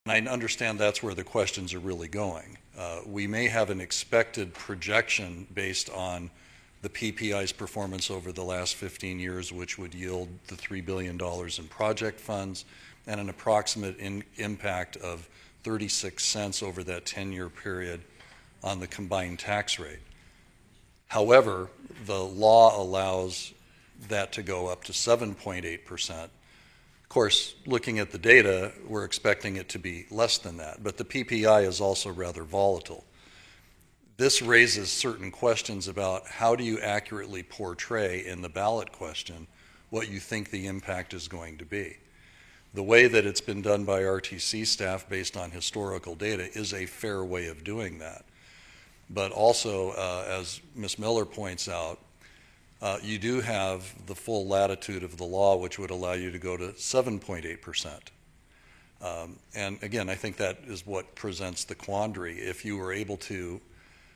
And I understand that's where the questions are really going. We may have an expected projection based on the PPI's performance over the last 15 years, which would yield the $3 billion in project funds and an approximate impact of 36 cents over that 10-year period on the combined tax rate. However, the law allows that to go up to 7.8%. Of course, looking at the data, we're expecting it to be less than that, but the PPI is also rather volatile. This raises certain questions about how do you accurately portray in the ballot question what you think the impact is going to be. The way that it's been done by RTC staff based on historical data is a fair way of doing that. But also, as Ms. Miller points out, you do have the full latitude of the law, which would allow you to go to 7.8%. And again, I think that is what presents the quandary. If you were able to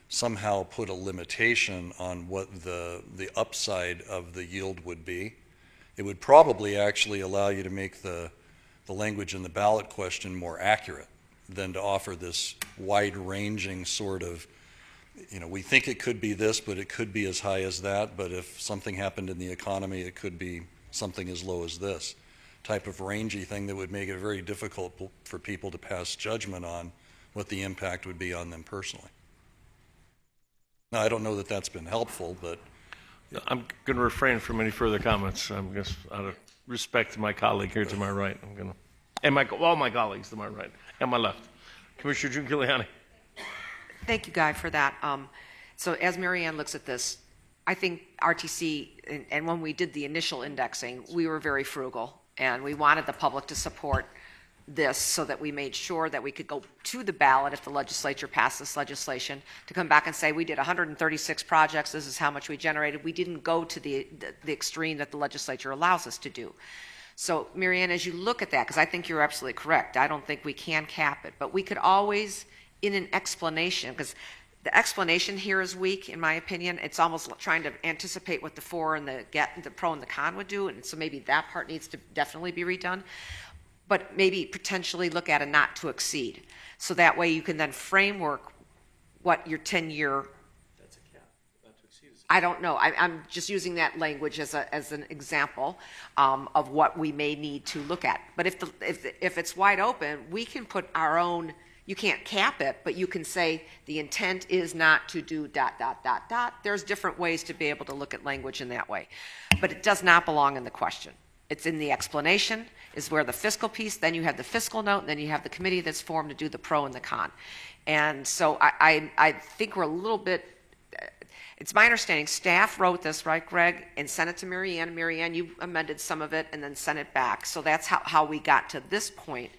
somehow put a limitation on what the upside of the yield would be, it would probably actually allow you to make the language in the ballot question more accurate than to offer this wide-ranging sort of, you know, we think it could be this, but it could be as high as that, but if something happened in the economy, it could be something as low as this type of rangy thing that would make it very difficult for people to pass judgment on what the impact would be on them personally. Now, I don't know that that's been helpful, but I'm going to refrain from any further comments. I'm just out of respect to my colleague here to my right. I'm going to, and all my colleagues to my right and my left. Commissioner June Giuliani. Thank you, Guy, for that. So as Mary Ann looks at this, I think RTC, and when we did the initial indexing, we were very frugal, and we wanted the public to support this so that we made sure that we could go to the ballot if the legislature passed this legislation to come back and say we did 136 projects, this is how much we generated. We didn't go to the extreme that the legislature allows us to do. So, Mary Ann, as you look at that, because I think you're absolutely correct, I don't think we can cap it, but we could always, in an explanation, because the explanation here is weak, in my opinion. It's almost trying to anticipate what the for and the pro and the con would do, and so maybe that part needs to definitely be redone. But maybe potentially look at a not to exceed. So that way you can then framework what your 10-year. That's a cap. Not to exceed is a cap. I don't know. I'm just using that language as an example of what we may need to look at. But if it's wide open, we can put our own. You can't cap it, but you can say the intent is not to do ... There's different ways to be able to look at language in that way. But it does not belong in the question. It's in the explanation, is where the fiscal piece, then you have the fiscal note, and then you have the committee that's formed to do the pro and the con. And so I think we're a little bit, it's my understanding, staff wrote this, right, Greg, and sent it to Mary Ann. Mary Ann, you amended some of it and then sent it back. So that's how we got to this point.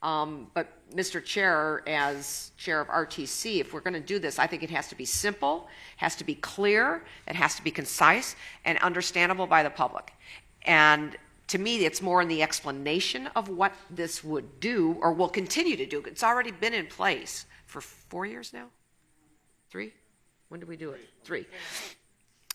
But Mr. Chair, as chair of RTC, if we're going to do this, I think it has to be simple, has to be clear, it has to be concise, and understandable by the public. And to me, it's more in the explanation of what this would do or will continue to do. It's already been in place for 4 years now? 3? When did we do it? 3.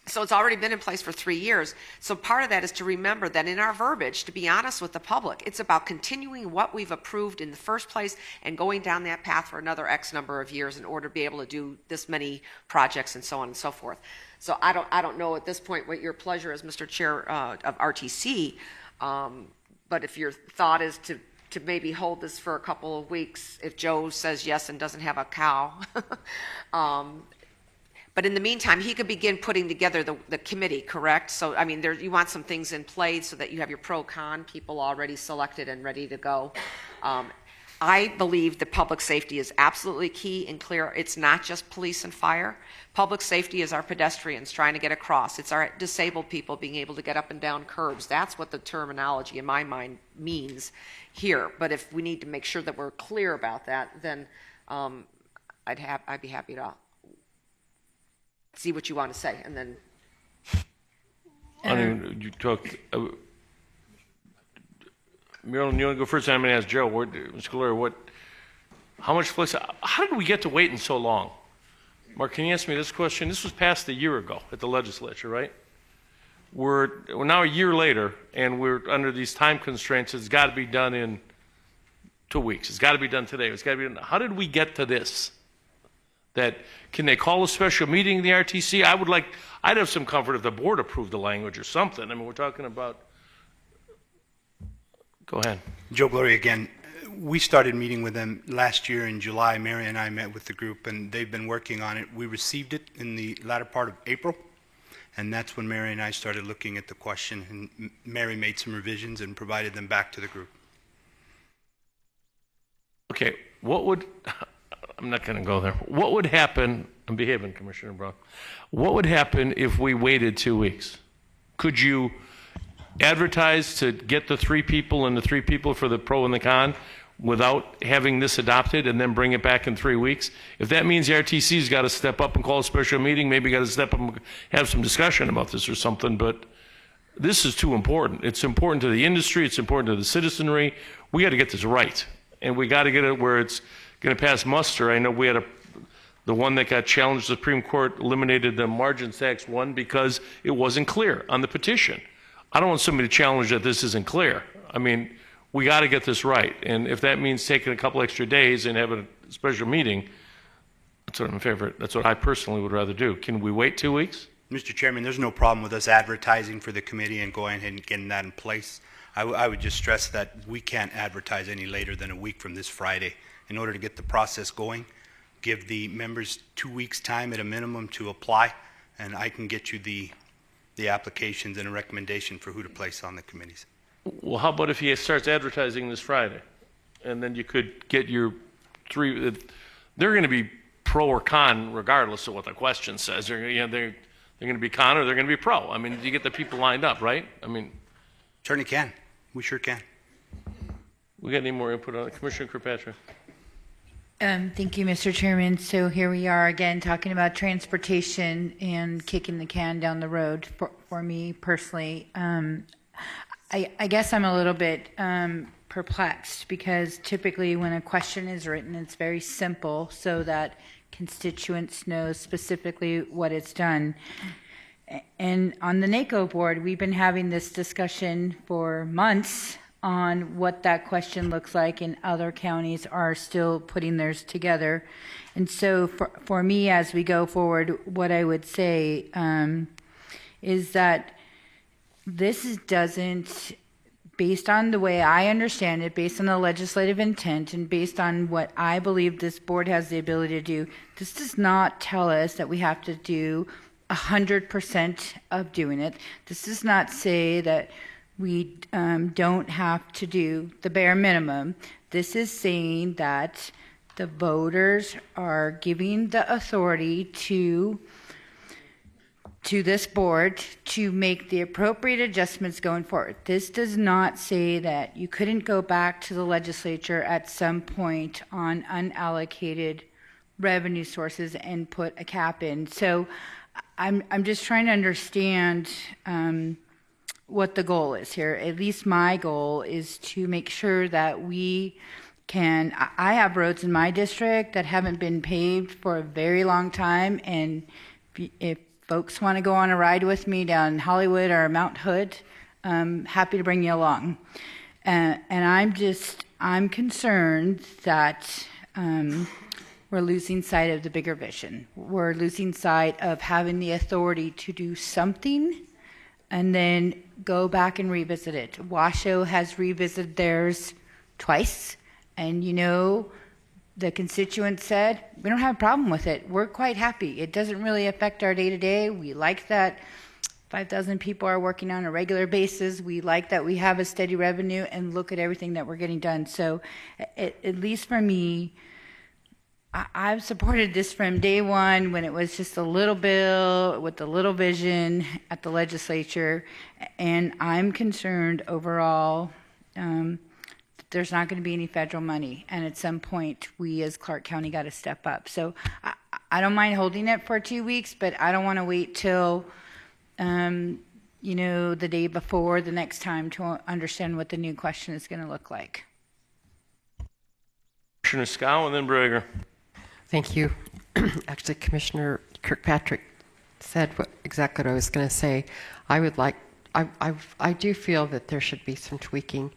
So it's already been in place for 3 years. So part of that is to remember that in our verbiage, to be honest with the public, it's about continuing what we've approved in the first place and going down that path for another X number of years in order to be able to do this many projects and so on and so forth. So I don't know at this point what your pleasure is, Mr. Chair of RTC, but if your thought is to maybe hold this for a couple of weeks, if Joe says yes and doesn't have a cow. But in the meantime, he could begin putting together the committee, correct? So, I mean, you want some things in place so that you have your pro-con people already selected and ready to go. I believe that public safety is absolutely key and clear. It's not just police and fire. Public safety is our pedestrians trying to get across. It's our disabled people being able to get up and down curbs. That's what the terminology in my mind means here. But if we need to make sure that we're clear about that, then I'd be happy to see what you want to say, and then. I mean, you talked. Marilyn, you want to go first? I'm going to ask Joe. Mr. Galera, how much flex? How did we get to waiting so long? Mark, can you answer me this question? This was passed a year ago at the legislature, right? We're now a year later, and we're under these time constraints. It's got to be done in 2 weeks. It's got to be done today. It's got to be done. How did we get to this? That, can they call a special meeting in the RTC? I'd have some comfort if the board approved the language or something. I mean, we're talking about, go ahead. Joe Gloria again. We started meeting with them last year in July. Mary and I met with the group, and they've been working on it. We received it in the latter part of April, and that's when Mary and I started looking at the question, and Mary made some revisions and provided them back to the group. Okay, I'm not going to go there. What would happen, I'm behaving, Commissioner Brown. What would happen if we waited 2 weeks? Could you advertise to get the 3 people and the 3 people for the pro and the con without having this adopted and then bring it back in 3 weeks? If that means the RTC's got to step up and call a special meeting, maybe got to step up and have some discussion about this or something, but this is too important. It's important to the industry. It's important to the citizenry. We got to get this right, and we got to get it where it's going to pass muster. I know we had the one that got challenged, the Supreme Court eliminated the margin tax one because it wasn't clear on the petition. I don't want somebody to challenge that this isn't clear. I mean, we got to get this right, and if that means taking a couple extra days and having a special meeting, that's what I'm in favor. That's what I personally would rather do. Can we wait 2 weeks? Mr. Chairman, there's no problem with us advertising for the committee and going ahead and getting that in place. I would just stress that we can't advertise any later than a week from this Friday in order to get the process going. Give the members 2 weeks' time at a minimum to apply, and I can get you the applications and a recommendation for who to place on the committees. Well, how about if he starts advertising this Friday, and then you could get your 3, they're going to be pro or con regardless of what the question says. They're going to be con or they're going to be pro. I mean, you get the people lined up, right? I mean, Certainly can. We sure can. We got any more input on it? Commissioner Kirkpatrick? Thank you, Mr. Chairman. So here we are again talking about transportation and kicking the can down the road. For me personally, I guess I'm a little bit perplexed because typically when a question is written, it's very simple so that constituents know specifically what it's done. And on the NACO board, we've been having this discussion for months on what that question looks like, and other counties are still putting theirs together. And so for me, as we go forward, what I would say is that this doesn't, based on the way I understand it, based on the legislative intent, and based on what I believe this board has the ability to do, this does not tell us that we have to do 100% of doing it. This does not say that we don't have to do the bare minimum. This is saying that the voters are giving the authority to this board to make the appropriate adjustments going forward. This does not say that you couldn't go back to the legislature at some point on unallocated revenue sources and put a cap in. So I'm just trying to understand what the goal is here. At least my goal is to make sure that we can, I have roads in my district that haven't been paved for a very long time, and if folks want to go on a ride with me down Hollywood or Mount Hood, I'm happy to bring you along. And I'm concerned that we're losing sight of the bigger vision. We're losing sight of having the authority to do something and then go back and revisit it. Washoe has revisited theirs twice, and the constituents said, we don't have a problem with it. We're quite happy. It doesn't really affect our day-to-day. We like that 5,000 people are working on a regular basis. We like that we have a steady revenue, and look at everything that we're getting done. So at least for me, I've supported this from day one when it was just a little bill with a little vision at the legislature, and I'm concerned overall that there's not going to be any federal money, and at some point we as Clark County got to step up. So I don't mind holding it for 2 weeks, but I don't want to wait till the day before the next time to understand what the new question is going to look like. Commissioner Scow and then Brager. Thank you. Actually, Commissioner Kirkpatrick said exactly what I was going to say. I do feel that there should be some tweaking,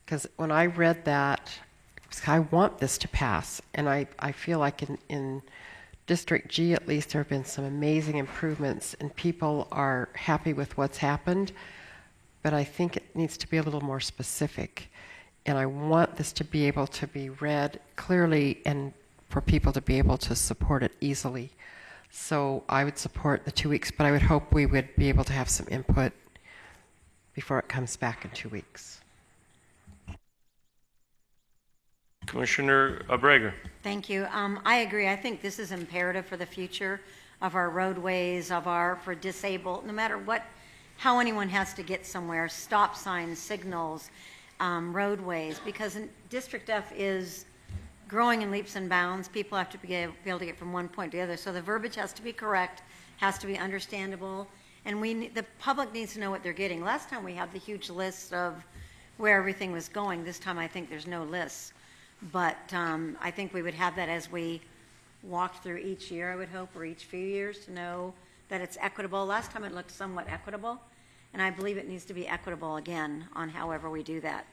because when I read that I want this to pass. And I feel like in District G, at least, there have been some amazing improvements, and people are happy with what's happened. But I think it needs to be a little more specific. And I want this to be able to be read clearly and for people to be able to support it easily. So I would support the 2 weeks, but I would hope we would be able to have some input before it comes back in 2 weeks. Commissioner Brager. Thank you. I agree. I think this is imperative for the future of our roadways, for disabled, no matter how anyone has to get somewhere, stop signs, signals, roadways, because District F is growing in leaps and bounds. People have to be able to get from one point to the other. So the verbiage has to be correct, has to be understandable, and the public needs to know what they're getting. Last time we had the huge list of where everything was going. This time I think there's no lists. But I think we would have that as we walk through each year, I would hope, or each few years, to know that it's equitable. Last time it looked somewhat equitable, and I believe it needs to be equitable again on however we do that.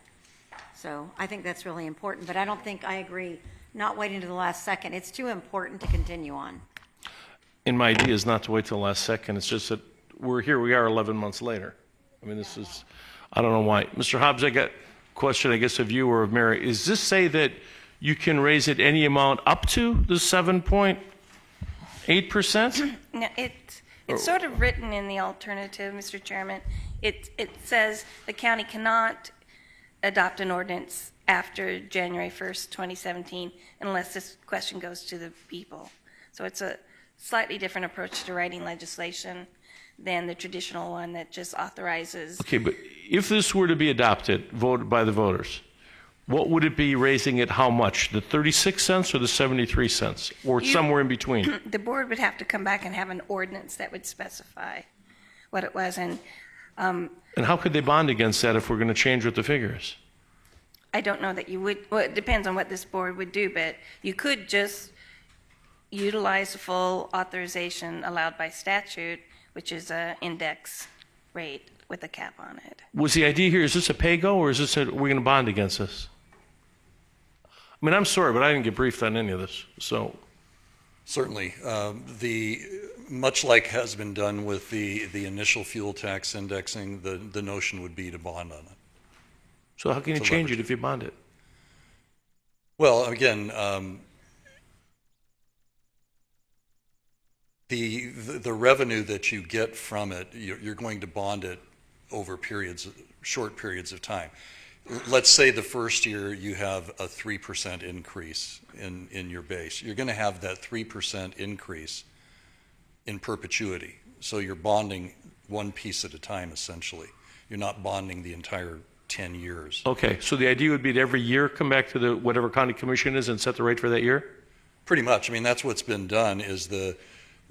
So I think that's really important, but I agree, not waiting to the last second. It's too important to continue on. And my idea is not to wait till the last second. It's just that we are 11 months later. I mean, I don't know why. Mr. Hobbs, I got a question, I guess, of you or of Mary. Does this say that you can raise it any amount up to the 7.8%? No, it's sort of written in the alternative, Mr. Chairman. It says the county cannot adopt an ordinance after January 1st, 2017, unless this question goes to the people. So it's a slightly different approach to writing legislation than the traditional one that just authorizes. Okay, but if this were to be adopted, voted by the voters, what would it be raising it how much? The 36 cents or the 73 cents? Or somewhere in between? The board would have to come back and have an ordinance that would specify what it was. And how could they bond against that if we're going to change what the figure is? I don't know that you would, well, it depends on what this board would do, but you could just utilize the full authorization allowed by statute, which is an index rate with a cap on it. Was the idea here, is this a pay-go, or is this we're going to bond against this? I mean, I'm sorry, but I didn't get briefed on any of this, so. Certainly. Much like has been done with the initial fuel tax indexing, the notion would be to bond on it. So how can you change it if you bond it? Well, again, the revenue that you get from it, you're going to bond it over short periods of time. Let's say the first year you have a 3% increase in your base. You're going to have that 3% increase in perpetuity. So you're bonding one piece at a time, essentially. You're not bonding the entire 10 years. Okay, so the idea would be to every year come back to the whatever county commission is and set the rate for that year? Pretty much. I mean, that's what's been done is the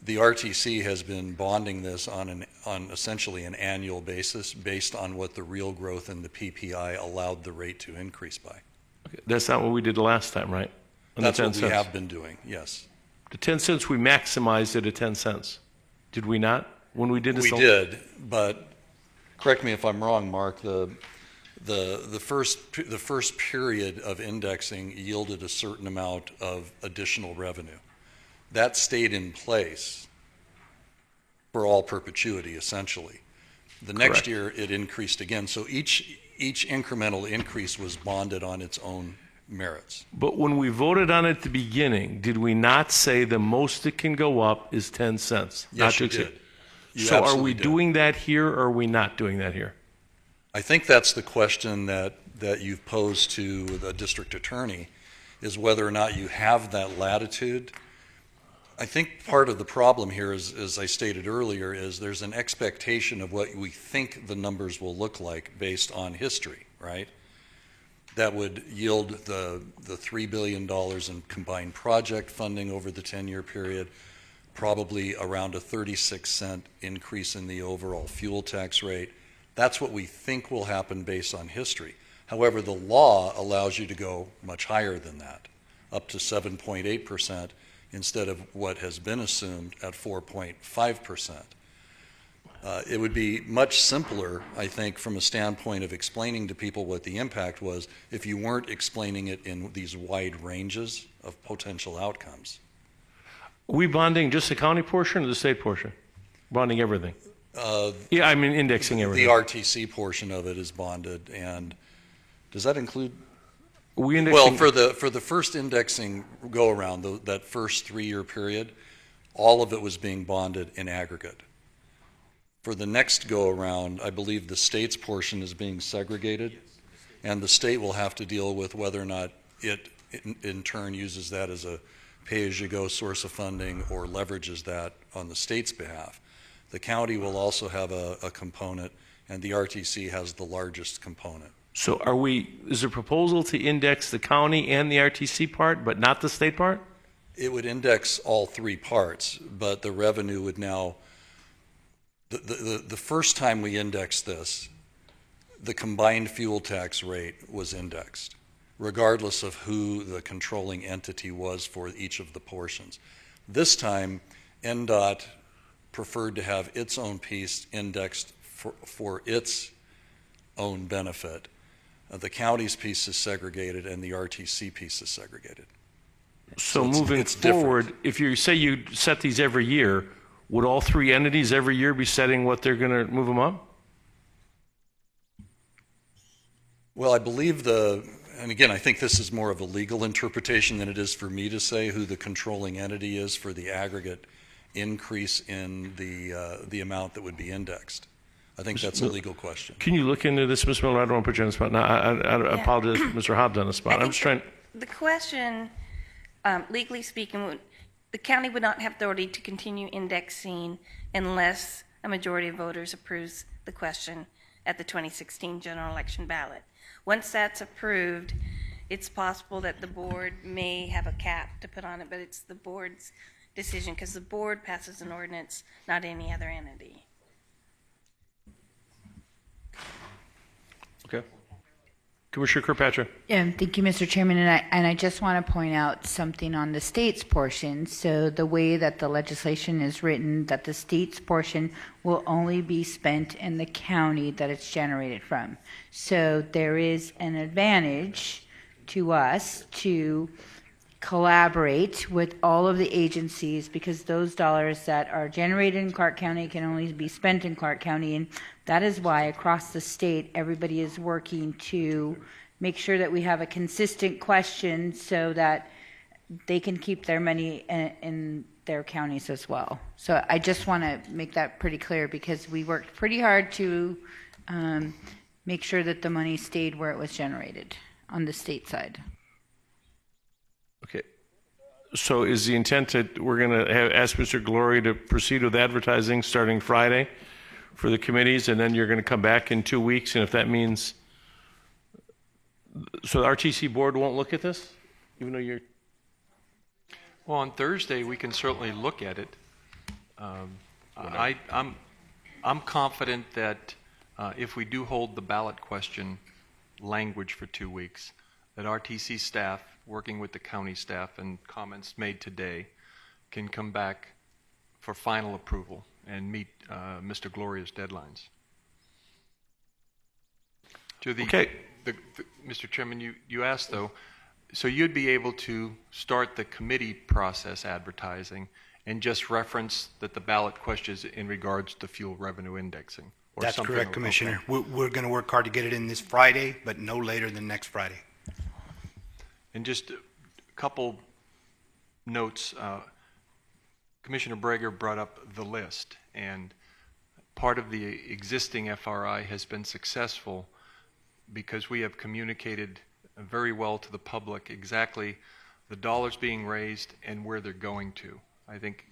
RTC has been bonding this on essentially an annual basis based on what the real growth in the PPI allowed the rate to increase by. Okay. That's not what we did the last time, right? On That's the 10 what we cents. have been doing, yes. The 10 cents, we maximized it at 10 cents. Did we not? When we did this? We did, but correct me if I'm wrong, Mark, the first period of indexing yielded a certain amount of additional revenue. That stayed in place for all perpetuity, essentially. The next Correct. year, it increased again. So each incremental increase was bonded on its own merits. But when we voted on it at the beginning, did we not say the most it can go up is 10 cents? Yes, Not to you exceed? did. You So are absolutely we did. doing that here or are we not doing that here? I think that's the question that you've posed to the district attorney, is whether or not you have that latitude. I think part of the problem here is, as I stated earlier, is there's an expectation of what we think the numbers will look like based on history, right? That would yield the $3 billion in combined project funding over the 10-year period, probably around a 36-cent increase in the overall fuel tax rate. That's what we think will happen based on history. However, the law allows you to go much higher than that, up to 7.8% instead of what has been assumed at 4.5%. It would be much simpler, I think, from a standpoint of explaining to people what the impact was if you weren't explaining it in these wide ranges of potential outcomes. Are we bonding just the county portion or the state portion? Bonding everything? Yeah, I mean indexing everything. The RTC portion of it is bonded, and does that include? We indexing, Well, for the first indexing go-around, that first 3-year period, all of it was being bonded in aggregate. For the next go-around, I believe the state's portion is being segregated, and the state will have to deal with whether or not it, in turn, uses that as a pay-as-you-go source of funding or leverages that on the state's behalf. The county will also have a component, and the RTC has the largest component. so is there a proposal to index the county and the RTC part, but not the state part? It would index all 3 parts, but the revenue would now, the first time we indexed this, the combined fuel tax rate was indexed, regardless of who the controlling entity was for each of the portions. This time, NDOT preferred to have its own piece indexed for its own benefit. The county's piece is segregated and the RTC piece is segregated. So it's- moving it's different. forward, if you say you set these every year, would all 3 entities every year be setting what they're going to move them up? Well, I believe and again, I think this is more of a legal interpretation than it is for me to say who the controlling entity is for the aggregate increase in the amount that would be indexed. I think that's a legal question. Can you look into this, Ms. Miller? I don't want to put you on the spot. No, I apologize, Mr. Hobbs on the spot. I'm just trying. The question, legally speaking, the county would not have authority to continue indexing unless a majority of voters approves the question at the 2016 general election ballot. Once that's approved, it's possible that the board may have a cap to put on it, but it's the board's decision because the board passes an ordinance, not any other entity. Okay. Commissioner Kirkpatrick. Thank you, Mr. Chairman. And I just want to point out something on the state's portion. So the way that the legislation is written, that the state's portion will only be spent in the county that it's generated from. So there is an advantage to us to collaborate with all of the agencies because those dollars that are generated in Clark County can only be spent in Clark County. And that is why across the state, everybody is working to make sure that we have a consistent question so that they can keep their money in their counties as well. So I just want to make that pretty clear because we worked pretty hard to make sure that the money stayed where it was generated on the state side. Okay. So is the intent that we're going to ask Mr. Glory to proceed with advertising starting Friday for the committees, and then you're going to come back in 2 weeks, and if that means, so the RTC board won't look at this, even though you're... Well, on Thursday, we can certainly look at it. I'm confident that if we do hold the ballot question language for 2 weeks, that RTC staff, working with the county staff and comments made today, can come back for final approval and meet Mr. Gloria's deadlines. Okay. Mr. Chairman, you asked, though, so you'd be able to start the committee process advertising and just reference that the ballot question is in regards to fuel revenue indexing? Or That's something. correct, Commissioner. We're going to work hard to get it in this Friday, but no later than next Friday. And just a couple notes. Commissioner Breger brought up the list, and part of the existing FRI has been successful because we have communicated very well to the public exactly the dollars being raised and where they're going to. I think,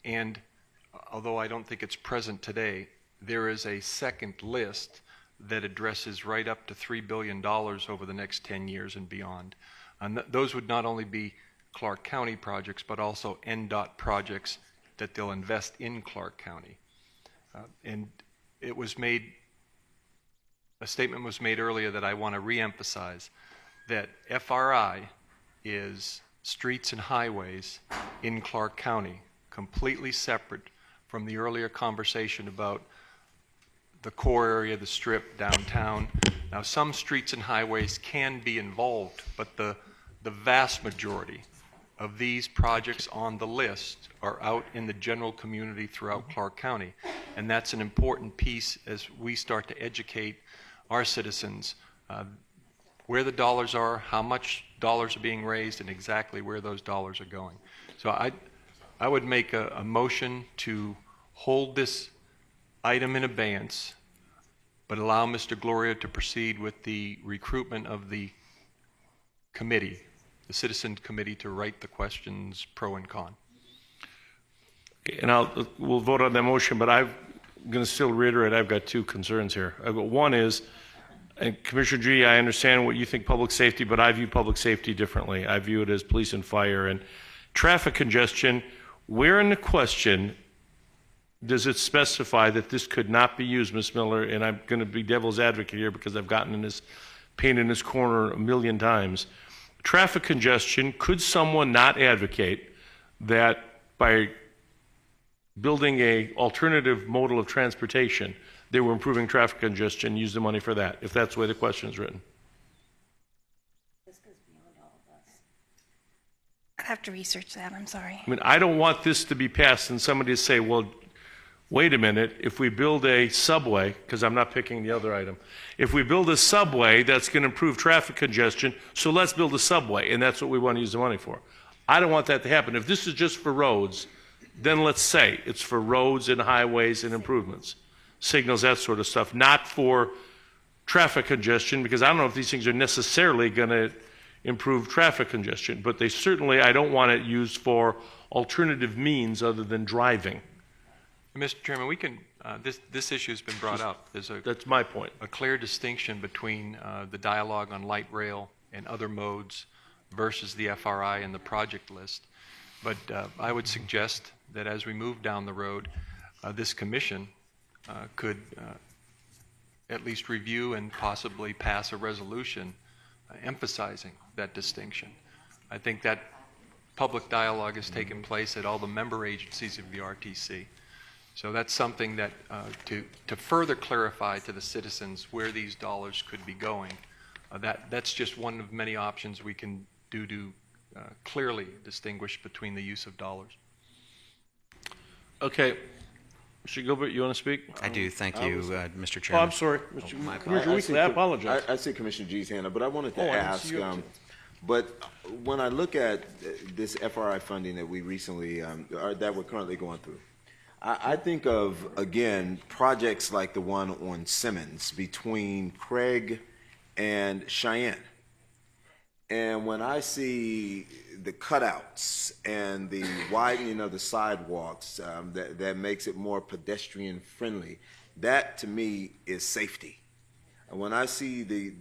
and although I don't think it's present today, there is a second list that addresses right up to $3 billion over the next 10 years and beyond. And those would not only be Clark County projects, but also NDOT projects that they'll invest in Clark County. And it was made, a statement was made earlier that I want to reemphasize, that FRI is streets and highways in Clark County, completely separate from the earlier conversation about the core area, the strip, downtown. Now, some streets and highways can be involved, but the vast majority of these projects on the list are out in the general community throughout Clark County. And that's an important piece as we start to educate our citizens where the dollars are, how much dollars are being raised, and exactly where those dollars are going. So I would make a motion to hold this item in abeyance, but allow Mr. Gloria to proceed with the recruitment of the committee, the citizen committee, to write the questions pro and con. Okay, and we'll vote on that motion, but I'm going to still reiterate, I've got two concerns here. One is, and Commissioner G, I understand what you think public safety, but I view public safety differently. I view it as police and fire and traffic congestion. Where in the question does it specify that this could not be used, Ms. Miller? And I'm going to be devil's advocate here because I've gotten in this pain in this corner a million times. Traffic congestion, could someone not advocate that by building a alternative modal of transportation, they were improving traffic congestion, use the money for that, if that's the way the question is written? I'd have to research that, I'm sorry. I mean, I don't want this to be passed and somebody to say, well, wait a minute, if we build a subway, because I'm not picking the other item, if we build a subway that's going to improve traffic congestion, so let's build a subway, and that's what we want to use the money for. I don't want that to happen. If this is just for roads, then let's say it's for roads and highways and improvements, signals, that sort of stuff, not for traffic congestion, because I don't know if these things are necessarily going to improve traffic congestion, but they certainly, I don't want it used for alternative means other than driving. Mr. Chairman, we can, this issue has been brought up. That's my point. A clear distinction between the dialogue on light rail and other modes versus the FRI and the project list. But I would suggest that as we move down the road, this commission could at least review and possibly pass a resolution emphasizing that distinction. I think that public dialogue has taken place at all the member agencies of the RTC. So that's something that to further clarify to the citizens where these dollars could be going. That's just one of many options we can do to clearly distinguish between the use of dollars. Okay. Mr. Gilbert, you want to speak? I do. Thank you, Mr. Oh, Chairman. I'm sorry. Commissioner Weekly, I apologize. I see Commissioner G's hand up, but I wanted to I didn't ask, see you. but when I look at this FRI funding that we recently, or that we're currently going through, I think of, again, projects like the one on Simmons between Craig and Cheyenne. And when I see the cutouts and the widening of the sidewalks that makes it more pedestrian friendly, that to me is safety. And when I see the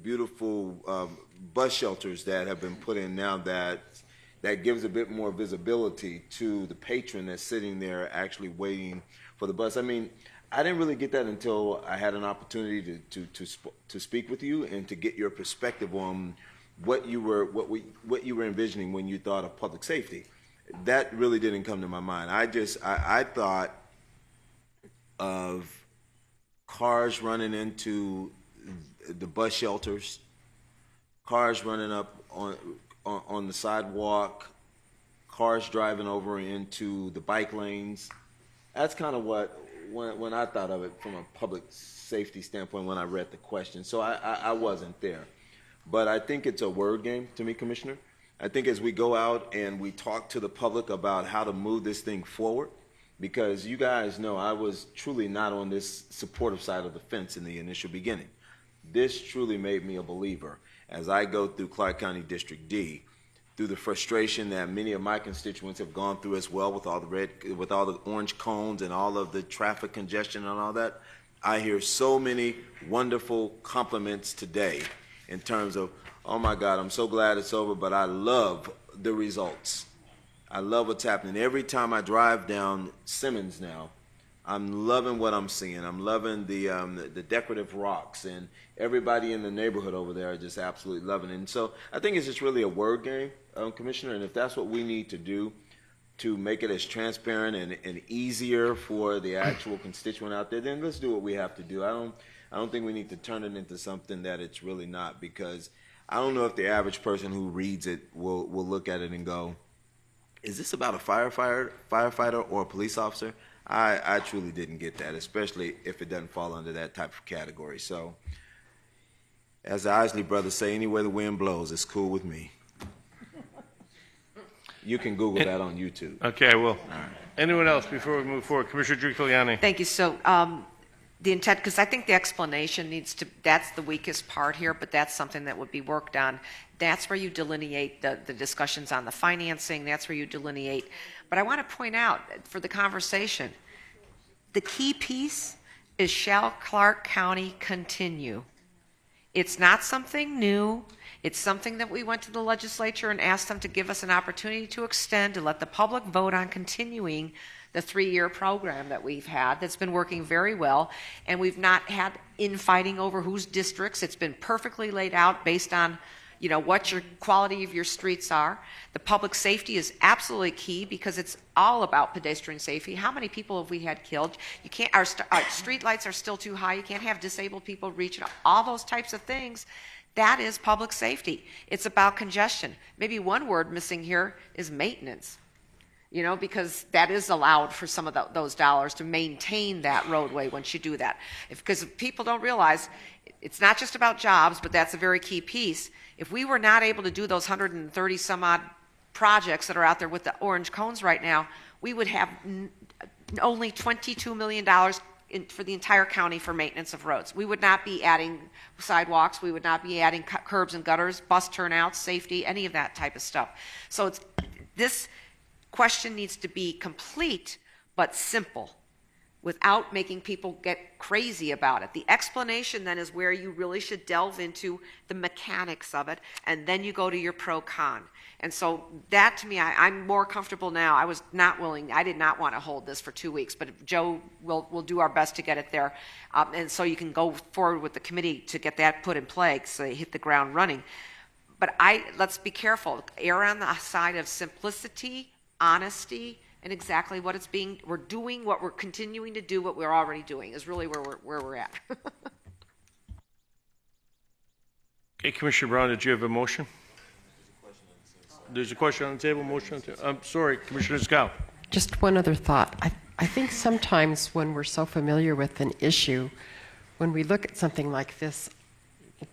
beautiful bus shelters that have been put in now, that gives a bit more visibility to the patron that's sitting there actually waiting for the bus. I mean, I didn't really get that until I had an opportunity to speak with you and to get your perspective on what you were envisioning when you thought of public safety. That really didn't come to my mind. I thought of cars running into the bus shelters, cars running up on the sidewalk, cars driving over into the bike lanes. That's kind of when I thought of it from a public safety standpoint when I read the question. So I wasn't there. But I think it's a word game to me, Commissioner. I think as we go out and we talk to the public about how to move this thing forward, because you guys know I was truly not on this supportive side of the fence in the initial beginning. This truly made me a believer as I go through Clark County District D, through the frustration that many of my constituents have gone through as well with all the orange cones and all of the traffic congestion and all that. I hear so many wonderful compliments today in terms of, oh my God, I'm so glad it's over, but I love the results. I love what's happening. Every time I drive down Simmons now, I'm loving what I'm seeing. I'm loving the decorative rocks, and everybody in the neighborhood over there are just absolutely loving it. And so I think it's just really a word game, Commissioner, and if that's what we need to do, to make it as transparent and easier for the actual constituent out there, then let's do what we have to do. I don't think we need to turn it into something that it's really not, because I don't know if the average person who reads it will look at it and go, is this about a firefighter or a police officer? I truly didn't get that, especially if it doesn't fall under that type of category. So, as the Isley brothers say, anywhere the wind blows, it's cool with me. You can Google that on YouTube. Okay, I will. Anyone else before we move forward? Commissioner Giuliani. Thank you. So the intent, because I think the explanation needs to, that's the weakest part here, but that's something that would be worked on. That's where you delineate the discussions on the financing. That's where you delineate. But I want to point out for the conversation, the key piece is shall Clark County continue? It's not something new. It's something that we went to the legislature and asked them to give us an opportunity to extend, to let the public vote on continuing the 3-year program that we've had that's been working very well. And we've not had infighting over whose districts. It's been perfectly laid out based on, you know, what your quality of your streets are. The public safety is absolutely key because it's all about pedestrian safety. How many people have we had killed? You can't, our street lights are still too high. You can't have disabled people reaching all those types of things. That is public safety. It's about congestion. Maybe one word missing here is maintenance, you know, because that is allowed for some of those dollars to maintain that roadway once you do that. Because people don't realize it's not just about jobs, but that's a very key piece. If we were not able to do those 130 some odd projects that are out there with the orange cones right now, we would have only $22 million for the entire county for maintenance of roads. We would not be adding sidewalks. We would not be adding curbs and gutters, bus turnouts, safety, any of that type of stuff. So this question needs to be complete but simple, without making people get crazy about it. The explanation then is where you really should delve into the mechanics of it, and then you go to your pro-con. And so that, to me, I'm more comfortable now. I was not willing, I did not want to hold this for 2 weeks, but Joe will do our best to get it there. And so you can go forward with the committee to get that put in place so they hit the ground running. But let's be careful. Err on the side of simplicity, honesty, and exactly what we're doing, what we're continuing to do, what we're already doing is really where we're at. Okay, Commissioner Brown, did you have a motion? There's a question on the table, motion on the table. I'm sorry, Commissioner Scow. Just one other thought. I think sometimes when we're so familiar with an issue, when we look at something like this,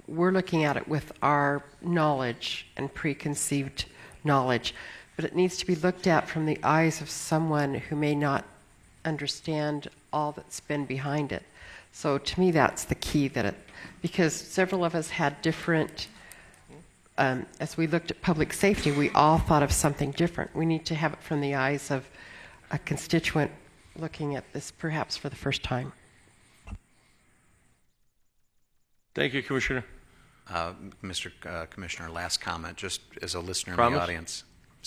we're looking at it with our knowledge and preconceived knowledge, but it needs to be looked at from the eyes of someone who may not understand all that's been behind it. So to me, that's the key, because several of us had different, as we looked at public safety, we all thought of something different. We need to have it from the eyes of a constituent looking at this perhaps for the first time. Thank you, Commissioner. Mr. Commissioner, last comment, just as a listener Promise? in the audience.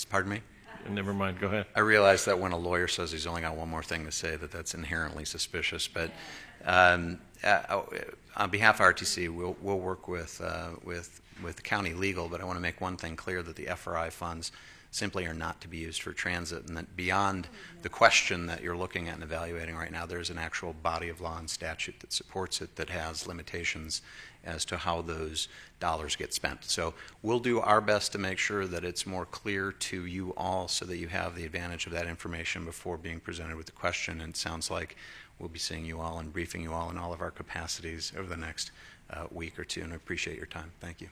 Pardon me? Never mind, go ahead. I realize that when a lawyer says he's only got one more thing to say, that's inherently suspicious. But on behalf of RTC, we'll work with the county legal. But I want to make one thing clear, that the FRI funds simply are not to be used for transit, and that beyond the question that you're looking at and evaluating right now, there's an actual body of law and statute that supports it that has limitations as to how those dollars get spent. So we'll do our best to make sure that it's more clear to you all so that you have the advantage of that information before being presented with the question. And it sounds like we'll be seeing you all and briefing you all in all of our capacities over the next week or two, and I appreciate your time. Thank you.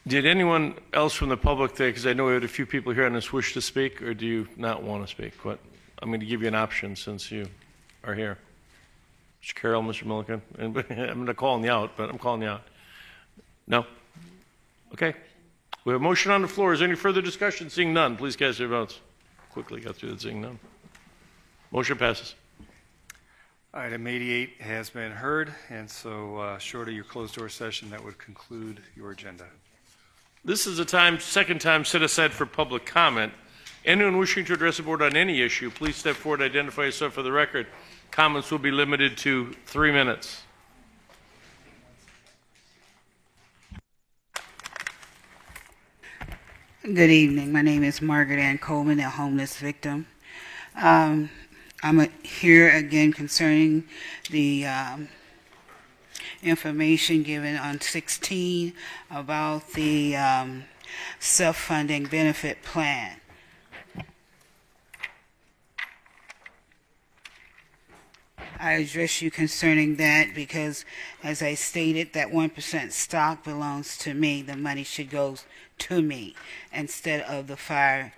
Did anyone else from the public today, because I know we had a few people here on this, wish to speak, or do you not want to speak? I'm going to give you an option since you are here. Mr. Carroll, Mr. Milliken. Anybody? I'm not calling you out, but I'm calling you out. No? Okay. We have a motion on the floor. Is there any further discussion? Seeing none, please cast your votes. Quickly got through that, seeing none. Motion passes. Item 88 has been heard, and so short of your closed-door session, that would conclude your agenda. This is a second time set aside for public comment. Anyone wishing to address the board on any issue, please step forward, identify yourself for the record. Comments will be limited to 3 minutes. Good evening. My name is Margaret Ann Coleman, a homeless victim. Here again concerning the information given on 16 about the self-funding benefit plan. I address you concerning that because, as I stated, that 1% stock belongs to me. The money should go to me instead of the financial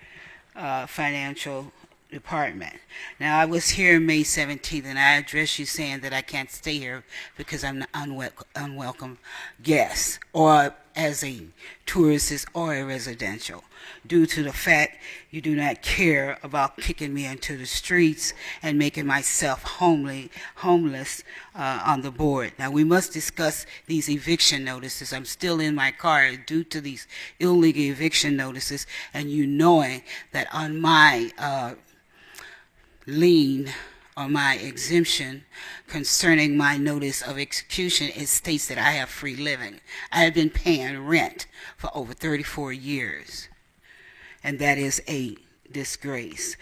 department. Now, I was here May 17th, and I addressed you saying that I can't stay here because I'm an unwelcome guest, or as a tourist or a residential, due to the fact you do not care about kicking me into the streets and making myself homeless on the board. Now, we must discuss these eviction notices. I'm still in my car due to these illegal eviction notices, and you knowing that on my lien or my exemption concerning my notice of execution, it states that I have free living. I have been paying rent for over 34 years, and that is a disgrace.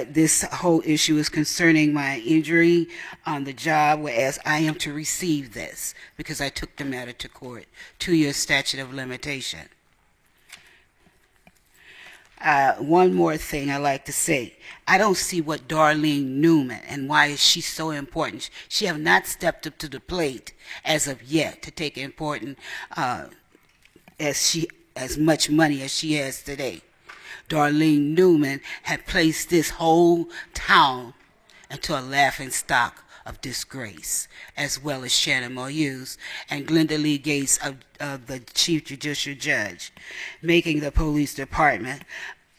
This whole issue is concerning my injury on the job, whereas I am to receive this because I took the matter to court. 2-year statute of limitation. One more thing I like to say. I don't see what Darlene Newman and why is she so important. She have not stepped up to the plate as of yet to take important as much money as she has today. Darlene Newman had placed this whole town into a laughing stock of disgrace, as well as Shannon Hughes and Glenda Lee Gates of the Chief Judicial Judge, making the police department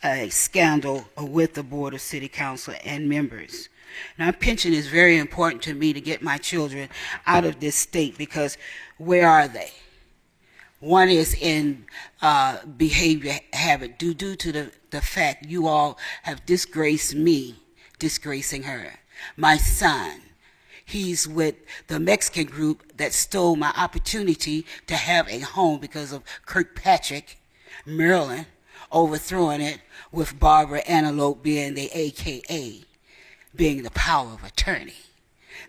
a scandal with the Board of City Council and members. Now, pension is very important to me to get my children out of this state because where are they? One is in behavior habit due to the fact you all have disgraced me, disgracing her. My son, he's with the Mexican group that stole my opportunity to have a home because of Kirkpatrick, Maryland, overthrowing it with Barbara Antelope being the AKA, being the power of attorney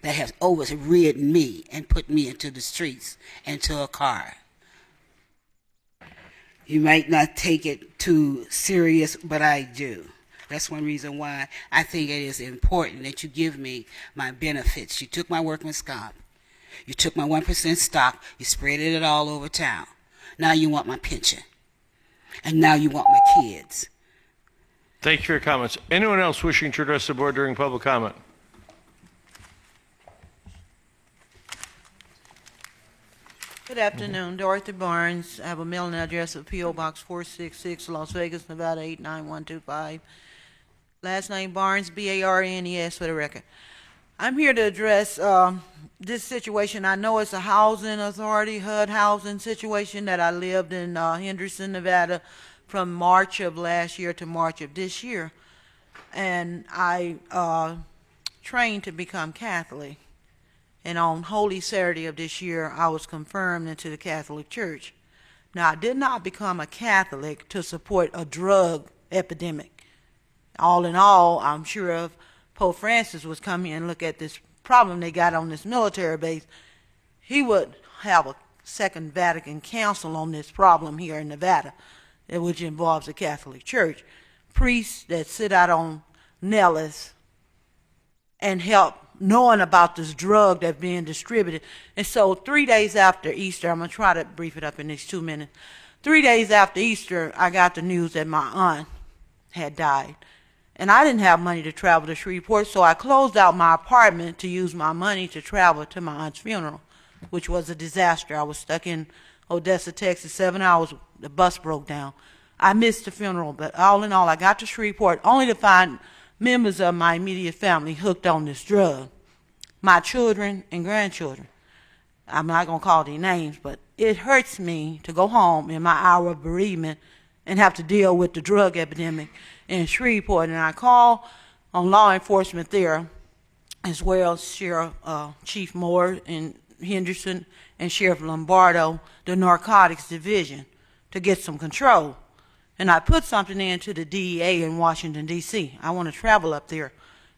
that has overridden me and put me into the streets, into a car. You might not take it too serious, but I do. That's one reason why I think it is important that you give me my benefits. You took my workman's comp. You took my 1% stock. You spread it all over town. Now you want my pension. And now you want my kids. Thank you for your comments. Anyone else wishing to address the board during public comment? Good afternoon, Dorothy Barnes. I have a mailing address of P.O. Box 466, Las Vegas, Nevada 89125. Last name Barnes, B-A-R-N-E-S for the record. I'm here to address this situation. I know it's a housing authority, HUD housing situation that I lived in Henderson, Nevada from March of last year to March of this year. And I trained to become Catholic. And on Holy Saturday of this year, I was confirmed into the Catholic Church. Now, I did not become a Catholic to support a drug epidemic. All in all, I'm sure if Pope Francis was coming and look at this problem they got on this military base, he would have a Second Vatican Council on this problem here in Nevada, which involves the Catholic Church. Priests that sit out on Nellis and help knowing about this drug that's being distributed. And so 3 days after Easter, I'm going to try to brief it up in these 2 minutes. 3 days after Easter, I got the news that my aunt had died. And I didn't have money to travel to Shreveport, so I closed out my apartment to use my money to travel to my aunt's funeral, which was a disaster. I was stuck in Odessa, Texas, 7 hours. The bus broke down. I missed the funeral, but all in all, I got to Shreveport only to find members of my immediate family hooked on this drug. My children and grandchildren. I'm not going to call their names, but it hurts me to go home in my hour of bereavement and have to deal with the drug epidemic in Shreveport. And I call on law enforcement there, as well as Sheriff Chief Moore in Henderson and Sheriff Lombardo, the Narcotics Division, to get some control. And I put something into the DEA in Washington, D.C. I want to travel up there.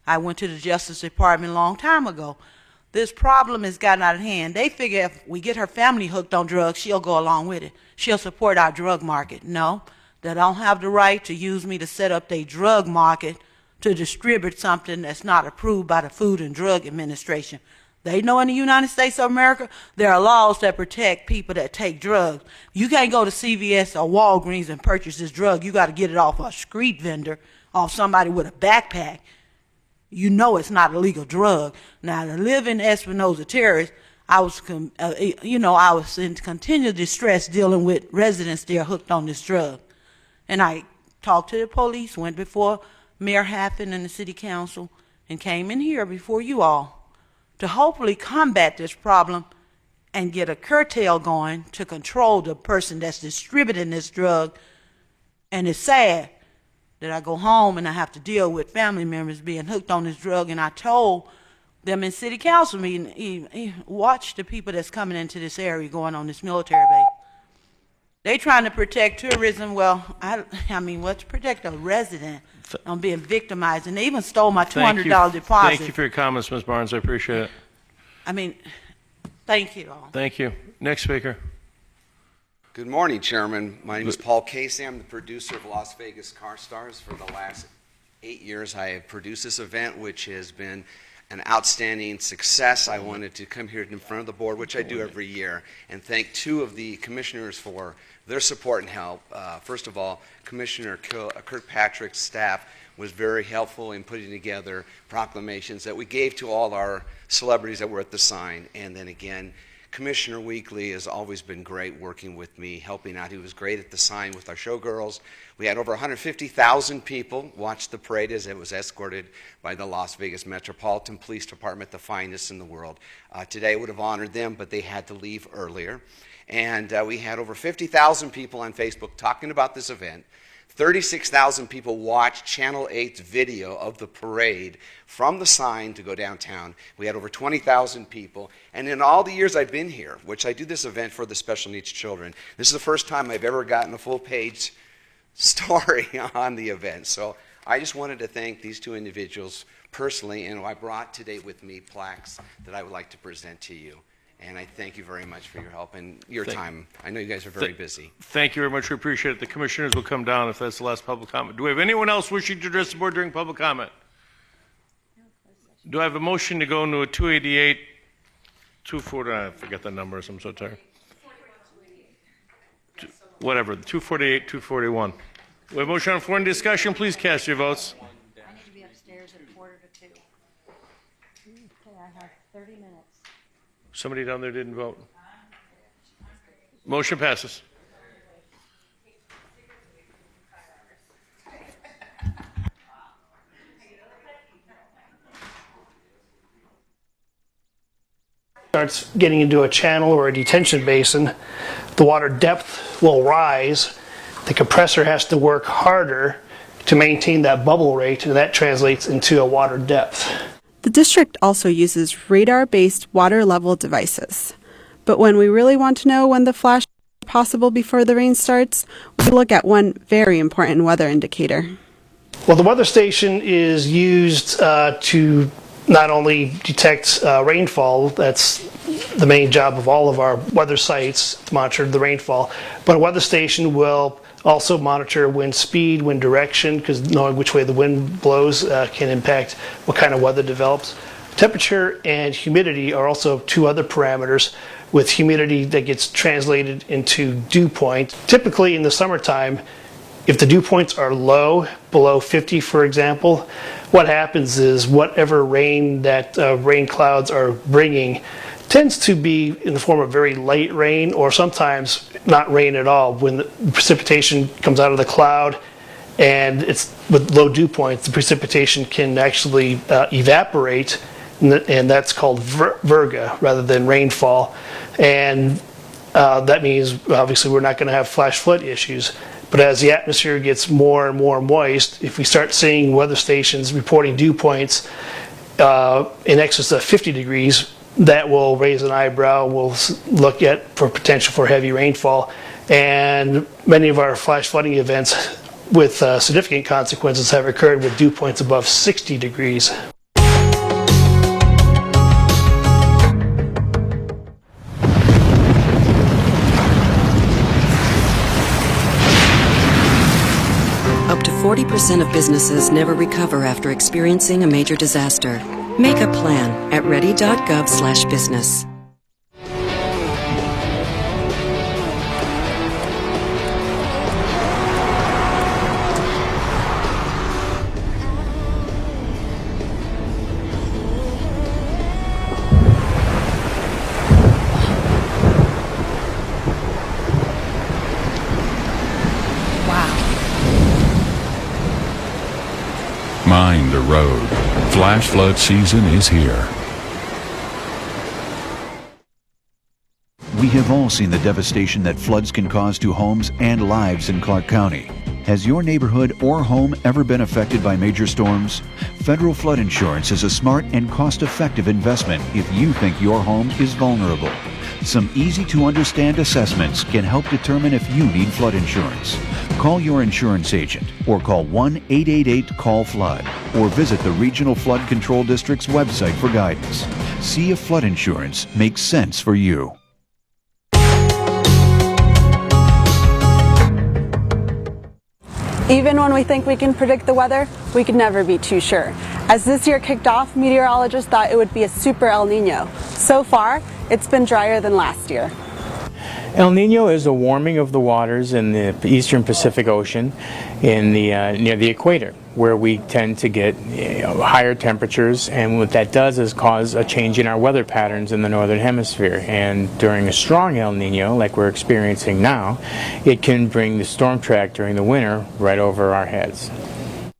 I went to the Justice Department a long time ago. This problem has gotten out of hand. They figure if we get her family hooked on drugs, she'll go along with it. She'll support our drug market. No, they don't have the right to use me to set up their drug market to distribute something that's not approved by the Food and Drug Administration. They know in the United States of America, there are laws that protect people that take drugs. You can't go to CVS or Walgreens and purchase this drug. You got to get it off a street vendor, off somebody with a backpack. You know it's not a legal drug. Now, to live in Espinosa Terrace, I was in continual distress dealing with residents there hooked on this drug. And I talked to the police, went before Mayor Haffen and the city council, and came in here before you all to hopefully combat this problem and get a curtail going to control the person that's distributing this drug. And it's sad that I go home and I have to deal with family members being hooked on this drug. And I told them in city council meeting, watch the people that's coming into this area going on this military base. They trying to protect tourism. Well, I mean, what's protect a resident on being victimized? And they even stole my $200 deposit. Thank you for your comments, Ms. Barnes. I appreciate it. I mean, thank you all. Thank you. Next speaker. Good morning, Chairman. My name is Paul Casey. I'm the producer of Las Vegas Car Stars. For the last 8 years, I have produced this event, which has been an outstanding success. I wanted to come here in front of the board, which I do every year, and thank two of the commissioners for their support and help. First of all, Commissioner Kirkpatrick's staff was very helpful in putting together proclamations that we gave to all our celebrities that were at the sign. And then again, Commissioner Weekly has always been great working with me, helping out. He was great at the sign with our showgirls. We had over 150,000 people watch the parade as it was escorted by the Las Vegas Metropolitan Police Department, the finest in the world. Today would have honored them, but they had to leave earlier. And we had over 50,000 people on Facebook talking about this event. 36,000 people watched Channel 8's video of the parade from the sign to go downtown. We had over 20,000 people. And in all the years I've been here, which I do this event for the special needs children, this is the first time I've ever gotten a full-page story on the event. So I just wanted to thank these two individuals personally, and I brought today with me plaques that I would like to present to you. And I thank you very much for your help and your time. I know you guys are very busy. Thank you very much. We appreciate it. The commissioners will come down if that's the last public comment. Do we have anyone else wishing to address the board during public comment? Do I have a motion to go into a 288, 240, I forget the numbers, I'm so tired. Whatever, 248, 241. We have a motion on the floor in discussion. Please cast your votes. I need to be upstairs at 1:45. Okay, I have 30 minutes. Somebody down there didn't vote. Motion passes. Starts getting into a channel or a detention basin, the water depth will rise. The compressor has to work harder to maintain that bubble rate, and that translates into a water depth. The district also uses radar-based water level devices. But when we really want to know when the flash is possible before the rain starts, we look at one very important weather indicator. Well, the weather station is used to not only detect rainfall, that's the main job of all of our weather sites, to monitor the rainfall, but a weather station will also monitor wind speed, wind direction, because knowing which way the wind blows can impact what kind of weather develops. Temperature and humidity are also two other parameters, with humidity that gets translated into dew point. Typically in the summertime, if the dew points are low, below 50 for example, what happens is whatever rain that rain clouds are bringing tends to be in the form of very light rain, or sometimes not rain at all. When the precipitation comes out of the cloud and it's with low dew points, the precipitation can actually evaporate, and that's called virga rather than rainfall. And that means obviously we're not going to have flash flood issues. But as the atmosphere gets more and more moist, if we start seeing weather stations reporting dew points in excess of 50 degrees, that will raise an eyebrow. We'll look at for potential for heavy rainfall. And many of our flash flooding events with significant consequences have occurred with dew points above 60 degrees. Up to 40% of businesses never recover after experiencing a major disaster. Make a plan at ready.gov/business. Mind the road. Flash flood season is here. We have all seen the devastation that floods can cause to homes and lives in Clark County. Has your neighborhood or home ever been affected by major storms? Federal flood insurance is a smart and cost-effective investment if you think your home is vulnerable. Some easy-to-understand assessments can help determine if you need flood insurance. Call your insurance agent or call 1-888-CALL-FLOOD or visit the Regional Flood Control District's website for guidance. See if flood insurance makes sense for you. Even when we think we can predict the weather, we can never be too sure. As this year kicked off, meteorologists thought it would be a super El Nino. So far, it's been drier than last year. El Nino is a warming of the waters in the eastern Pacific Ocean in the near the equator, where we tend to get higher temperatures, and what that does is cause a change in our weather patterns in the northern hemisphere. And during a strong El Nino, like we're experiencing now, it can bring the storm track during the winter right over our heads.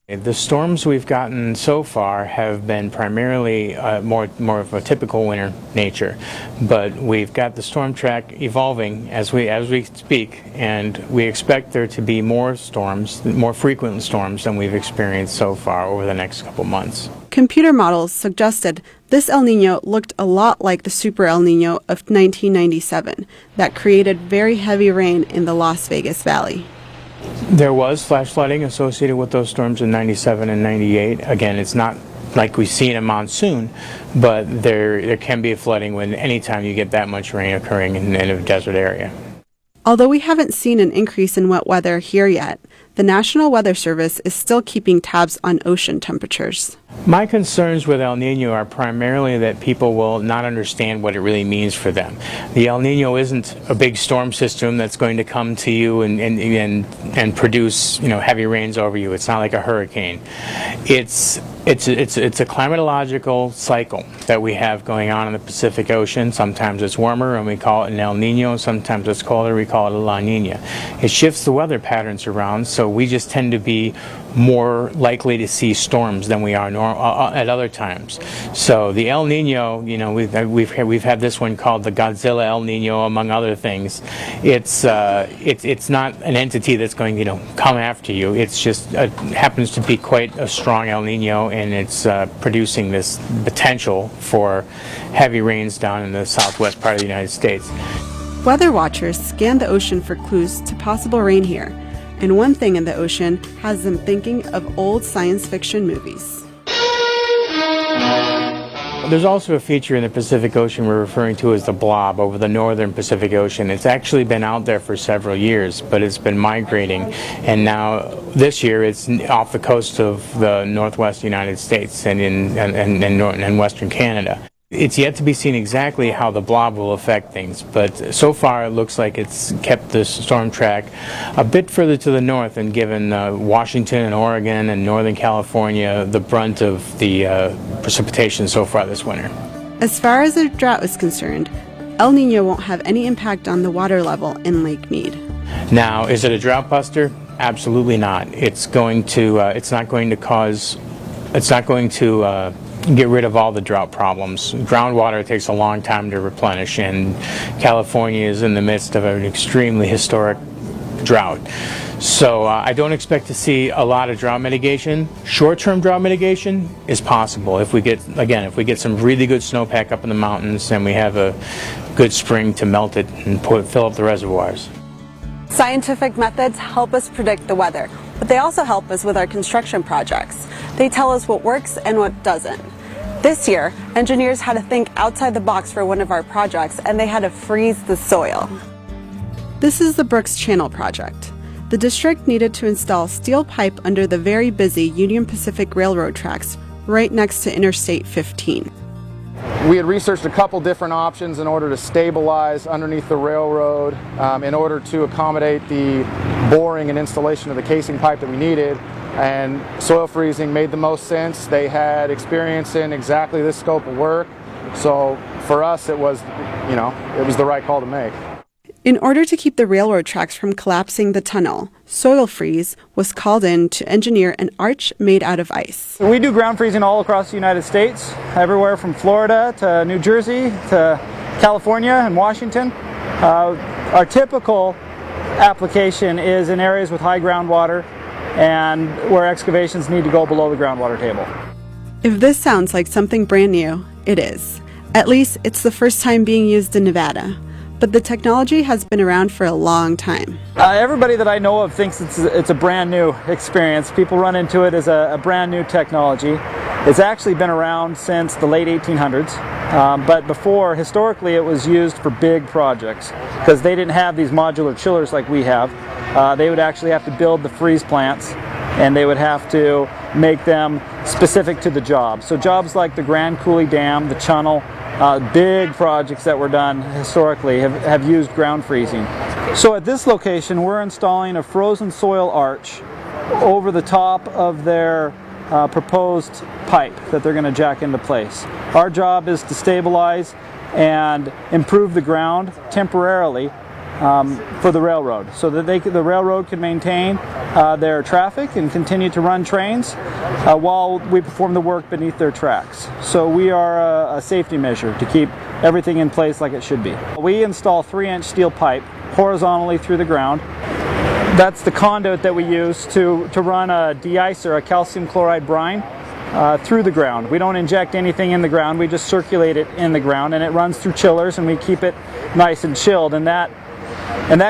The storms we've gotten so far have been primarily more of a typical winter nature, but we've got the storm track evolving as we speak, and we expect there to be more storms, more frequent storms than we've experienced so far over the next couple months. Computer models suggested this El Nino looked a lot like the Super El Nino of 1997 that created very heavy rain in the Las Vegas Valley. There was flash flooding associated with those storms in 97 and 98. Again, it's not like we see in a monsoon, but there can be a flooding when anytime you get that much rain occurring in a desert area. Although we haven't seen an increase in wet weather here yet, the National Weather Service is still keeping tabs on ocean temperatures. My concerns with El Nino are primarily that people will not understand what it really means for them. The El Nino isn't a big storm system that's going to come to you and produce heavy rains over you. It's not like a hurricane. It's a climatological cycle that we have going on in the Pacific Ocean. Sometimes it's warmer and we call it an El Nino. Sometimes it's colder, we call it a La Nina. It shifts the weather patterns around, so we just tend to be more likely to see storms than we are at other times. So the El Nino, we've had this one called the Godzilla El Nino, among other things. It's not an entity that's going to come after you. It's just happens to be quite a strong El Nino, and it's producing this potential for heavy rains down in the southwest part of the United States. Weather watchers scan the ocean for clues to possible rain here, and one thing in the ocean has them thinking of old science fiction movies. There's also a feature in the Pacific Ocean we're referring to as the blob over the northern Pacific Ocean. It's actually been out there for several years, but it's been migrating, and now this year it's off the coast of the northwest United States and in western Canada. It's yet to be seen exactly how the blob will affect things, but so far it looks like it's kept the storm track a bit further to the north and given Washington and Oregon and Northern California the brunt of the precipitation so far this winter. As far as the drought is concerned, El Nino won't have any impact on the water level in Lake Mead. Now, is it a drought buster? Absolutely not. It's not going to get rid of all the drought problems. Groundwater takes a long time to replenish, and California is in the midst of an extremely historic drought. So I don't expect to see a lot of drought mitigation. Short-term drought mitigation is possible if we get some really good snowpack up in the mountains and we have a good spring to melt it and fill up the reservoirs. Scientific methods help us predict the weather, but they also help us with our construction projects. They tell us what works and what doesn't. This year, engineers had to think outside the box for one of our projects, and they had to freeze the soil. This is the Brooks Channel project. The district needed to install steel pipe under the very busy Union Pacific Railroad tracks right next to Interstate 15. We had researched a couple different options in order to stabilize underneath the railroad, in order to accommodate the boring and installation of the casing pipe that we needed, and soil freezing made the most sense. They had experience in exactly this scope of work, so for us it was, it was the right call to make. In order to keep the railroad tracks from collapsing the tunnel, Soil Freeze was called in to engineer an arch made out of ice. We do ground freezing all across the United States, everywhere from Florida to New Jersey to California and Washington. Our typical application is in areas with high groundwater and where excavations need to go below the groundwater table. If this sounds like something brand new, it is. At least it's the first time being used in Nevada. But the technology has been around for a long time. Everybody that I know of thinks it's a brand new experience. People run into it as a brand new technology. It's actually been around since the late 1800s, but before, historically, it was used for big projects because they didn't have these modular chillers like we have. They would actually have to build the freeze plants, and they would have to make them specific to the job. So jobs like the Grand Coulee Dam, the Channel, big projects that were done historically have used ground freezing. So at this location, we're installing a frozen soil arch over the top of their proposed pipe that they're going to jack into place. Our job is to stabilize and improve the ground temporarily for the railroad, so that the railroad can maintain their traffic and continue to run trains while we perform the work beneath their tracks. So we are a safety measure to keep everything in place like it should be. We install 3-inch steel pipe horizontally through the ground. That's the conduit that we use to run a de-icer, a calcium chloride brine, through the ground. We don't inject anything in the ground, we just circulate it in the ground, and it runs through chillers, and we keep it nice and chilled, and that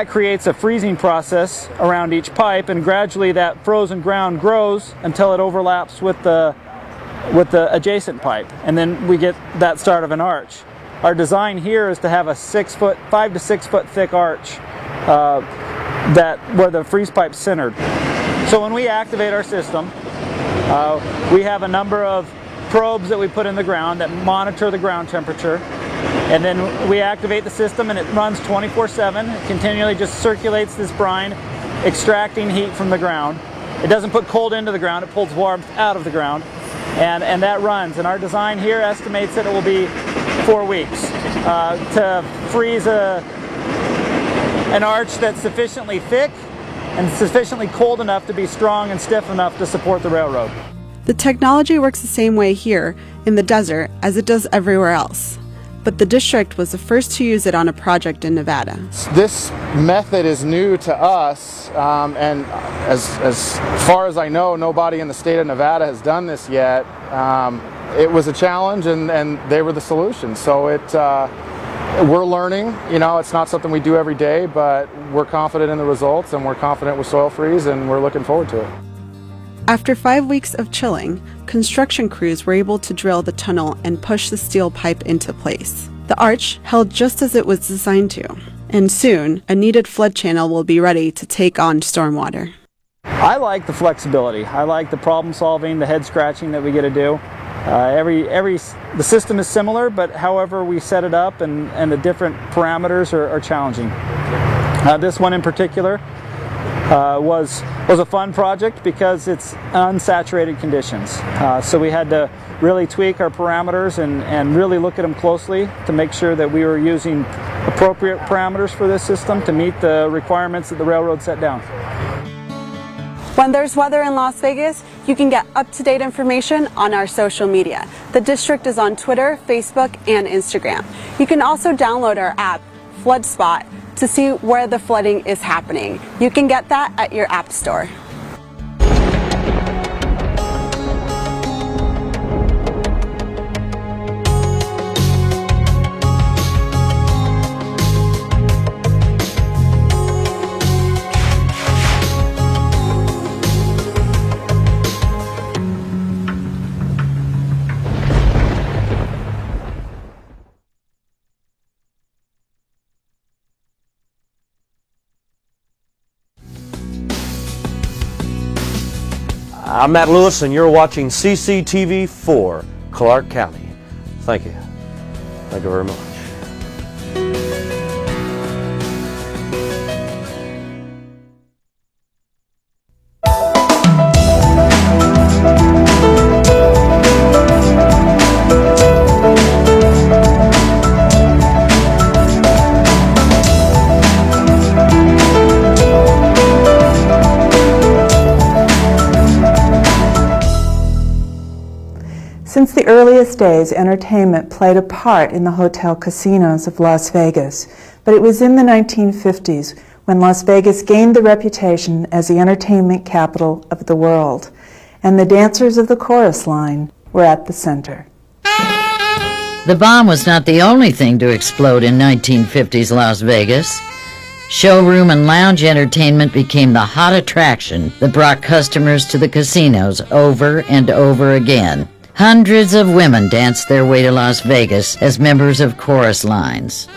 creates a freezing process around each pipe, and gradually that frozen ground grows until it overlaps with the adjacent pipe, and then we get that start of an arch. Our design here is to have a 5 to 6 foot thick arch where the freeze pipe's centered. So when we activate our system, we have a number of probes that we put in the ground that monitor the ground temperature. And then we activate the system, and it runs 24/7. It continually just circulates this brine, extracting heat from the ground. It doesn't put cold into the ground, it pulls warmth out of the ground. And that runs. And our design here estimates that it will be 4 weeks to freeze an arch that's sufficiently thick and sufficiently cold enough to be strong and stiff enough to support the railroad. The technology works the same way here in the desert as it does everywhere else. But the district was the first to use it on a project in Nevada. This method is new to us, and as far as I know, nobody in the state of Nevada has done this yet. It was a challenge, and they were the solution. So we're learning. It's not something we do every day, but we're confident in the results, and we're confident with Soil Freeze, and we're looking forward to it. After 5 weeks of chilling, construction crews were able to drill the tunnel and push the steel pipe into place. The arch held just as it was designed to, and soon a needed flood channel will be ready to take on stormwater. I like the flexibility. I like the problem solving, the head scratching that we get to do. The system is similar, but however we set it up and the different parameters are challenging. This one in particular was a fun project because it's unsaturated conditions. So we had to really tweak our parameters and really look at them closely to make sure that we were using appropriate parameters for this system to meet the requirements that the railroad set down. When there's weather in Las Vegas, you can get up-to-date information on our social media. The district is on Twitter, Facebook, and Instagram. You can also download our app, FloodSpot, to see where the flooding is happening. You can get that at your app store. I'm Matt Lewis, and you're watching CCTV 4, Clark County. Thank you. Thank you very much. Since the earliest days, entertainment played a part in the hotel casinos of Las Vegas, but it was in the 1950s when Las Vegas gained the reputation as the entertainment capital of the world, and the dancers of the chorus line were at the center. The bomb was not the only thing to explode in 1950s Las Vegas. Showroom and lounge entertainment became the hot attraction that brought customers to the casinos over and over again. Hundreds of women danced their way to Las Vegas as members of chorus lines.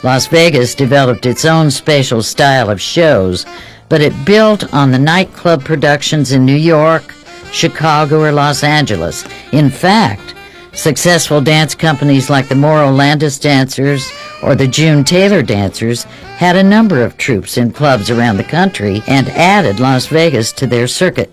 Las Vegas developed its own special style of shows, but it built on the nightclub productions in New York, Chicago, or Los Angeles. In fact, successful dance companies like the Morrow Landis Dancers or the June Taylor Dancers had a number of troupes in clubs around the country and added Las Vegas to their circuit.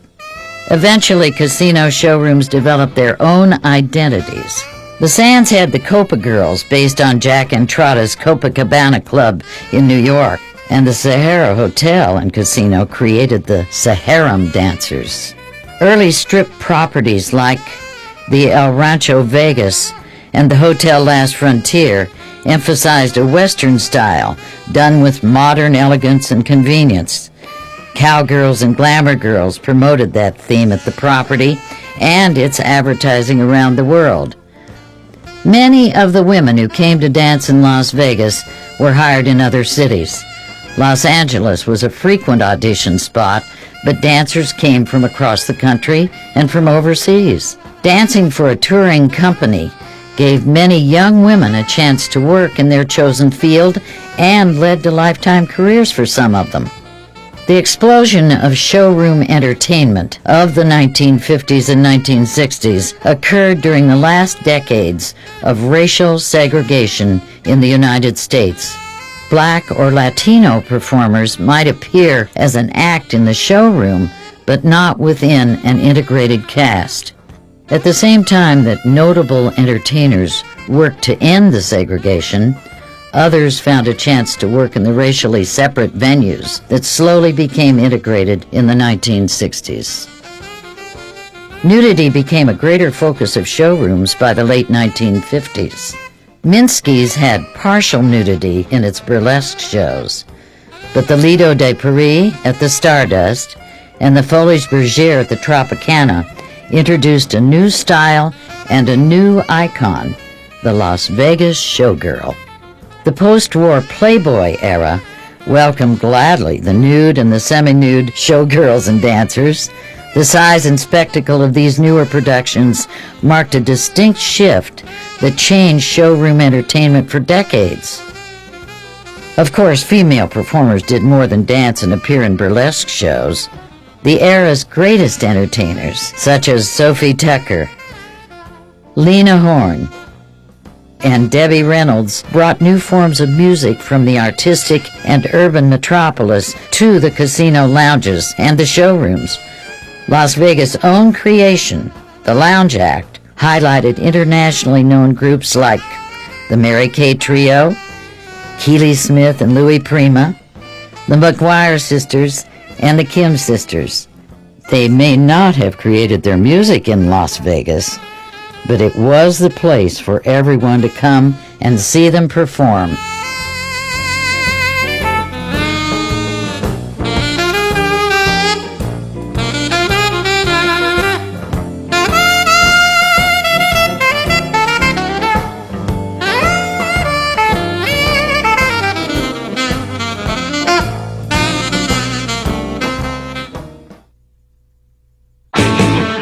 Eventually, casino showrooms developed their own identities. The Sands had the Copa Girls, based on Jack Entrada's Copacabana Club in New York, and the Sahara Hotel and Casino created the Saharam Dancers. Early strip properties like the El Rancho Vegas and the Hotel Last Frontier emphasized a Western style done with modern elegance and convenience. Cowgirls and glamour girls promoted that theme at the property and its advertising around the world. Many of the women who came to dance in Las Vegas were hired in other cities. Los Angeles was a frequent audition spot, but dancers came from across the country and from overseas. Dancing for a touring company gave many young women a chance to work in their chosen field and led to lifetime careers for some of them. The explosion of showroom entertainment of the 1950s and 1960s occurred during the last decades of racial segregation in the United States. Black or Latino performers might appear as an act in the showroom, but not within an integrated cast. At the same time that notable entertainers worked to end the segregation, others found a chance to work in the racially separate venues that slowly became integrated in the 1960s. Nudity became a greater focus of showrooms by the late 1950s. Minsky's had partial nudity in its burlesque shows, but the Lido de Paris at the Stardust and the Folies Bergère at the Tropicana introduced a new style and a new icon, the Las Vegas Showgirl. The post-war Playboy era welcomed gladly the nude and the semi-nude showgirls and dancers. The size and spectacle of these newer productions marked a distinct shift that changed showroom entertainment for decades. Of course, female performers did more than dance and appear in burlesque shows. The era's greatest entertainers, such as Sophie Tucker, Lena Horne, and Debbie Reynolds, brought new forms of music from the artistic and urban metropolis to the casino lounges and the showrooms. Las Vegas' own creation, the Lounge Act, highlighted internationally known groups like the Mary Kay Trio, Keely Smith and Louis Prima, the McGuire Sisters, and the Kim Sisters. They may not have created their music in Las Vegas, but it was the place for everyone to come and see them perform.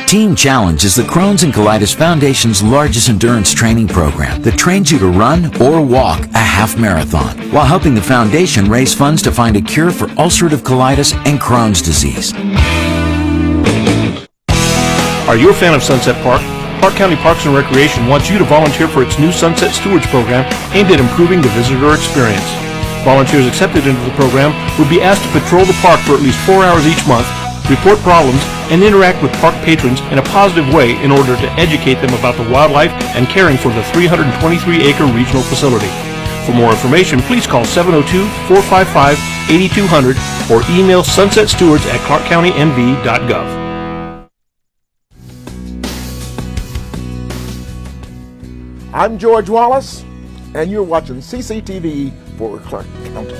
Team Challenge is the Crohn's and Colitis Foundation's largest endurance training program that trains you to run or walk a half marathon while helping the foundation raise funds to find a cure for ulcerative colitis and Crohn's disease. Are you a fan of Sunset Park? Clark County Parks and Recreation wants you to volunteer for its new Sunset Stewards program aimed at improving the visitor experience. Volunteers accepted into the program would be asked to patrol the park for at least 4 hours each month, report problems, and interact with park patrons in a positive way in order to educate them about the wildlife and caring for the 323-acre regional facility. For more information, please call 702-455-8200 or email sunsetstewards@clarkcountynv.gov. I'm George Wallace, and you're watching CCTV for Clark County.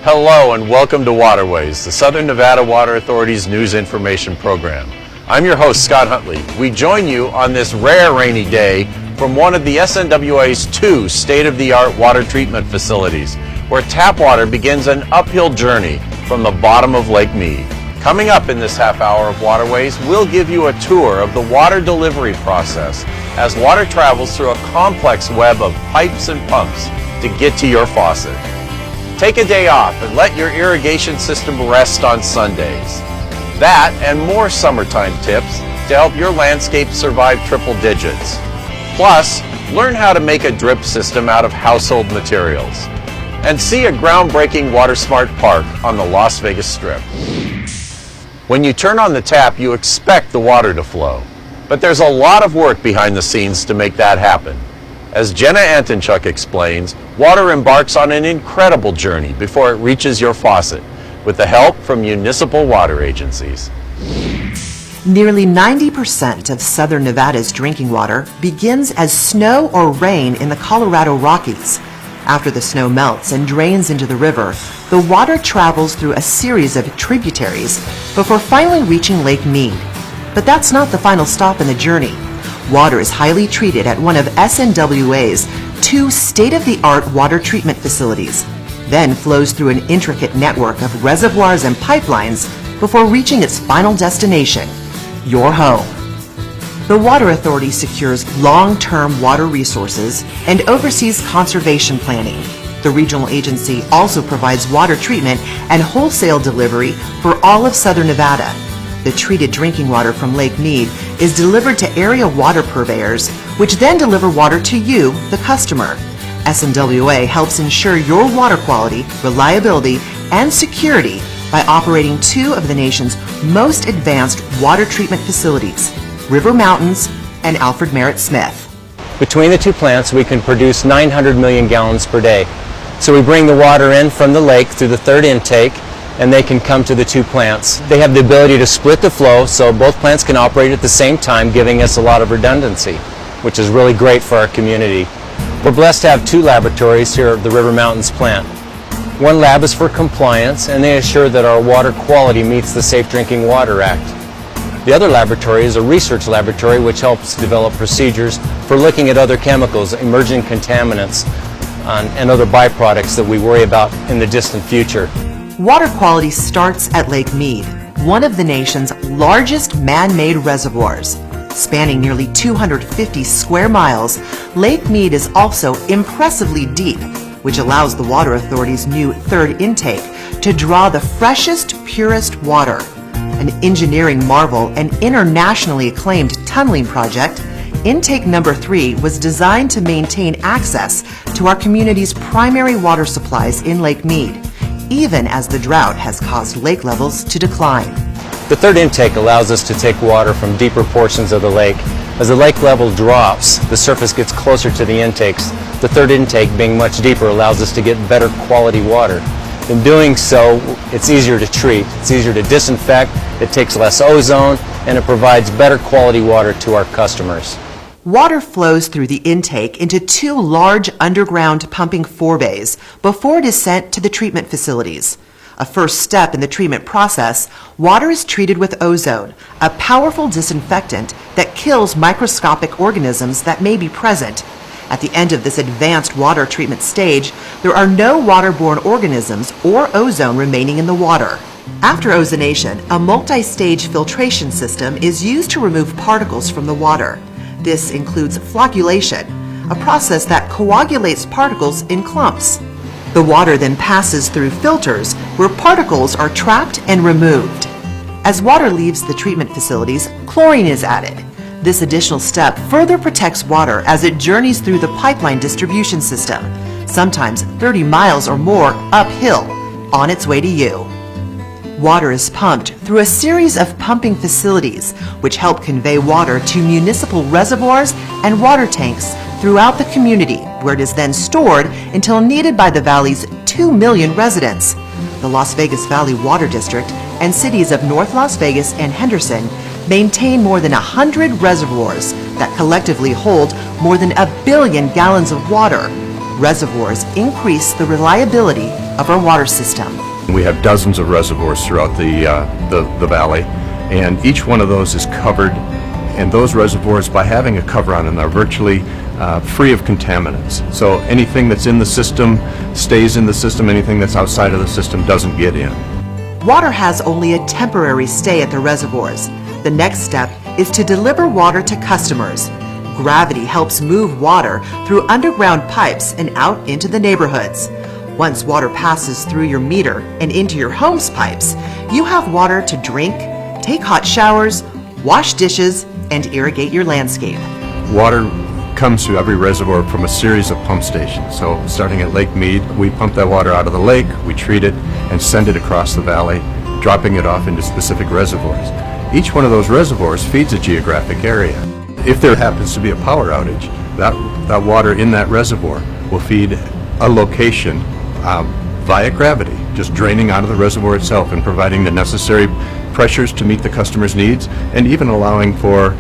Hello and welcome to Waterways, the Southern Nevada Water Authority's news information program. I'm your host, Scott Huntley. We join you on this rare rainy day from one of the SNWA's 2 state-of-the-art water treatment facilities, where tap water begins an uphill journey from the bottom of Lake Mead. Coming up in this half hour of Waterways, we'll give you a tour of the water delivery process as water travels through a complex web of pipes and pumps to get to your faucet. Take a day off and let your irrigation system rest on Sundays. That and more summertime tips to help your landscape survive triple digits. Plus, learn how to make a drip system out of household materials. And see a groundbreaking water-smart park on the Las Vegas Strip. When you turn on the tap, you expect the water to flow. But there's a lot of work behind the scenes to make that happen. As Jenna Antonchuk explains, water embarks on an incredible journey before it reaches your faucet, with the help from municipal water agencies. Nearly 90% of southern Nevada's drinking water begins as snow or rain in the Colorado Rockies. After the snow melts and drains into the river, the water travels through a series of tributaries before finally reaching Lake Mead. But that's not the final stop in the journey. Water is highly treated at one of SNWA's 2 state-of-the-art water treatment facilities, then flows through an intricate network of reservoirs and pipelines before reaching its final destination, your home. The Water Authority secures long-term water resources and oversees conservation planning. The regional agency also provides water treatment and wholesale delivery for all of southern Nevada. The treated drinking water from Lake Mead is delivered to area water purveyors, which then deliver water to you, the customer. SNWA helps ensure your water quality, reliability, and security by operating 2 of the nation's most advanced water treatment facilities, River Mountains and Alfred Merritt Smith. Between the 2 plants, we can produce 900 million gallons per day. So we bring the water in from the lake through the 3rd intake, and they can come to the 2 plants. They have the ability to split the flow, so both plants can operate at the same time, giving us a lot of redundancy, which is really great for our community. We're blessed to have 2 laboratories here at the River Mountains plant. One lab is for compliance, and they assure that our water quality meets the Safe Drinking Water Act. The other laboratory is a research laboratory which helps develop procedures for looking at other chemicals, emerging contaminants, and other byproducts that we worry about in the distant future. Water quality starts at Lake Mead, one of the nation's largest man-made reservoirs. Spanning nearly 250 square miles, Lake Mead is also impressively deep, which allows the Water Authority's new 3rd intake to draw the freshest, purest water. An engineering marvel and internationally acclaimed tunneling project, Intake number 3 was designed to maintain access to our community's primary water supplies in Lake Mead, even as the drought has caused lake levels to decline. The 3rd intake allows us to take water from deeper portions of the lake. As the lake level drops, the surface gets closer to the intakes. The 3rd intake, being much deeper, allows us to get better quality water. In doing so, it's easier to treat, it's easier to disinfect, it takes less ozone, and it provides better quality water to our customers. Water flows through the intake into 2 large underground pumping forebays before it is sent to the treatment facilities. A first step in the treatment process, water is treated with ozone, a powerful disinfectant that kills microscopic organisms that may be present. At the end of this advanced water treatment stage, there are no waterborne organisms or ozone remaining in the water. After ozonation, a multi-stage filtration system is used to remove particles from the water. This includes flocculation, a process that coagulates particles in clumps. The water then passes through filters where particles are trapped and removed. As water leaves the treatment facilities, chlorine is added. This additional step further protects water as it journeys through the pipeline distribution system, sometimes 30 miles or more uphill, on its way to you. Water is pumped through a series of pumping facilities, which help convey water to municipal reservoirs and water tanks throughout the community, where it is then stored until needed by the Valley's 2 million residents. The Las Vegas Valley Water District and cities of North Las Vegas and Henderson maintain more than 100 reservoirs that collectively hold more than 1 billion gallons of water. Reservoirs increase the reliability of our water system. We have dozens of reservoirs throughout the valley, and each one of those is covered, and those reservoirs, by having a cover on them, are virtually free of contaminants. So anything that's in the system stays in the system, anything that's outside of the system doesn't get in. Water has only a temporary stay at the reservoirs. The next step is to deliver water to customers. Gravity helps move water through underground pipes and out into the neighborhoods. Once water passes through your meter and into your home's pipes, you have water to drink, take hot showers, wash dishes, and irrigate your landscape. Water comes to every reservoir from a series of pump stations. So starting at Lake Mead, we pump that water out of the lake, we treat it, and send it across the valley, dropping it off into specific reservoirs. Each one of those reservoirs feeds a geographic area. If there happens to be a power outage, that water in that reservoir will feed a location via gravity, just draining out of the reservoir itself and providing the necessary pressures to meet the customer's needs, and even allowing for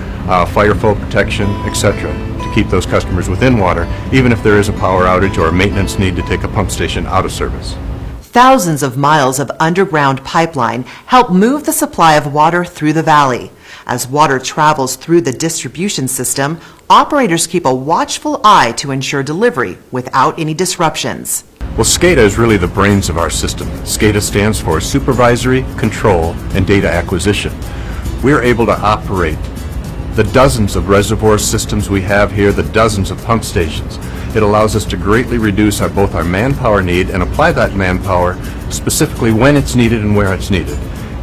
fire flow protection, etc., to keep those customers within water, even if there is a power outage or a maintenance need to take a pump station out of service. Thousands of miles of underground pipeline help move the supply of water through the valley. As water travels through the distribution system, operators keep a watchful eye to ensure delivery without any disruptions. Well, SCADA is really the brains of our system. SCADA stands for Supervisory, Control, and Data Acquisition. We're able to operate the dozens of reservoir systems we have here, the dozens of pump stations. It allows us to greatly reduce both our manpower need and apply that manpower specifically when it's needed and where it's needed.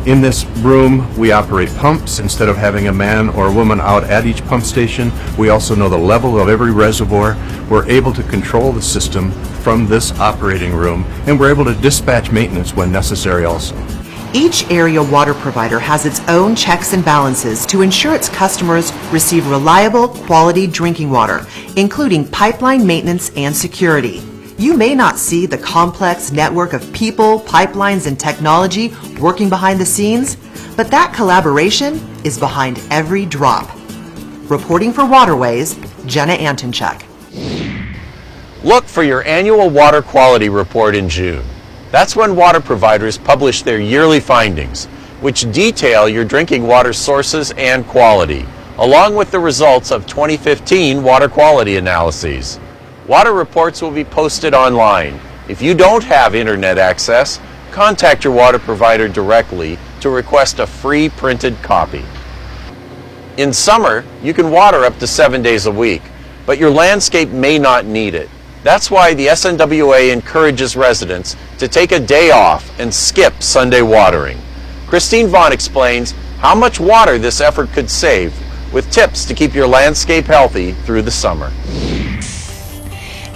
In this room, we operate pumps instead of having a man or a woman out at each pump station. We also know the level of every reservoir. We're able to control the system from this operating room, and we're able to dispatch maintenance when necessary also. Each area water provider has its own checks and balances to ensure its customers receive reliable, quality drinking water, including pipeline maintenance and security. You may not see the complex network of people, pipelines, and technology working behind the scenes, but that collaboration is behind every drop. Reporting for Waterways, Jenna Antonchuk. Look for your annual water quality report in June. That's when water providers publish their yearly findings, which detail your drinking water sources and quality, along with the results of 2015 water quality analyses. Water reports will be posted online. If you don't have internet access, contact your water provider directly to request a free printed copy. In summer, you can water up to 7 days a week, but your landscape may not need it. That's why the SNWA encourages residents to take a day off and skip Sunday watering. Christine Vaughn explains how much water this effort could save with tips to keep your landscape healthy through the summer.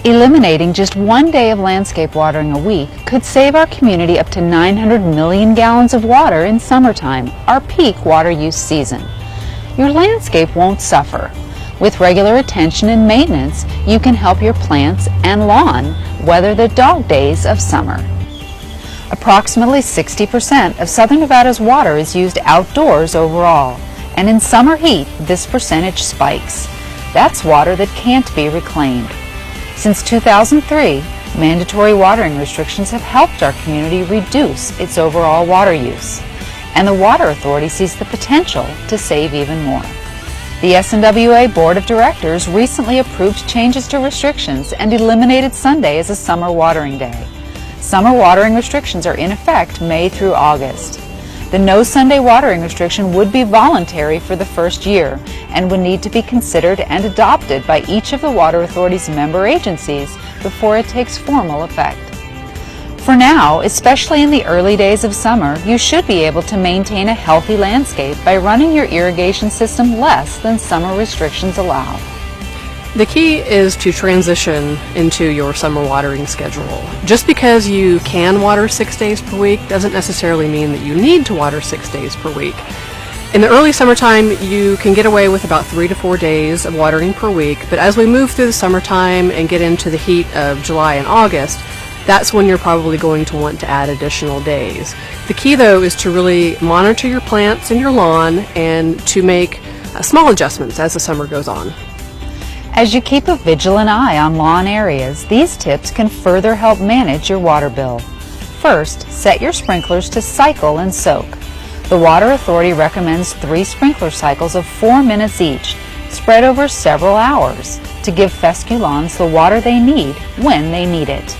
Eliminating just 1 day of landscape watering a week could save our community up to 900 million gallons of water in summertime, our peak water use season. Your landscape won't suffer. With regular attention and maintenance, you can help your plants and lawn weather the dog days of summer. Approximately 60% of Southern Nevada's water is used outdoors overall, and in summer heat, this percentage spikes. That's water that can't be reclaimed. Since 2003, Mandatory watering restrictions have helped our community reduce its overall water use, and the Water Authority sees the potential to save even more. The SNWA Board of Directors recently approved changes to restrictions and eliminated Sunday as a summer watering day. Summer watering restrictions are in effect May through August. The no Sunday watering restriction would be voluntary for the first year and would need to be considered and adopted by each of the Water Authority's member agencies before it takes formal effect. For now, especially in the early days of summer, you should be able to maintain a healthy landscape by running your irrigation system less than summer restrictions allow. The key is to transition into your summer watering schedule. Just because you can water 6 days per week doesn't necessarily mean that you need to water 6 days per week. In the early summertime, you can get away with about 3 to 4 days of watering per week, but as we move through the summertime and get into the heat of July and August, that's when you're probably going to want to add additional days. The key, though, is to really monitor your plants and your lawn and to make small adjustments as the summer goes on. As you keep a vigilant eye on lawn areas, these tips can further help manage your water bill. First, set your sprinklers to cycle and soak. The Water Authority recommends 3 sprinkler cycles of 4 minutes each, spread over several hours, to give fescue lawns the water they need when they need it.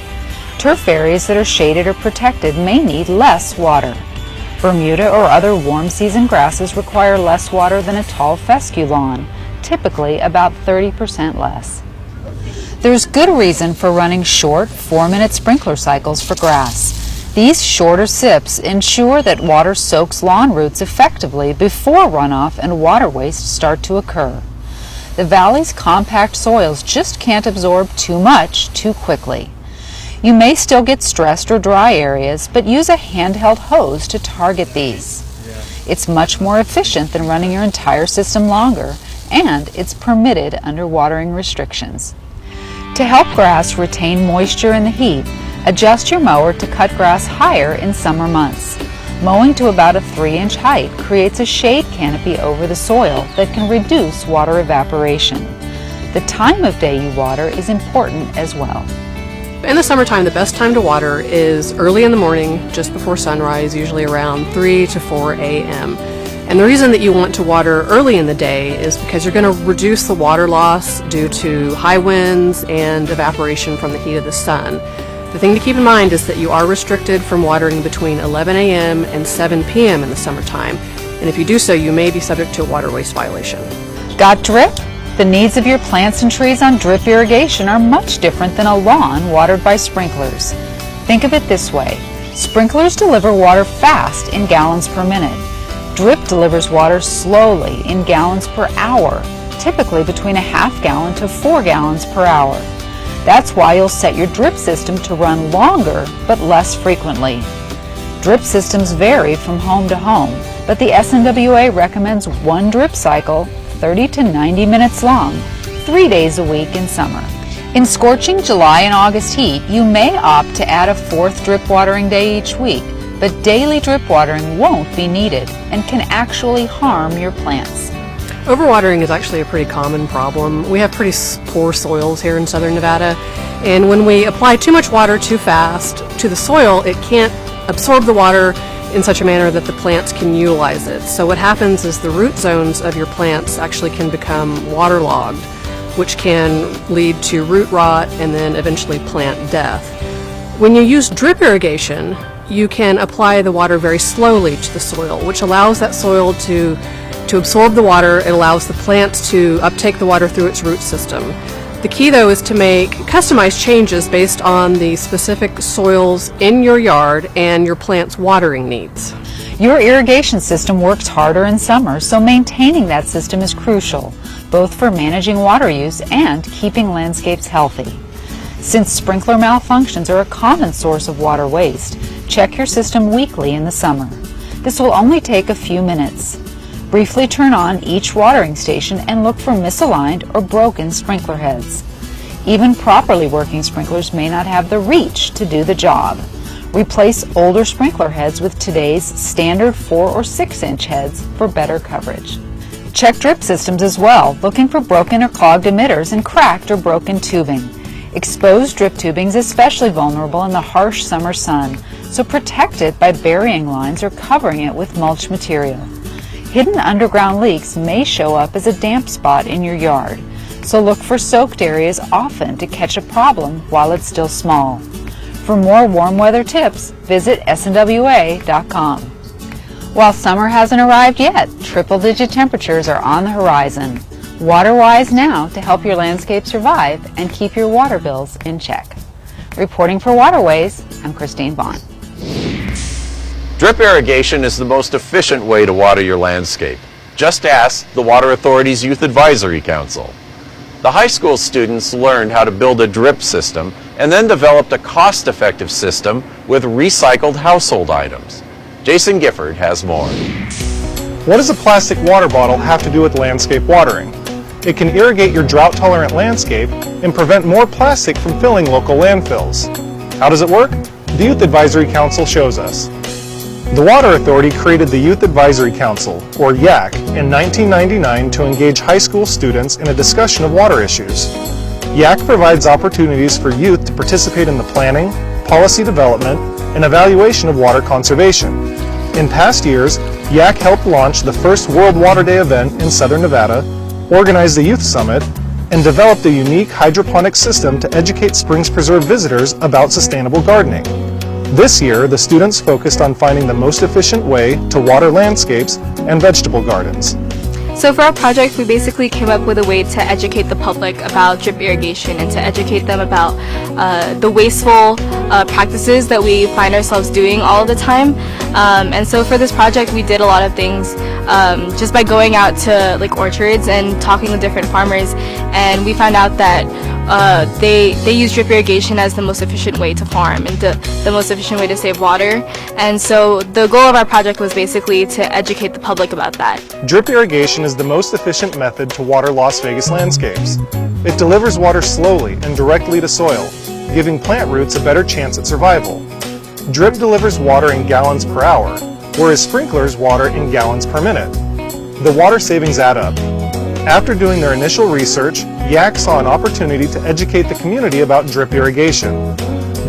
Turf areas that are shaded or protected may need less water. Bermuda or other warm season grasses require less water than a tall fescue lawn, typically about 30% less. There's good reason for running short 4-minute sprinkler cycles for grass. These shorter sips ensure that water soaks lawn roots effectively before runoff and water waste start to occur. The valley's compact soils just can't absorb too much too quickly. You may still get stressed or dry areas, but use a handheld hose to target these. It's much more efficient than running your entire system longer, and it's permitted under watering restrictions. To help grass retain moisture in the heat, adjust your mower to cut grass higher in summer months. Mowing to about a 3-inch height creates a shade canopy over the soil that can reduce water evaporation. The time of day you water is important as well. In the summertime, the best time to water is early in the morning, just before sunrise, usually around 3 to 4 a.m. And the reason that you want to water early in the day is because you're going to reduce the water loss due to high winds and evaporation from the heat of the sun. The thing to keep in mind is that you are restricted from watering between 11 a.m. and 7 p.m. in the summertime, and if you do so, you may be subject to a water waste violation. Got drip? The needs of your plants and trees on drip irrigation are much different than a lawn watered by sprinklers. Think of it this way. Sprinklers deliver water fast in gallons per minute. Drip delivers water slowly in gallons per hour, typically between a half gallon to 4 gallons per hour. That's why you'll set your drip system to run longer but less frequently. Drip systems vary from home to home, but the SNWA recommends 1 drip cycle, 30 to 90 minutes long, 3 days a week in summer. In scorching July and August heat, you may opt to add a 4th drip watering day each week, but daily drip watering won't be needed and can actually harm your plants. Overwatering is actually a pretty common problem. We have pretty poor soils here in southern Nevada, and when we apply too much water too fast to the soil, it can't absorb the water in such a manner that the plants can utilize it. So what happens is the root zones of your plants actually can become waterlogged, which can lead to root rot and then eventually plant death. When you use drip irrigation, you can apply the water very slowly to the soil, which allows that soil to absorb the water. It allows the plant to uptake the water through its root system. The key, though, is to make customized changes based on the specific soils in your yard and your plant's watering needs. Your irrigation system works harder in summer, so maintaining that system is crucial, both for managing water use and keeping landscapes healthy. Since sprinkler malfunctions are a common source of water waste, check your system weekly in the summer. This will only take a few minutes. Briefly turn on each watering station and look for misaligned or broken sprinkler heads. Even properly working sprinklers may not have the reach to do the job. Replace older sprinkler heads with today's standard 4 or 6-inch heads for better coverage. Check drip systems as well, looking for broken or clogged emitters and cracked or broken tubing. Exposed drip tubing is especially vulnerable in the harsh summer sun, so protect it by burying lines or covering it with mulch material. Hidden underground leaks may show up as a damp spot in your yard, so look for soaked areas often to catch a problem while it's still small. For more warm weather tips, visit snwa.com. While summer hasn't arrived yet, triple-digit temperatures are on the horizon. Water wise now to help your landscape survive and keep your water bills in check. Reporting for Waterways, I'm Christine Vaughn. Drip irrigation is the most efficient way to water your landscape. Just ask the Water Authority's Youth Advisory Council. The high school students learned how to build a drip system and then developed a cost-effective system with recycled household items. Jason Gifford has more. What does a plastic water bottle have to do with landscape watering? It can irrigate your drought-tolerant landscape and prevent more plastic from filling local landfills. How does it work? The Youth Advisory Council shows us. The Water Authority created the Youth Advisory Council, or YAC, in 1999 to engage high school students in a discussion of water issues. YAC provides opportunities for youth to participate in the planning, policy development, and evaluation of water conservation. In past years, YAC helped launch the first World Water Day event in Southern Nevada, organized the Youth Summit, and developed a unique hydroponic system to educate Springs Preserve visitors about sustainable gardening. This year, the students focused on finding the most efficient way to water landscapes and vegetable gardens. So for our project, we basically came up with a way to educate the public about drip irrigation and to educate them about the wasteful practices that we find ourselves doing all the time. And so for this project, we did a lot of things just by going out to like orchards and talking with different farmers, and we found out that they use drip irrigation as the most efficient way to farm and the most efficient way to save water. And so the goal of our project was basically to educate the public about that. Drip irrigation is the most efficient method to water Las Vegas landscapes. It delivers water slowly and directly to soil, giving plant roots a better chance at survival. Drip delivers water in gallons per hour, whereas sprinklers water in gallons per minute. The water savings add up. After doing their initial research, YAC saw an opportunity to educate the community about drip irrigation.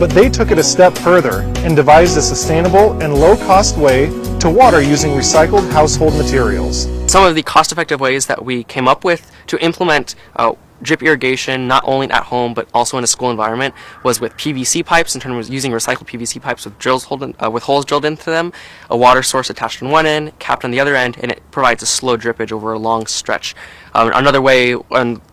But they took it a step further and devised a sustainable and low-cost way to water using recycled household materials. Some of the cost-effective ways that we came up with to implement drip irrigation, not only at home but also in a school environment, was with PVC pipes, in terms of using recycled PVC pipes with holes drilled into them, a water source attached on one end, capped on the other end, and it provides a slow drippage over a long stretch. Another way,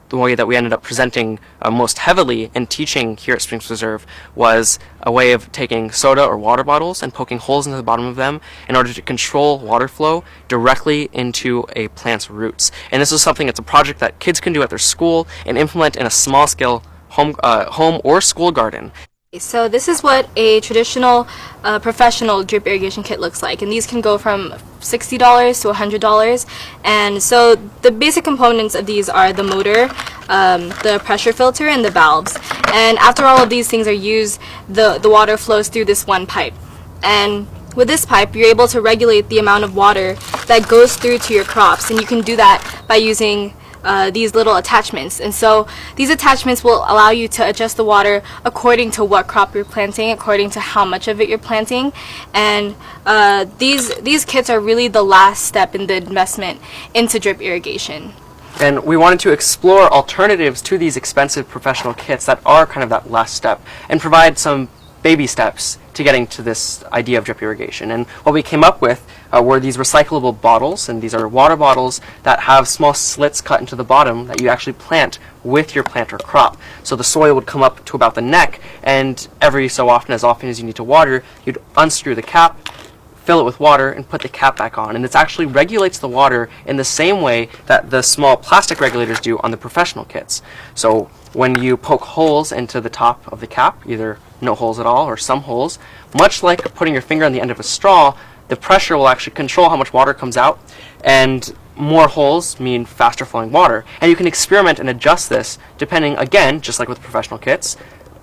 the way that we ended up presenting most heavily in teaching here at Springs Preserve, was a way of taking soda or water bottles and poking holes into the bottom of them in order to control water flow directly into a plant's roots. And this is something, it's a project that kids can do at their school and implement in a small scale home or school garden. So this is what a traditional professional drip irrigation kit looks like, and these can go from $60 to $100. And so the basic components of these are the motor, the pressure filter, and the valves. And after all of these things are used, the water flows through this one pipe. And with this pipe, you're able to regulate the amount of water that goes through to your crops, and you can do that by using these little attachments. And so these attachments will allow you to adjust the water according to what crop you're planting, according to how much of it you're planting. And these kits are really the last step in the investment into drip irrigation. And we wanted to explore alternatives to these expensive professional kits that are kind of that last step, and provide some baby steps to getting to this idea of drip irrigation. And what we came up with were these recyclable bottles, and these are water bottles that have small slits cut into the bottom that you actually plant with your plant or crop. So the soil would come up to about the neck, and every so often as you need to water, you'd unscrew the cap, fill it with water, and put the cap back on. And this actually regulates the water in the same way that the small plastic regulators do on the professional kits. So when you poke holes into the top of the cap, either no holes at all or some holes, much like putting your finger on the end of a straw, the pressure will actually control how much water comes out, and more holes mean faster flowing water. And you can experiment and adjust this depending, again, just like with professional kits,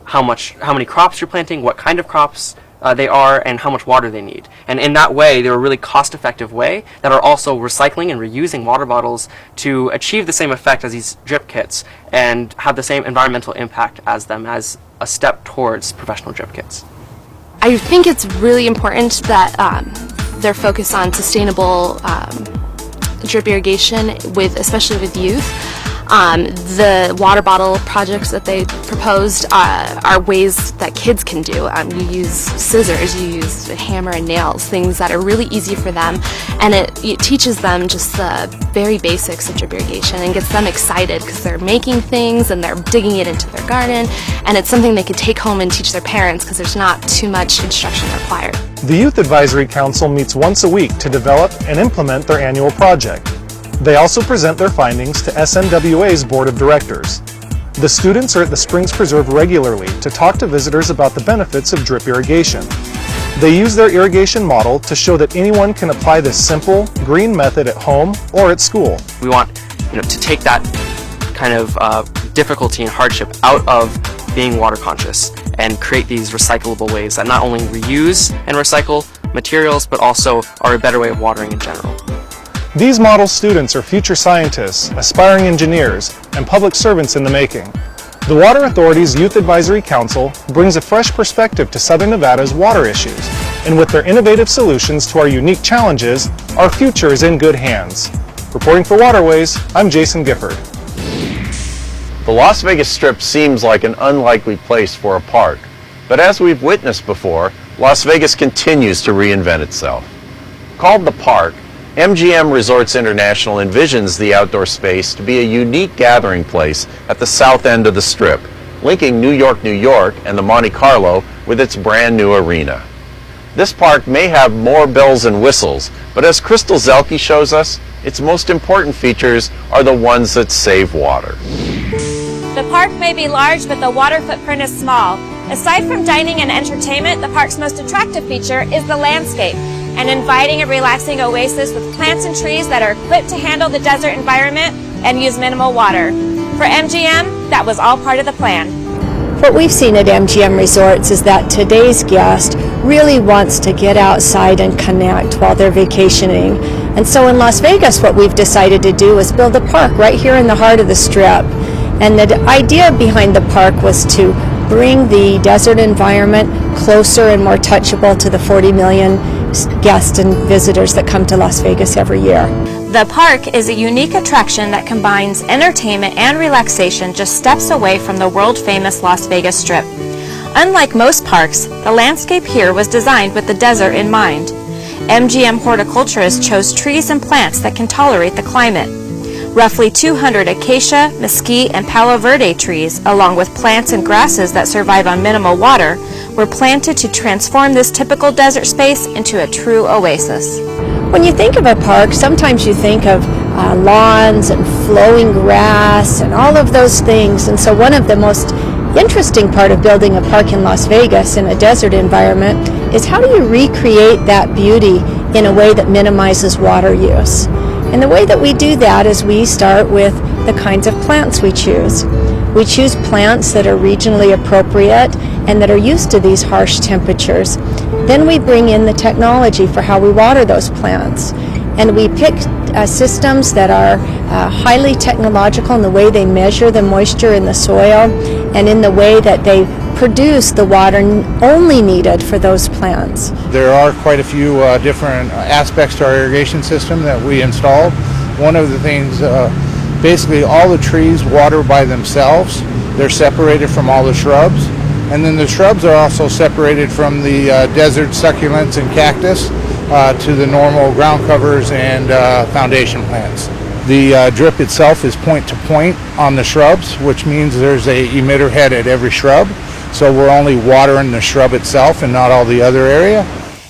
how many crops you're planting, what kind of crops, they are and how much water they need. And in that way, they're a really cost-effective way that are also recycling and reusing water bottles to achieve the same effect as these drip kits and have the same environmental impact as them, as a step towards professional drip kits. I think it's really important that they're focused on sustainable drip irrigation, especially with youth. The water bottle projects that they proposed are ways that kids can do. You use scissors, you use a hammer and nails, things that are really easy for them, and it teaches them just the very basics of drip irrigation and gets them excited because they're making things and they're digging it into their garden, and it's something they could take home and teach their parents because there's not too much instruction required. The Youth Advisory Council meets once a week to develop and implement their annual project. They also present their findings to SNWA's Board of Directors. The students are at the Springs Preserve regularly to talk to visitors about the benefits of drip irrigation. They use their irrigation model to show that anyone can apply this simple, green method at home or at school. We want to take that kind of difficulty and hardship out of being water conscious and create these recyclable ways that not only reuse and recycle materials, but also are a better way of watering in general. These model students are future scientists, aspiring engineers, and public servants in the making. The Water Authority's Youth Advisory Council brings a fresh perspective to Southern Nevada's water issues, and with their innovative solutions to our unique challenges, our future is in good hands. Reporting for Waterways, I'm Jason Gifford. The Las Vegas Strip seems like an unlikely place for a park, but as we've witnessed before, Las Vegas continues to reinvent itself. Called the Park, MGM Resorts International envisions the outdoor space to be a unique gathering place at the south end of the Strip, linking New York, New York and the Monte Carlo with its brand new arena. This park may have more bells and whistles, but as Crystal Zelke shows us, its most important features are the ones that save water. The park may be large, but the water footprint is small. Aside from dining and entertainment, the park's most attractive feature is the landscape, an inviting and relaxing oasis with plants and trees that are equipped to handle the desert environment and use minimal water. For MGM, that was all part of the plan. What we've seen at MGM Resorts is that today's guest really wants to get outside and connect while they're vacationing. And so in Las Vegas, what we've decided to do is build a park right here in the heart of the Strip. And the idea behind the park was to bring the desert environment closer and more touchable to the 40 million guests and visitors that come to Las Vegas every year. The park is a unique attraction that combines entertainment and relaxation just steps away from the world-famous Las Vegas Strip. Unlike most parks, the landscape here was designed with the desert in mind. MGM horticulturists chose trees and plants that can tolerate the climate. Roughly 200 acacia, mesquite, and palo verde trees, along with plants and grasses that survive on minimal water, were planted to transform this typical desert space into a true oasis. When you think of a park, sometimes you think of lawns and flowing grass and all of those things. And so one of the most interesting part of building a park in Las Vegas in a desert environment is how do you recreate that beauty in a way that minimizes water use? And the way that we do that is we start with the kinds of plants we choose. We choose plants that are regionally appropriate and that are used to these harsh temperatures. Then we bring in the technology for how we water those plants. And we pick systems that are highly technological in the way they measure the moisture in the soil and in the way that they produce the water only needed for those plants. There are quite a few different aspects to our irrigation system that we installed. One of the things, basically all the trees water by themselves. They're separated from all the shrubs. And then the shrubs are also separated from the desert succulents and cactus to the normal ground covers and foundation plants. The drip itself is point to point on the shrubs, which means there's a emitter head at every shrub. So we're only watering the shrub itself and not all the other area.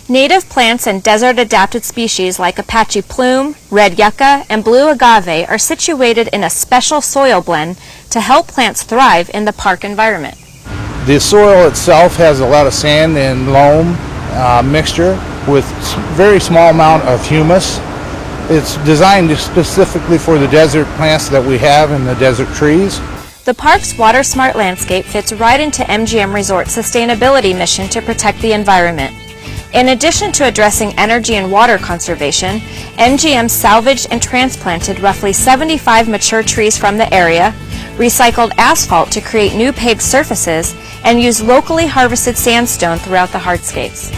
Native plants and desert-adapted species like Apache plume, red yucca, and blue agave are situated in a special soil blend to help plants thrive in the park environment. The soil itself has a lot of sand and loam mixture with very small amount of humus. It's designed specifically for the desert plants that we have and the desert trees. The park's Water Smart landscape fits right into MGM Resort's sustainability mission to protect the environment. In addition to addressing energy and water conservation, MGM salvaged and transplanted roughly 75 mature trees from the area, recycled asphalt to create new paved surfaces, and used locally harvested sandstone throughout the hardscapes.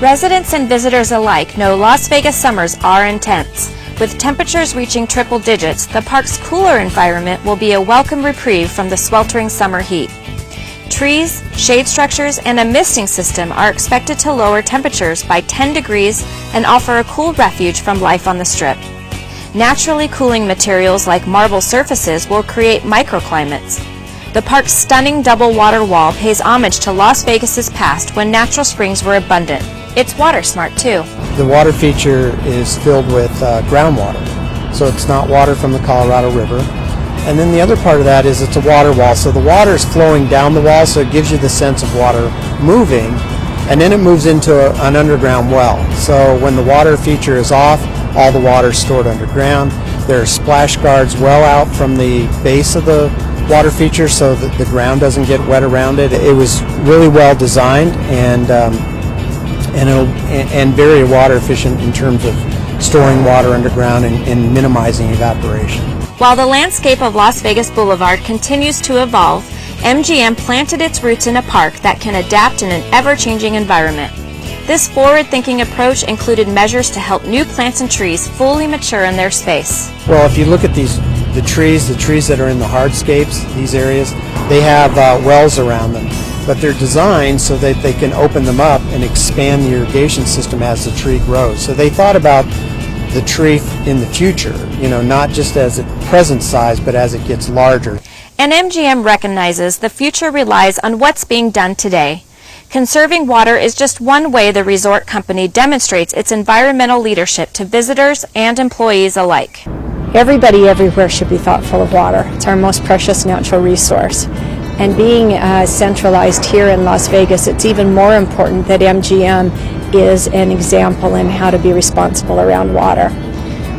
Residents and visitors alike know Las Vegas summers are intense. With temperatures reaching triple digits, the park's cooler environment will be a welcome reprieve from the sweltering summer heat. Trees, shade structures, and a misting system are expected to lower temperatures by 10 degrees and offer a cool refuge from life on the Strip. Naturally cooling materials like marble surfaces will create microclimates. The park's stunning double water wall pays homage to Las Vegas's past when natural springs were abundant. It's water smart too. The water feature is filled with groundwater, so it's not water from the Colorado River. And then the other part of that is it's a water wall, so the water is flowing down the wall, so it gives you the sense of water moving, and then it moves into an underground well. So when the water feature is off, all the water is stored underground. There are splash guards well out from the base of the water feature so that the ground doesn't get wet around it. It was really well designed and very water efficient in terms of storing water underground and minimizing evaporation. While the landscape of Las Vegas Boulevard continues to evolve, MGM planted its roots in a park that can adapt in an ever-changing environment. This forward-thinking approach included measures to help new plants and trees fully mature in their space. Well, if you look at the trees that are in the hardscapes, these areas, they have wells around them, but they're designed so that they can open them up and expand the irrigation system as the tree grows. So they thought about the tree in the future, not just as its present size, but as it gets larger. And MGM recognizes the future relies on what's being done today. Conserving water is just one way the resort company demonstrates its environmental leadership to visitors and employees alike. Everybody everywhere should be thoughtful of water. It's our most precious natural resource. And being centralized here in Las Vegas, it's even more important that MGM is an example in how to be responsible around water.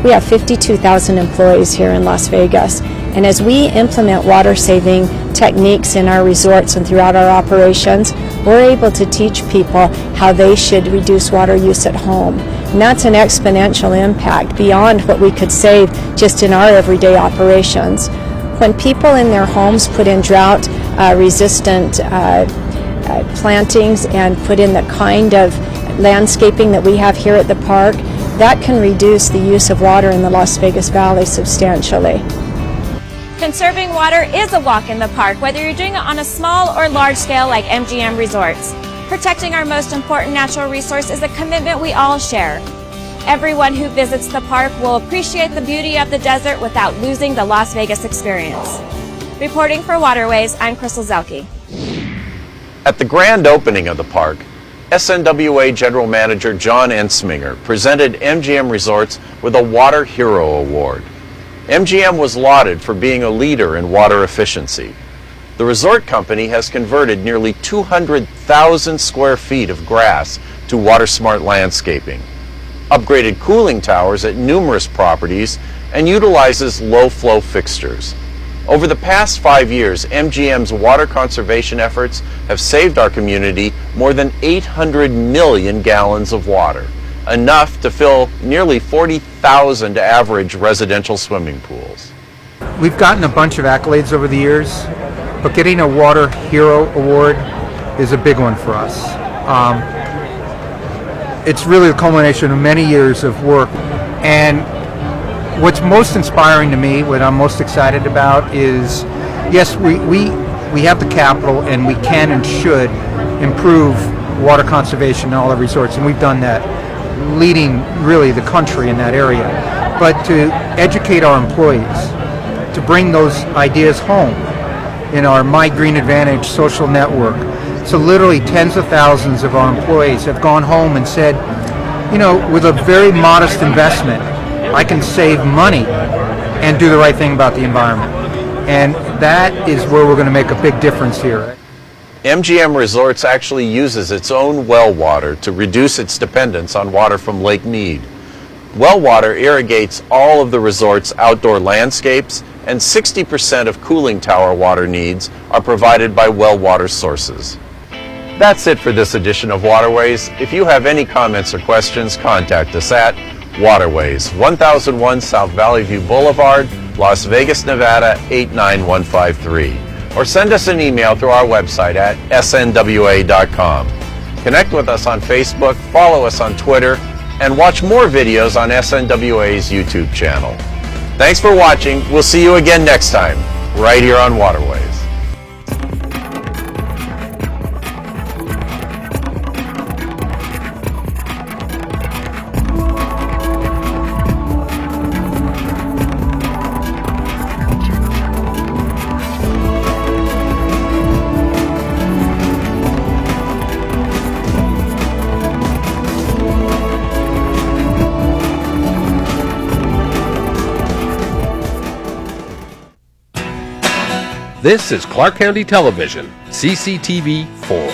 We have 52,000 employees here in Las Vegas, and as we implement water-saving techniques in our resorts and throughout our operations, we're able to teach people how they should reduce water use at home. And that's an exponential impact beyond what we could save just in our everyday operations. When people in their homes put in drought-resistant plantings and put in the kind of landscaping that we have here at the park, that can reduce the use of water in the Las Vegas Valley substantially. Conserving water is a walk in the park, whether you're doing it on a small or large scale like MGM Resorts. Protecting our most important natural resource is a commitment we all share. Everyone who visits the park will appreciate the beauty of the desert without losing the Las Vegas experience. Reporting for Waterways, I'm Crystal Zelke. At the grand opening of the park, SNWA General Manager John Ensminger presented MGM Resorts with a Water Hero Award. MGM was lauded for being a leader in water efficiency. The resort company has converted nearly 200,000 square feet of grass to water-smart landscaping, upgraded cooling towers at numerous properties, and utilizes low-flow fixtures. Over the past 5 years, MGM's water conservation efforts have saved our community more than 800 million gallons of water, enough to fill nearly 40,000 average residential swimming pools. We've gotten a bunch of accolades over the years, but getting a Water Hero Award is a big one for us. It's really the culmination of many years of work, and what's most inspiring to me, what I'm most excited about is, yes, we have the capital and we can and should improve water conservation in all our resorts, and we've done that, leading really the country in that area. But to educate our employees, to bring those ideas home in our My Green Advantage social network. So literally tens of thousands of our employees have gone home and said, with a very modest investment, I can save money and do the right thing about the environment. And that is where we're going to make a big difference here. MGM Resorts actually uses its own well water to reduce its dependence on water from Lake Mead. Well water irrigates all of the resort's outdoor landscapes and 60% of cooling tower water needs are provided by well water sources. That's it for this edition of Waterways. If you have any comments or questions, contact us at Waterways, 1001 South Valley View Boulevard, Las Vegas, Nevada 89153. Or send us an email through our website at snwa.com. Connect with us on Facebook, follow us on Twitter, and watch more videos on SNWA's YouTube channel. Thanks for watching. We'll see you again next time, right here on Waterways. This is Clark County Television, CCTV 4.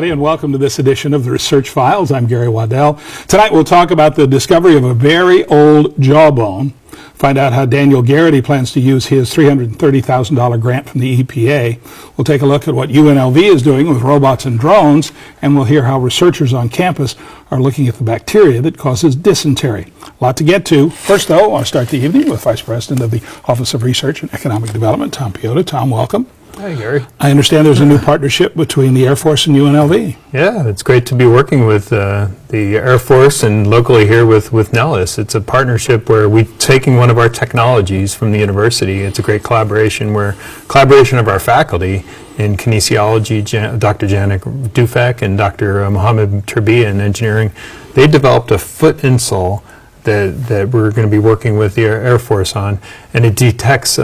And welcome to this edition of the Research Files. I'm Gary Waddell. Tonight we'll talk about the discovery of a very old jawbone, find out how Daniel Garrity plans to use his $330,000 grant from the EPA. We'll take a look at what UNLV is doing with robots and drones, and we'll hear how researchers on campus are looking at the bacteria that causes dysentery. A lot to get to. First, though, I want to start the evening with Vice President of the Office of Research and Economic Development, Tom Piota. Tom, welcome. Hi, Gary. I understand there's a new partnership between the Air Force and UNLV. Yeah, it's great to be working with the Air Force and locally here with Nellis. It's a partnership where we're taking one of our technologies from the university. It's a great collaboration of our faculty in kinesiology, Dr. Janik Dufek and Dr. Mohammed Terbiya in engineering. They developed a foot insole that we're going to be working with the Air Force on, and it detects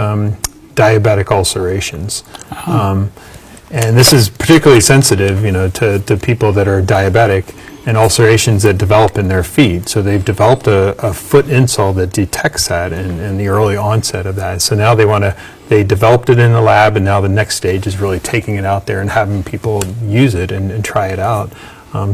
diabetic ulcerations. And this is particularly sensitive, to people that are diabetic and ulcerations that develop in their feet. So they've developed a foot insole that detects that and the early onset of that. So now they developed it in the lab, and now the next stage is really taking it out there and having people use it and try it out.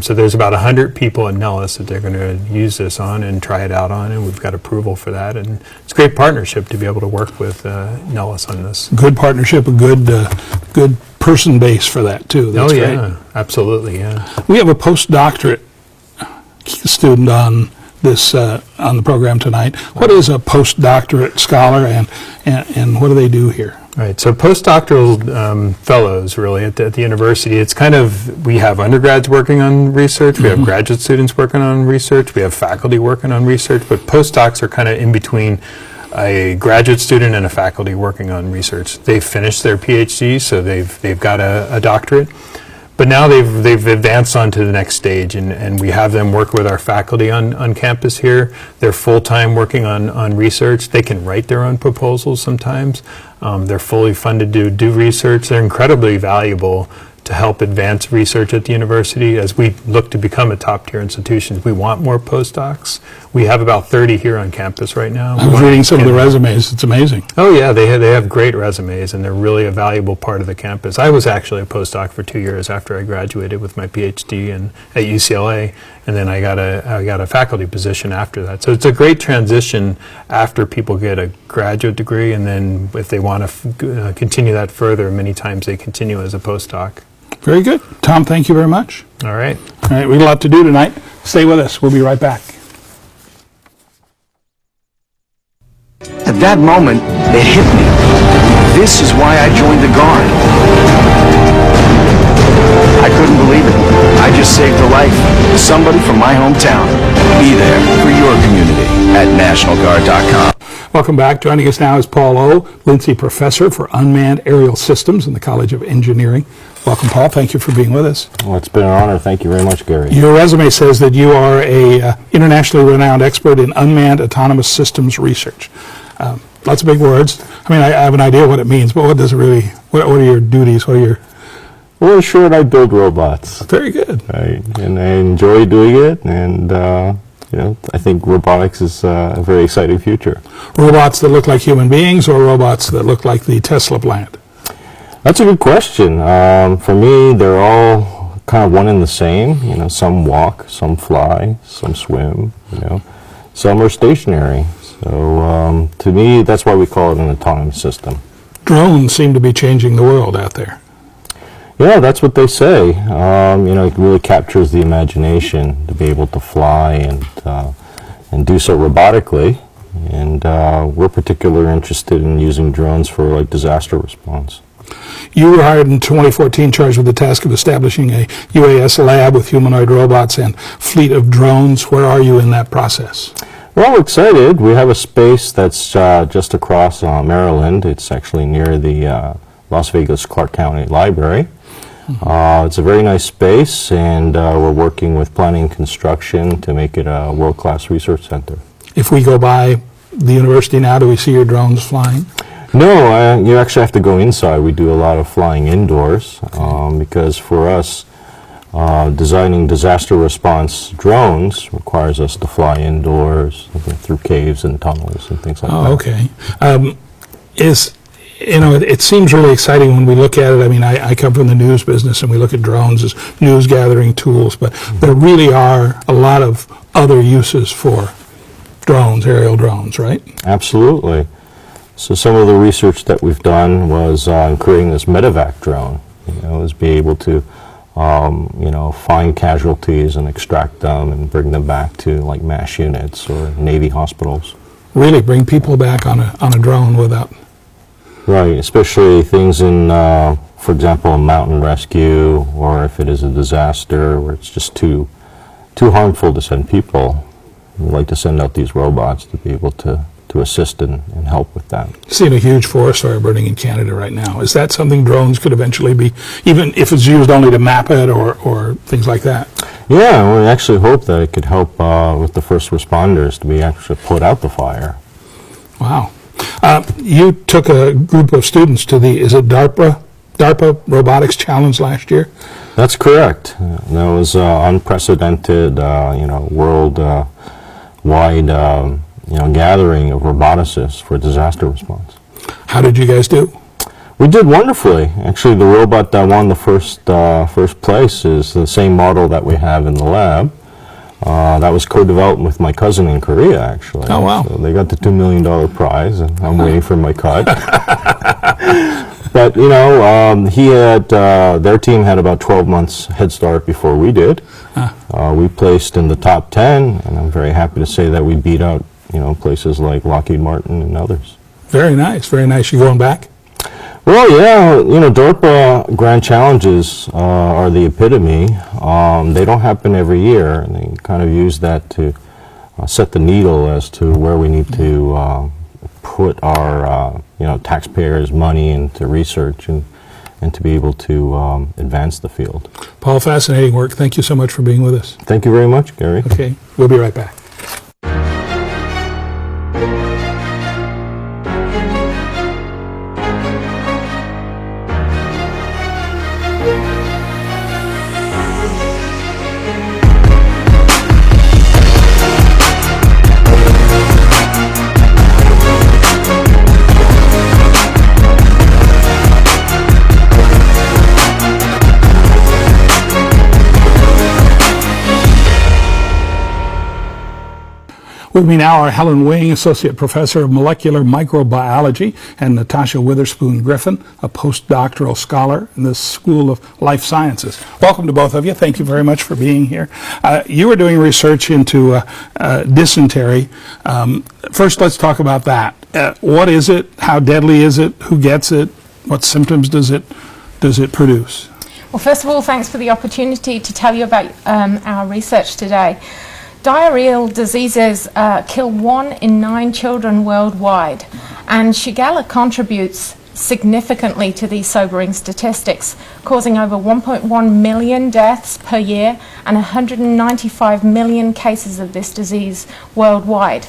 So there's about 100 people at Nellis that they're going to use this on and try it out on, and we've got approval for that. And it's a great partnership to be able to work with Nellis on this. Good partnership, a good person base for that, too. That's yeah, great. Absolutely, yeah. We have a postdoctorate student on this on the program tonight. What is a postdoctorate scholar, and what do they do here? Right, so postdoctoral fellows really at the university, it's kind of, we have undergrads working on research, we have graduate students working on research, we have faculty working on research, but postdocs are kind of in between a graduate student and a faculty working on research. They've finished their PhD, so they've got a doctorate. But now they've advanced on to the next stage, and we have them work with our faculty on campus here. They're full-time working on research. They can write their own proposals sometimes. They're fully funded to do research. They're incredibly valuable to help advance research at the university. As we look to become a top-tier institution, we want more postdocs. We have about 30 here on campus right now. I was reading some of the resumes. It's amazing. Oh yeah, they have great resumes, and they're really a valuable part of the campus. I was actually a postdoc for 2 years after I graduated with my PhD at UCLA, and then I got a faculty position after that. So it's a great transition after people get a graduate degree, and then if they want to continue that further, many times they continue as a postdoc. Very good. Tom, thank you very much. All right. All right, we have a lot to do tonight. Stay with us. We'll be right back. At that moment, it hit me. This is why I joined the Guard. I couldn't believe it. I just saved the life of somebody from my hometown. Be there for your community at NationalGuard.com. Welcome back. Joining us now is Paul O., Lindsay Professor for Unmanned Aerial Systems in the College of Engineering. Welcome, Paul. Thank you for being with us. Well, it's been an honor. Thank you very much, Gary. Your resume says that you are a internationally renowned expert in unmanned autonomous systems research. Lots of big words. I mean, I have an idea what it means, but what does it really, what are your duties? What are your... Well, in short, I build robots. Very good. Right, and I enjoy doing it, and I think robotics is a very exciting future. Robots that look like human beings, or robots that look like the Tesla plant? That's a good question. For me, they're all kind of one and the same. You know, some walk, some fly, some swim. You know, some are stationary. So to me, that's why we call it an autonomous system. Drones seem to be changing the world out there. Yeah, that's what they say. You know, it really captures the imagination to be able to fly and do so robotically. And we're particularly interested in using drones for like disaster response. You were hired in 2014, charged with the task of establishing a UAS lab with humanoid robots and fleet of drones. Where are you in that process? Well, we're excited. We have a space that's just across Maryland. It's actually near the Las Vegas Clark County Library. It's a very nice space, and we're working with planning and construction to make it a world-class research center. If we go by the university now, do we see your drones flying? No, you actually have to go inside. We do a lot of flying indoors because for us, designing disaster response drones requires us to fly indoors through caves and tunnels and things like that. Oh, okay. You know, it seems really exciting when we look at it. I mean, I come from the news business, and we look at drones as news gathering tools, but there really are a lot of other uses for drones, aerial drones, right? Absolutely. So some of the research that we've done was creating this medevac drone. You know, is be able to you know, find casualties and extract them and bring them back to like MASH units or Navy hospitals. Really bring people back on a drone without. Right, especially things in, for example, a mountain rescue, or if it is a disaster where it's just too harmful to send people. We like to send out these robots to be able to assist and help with that. Seeing a huge forest fire burning in Canada right now. Is that something drones could eventually be, even if it's used only to map it or things like that? Yeah, we actually hope that it could help with the first responders to be actually put out the fire. Wow. You took a group of students to the, is it DARPA Robotics Challenge last year? That's correct. That was unprecedented, you know, world-wide you know, gathering of roboticists for disaster response. How did you guys do? We did wonderfully. Actually, the robot that won the first place is the same model that we have in the lab. That was co-developed with my cousin in Korea, actually. Oh, wow. So they got the $2 million prize, and I'm waiting for my cut. But, you know, he had, their team had about 12 months head start before we did. We placed in the top 10, and I'm very happy to say that we beat out, you know, places like Lockheed Martin and others. Very nice, very nice. You going back? Well, yeah, you know, DARPA Grand Challenges are the epitome. They don't happen every year, and they kind of use that to set the needle as to where we need to put our, you know, taxpayers' money into research and to be able to advance the field. Paul, fascinating work. Thank you so much for being with us. Thank you very much, Gary. Okay, we'll be right back. With me now are Helen Wing, Associate Professor of Molecular Microbiology, and Natasha Witherspoon Griffin, a postdoctoral scholar in the School of Life Sciences. Welcome to both of you. Thank you very much for being here. You were doing research into dysentery. First, let's talk about that. What is it? How deadly is it? Who gets it? What symptoms does it produce? Well, first of all, thanks for the opportunity to tell you about our research today. Diarrheal diseases kill 1 in 9 children worldwide, and Shigella contributes significantly to these sobering statistics, causing over 1.1 million deaths per year and 195 million cases of this disease worldwide.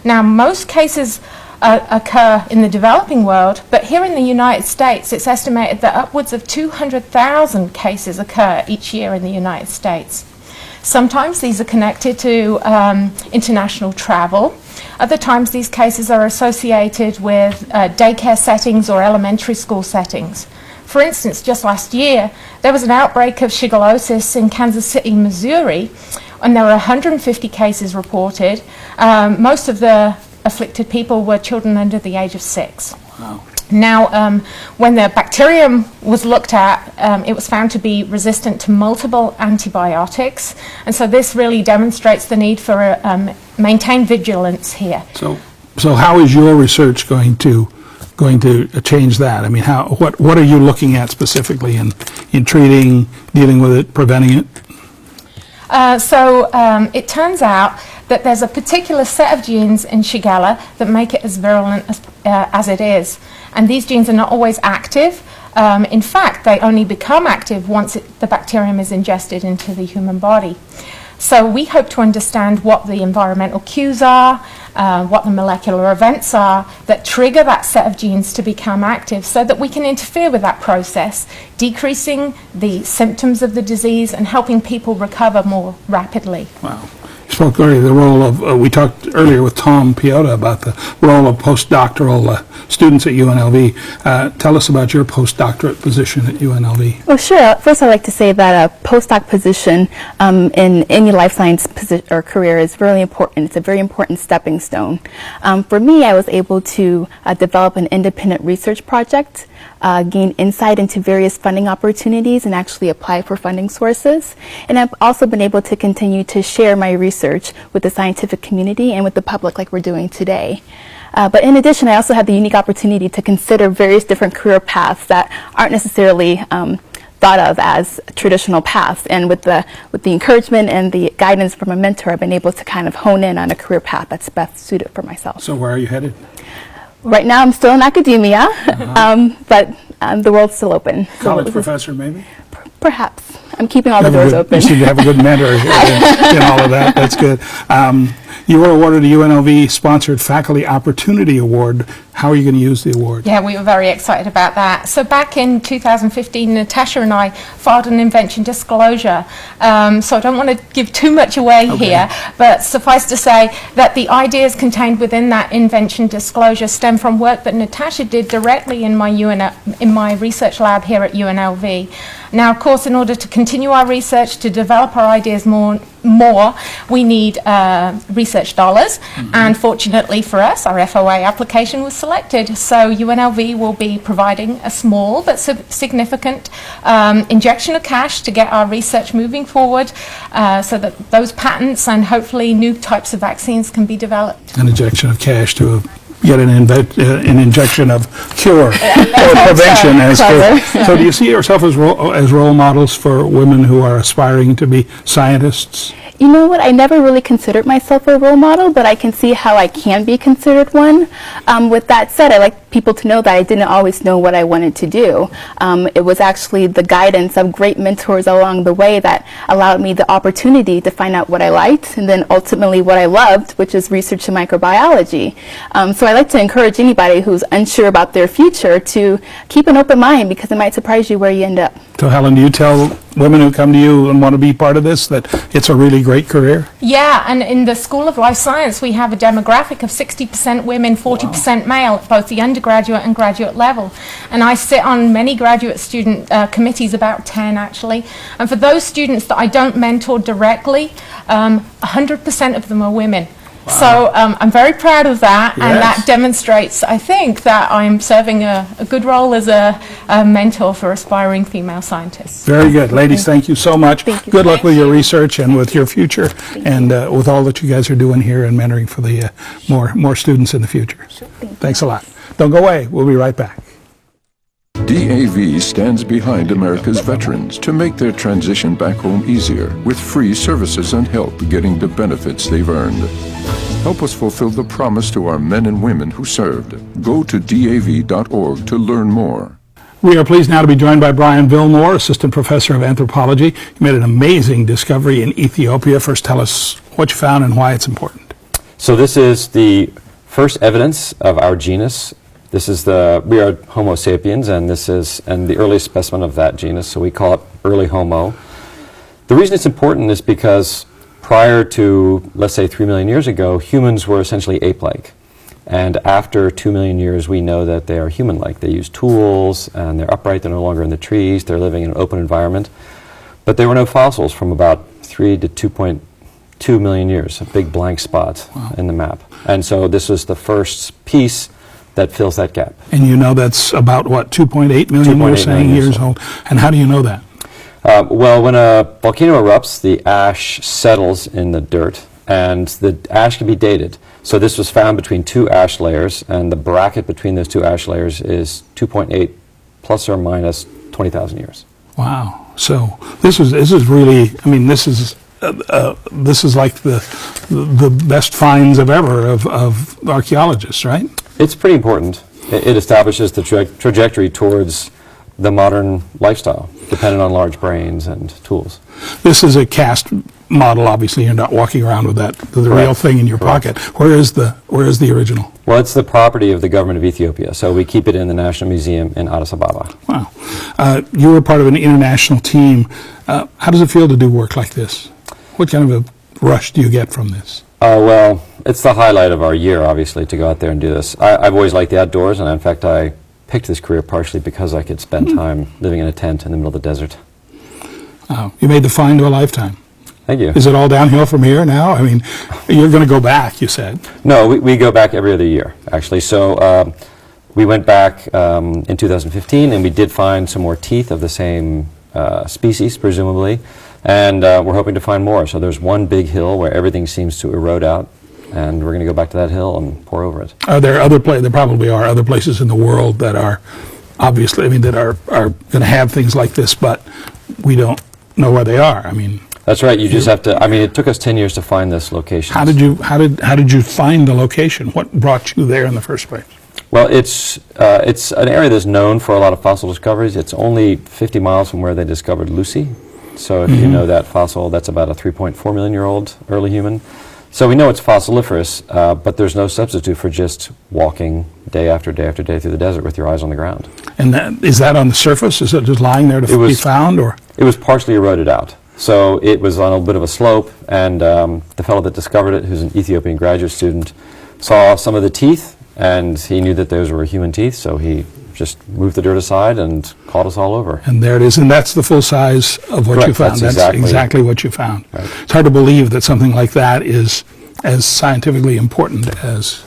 Now, most cases occur in the developing world, but here in the United States, it's estimated that upwards of 200,000 cases occur each year in the United States. Sometimes these are connected to international travel. Other times these cases are associated with daycare settings or elementary school settings. For instance, just last year, there was an outbreak of shigellosis in Kansas City, Missouri, and there were 150 cases reported. Most of the afflicted people were children under the age of 6. Wow. Now, when the bacterium was looked at, it was found to be resistant to multiple antibiotics, and so this really demonstrates the need for maintained vigilance here. So how is your research going to change that? I mean, what are you looking at specifically in treating, dealing with it, preventing it? It turns out that there's a particular set of genes in Shigella that make it as virulent as it is. And these genes are not always active. In fact, they only become active once the bacterium is ingested into the human body. So we hope to understand what the environmental cues are, what the molecular events are that trigger that set of genes to become active so that we can interfere with that process, decreasing the symptoms of the disease and helping people recover more rapidly. Wow. You spoke earlier the role of, we talked earlier with Tom Piota about the role of postdoctoral students at UNLV. Tell us about your postdoctorate position at UNLV. Well, sure. First, I'd like to say that a postdoc position in any life science or career is really important. It's a very important stepping stone. For me, I was able to develop an independent research project, gain insight into various funding opportunities, and actually apply for funding sources. And I've also been able to continue to share my research with the scientific community and with the public like we're doing today. But in addition, I also had the unique opportunity to consider various different career paths that aren't necessarily thought of as traditional paths. And with the encouragement and the guidance from a mentor, I've been able to kind of hone in on a career path that's best suited for myself. So where are you headed? Right now, I'm still in academia, but the world's still open. College professor, maybe? Perhaps. I'm keeping all the doors open. You seem to have a good mentor in all of that. That's good. You were awarded a UNLV-sponsored Faculty Opportunity Award. How are you going to use the award? Yeah, we were very excited about that. So back in 2015, Natasha and I filed an invention disclosure. So I don't want to give too much away here, but suffice to say that the ideas contained within that invention disclosure stem from work that Natasha did directly in my research lab here at UNLV. Now, of course, in order to continue our research, to develop our ideas more, we need research dollars. And fortunately for us, our FOA application was selected. So UNLV will be providing a small but significant injection of cash to get our research moving forward so that those patents and hopefully new types of vaccines can be developed. An injection of cash to get an injection of cure or prevention. So do you see yourself as role models for women who are aspiring to be scientists? You know what? I never really considered myself a role model, but I can see how I can be considered one. With that said, I like people to know that I didn't always know what I wanted to do. It was actually the guidance of great mentors along the way that allowed me the opportunity to find out what I liked and then ultimately what I loved, which is research in microbiology. So I like to encourage anybody who's unsure about their future to keep an open mind because it might surprise you where you end up. So Helen, do you tell women who come to you and want to be part of this that it's a really great career? Yeah, and in the School of Life Science we have a demographic of 60% women, 40% male at both the undergraduate and graduate level. And I sit on many graduate student committees, about 10 actually. And for those students that I don't mentor directly, 100% of them are women. Wow. So I'm very proud of that, and that demonstrates, I think, that I'm serving a good role as a mentor for aspiring female scientists. Very good. Ladies, thank you so much. Good luck with your research and with your future and with all that you guys are doing here and mentoring for the more students in the future. Thanks a lot. Don't go away. We'll be right back. DAV stands behind America's veterans to make their transition back home easier with free services and help getting the benefits they've earned. Help us fulfill the promise to our men and women who served. Go to DAV.org to learn more. We are pleased now to be joined by Brian Vilmore, Assistant Professor of Anthropology. You made an amazing discovery in Ethiopia. First, tell us what you found and why it's important. So this is the first evidence of our genus. This is we are Homo sapiens, and this is the earliest specimen of that genus, so we call it early Homo. The reason it's important is because prior to, let's say, 3 million years ago, humans were essentially ape-like. And after 2 million years, we know that they are human-like. They use tools, and they're upright. They're no longer in the trees. They're living in an open environment. But there were no fossils from about 3 to 2.2 million years, a big blank spot in the map. And so this is the first piece that fills that gap. And you know that's about, what, 2.8 million, you're saying, years old? And how do you know that? Well, when a volcano erupts, the ash settles in the dirt, and the ash can be dated. So this was found between 2 ash layers, and the bracket between those 2 ash layers is 2.8 plus or minus 20,000 years. Wow. So this is really, I mean, this is like the best finds of ever of archaeologists, right? It's pretty important. It establishes the trajectory towards the modern lifestyle, dependent on large brains and tools. This is a cast model. Obviously, you're not walking around with the real thing in your pocket. Where is the original? Well, it's the property of the government of Ethiopia, so we keep it in the National Museum in Addis Ababa. Wow. You were part of an international team. How does it feel to do work like this? What kind of a rush do you get from this? Well, it's the highlight of our year, obviously, to go out there and do this. I've always liked the outdoors, and in fact, I picked this career partially because I could spend time living in a tent in the middle of the desert. You made the find of a lifetime. Thank you. Is it all downhill from here now? I mean, you're going to go back, you said. No, we go back every other year, actually. So we went back in 2015, and we did find some more teeth of the same species, presumably, and we're hoping to find more. So there's one big hill where everything seems to erode out, and we're going to go back to that hill and pour over it. Are there other places? There probably are other places in the world that are obviously, I mean, that are going to have things like this, but we don't know where they are. I mean, that's right. You just have to. I mean, it took us 10 years to find this location. How did you find the location? What brought you there in the first place? Well, it's an area that's known for a lot of fossil discoveries. It's only 50 miles from where they discovered Lucy. So if you know that fossil, that's about a 3.4 million year old early human. So we know it's fossiliferous, but there's no substitute for just walking day after day after day through the desert with your eyes on the ground. And is that on the surface? Is it just lying there to be found, or? It was partially eroded out. So it was on a bit of a slope, and the fellow that discovered it, who's an Ethiopian graduate student, saw some of the teeth, and he knew that those were human teeth, so he just moved the dirt aside and called us all over. And there it is, and that's the full size of what you found. That's exactly what you found. Right. It's hard to believe that something like that is as scientifically important as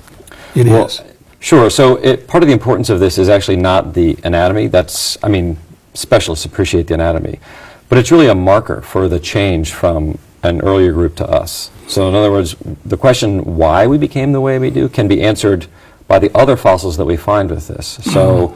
it is. Sure. So part of the importance of this is actually not the anatomy. I mean, specialists appreciate the anatomy. But it's really a marker for the change from an earlier group to us. So in other words, the question why we became the way we do can be answered by the other fossils that we find with this. So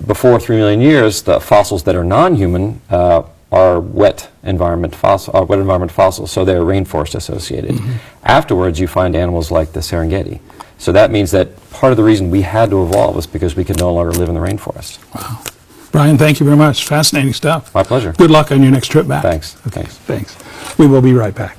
before 3 million years, the fossils that are non-human are wet environment fossils, so they're rainforest associated. Afterwards, you find animals like the Serengeti. So that means that part of the reason we had to evolve was because we could no longer live in the rainforest. Wow. Brian, thank you very much. Fascinating stuff. My pleasure. Good luck on your next trip back. Thanks. Okay, thanks. We will be right back.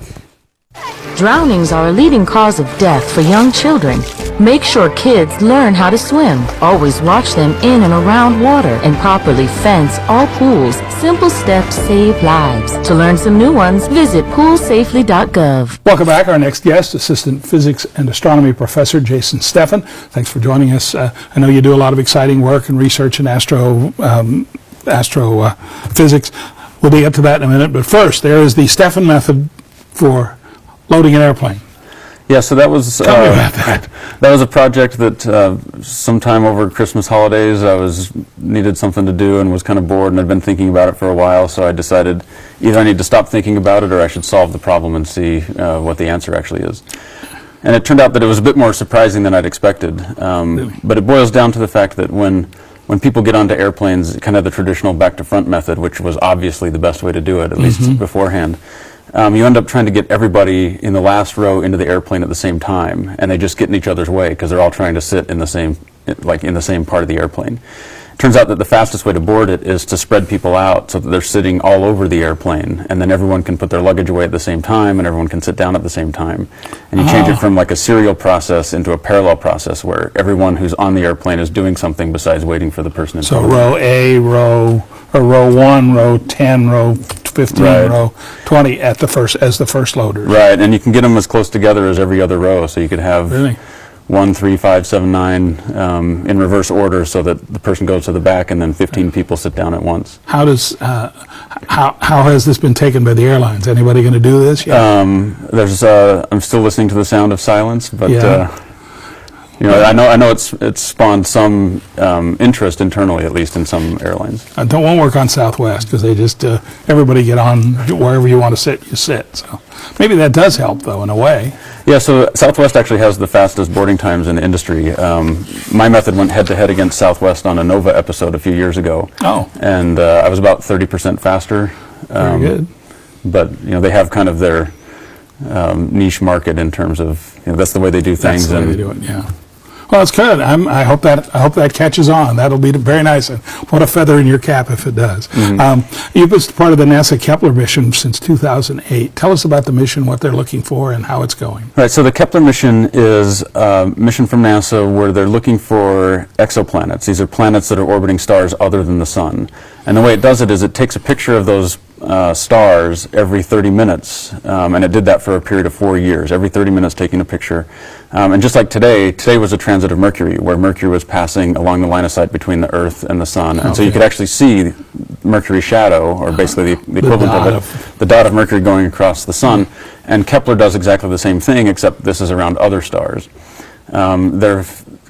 Drownings are a leading cause of death for young children. Make sure kids learn how to swim. Always watch them in and around water and properly fence all pools. Simple steps save lives. To learn some new ones, visit poolsafely.gov. Welcome back. Our next guest, Assistant Physics and Astronomy Professor Jason Steffen. Thanks for joining us. I know you do a lot of exciting work and research in astrophysics. We'll be up to that in a minute. But first, there is the Steffen method for loading an airplane. Yeah, so that was Tell me about that. That was a project that sometime over Christmas holidays I needed something to do and was kind of bored, and I'd been thinking about it for a while, so I decided either I need to stop thinking about it or I should solve the problem and see what the answer actually is. And it turned out that it was a bit more surprising than I'd expected. Really? But it boils down to the fact that when people get onto airplanes, kind of the traditional back-to-front method, which was obviously the best way to do it, at least beforehand, you end up trying to get everybody in the last row into the airplane at the same time, and they just get in each other's way because they're all trying to sit in the same part of the airplane. It turns out that the fastest way to board it is to spread people out so that they're sitting all over the airplane, and then everyone can put their luggage away at the same time, and everyone can sit down at the same time. And you change it from like a serial process into a parallel process where everyone who's on the airplane is doing something besides waiting for the person in front of them. So row A, row 1, row 10, row 15, row 20 as the first loaders. Right, and you can get them as close together as every other row, so you could have 1, 3, 5, 7, 9 in reverse order, so that the person goes to the back and then 15 people sit down at once. How does how has this been taken by the airlines? Anybody going to do this yet? I'm still listening to the sound of silence, but Yeah. I know it's spawned some interest internally, at least in some airlines. Won't work on Southwest because they just everybody get on wherever you want to sit, you sit. So maybe that does help, though, in a way. Yeah, so Southwest actually has the fastest boarding times in the industry. My method went head-to-head against Southwest on a Nova episode a few years ago. Oh. And I was about 30% faster. Very good. But, they have kind of their niche market in terms of, that's the way they do things. That's the way they do it, yeah. Well, it's good. I hope that catches on. That'll be very nice. And what a feather in your cap if it does. You've been part of the NASA Kepler mission since 2008. Tell us about the mission, what they're looking for, and how it's going. Right, so the Kepler mission is a mission from NASA where they're looking for exoplanets. These are planets that are orbiting stars other than the sun. And the way it does it is it takes a picture of those stars every 30 minutes, and it did that for a period of 4 years, every 30 minutes taking a picture. And just like today was a transit of Mercury, where Mercury was passing along the line of sight between the Earth and the Sun. And so you could actually see Mercury's shadow, or basically the equivalent of it, the dot of Mercury going across the Sun. And Kepler does exactly the same thing, except this is around other stars.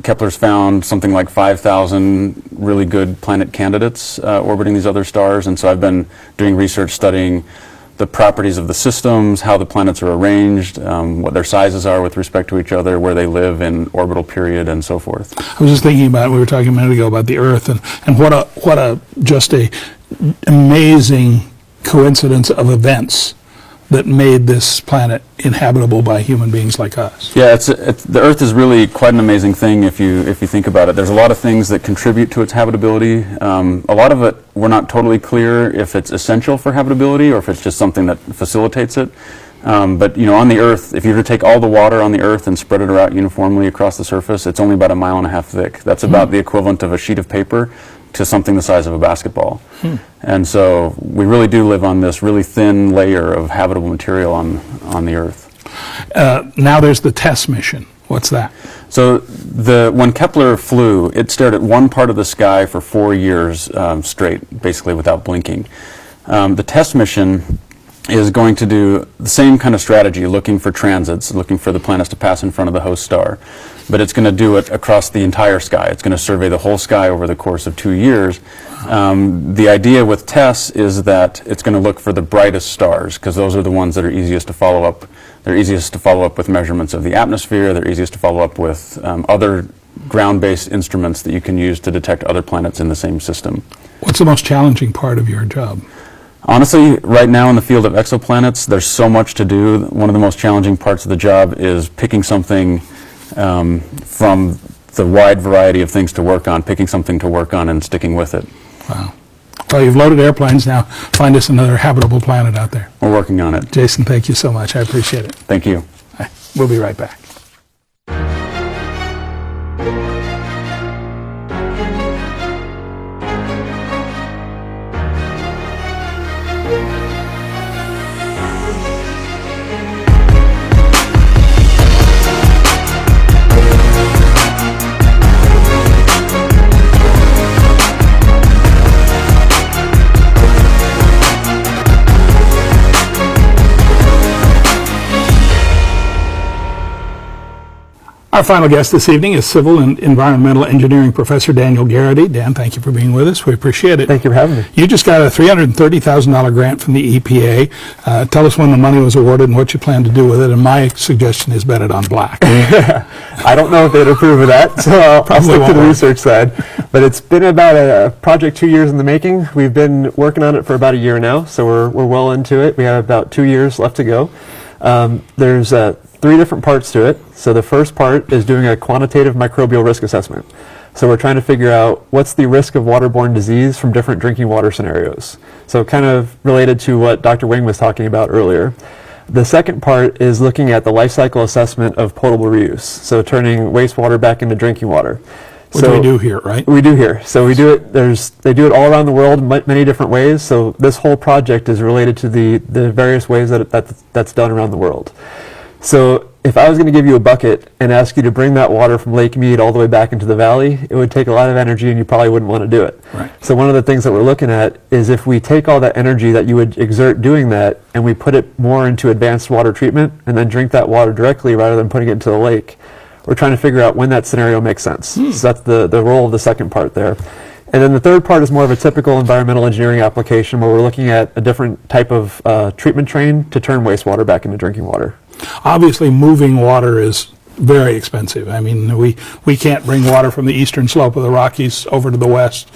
Kepler's found something like 5,000 really good planet candidates orbiting these other stars, and so I've been doing research studying the properties of the systems, how the planets are arranged, what their sizes are with respect to each other, where they live in orbital period, and so forth. I was just thinking about, we were talking a minute ago about the Earth, and what a just a amazing coincidence of events that made this planet inhabitable by human beings like us. Yeah, the Earth is really quite an amazing thing if you think about it. There's a lot of things that contribute to its habitability. A lot of it, we're not totally clear if it's essential for habitability or if it's just something that facilitates it. But on the Earth, if you were to take all the water on the Earth and spread it out uniformly across the surface, it's only about 1.5 miles thick. That's about the equivalent of a sheet of paper to something the size of a basketball. And so we really do live on this really thin layer of habitable material on the Earth. Now there's the TESS mission. What's that? So when Kepler flew, it stared at one part of the sky for 4 years straight, basically without blinking. The TESS mission is going to do the same kind of strategy, looking for transits, looking for the planets to pass in front of the host star. But it's going to do it across the entire sky. It's going to survey the whole sky over the course of 2 years. The idea with TESS is that it's going to look for the brightest stars, because those are the ones that are easiest to follow up. They're easiest to follow up with measurements of the atmosphere. They're easiest to follow up with other ground-based instruments that you can use to detect other planets in the same system. What's the most challenging part of your job? Honestly, right now in the field of exoplanets, there's so much to do. One of the most challenging parts of the job is picking something from the wide variety of things to work on, picking something to work on and sticking with it. Wow. Well, you've loaded airplanes now. Find us another habitable planet out there. We're working on it. Jason, thank you so much. I appreciate it. Thank you. We'll be right back. Our final guest this evening is Civil and Environmental Engineering Professor Daniel Garrity. Dan, thank you for being with us. We appreciate it. Thank you for having me. You just got a $330,000 grant from the EPA. Tell us when the money was awarded and what you plan to do with it. And my suggestion is bet it on black. I don't know if they'd approve of that, so I'll stick to the research side. But it's been about a project 2 years in the making. We've been working on it for about a year now, so we're well into it. We have about 2 years left to go. There's 3 different parts to it. So the first part is doing a quantitative microbial risk assessment. So we're trying to figure out what's the risk of waterborne disease from different drinking water scenarios. So kind of related to what Dr. Wing was talking about earlier. The second part is looking at the life cycle assessment of potable reuse. So turning wastewater back into drinking water. What do we do here, right? We do here. So we do it, they do it all around the world in many different ways. So this whole project is related to the various ways that that's done around the world. So if I was going to give you a bucket and ask you to bring that water from Lake Mead all the way back into the valley, it would take a lot of energy and you probably wouldn't want to do it. Right. So one of the things that we're looking at is if we take all that energy that you would exert doing that and we put it more into advanced water treatment and then drink that water directly rather than putting it into the lake, we're trying to figure out when that scenario makes sense. So that's the role of the second part there. And then the third part is more of a typical environmental engineering application where we're looking at a different type of treatment train to turn wastewater back into drinking water. Obviously, moving water is very expensive. I mean, we can't bring water from the eastern slope of the Rockies over to the west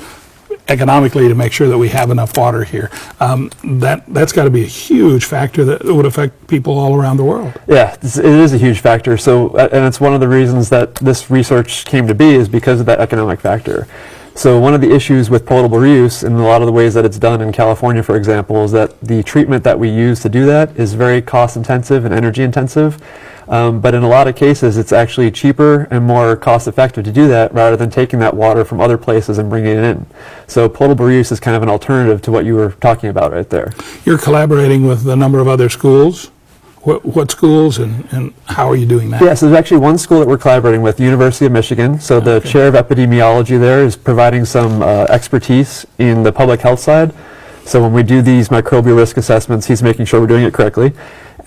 economically to make sure that we have enough water here. That's got to be a huge factor that would affect people all around the world. Yeah, it is a huge factor. So, and it's one of the reasons that this research came to be is because of that economic factor. So one of the issues with potable reuse in a lot of the ways that it's done in California, for example, is that the treatment that we use to do that is very cost intensive and energy intensive. But in a lot of cases, it's actually cheaper and more cost effective to do that rather than taking that water from other places and bringing it in. So potable reuse is kind of an alternative to what you were talking about right there. You're collaborating with a number of other schools. What schools and how are you doing that? Yeah, so there's actually one school that we're collaborating with, the University of Michigan. So the chair of epidemiology there is providing some expertise in the public health side. So when we do these microbial risk assessments, he's making sure we're doing it correctly.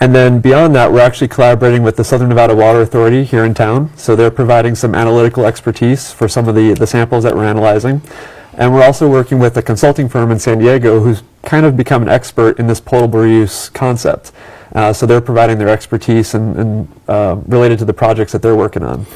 And then beyond that, we're actually collaborating with the Southern Nevada Water Authority here in town. So they're providing some analytical expertise for some of the samples that we're analyzing. And we're also working with a consulting firm in San Diego who's kind of become an expert in this potable reuse concept. So they're providing their expertise and related to the projects that they're working on.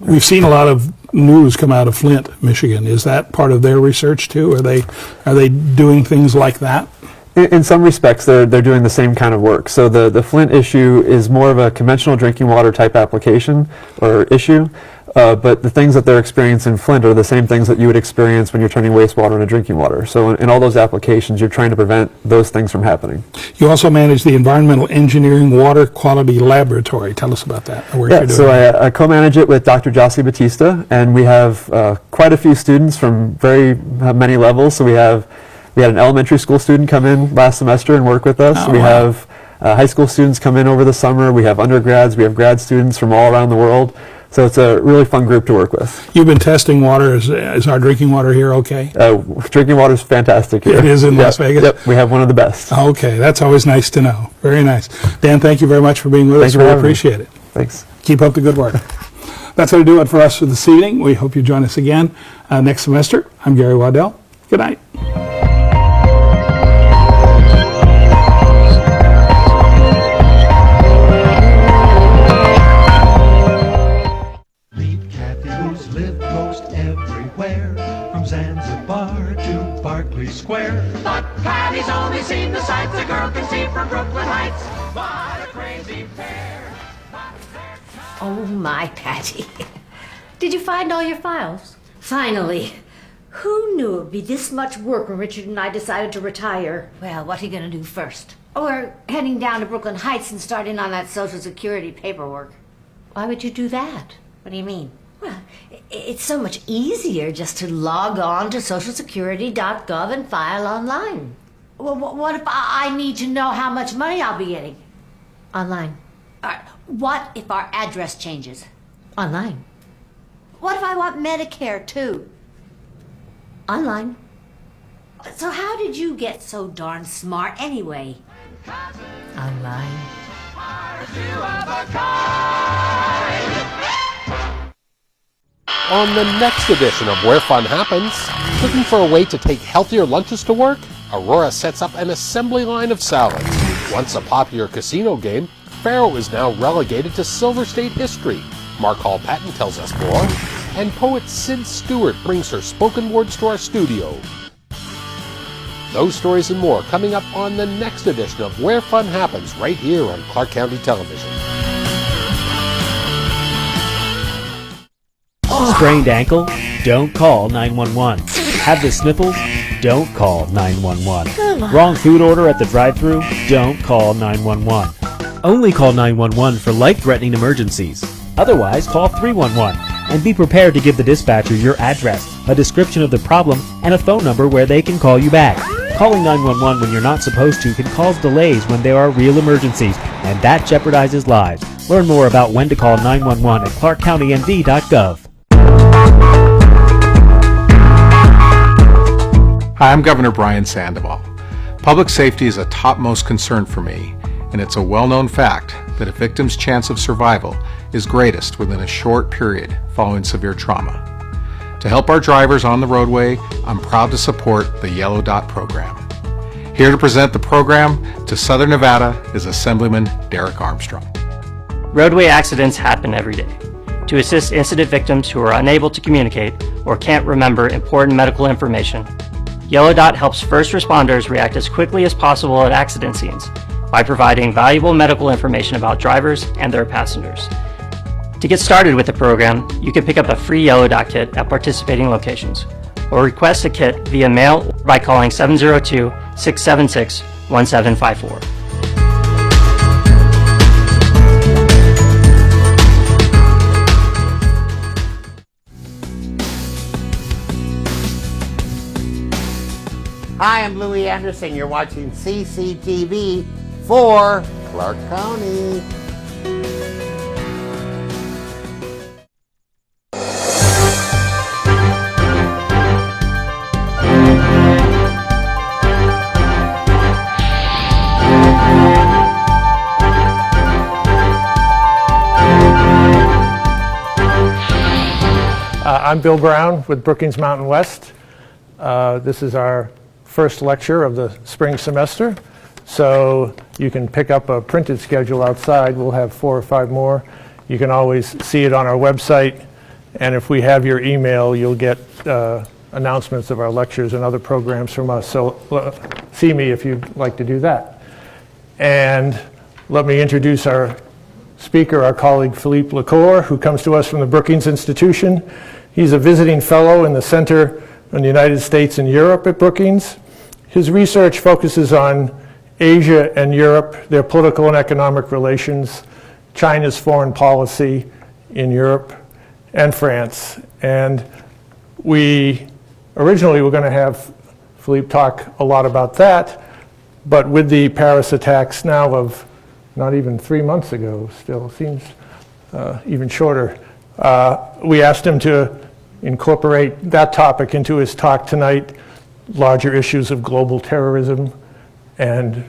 We've seen a lot of news come out of Flint, Michigan. Is that part of their research too? Are they doing things like that? In some respects, they're doing the same kind of work. So the Flint issue is more of a conventional drinking water type application or issue. But the things that they're experiencing in Flint are the same things that you would experience when you're turning wastewater into drinking water. So in all those applications, you're trying to prevent those things from happening. You also manage the Environmental Engineering Water Quality Laboratory. Tell us about that. So I co-manage it with Dr. Jossie Batista, and we have quite a few students from very many levels. So we had an elementary school student come in last semester and work with us. Have high school students come in over the summer. We have undergrads. We have grad students from all around the world. So it's a really fun group to work with. You've been testing water. Is our drinking water here okay? Drinking water is fantastic here. It is in Las Vegas? Yep, we have one of the best. Okay, that's always nice to know. Very nice. Dan, thank you very much for being with us. We appreciate it. Thanks. Keep up the good work. That's going to do it for us for this evening. We hope you join us again next semester. I'm Gary Waddell. Good night. Square. But Patty's only seen the sights a girl can see from Brooklyn Heights. What a crazy pair. Oh my, Patty. Did you find all your files? Finally. Who knew it would be this much work when Richard and I decided to retire? Well, what are you going to do first? Oh, we're heading down to Brooklyn Heights and starting on that Social Security paperwork. Why would you do that? What do you mean? Well, it's so much easier just to log on to socialsecurity.gov and file online. Well, what if I need to know how much money I'll be getting? Online. What if our address changes? Online. What if I want Medicare too? Online. So how did you get so darn smart anyway? Online. On the next edition of Where Fun Happens, looking for a way to take healthier lunches to work? Aurora sets up an assembly line of salads. Once a popular casino game, Faro is now relegated to Silver State history. Mark Hall Patton tells us more. And poet Sid Stewart brings her spoken words to our studio. Those stories and more coming up on the next edition of Where Fun Happens right here on Clark County Television. Sprained ankle? Don't call 911. Have the sniffles? Don't call 911. Wrong food order at the drive-thru? Don't call 911. Only call 911 for life-threatening emergencies. Otherwise, call 311 and be prepared to give the dispatcher your address, a description of the problem, and a phone number where they can call you back. Calling 911 when you're not supposed to can cause delays when there are real emergencies, and that jeopardizes lives. Learn more about when to call 911 at ClarkCountyNV.gov. Hi, I'm Governor Brian Sandoval. Public safety is a topmost concern for me, and it's a well-known fact that a victim's chance of survival is greatest within a short period following severe trauma. To help our drivers on the roadway, I'm proud to support the Yellow Dot program. Here to present the program to Southern Nevada is Assemblyman Derek Armstrong. Roadway accidents happen every day. To assist incident victims who are unable to communicate or can't remember important medical information, Yellow Dot helps first responders react as quickly as possible at accident scenes by providing valuable medical information about drivers and their passengers. To get started with the program, you can pick up a free Yellow Dot kit at participating locations, or request a kit via mail by calling 702-676-1754. Hi, I'm Louis Anderson. You're watching CCTV for Clark County. I'm Bill Brown with Brookings Mountain West. This is our first lecture of the spring semester, so you can pick up a printed schedule outside. We'll have 4 or 5 more. You can always see it on our website, and if we have your email, you'll get announcements of our lectures and other programs from us. So see me if you'd like to do that. And let me introduce our speaker, our colleague Philippe Lacour, who comes to us from the Brookings Institution. He's a visiting fellow in the Center in the United States and Europe at Brookings. His research focuses on Asia and Europe, their political and economic relations, China's foreign policy in Europe and France. And we originally were going to have Philippe talk a lot about that, but with the Paris attacks now of not even 3 months ago, still seems even shorter, we asked him to incorporate that topic into his talk tonight, larger issues of global terrorism and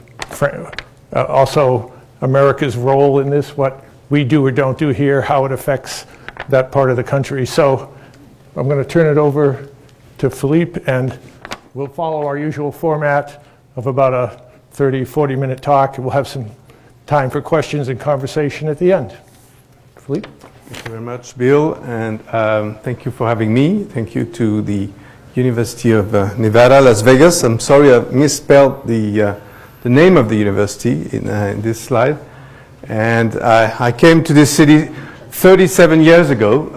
also America's role in this, what we do or don't do here, how it affects that part of the country. So I'm going to turn it over to Philippe, and we'll follow our usual format of about a 30-40 minute talk. We'll have some time for questions and conversation at the end. Philippe? Thank you very much, Bill, and thank you for having me. Thank you to the University of Nevada, Las Vegas. I'm sorry I misspelled the name of the university in this slide. And I came to this city 37 years ago,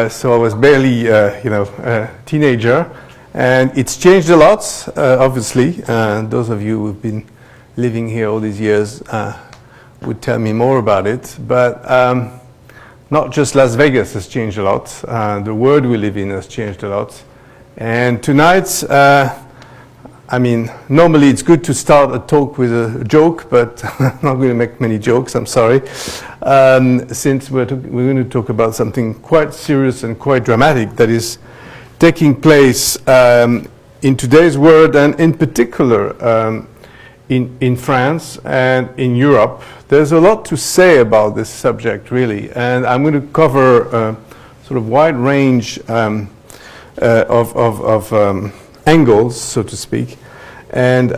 so I was barely, a teenager. And it's changed a lot, obviously. Those of you who've been living here all these years would tell me more about it. But not just Las Vegas has changed a lot. The world we live in has changed a lot. And tonight, normally it's good to start a talk with a joke, but I'm not going to make many jokes, I'm sorry. Since we're going to talk about something quite serious and quite dramatic that is taking place in today's world, and in particular in France and in Europe. There's a lot to say about this subject, really, and I'm going to cover a sort of wide range of angles, so to speak. And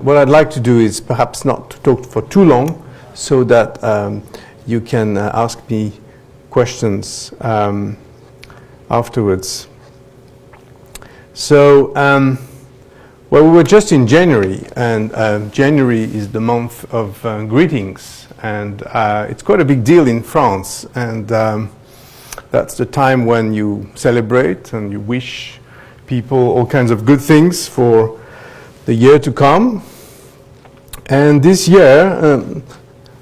what I'd like to do is perhaps not to talk for too long, so that you can ask me questions afterwards. So, well, we were just in January, and January is the month of greetings, and it's quite a big deal in France, and that's the time when you celebrate and you wish people all kinds of good things for the year to come. And this year,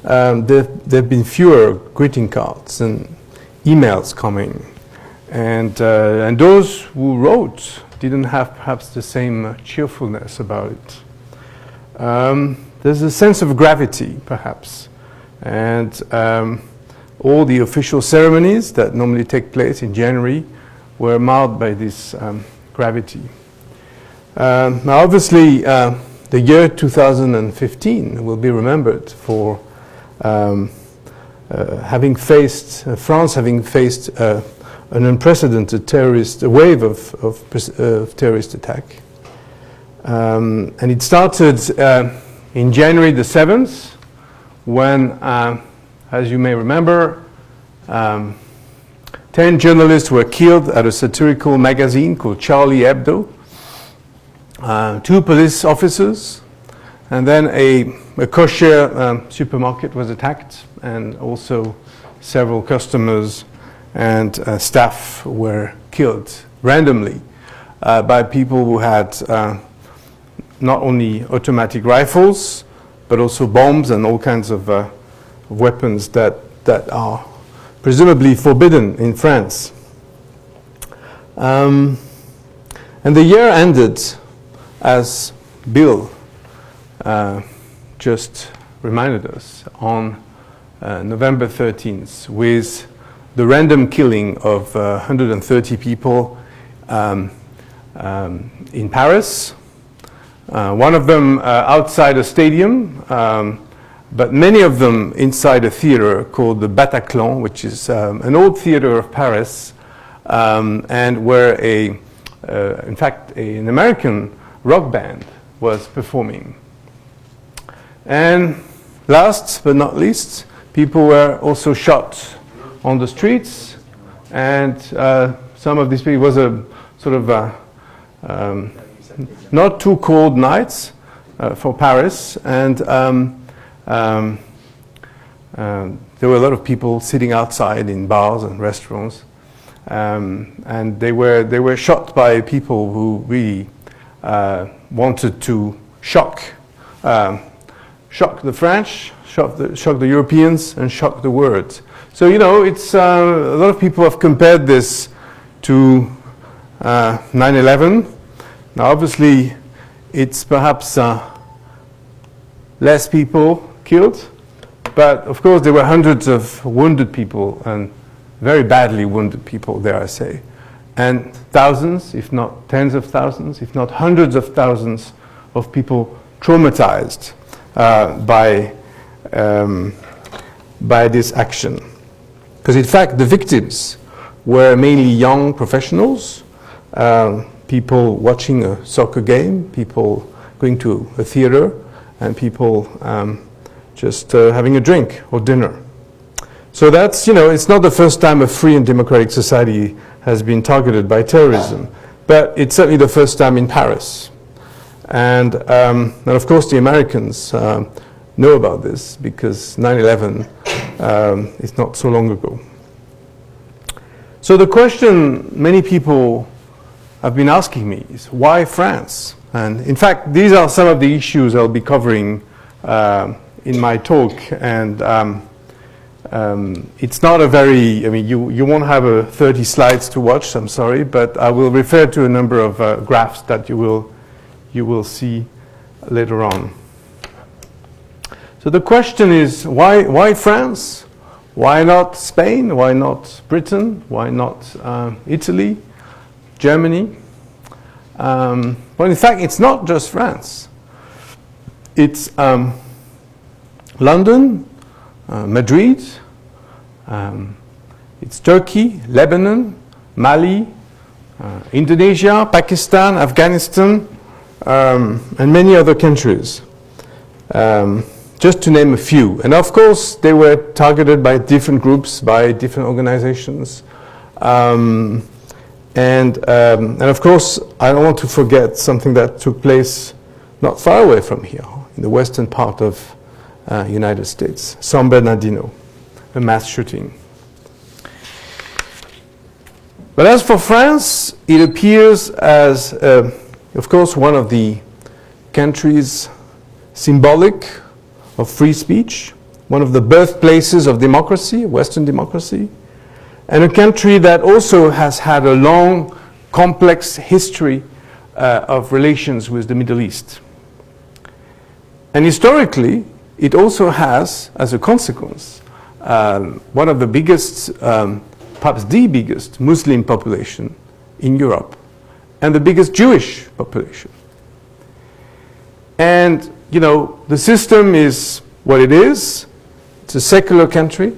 there have been fewer greeting cards and emails coming, and those who wrote didn't have perhaps the same cheerfulness about it. There's a sense of gravity, perhaps, and all the official ceremonies that normally take place in January were marred by this gravity. Now, obviously, the year 2015 will be remembered for having faced France having faced an unprecedented wave of terrorist attack, and it started in January the 7th, when, as you may remember, 10 journalists were killed at a satirical magazine called Charlie Hebdo. 2 police officers, and then a kosher supermarket was attacked, and also several customers and staff were killed randomly by people who had not only automatic rifles, but also bombs and all kinds of weapons that are presumably forbidden in France. And the year ended, as Bill just reminded us, on November 13th, with the random killing of 130 people in Paris, one of them outside a stadium, but many of them inside a theater called the Bataclan, which is an old theater of Paris, and where in fact, an American rock band was performing. And last but not least, people were also shot on the streets, and some of these people was a sort of not too cold nights for Paris, and there were a lot of people sitting outside in bars and restaurants, and they were shot by people who really wanted to shock the French, shock the Europeans, and shock the world. So, you know, it's a lot of people have compared this to 9/11. Now, obviously, it's perhaps less people killed, but of course there were hundreds of wounded people, and very badly wounded people, dare I say, and thousands, if not tens of thousands, if not hundreds of thousands of people traumatized by this action. Because in fact the victims were mainly young professionals, people watching a soccer game, people going to a theater, and people just having a drink or dinner. So that's, you know, it's not the first time a free and democratic society has been targeted by terrorism, but it's certainly the first time in Paris. And of course the Americans know about this, because 9/11 is not so long ago. So the question many people have been asking me is, why France? And in fact, these are some of the issues I'll be covering in my talk, and it's not a very, I mean, you won't have 30 slides to watch, I'm sorry, but I will refer to a number of graphs that you will see later on. So the question is, why France? Why not Spain? Why not Britain? Why not Italy, Germany? Well, in fact, it's not just France. It's London, Madrid, it's Turkey, Lebanon, Mali, Indonesia, Pakistan, Afghanistan, and many other countries, just to name a few. And of course, they were targeted by different groups, by different organizations. And of course, I don't want to forget something that took place not far away from here, in the western part of United States, San Bernardino, a mass shooting. But as for France, it appears as, of course, one of the countries symbolic of free speech, one of the birthplaces of democracy, Western democracy, and a country that also has had a long, complex history of relations with the Middle East. And historically, it also has, as a consequence, one of the biggest, perhaps the biggest Muslim population in Europe, and the biggest Jewish population. And, you know, the system is what it is. It's a secular country.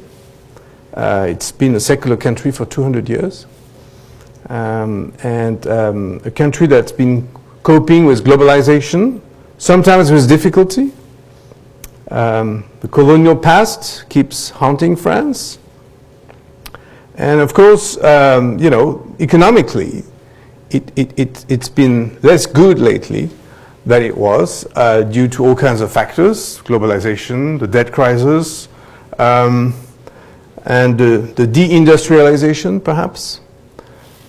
It's been a secular country for 200 years. And a country that's been coping with globalization, sometimes with difficulty. The colonial past keeps haunting France. And of course, you know, economically, it's been less good lately than it was due to all kinds of factors, globalization, the debt crisis, and the deindustrialization, perhaps.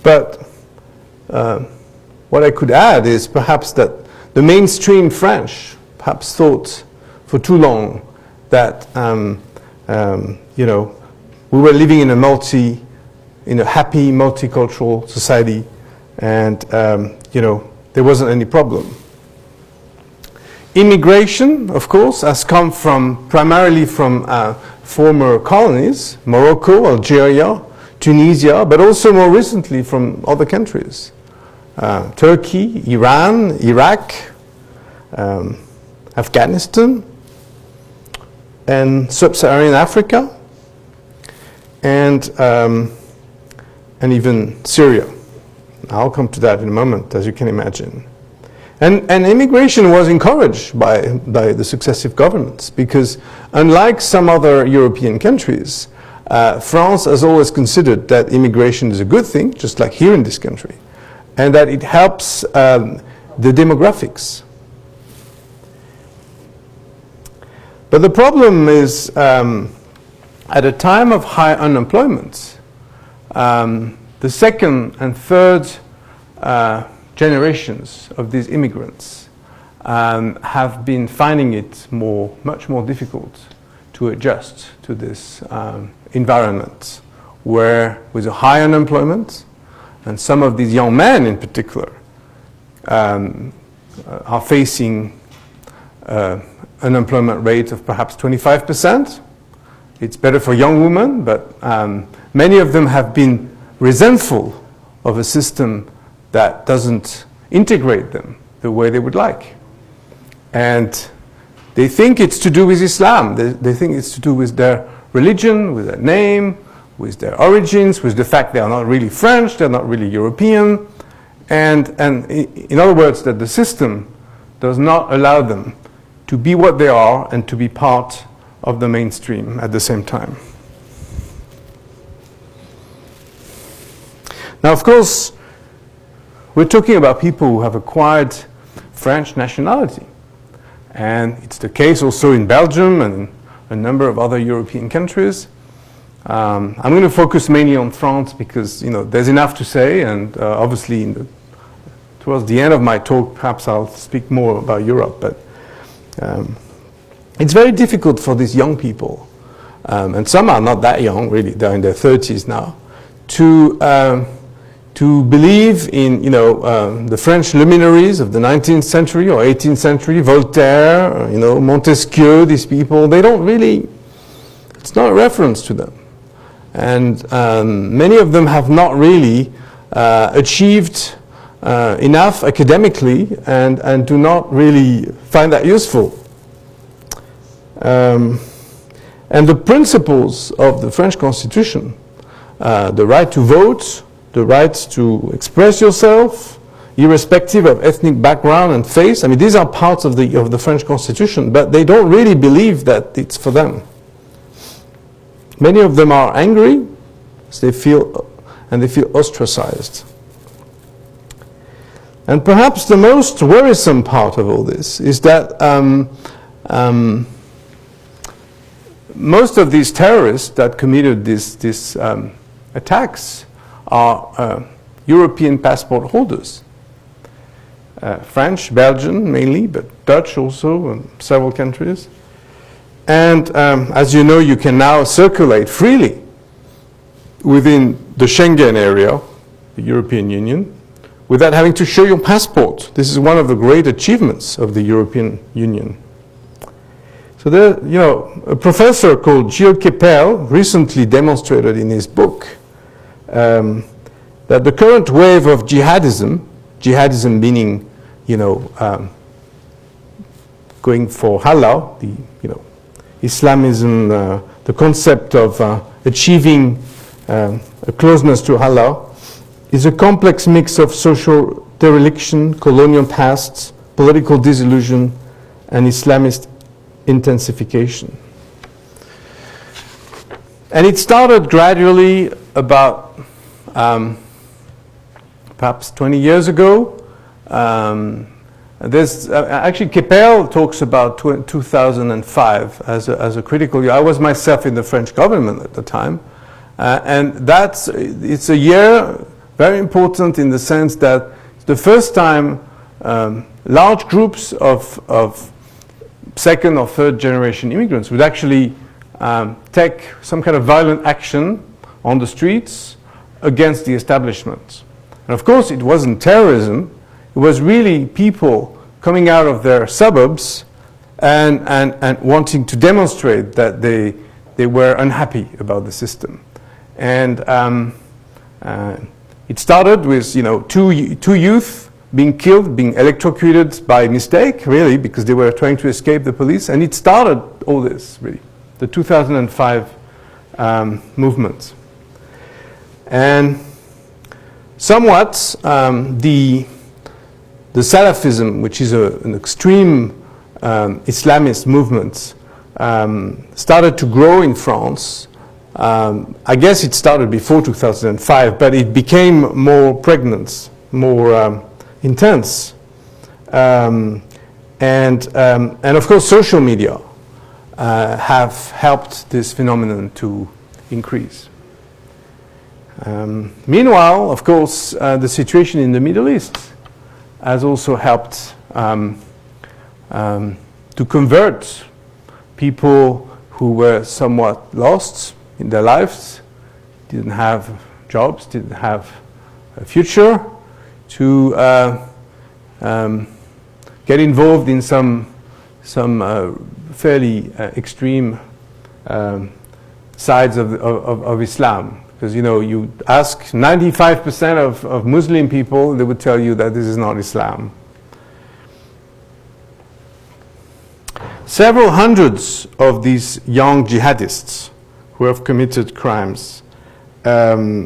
But what I could add is perhaps that the mainstream French perhaps thought for too long that you know, we were living in a happy multicultural society, and you know, there wasn't any problem. Immigration, of course, has come primarily from former colonies, Morocco, Algeria, Tunisia, but also more recently from other countries. Turkey, Iran, Iraq, Afghanistan, and sub-Saharan Africa, and even Syria. I'll come to that in a moment, as you can imagine. And immigration was encouraged by the successive governments, because unlike some other European countries, France has always considered that immigration is a good thing, just like here in this country, and that it helps the demographics. But the problem is, at a time of high unemployment, the second and third generations of these immigrants have been finding it much more difficult to adjust to this environment, where with a high unemployment, and some of these young men in particular are facing unemployment rate of perhaps 25%. It's better for young women, but many of them have been resentful of a system that doesn't integrate them the way they would like. And they think it's to do with Islam. They think it's to do with their religion, with their name, with their origins, with the fact they are not really French, they're not really European. And in other words, that the system does not allow them to be what they are and to be part of the mainstream at the same time. Now, of course, we're talking about people who have acquired French nationality. And it's the case also in Belgium and a number of other European countries. I'm going to focus mainly on France because, you know, there's enough to say, and obviously towards the end of my talk, perhaps I'll speak more about Europe. But it's very difficult for these young people, and some are not that young, really, they're in their 30s now, to believe in, you know, the French luminaries of the 19th century or 18th century, Voltaire, you know, Montesquieu, these people. They don't really, it's not a reference to them. And many of them have not really achieved enough academically and do not really find that useful. And the principles of the French Constitution, the right to vote, the right to express yourself, irrespective of ethnic background and faith. I mean, these are parts of the French Constitution, but they don't really believe that it's for them. Many of them are angry, they feel ostracized. And perhaps the most worrisome part of all this is that most of these terrorists that committed these attacks are European passport holders. French, Belgian mainly, but Dutch also, and several countries. And as you know, you can now circulate freely within the Schengen area, the European Union, without having to show your passport. This is one of the great achievements of the European Union. So there, you know, a professor called Gilles Kepel recently demonstrated in his book that the current wave of jihadism meaning, you know, going for Allah, the, you know, Islamism, the concept of achieving a closeness to Allah, is a complex mix of social dereliction, colonial pasts, political disillusion, and Islamist intensification. And it started gradually about perhaps 20 years ago. There's actually Kepel talks about 2005 as a critical year. I was myself in the French government at the time, and it's a year very important in the sense that it's the first time large groups of second or third generation immigrants would actually take some kind of violent action on the streets against the establishment. And of course, it wasn't terrorism. It was really people coming out of their suburbs and wanting to demonstrate that they were unhappy about the system. And it started with, you know, two youth being killed, being electrocuted by mistake, really, because they were trying to escape the police. And it started all this, really, the 2005 movement. And somewhat the Salafism, which is an extreme Islamist movement, started to grow in France. I guess it started before 2005, but it became more pregnant, more intense. And of course, social media have helped this phenomenon to increase. Meanwhile, of course, the situation in the Middle East has also helped to convert people who were somewhat lost in their lives, didn't have jobs, didn't have a future, to get involved in some fairly extreme sides of Islam. Because, you know, you ask 95% of Muslim people, they would tell you that this is not Islam. Several hundreds of these young jihadists who have committed crimes have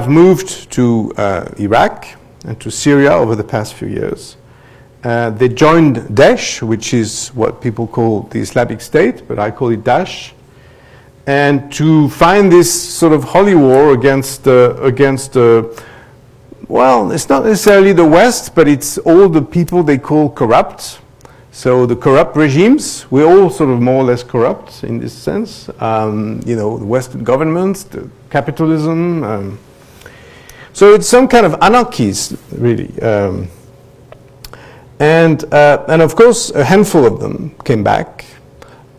moved to Iraq and to Syria over the past few years. They joined Daesh, which is what people call the Islamic State, but I call it Daesh. And to find this sort of holy war against well, it's not necessarily the West, but it's all the people they call corrupt. So the corrupt regimes, we're all sort of more or less corrupt in this sense. You know, the Western governments, the capitalism. So it's some kind of anarchies, really. And of course, a handful of them came back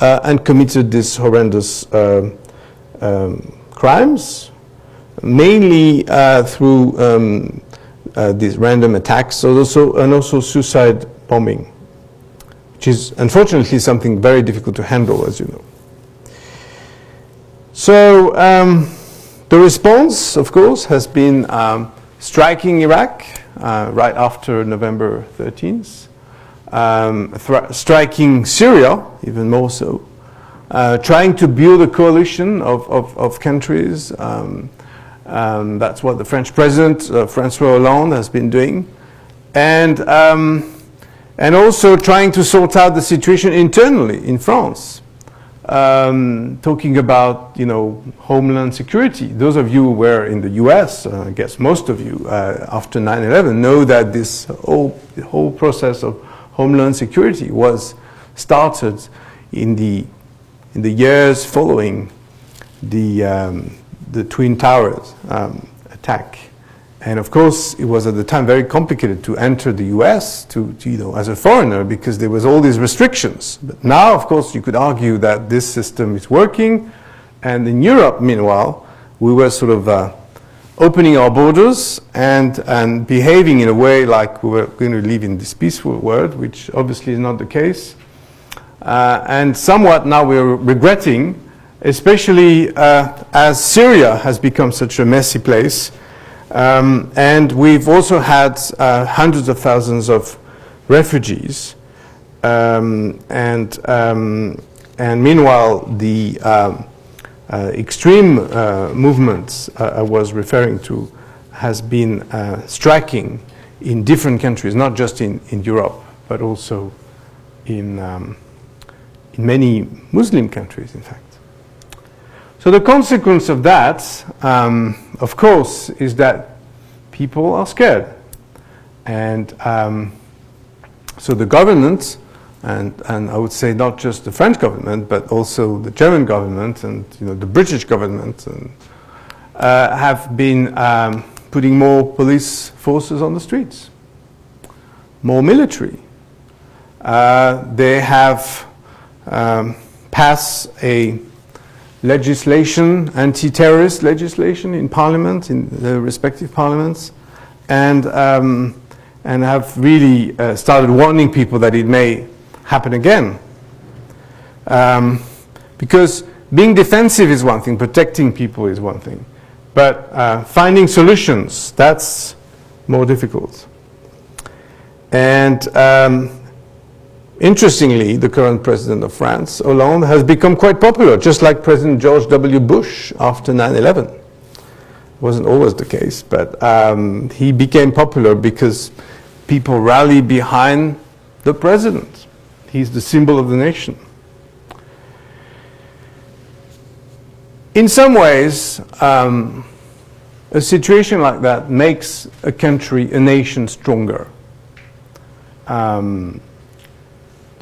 and committed these horrendous crimes, mainly through these random attacks, and also suicide bombing, which is unfortunately something very difficult to handle, as you know. So the response, of course, has been striking Iraq right after November 13th, striking Syria, even more so, trying to build a coalition of countries. That's what the French president, François Hollande, has been doing. And also trying to sort out the situation internally in France. Talking about, you know, homeland security. Those of you who were in the US, I guess most of you, after 9/11, know that this whole process of homeland security was started in the years following the Twin Towers attack. And of course, it was at the time very complicated to enter the US to you know, as a foreigner, because there was all these restrictions. But now, of course, you could argue that this system is working. And in Europe, meanwhile, we were sort of opening our borders and behaving in a way like we were going to live in this peaceful world, which obviously is not the case. and somewhat now we're regretting, especially as Syria has become such a messy place. And we've also had hundreds of thousands of refugees. And meanwhile, the extreme movements I was referring to has been striking in different countries, not just in Europe, but also in many Muslim countries, in fact. So the consequence of that, of course, is that people are scared. And so the government, and I would say not just the French government, but also the German government and the British government, and, have been putting more police forces on the streets, more military. They have passed a legislation, anti-terrorist legislation in parliament, in the respective parliaments, and have really started warning people that it may happen again. Because being defensive is one thing, protecting people is one thing, but finding solutions, that's more difficult. And interestingly, the current president of France, Hollande, has become quite popular, just like President George W. Bush after 9/11. Wasn't always the case, but he became popular because people rally behind the president. He's the symbol of the nation. In some ways, a situation like that makes a country, a nation, stronger. The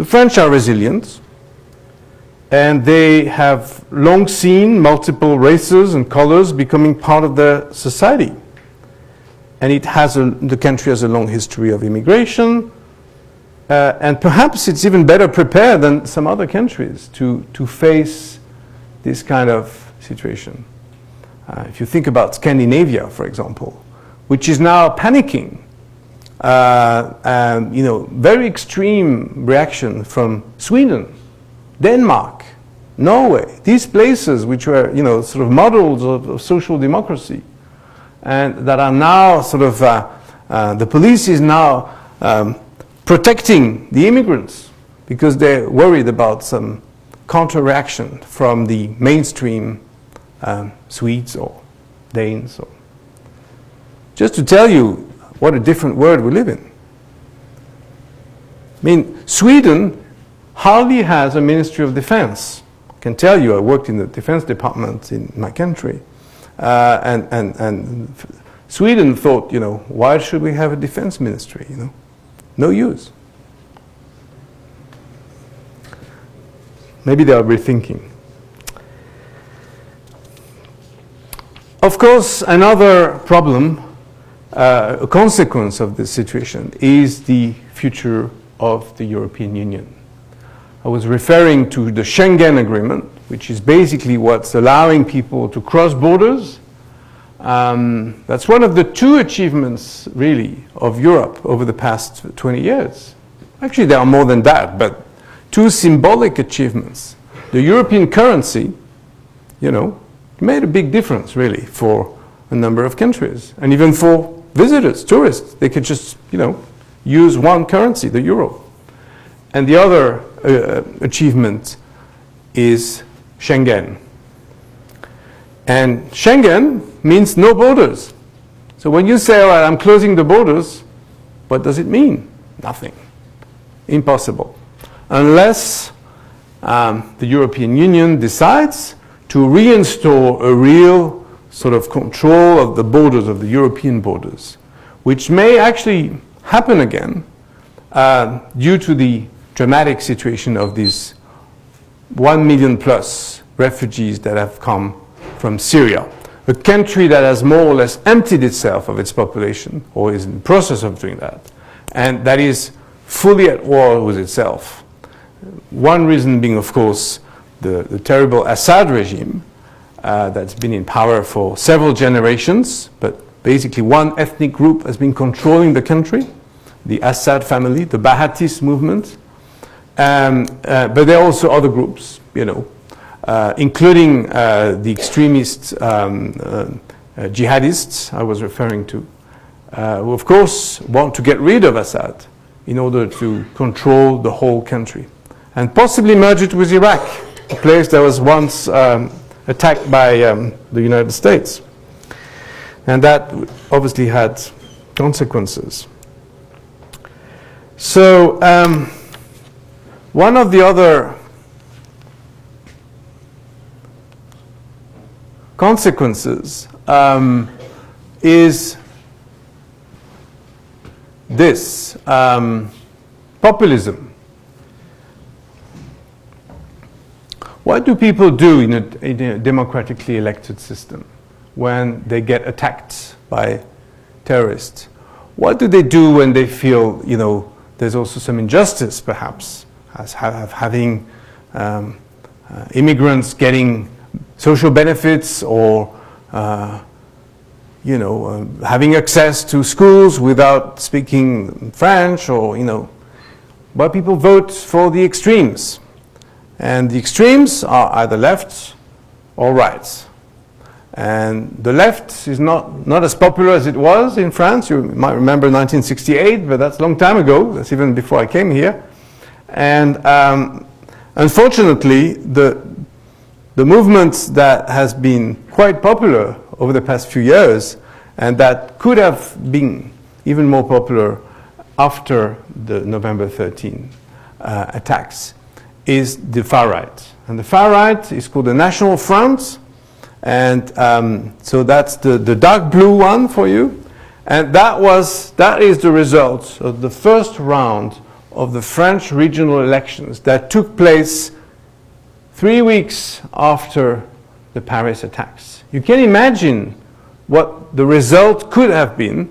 French are resilient, and they have long seen multiple races and colors becoming part of their society. And it has the country has a long history of immigration, and perhaps it's even better prepared than some other countries to face this kind of situation. If you think about Scandinavia, for example, which is now panicking, very extreme reaction from Sweden, Denmark, Norway, these places which were, sort of models of social democracy, and that are now sort of, the police is now protecting the immigrants because they're worried about some counter-reaction from the mainstream Swedes or Danes. Or just to tell you what a different world we live in. I mean, Sweden hardly has a Ministry of Defense. I can tell you, I worked in the Defense Department in my country. And Sweden thought, why should we have a defense ministry? No use. Maybe they are rethinking. Of course, another problem, a consequence of this situation, is the future of the European Union. I was referring to the Schengen Agreement, which is basically what's allowing people to cross borders. That's one of the two achievements, really, of Europe over the past 20 years. Actually, there are more than that, but two symbolic achievements. The European currency, made a big difference, really, for a number of countries. And even for visitors, tourists, they could just, use one currency, the euro. And the other achievement is Schengen. And Schengen means no borders. So when you say, all right, I'm closing the borders, what does it mean? Nothing. Impossible. Unless the European Union decides to reinstall a real sort of control of the borders, of the European borders, which may actually happen again due to the dramatic situation of these 1 million plus refugees that have come from Syria, a country that has more or less emptied itself of its population, or is in the process of doing that, and that is fully at war with itself. One reason being, of course, the terrible Assad regime that's been in power for several generations, but basically one ethnic group has been controlling the country, the Assad family, the Ba'athist movement. But there are also other groups, you know, including the extremist jihadists I was referring to, who of course want to get rid of Assad in order to control the whole country and possibly merge it with Iraq, a place that was once attacked by the United States. And that obviously had consequences. So one of the other consequences is this populism. What do people do in a democratically elected system when they get attacked by terrorists? What do they do when they feel, you know, there's also some injustice, perhaps, as having immigrants getting social benefits or, you know, having access to schools without speaking French, or, you know, well, people vote for the extremes. And the extremes are either left or right. And the left is not as popular as it was in France. You might remember 1968, but that's a long time ago. That's even before I came here. And unfortunately, the movement that has been quite popular over the past few years, and that could have been even more popular after the November 13 attacks, is the far right. And the far right is called the National Front. And so that's the dark blue one for you. And that is the result of the first round of the French regional elections that took place 3 weeks after the Paris attacks. You can imagine what the result could have been.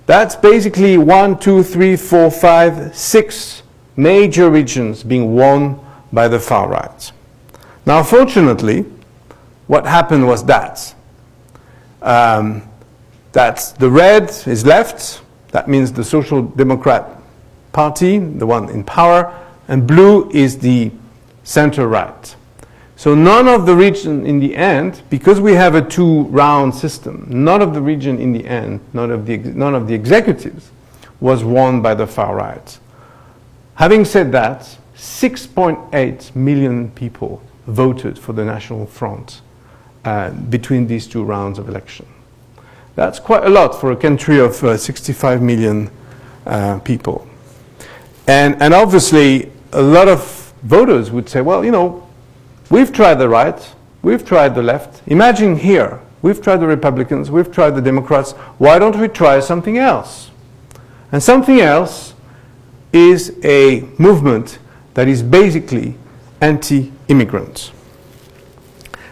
That's basically 1, 2, 3, 4, 5, 6 major regions being won by the far right. Now, fortunately, what happened was that the red is left, that means the Social Democrat Party, the one in power, and blue is the center right. So none of the region in the end, because we have a two-round system, none of the region in the end, none of the executives was won by the far right. Having said that, 6.8 million people voted for the National Front between these two rounds of election. That's quite a lot for a country of 65 million people. And obviously, a lot of voters would say, well, you know, we've tried the right, we've tried the left. Imagine here, we've tried the Republicans, we've tried the Democrats. Why don't we try something else? And something else is a movement that is basically anti-immigrant.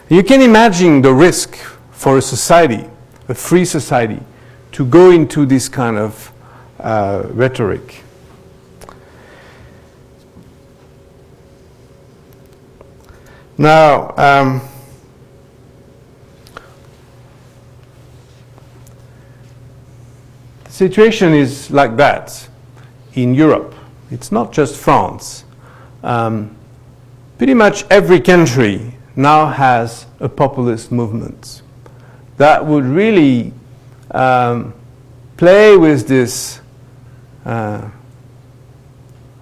You can imagine the risk for a society, a free society, to go into this kind of rhetoric. Now, the situation is like that in Europe. It's not just France. Pretty much every country now has a populist movement that would really play with this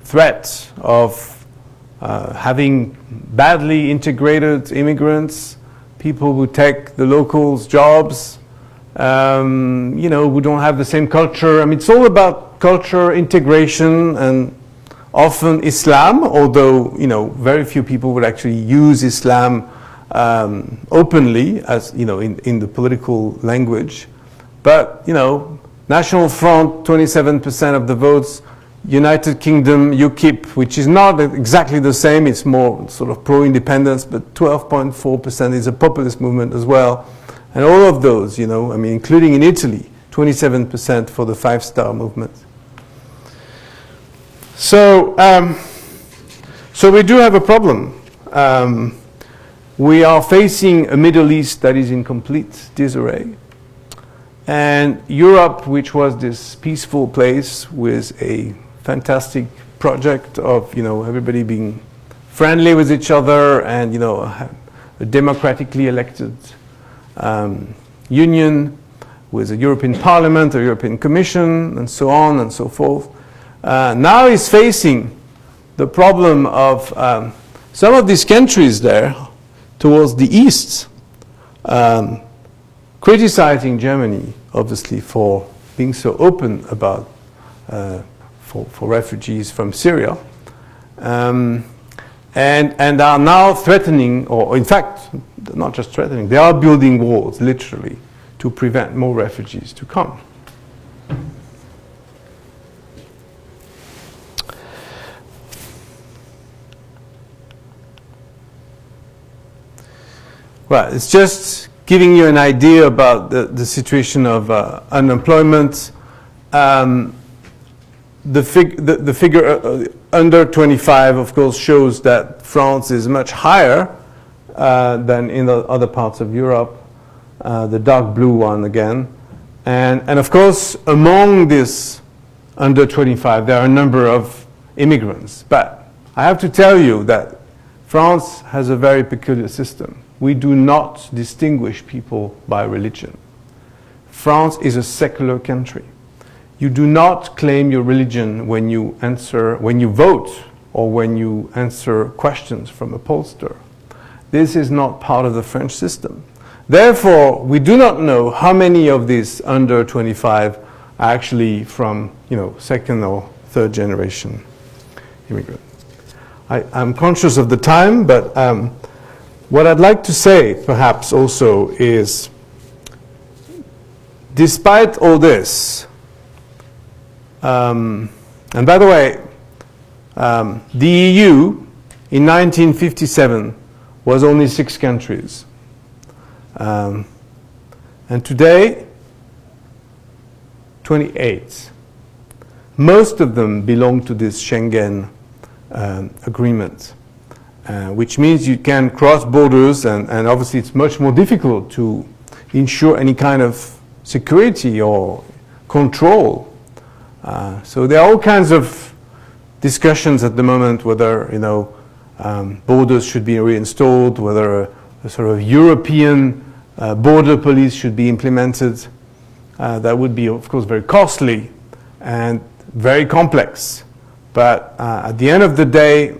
threat of having badly integrated immigrants, people who take the locals' jobs, you know, who don't have the same culture. I mean, it's all about culture, integration, and often Islam, although, you know, very few people would actually use Islam openly, as, you know, in the political language. But, you know, National Front, 27% of the votes. United Kingdom, UKIP, which is not exactly the same, it's more sort of pro-independence, but 12.4% is a populist movement as well. And all of those, you know, I mean, including in Italy, 27% for the Five-Star Movement. So, so we do have a problem. We are facing a Middle East that is in complete disarray. And Europe, which was this peaceful place with a fantastic project of, everybody being friendly with each other and, a democratically elected union with a European Parliament, a European Commission, and so on and so forth. Now is facing the problem of some of these countries there towards the east, criticizing Germany, obviously, for being so open about for refugees from Syria, and are now threatening, or in fact, not just threatening, they are building walls, literally, to prevent more refugees to come. Well, it's just giving you an idea about the situation of unemployment. The figure under 25, of course, shows that France is much higher than in the other parts of Europe. The dark blue one again. And of course, among this under 25, there are a number of immigrants. But I have to tell you that France has a very peculiar system. We do not distinguish people by religion. France is a secular country. You do not claim your religion when you vote, or when you answer questions from a pollster. This is not part of the French system. Therefore, we do not know how many of these under 25 are actually from, second or third generation immigrants. I'm conscious of the time, but what I'd like to say, perhaps, also is, despite all this, and by the way, the EU in 1957 was only 6 countries. And today, 28. Most of them belong to this Schengen agreement. Which means you can cross borders, and obviously it's much more difficult to ensure any kind of security or control. So there are all kinds of discussions at the moment whether borders should be reinstalled, whether a sort of European border police should be implemented. That would be, of course, very costly and very complex. But at the end of the day,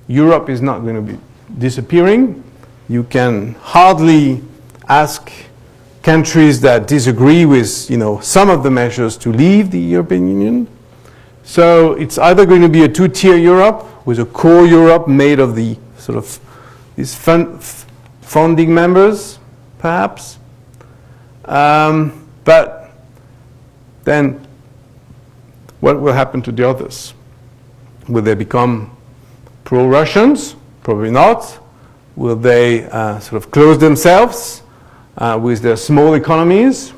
Europe is not going to be disappearing. You can hardly ask countries that disagree with, some of the measures to leave the European Union. So it's either going to be a 2-tier Europe with a core Europe made of the sort of these founding members, perhaps. But then what will happen to the others? Will they become pro-Russians? Probably not. Will they sort of close themselves with their small economies?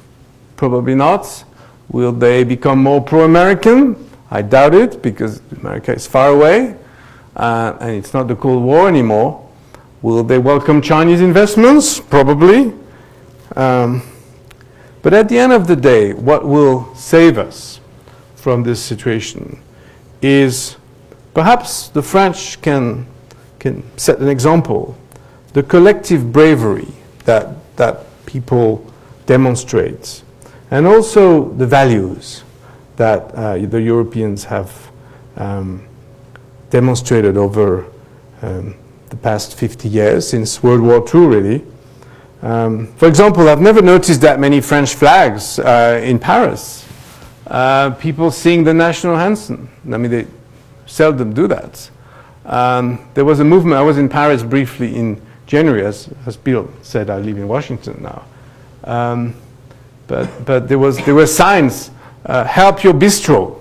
Probably not. Will they become more pro-American? I doubt it, because America is far away and it's not the Cold War anymore. Will they welcome Chinese investments? Probably. But at the end of the day, what will save us from this situation is, perhaps the French can set an example. The collective bravery that people demonstrate, and also the values that the Europeans have demonstrated over the past 50 years, since World War II, really. For example, I've never noticed that many French flags in Paris. People sing the national anthem. I mean, they seldom do that. There was a movement. I was in Paris briefly in January, as Bill said. I live in Washington now. But there were signs. Help your bistro.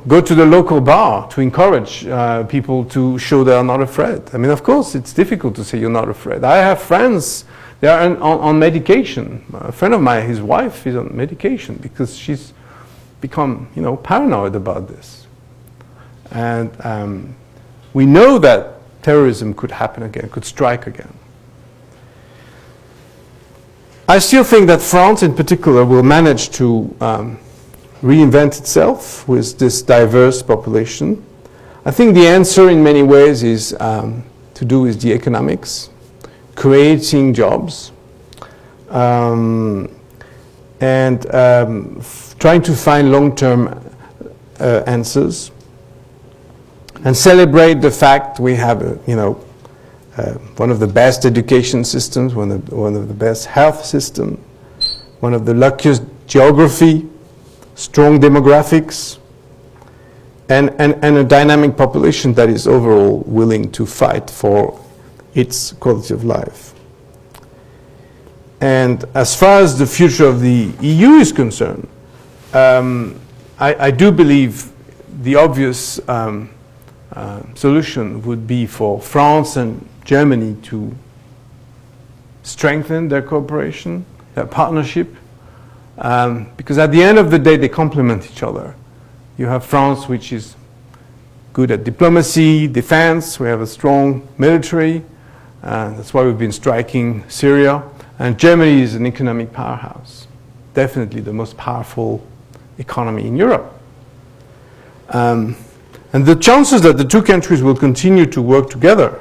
Go to the local bar to encourage people to show they are not afraid. I mean, of course, it's difficult to say you're not afraid. I have friends. They are on medication. A friend of mine, his wife, is on medication because she's become, paranoid about this. And we know that terrorism could happen again, could strike again. I still think that France, in particular, will manage to reinvent itself with this diverse population. I think the answer in many ways is to do with the economics, creating jobs, and trying to find long-term answers, and celebrate the fact we have, one of the best education systems, one of the best health systems, one of the luckiest geography, strong demographics, and a dynamic population that is overall willing to fight for its quality of life. And as far as the future of the EU is concerned, I do believe the obvious solution would be for France and Germany to strengthen their cooperation, their partnership, because at the end of the day they complement each other. You have France, which is good at diplomacy, defense. We have a strong military. That's why we've been striking Syria. And Germany is an economic powerhouse, definitely the most powerful economy in Europe. And the chances that the two countries will continue to work together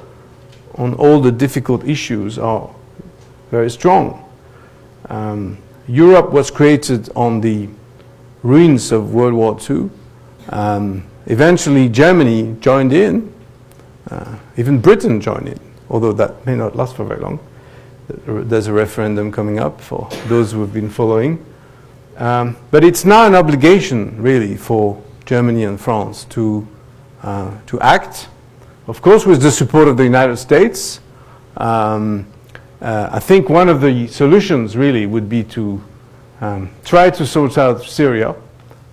on all the difficult issues are very strong. Europe was created on the ruins of World War II. Eventually Germany joined in, even Britain joined in, although that may not last for very long. There's a referendum coming up for those who have been following. But it's now an obligation, really, for Germany and France to act, of course, with the support of the United States. I think one of the solutions, really, would be to try to sort out Syria.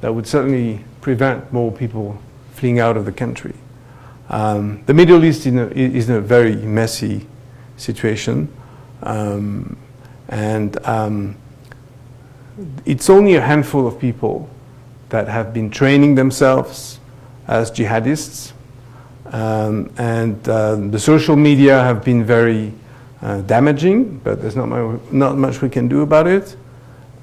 That would certainly prevent more people fleeing out of the country. The Middle East is in a very messy situation. It's only a handful of people that have been training themselves as jihadists, the social media have been very damaging, but there's not much we can do about it.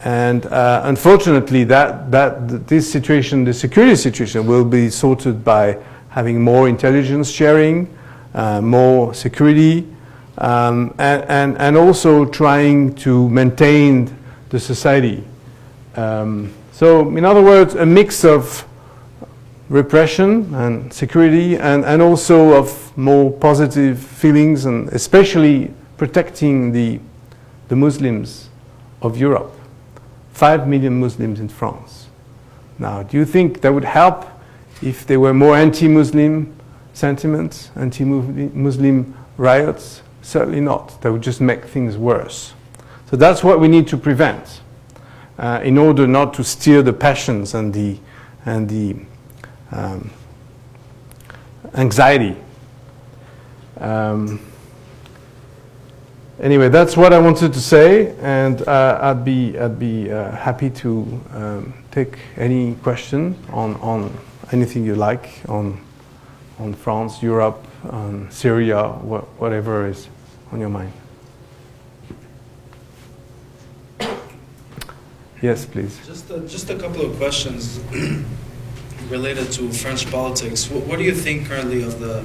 And unfortunately, this situation, the security situation, will be sorted by having more intelligence sharing, more security, and also trying to maintain the society. So, in other words, a mix of repression and security, and also of more positive feelings, and especially protecting the Muslims of Europe. 5 million Muslims in France. Now, do you think that would help if there were more anti-Muslim sentiments, anti-Muslim riots? Certainly not. That would just make things worse. So that's what we need to prevent in order not to steer the passions and the anxiety. Anyway, that's what I wanted to say, and I'd be happy to take any question on anything you like on France, Europe, Syria, whatever is on your mind. Yes, please. Just a couple of questions related to French politics. What do you think currently of the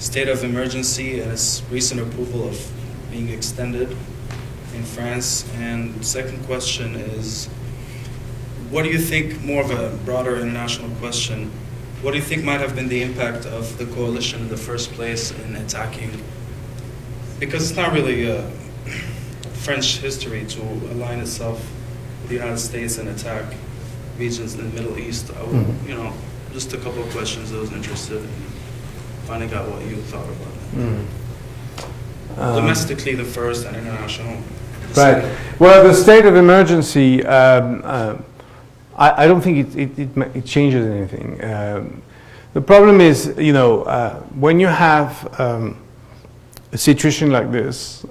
state of emergency and its recent approval of being extended in France? And second question is, what do you think, more of a broader international question, what do you think might have been the impact of the coalition in the first place in attacking, because it's not really French history to align itself with the United States and attack regions in the Middle East. Just a couple of questions I was interested in finding out what you thought about it. Domestically the first, and international the right. second. Well, the state of emergency, I don't think it changes anything. The problem is, when you have a situation like this,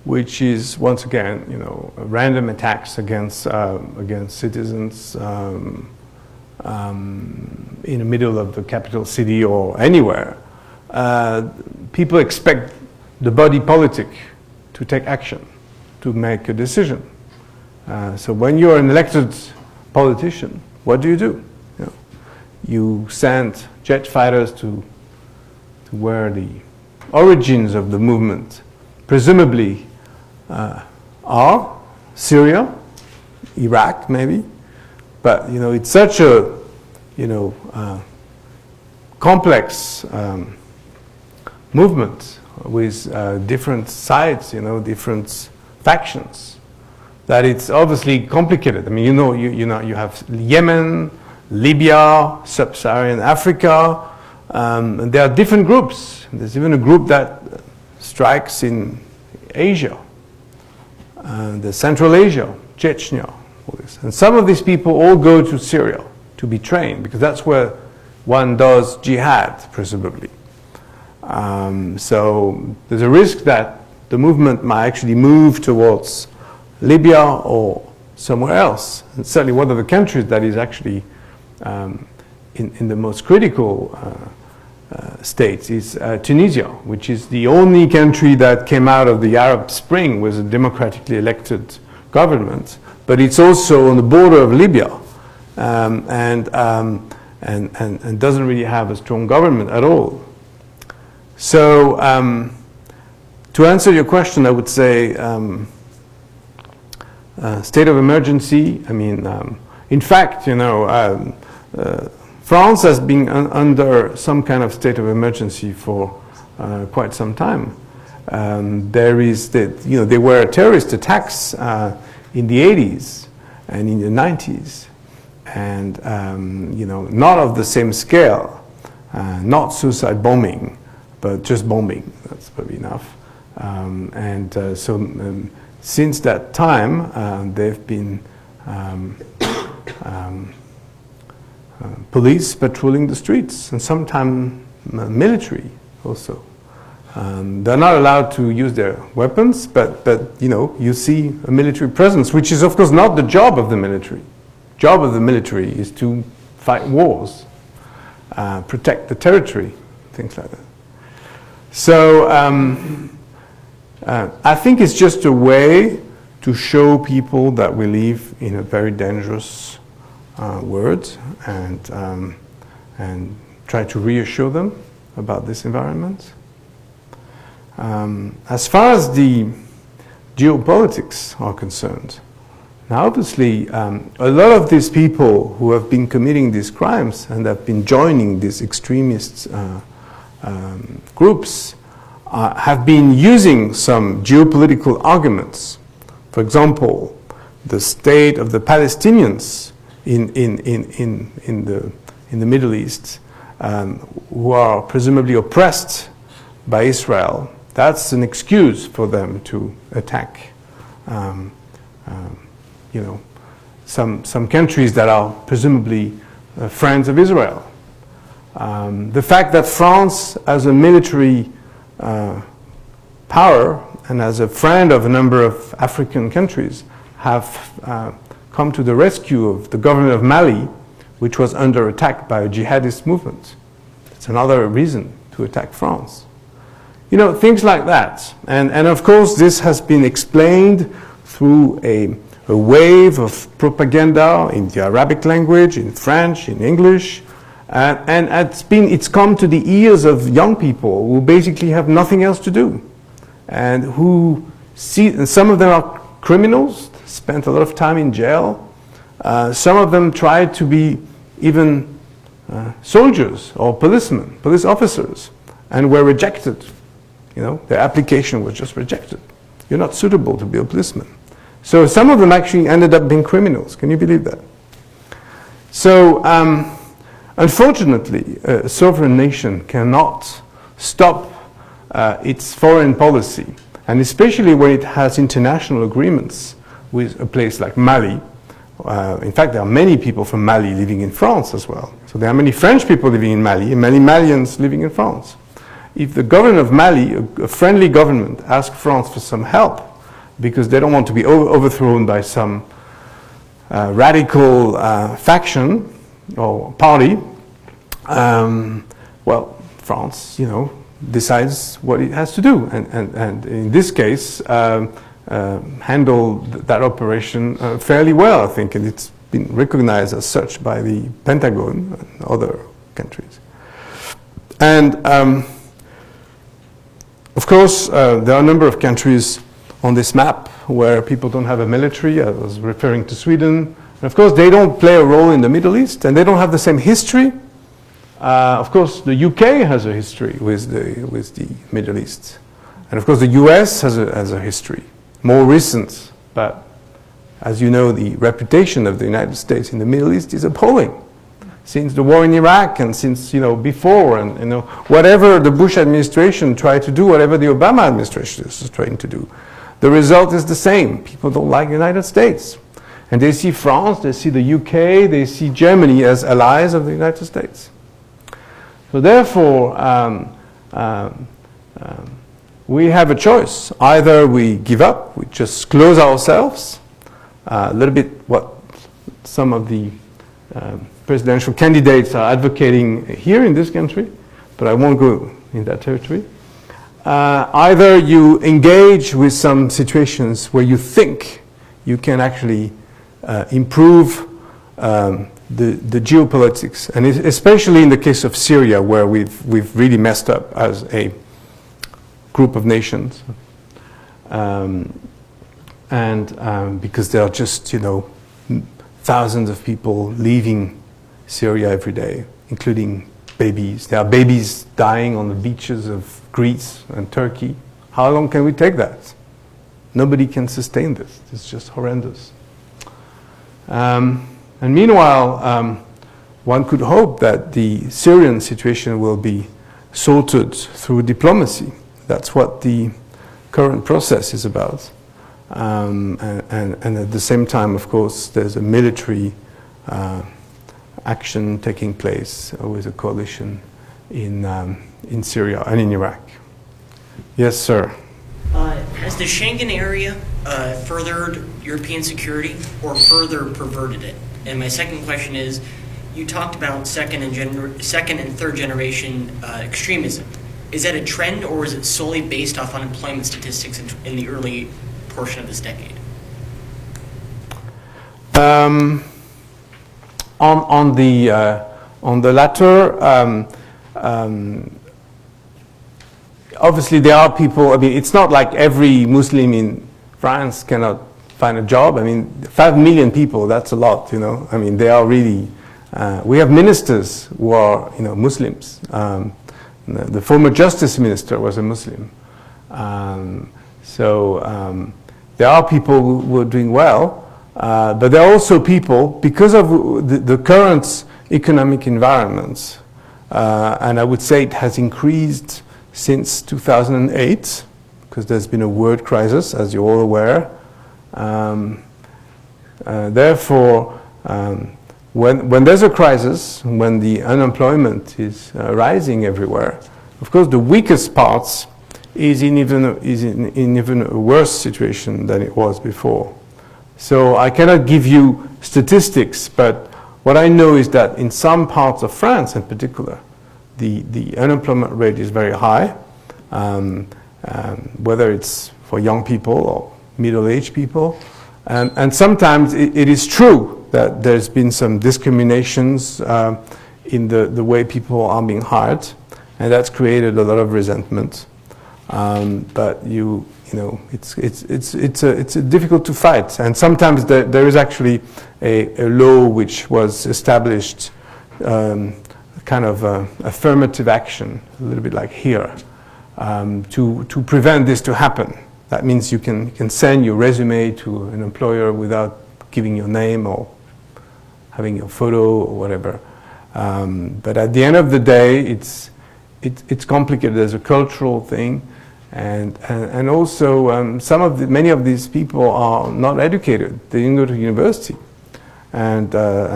which is once again, random attacks against citizens in the middle of the capital city or anywhere, people expect the body politic to take action, to make a decision. So when you're an elected politician, what do? You send jet fighters to where the origins of the movement presumably are, Syria, Iraq maybe, but it's such a complex movement with different sides, different factions, that it's obviously complicated. I mean, you have Yemen, Libya, Sub-Saharan Africa, and there are different groups. There's even a group that strikes in Asia, the Central Asia, Chechnya, all this. And some of these people all go to Syria to be trained, because that's where one does jihad, presumably. So there's a risk that the movement might actually move towards Libya or somewhere else. And certainly one of the countries that is actually in the most critical states is Tunisia, which is the only country that came out of the Arab Spring with a democratically elected government, but it's also on the border of Libya, and doesn't really have a strong government at all. So to answer your question, I would say state of emergency. I mean, in fact, France has been under some kind of state of emergency for quite some time. There were terrorist attacks in the 80s and in the 90s, and not of the same scale, not suicide bombing, but just bombing. That's probably enough. Since that time, they've been police patrolling the streets, and sometimes military also. They're not allowed to use their weapons, but you see a military presence, which is of course not the job of the military. Job of the military is to fight wars, protect the territory, things like that. So I think it's just a way to show people that we live in a very dangerous world, and try to reassure them about this environment. As far as the geopolitics are concerned, now obviously a lot of these people who have been committing these crimes and have been joining these extremist groups have been using some geopolitical arguments. For example, the state of the Palestinians in the Middle East, who are presumably oppressed by Israel. That's an excuse for them to attack, some countries that are presumably friends of Israel. The fact that France, as a military power and as a friend of a number of African countries, have come to the rescue of the government of Mali, which was under attack by a jihadist movement. It's another reason to attack France. Things like that. And of course, this has been explained through a wave of propaganda in the Arabic language, in French, in English, and it's come to the ears of young people who basically have nothing else to do, and who see, and some of them are criminals, spent a lot of time in jail. Some of them tried to be even soldiers or policemen, police officers, and were rejected. Their application was just rejected. You're not suitable to be a policeman. So some of them actually ended up being criminals. Can you believe that? So unfortunately, a sovereign nation cannot stop its foreign policy, and especially when it has international agreements with a place like Mali. In fact, there are many people from Mali living in France as well. So there are many French people living in Mali, and many Malians living in France. If the government of Mali, a friendly government, asks France for some help because they don't want to be overthrown by some radical faction or party, well, France, decides what it has to do, and in this case, handled that operation fairly well, I think, and it's been recognized as such by the Pentagon and other countries. And of course, there are a number of countries on this map where people don't have a military. I was referring to Sweden. And of course, they don't play a role in the Middle East, and they don't have the same history. Of course, the UK has a history with the Middle East. And of course, the US has a history, more recent. But as you know, the reputation of the United States in the Middle East is appalling. Since the war in Iraq and since, before, and, whatever the Bush administration tried to do, whatever the Obama administration is trying to do, the result is the same. People don't like the United States. And they see France, they see the UK, they see Germany as allies of the United States. So therefore, we have a choice. Either we give up, we just close ourselves, a little bit what some of the presidential candidates are advocating here in this country, but I won't go in that territory. Either you engage with some situations where you think you can actually improve the geopolitics, and especially in the case of Syria, where we've really messed up as a group of nations, because there are just thousands of people leaving Syria every day, including babies. There are babies dying on the beaches of Greece and Turkey. How long can we take that? Nobody can sustain this. It's just horrendous. And meanwhile, one could hope that the Syrian situation will be sorted through diplomacy. That's what the current process is about. And at the same time, of course, there's a military action taking place with a coalition in Syria and in Iraq. Yes, sir. Has the Schengen area furthered European security or further perverted it? And my second question is, you talked about second and third generation extremism. Is that a trend, or is it solely based off unemployment statistics in the early portion of this decade? On the latter, obviously there are people. I mean, it's not like every Muslim in France cannot find a job. I mean, 5 million people, that's a lot, I mean, they are really, we have ministers who are, Muslims. The former justice minister was a Muslim. There are people who are doing well, but there are also people, because of the current economic environment, and I would say it has increased since 2008, because there's been a world crisis, as you're all aware. Therefore, when there's a crisis, when the unemployment is rising everywhere, of course the weakest parts is in even a worse situation than it was before. So I cannot give you statistics, but what I know is that in some parts of France in particular, the unemployment rate is very high, whether it's for young people or middle-aged people. And sometimes it is true that there's been some discriminations in the way people are being hired, and that's created a lot of resentment. But it's difficult to fight, and sometimes there is actually a law which was established, kind of affirmative action, a little bit like here, to prevent this to happen. That means you can send your resume to an employer without giving your name or having your photo or whatever. But at the end of the day, it's complicated. There's a cultural thing, and also many of these people are not educated. They didn't go to university, and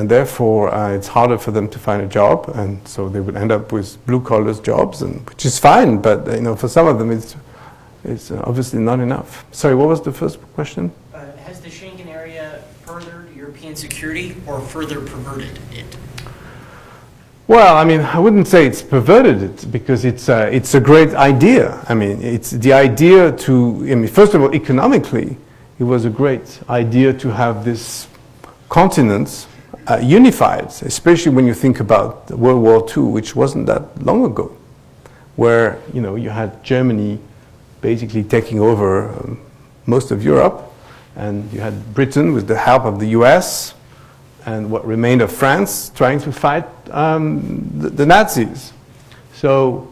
therefore it's harder for them to find a job, and so they would end up with blue-collar jobs, which is fine. But for some of them, it's obviously not enough. Sorry, what was the first question? Has the Schengen area furthered European security or further perverted it? Well, I mean, I wouldn't say it's perverted it, because it's a great idea. I mean, it's the idea first of all, economically, it was a great idea to have this continent unified, especially when you think about World War II, which wasn't that long ago. where you had Germany basically taking over most of Europe, and you had Britain with the help of the US and what remained of France trying to fight the Nazis. So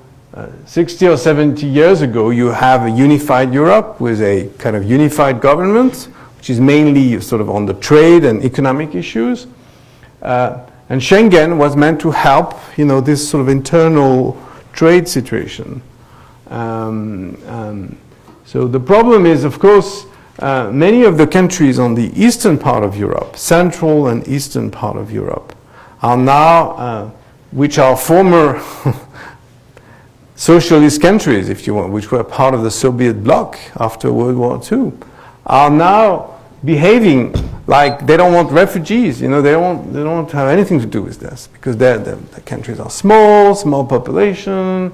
60 or 70 years ago, you have a unified Europe with a kind of unified government, which is mainly sort of on the trade and economic issues. And Schengen was meant to help, this sort of internal trade situation. So the problem is, of course, many of the countries on the eastern part of Europe, central and eastern part of Europe, are now, which are former socialist countries, if you want, which were part of the Soviet bloc after World War II, are now behaving like they don't want refugees. They don't want to have anything to do with this because the countries are small population,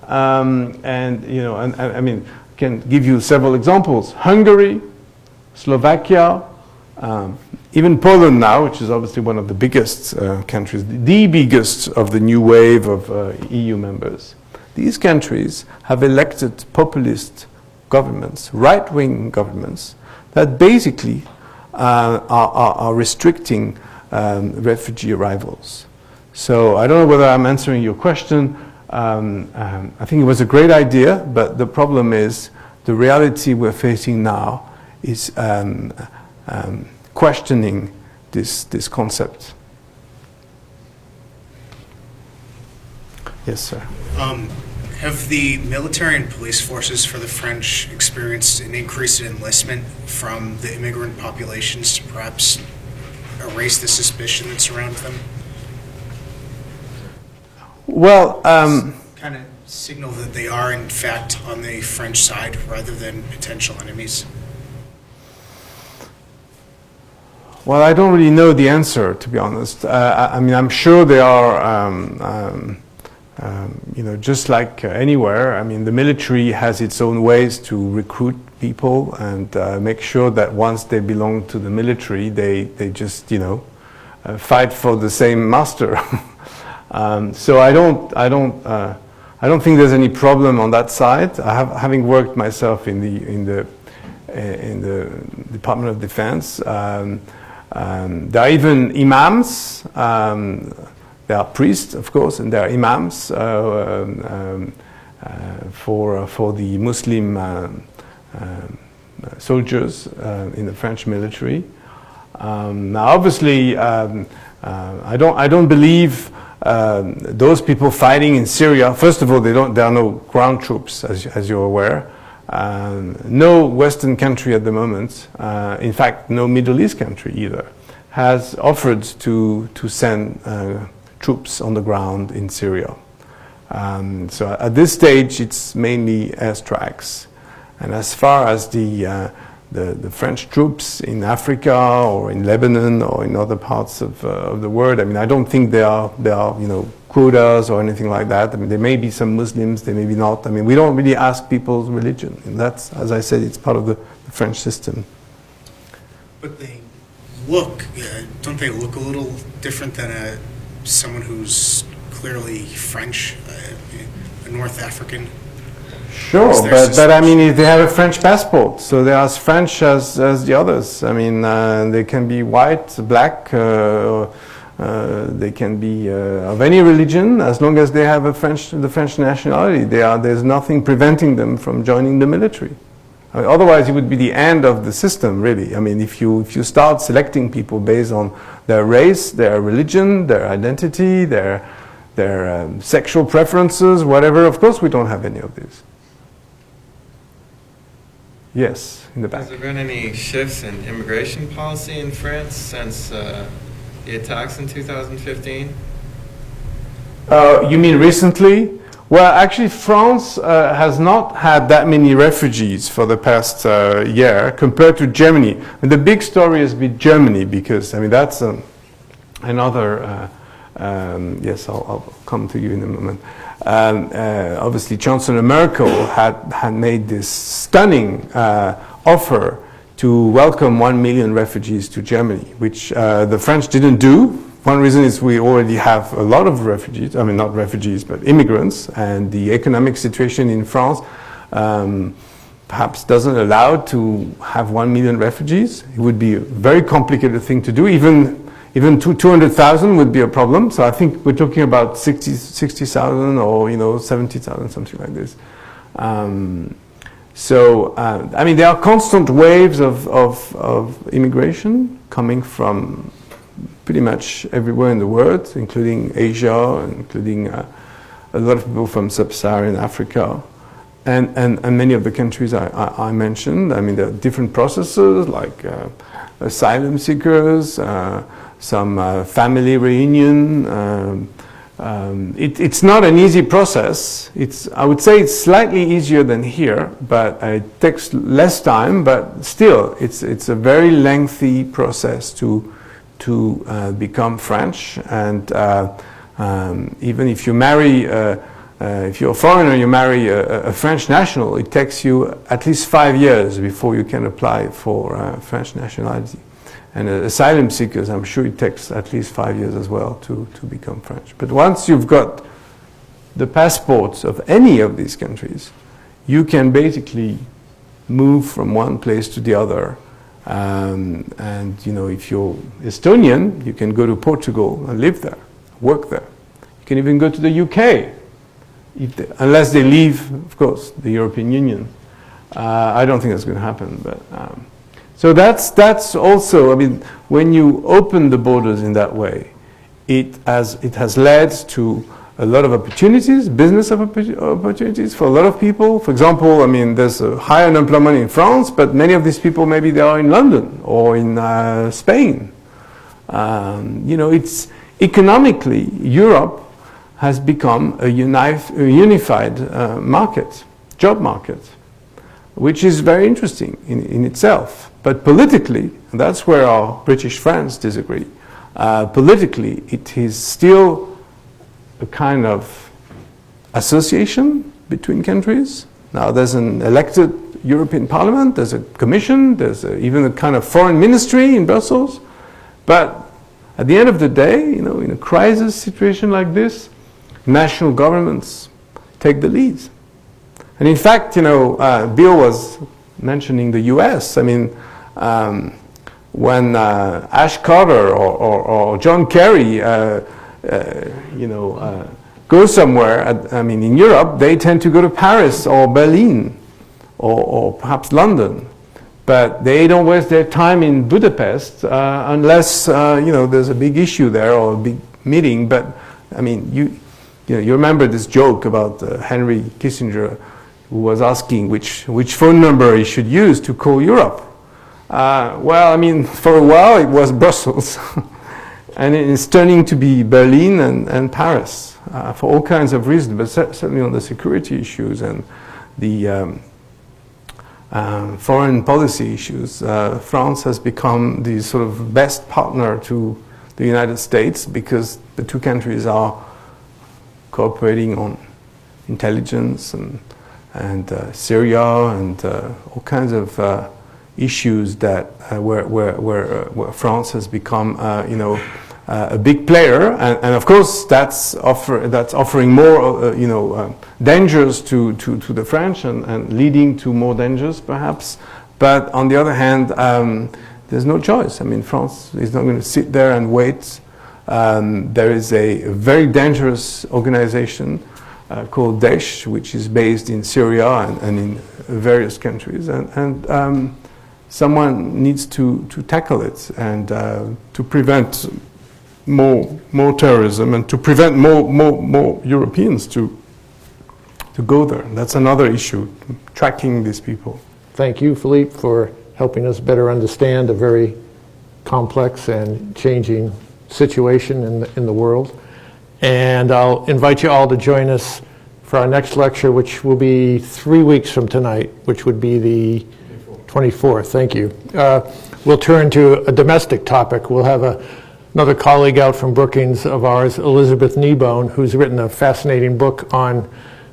and I mean, I can give you several examples: Hungary, Slovakia, even Poland now, which is obviously one of the biggest countries, the biggest of the new wave of EU members. These countries have elected populist governments, right-wing governments, that basically are restricting refugee arrivals. So I don't know whether I'm answering your question. I think it was a great idea, but the problem is the reality we're facing now is questioning this concept. Yes, sir. Have the military and police forces for the French experienced an increase in enlistment from the immigrant populations to perhaps erase the suspicion that surrounds them? Well, kind of signal that they are in fact on the French side rather than potential enemies? Well, I don't really know the answer, to be honest. I mean, I'm sure they are, just like anywhere. I mean, the military has its own ways to recruit people and make sure that once they belong to the military, they just, fight for the same master. So I don't think there's any problem on that side. Having worked myself in the Department of Defense, there are even imams. There are priests, of course, and there are imams for the Muslim soldiers in the French military. Now, obviously, I don't believe those people fighting in Syria. First of all, there are no ground troops, as you're aware. No Western country at the moment, in fact, no Middle East country either, has offered to send troops on the ground in Syria. So at this stage, it's mainly airstrikes. And as far as the French troops in Africa or in Lebanon or in other parts of the world, I mean, I don't think there are quotas or anything like that. I mean, there may be some Muslims, there may be not. I mean, we don't really ask people's religion. And that's, as I said, it's part of the French system. But they look, don't they look a little different than someone who's clearly French, a North African? Sure, but I mean, if they have a French passport, so they're as French as the others. I mean, they can be white, black, they can be of any religion, as long as they have the French nationality. There's nothing preventing them from joining the military. I mean, otherwise, it would be the end of the system, really. I mean, if you start selecting people based on their race, their religion, their identity, their sexual preferences, whatever, of course we don't have any of these. Yes, in the back. Has there been any shifts in immigration policy in France since the attacks in 2015? You mean recently? Well, actually, France has not had that many refugees for the past year compared to Germany. And the big story has been Germany because, I mean, that's another, yes, I'll come to you in a moment. Obviously, Chancellor Merkel had made this stunning offer to welcome 1 million refugees to Germany, which the French didn't do one reason is we already have a lot of refugees, I mean not refugees, but immigrants, and the economic situation in France perhaps doesn't allow to have 1 million refugees. It would be a very complicated thing to do. Even 200,000 would be a problem. So I think we're talking about 60,000 or 70,000, something like this. I mean, there are constant waves of immigration coming from pretty much everywhere in the world, including Asia, including a lot of people from sub-Saharan Africa. And many of the countries I mentioned, I mean, there are different processes like asylum seekers, some family reunion. It's not an easy process. I would say it's slightly easier than here, but it takes less time. But still, it's a very lengthy process to become French. And even if you marry, if you're a foreigner, you marry a French national, it takes you at least 5 years before you can apply for French nationality. And asylum seekers, I'm sure it takes at least 5 years as well to become French. But once you've got the passports of any of these countries, you can basically move from one place to the other. And if you're Estonian, you can go to Portugal and live there, work there. You can even go to the UK, unless they leave, of course, the European Union. I don't think that's going to happen, but. So that's also, I mean, when you open the borders in that way, it has led to a lot of opportunities, business opportunities for a lot of people. For example, I mean, there's a high unemployment in France, but many of these people, maybe they are in London or in Spain. It's economically, Europe has become a unified market, job market, which is very interesting in itself. But politically, and that's where our British friends disagree, politically it is still a kind of association between countries. Now there's an elected European Parliament, there's a commission, there's even a kind of foreign ministry in Brussels. But at the end of the day, in a crisis situation like this, national governments take the lead. And in fact, Bill was mentioning the US. I mean, when Ash Carter or John Kerry, go somewhere, in Europe, they tend to go to Paris or Berlin or perhaps London. But they don't waste their time in Budapest unless, there's a big issue there or a big meeting. But, I mean, you remember this joke about Henry Kissinger, who was asking which phone number he should use to call Europe. Well, I mean, for a while it was Brussels. And it's turning to be Berlin and Paris for all kinds of reasons, but certainly on the security issues and the foreign policy issues. France has become the sort of best partner to the United States because the two countries are cooperating on intelligence and Syria and all kinds of issues that where France has become a big player, and of course that's offering more dangers to the French and leading to more dangers perhaps. But on the other hand, there's no choice. I mean, France is not going to sit there and wait. There is a very dangerous organization called Daesh, which is based in Syria and in various countries, and someone needs to tackle it and to prevent more terrorism and to prevent more Europeans to go there. That's another issue, tracking these people. Thank you, Philippe, for helping us better understand a very complex and changing situation in the world. And I'll invite you all to join us for our next lecture, which will be 3 weeks from tonight, which would be the 24th. Thank you. We'll turn to a domestic topic. We'll have another colleague out from Brookings of ours, Elizabeth Kneebone, who's written a fascinating book on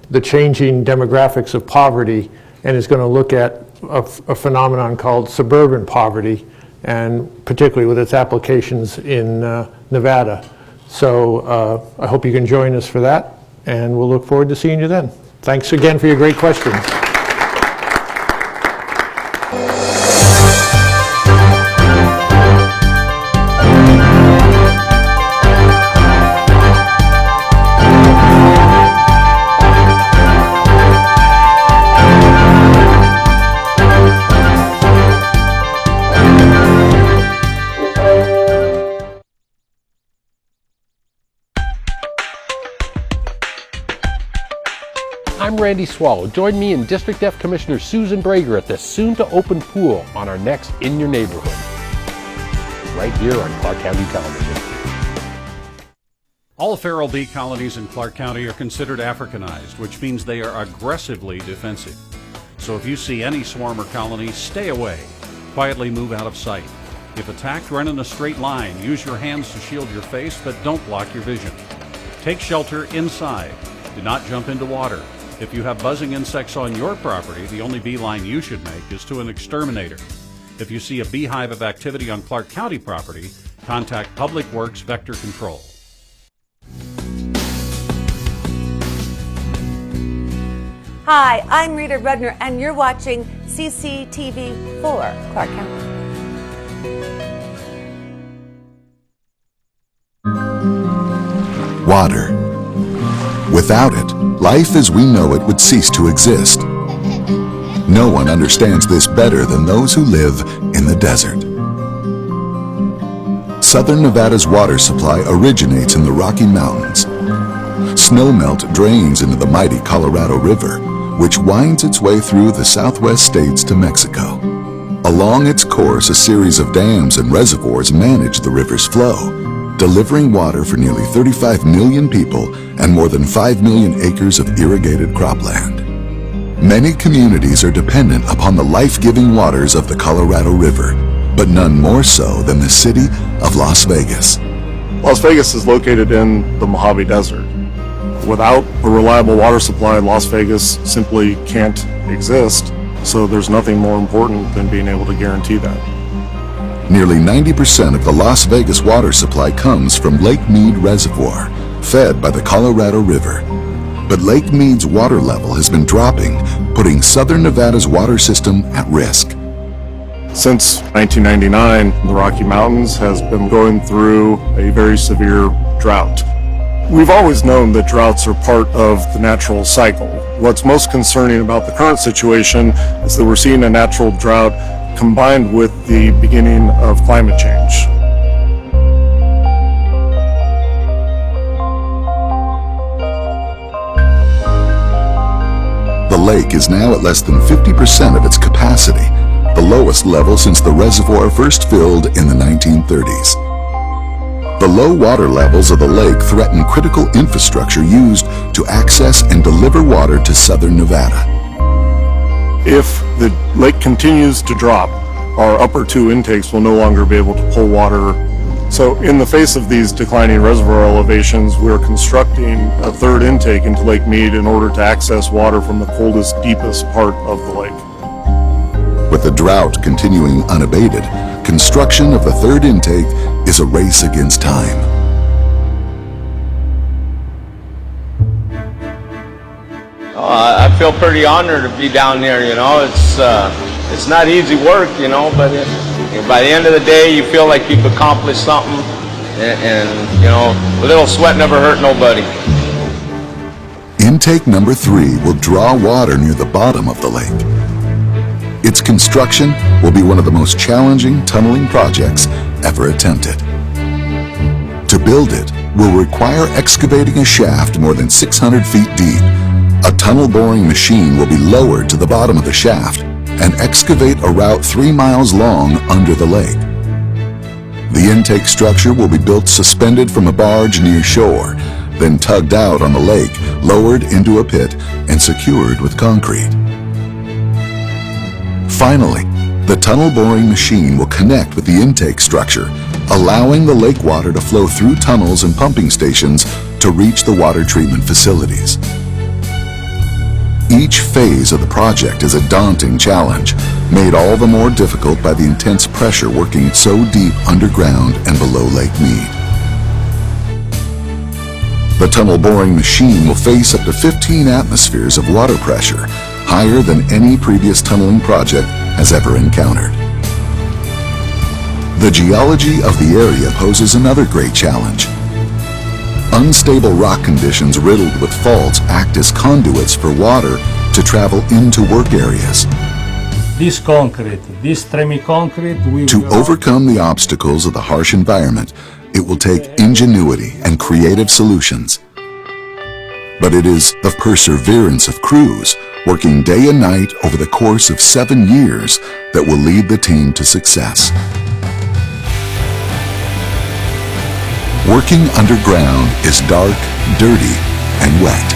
the changing demographics of poverty and is going to look at a phenomenon called suburban poverty and particularly with its applications in Nevada. So I hope you can join us for that, and we'll look forward to seeing you then. Thanks again for your great questions. I'm Randy Swallow. Join me and District F Commissioner Susan Brager at the soon-to-open pool on our next In Your Neighborhood, right here on Clark County Television. All feral bee colonies in Clark County are considered Africanized, which means they are aggressively defensive. So if you see any swarm or colony, stay away. Quietly move out of sight. If attacked, run in a straight line. Use your hands to shield your face, but don't block your vision. Take shelter inside. Do not jump into water. If you have buzzing insects on your property, the only beeline you should make is to an exterminator. If you see a beehive of activity on Clark County property, contact Public Works Vector Control. Hi, I'm Rita Rudner, and you're watching CCTV 4, Clark County. Water. Without it, life as we know it would cease to exist. No one understands this better than those who live in the desert. Southern Nevada's water supply originates in the Rocky Mountains. Snowmelt drains into the mighty Colorado River, which winds its way through the southwest states to Mexico. Along its course, a series of dams and reservoirs manage the river's flow, delivering water for nearly 35 million people and more than 5 million acres of irrigated cropland. Many communities are dependent upon the life-giving waters of the Colorado River, but none more so than the city of Las Vegas. Las Vegas is located in the Mojave Desert. Without a reliable water supply, Las Vegas simply can't exist, so there's nothing more important than being able to guarantee that. Nearly 90% of the Las Vegas water supply comes from Lake Mead Reservoir, fed by the Colorado River. But Lake Mead's water level has been dropping, putting Southern Nevada's water system at risk. Since 1999, the Rocky Mountains has been going through a very severe drought. We've always known that droughts are part of the natural cycle. What's most concerning about the current situation is that we're seeing a natural drought combined with the beginning of climate change. The lake is now at less than 50% of its capacity, the lowest level since the reservoir first filled in the 1930s. The low water levels of the lake threaten critical infrastructure used to access and deliver water to Southern Nevada. If the lake continues to drop, our upper two intakes will no longer be able to pull water. So in the face of these declining reservoir elevations, we're constructing a third intake into Lake Mead in order to access water from the coldest, deepest part of the lake. With the drought continuing unabated, construction of the third intake is a race against time. I feel pretty honored to be down here, you know. It's not easy work, you know, but by the end of the day, you feel like you've accomplished something, and you know, a little sweat never hurt nobody. Intake number 3 will draw water near the bottom of the lake. Its construction will be one of the most challenging tunneling projects ever attempted. To build it will require excavating a shaft more than 600 feet deep. A tunnel boring machine will be lowered to the bottom of the shaft and excavate a route 3 miles long under the lake. The intake structure will be built suspended from a barge near shore, then tugged out on the lake, lowered into a pit, and secured with concrete. Finally, the tunnel boring machine will connect with the intake structure, allowing the lake water to flow through tunnels and pumping stations to reach the water treatment facilities. Each phase of the project is a daunting challenge, made all the more difficult by the intense pressure working so deep underground and below Lake Mead. The tunnel boring machine will face up to 15 atmospheres of water pressure, higher than any previous tunneling project has ever encountered. The geology of the area poses another great challenge. Unstable rock conditions riddled with faults act as conduits for water to travel into work areas. This concrete, this semi-concrete, To overcome the obstacles of the harsh environment, it will take ingenuity and creative solutions. But it is the perseverance of crews working day and night over the course of 7 years that will lead the team to success. Working underground is dark, dirty, and wet.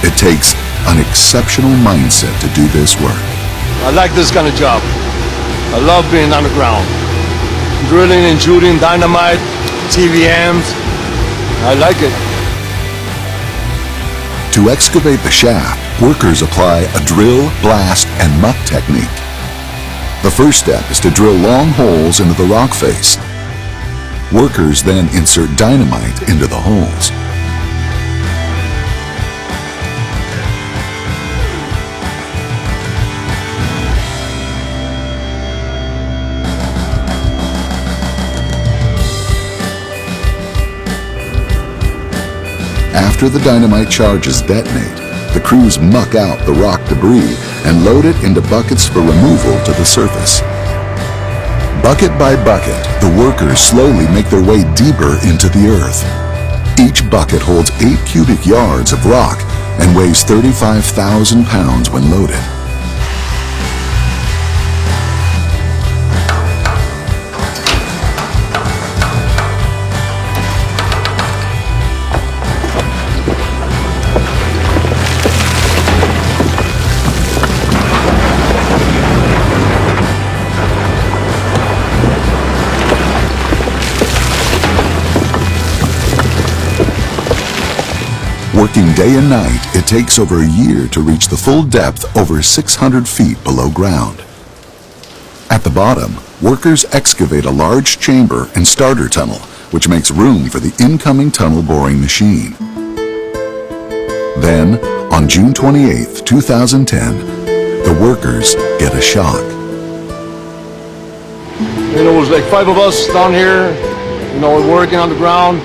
It takes an exceptional mindset to do this work. I like this kind of job. I love being underground. Drilling and shooting dynamite, TVMs. I like it. To excavate the shaft, workers apply a drill, blast, and muck technique. The first step is to drill long holes into the rock face. Workers then insert dynamite into the holes. After the dynamite charges detonate, the crews muck out the rock debris and load it into buckets for removal to the surface. Bucket by bucket, the workers slowly make their way deeper into the earth. Each bucket holds 8 cubic yards of rock and weighs 35,000 pounds when loaded. Working day and night, it takes over a year to reach the full depth over 600 feet below ground. At the bottom, workers excavate a large chamber and starter tunnel, which makes room for the incoming tunnel boring machine. Then, on June 28, 2010, the workers get a shock. You know, it was like 5 of us down here, you know, working on the ground.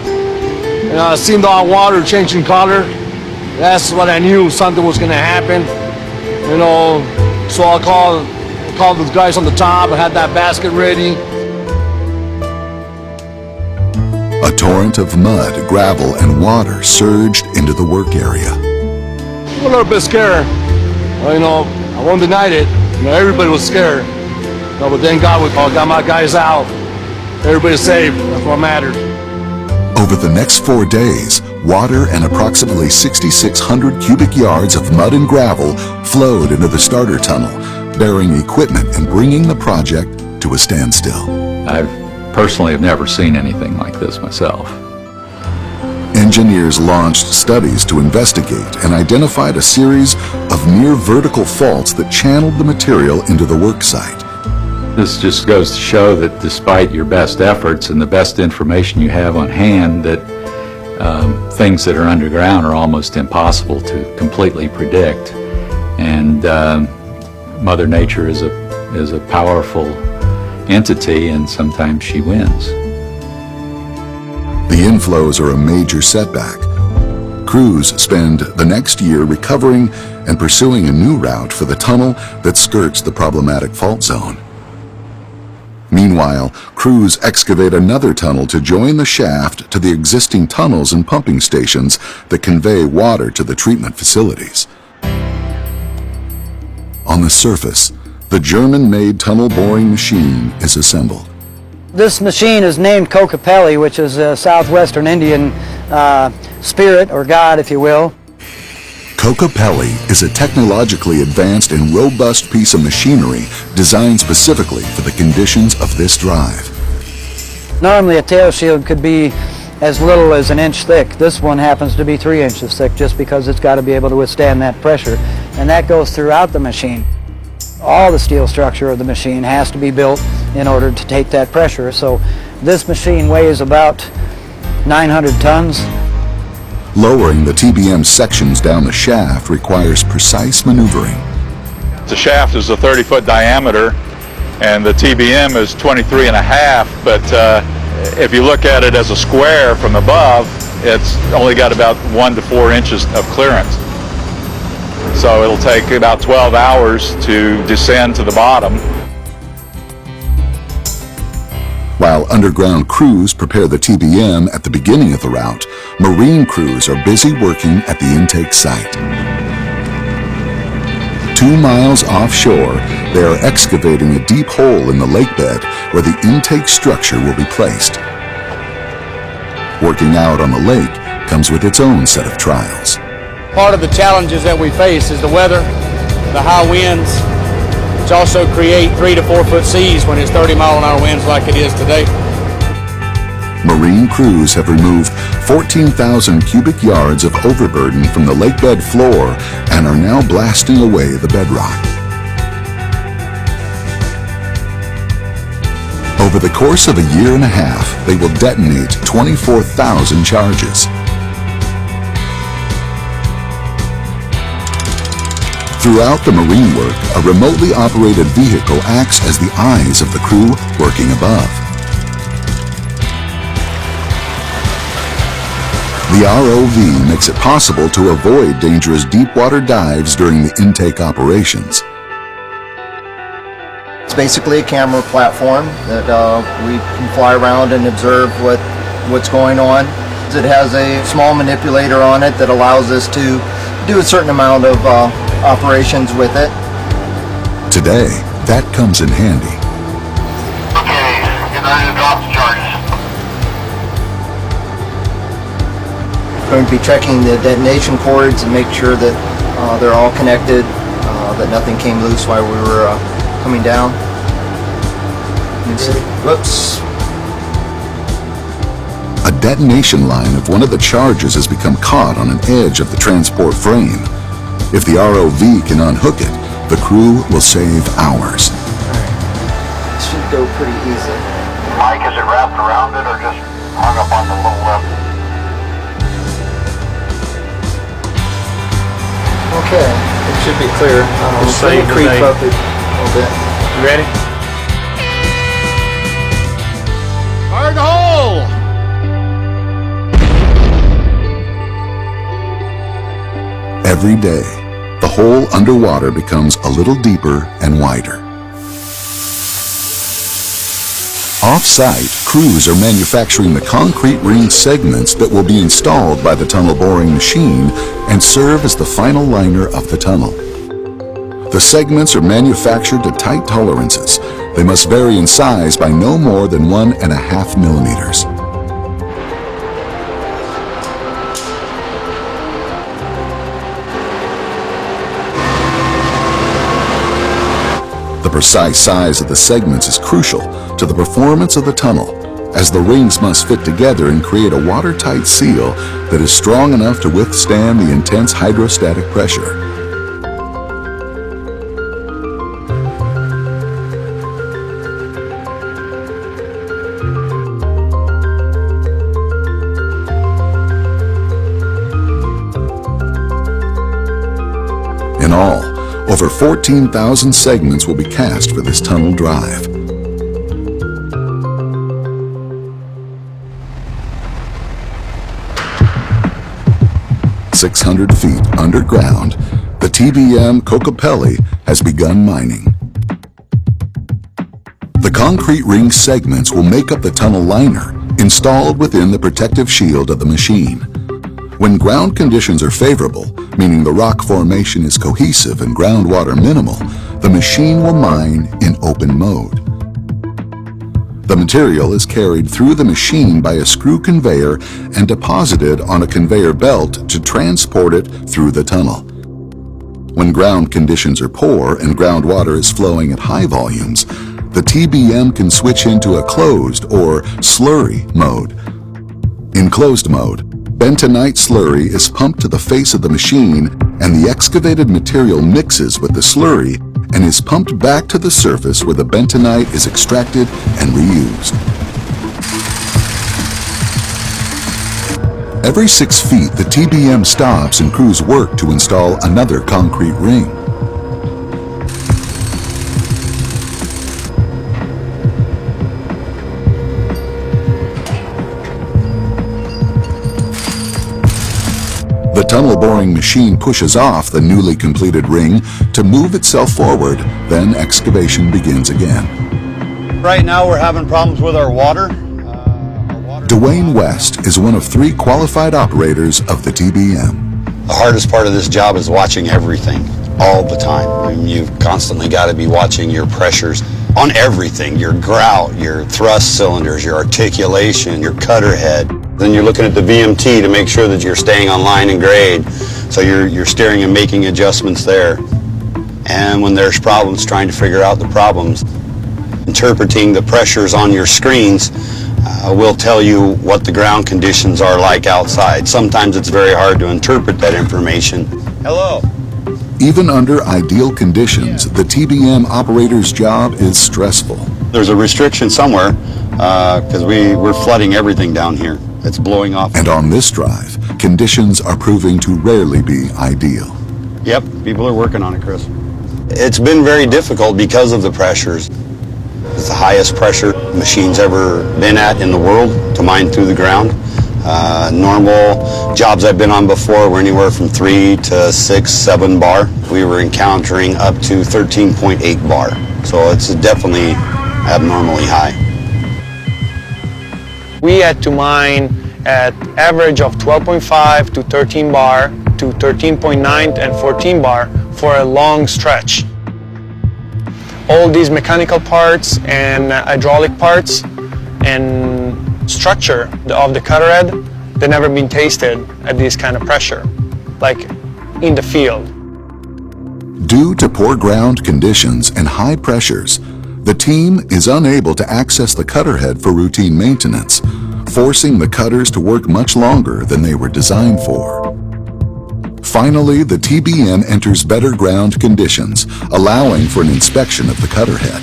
And I seen the water changing color. That's what I knew, something was gonna happen. You know, so I called the guys on the top. I had that basket ready. A torrent of mud, gravel, and water surged into the work area. I'm a little bit scared. Well, you know, I won't deny it. You know, everybody was scared. You know, but then God got my guys out. Everybody's safe. That's what mattered. Over the next 4 days, water and approximately 6,600 cubic yards of mud and gravel flowed into the starter tunnel, bearing equipment and bringing the project to a standstill. I personally have never seen anything like this myself. Engineers launched studies to investigate and identified a series of near vertical faults that channeled the material into the work site. This just goes to show that despite your best efforts and the best information you have on hand, that things that are underground are almost impossible to completely predict. And Mother Nature is a powerful entity, and sometimes she wins. The inflows are a major setback. Crews spend the next year recovering and pursuing a new route for the tunnel that skirts the problematic fault zone. Meanwhile, crews excavate another tunnel to join the shaft to the existing tunnels and pumping stations that convey water to the treatment facilities. On the surface, the German-made tunnel boring machine is assembled. This machine is named Kokopelli, which is a southwestern Indian spirit, or god, if you will. Kokopelli is a technologically advanced and robust piece of machinery designed specifically for the conditions of this drive. Normally a tail shield could be as little as 1 inch thick. This one happens to be 3 inches thick just because it's got to be able to withstand that pressure. and that goes throughout the machine. All the steel structure of the machine has to be built in order to take that pressure. So this machine weighs about 900 tons. Lowering the TBM sections down the shaft requires precise maneuvering. The shaft is a 30-foot diameter and the TBM is 23 and a half, but if you look at it as a square from above, it's only got about 1 to 4 inches of clearance. So it'll take about 12 hours to descend to the bottom. While underground crews prepare the TBM at the beginning of the route, marine crews are busy working at the intake site. 2 miles offshore, they are excavating a deep hole in the lake bed where the intake structure will be placed. Working out on the lake comes with its own set of trials. Part of the challenges that we face is the weather, the high winds, which also create 3 to 4 foot seas when it's 30-mile-an-hour winds like it is today. Marine crews have removed 14,000 cubic yards of overburden from the lake bed floor and are now blasting away the bedrock. Over the course of a year and a half, they will detonate 24,000 charges. Throughout the marine work, a remotely operated vehicle acts as the eyes of the crew working above. The ROV makes it possible to avoid dangerous deep water dives during the intake operations. It's basically a camera platform that we can fly around and observe what's going on. It has a small manipulator on it that allows us to do a certain amount of operations with it. Today, that comes in handy. Okay, get ready to drop the charges. Going to be checking the detonation cords and make sure that they're all connected, that nothing came loose while we were coming down. Whoops. A detonation line of one of the charges has become caught on an edge of the transport frame. If the ROV can unhook it, the crew will save hours. This should go pretty easy. Mike, is it wrapped around it or just hung up on the little lip? Okay, it should be clear. Let me creep up a little bit. You ready? Fire in the hole! Every day, the hole underwater becomes a little deeper and wider. Off-site, crews are manufacturing the concrete ring segments that will be installed by the tunnel boring machine and serve as the final liner of the tunnel. The segments are manufactured to tight tolerances. They must vary in size by no more than 1.5 millimeters. The precise size of the segments is crucial to the performance of the tunnel, as the rings must fit together and create a watertight seal that is strong enough to withstand the intense hydrostatic pressure. In all, over 14,000 segments will be cast for this tunnel drive. "600 feet underground, the TBM Kokopelli has begun mining. The concrete ring segments will make up the tunnel liner, installed within the protective shield of the machine. When ground conditions are favorable, meaning the rock formation is cohesive and groundwater minimal, the machine will mine in open mode. The material is carried through the machine by a screw conveyor and deposited on a conveyor belt to transport it through the tunnel. When ground conditions are poor and groundwater is flowing at high volumes, the TBM can switch into a closed or slurry mode. In closed mode, bentonite slurry is pumped to the face of the machine and the excavated material mixes with the slurry and is pumped back to the surface where the bentonite is extracted and reused. Every 6 feet, the TBM stops and crews work to install another concrete ring. The tunnel boring machine pushes off the newly completed ring to move itself forward, then excavation begins again. Right now we're having problems with our water. Dwayne West is one of 3 qualified operators of the TBM. The hardest part of this job is watching everything all the time. I mean, you've constantly got to be watching your pressures on everything, your grout, your thrust cylinders, your articulation, your cutter head. Then you're looking at the VMT to make sure that you're staying on line and grade. So you're steering and making adjustments there. And when there's problems, trying to figure out the problems. Interpreting the pressures on your screens will tell you what the ground conditions are like outside. Sometimes it's very hard to interpret that information. Hello. Even under ideal conditions, the TBM operator's job is stressful. There's a restriction somewhere because we're flooding everything down here. It's blowing off. And on this drive, conditions are proving to rarely be ideal. Yep, people are working on it, Chris. It's been very difficult because of the pressures. It's the highest pressure machine's ever been at in the world to mine through the ground. Normal jobs I've been on before were anywhere from 3 to 6, 7 bar. We were encountering up to 13.8 bar. So it's definitely abnormally high. We had to mine at average of 12.5 to 13 bar to 13.9 and 14 bar for a long stretch. All these mechanical parts and hydraulic parts and structure of the cutter head, they've never been tested at this kind of pressure, like in the field. Due to poor ground conditions and high pressures, the team is unable to access the cutter head for routine maintenance, forcing the cutters to work much longer than they were designed for. Finally, the TBM enters better ground conditions, allowing for an inspection of the cutter head.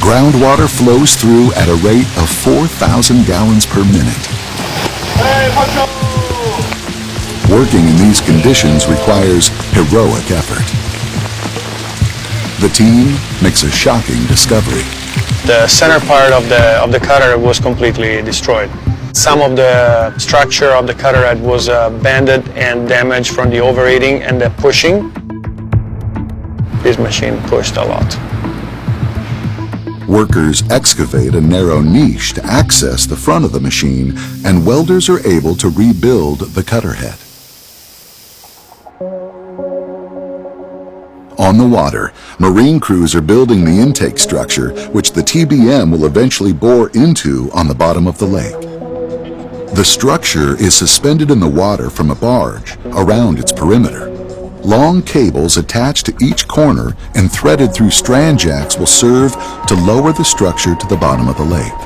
Groundwater flows through at a rate of 4,000 gallons per minute. Working in these conditions requires heroic effort. The team makes a shocking discovery. The center part of the cutter was completely destroyed. Some of the structure of the cutter head was bended and damaged from the overheating and the pushing. This machine pushed a lot. Workers excavate a narrow niche to access the front of the machine, and welders are able to rebuild the cutter head. On the water, marine crews are building the intake structure, which the TBM will eventually bore into on the bottom of the lake. The structure is suspended in the water from a barge around its perimeter. Long cables attached to each corner and threaded through strand jacks will serve to lower the structure to the bottom of the lake.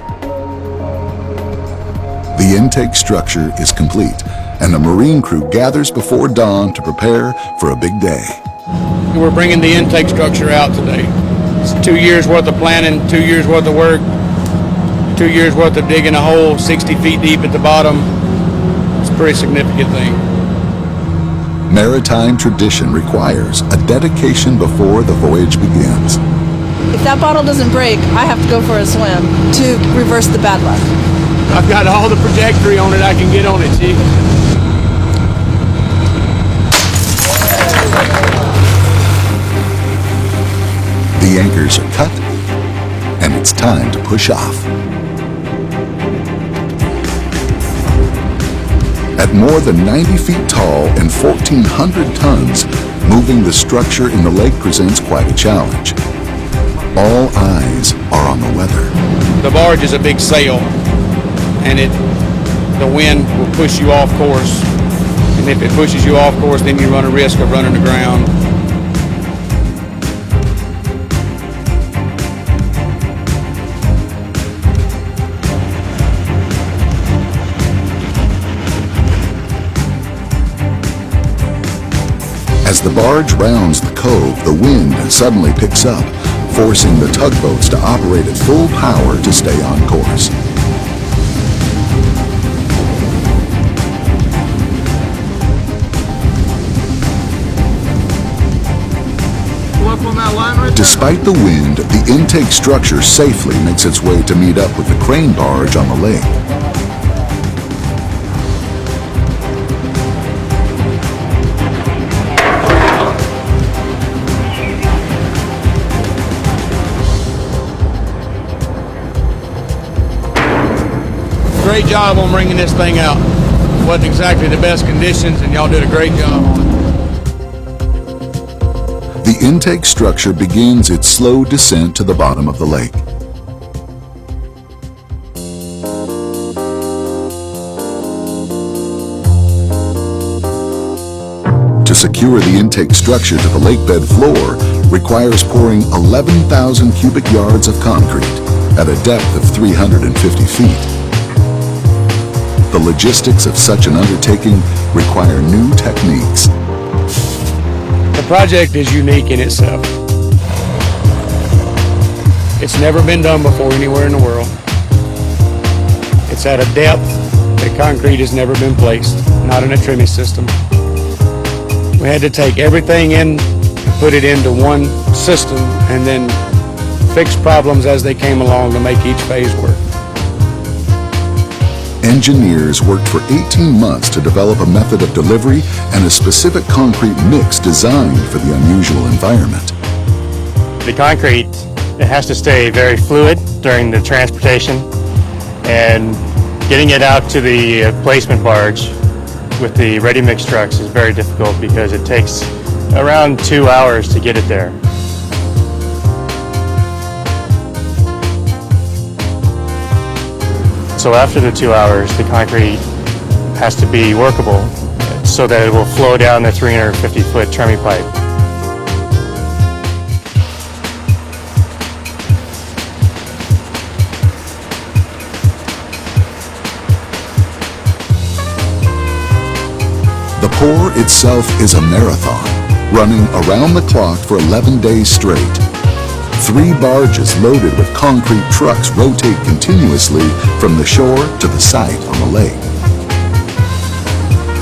The intake structure is complete, and the marine crew gathers before dawn to prepare for a big day. We're bringing the intake structure out today. It's 2 years worth of planning, 2 years worth of work, 2 years worth of digging a hole 60 feet deep at the bottom. It's a pretty significant thing. Maritime tradition requires a dedication before the voyage begins. If that bottle doesn't break, I have to go for a swim to reverse the bad luck. I've got all the trajectory on it I can get on it, Chief. The anchors are cut, and it's time to push off. At more than 90 feet tall and 1,400 tons, moving the structure in the lake presents quite a challenge. All eyes are on the weather. The barge is a big sail, and the wind will push you off course. And if it pushes you off course, then you run a risk of running aground. barge rounds the cove, the wind suddenly picks up, forcing the tugboats to operate at full power to stay on course. Despite the wind, the intake structure safely makes its way to meet up with the crane barge on the lake. Great job on bringing this thing out. Wasn't exactly the best conditions, and y'all did a great job on it. The intake structure begins its slow descent to the bottom of the lake. To secure the intake structure to the lakebed floor requires pouring 11,000 cubic yards of concrete at a depth of 350 feet. The logistics of such an undertaking require new techniques. The project is unique in itself. It's never been done before anywhere in the world. It's at a depth that concrete has never been placed, not in a trimming system. We had to take everything in and put it into one system and then fix problems as they came along to make each phase work. Engineers worked for 18 months to develop a method of delivery and a specific concrete mix designed for the unusual environment. The concrete, it has to stay very fluid during the transportation, and getting it out to the placement barge with the ready mix trucks is very difficult because it takes around 2 hours to get it there. So after the 2 hours, the concrete has to be workable so that it will flow down the 350-foot trimming pipe. The pour itself is a marathon, running around the clock for 11 days straight. 3 barges loaded with concrete trucks rotate continuously from the shore to the site on the lake.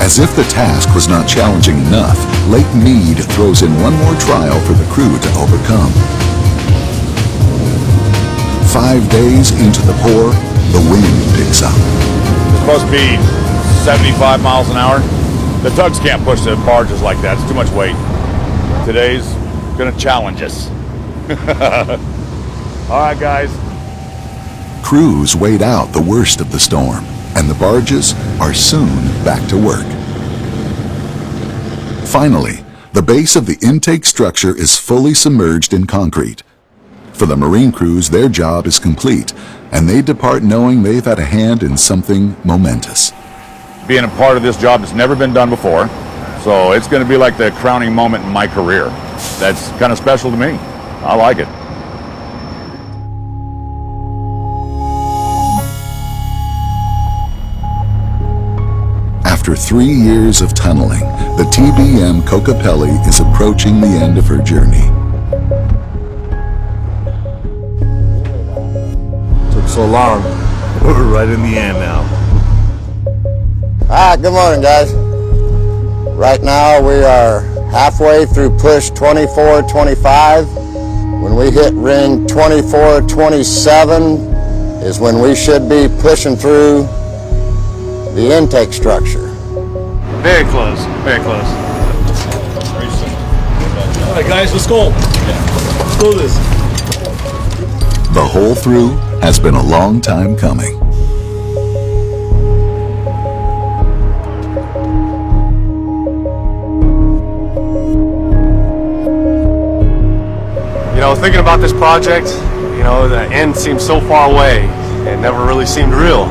As if the task was not challenging enough, Lake Mead throws in one more trial for the crew to overcome. 5 days into the pour, the wind picks up. It's supposed to be 75 miles an hour. The tugs can't push the barges like that. It's too much weight. Today's gonna challenge us. All right, guys. Crews wait out the worst of the storm, and the barges are soon back to work. Finally, the base of the intake structure is fully submerged in concrete. For the marine crews, their job is complete, and they depart knowing they've had a hand in something momentous. Being a part of this job that's never been done before, so it's going to be like the crowning moment in my career. That's kind of special to me. I like it. After 3 years of tunneling, the TBM Kokopelli is approaching the end of her journey. Took so long. We're right in the end now. All right, good morning, guys. Right now we are halfway through push 24-25. When we hit ring 24-27 is when we should be pushing through the intake structure. Very close, very close. All right, guys, let's go. Let's do this. The whole through has been a long time coming. You know, thinking about this project, you know, the end seemed so far away. It never really seemed real.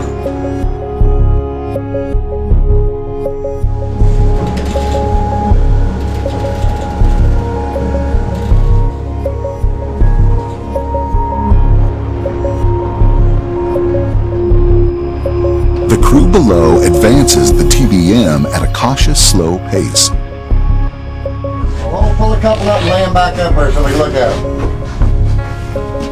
The crew below advances the TBM at a cautious, slow pace. pull a couple up and lay them back up there so we look at them.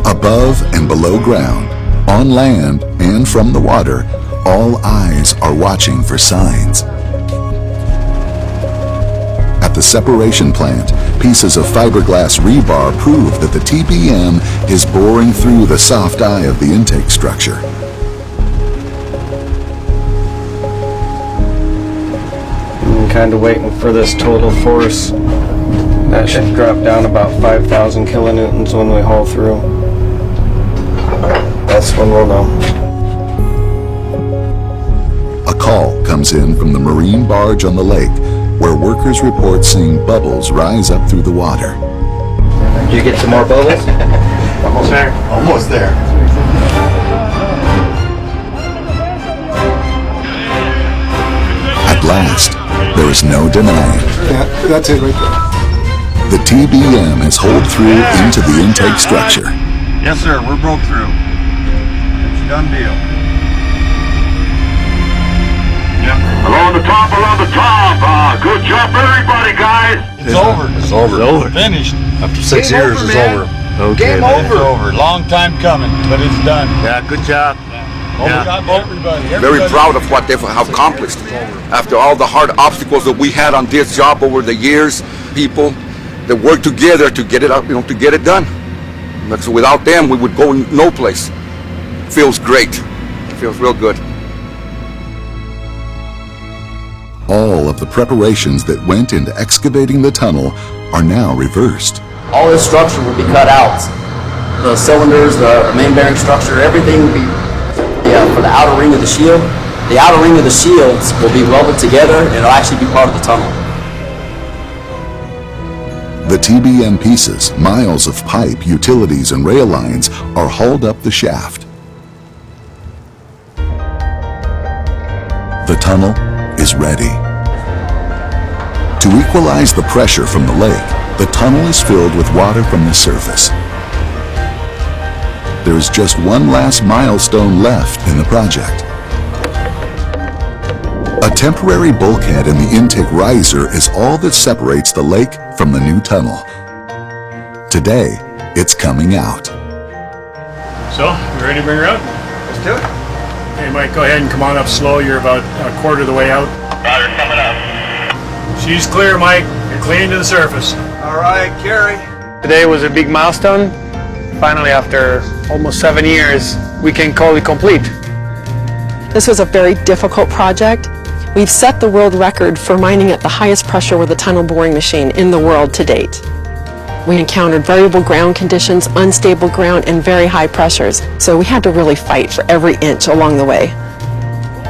Above and below ground, on land and from the water, all eyes are watching for signs. At the separation plant, pieces of fiberglass rebar prove that the TBM is boring through the soft eye of the intake structure. I'm kind of waiting for this total force. That should drop down about 5,000 kilonewtons when we haul through. That's when we'll know. A call comes in from the marine barge on the lake, where workers report seeing bubbles rise up through the water. Did you get some more bubbles? Almost there. Almost there. At last, there is no denying. Yeah, that's it right there. The TBM has holed through into the intake structure. Yes, sir. We're broke through. It's a done deal. Along the top, along the top. Good job, everybody, guys. It's over. It's over. It's over. Finished. After Game 6 years, over, it's man. over. Game man. over. It's over. Long time coming, but it's done. Yeah, good job. Everybody. Very proud of what they've accomplished. After all the hard obstacles that we had on this job over the years, people that worked together to get it up, to get it done. So without them, we would go no place. Feels great. Feels real good. All of the preparations that went into excavating the tunnel are now reversed. All this structure will be cut out. The cylinders, the main bearing structure, everything will be for the outer ring of the shield. The outer ring of the shields will be welded together and it'll actually be part of the tunnel. The TBM pieces, miles of pipe, utilities, and rail lines are hauled up the shaft. The tunnel is ready. To equalize the pressure from the lake, the tunnel is filled with water from the surface. There is just one last milestone left in the project. A temporary bulkhead in the intake riser is all that separates the lake from the new tunnel. Today, it's coming out. So, you ready to bring her out? Let's do it. Hey Mike, go ahead and come on up slow. You're about a quarter of the way out. Roger, coming up. She's clear, Mike. You're clean to the surface. All right, Carrie. Today was a big milestone. Finally, after almost 7 years, we can call it complete. This was a very difficult project. We've set the world record for mining at the highest pressure with a tunnel boring machine in the world to date. We encountered variable ground conditions, unstable ground, and very high pressures, so we had to really fight for every inch along the way.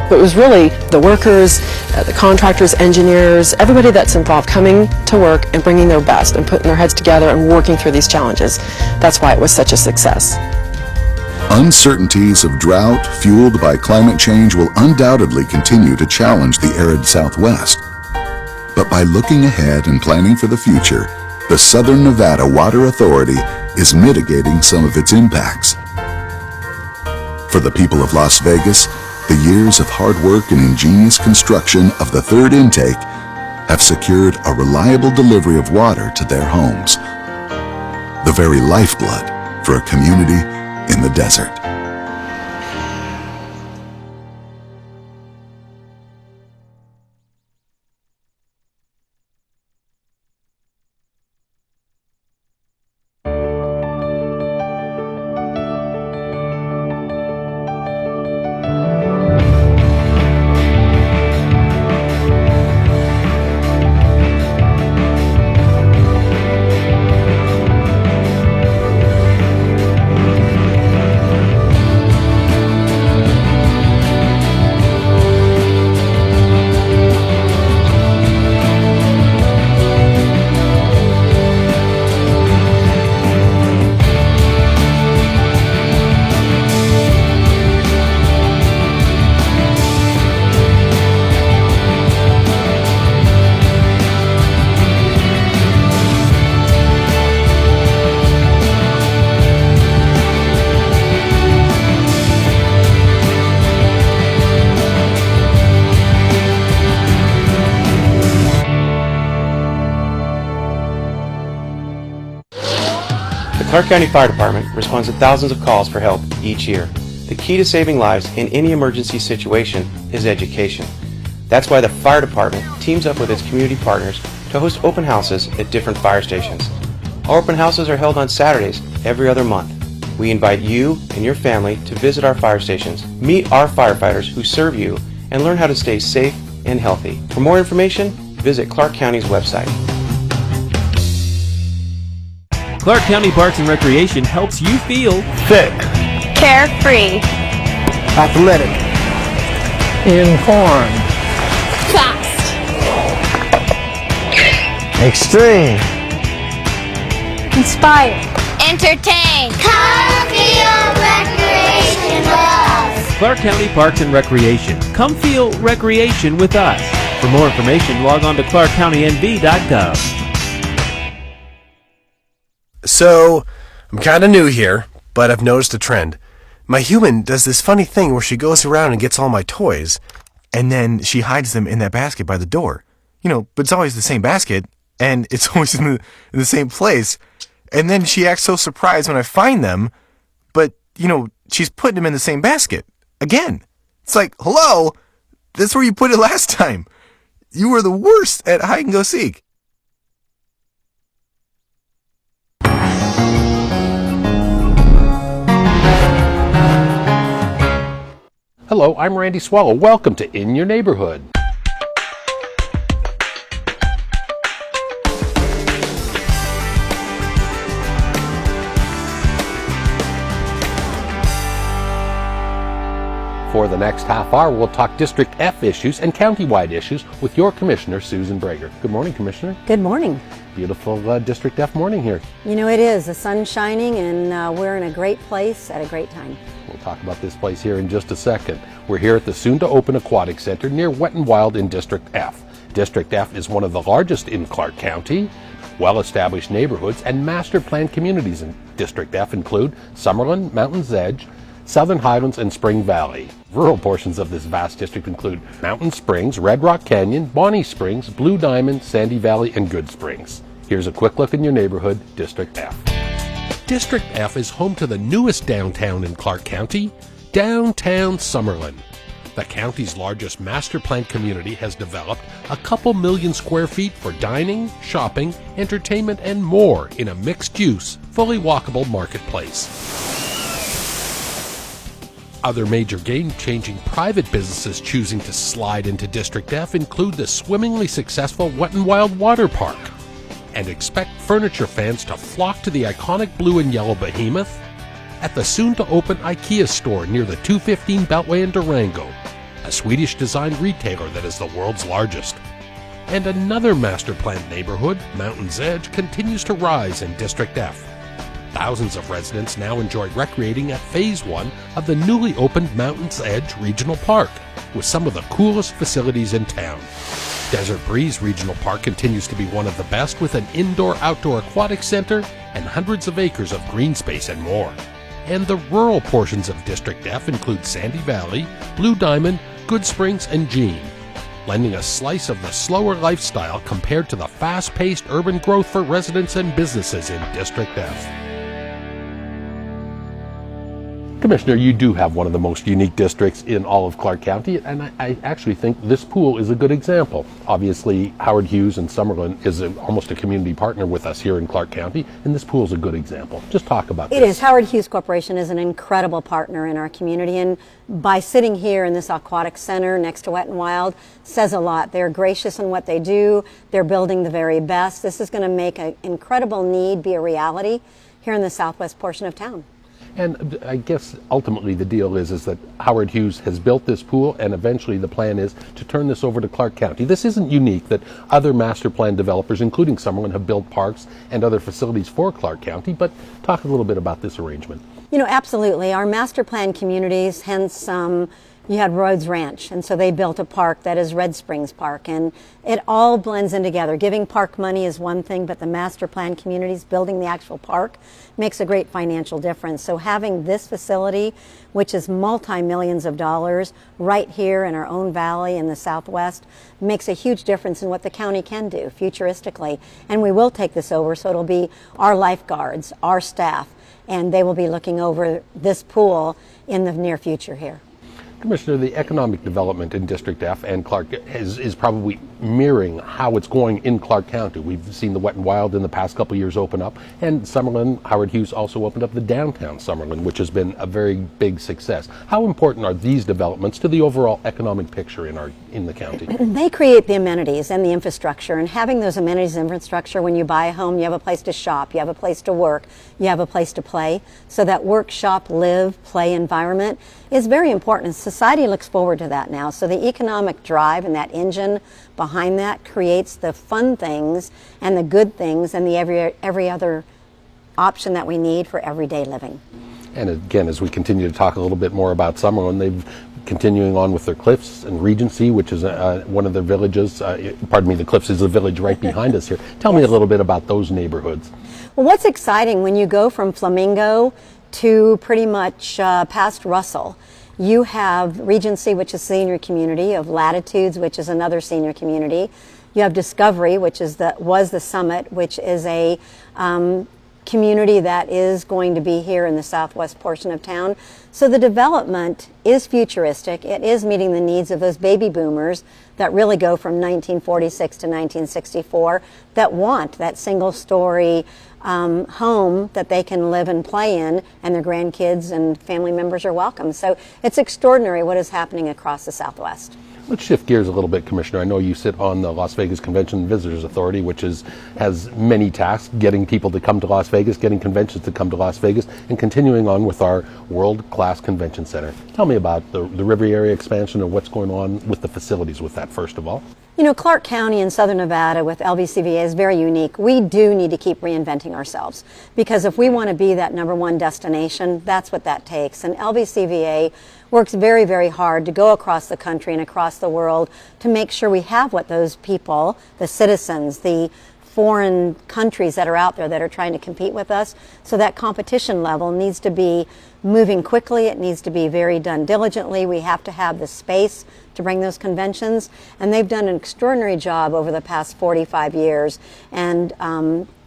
But it was really the workers, the contractors, engineers, everybody that's involved coming to work and bringing their best and putting their heads together and working through these challenges. That's why it was such a success. Uncertainties of drought fueled by climate change will undoubtedly continue to challenge the arid Southwest. But by looking ahead and planning for the future, the Southern Nevada Water Authority is mitigating some of its impacts. For the people of Las Vegas, the years of hard work and ingenious construction of the third intake have secured a reliable delivery of water to their homes. The very lifeblood for a community in the desert. The Clark County Fire Department responds to thousands of calls for help each year. The key to saving lives in any emergency situation is education. That's why the Fire Department teams up with its community partners to host open houses at different fire stations. Our open houses are held on Saturdays every other month. We invite you and your family to visit our fire stations, meet our firefighters who serve you, and learn how to stay safe and healthy. For more information, visit Clark County's website. Clark County Parks and Recreation helps you feel fit, carefree, athletic, informed, fast, extreme, inspired, entertained. Come feel recreation with us. Clark County Parks and Recreation. Come feel recreation with us. For more information, log on to ClarkCountyNV.gov. So, I'm kind of new here, but I've noticed a trend. My human does this funny thing where she goes around and gets all my toys, and then she hides them in that basket by the door. You know, but it's always the same basket, and it's always in the same place. And then she acts so surprised when I find them, but, you know, she's putting them in the same basket. Again. It's like, hello? That's where you put it last time. You were the worst at hide and go seek. Hello, I'm Randy Swallow. Welcome to In Your Neighborhood. For the next half hour, we'll talk District F issues and county-wide issues with your Commissioner, Susan Brager. Good morning, Commissioner. Good morning. Beautiful District F morning here. You know, it is. The sun's shining, and we're in a great place at a great time. We'll talk about this place here in just a second. We're here at the soon-to-open Aquatic Center near Wet and Wild in District F. District F is one of the largest in Clark County. Well-established neighborhoods and master-planned communities in District F include Summerlin, Mountain's Edge, Southern Highlands, and Spring Valley. Rural portions of this vast district include Mountain Springs, Red Rock Canyon, Bonnie Springs, Blue Diamond, Sandy Valley, and Good Springs. Here's a quick look in your neighborhood, District F. District F is home to the newest downtown in Clark County, downtown Summerlin. The county's largest master-planned community has developed a couple million square feet for dining, shopping, entertainment, and more in a mixed-use, fully walkable marketplace. Other major game-changing private businesses choosing to slide into District F include the swimmingly successful Wet n Wild Water Park. And expect furniture fans to flock to the iconic blue and yellow behemoth at the soon-to-open IKEA store near the 215 Beltway in Durango, a Swedish-designed retailer that is the world's largest. And another master-planned neighborhood, Mountain's Edge, continues to rise in District F. Thousands of residents now enjoy recreating at Phase 1 of the newly opened Mountain's Edge Regional Park, with some of the coolest facilities in town. Desert Breeze Regional Park continues to be one of the best, with an indoor-outdoor aquatic center and hundreds of acres of green space and more. And the rural portions of District F include Sandy Valley, Blue Diamond, Good Springs, and Jean, lending a slice of the slower lifestyle compared to the fast-paced urban growth for residents and businesses in District F. Commissioner, you do have one of the most unique districts in all of Clark County, and I actually think this pool is a good example. Obviously, Howard Hughes and Summerlin is almost a community partner with us here in Clark County, and this pool is a good example. Just talk about this. It is. Howard Hughes Corporation is an incredible partner in our community, and by sitting here in this aquatic center next to Wet n Wild says a lot. They're gracious in what they do. They're building the very best. This is going to make an incredible need be a reality here in the southwest portion of town. And I guess ultimately the deal is that Howard Hughes has built this pool, and eventually the plan is to turn this over to Clark County. This isn't unique that other master plan developers, including Summerlin, have built parks and other facilities for Clark County, but talk a little bit about this arrangement. You know, absolutely. Our master plan communities, hence You had Rhodes Ranch, and so they built a park that is Red Springs Park, and it all blends in together. Giving park money is one thing, but the master plan communities, building the actual park, makes a great financial difference. So having this facility, which is multi-millions of dollars, right here in our own valley in the Southwest, makes a huge difference in what the county can do futuristically. And we will take this over, so it'll be our lifeguards, our staff, and they will be looking over this pool in the near future here. Commissioner, the economic development in District F and Clark is probably mirroring how it's going in Clark County. We've seen the Wet and Wild in the past couple of years open up, and Summerlin, Howard Hughes also opened up the downtown Summerlin, which has been a very big success. How important are these developments to the overall economic picture in the county? They create the amenities and the infrastructure, and having those amenities and infrastructure, when you buy a home, you have a place to shop, you have a place to work, you have a place to play. So that work, shop, live, play environment is very important. Society looks forward to that now. So the economic drive and that engine behind that creates the fun things and the good things and the every other option that we need for everyday living. And again, as we continue to talk a little bit more about Summerlin, they've continuing on with their Cliffs and Regency, which is one of their villages. Pardon me, the Cliffs is a village right behind us here. Tell me a little bit about those neighborhoods. Well, what's exciting when you go from Flamingo to pretty much past Russell, you have Regency, which is senior community, of Latitudes, which is another senior community. You have Discovery, which is was the Summit, which is a community that is going to be here in the southwest portion of town. So the development is futuristic. It is meeting the needs of those baby boomers that really go from 1946 to 1964 that want that single story home that they can live and play in, and their grandkids and family members are welcome. So it's extraordinary what is happening across the Southwest. Let's shift gears a little bit, Commissioner. I know you sit on the Las Vegas Convention and Visitors Authority, which has many tasks, getting people to come to Las Vegas, getting conventions to come to Las Vegas, and continuing on with our world-class convention center. Tell me about the River Area expansion and what's going on with the facilities with that, first of all. You know, Clark County in Southern Nevada with LVCVA is very unique. We do need to keep reinventing ourselves, because if we want to be that #1 destination, that's what that takes. And LVCVA works very, very hard to go across the country and across the world to make sure we have what those people, the citizens, the foreign countries that are out there that are trying to compete with us. So that competition level needs to be moving quickly. It needs to be very done diligently. We have to have the space to bring those conventions. And they've done an extraordinary job over the past 45 years. And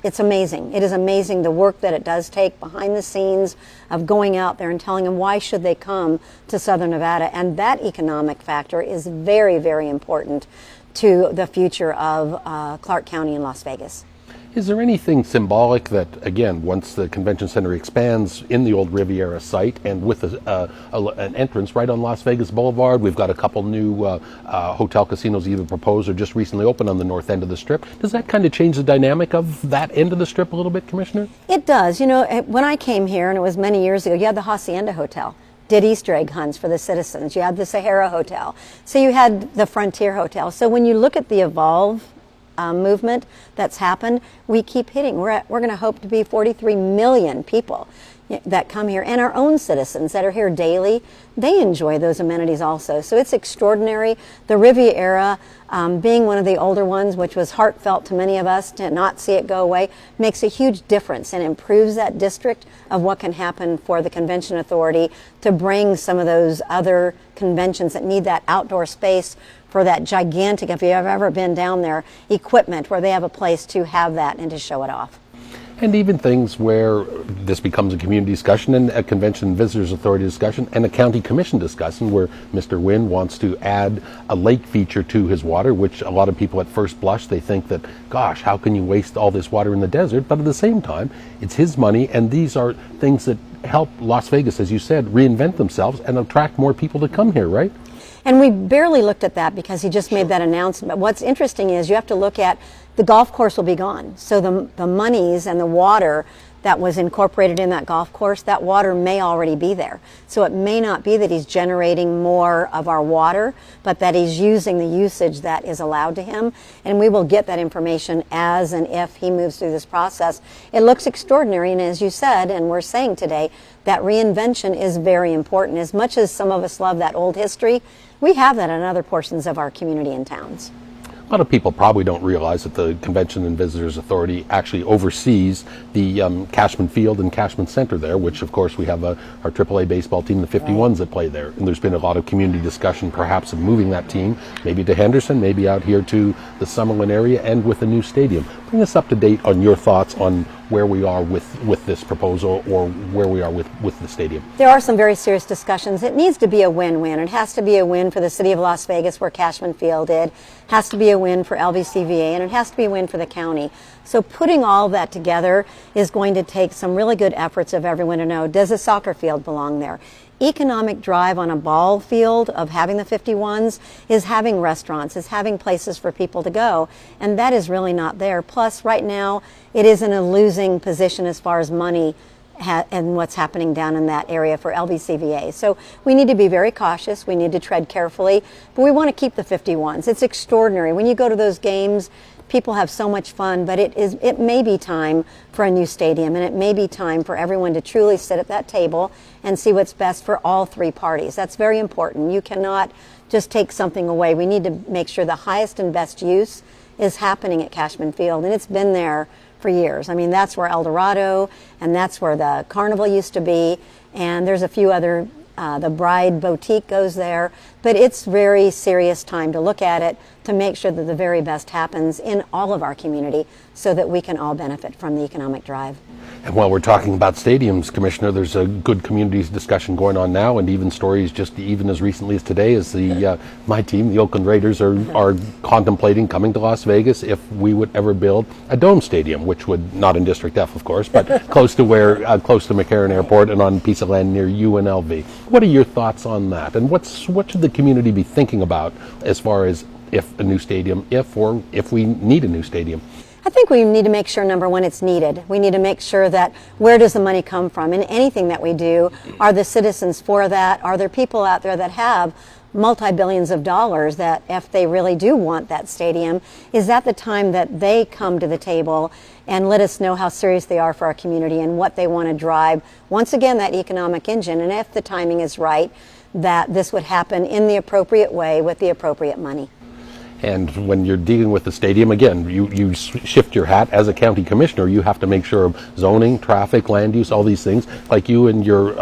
it's amazing. It is amazing the work that it does take behind the scenes of going out there and telling them why should they come to Southern Nevada. And that economic factor is very, very important to the future of Clark County and Las Vegas. Is there anything symbolic that, again, once the convention center expands in the old Riviera site and with an entrance right on Las Vegas Boulevard, we've got a couple new hotel casinos either proposed or just recently opened on the north end of the Strip. Does that kind of change the dynamic of that end of the Strip a little bit, Commissioner? It does. You know, when I came here, and it was many years ago, you had the Hacienda Hotel. Did Easter egg hunts for the citizens. You had the Sahara Hotel. So you had the Frontier Hotel. So when you look at the Evolve movement that's happened, we keep hitting. We're going to hope to be 43 million people that come here, and our own citizens that are here daily, they enjoy those amenities also. So it's extraordinary. The Riviera, being one of the older ones, which was heartfelt to many of us to not see it go away, makes a huge difference and improves that district of what can happen for the Convention Authority to bring some of those other conventions that need that outdoor space for that gigantic, if you've ever been down there, equipment where they have a place to have that and to show it off. And even things where this becomes a community discussion and a Convention and Visitors Authority discussion and a county commission discussion where Mr. Wynn wants to add a lake feature to his water, which a lot of people at first blush, they think that, gosh, how can you waste all this water in the desert? But at the same time, it's his money, and these are things that help Las Vegas, as you said, reinvent themselves and attract more people to come here, right? And we barely looked at that because he just made that announcement. But what's interesting is you have to look at the golf course will be gone. So the monies and the water that was incorporated in that golf course, that water may already be there. So it may not be that he's generating more of our water, but that he's using the usage that is allowed to him. And we will get that information as and if he moves through this process. It looks extraordinary, and as you said, and we're saying today, that reinvention is very important. As much as some of us love that old history, we have that in other portions of our community and towns. A lot of people probably don't realize that the Convention and Visitors Authority actually oversees the Cashman Field and Cashman Center there, which of course we have our AAA baseball team, the 51s, that play there. And there's been a lot of community discussion perhaps of moving that team, maybe to Henderson, maybe out here to the Summerlin area, and with a new stadium. Bring us up to date on your thoughts on where we are with this proposal, or where we are with the stadium. There are some very serious discussions. It needs to be a win-win. It has to be a win for the city of Las Vegas, where Cashman Field did. It has to be a win for LVCVA, and it has to be a win for the county. So putting all of that together is going to take some really good efforts of everyone to know, does a soccer field belong there? Economic drive on a ball field of having the 51s is having restaurants, is having places for people to go, and that is really not there. Plus, right now, it is in a losing position as far as money and what's happening down in that area for LVCVA. So we need to be very cautious. We need to tread carefully, but we want to keep the 51s. It's extraordinary. When you go to those games, people have so much fun, but it may be time for a new stadium, and it may be time for everyone to truly sit at that table and see what's best for all three parties. That's very important. You cannot just take something away. We need to make sure the highest and best use is happening at Cashman Field, and it's been there for years. I mean, that's where El Dorado, and that's where the Carnival used to be, and there's a few other, the Bride Boutique goes there, but it's very serious time to look at it, to make sure that the very best happens in all of our community so that we can all benefit from the economic drive. And while we're talking about stadiums, Commissioner, there's a good communities discussion going on now, and even stories just even as recently as today as my team, the Oakland Raiders, are contemplating coming to Las Vegas if we would ever build a dome stadium, which would, not in District F, of course, but close to McCarran Airport and on a piece of land near UNLV. What are your thoughts on that? And what should the community be thinking about as far as if we need a new stadium? I think we need to make sure, number one, it's needed. We need to make sure that where does the money come from? In anything that we do, are the citizens for that? Are there people out there that have multi-billions of dollars that if they really do want that stadium, is that the time that they come to the table and let us know how serious they are for our community and what they want to drive? Once again, that economic engine, and if the timing is right, that this would happen in the appropriate way with the appropriate money. And when you're dealing with the stadium, again, you shift your hat as a county commissioner. You have to make sure of zoning, traffic, land use, all these things, like you and your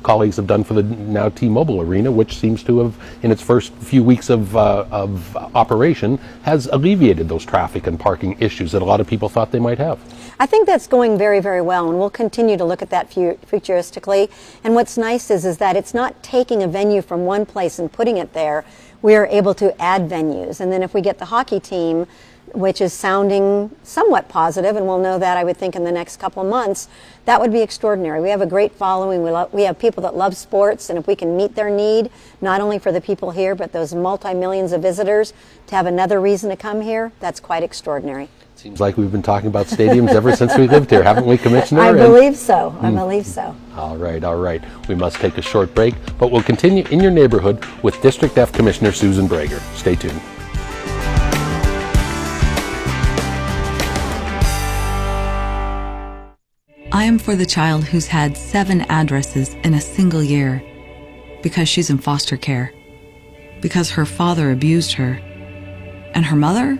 colleagues have done for the now T-Mobile Arena, which seems to have, in its first few weeks of operation, has alleviated those traffic and parking issues that a lot of people thought they might have. I think that's going very, very well, and we'll continue to look at that futuristically. And what's nice is that it's not taking a venue from one place and putting it there. We are able to add venues. And then if we get the hockey team, which is sounding somewhat positive, and we'll know that, I would think, in the next couple of months, that would be extraordinary. We have a great following. We have people that love sports, and if we can meet their need, not only for the people here, but those multi-millions of visitors to have another reason to come here, that's quite extraordinary. Seems like we've been talking about stadiums ever since we lived here, haven't we, Commissioner? I believe so. I believe so. All right. We must take a short break, but we'll continue in your neighborhood with District F Commissioner Susan Brager. Stay tuned. I am for the child who's had 7 addresses in a single year because she's in foster care, because her father abused her, and her mother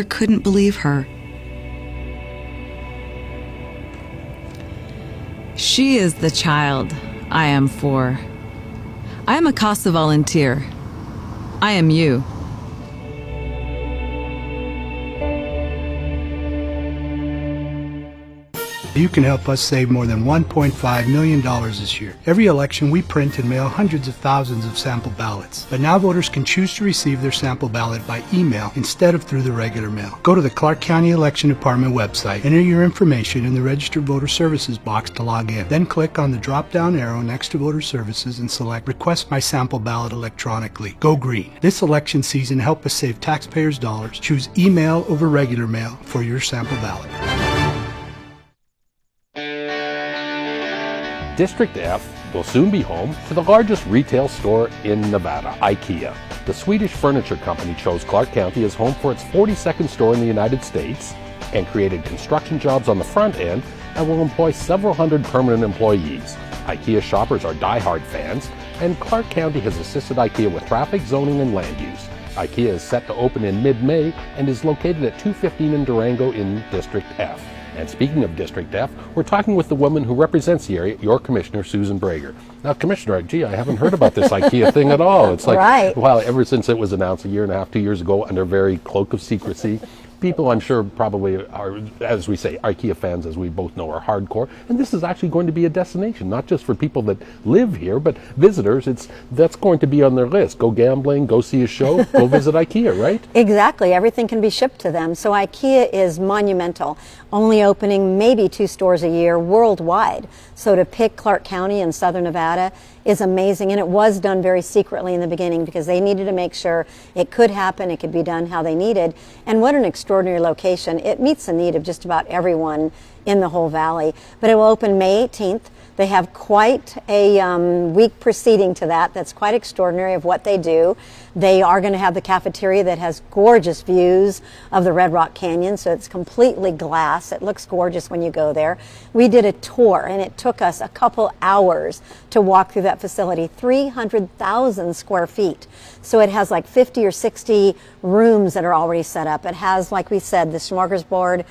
couldn't believe her. She is the child I am for. I am a CASA volunteer. I am you. You can help us save more than $1.5 million this year. Every election, we print and mail hundreds of thousands of sample ballots. But now voters can choose to receive their sample ballot by email instead of through the regular mail. Go to the Clark County Election Department website, enter your information in the Registered Voter Services box to log in. Then click on the drop-down arrow next to Voter Services and select Request My Sample Ballot Electronically. Go green. This election season, help us save taxpayers' dollars. Choose email over regular mail for your sample ballot. District F will soon be home to the largest retail store in Nevada, IKEA. The Swedish furniture company chose Clark County as home for its 42nd store in the United States and created construction jobs on the front end and will employ several hundred permanent employees. IKEA shoppers are die-hard fans, and Clark County has assisted IKEA with traffic, zoning, and land use. IKEA is set to open in mid-May and is located at 215 in Durango in District F. And speaking of District F, we're talking with the woman who represents the area, your Commissioner, Susan Brager. Now, Commissioner, gee, I haven't heard about this IKEA thing at all. It's like, right. Well, ever since it was announced a year and a half, 2 years ago, under very cloak of secrecy, people, I'm sure, probably are, as we say, IKEA fans, as we both know, are hardcore. And this is actually going to be a destination, not just for people that live here, but visitors. That's going to be on their list. Go gambling, go see a show, go visit IKEA, right? Exactly. Everything can be shipped to them. So IKEA is monumental, only opening maybe 2 stores a year worldwide. So to pick Clark County in southern Nevada is amazing, and it was done very secretly in the beginning because they needed to make sure it could happen, it could be done how they needed. And what an extraordinary location. It meets the need of just about everyone in the whole valley. But it will open May 18th. They have quite a week preceding to that. That's quite extraordinary of what they do. They are going to have the cafeteria that has gorgeous views of the Red Rock Canyon, so it's completely glass. It looks gorgeous when you go there. We did a tour, and it took us a couple hours to walk through that facility, 300,000 square feet. So it has like 50 or 60 rooms that are already set up. It has, like we said, the smorgasbord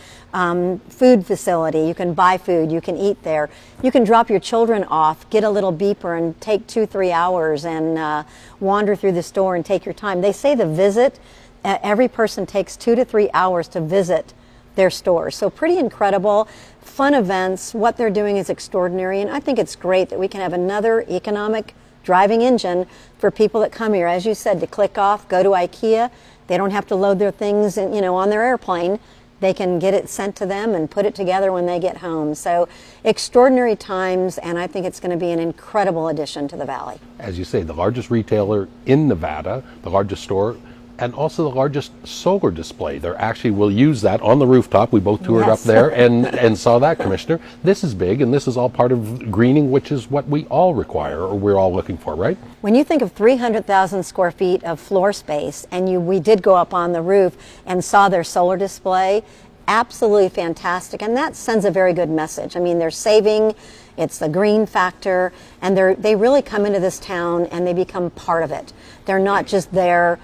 food facility. You can buy food, you can eat there. You can drop your children off, get a little beeper, and take 2-3 hours and wander through the store and take your time. They say the visit, every person takes 2 to 3 hours to visit their stores. So pretty incredible, fun events. What they're doing is extraordinary, and I think it's great that we can have another economic driving engine for people that come here, as you said, to click off, go to IKEA. They don't have to load their things in, on their airplane. They can get it sent to them and put it together when they get home. So extraordinary times, and I think it's going to be an incredible addition to the valley. As you say, the largest retailer in Nevada, the largest store, and also the largest solar display. They actually will use that on the rooftop. We both toured up there and saw that, Commissioner. This is big, and this is all part of greening, which is what we all require, or we're all looking for, right? When you think of 300,000 square feet of floor space, and we did go up on the roof and saw their solar display, absolutely fantastic, and that sends a very good message. I mean, they're saving, it's the green factor, and they really come into this town and they become part of it. They're not just there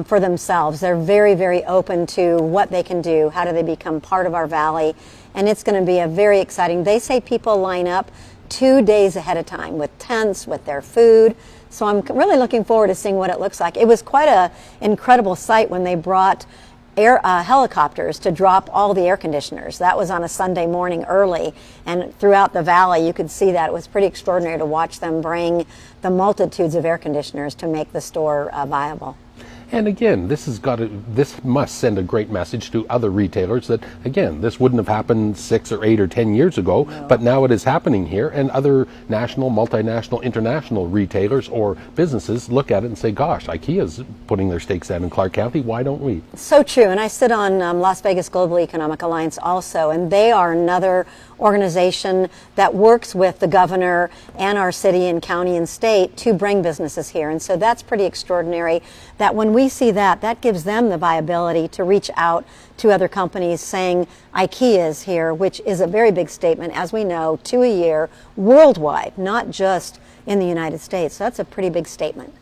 for themselves. They're very, very open to what they can do, how do they become part of our valley, and it's going to be a very exciting. They say people line up 2 days ahead of time with tents, with their food. So I'm really looking forward to seeing what it looks like. It was quite an incredible sight when they brought helicopters to drop all the air conditioners. That was on a Sunday morning early, and throughout the valley you could see that. It was pretty extraordinary to watch them bring the multitudes of air conditioners to make the store viable. And again, this must send a great message to other retailers that, again, this wouldn't have happened 6 or 8 or 10 years ago, but now it is happening here, and other national, multinational, international retailers or businesses look at it and say, gosh, IKEA's putting their stakes down in Clark County, why don't we? So true, and I sit on Las Vegas Global Economic Alliance also, and they are another organization that works with the governor and our city and county and state to bring businesses here. And so that's pretty extraordinary that when we see that gives them the viability to reach out to other companies saying IKEA is here, which is a very big statement, as we know, 2 a year worldwide, not just in the United States. So that's a pretty big statement.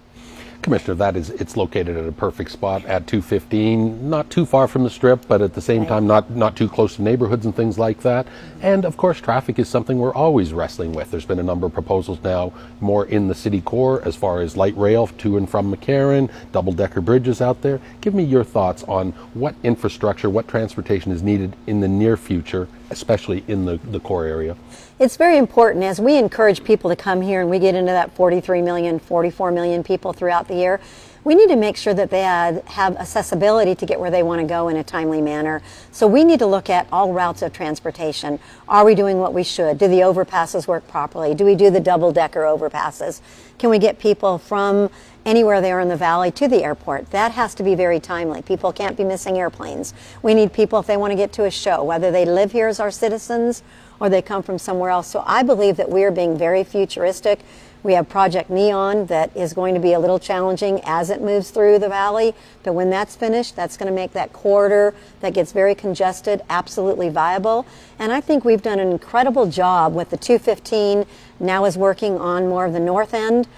Commissioner, it's located at a perfect spot at 215, not too far from the Strip, but at the same time not too close to neighborhoods and things like that. And of course, traffic is something we're always wrestling with. There's been a number of proposals now more in the city core as far as light rail to and from McCarran, double-decker bridges out there. Give me your thoughts on what infrastructure, what transportation is needed in the near future, especially in the core area. It's very important as we encourage people to come here and we get into that 43 million, 44 million people throughout the year. We need to make sure that they have accessibility to get where they want to go in a timely manner. So we need to look at all routes of transportation. Are we doing what we should? Do the overpasses work properly? Do we do the double-decker overpasses? Can we get people from anywhere they are in the valley to the airport? That has to be very timely. People can't be missing airplanes. We need people, if they want to get to a show, whether they live here as our citizens or they come from somewhere else. So I believe that we are being very futuristic. We have Project Neon that is going to be a little challenging as it moves through the valley, but when that's finished, that's going to make that corridor that gets very congested absolutely viable. And I think we've done an incredible job with the 215, now is working on more of the north end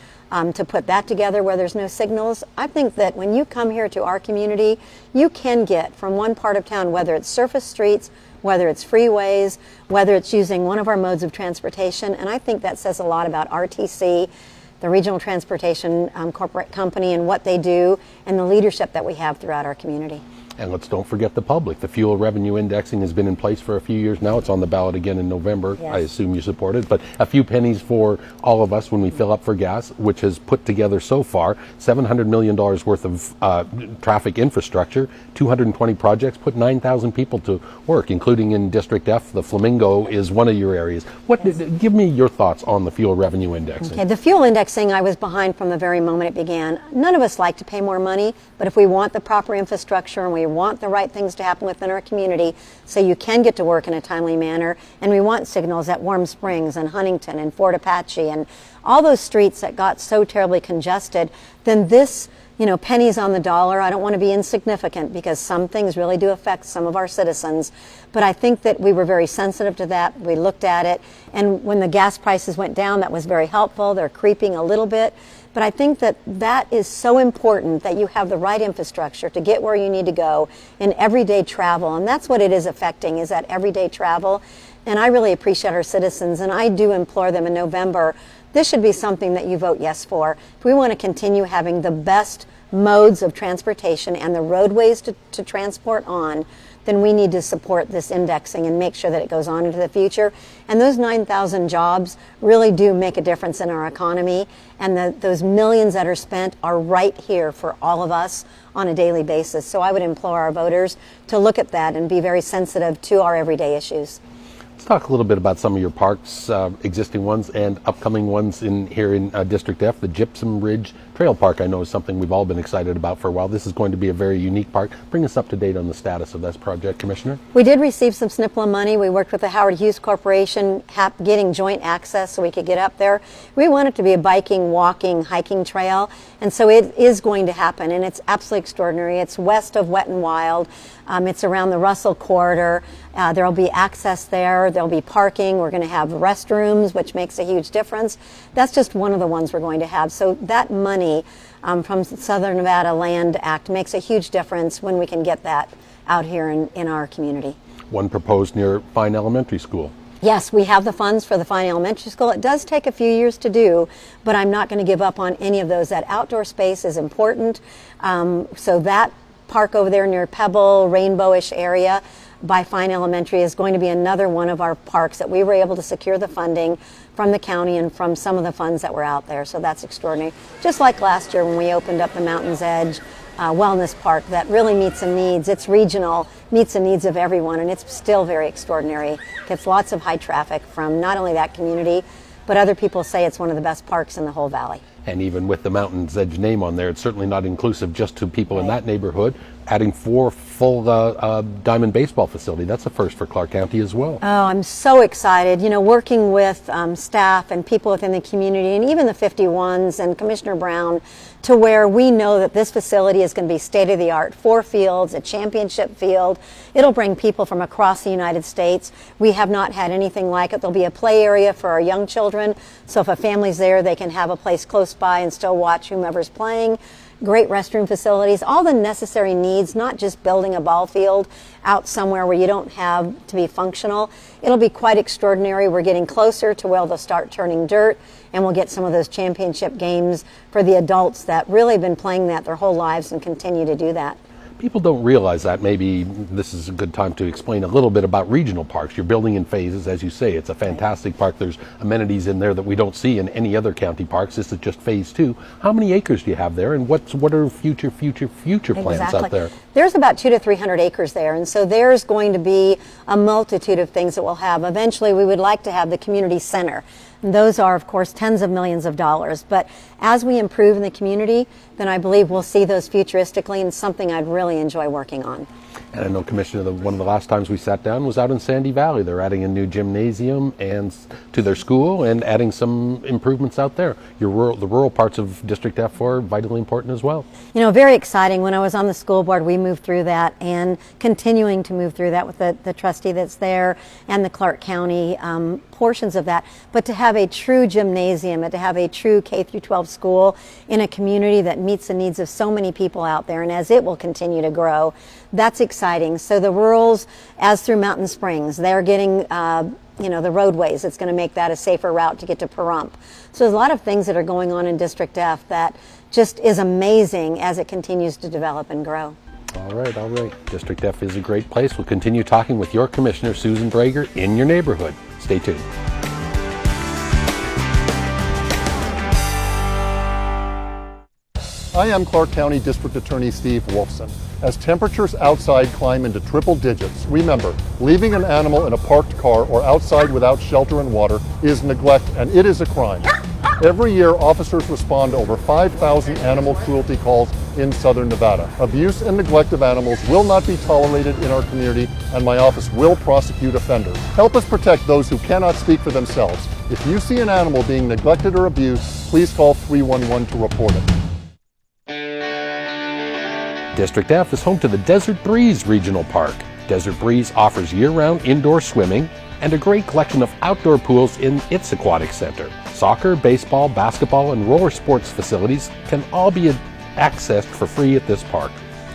to put that together where there's no signals. I think that when you come here to our community, you can get from one part of town, whether it's surface streets, whether it's freeways, whether it's using one of our modes of transportation. And I think that says a lot about RTC, the Regional Transportation Corporate Company, and what they do, and the leadership that we have throughout our community. And let's don't forget the public. The fuel revenue indexing has been in place for a few years now. It's on the ballot again in November. Yes. I assume you support it. But a few pennies for all of us when we fill up for gas, which has put together so far $700 million worth of traffic infrastructure, 220 projects, put 9,000 people to work, including in District F. The Flamingo is one of your areas. Give me your thoughts on the fuel revenue indexing. Okay, the fuel indexing I was behind from the very moment it began. None of us like to pay more money, but if we want the proper infrastructure and we want the right things to happen within our community so you can get to work in a timely manner, and we want signals at Warm Springs and Huntington and Fort Apache and all those streets that got so terribly congested, then this, pennies on the dollar, I don't want to be insignificant because some things really do affect some of our citizens, but I think that we were very sensitive to that. We looked at it, and when the gas prices went down, that was very helpful. They're creeping a little bit. But I think that that is so important that you have the right infrastructure to get where you need to go in everyday travel. And that's what it is affecting, is that everyday travel. And I really appreciate our citizens, and I do implore them in November, this should be something that you vote yes for. If we want to continue having the best modes of transportation and the roadways to transport on, then we need to support this indexing and make sure that it goes on into the future. And those 9,000 jobs really do make a difference in our economy, and those millions that are spent are right here for all of us on a daily basis. So I would implore our voters to look at that and be very sensitive to our everyday issues. Let's talk a little bit about some of your parks, existing ones and upcoming ones here in District F. The Gypsum Ridge Trail Park, I know, is something we've all been excited about for a while. This is going to be a very unique park. Bring us up to date on the status of this project, Commissioner. We did receive some SNPLA money. We worked with the Howard Hughes Corporation, getting joint access so we could get up there. We want it to be a biking, walking, hiking trail, and so it is going to happen, and it's absolutely extraordinary. It's west of Wet and Wild. It's around the Russell Corridor. There will be access there. There will be parking. We're going to have restrooms, which makes a huge difference. That's just one of the ones we're going to have. So that money from Southern Nevada Land Act makes a huge difference when we can get that out here in our community. One proposed near Fine Elementary School. Yes, we have the funds for the Fine Elementary School. It does take a few years to do, but I'm not going to give up on any of those. That outdoor space is important. So that park over there near Pebble, Rainbowish area by Fine Elementary is going to be another one of our parks that we were able to secure the funding from the county and from some of the funds that were out there. So that's extraordinary. Just like last year when we opened up the Mountain's Edge Wellness Park, that really meets the needs. It's regional, meets the needs of everyone, and it's still very extraordinary. Gets lots of high traffic from not only that community, but other people say it's one of the best parks in the whole valley. And even with the Mountain's Edge name on there, it's certainly not inclusive just to people in that neighborhood. Adding 4 full diamond baseball facility, that's a first for Clark County as well. Oh, I'm so excited. Working with staff and people within the community and even the 51s and Commissioner Brown, to where we know that this facility is going to be state-of-the-art. 4 fields, a championship field. It'll bring people from across the United States. We have not had anything like it. There'll be a play area for our young children, so if a family's there, they can have a place close by and still watch whomever's playing. Great restroom facilities, all the necessary needs, not just building a ball field out somewhere where you don't have to be functional. It'll be quite extraordinary. We're getting closer to where they'll start turning dirt, and we'll get some of those championship games for the adults that really have been playing that their whole lives and continue to do that. People don't realize that. Maybe this is a good time to explain a little bit about regional parks. You're building in phases, as you say. It's a fantastic park. There's amenities in there that we don't see in any other county parks. This is just phase 2. How many acres do you have there, and what are future plans out there? There's about 200 to 300 acres there, and so there's going to be a multitude of things that we'll have. Eventually, we would like to have the community center. And those are, of course, tens of millions of dollars. But as we improve in the community, then I believe we'll see those futuristically, and something I'd really enjoy working on. And I know, Commissioner, one of the last times we sat down was out in Sandy Valley. They're adding a new gymnasium and to their school and adding some improvements out there. The rural parts of District F are vitally important as well. You know, very exciting. When I was on the school board, we moved through that and continuing to move through that with the trustee that's there and the Clark County portions of that. But to have a true gymnasium and to have a true K through 12 school in a community that meets the needs of so many people out there, and as it will continue to grow, that's exciting. So the rurals, as through Mountain Springs, they're getting the roadways. It's going to make that a safer route to get to Pahrump. So there's a lot of things that are going on in District F that just is amazing as it continues to develop and grow. All right. District F is a great place. We'll continue talking with your Commissioner, Susan Brager, in your neighborhood. Stay tuned. I am Clark County District Attorney Steve Wolfson. As temperatures outside climb into triple digits, remember, leaving an animal in a parked car or outside without shelter and water is neglect, and it is a crime. Every year, officers respond to over 5,000 animal cruelty calls in southern Nevada. Abuse and neglect of animals will not be tolerated in our community, and my office will prosecute offenders. Help us protect those who cannot speak for themselves. If you see an animal being neglected or abused, please call 311 to report it. District F is home to the Desert Breeze Regional Park. Desert Breeze offers year-round indoor swimming and a great collection of outdoor pools in its aquatic center. Soccer, baseball, basketball, and roller sports facilities can all be accessed for free at this park.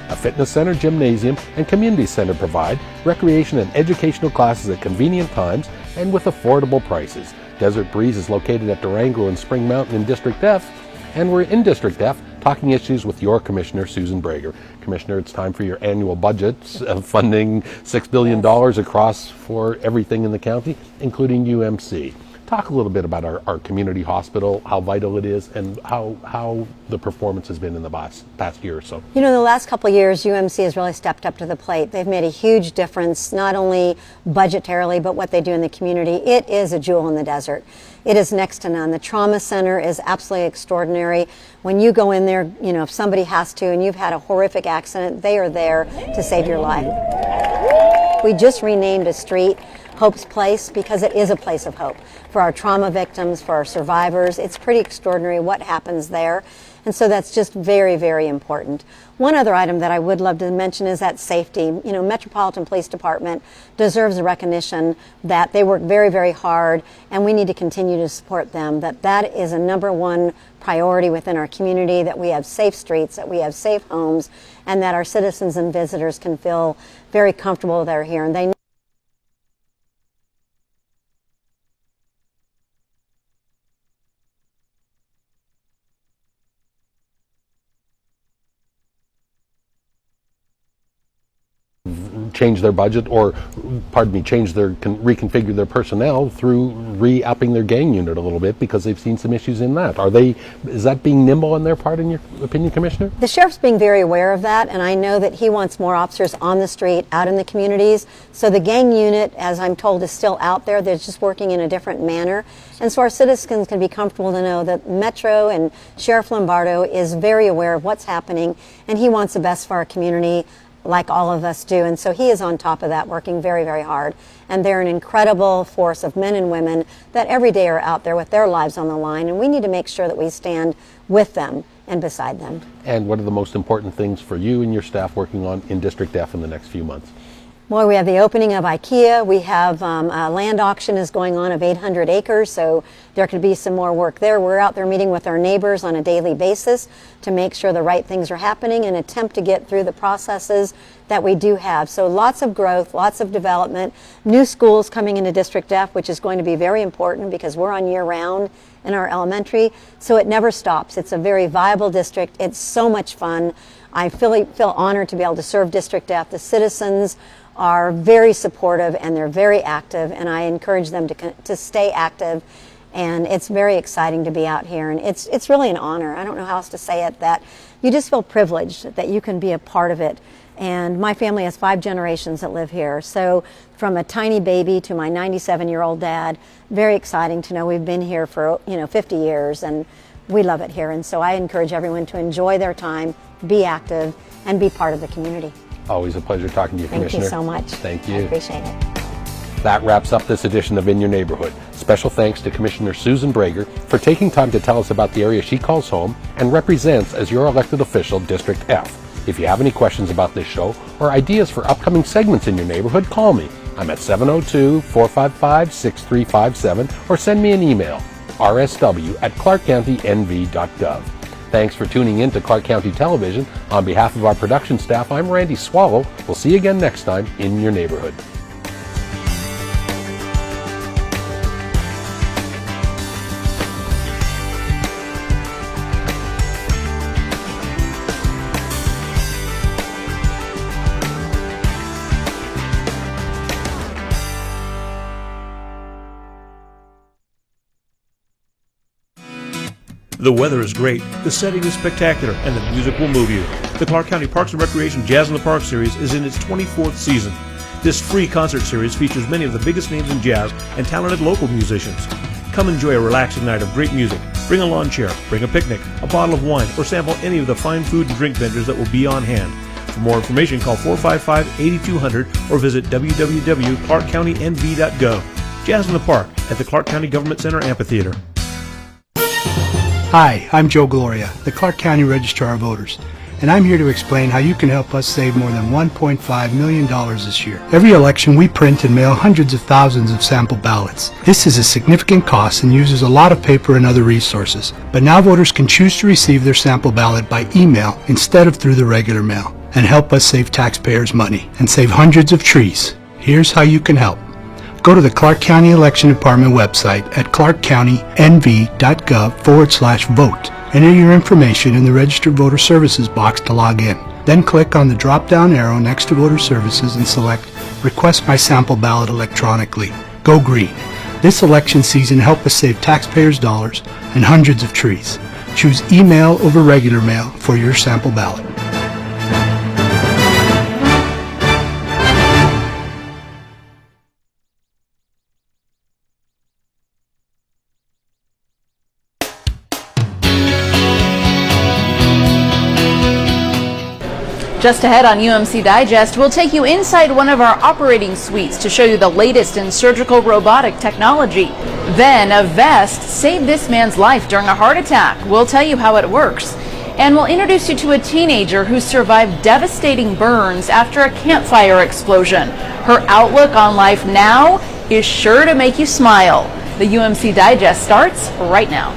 A fitness center, gymnasium, and community center provide recreation and educational classes at convenient times and with affordable prices. Desert Breeze is located at Durango and Spring Mountain in District F, and we're in District F talking issues with your Commissioner, Susan Brager. Commissioner, it's time for your annual budgets of funding $6 billion across for everything in the county, including UMC. Talk a little bit about our community hospital, how vital it is, and how the performance has been in the past year or so. You know, the last couple of years, UMC has really stepped up to the plate. They've made a huge difference, not only budgetarily, but what they do in the community. It is a jewel in the desert. It is next to none. The trauma center is absolutely extraordinary. When you go in there, you know, if somebody has to and you've had a horrific accident, they are there to save your life. We just renamed a street Hope's Place because it is a place of hope for our trauma victims, for our survivors. It's pretty extraordinary what happens there. And so that's just very, very important. One other item that I would love to mention is that safety. You know, Metropolitan Police Department deserves a recognition that they work very, very hard, and we need to continue to support them. That is a number one priority within our community, that we have safe streets, that we have safe homes, and that our citizens and visitors can feel very comfortable they're here. And they change their budget or, reconfigure their personnel through re-upping their gang unit a little bit because they've seen some issues in that. Is that being nimble on their part, in your opinion, Commissioner? The sheriff's being very aware of that, and I know that he wants more officers on the street, out in the communities. So the gang unit, as I'm told, is still out there. They're just working in a different manner. And so our citizens can be comfortable to know that Metro and Sheriff Lombardo is very aware of what's happening, and he wants the best for our community, like all of us do. And so he is on top of that, working very, very hard. And they're an incredible force of men and women that every day are out there with their lives on the line. And we need to make sure that we stand with them and beside them. And what are the most important things for you and your staff working on in District F in the next few months? Well, we have the opening of IKEA. We have a land auction is going on of 800 acres, so there could be some more work there. We're out there meeting with our neighbors on a daily basis to make sure the right things are happening and attempt to get through the processes that we do have. So lots of growth, lots of development, new schools coming into District F, which is going to be very important because we're on year-round in our elementary, so it never stops. It's a very viable district. It's so much fun. I feel honored to be able to serve District F. The citizens are very supportive and they're very active, and I encourage them to stay active, and it's very exciting to be out here, and it's really an honor. I don't know how else to say it, that you just feel privileged that you can be a part of it. And my family has 5 generations that live here, so from a tiny baby to my 97-year-old dad, very exciting to know we've been here for 50 years, and we love it here. And so I encourage everyone to enjoy their time, be active, and be part of the community. Always a pleasure talking to you, Thank Commissioner. you so much. Thank you. I appreciate it. That wraps up this edition of In Your Neighborhood. Special thanks to Commissioner Susan Brager for taking time to tell us about the area she calls home and represents as your elected official, District F. If you have any questions about this show or ideas for upcoming segments in your neighborhood, call me. I'm at 702-455-6357 or send me an email, rsw@clarkcountynv.gov. Thanks for tuning in to Clark County Television. On behalf of our production staff, I'm Randy Swallow. We'll see you again next time in your neighborhood. The weather is great, the setting is spectacular, and the music will move you. The Clark County Parks and Recreation Jazz in the Park series is in its 24th season. This free concert series features many of the biggest names in jazz and talented local musicians. Come enjoy a relaxing night of great music. Bring a lawn chair, bring a picnic, a bottle of wine, or sample any of the fine food and drink vendors that will be on hand. For more information, call 455-8200 or visit www.clarkcountynv.gov. Jazz in the Park at the Clark County Government Center Amphitheater. Hi, I'm Joe Gloria, the Clark County Registrar of Voters, and I'm here to explain how you can help us save more than $1.5 million this year. Every election, we print and mail hundreds of thousands of sample ballots. This is a significant cost and uses a lot of paper and other resources, but now voters can choose to receive their sample ballot by email instead of through the regular mail, and help us save taxpayers money and save hundreds of trees. Here's how you can help. Go to the Clark County Election Department website at clarkcountynv.gov/vote. Enter your information in the Registered Voter Services box to log in. Then click on the drop-down arrow next to Voter Services and select Request My Sample Ballot Electronically. Go green. This election season, help us save taxpayers' dollars and hundreds of trees. Choose email over regular mail for your sample ballot. Just ahead on UMC Digest, we'll take you inside one of our operating suites to show you the latest in surgical robotic technology. Then, a vest saved this man's life during a heart attack. We'll tell you how it works. And we'll introduce you to a teenager who survived devastating burns after a campfire explosion. Her outlook on life now is sure to make you smile. The UMC Digest starts right now.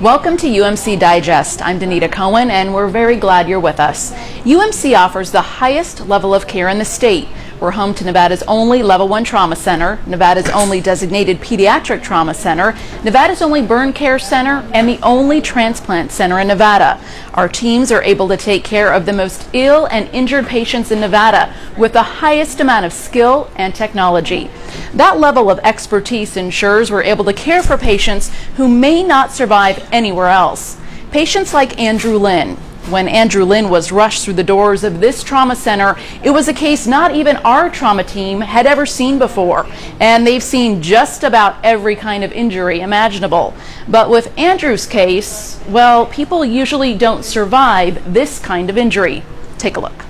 Welcome to UMC Digest. I'm Danita Cohen, and we're very glad you're with us. UMC offers the highest level of care in the state. We're home to Nevada's only Level 1 Trauma Center, Nevada's only designated Pediatric Trauma Center, Nevada's only Burn Care Center, and the only Transplant Center in Nevada. Our teams are able to take care of the most ill and injured patients in Nevada with the highest amount of skill and technology. That level of expertise ensures we're able to care for patients who may not survive anywhere else. Patients like Andrew Lynn. When Andrew Lynn was rushed through the doors of this trauma center, it was a case not even our trauma team had ever seen before, and they've seen just about every kind of injury imaginable. But with Andrew's case, well, people usually don't survive this kind of injury. Take a look.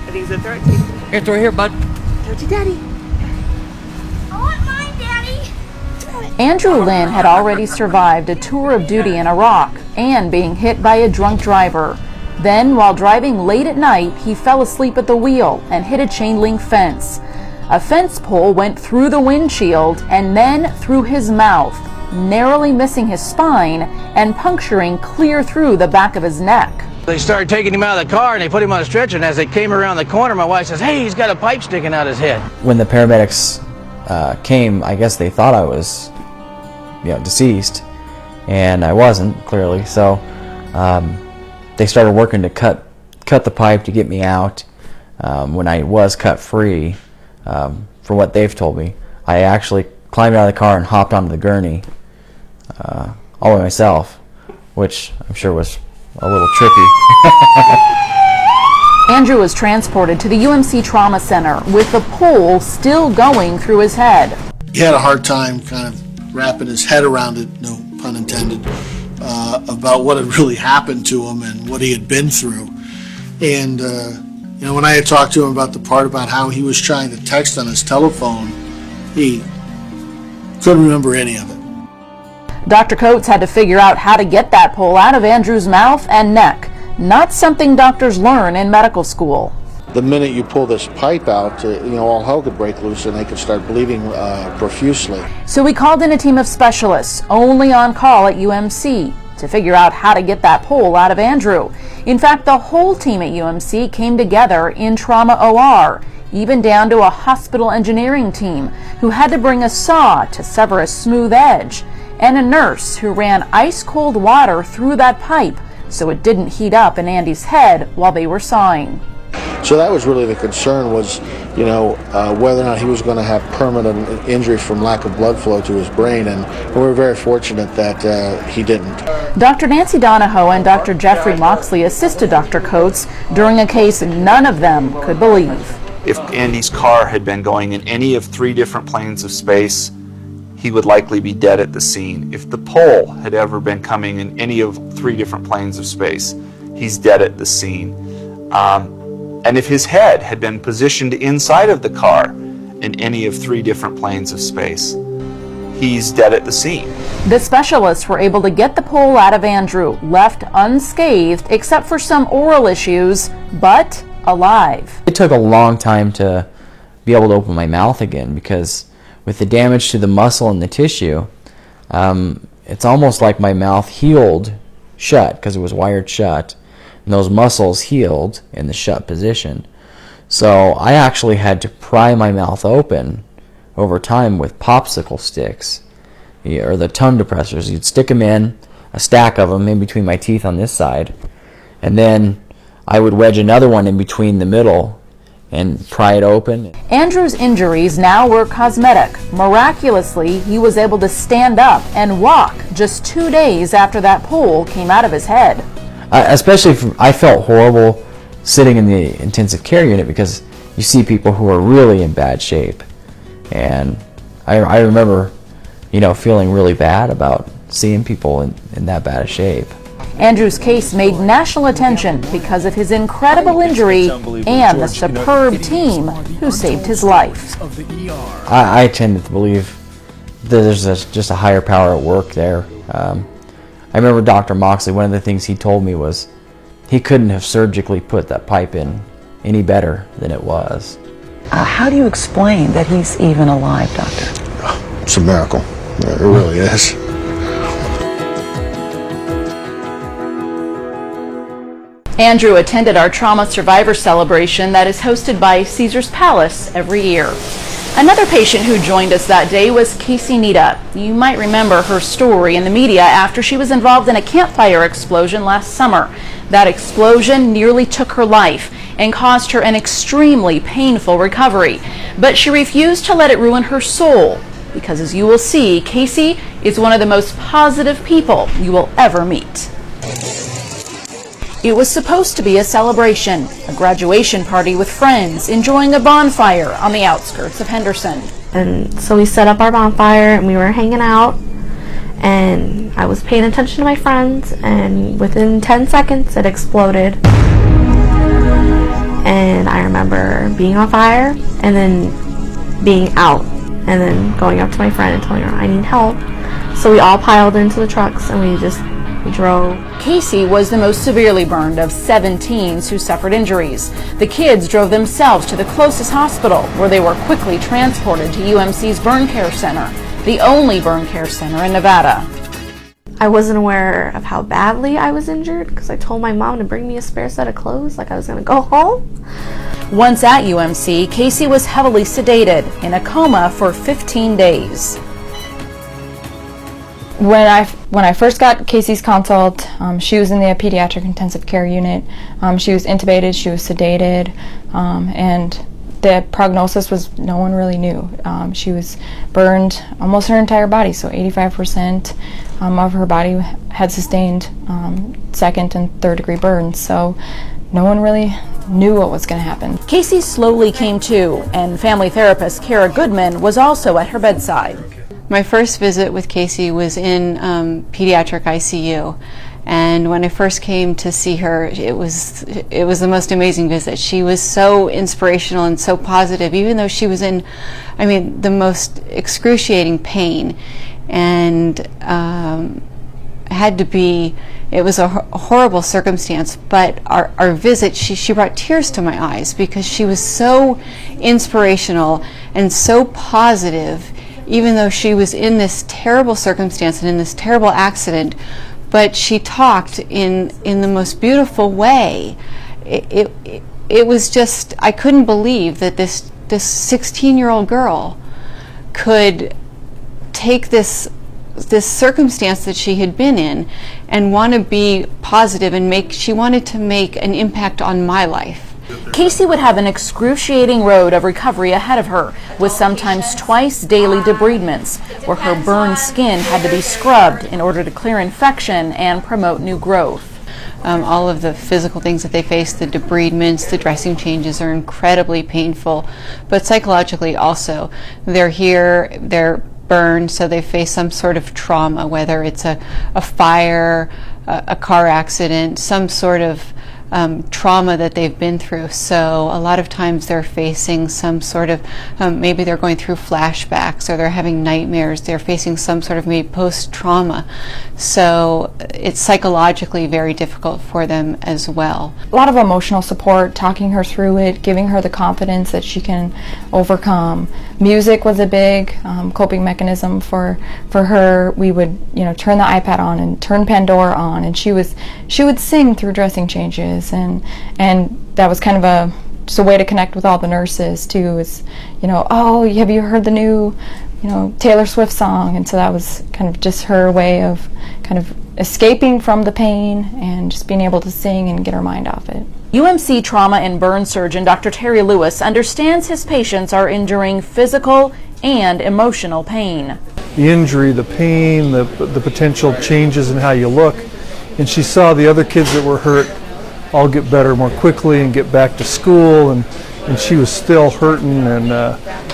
I think it's a throat. Here, throw it here, bud. Throw it to Daddy. I want mine, Daddy. Andrew Lynn had already survived a tour of duty in Iraq and being hit by a drunk driver. Then, while driving late at night, he fell asleep at the wheel and hit a chain link fence. A fence pole went through the windshield and then through his mouth, narrowly missing his spine and puncturing clear through the back of his neck. They started taking him out of the car and they put him on a stretcher, and as they came around the corner, my wife says, "Hey, he's got a pipe sticking out his head." When the paramedics came, I guess they thought I was, deceased, and I wasn't, clearly. So they started working to cut cut the pipe to get me out. When I was cut free, from what they've told me, I actually climbed out of the car and hopped onto the gurney all by myself, which I'm sure was a little tricky. Andrew was transported to the UMC Trauma Center with the pole still going through his head. He had a hard time kind of wrapping his head around it, no pun intended, about what had really happened to him and what he had been through. And you know, when I had talked to him about the part about how he was trying to text on his telephone, he couldn't remember any of it. Dr. Coates had to figure out how to get that pole out of Andrew's mouth and neck. Not something doctors learn in medical school. The minute you pull this pipe out, you know, all hell could break loose and they could start bleeding profusely. So we called in a team of specialists only on call at UMC to figure out how to get that pole out of Andrew. In fact, the whole team at UMC came together in trauma OR, even down to a hospital engineering team who had to bring a saw to sever a smooth edge, and a nurse who ran ice-cold water through that pipe so it didn't heat up in Andy's head while they were sawing. So that was really the concern, was, you know, whether or not he was going to have permanent injury from lack of blood flow to his brain, and we were very fortunate that he didn't. Dr. Nancy Donahoe and Dr. Jeffrey Moxley assisted Dr. Coates during a case none of them could believe. If Andy's car had been going in any of 3 different planes of space, he would likely be dead at the scene. If the pole had ever been coming in any of 3 different planes of space, he's dead at the scene. And if his head had been positioned inside of the car in any of 3 different planes of space, he's dead at the scene. The specialists were able to get the pole out of Andrew, left unscathed except for some oral issues, but alive. It took a long time to be able to open my mouth again, because with the damage to the muscle and the tissue, it's almost like my mouth healed shut because it was wired shut, and those muscles healed in the shut position. So I actually had to pry my mouth open over time with popsicle sticks, or the tongue depressors. You'd stick them in, a stack of them in between my teeth on this side, and then I would wedge another one in between the middle and pry it open. Andrew's injuries now were cosmetic. Miraculously, he was able to stand up and walk just 2 days after that pole came out of his head. Especially if I felt horrible sitting in the intensive care unit, because you see people who are really in bad shape. And I remember, you know, feeling really bad about seeing people in that bad a shape. Andrew's case made national attention because of his incredible injury and the superb team who saved his life. I tend to believe that there's just a higher power at work there. I remember Dr. Moxley, one of the things he told me was he couldn't have surgically put that pipe in any better than it was. How do you explain that he's even alive, Doctor? It's a miracle. It really is. Andrew attended our trauma survivor celebration that is hosted by Caesar's Palace every year. Another patient who joined us that day was Casey Nita. You might remember her story in the media after she was involved in a campfire explosion last summer. That explosion nearly took her life and caused her an extremely painful recovery. But she refused to let it ruin her soul, because as you will see, Casey is one of the most positive people you will ever meet. It was supposed to be a celebration, a graduation party with friends, enjoying a bonfire on the outskirts of Henderson. And so we set up our bonfire and we were hanging out, and I was paying attention to my friends, and within 10 seconds it exploded. And I remember being on fire and then being out, and then going up to my friend and telling her I need help. So we all piled into the trucks and we drove. Casey was the most severely burned of 7 teens who suffered injuries. The kids drove themselves to the closest hospital, where they were quickly transported to UMC's Burn Care Center, the only burn care center in Nevada. I wasn't aware of how badly I was injured because I told my mom to bring me a spare set of clothes like I was going to go home. Once at UMC, Casey was heavily sedated in a coma for 15 days. When I first got Casey's consult, she was in the pediatric intensive care unit. She was intubated, she was sedated, and the prognosis was no one really knew. She was burned almost her entire body, so 85% of her body had sustained second and third degree burns. So no one really knew what was going to happen. Casey slowly came to, and family therapist Kara Goodman was also at her bedside. My first visit with Casey was in pediatric ICU, and when I first came to see her, it was the most amazing visit. She was so inspirational and so positive, even though she was in, the most excruciating pain, and it was a horrible circumstance, but our visit, she brought tears to my eyes because she was so inspirational and so positive, even though she was in this terrible circumstance and in this terrible accident. But she talked in the most beautiful way. It was just, I couldn't believe that this 16-year-old girl could take this circumstance that she had been in and want to be positive, and she wanted to make an impact on my life. Casey would have an excruciating road of recovery ahead of her, with sometimes twice daily debridements, where her burned skin had to be scrubbed in order to clear infection and promote new growth. All of the physical things that they face, the debridements, the dressing changes, are incredibly painful, but psychologically also. They're here, they're burned, so they face some sort of trauma, whether it's a fire, a car accident, some sort of trauma that they've been through. So a lot of times they're facing some sort of, maybe they're going through flashbacks, or they're having nightmares, they're facing some sort of maybe post-trauma. So it's psychologically very difficult for them as well. A lot of emotional support, talking her through it, giving her the confidence that she can overcome. Music was a big coping mechanism for her. We would, turn the iPad on and turn Pandora on, and she would sing through dressing changes, and that was kind of just a way to connect with all the nurses too. Is oh, have you heard the new Taylor Swift song? And so that was kind of just her way of kind of escaping from the pain and just being able to sing and get her mind off it. UMC trauma and burn surgeon Dr. Terry Lewis understands his patients are enduring physical and emotional pain. The injury, the pain, the potential changes in how you look, and she saw the other kids that were hurt all get better more quickly and get back to school, and she was still hurting, and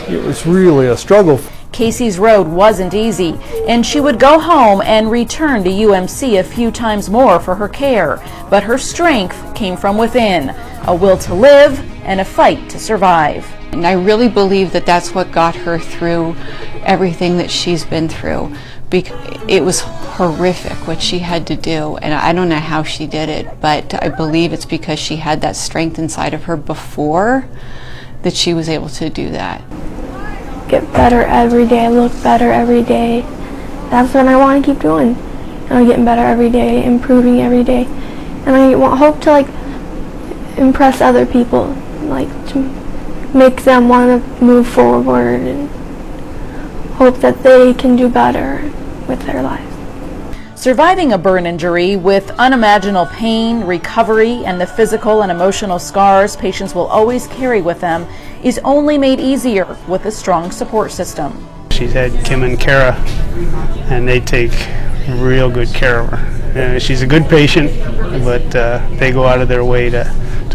it was really a struggle. Casey's road wasn't easy, and she would go home and return to UMC a few times more for her care. But her strength came from within, a will to live and a fight to survive. And I really believe that that's what got her through everything that she's been through. It was horrific what she had to do, and I don't know how she did it, but I believe it's because she had that strength inside of her before that she was able to do that. Get better every day, look better every day. That's what I want to keep doing. I'm getting better every day, improving every day. And I hope to impress other people, to make them want to move forward, and hope that they can do better with their lives. Surviving a burn injury with unimaginable pain, recovery, and the physical and emotional scars patients will always carry with them is only made easier with a strong support system. She's had Kim and Kara, and they take real good care of her. She's a good patient, but they go out of their way to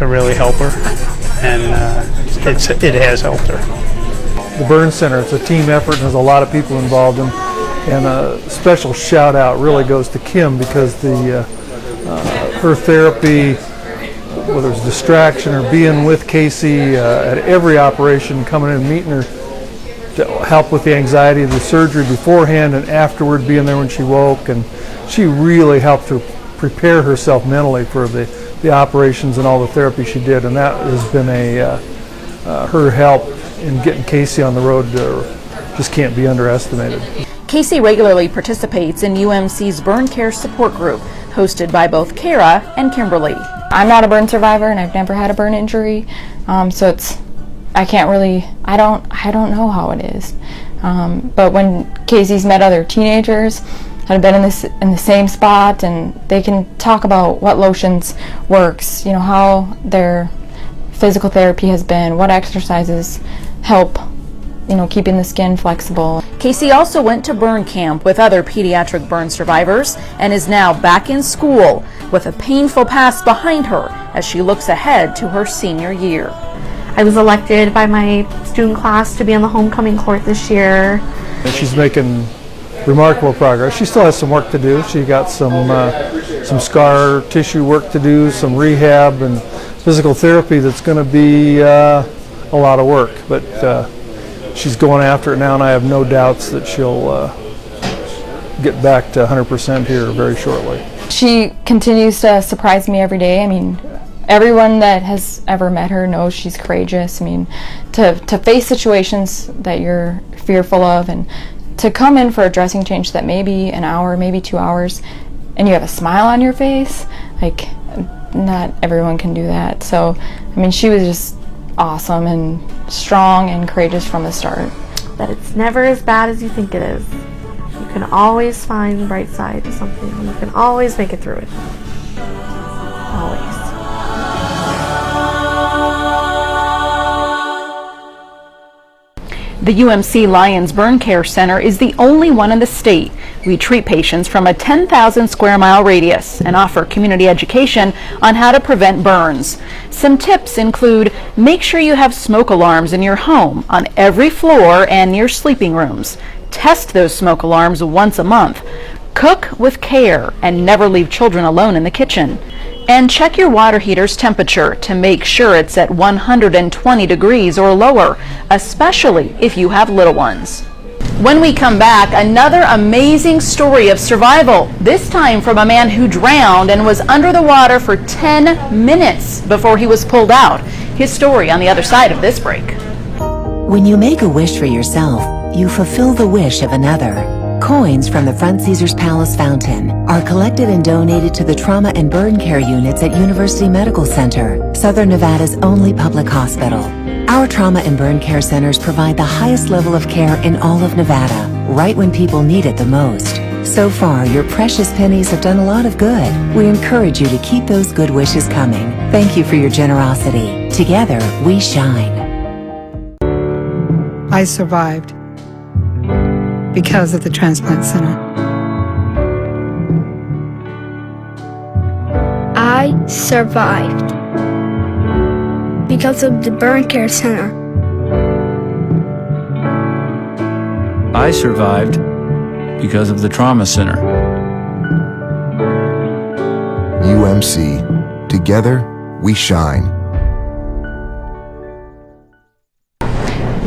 really help her, and it has helped her. The Burn Center, it's a team effort, and there's a lot of people involved in. And a special shout out really goes to Kim, because her therapy, whether it's distraction or being with Casey at every operation, coming in and meeting her to help with the anxiety of the surgery beforehand and afterward, being there when she woke, and she really helped her prepare herself mentally for the operations and all the therapy she did, and that has been her help in getting Casey on the road just can't be underestimated. Casey regularly participates in UMC's Burn Care Support Group, hosted by both Kara and Kimberly. I'm not a burn survivor, and I've never had a burn injury, so I don't know how it is. But when Casey's met other teenagers, had been in the same spot, and they can talk about what lotions works, you know, how their physical therapy has been, what exercises help, you know, keeping the skin flexible. Casey also went to burn camp with other pediatric burn survivors and is now back in school with a painful past behind her as she looks ahead to her senior year. I was elected by my student class to be on the homecoming court this year. She's making remarkable progress. She still has some work to do. She got some scar tissue work to do, some rehab and physical therapy that's going to be a lot of work. But she's going after it now, and I have no doubts that she'll get back to 100% here very shortly. She continues to surprise me every day. I mean, everyone that has ever met her knows she's courageous. I mean, to face situations that you're fearful of, and to come in for a dressing change that may be an hour, maybe 2 hours, and you have a smile on your face, like, not everyone can do that. So, I mean, she was just awesome and strong and courageous from the start. That it's never as bad as you think it is. You can always find the bright side to something. You can always make it through it. Always. The UMC Lions Burn Care Center is the only one in the state. We treat patients from a 10,000 square mile radius and offer community education on how to prevent burns. Some tips include: make sure you have smoke alarms in your home on every floor and near sleeping rooms. Test those smoke alarms once a month. Cook with care and never leave children alone in the kitchen. And check your water heater's temperature to make sure it's at 120 degrees or lower, especially if you have little ones. When we come back, another amazing story of survival, this time from a man who drowned and was under the water for 10 minutes before he was pulled out. His story on the other side of this break. When you make a wish for yourself, you fulfill the wish of another. Coins from the Front Caesars Palace Fountain are collected and donated to the trauma and burn care units at University Medical Center, Southern Nevada's only public hospital. Our trauma and burn care centers provide the highest level of care in all of Nevada, right when people need it the most. So far, your precious pennies have done a lot of good. We encourage you to keep those good wishes coming. Thank you for your generosity. Together, we shine. I survived because of the transplant center. I survived because of the burn care center. I survived because of the trauma center. UMC. Together, we shine.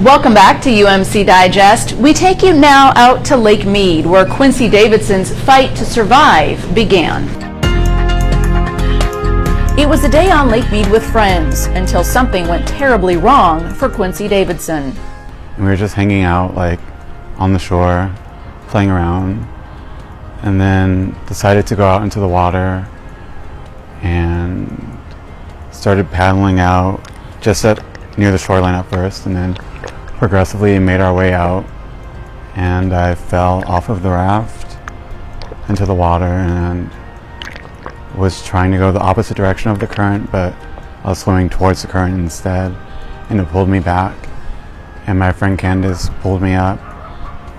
Welcome back to UMC Digest. We take you now out to Lake Mead, where Quincy Davidson's fight to survive began. It was a day on Lake Mead with friends until something went terribly wrong for Quincy Davidson. We were just hanging out, like, on the shore, playing around, and then decided to go out into the water and started paddling out just near the shoreline at first, and then progressively made our way out, and I fell off of the raft into the water and was trying to go the opposite direction of the current, but I was swimming towards the current instead, and it pulled me back, and my friend Candace pulled me up,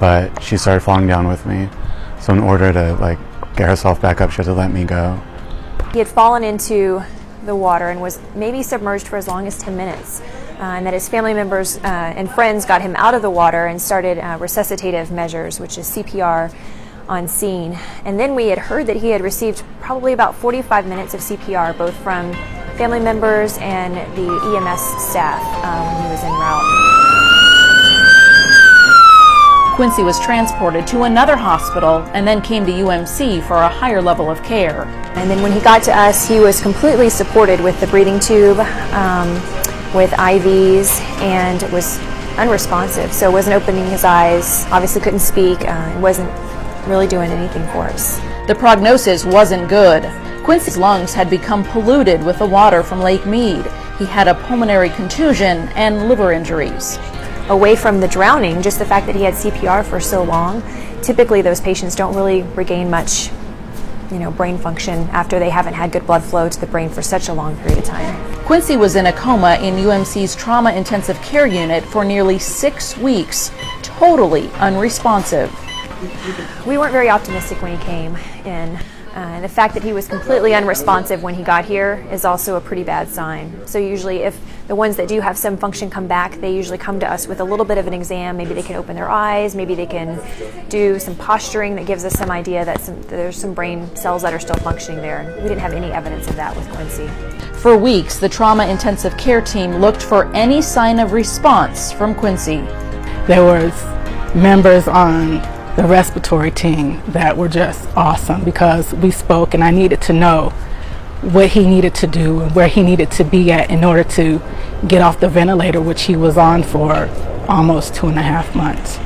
but she started falling down with me, so in order to, like, get herself back up, she had to let me go. He had fallen into the water and was maybe submerged for as long as 10 minutes. And that his family members and friends got him out of the water and started resuscitative measures, which is CPR, on scene. And then we had heard that he had received probably about 45 minutes of CPR, both from family members and the EMS staff when he was en route. Quincy was transported to another hospital and then came to UMC for a higher level of care. And then when he got to us, he was completely supported with the breathing tube, with IVs, and was unresponsive, so wasn't opening his eyes, obviously couldn't speak, wasn't really doing anything for us. The prognosis wasn't good. Quincy's lungs had become polluted with the water from Lake Mead. He had a pulmonary contusion and liver injuries. away from the drowning, just the fact that he had CPR for so long, typically those patients don't really regain much, brain function after they haven't had good blood flow to the brain for such a long period of time. Quincy was in a coma in UMC's trauma intensive care unit for nearly 6 weeks, totally unresponsive. We weren't very optimistic when he came in. And the fact that he was completely unresponsive when he got here is also a pretty bad sign. So usually if the ones that do have some function come back, they usually come to us with a little bit of an exam. Maybe they can open their eyes, maybe they can do some posturing that gives us some idea that there's some brain cells that are still functioning there. And we didn't have any evidence of that with Quincy. For weeks, the trauma intensive care team looked for any sign of response from Quincy. There was members on the respiratory team that were just awesome because we spoke and I needed to know what he needed to do and where he needed to be at in order to get off the ventilator, which he was on for almost 2.5 months.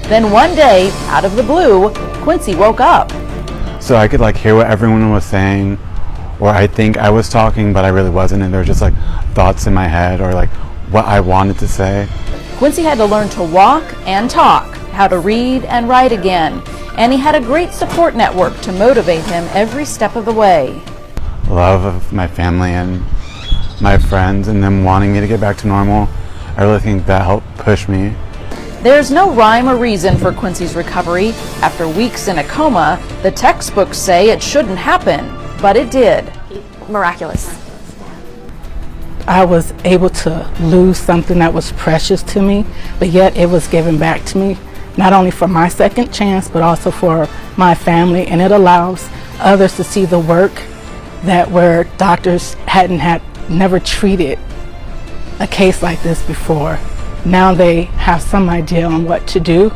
Then one day, out of the blue, Quincy woke up. So I could hear what everyone was saying, or I think I was talking but I really wasn't, and there were just thoughts in my head or what I wanted to say. Quincy had to learn to walk and talk, how to read and write again, and he had a great support network to motivate him every step of the way. Love of my family and my friends and them wanting me to get back to normal. I really think that helped push me. There's no rhyme or reason for Quincy's recovery. After weeks in a coma, the textbooks say it shouldn't happen, but it did. Miraculous. I was able to lose something that was precious to me, but yet it was given back to me, not only for my second chance, but also for my family, and it allows others to see the work that where doctors never treated a case like this before. Now they have some idea on what to do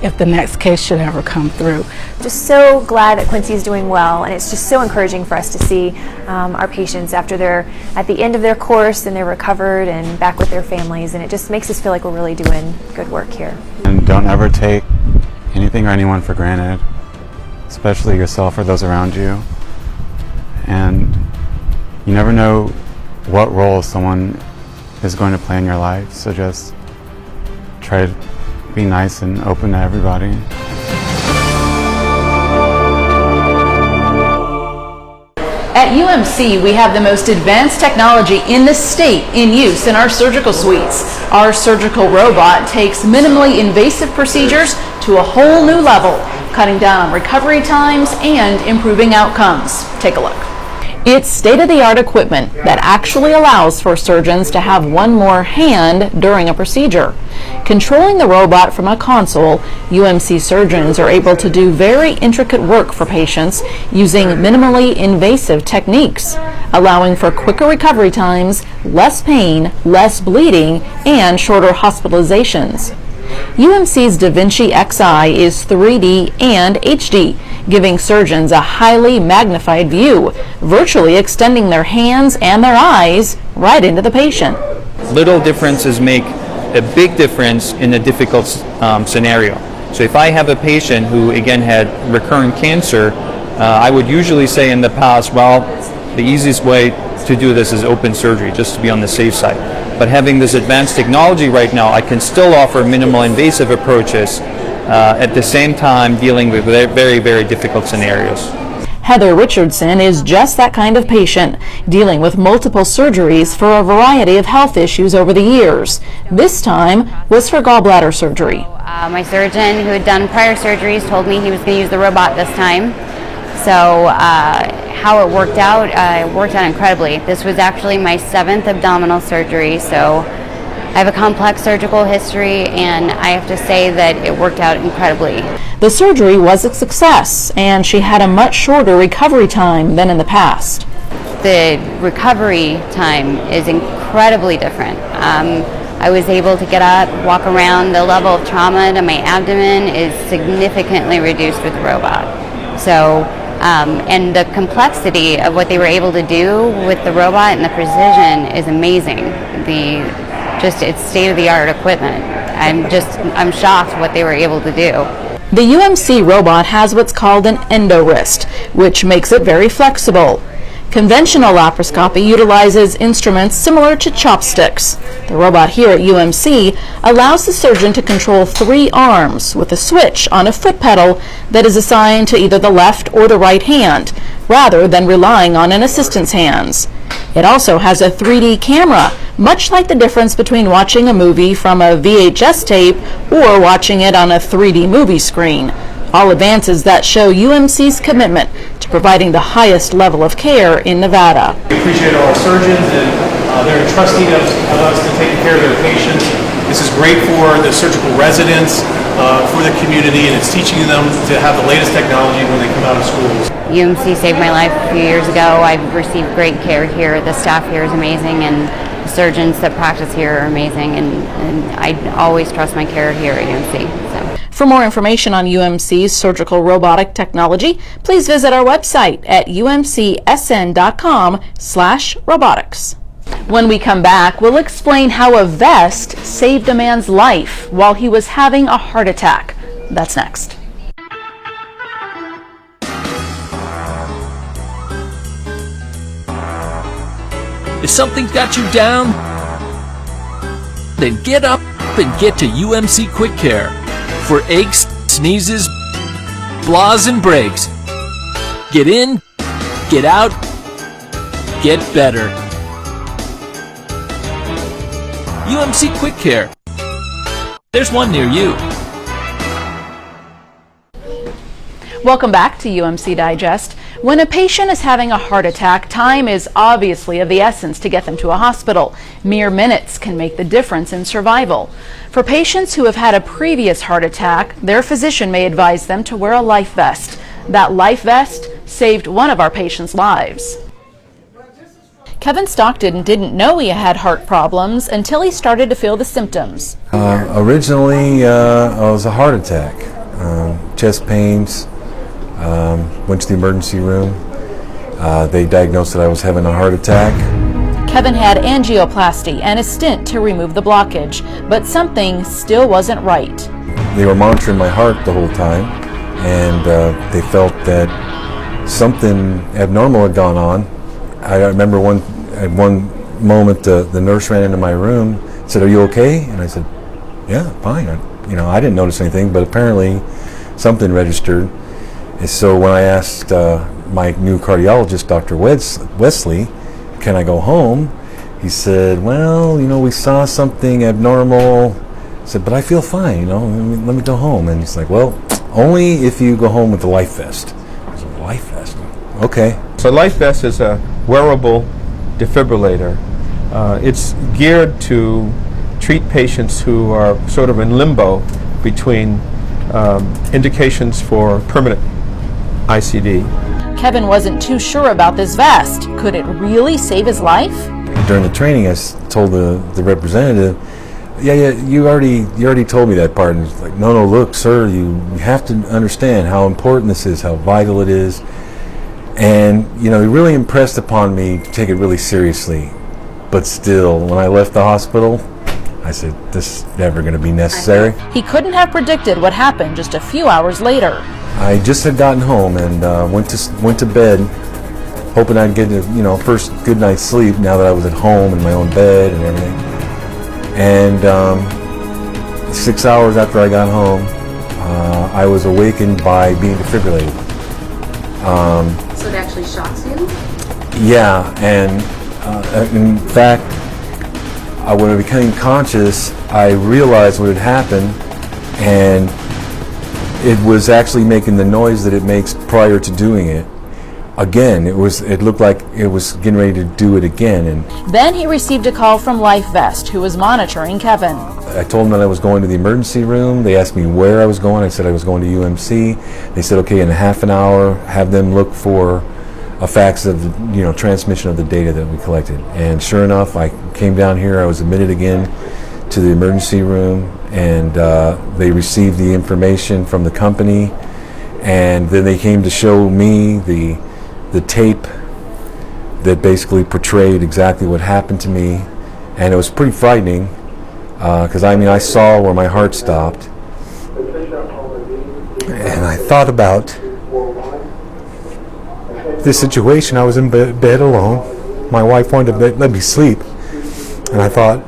if the next case should ever come through. Just so glad that Quincy's doing well, and it's just so encouraging for us to see our patients after they're at the end of their course and they're recovered and back with their families, and it just makes us feel like we're really doing good work here. And don't ever take anything or anyone for granted, especially yourself or those around you. And you never know what role someone is going to play in your life, so just try to be nice and open to everybody. At UMC, we have the most advanced technology in the state in use in our surgical suites. Our surgical robot takes minimally invasive procedures to a whole new level, cutting down on recovery times and improving outcomes. Take a look. It's state-of-the-art equipment that actually allows for surgeons to have one more hand during a procedure. Controlling the robot from a console, UMC surgeons are able to do very intricate work for patients using minimally invasive techniques, allowing for quicker recovery times, less pain, less bleeding, and shorter hospitalizations. UMC's Da Vinci Xi is 3D and HD, giving surgeons a highly magnified view, virtually extending their hands and their eyes right into the patient. Little differences make a big difference in a difficult scenario. So if I have a patient who again had recurrent cancer, I would usually say in the past, well, the easiest way to do this is open surgery, just to be on the safe side. But having this advanced technology right now, I can still offer minimal invasive approaches at the same time dealing with very, very difficult scenarios. Heather Richardson is just that kind of patient, dealing with multiple surgeries for a variety of health issues over the years. This time was for gallbladder surgery. My surgeon, who had done prior surgeries, told me he was going to use the robot this time. So how it worked out incredibly. This was actually my 7th abdominal surgery, so I have a complex surgical history, and I have to say that it worked out incredibly. The surgery was a success, and she had a much shorter recovery time than in the past. The recovery time is incredibly different. I was able to get up, walk around. The level of trauma to my abdomen is significantly reduced with the robot. So, and the complexity of what they were able to do with the robot and the precision is amazing. It's state-of-the-art equipment. I'm shocked what they were able to do. The UMC robot has what's called an endo wrist, which makes it very flexible. Conventional laparoscopy utilizes instruments similar to chopsticks. The robot here at UMC allows the surgeon to control 3 arms with a switch on a foot pedal that is assigned to either the left or the right hand, rather than relying on an assistant's hands. It also has a 3D camera, much like the difference between watching a movie from a VHS tape or watching it on a 3D movie screen. All advances that show UMC's commitment to providing the highest level of care in Nevada. We appreciate all our surgeons, and they're entrusting us to take care of their patients. This is great for the surgical residents, for the community, and it's teaching them to have the latest technology when they come out of schools. UMC saved my life a few years ago. I've received great care here. The staff here is amazing, and the surgeons that practice here are amazing, and I always trust my care here at UMC. So. For more information on UMC's surgical robotic technology, please visit our website at umcsn.com/robotics. When we come back, we'll explain how a vest saved a man's life while he was having a heart attack. That's next. If something's got you down, then get up and get to UMC Quick Care for aches, sneezes, blahs, and breaks. Get in, get out, get better. UMC Quick Care. There's one near you. Welcome back to UMC Digest. When a patient is having a heart attack, time is obviously of the essence to get them to a hospital. Mere minutes can make the difference in survival. For patients who have had a previous heart attack, their physician may advise them to wear a life vest. That life vest saved one of our patients' lives. Kevin Stockton didn't know he had heart problems until he started to feel the symptoms. Originally, it was a heart attack, chest pains. Went to the emergency room. They diagnosed that I was having a heart attack. Kevin had angioplasty and a stent to remove the blockage, but something still wasn't right. They were monitoring my heart the whole time, and they felt that something abnormal had gone on. I remember at one moment the nurse ran into my room, said, "Are you okay?" And I said, "Yeah, fine." I didn't notice anything, but apparently something registered. And so when I asked my new cardiologist, Dr. Wesley, "Can I go home?" he said, "Well, we saw something abnormal." I said, "But I feel fine, let me go home." And he's like, "Well, only if you go home with the life vest." I said, "Life vest? Okay." So life vest is a wearable defibrillator. It's geared to treat patients who are sort of in limbo between indications for permanent ICD. Kevin wasn't too sure about this vest. Could it really save his life? During the training, I told the representative, yeah, you already told me that part. And he's like, no, look, sir, you have to understand how important this is, how vital it is. And, he really impressed upon me to take it really seriously. But still, when I left the hospital, I said, this is never going to be necessary. He couldn't have predicted what happened just a few hours later. I just had gotten home and went to bed, hoping I'd get first good night's sleep now that I was at home in my own bed and everything. And 6 hours after I got home, I was awakened by being defibrillated. So it actually shocks you? Yeah, and in fact, when I became conscious, I realized what had happened, and it was actually making the noise that it makes prior to doing it. Again, it looked like it was getting ready to do it again. And then he received a call from Life Vest, who was monitoring Kevin. I told them that I was going to the emergency room. They asked me where I was going. I said I was going to UMC. They said, okay, in a half an hour, have them look for a fax of the transmission of the data that we collected. And sure enough, I came down here. I was admitted again to the emergency room, and they received the information from the company, and then they came to show me the tape that basically portrayed exactly what happened to me, and it was pretty frightening because I saw where my heart stopped, and I thought about this situation. I was in bed alone. My wife wanted to let me sleep. And I thought,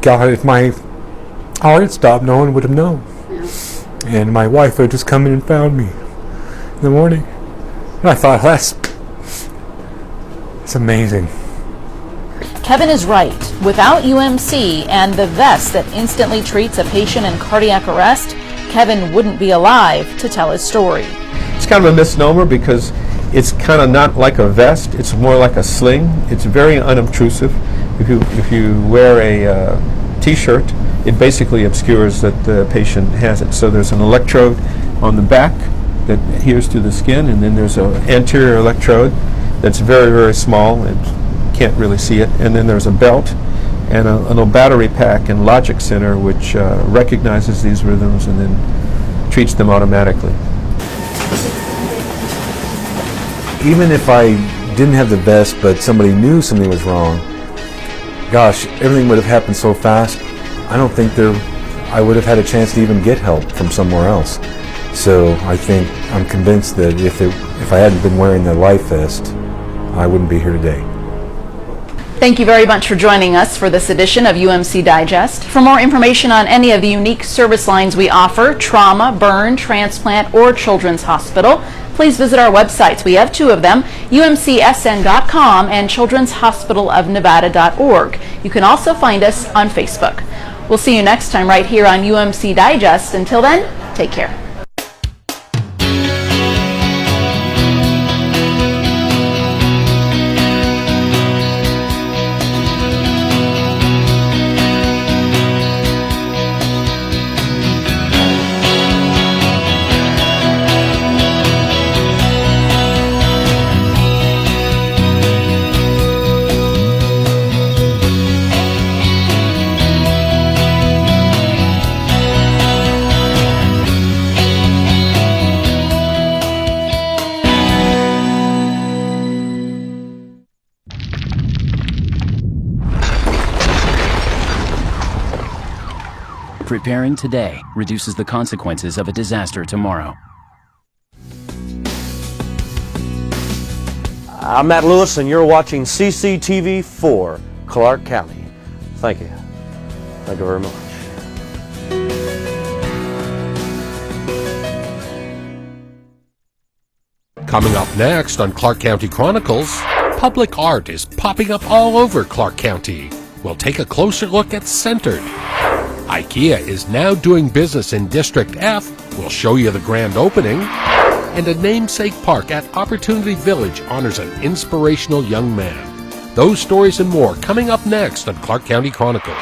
God, if my heart had stopped, no one would have known. And my wife would just come in and found me in the morning. And I thought, it's amazing. Kevin is right. Without UMC and the vest that instantly treats a patient in cardiac arrest, Kevin wouldn't be alive to tell his story. It's kind of a misnomer because it's kind of not like a vest. It's more like a sling. It's very unobtrusive. If you wear a T-shirt, it basically obscures that the patient has it. So there's an electrode on the back that adheres to the skin, and then there's an anterior electrode that's very, very small and can't really see it. And then there's a belt and a little battery pack and logic center which recognizes these rhythms and then treats them automatically. Even if I didn't have the vest, but somebody knew something was wrong, gosh, everything would have happened so fast. I don't think I would have had a chance to even get help from somewhere else. So I'm convinced that if I hadn't been wearing the life vest, I wouldn't be here today. Thank you very much for joining us for this edition of UMC Digest. For more information on any of the unique service lines we offer, trauma, burn, transplant, or children's hospital, please visit our websites. We have two of them, umcsn.com and children'shospitalofnevada.org. You can also find us on Facebook. We'll see you next time right here on UMC Digest. Until then, take care. Preparing today reduces the consequences of a disaster tomorrow. I'm Matt Lewis, and you're watching CCTV 4, Clark County. Thank you. Thank you very much. Coming up next on Clark County Chronicles, public art is popping up all over Clark County. We'll take a closer look at Centered. IKEA is now doing business in District F. We'll show you the grand opening. And a namesake park at Opportunity Village honors an inspirational young man. Those stories and more coming up next on Clark County Chronicles.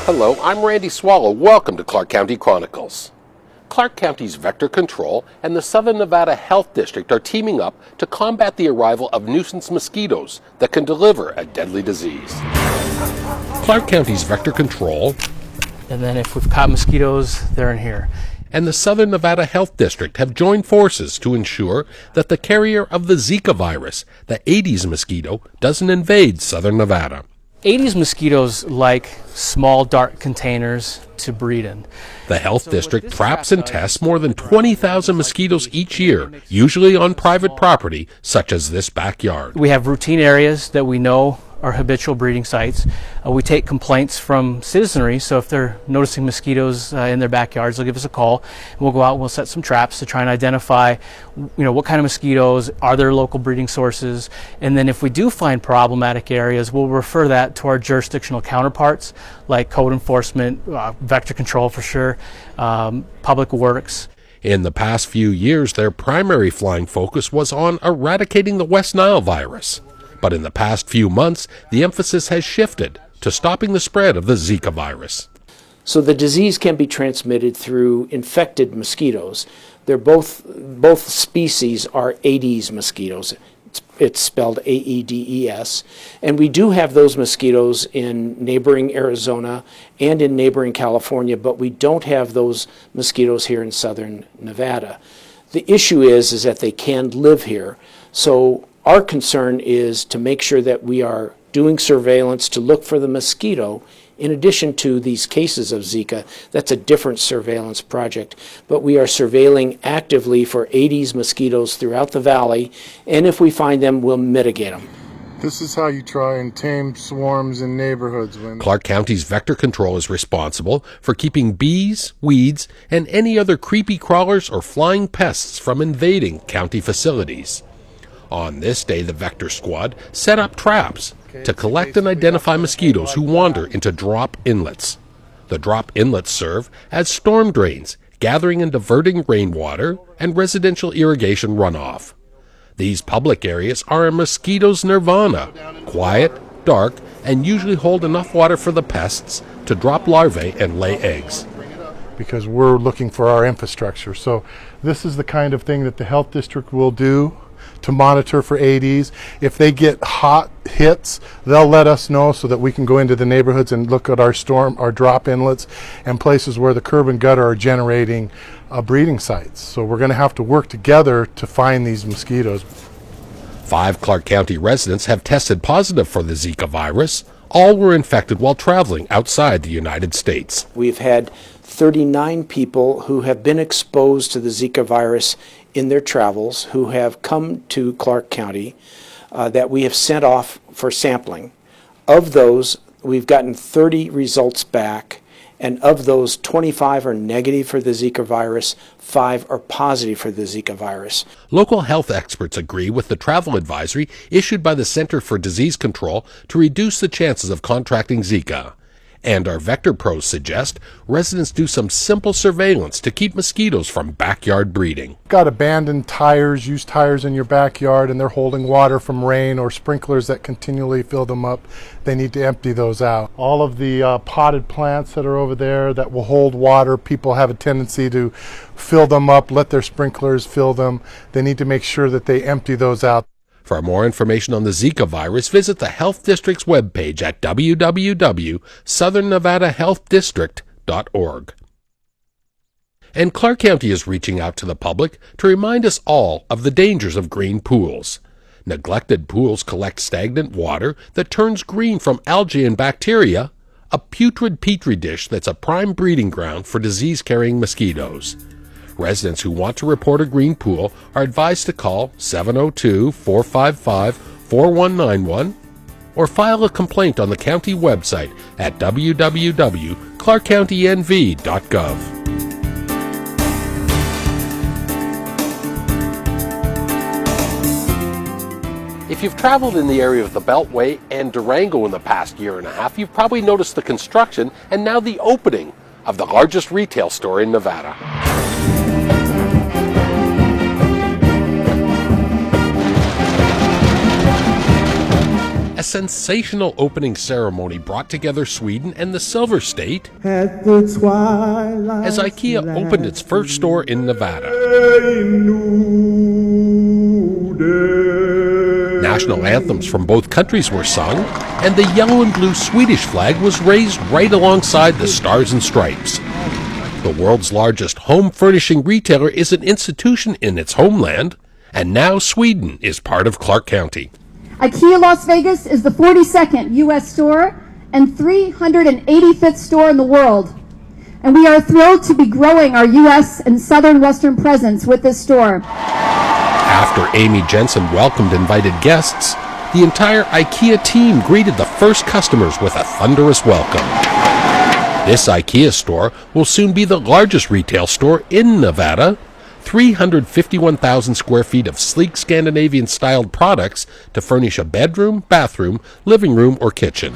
Hello, I'm Randy Swallow. Welcome to Clark County Chronicles. Clark County's Vector Control and the Southern Nevada Health District are teaming up to combat the arrival of nuisance mosquitoes that can deliver a deadly disease. Clark County's Vector Control, and then if we've caught mosquitoes, they're in here, and the Southern Nevada Health District have joined forces to ensure that the carrier of the Zika virus, the Aedes mosquito, doesn't invade Southern Nevada. Aedes mosquitoes like small, dark containers to breed in. The health district traps and tests more than 20,000 mosquitoes each year, usually on private property, such as this backyard. We have routine areas that we know are habitual breeding sites. We take complaints from citizenry, so if they're noticing mosquitoes in their backyards, they'll give us a call, and we'll go out and we'll set some traps to try and identify, what kind of mosquitoes, are there local breeding sources, and then if we do find problematic areas, we'll refer that to our jurisdictional counterparts, like code enforcement, vector control for sure, public works. In the past few years, their primary flying focus was on eradicating the West Nile virus. But in the past few months, the emphasis has shifted to stopping the spread of the Zika virus. So the disease can be transmitted through infected mosquitoes. They're both species are Aedes mosquitoes. It's spelled Aedes. And we do have those mosquitoes in neighboring Arizona and in neighboring California, but we don't have those mosquitoes here in southern Nevada. The issue is that they can live here. So our concern is to make sure that we are doing surveillance to look for the mosquito in addition to these cases of Zika. That's a different surveillance project. But we are surveilling actively for Aedes mosquitoes throughout the valley, and if we find them, we'll mitigate them. This is how you try and tame swarms in neighborhoods. Clark County's Vector Control is responsible for keeping bees, weeds, and any other creepy crawlers or flying pests from invading county facilities. On this day, the Vector Squad set up traps to collect and identify mosquitoes who wander into drop inlets. The drop inlets serve as storm drains, gathering and diverting rainwater and residential irrigation runoff. These public areas are a mosquito's nirvana, quiet, dark, and usually hold enough water for the pests to drop larvae and lay eggs. Because we're looking for our infrastructure. So this is the kind of thing that the health district will do to monitor for Aedes. If they get hot hits, they'll let us know so that we can go into the neighborhoods and look at our drop inlets and places where the curb and gutter are generating breeding sites. So we're going to have to work together to find these mosquitoes. 5 Clark County residents have tested positive for the Zika virus. All were infected while traveling outside the United States. We've had 39 people who have been exposed to the Zika virus in their travels who have come to Clark County that we have sent off for sampling. Of those, we've gotten 30 results back, and of those, 25 are negative for the Zika virus, 5 are positive for the Zika virus. Local health experts agree with the travel advisory issued by the Center for Disease Control to reduce the chances of contracting Zika. And our Vector Pros suggest residents do some simple surveillance to keep mosquitoes from backyard breeding. Got abandoned tires, used tires in your backyard, and they're holding water from rain or sprinklers that continually fill them up. They need to empty those out. All of the potted plants that are over there that will hold water, people have a tendency to fill them up, let their sprinklers fill them. They need to make sure that they empty those out. For more information on the Zika virus, visit the Health District's webpage at www.southernnevadahealthdistrict.org. And Clark County is reaching out to the public to remind us all of the dangers of green pools. Neglected pools collect stagnant water that turns green from algae and bacteria, a putrid petri dish that's a prime breeding ground for disease-carrying mosquitoes. Residents who want to report a green pool are advised to call 702-455-4191 or file a complaint on the county website at www.clarkcountynv.gov. If you've traveled in the area of the Beltway and Durango in the past year and a half, you've probably noticed the construction and now the opening of the largest retail store in Nevada. A sensational opening ceremony brought together Sweden and the Silver State as IKEA opened its first store in Nevada. National anthems from both countries were sung, and the yellow and blue Swedish flag was raised right alongside the Stars and Stripes. The world's largest home furnishing retailer is an institution in its homeland, and now Sweden is part of Clark County. IKEA Las Vegas is the 42nd U.S. store and 385th store in the world. And we are thrilled to be growing our U.S. and southern western presence with this store. After Amy Jensen welcomed invited guests, the entire IKEA team greeted the first customers with a thunderous welcome. This IKEA store will soon be the largest retail store in Nevada. 351,000 square feet of sleek Scandinavian-styled products to furnish a bedroom, bathroom, living room, or kitchen.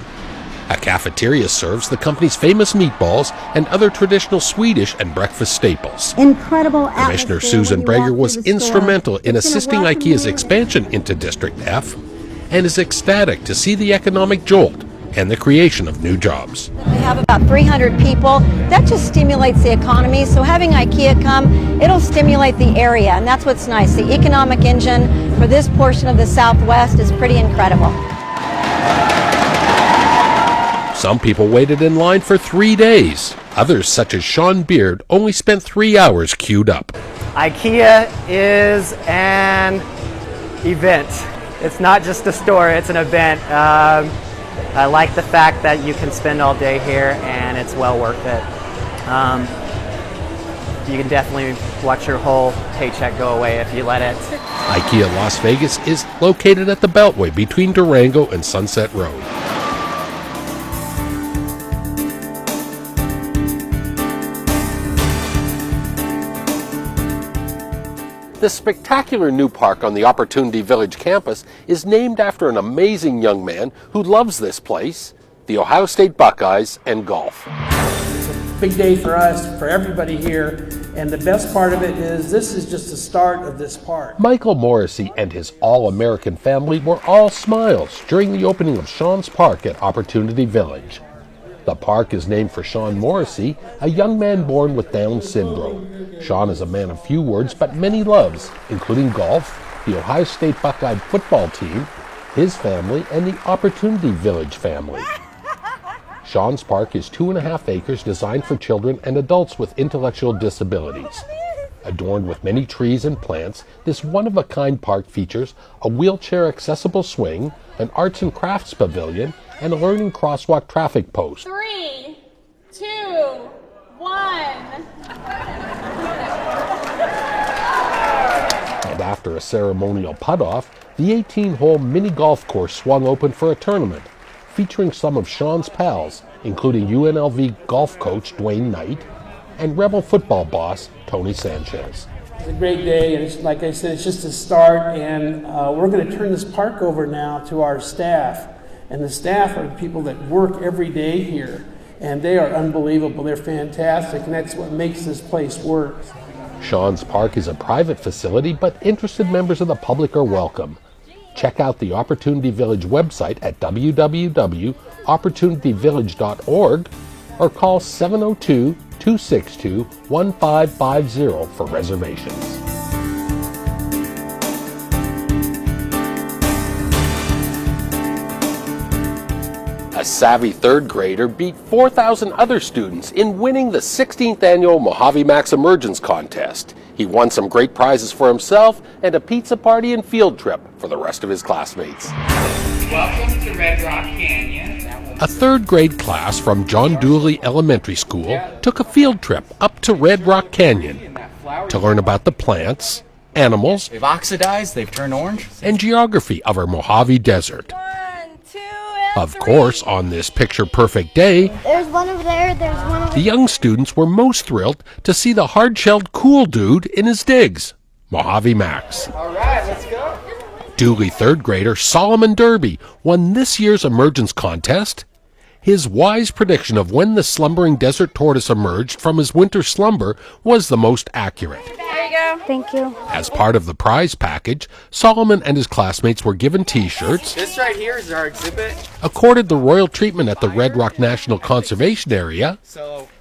A cafeteria serves the company's famous meatballs and other traditional Swedish and breakfast staples. Incredible Commissioner Susan Breger was instrumental in assisting IKEA's expansion into District F and is ecstatic to see the economic jolt and the creation of new jobs. We have about 300 people. That just stimulates the economy. So having IKEA come, it'll stimulate the area, and that's what's nice. The economic engine for this portion of the Southwest is pretty incredible. Some people waited in line for 3 days. Others, such as Sean Beard, only spent 3 hours queued up. IKEA is an event. It's not just a store, it's an event. I like the fact that you can spend all day here and it's well worth it. You can definitely watch your whole paycheck go away if you let it. IKEA Las Vegas is located at the Beltway between Durango and Sunset Road. This spectacular new park on the Opportunity Village campus is named after an amazing young man who loves this place, the Ohio State Buckeyes, and golf. Big day for us, for everybody here, and the best part of it is this is just the start of this park. Michael Morrissey and his all-American family were all smiles during the opening of Sean's Park at Opportunity Village. The park is named for Sean Morrissey, a young man born with Down syndrome. Sean is a man of few words but many loves, including golf, the Ohio State Buckeye football team, his family, and the Opportunity Village family. Sean's Park is 2.5 acres designed for children and adults with intellectual disabilities. Adorned with many trees and plants, this one-of-a-kind park features a wheelchair-accessible swing, an arts and crafts pavilion, and a learning crosswalk traffic post. 3, 2, 1. And after a ceremonial putt-off, the 18-hole mini golf course swung open for a tournament, featuring some of Sean's pals, including UNLV golf coach Dwayne Knight and Rebel football boss Tony Sanchez. It's a great day, and it's, like I said, it's just a start, and we're going to turn this park over now to our staff. And the staff are the people that work every day here, and they are unbelievable. They're fantastic, and that's what makes this place work. Sean's Park is a private facility, but interested members of the public are welcome. Check out the Opportunity Village website at www.opportunityvillage.org or call 702-262-1550 for reservations. A savvy third grader beat 4,000 other students in winning the 16th annual Mojave Max Emergence Contest. He won some great prizes for himself and a pizza party and field trip for the rest of his classmates. Welcome to Red Rock Canyon. A third grade class from John Dooley Elementary School took a field trip up to Red Rock Canyon to learn about the plants, animals, they've oxidized, they've turned orange, and geography of our Mojave Desert. Of course, on this picture-perfect day, there's one over there, there's one over the young students were most thrilled to see the hard-shelled cool dude in his digs, Mojave Max. All right, let's go. Dooley third grader Solomon Derby won this year's emergence contest. His wise prediction of when the slumbering desert tortoise emerged from his winter slumber was the most accurate. There you go. Thank you. As part of the prize package, Solomon and his classmates were given T-shirts, This right here is our exhibit. accorded the royal treatment at the Red Rock National Conservation Area,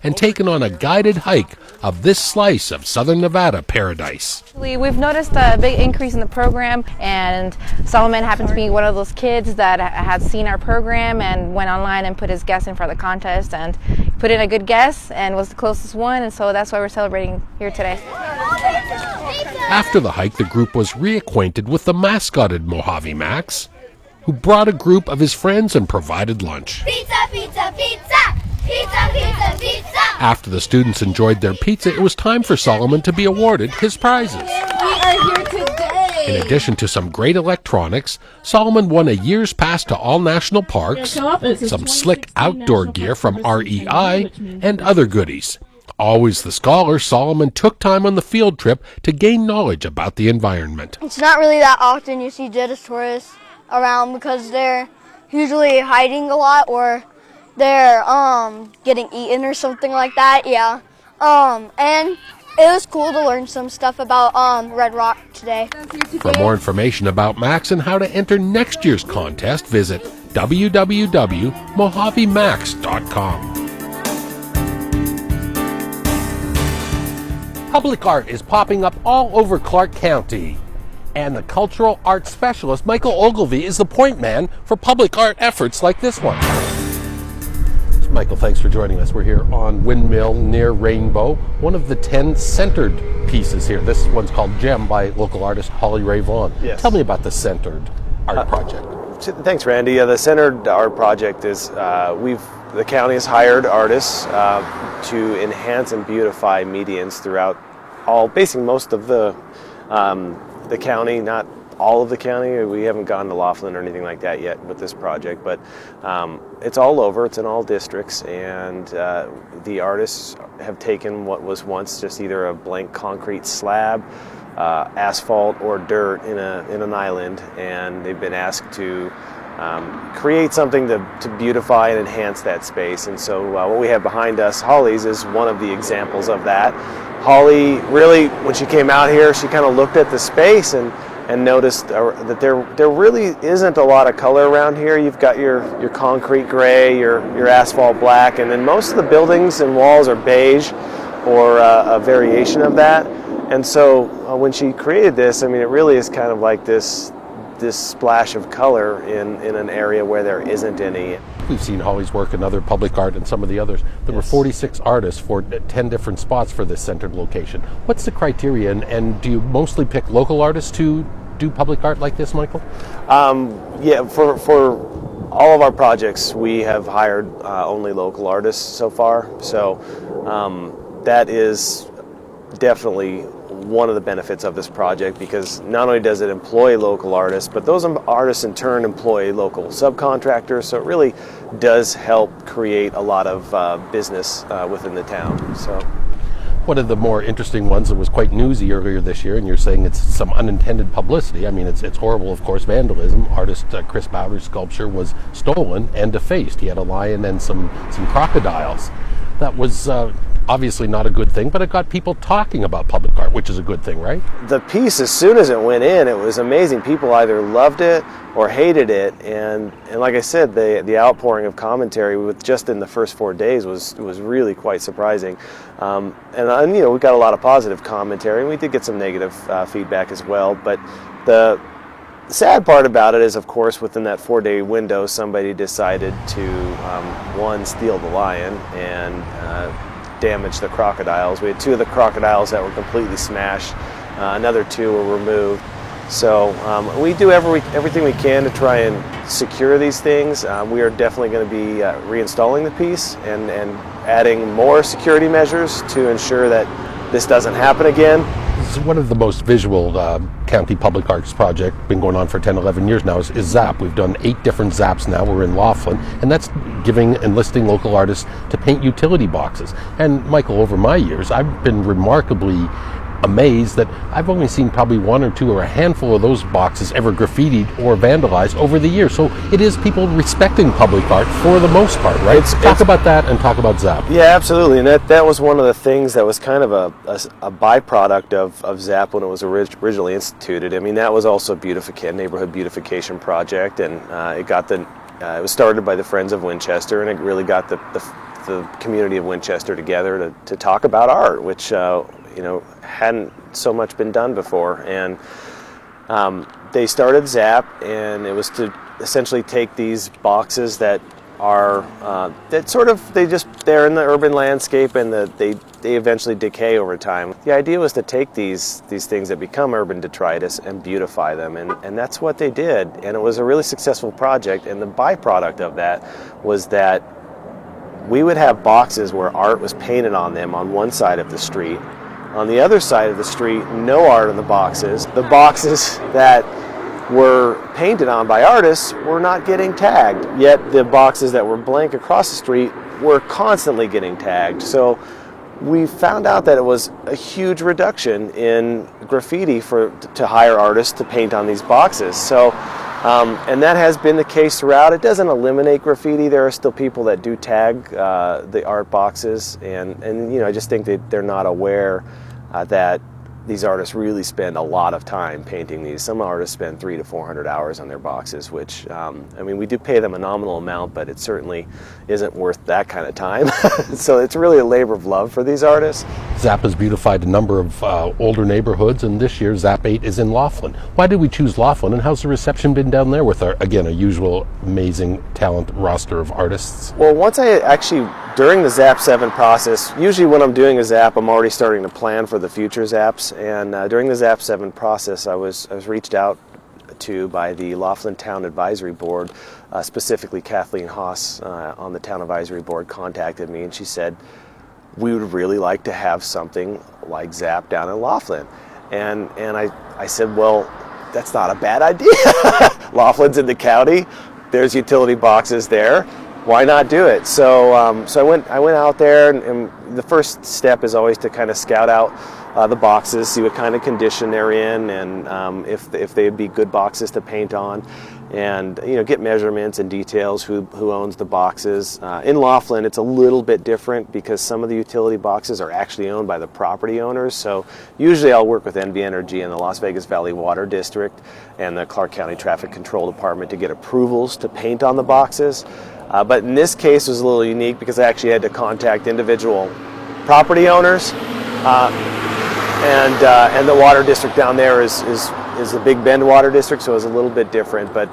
and taken on a guided hike of this slice of southern Nevada paradise. We've noticed a big increase in the program, and Solomon happened to be one of those kids that had seen our program and went online and put his guess in for the contest and put in a good guess and was the closest one, and so that's why we're celebrating here today. After the hike, the group was reacquainted with the mascoted Mojave Max, who brought a group of his friends and provided lunch. Pizza, pizza, pizza! Pizza, pizza, pizza! After the students enjoyed their pizza, it was time for Solomon to be awarded his prizes. We are here today! In addition to some great electronics, Solomon won a year's pass to all national parks, some slick outdoor gear from REI, and other goodies. Always the scholar, Solomon took time on the field trip to gain knowledge about the environment. It's not really that often you see Jeddah tourists around because they're usually hiding a lot or they're getting eaten or something like that, yeah. And it was cool to learn some stuff about Red Rock today. For more information about Max and how to enter next year's contest, visit www.mojavemax.com. Public art is popping up all over Clark County, and the cultural arts specialist Michael Ogilvie is the point man for public art efforts like this one. Michael, thanks for joining us. We're here on Windmill near Rainbow, one of the 10 centered pieces here. This one's called Gem by local artist Holly Ray Vaughan. Yes. Tell me about the centered art project. Thanks, Randy. The centered art project is the county has hired artists to enhance and beautify medians throughout basically most of the county, not all of the county. We haven't gone to Laughlin or anything like that yet with this project, but it's all over. It's in all districts, and the artists have taken what was once just either a blank concrete slab, asphalt, or dirt in an island, and they've been asked to create something to beautify and enhance that space. And so what we have behind us, Holly's, is one of the examples of that. Holly really, when she came out here, she kind of looked at the space and noticed that there really isn't a lot of color around here. You've got your concrete gray, your asphalt black, and then most of the buildings and walls are beige or a variation of that. And so when she created this, I mean, it really is kind of like this splash of color in an area where there isn't any. We've seen Holly's work in other public art and some of the others. There were 46 artists for 10 different spots for this centered location. What's the criteria, and do you mostly pick local artists to do public art like this, Michael? Yeah, for all of our projects, we have hired only local artists so far. So that is definitely one of the benefits of this project, because not only does it employ local artists, but those artists in turn employ local subcontractors, so it really does help create a lot of business within the town. So one of the more interesting ones that was quite newsy earlier this year, and you're saying it's some unintended publicity. I mean, it's horrible, of course, vandalism. Artist Chris Bowder's sculpture was stolen and defaced. He had a lion and some crocodiles. That was obviously not a good thing, but it got people talking about public art, which is a good thing, right? The piece, as soon as it went in, it was amazing. People either loved it or hated it, and like I said, the outpouring of commentary with just in the first 4 days was really quite surprising. And you know, we got a lot of positive commentary, and we did get some negative feedback as well. But the sad part about it is, of course, within that 4-day window, somebody decided to one, steal the lion and damage the crocodiles. We had 2 of the crocodiles that were completely smashed. Another 2 were removed. So we do everything we can to try and secure these things. We are definitely going to be reinstalling the piece and adding more security measures to ensure that this doesn't happen again. This is one of the most visual county public arts project, been going on for 10, 11 years now, is ZAP. We've done 8 different ZAPs now. We're in Laughlin, and that's enlisting local artists to paint utility boxes. And Michael, over my years, I've been remarkably amazed that I've only seen probably 1 or 2 or a handful of those boxes ever graffitied or vandalized over the years. So it is people respecting public art for the most part, right? Talk about that and talk about ZAP. Yeah, absolutely. And that was one of the things that was kind of a byproduct of ZAP when it was originally instituted. I mean, that was also a neighborhood beautification project, and it was started by the Friends of Winchester, and it really got the community of Winchester together to talk about art, which hadn't so much been done before. And they started ZAP, and it was to essentially take these boxes that are they're in the urban landscape, and they eventually decay over time. The idea was to take these things that become urban detritus and beautify them, and that's what they did. And it was a really successful project, and the byproduct of that was that we would have boxes where art was painted on them on one side of the street. On the other side of the street, no art on the boxes. The boxes that were painted on by artists were not getting tagged, yet the boxes that were blank across the street were constantly getting tagged. So we found out that it was a huge reduction in graffiti to hire artists to paint on these boxes. So, and that has been the case throughout. It doesn't eliminate graffiti. There are still people that do tag the art boxes, and I just think that they're not aware that these artists really spend a lot of time painting these. Some artists spend 300 to 400 hours on their boxes, which, I mean, we do pay them a nominal amount, but it certainly isn't worth that kind of time. So it's really a labor of love for these artists. ZAP has beautified a number of older neighborhoods, and this year ZAP 8 is in Laughlin. Why did we choose Laughlin, and how's the reception been down there with, again, a usual amazing talent roster of artists? Well, once during the ZAP 7 process, usually when I'm doing a ZAP, I'm already starting to plan for the future ZAPs, and during the ZAP 7 process, I was reached out to by the Laughlin Town Advisory Board, specifically Kathleen Haas on the Town Advisory Board contacted me, and she said, we would really like to have something like ZAP down in Laughlin. And I said, well, that's not a bad idea. Laughlin's in the county, there's utility boxes there. Why not do it? So I went out there, and the first step is always to kind of scout out the boxes, see what kind of condition they're in, and if they'd be good boxes to paint on, and get measurements and details, who owns the boxes. In Laughlin, it's a little bit different because some of the utility boxes are actually owned by the property owners. So usually I'll work with NV Energy and the Las Vegas Valley Water District and the Clark County Traffic Control Department to get approvals to paint on the boxes. But in this case, it was a little unique because I actually had to contact individual property owners, and the water district down there is the Big Bend Water District, so it was a little bit different. But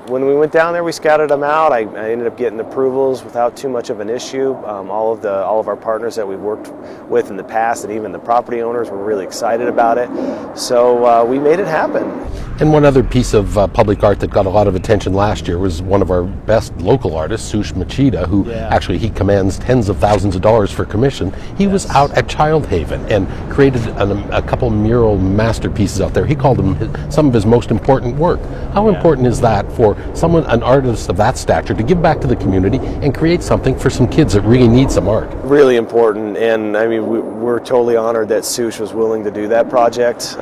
when we went down there, we scouted them out. I ended up getting approvals without too much of an issue. All of our partners that we've worked with in the past, and even the property owners, were really excited about it. So we made it happen. And one other piece of public art that got a lot of attention last year was one of our best local artists, Sush Machida, who actually he commands tens of thousands of dollars for commission. He was out at Child Haven and created a couple mural masterpieces out there. He called them some of his most important work. How important is that for an artist of that stature, to give back to the community and create something for some kids that really need some art? Really important, and I mean, we're totally honored that Sush was willing to do that project.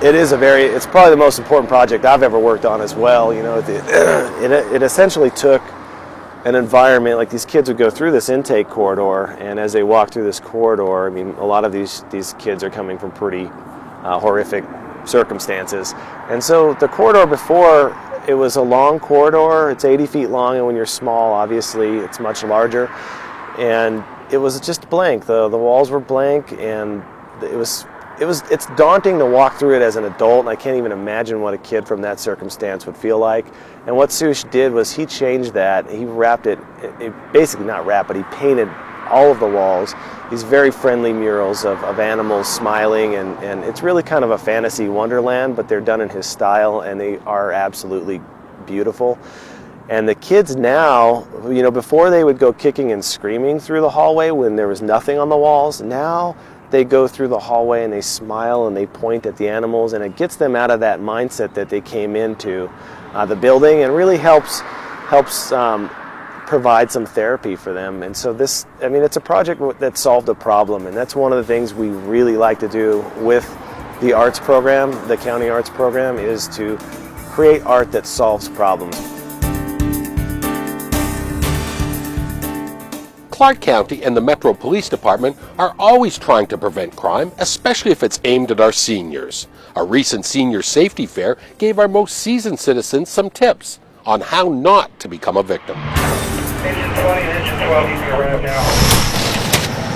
It's probably the most important project I've ever worked on as well. It essentially took an environment, like these kids would go through this intake corridor, and as they walk through this corridor, I mean, a lot of these kids are coming from pretty horrific circumstances. And so the corridor before, it was a long corridor. It's 80 feet long, and when you're small, obviously, it's much larger. And it was just blank. The walls were blank, and it's daunting to walk through it as an adult, and I can't even imagine what a kid from that circumstance would feel like. And what Sush did was he changed that. He wrapped it basically not wrapped, but he painted all of the walls these very friendly murals of animals smiling, and it's really kind of a fantasy wonderland, but they're done in his style, and they are absolutely beautiful. And the kids now, before they would go kicking and screaming through the hallway when there was nothing on the walls, now they go through the hallway and they smile and they point at the animals, and it gets them out of that mindset that they came into the building, and really helps provide some therapy for them. And so it's a project that solved a problem, and that's one of the things we really like to do with the arts program, the county arts program, is to create art that solves problems. Clark County and the Metro Police Department are always trying to prevent crime, especially if it's aimed at our seniors. A recent senior safety fair gave our most seasoned citizens some tips on how not to become a victim.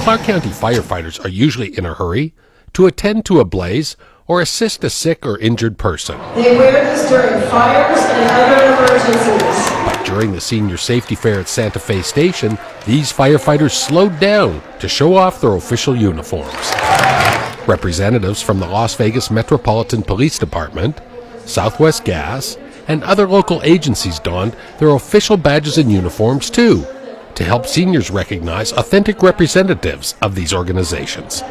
Clark County firefighters are usually in a hurry to attend to a blaze or assist a sick or injured person. They wear this during fires and other emergencies. But during the senior safety fair at Santa Fe Station, these firefighters slowed down to show off their official uniforms. Representatives from the Las Vegas Metropolitan Police Department, Southwest Gas, and other local agencies donned their official badges and uniforms too, to help seniors recognize authentic representatives of these organizations.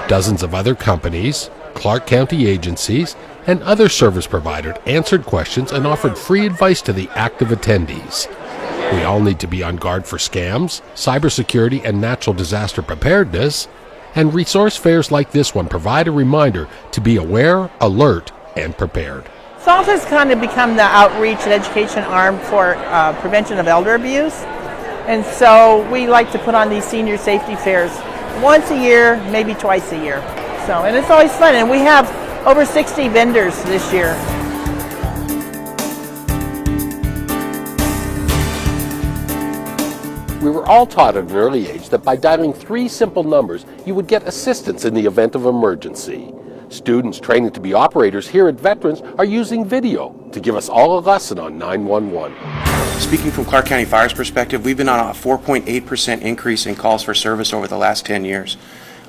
Dozens of other companies, Clark County agencies, and other service providers answered questions and offered free advice to the active attendees. We all need to be on guard for scams, cybersecurity, and natural disaster preparedness, and resource fairs like this one provide a reminder to be aware, alert, and prepared. SALT has kind of become the outreach and education arm for prevention of elder abuse. And so we like to put on these senior safety fairs once a year, maybe twice a year. So, and it's always fun. And we have over 60 vendors this year. We were all taught at an early age that by dialing 3 simple numbers, you would get assistance in the event of emergency. Students training to be operators here at Veterans are using video to give us all a lesson on 911. Speaking from Clark County Fire's perspective, we've been on a 4.8% increase in calls for service over the last 10 years.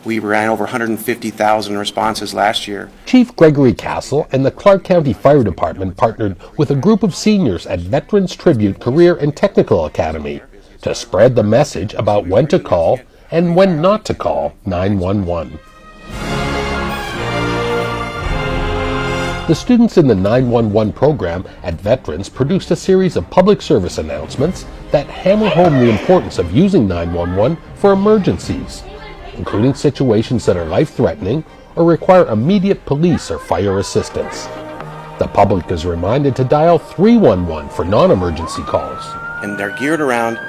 We ran over 150,000 responses last year. Chief Gregory Castle and the Clark County Fire Department partnered with a group of seniors at Veterans Tribute Career and Technical Academy to spread the message about when to call and when not to call 911. The students in the 911 program at Veterans produced a series of public service announcements that hammer home the importance of using 911 for emergencies, including situations that are life-threatening or require immediate police or fire assistance. The public is reminded to dial 311 for non-emergency calls. And they're geared around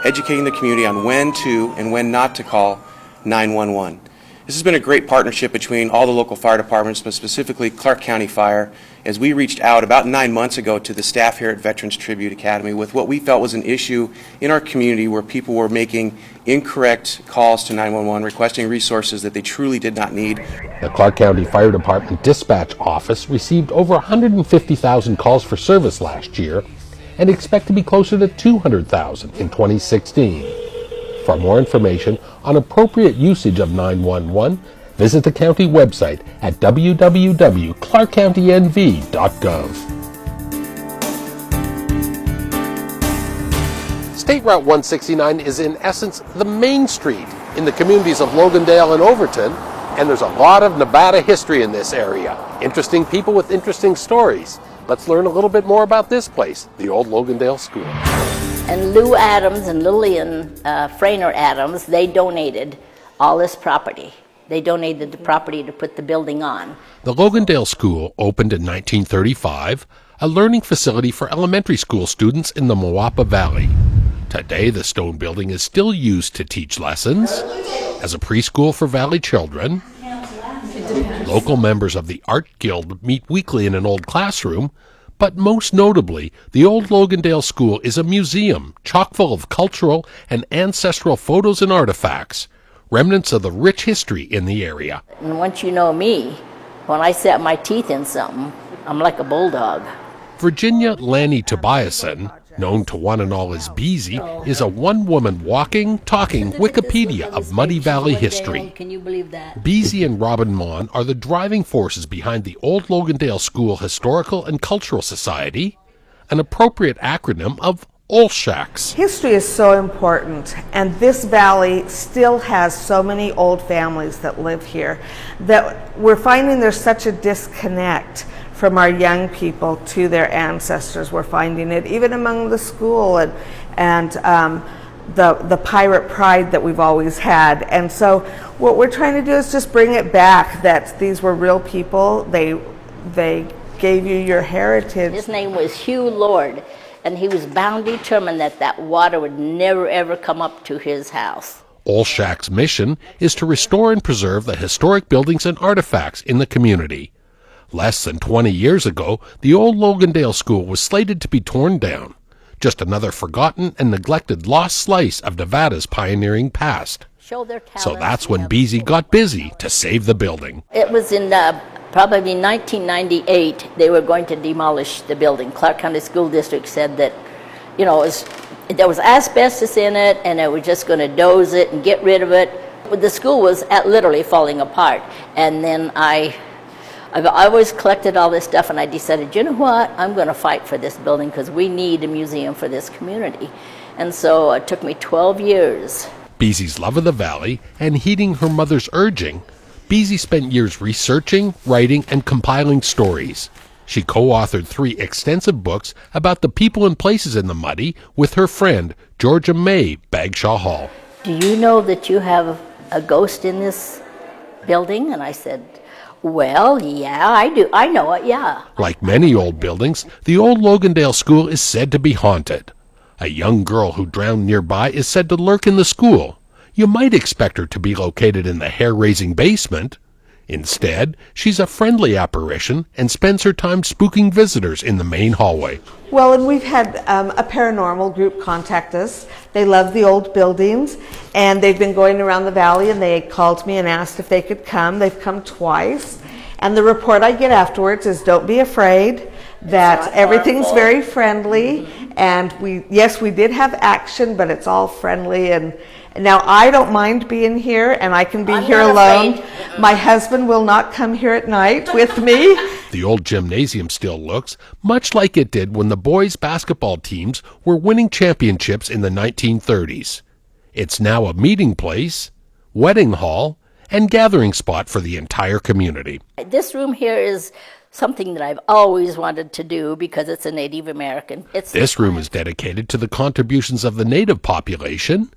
educating the community on when to and when not to call 911. This has been a great partnership between all the local fire departments, but specifically Clark County Fire, as we reached out about 9 months ago to the staff here at Veterans Tribute Academy with what we felt was an issue in our community where people were making incorrect calls to 911, requesting resources that they truly did not need. The Clark County Fire Department Dispatch Office received over 150,000 calls for service last year and expect to be closer to 200,000 in 2016. For more information on appropriate usage of 911, visit the county website at www.clarkcountynv.gov. State Route 169 is in essence the main street in the communities of Logandale and Overton, and there's a lot of Nevada history in this area. Interesting people with interesting stories. Let's learn a little bit more about this place, the old Logandale School. And Lou Adams and Lillian Frainer Adams, they donated all this property. They donated the property to put the building on. The Logandale School opened in 1935, a learning facility for elementary school students in the Moapa Valley. Today, the stone building is still used to teach lessons, as a preschool for Valley children. Local members of the Art Guild meet weekly in an old classroom, but most notably, the old Logandale School is a museum chock full of cultural and ancestral photos and artifacts, remnants of the rich history in the area. And once you know me, when I set my teeth in something, I'm like a bulldog. Virginia Lanny Tobiasen, known to one and all as Beezy, is a one-woman walking, talking Wikipedia of Muddy Valley history. Can you believe that? Beezy and Robin Mon are the driving forces behind the Old Logandale School Historical and Cultural Society, an appropriate acronym of OLSHACS. History is so important, and this valley still has so many old families that live here that we're finding there's such a disconnect from our young people to their ancestors. We're finding it even among the school and the pirate pride that we've always had. And so what we're trying to do is just bring it back, that these were real people. They gave you your heritage. His name was Hugh Lord, and he was bound determined that that water would never ever come up to his house. OLSHAC's mission is to restore and preserve the historic buildings and artifacts in the community. Less than 20 years ago, the old Logandale School was slated to be torn down, just another forgotten and neglected lost slice of Nevada's pioneering past. Show their talent. So that's when Beezy got busy to save the building. It was in probably 1998 they were going to demolish the building. Clark County School District said that, you know, there was asbestos in it and they were just going to doze it and get rid of it. But the school was literally falling apart. And then I've always collected all this stuff, and I decided, you know what, I'm going to fight for this building because we need a museum for this community. And so it took me 12 years. Beezy's love of the valley and heeding her mother's urging, Beezy spent years researching, writing, and compiling stories. She co-authored 3 extensive books about the people and places in the Muddy with her friend, Georgia May Bagshaw Hall. Do you know that you have a ghost in this building? And I said, well, yeah, I do. I know it, yeah. Like many old buildings, the old Logandale School is said to be haunted. A young girl who drowned nearby is said to lurk in the school. You might expect her to be located in the hair-raising basement. Instead, she's a friendly apparition and spends her time spooking visitors in the main hallway. Well, and we've had a paranormal group contact us. They love the old buildings, and they've been going around the valley, and they called me and asked if they could come. They've come twice, and the report I get afterwards is don't be afraid, that everything's very friendly, and we did have action, but it's all friendly. And now I don't mind being here, and I can be here alone. My husband will not come here at night with me. The old gymnasium still looks much like it did when the boys' basketball teams were winning championships in the 1930s. It's now a meeting place, wedding hall, and gathering spot for the entire community. This room here is something that I've always wanted to do because it's a Native American. This room is dedicated to the contributions of the native population.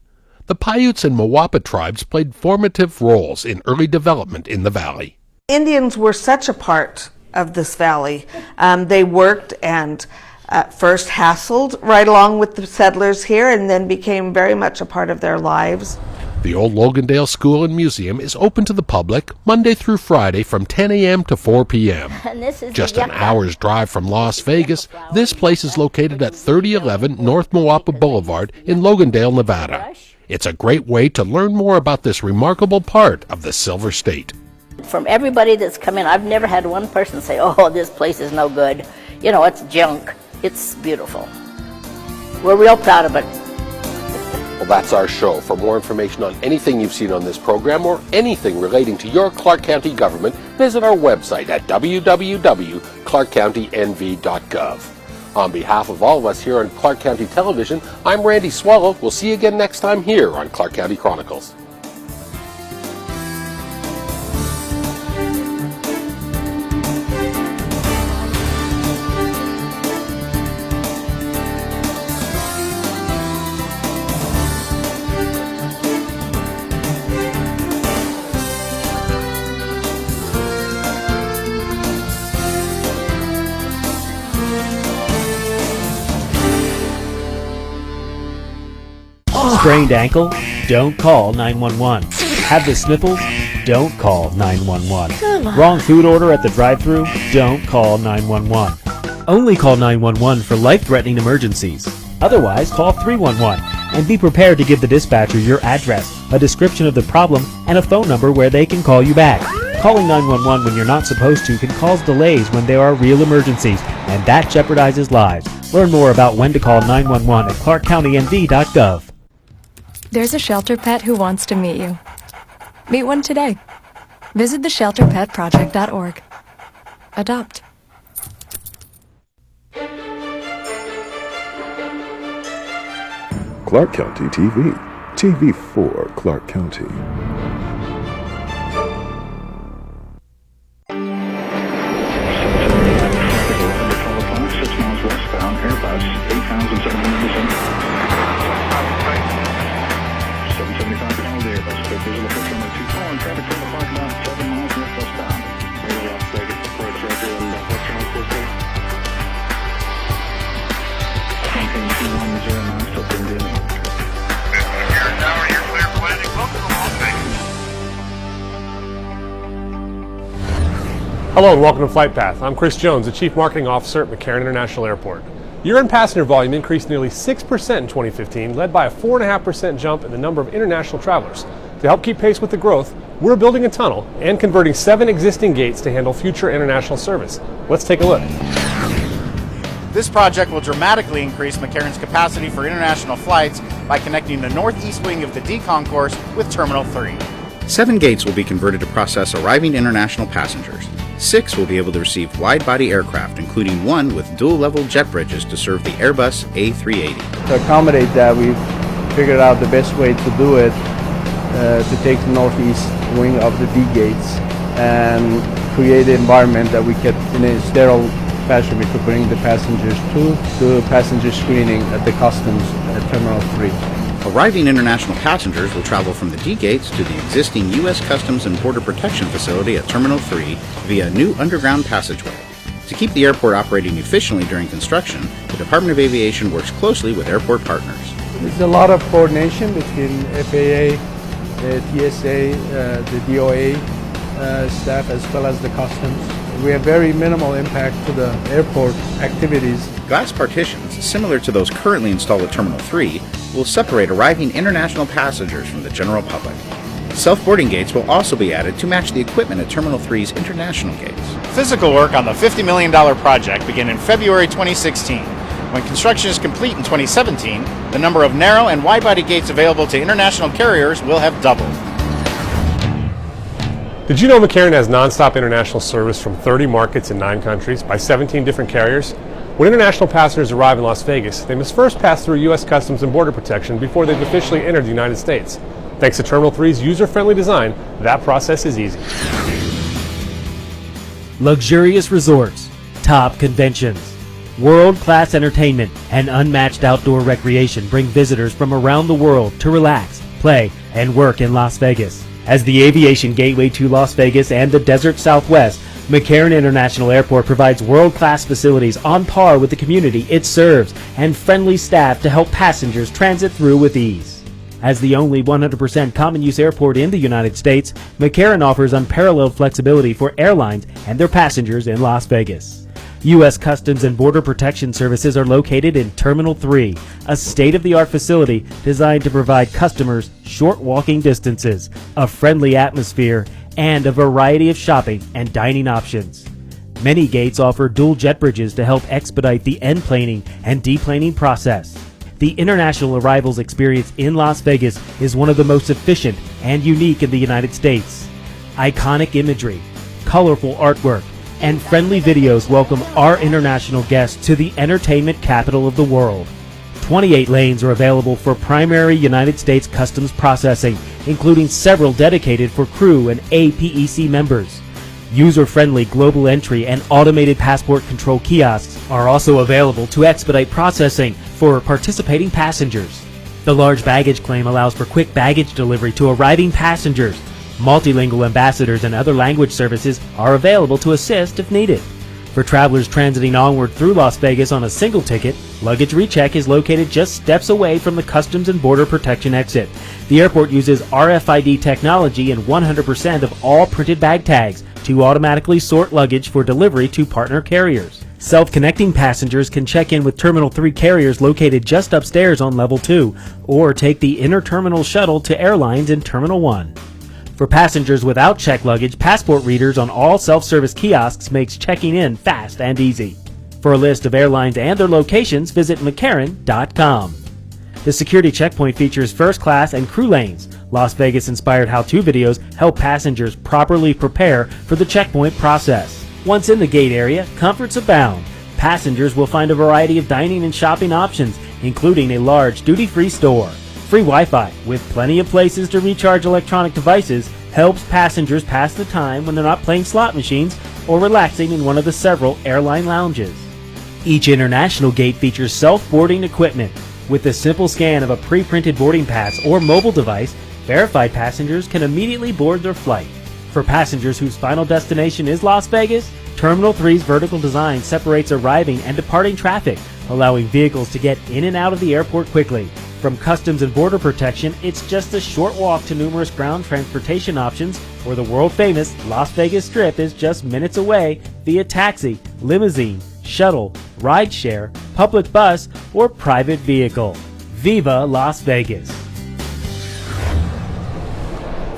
The Paiutes and Mawapa tribes played formative roles in early development in the valley. Indians were such a part of this valley. They worked and first hassled right along with the settlers here, and then became very much a part of their lives. The old Logandale School and Museum is open to the public Monday through Friday from 10 a.m. to 4 p.m. Just an hour's drive from Las Vegas, this place is located at 3011 North Mawapa Boulevard in Logandale, Nevada. It's a great way to learn more about this remarkable part of the Silver State. From everybody that's come in, I've never had one person say, oh, this place is no good. You know, it's junk. It's beautiful. We're real proud of it. Well, that's our show. For more information on anything you've seen on this program or anything relating to your Clark County government, visit our website at www.clarkcountynv.gov. On behalf of all of us here on Clark County Television, I'm Randy Swallow. We'll see you again next time here on Clark County Chronicles. Sprained ankle? Don't call 911. Have the sniffles? Don't call 911. Wrong food order at the drive-thru? Don't call 911. Only call 911 for life-threatening emergencies. Otherwise, call 311 and be prepared to give the dispatcher your address, a description of the problem, and a phone number where they can call you back. Calling 911 when you're not supposed to can cause delays when there are real emergencies, and that jeopardizes lives. Learn more about when to call 911 at ClarkCountyNV.gov. There's a shelter pet who wants to meet you. Meet one today. Visit theshelterpetproject.org. Adopt. Clark County TV. TV for Clark County. Hello and welcome to Flight Path. I'm Chris Jones, the Chief Marketing Officer at McCarran International Airport. Year-end passenger volume increased nearly 6% in 2015, led by a 4.5% jump in the number of international travelers. To help keep pace with the growth, we're building a tunnel and converting 7 existing gates to handle future international service. Let's take a look. This project will dramatically increase McCarran's capacity for international flights by connecting the northeast wing of the D concourse with Terminal 3. 7 gates will be converted to process arriving international passengers. 6 will be able to receive wide-body aircraft, including 1 with dual-level jet bridges to serve the Airbus A380. To accommodate that, we figured out the best way to do it, to take the northeast wing of the D gates and create an environment that we could, in a sterile fashion, we could bring the passengers to the passenger screening at the customs at Terminal 3. Arriving international passengers will travel from the D gates to the existing U.S. Customs and Border Protection facility at Terminal 3 via a new underground passageway. To keep the airport operating efficiently during construction, the Department of Aviation works closely with airport partners. There's a lot of coordination between FAA TSA, the DOA staff, as well as the customs. We have very minimal impact to the airport activities. Glass partitions, similar to those currently installed at Terminal 3, will separate arriving international passengers from the general public. Self-boarding gates will also be added to match the equipment at Terminal 3's international gates. Physical work on the $50 million project began in February 2016. When construction is complete in 2017, the number of narrow and wide-body gates available to international carriers will have doubled. Did you know McCarran has nonstop international service from 30 markets in 9 countries by 17 different carriers? When international passengers arrive in Las Vegas, they must first pass through U.S. Customs and Border Protection before they've officially entered the United States. Thanks to Terminal 3's user-friendly design, that process is easy. Luxurious resorts, top conventions, world-class entertainment, and unmatched outdoor recreation bring visitors from around the world to relax, play, and work in Las Vegas. As the aviation gateway to Las Vegas and the desert Southwest, McCarran International Airport provides world-class facilities on par with the community it serves and friendly staff to help passengers transit through with ease. As the only 100% common-use airport in the United States, McCarran offers unparalleled flexibility for airlines and their passengers in Las Vegas. U.S. Customs and Border Protection services are located in Terminal 3, a state-of-the-art facility designed to provide customers short walking distances, a friendly atmosphere, and a variety of shopping and dining options. Many gates offer dual jet bridges to help expedite the enplaning and deplaning process. The international arrivals experience in Las Vegas is one of the most efficient and unique in the United States. Iconic imagery, colorful artwork, and friendly videos welcome our international guests to the entertainment capital of the world. 28 lanes are available for primary United States customs processing, including several dedicated for crew and APEC members. User-friendly global entry and automated passport control kiosks are also available to expedite processing for participating passengers. The large baggage claim allows for quick baggage delivery to arriving passengers. Multilingual ambassadors and other language services are available to assist if needed. For travelers transiting onward through Las Vegas on a single ticket, luggage recheck is located just steps away from the Customs and Border Protection exit. The airport uses RFID technology in 100% of all printed bag tags to automatically sort luggage for delivery to partner carriers. Self-connecting passengers can check in with Terminal 3 carriers located just upstairs on Level 2, or take the inter-terminal shuttle to airlines in Terminal 1. For passengers without checked luggage, passport readers on all self-service kiosks makes checking in fast and easy. For a list of airlines and their locations, visit McCarran.com. The security checkpoint features first class and crew lanes. Las Vegas-inspired how-to videos help passengers properly prepare for the checkpoint process. Once in the gate area, comforts abound. Passengers will find a variety of dining and shopping options, including a large duty-free store. Free Wi-Fi, with plenty of places to recharge electronic devices, helps passengers pass the time when they're not playing slot machines or relaxing in one of the several airline lounges. Each international gate features self-boarding equipment. With the simple scan of a pre-printed boarding pass or mobile device, verified passengers can immediately board their flight. For passengers whose final destination is Las Vegas, Terminal 3's vertical design separates arriving and departing traffic, allowing vehicles to get in and out of the airport quickly. From Customs and Border Protection, it's just a short walk to numerous ground transportation options, or the world-famous Las Vegas Strip is just minutes away via taxi, limousine, shuttle, rideshare, public bus, or private vehicle. Viva Las Vegas!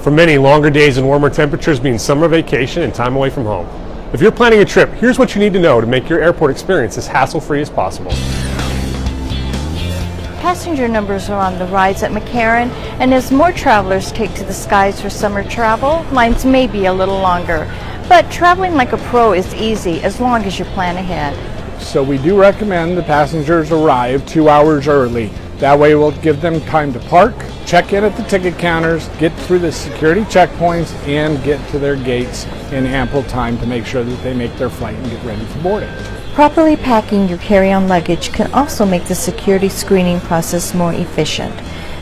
For many, longer days and warmer temperatures mean summer vacation and time away from home. If you're planning a trip, here's what you need to know to make your airport experience as hassle-free as possible. Passenger numbers are on the rise at McCarran, and as more travelers take to the skies for summer travel, lines may be a little longer. But traveling like a pro is easy as long as you plan ahead. So we do recommend the passengers arrive 2 hours early. That way we'll give them time to park, check in at the ticket counters, get through the security checkpoints, and get to their gates in ample time to make sure that they make their flight and get ready for boarding. Properly packing your carry-on luggage can also make the security screening process more efficient.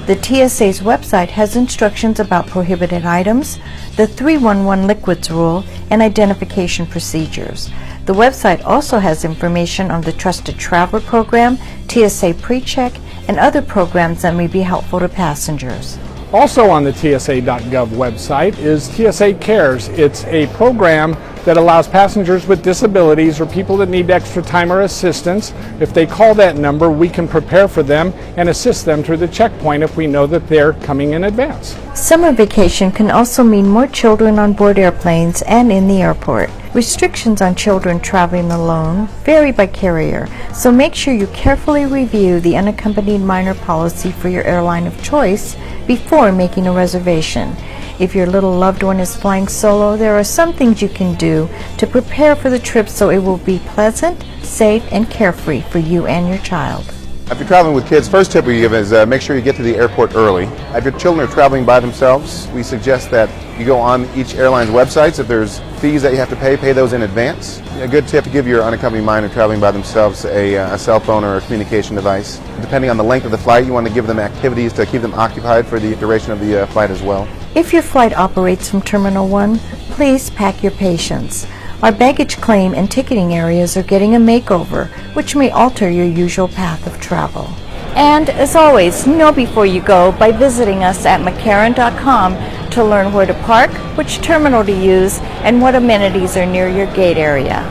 The TSA's website has instructions about prohibited items, the 311 liquids rule, and identification procedures. The website also has information on the Trusted Traveler Program, TSA PreCheck, and other programs that may be helpful to passengers. Also on the TSA.gov website is TSA Cares. It's a program that allows passengers with disabilities or people that need extra time or assistance. If they call that number, we can prepare for them and assist them through the checkpoint if we know that they're coming in advance. Summer vacation can also mean more children on board airplanes and in the airport. Restrictions on children traveling alone vary by carrier, so make sure you carefully review the unaccompanied minor policy for your airline of choice before making a reservation. If your little loved one is flying solo, there are some things you can do to prepare for the trip so it will be pleasant, safe, and carefree for you and your child. If you're traveling with kids, first tip we give is make sure you get to the airport early. If your children are traveling by themselves, we suggest that you go on each airline's websites. If there's fees that you have to pay those in advance. A good tip to give your unaccompanied minor traveling by themselves a cell phone or a communication device. Depending on the length of the flight, you want to give them activities to keep them occupied for the duration of the flight as well. If your flight operates from Terminal 1, please pack your patience. Our baggage claim and ticketing areas are getting a makeover, which may alter your usual path of travel. And as always, know before you go by visiting us at mccarran.com to learn where to park, which terminal to use, and what amenities are near your gate area.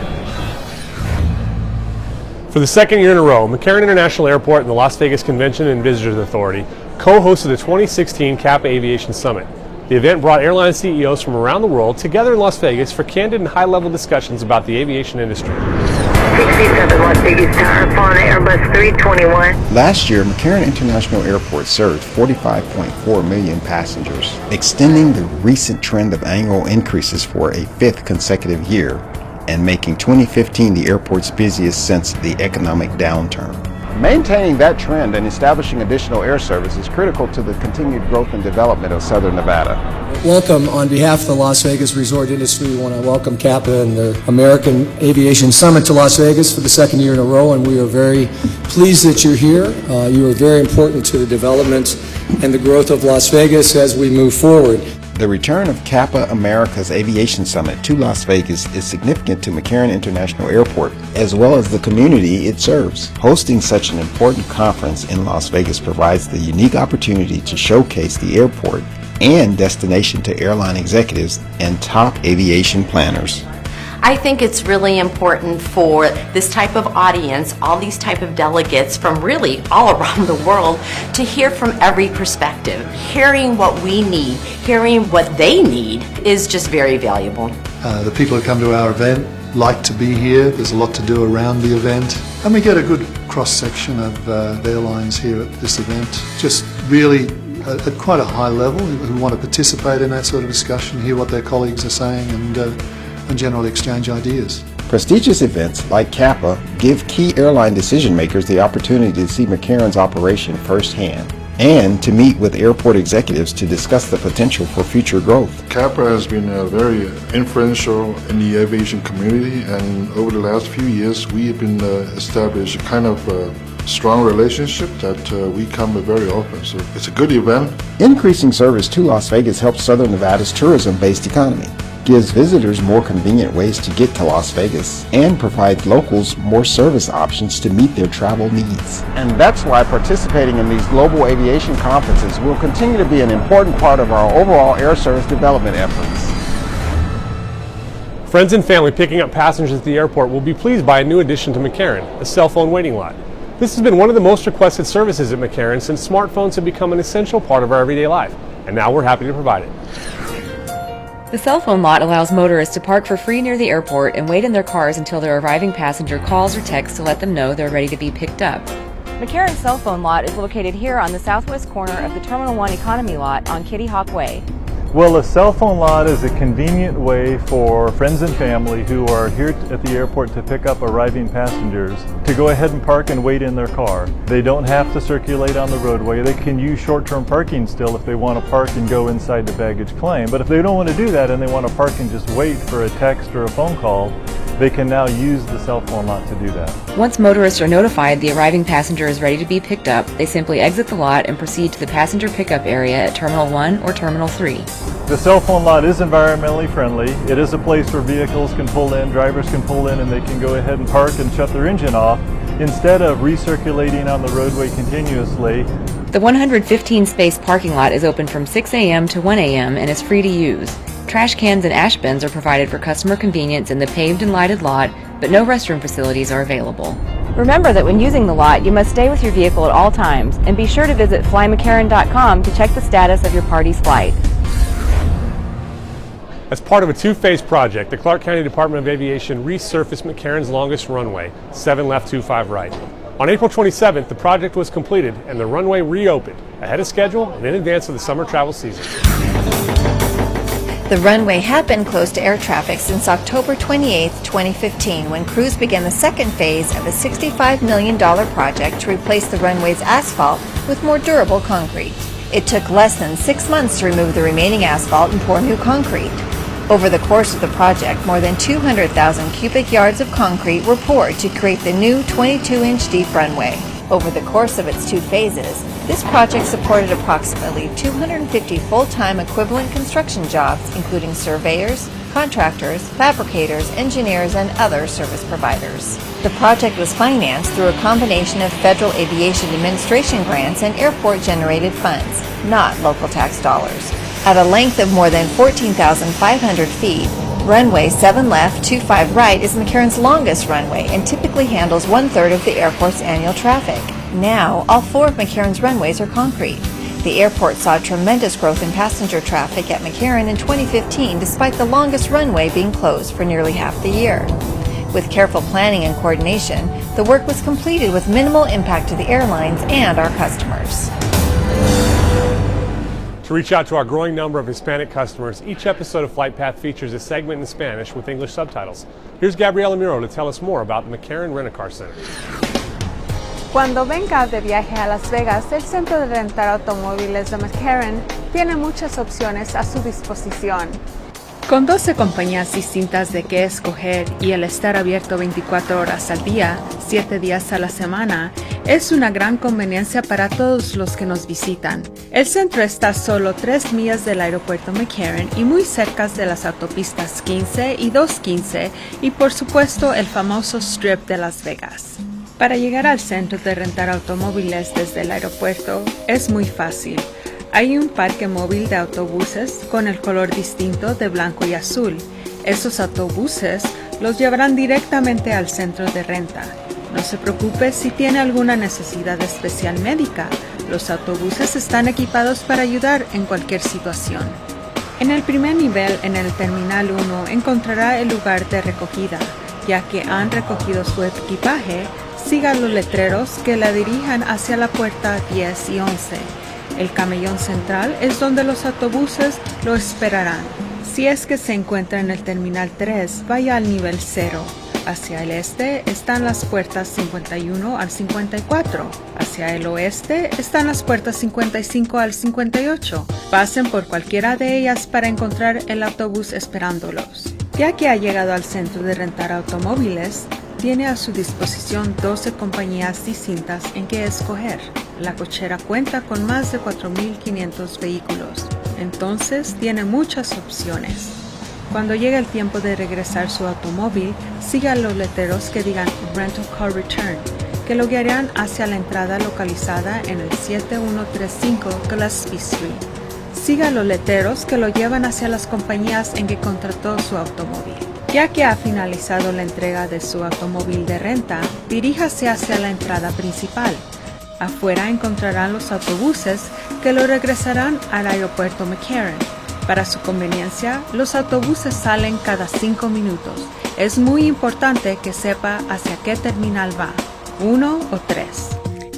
For the second year in a row, McCarran International Airport and the Las Vegas Convention and Visitors Authority co-hosted the 2016 CAPA Aviation Summit. The event brought airline CEOs from around the world together in Las Vegas for candid and high-level discussions about the aviation industry. 67 Las Vegas Tower, upon Airbus 321. Last year, McCarran International Airport served 45.4 million passengers, extending the recent trend of annual increases for a fifth consecutive year and making 2015 the airport's busiest since the economic downturn. Maintaining that trend and establishing additional air service is critical to the continued growth and development of Southern Nevada. Welcome. On behalf of the Las Vegas resort industry, we want to welcome CAPA and the American Aviation Summit to Las Vegas for the second year in a row, and we are very pleased that you're here. You are very important to the development and the growth of Las Vegas as we move forward. The return of CAPA America's Aviation Summit to Las Vegas is significant to McCarran International Airport, as well as the community it serves. Hosting such an important conference in Las Vegas provides the unique opportunity to showcase the airport and destination to airline executives and top aviation planners. I think it's really important for this type of audience, all these type of delegates from really all around the world, to hear from every perspective. Hearing what we need, hearing what they need is just very valuable. The people who come to our event like to be here. There's a lot to do around the event. And we get a good cross-section of airlines here at this event. Just really at quite a high level, who want to participate in that sort of discussion, hear what their colleagues are saying, and generally exchange ideas. Prestigious events like CAPA give key airline decision makers the opportunity to see McCarran's operation firsthand and to meet with airport executives to discuss the potential for future growth. CAPA has been very influential in the aviation community, and over the last few years we have been established a kind of strong relationship that we come very often. So it's a good event. Increasing service to Las Vegas helps Southern Nevada's tourism-based economy, gives visitors more convenient ways to get to Las Vegas, and provides locals more service options to meet their travel needs. And that's why participating in these global aviation conferences will continue to be an important part of our overall air service development efforts. Friends and family picking up passengers at the airport will be pleased by a new addition to McCarran, a cell phone waiting lot. This has been one of the most requested services at McCarran since smartphones have become an essential part of our everyday life, and now we're happy to provide it. The cell phone lot allows motorists to park for free near the airport and wait in their cars until their arriving passenger calls or texts to let them know they're ready to be picked up. McCarran's cell phone lot is located here on the southwest corner of the Terminal 1 Economy lot on Kitty Hawk Way. Well, a cell phone lot is a convenient way for friends and family who are here at the airport to pick up arriving passengers to go ahead and park and wait in their car. They don't have to circulate on the roadway. They can use short-term parking still if they want to park and go inside the baggage claim. But if they don't want to do that and they want to park and just wait for a text or a phone call, they can now use the cell phone lot to do that. Once motorists are notified the arriving passenger is ready to be picked up, they simply exit the lot and proceed to the passenger pickup area at Terminal 1 or Terminal 3. The cell phone lot is environmentally friendly. It is a place where vehicles can pull in, drivers can pull in, and they can go ahead and park and shut their engine off. Instead of recirculating on the roadway continuously, The 115-space parking lot is open from 6 a.m. to 1 a.m. and is free to use. Trash cans and ash bins are provided for customer convenience in the paved and lighted lot, but no restroom facilities are available. Remember that when using the lot, you must stay with your vehicle at all times, and be sure to visit flymccarran.com to check the status of your party's flight. As part of a two-phase project, the Clark County Department of Aviation resurfaced McCarran's longest runway, 7 left, 25 right. On April 27th, the project was completed and the runway reopened, ahead of schedule and in advance of the summer travel season. The runway had been closed to air traffic since October 28, 2015, when crews began the second phase of a $65 million project to replace the runway's asphalt with more durable concrete. It took less than 6 months to remove the remaining asphalt and pour new concrete. Over the course of the project, more than 200,000 cubic yards of concrete were poured to create the new 22-inch deep runway. Over the course of its 2 phases, this project supported approximately 250 full-time equivalent construction jobs, including surveyors, contractors, fabricators, engineers, and other service providers. The project was financed through a combination of Federal Aviation Administration grants and airport-generated funds, not local tax dollars. At a length of more than 14,500 feet, runway 7 left, 25 right is McCarran's longest runway and typically handles 1/3 of the airport's annual traffic. Now, all 4 of McCarran's runways are concrete. The airport saw tremendous growth in passenger traffic at McCarran in 2015, despite the longest runway being closed for nearly half the year. With careful planning and coordination, the work was completed with minimal impact to the airlines and our customers. To reach out to our growing number of Hispanic customers, each episode of Flight Path features a segment in Spanish with English subtitles. Here's Gabriela Miro to tell us more about the McCarran Rent-A-Car Center. Cuando venga de viaje a Las Vegas, el centro de rentar automóviles de McCarran tiene muchas opciones a su disposición. Con 12 compañías distintas de qué escoger y el estar abierto 24 horas al día, 7 días a la semana, es una gran conveniencia para todos los que nos visitan. El centro está a solo 3 millas del aeropuerto McCarran y muy cerca de las autopistas 15 y 215 y por supuesto el famoso Strip de Las Vegas. Para llegar al centro de rentar automóviles desde el aeropuerto es muy fácil. Hay un parque móvil de autobuses con el color distinto de blanco y azul. Esos autobuses los llevarán directamente al centro de renta. No se preocupe si tiene alguna necesidad especial médica. Los autobuses están equipados para ayudar en cualquier situación. En el primer nivel, en el Terminal 1, encontrará el lugar de recogida. Ya que han recogido su equipaje, siga los letreros que la dirijan hacia la puerta 10 y 11. El camellón central es donde los autobuses lo esperarán. Si es que se encuentra en el Terminal 3, vaya al nivel 0. Hacia el este están las puertas 51 al 54. Hacia el oeste están las puertas 55 al 58. Pasen por cualquiera de ellas para encontrar el autobús esperándolos. Ya que ha llegado al centro de rentar automóviles, tiene a su disposición 12 compañías distintas en que escoger. La cochera cuenta con más de 4.500 vehículos, entonces tiene muchas opciones. Cuando llegue el tiempo de regresar su automóvil, siga los letreros que digan Rental Car Return, que lo guiarán hacia la entrada localizada en el 7135 Gillespie Street. Siga los letreros que lo llevan hacia las compañías en que contrató su automóvil. Ya que ha finalizado la entrega de su automóvil de renta, diríjase hacia la entrada principal. Afuera encontrarán los autobuses que lo regresarán al aeropuerto McCarran. Para su conveniencia, los autobuses salen cada 5 minutos. Es muy importante que sepa hacia qué terminal va, 1 o 3.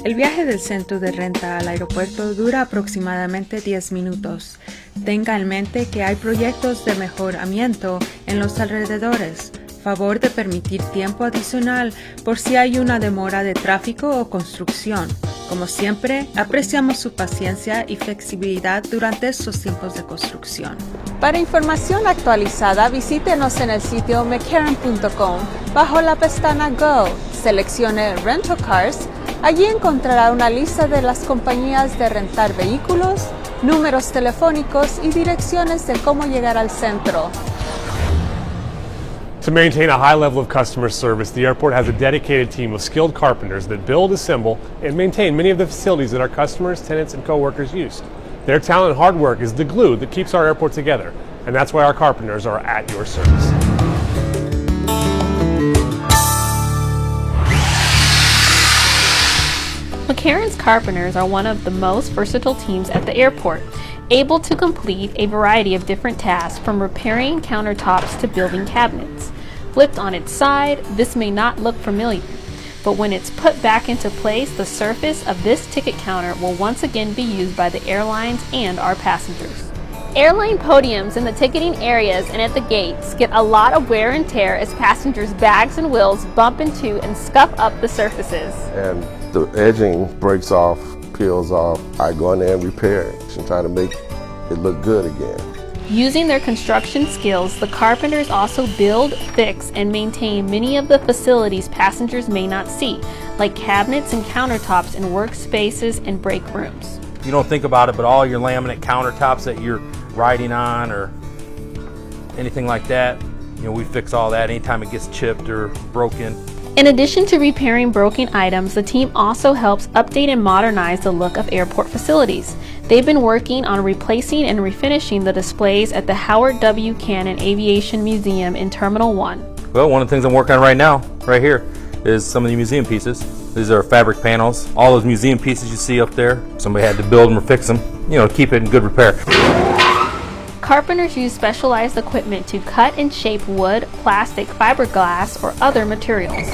El viaje del centro de renta al aeropuerto dura aproximadamente 10 minutos. Tenga en mente que hay proyectos de mejoramiento en los alrededores. Favor de permitir tiempo adicional por si hay una demora de tráfico o construcción. Como siempre, apreciamos su paciencia y flexibilidad durante estos tiempos de construcción. Para información actualizada, visítenos en el sitio mccarran.com. Bajo la pestaña Go, seleccione Rental Cars. Allí encontrará una lista de las compañías de rentar vehículos, números telefónicos y direcciones de cómo llegar al centro. To maintain a high level of customer service, the airport has a dedicated team of skilled carpenters that build, assemble, and maintain many of the facilities that our customers, tenants, and coworkers use. Their talent and hard work is the glue that keeps our airport together, and that's why our carpenters are at your service. McCarran's carpenters are one of the most versatile teams at the airport, able to complete a variety of different tasks from repairing countertops to building cabinets. Flipped on its side, this may not look familiar, but when it's put back into place, the surface of this ticket counter will once again be used by the airlines and our passengers. Airline podiums in the ticketing areas and at the gates get a lot of wear and tear as passengers' bags and wheels bump into and scuff up the surfaces. And the edging breaks off, peels off. I go in there and repair it and try to make it look good again. Using their construction skills, the carpenters also build, fix, and maintain many of the facilities passengers may not see, like cabinets and countertops in workspaces and break rooms. You don't think about it, but all your laminate countertops that you're riding on or anything like that, we fix all that anytime it gets chipped or broken. In addition to repairing broken items, the team also helps update and modernize the look of airport facilities. They've been working on replacing and refinishing the displays at the Howard W. Cannon Aviation Museum in Terminal 1. Well, one of the things I'm working on right now, right here, is some of the museum pieces. These are fabric panels. All those museum pieces you see up there, somebody had to build them or fix them, to keep it in good repair. Carpenters use specialized equipment to cut and shape wood, plastic, fiberglass, or other materials.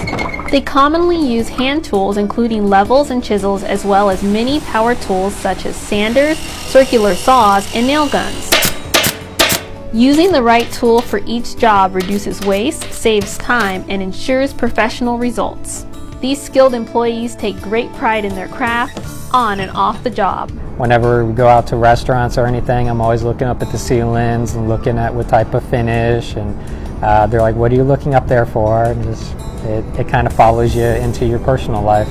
They commonly use hand tools including levels and chisels, as well as many power tools such as sanders, circular saws, and nail guns. Using the right tool for each job reduces waste, saves time, and ensures professional results. These skilled employees take great pride in their craft, on and off the job. Whenever we go out to restaurants or anything, I'm always looking up at the ceilings and looking at what type of finish, and they're like, what are you looking up there for? And it kind of follows you into your personal life.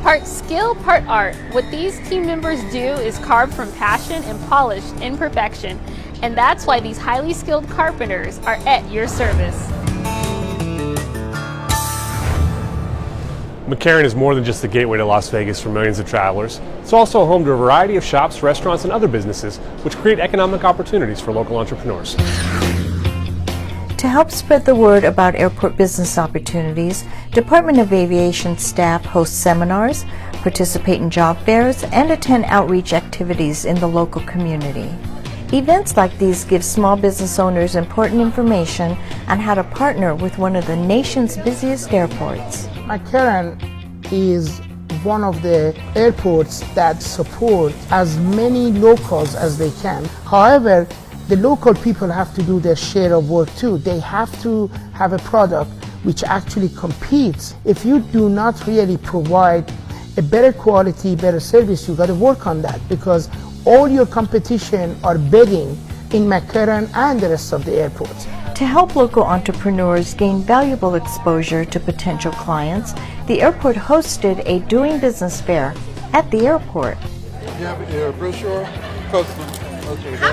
Part skill, part art. What these team members do is carved from passion and polished in perfection, and that's why these highly skilled carpenters are at your service. McCarran is more than just the gateway to Las Vegas for millions of travelers. It's also home to a variety of shops, restaurants, and other businesses which create economic opportunities for local entrepreneurs. To help spread the word about airport business opportunities, Department of Aviation staff host seminars, participate in job fairs, and attend outreach activities in the local community. Events like these give small business owners important information on how to partner with one of the nation's busiest airports. McCarran is one of the airports that support as many locals as they can. However, the local people have to do their share of work too. They have to have a product which actually competes. If you do not really provide a better quality, better service, you got to work on that, because all your competition are bidding in McCarran and the rest of the airports. To help local entrepreneurs gain valuable exposure to potential clients, the airport hosted a doing business fair at the airport. You have your brochure? How's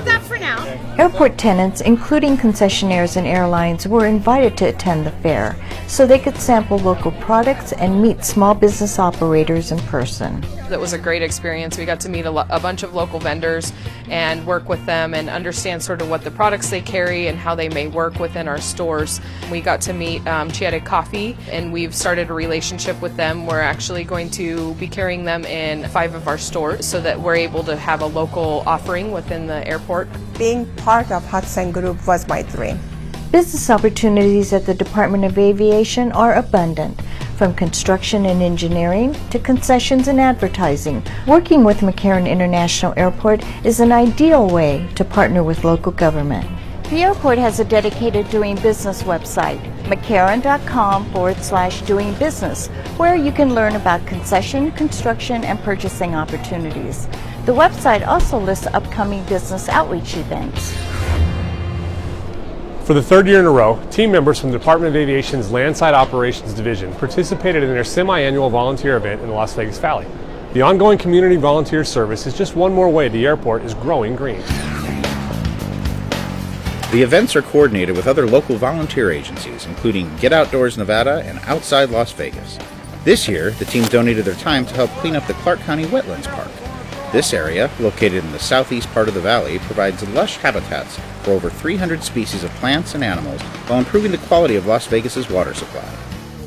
that for now? Airport tenants, including concessionaires and airlines, were invited to attend the fair so they could sample local products and meet small business operators in person. That was a great experience. We got to meet a bunch of local vendors and work with them and understand sort of what the products they carry and how they may work within our stores. We got to meet Chiatek Coffee, and we've started a relationship with them. We're actually going to be carrying them in 5 of our stores so that we're able to have a local offering within the airport. Being part of Hudson Group was my dream. Business opportunities at the Department of Aviation are abundant, from construction and engineering to concessions and advertising. Working with McCarran International Airport is an ideal way to partner with local government. The airport has a dedicated doing business website, mccarran.com/doing business, where you can learn about concession, construction, and purchasing opportunities. The website also lists upcoming business outreach events. For the 3rd year in a row, team members from the Department of Aviation's Landside Operations Division participated in their semi-annual volunteer event in the Las Vegas Valley. The ongoing community volunteer service is just one more way the airport is growing green. The events are coordinated with other local volunteer agencies, including Get Outdoors Nevada and Outside Las Vegas. This year, the team donated their time to help clean up the Clark County Wetlands Park. This area, located in the southeast part of the valley, provides lush habitats for over 300 species of plants and animals while improving the quality of Las Vegas's water supply.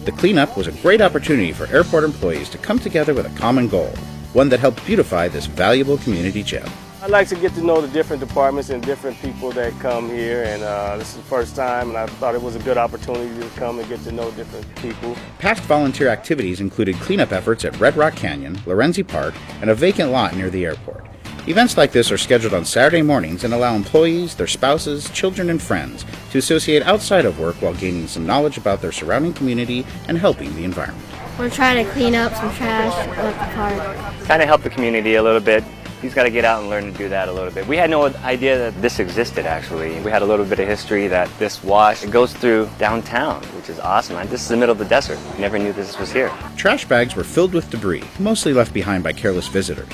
The cleanup was a great opportunity for airport employees to come together with a common goal, one that helped beautify this valuable community gem. I like to get to know the different departments and different people that come here, and this is the first time, and I thought it was a good opportunity to come and get to know different people. Past volunteer activities included cleanup efforts at Red Rock Canyon, Lorenzi Park, and a vacant lot near the airport. Events like this are scheduled on Saturday mornings and allow employees, their spouses, children, and friends to associate outside of work while gaining some knowledge about their surrounding community and helping the environment. We're trying to clean up some trash at the park. Kind of help the community a little bit. He's got to get out and learn to do that a little bit. We had no idea that this existed, actually. We had a little bit of history that this wash, it goes through downtown, which is awesome. This is the middle of the desert. Never knew this was here. Trash bags were filled with debris, mostly left behind by careless visitors.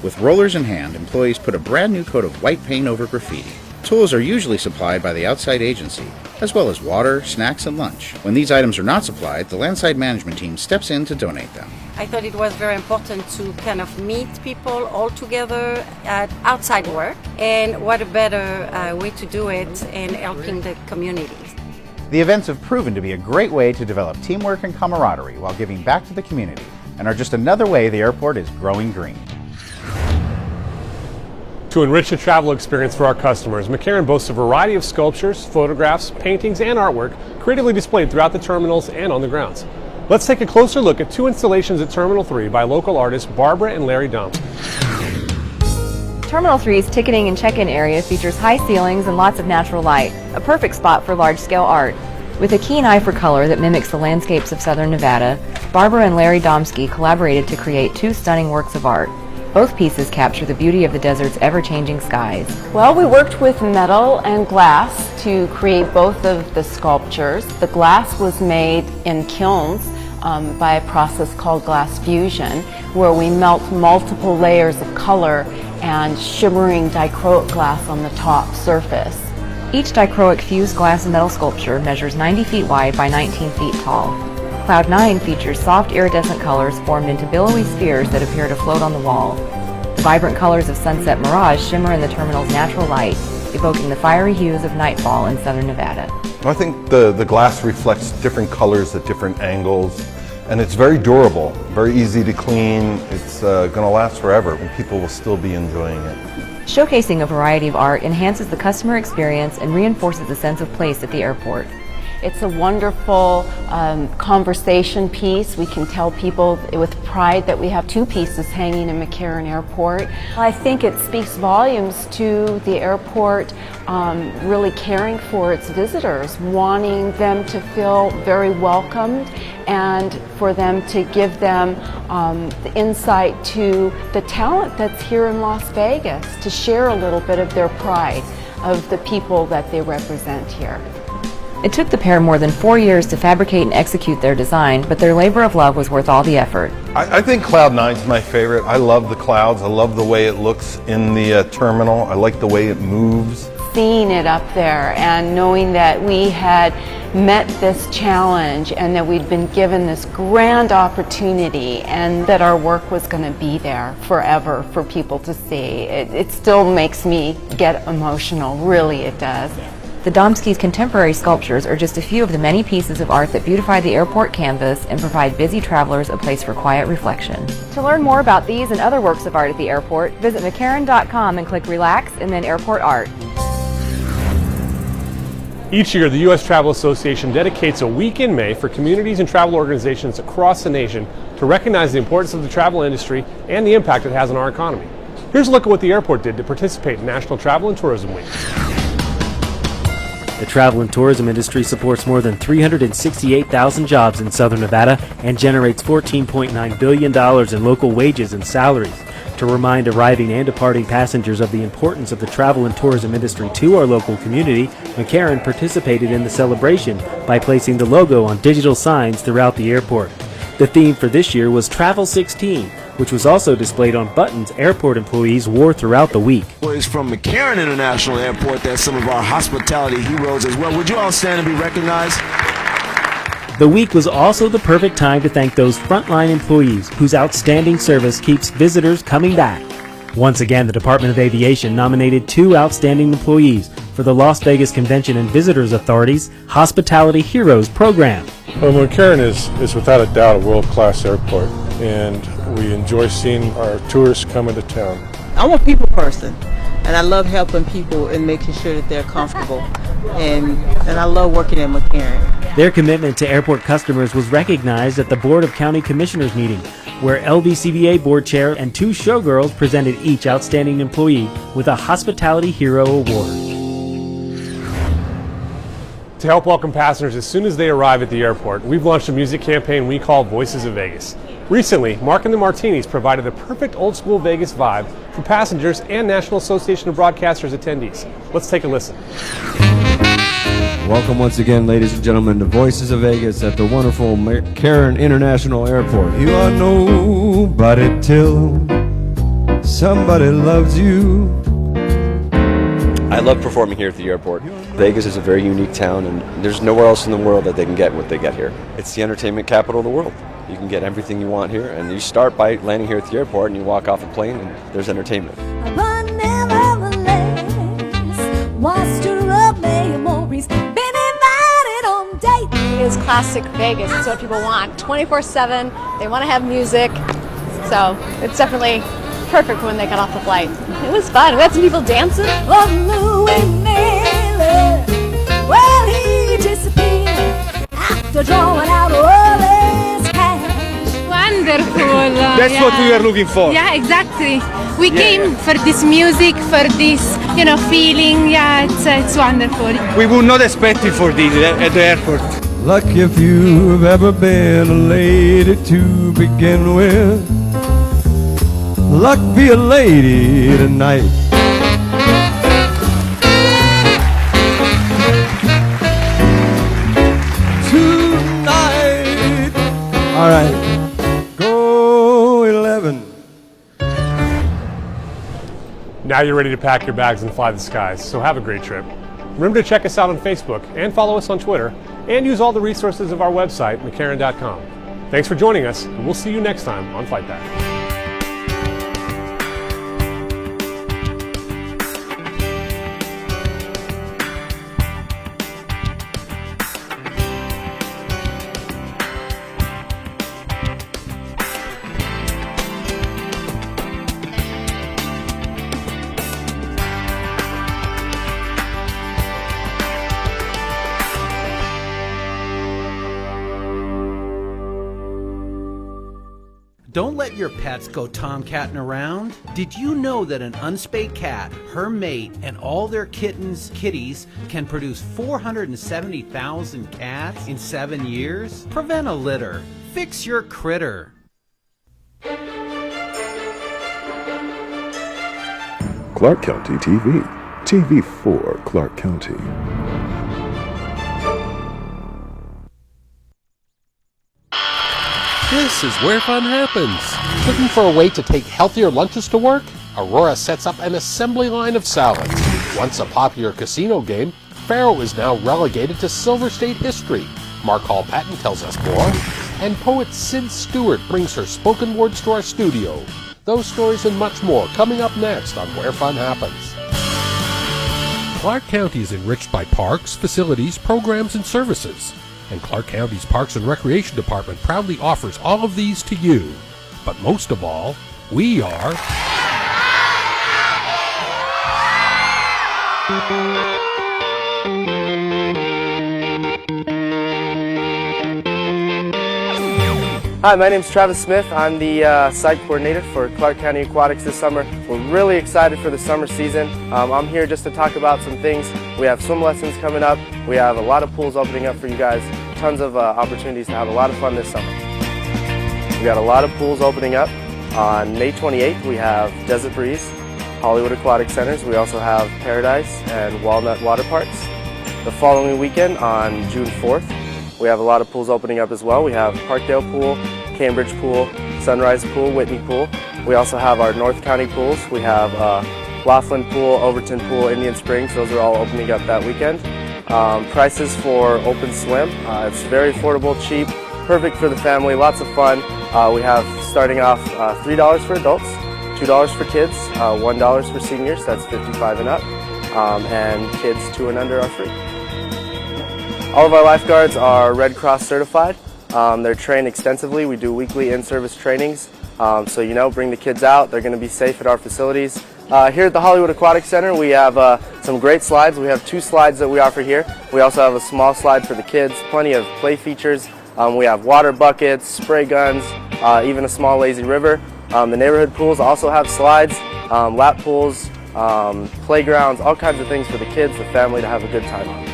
With rollers in hand, employees put a brand new coat of white paint over graffiti. Tools are usually supplied by the outside agency, as well as water, snacks, and lunch. When these items are not supplied, the landside management team steps in to donate them. I thought it was very important to kind of meet people all together at outside work, and what a better way to do it in helping the communities. The events have proven to be a great way to develop teamwork and camaraderie while giving back to the community, and are just another way the airport is growing green. To enrich the travel experience for our customers, McCarran boasts a variety of sculptures, photographs, paintings, and artwork creatively displayed throughout the terminals and on the grounds. Let's take a closer look at two installations at Terminal 3 by local artists Barbara and Larry Dump. Terminal 3's ticketing and check-in area features high ceilings and lots of natural light, a perfect spot for large-scale art. With a keen eye for color that mimics the landscapes of southern Nevada, Barbara and Larry Domsky collaborated to create two stunning works of art. Both pieces capture the beauty of the desert's ever-changing skies. Well, we worked with metal and glass to create both of the sculptures. The glass was made in kilns by a process called glass fusion, where we melt multiple layers of color and shimmering dichroic glass on the top surface. Each dichroic fused glass and metal sculpture measures 90 feet wide by 19 feet tall. Cloud 9 features soft iridescent colors formed into billowy spheres that appear to float on the wall. The vibrant colors of Sunset Mirage shimmer in the terminal's natural light, evoking the fiery hues of nightfall in southern Nevada. I think the glass reflects different colors at different angles, and it's very durable, very easy to clean. It's going to last forever, and people will still be enjoying it. Showcasing a variety of art enhances the customer experience and reinforces a sense of place at the airport. It's a wonderful conversation piece. We can tell people with pride that we have two pieces hanging in McCarran Airport. I think it speaks volumes to the airport really caring for its visitors, wanting them to feel very welcomed, and for them to give them the insight to the talent that's here in Las Vegas, to share a little bit of their pride of the people that they represent here. It took the pair more than 4 years to fabricate and execute their design, but their labor of love was worth all the effort. I think Cloud 9's my favorite. I love the clouds. I love the way it looks in the terminal. I like the way it moves. Seeing it up there and knowing that we had met this challenge and that we'd been given this grand opportunity and that our work was going to be there forever for people to see. It still makes me get emotional, really it does. The Domsky's contemporary sculptures are just a few of the many pieces of art that beautify the airport canvas and provide busy travelers a place for quiet reflection. To learn more about these and other works of art at the airport, visit McCarran.com and click Relax and then Airport Art. Each year, the U.S. Travel Association dedicates a week in May for communities and travel organizations across the nation to recognize the importance of the travel industry and the impact it has on our economy. Here's a look at what the airport did to participate in National Travel and Tourism Week. The travel and tourism industry supports more than 368,000 jobs in southern Nevada and generates $14.9 billion in local wages and salaries. To remind arriving and departing passengers of the importance of the travel and tourism industry to our local community, McCarran participated in the celebration by placing the logo on digital signs throughout the airport. The theme for this year was Travel 16, which was also displayed on buttons airport employees wore throughout the week. Well, it's from McCarran International Airport that some of our hospitality heroes as well. Would you all stand and be recognized? The week was also the perfect time to thank those frontline employees whose outstanding service keeps visitors coming back. Once again, the Department of Aviation nominated 2 outstanding employees for the Las Vegas Convention and Visitors Authority's Hospitality Heroes program. Well, McCarran is without a doubt a world-class airport, and we enjoy seeing our tourists come into town. I'm a people person, and I love helping people and making sure that they're comfortable, and I love working at McCarran. Their commitment to airport customers was recognized at the Board of County Commissioners meeting, where LVCVA board chair and 2 showgirls presented each outstanding employee with a Hospitality Hero Award. To help welcome passengers as soon as they arrive at the airport, we've launched a music campaign we call Voices of Vegas. Recently, Mark and the Martinis provided a perfect old-school Vegas vibe for passengers and National Association of Broadcasters attendees. Let's take a listen. Welcome once again, ladies and gentlemen, to Voices of Vegas at the wonderful McCarran International Airport. You are nobody till somebody loves you. I love performing here at the airport. Vegas is a very unique town, and there's nowhere else in the world that they can get what they get here. It's the entertainment capital of the world. You can get everything you want here, and you start by landing here at the airport, and you walk off a plane, and there's entertainment. It's classic Vegas. It's what people want. 24/7. They want to have music. So it's definitely perfect when they got off the flight. It was fun. We had some people dancing. Oh, Louis Miller. Well, he disappeared after drawing out all his cash. Wonderful. That's what we were looking for. Yeah, exactly. We came for this music, for this, feeling. Yeah, it's wonderful. We would not expect it for this at the airport. Lucky if you've ever been a lady to begin with. Luck be a lady tonight. Tonight. All right. Go 11. Now you're ready to pack your bags and fly the skies, so have a great trip. Remember to check us out on Facebook and follow us on Twitter, and use all the resources of our website, McCarran.com. Thanks for joining us, and we'll see you next time on Flight Path. Don't let your pets go tomcatting around. Did you know that an unspayed cat, her mate, and all their kitties can produce 470,000 cats in 7 years? Prevent a litter. Fix your critter. Clark County TV. TV for Clark County. This is where fun happens. Looking for a way to take healthier lunches to work? Aurora sets up an assembly line of salads. Once a popular casino game, Faro is now relegated to Silver State history. Mark Hall Patton tells us more. And poet Sid Stewart brings her spoken words to our studio. Those stories and much more coming up next on Where Fun Happens. Clark County is enriched by parks, facilities, programs, and services. And Clark County's Parks and Recreation Department proudly offers all of these to you. But most of all, we are... Hi, my name is Travis Smith. I'm the site coordinator for Clark County Aquatics this summer. We're really excited for the summer season. I'm here just to talk about some things. We have swim lessons coming up. We have a lot of pools opening up for you guys. Tons of opportunities to have a lot of fun this summer. We got a lot of pools opening up. On May 28th, we have Desert Breeze, Hollywood Aquatic Centers. We also have Paradise and Walnut Water Parks. The following weekend, on June 4th, we have a lot of pools opening up as well. We have Parkdale Pool, Cambridge Pool, Sunrise Pool, Whitney Pool. We also have our North County pools. We have Laughlin Pool, Overton Pool, Indian Springs. Those are all opening up that weekend. Prices for open swim. It's very affordable, cheap, perfect for the family, lots of fun. We have starting off $3 for adults, $2 for kids, $1 for seniors, that's 55 and up, and kids 2 and under are free. All of our lifeguards are Red Cross certified. They're trained extensively. We do weekly in-service trainings. So, you know, bring the kids out. They're going to be safe at our facilities. Here at the Hollywood Aquatic Center, we have some great slides. We have 2 slides that we offer here. We also have a small slide for the kids, plenty of play features. We have water buckets, spray guns, even a small lazy river. The neighborhood pools also have slides, lap pools, playgrounds, all kinds of things for the kids, the family to have a good time on.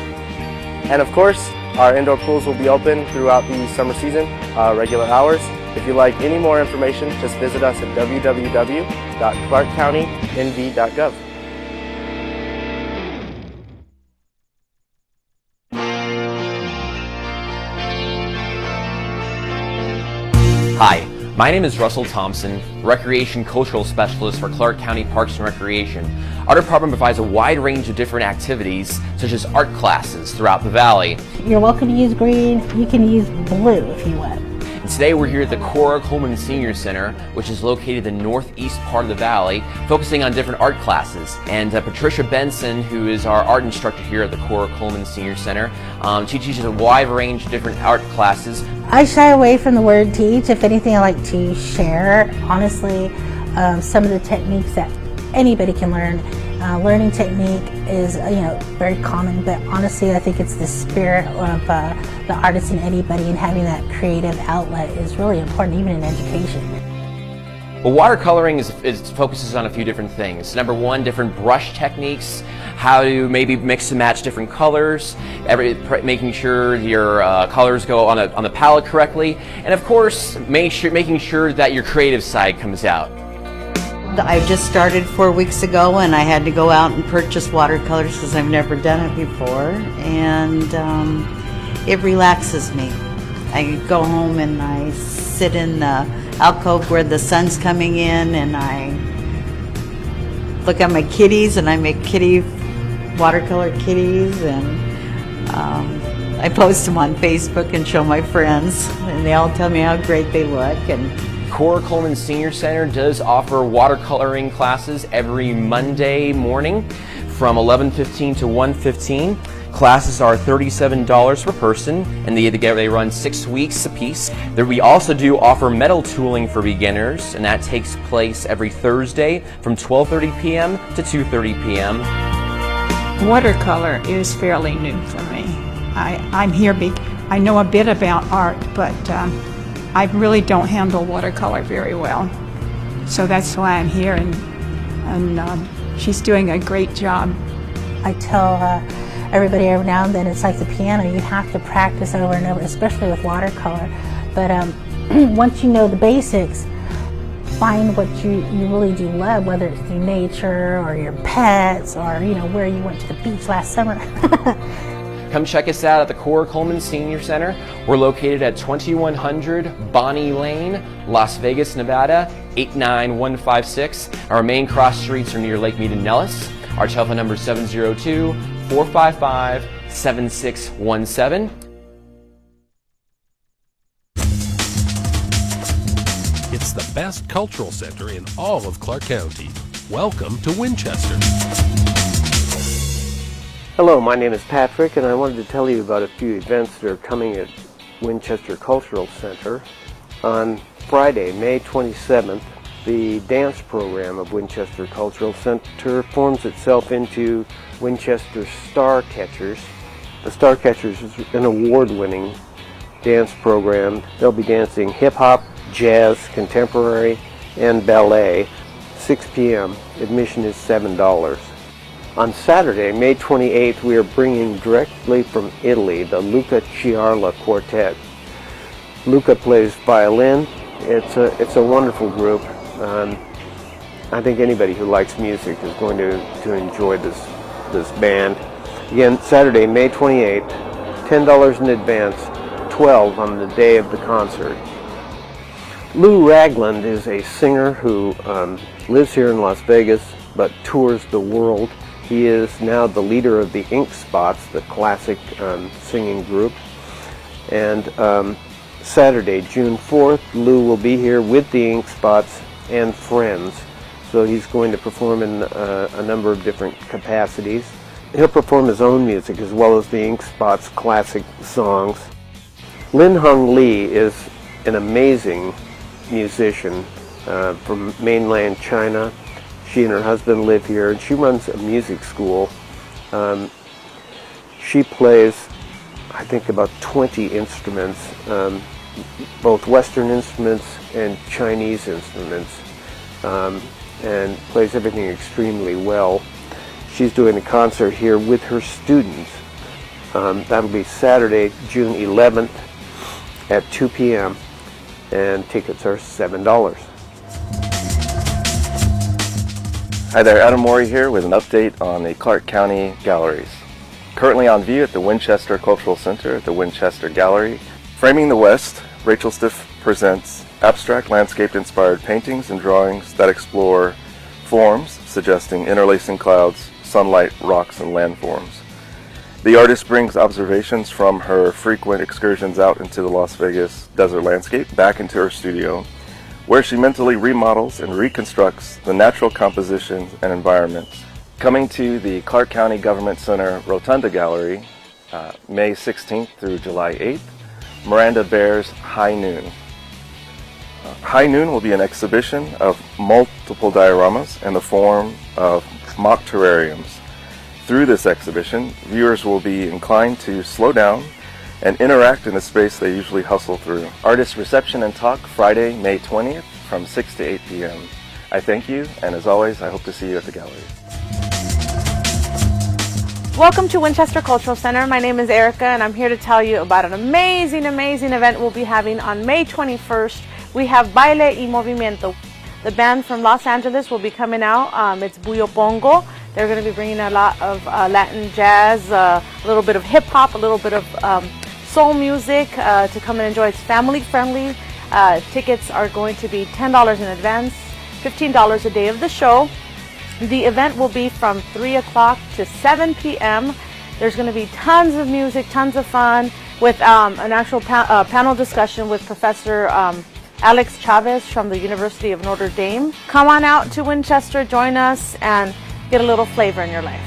And of course, our indoor pools will be open throughout the summer season, regular hours. If you'd like any more information, just visit us at www.ClarkCountyNV.gov. Hi, my name is Russell Thompson, Recreation Cultural Specialist for Clark County Parks and Recreation. Our department provides a wide range of different activities, such as art classes throughout the valley. You're welcome to use green. You can use blue if you want. And today we're here at the Cora Coleman Senior Center, which is located in the northeast part of the valley, focusing on different art classes. And Patricia Benson, who is our art instructor here at the Cora Coleman Senior Center, she teaches a wide range of different art classes. I shy away from the word teach. If anything, I like to share, honestly, some of the techniques that anybody can learn. Learning technique is, very common, but honestly, I think it's the spirit of the artist in anybody, and having that creative outlet is really important, even in education. Well, watercoloring focuses on a few different things. Number one, different brush techniques, how to maybe mix and match different colors, making sure your colors go on the palette correctly, and of course, making sure that your creative side comes out. I just started 4 weeks ago, and I had to go out and purchase watercolors because I've never done it before, and it relaxes me. I go home and I sit in the alcove where the sun's coming in, and I look at my kitties, and I make watercolor kitties, and I post them on Facebook and show my friends, and they all tell me how great they look. And Cora Coleman Senior Center does offer watercoloring classes every Monday morning from 11:15 to 1:15. Classes are $37 per person, and they run 6 weeks apiece. We also do offer metal tooling for beginners, and that takes place every Thursday from 12:30 p.m. to 2:30 p.m. Watercolor is fairly new for me. I'm here I know a bit about art, but I really don't handle watercolor very well. So that's why I'm here, and she's doing a great job. I tell everybody every now and then, it's like the piano, you have to practice over and over, especially with watercolor. But once you know the basics, find what you really do love, whether it's through nature or your pets or where you went to the beach last summer. Come check us out at the Cora Coleman Senior Center. We're located at 2100 Bonnie Lane, Las Vegas, Nevada, 89156. Our main cross streets are near Lake Mead and Nellis. Our telephone number is 702-455-7617. It's the best cultural center in all of Clark County. Welcome to Winchester. Hello, my name is Patrick, and I wanted to tell you about a few events that are coming at Winchester Cultural Center. On Friday, May 27th, the dance program of Winchester Cultural Center forms itself into Winchester Star Catchers. The Star Catchers is an award-winning dance program. They'll be dancing hip-hop, jazz, contemporary, and ballet. 6 p.m. Admission is $7. On Saturday, May 28th, we are bringing directly from Italy the Luca Ciarla Quartet. Luca plays violin. It's a wonderful group. I think anybody who likes music is going to enjoy this band. Again, Saturday, May 28th, $10 in advance, $12 on the day of the concert. Lou Ragland is a singer who lives here in Las Vegas but tours the world. He is now the leader of the Ink Spots, the classic singing group. And Saturday, June 4th, Lou will be here with the Ink Spots and friends. So he's going to perform in a number of different capacities. He'll perform his own music as well as the Ink Spots classic songs. Lin Hung Lee is an amazing musician from mainland China. She and her husband live here, and she runs a music school. She plays, I think, about 20 instruments, both Western instruments and Chinese instruments, and plays everything extremely well. She's doing a concert here with her students. That'll be Saturday, June 11th at 2 p.m. and tickets are $7. Hi there, Adam Morey here with an update on the Clark County galleries. Currently on view at the Winchester Cultural Center at the Winchester Gallery. Framing the West, Rachel Stiff presents abstract landscape-inspired paintings and drawings that explore forms suggesting interlacing clouds, sunlight, rocks, and landforms. The artist brings observations from her frequent excursions out into the Las Vegas desert landscape back into her studio, where she mentally remodels and reconstructs the natural compositions and environments. Coming to the Clark County Government Center Rotunda Gallery, May 16th through July 8th, Miranda Bear's High Noon. High Noon will be an exhibition of multiple dioramas in the form of mock terrariums. Through this exhibition, viewers will be inclined to slow down and interact in a space they usually hustle through. Artist reception and talk Friday, May 20th from 6 to 8 p.m. I thank you, and as always, I hope to see you at the gallery. Welcome to Winchester Cultural Center. My name is Erica, and I'm here to tell you about an amazing event we'll be having on May 21st. We have Baile y Movimiento. The band from Los Angeles will be coming out. It's Buyo Pongo. They're going to be bringing a lot of Latin jazz, a little bit of hip-hop, a little bit of soul music to come and enjoy. It's family-friendly. Tickets are going to be $10 in advance, $15 a day of the show. The event will be from 3 o'clock to 7 p.m. There's going to be tons of music, tons of fun, with an actual panel discussion with Professor Alex Chavez from the University of Notre Dame. Come on out to Winchester, join us, and get a little flavor in your life.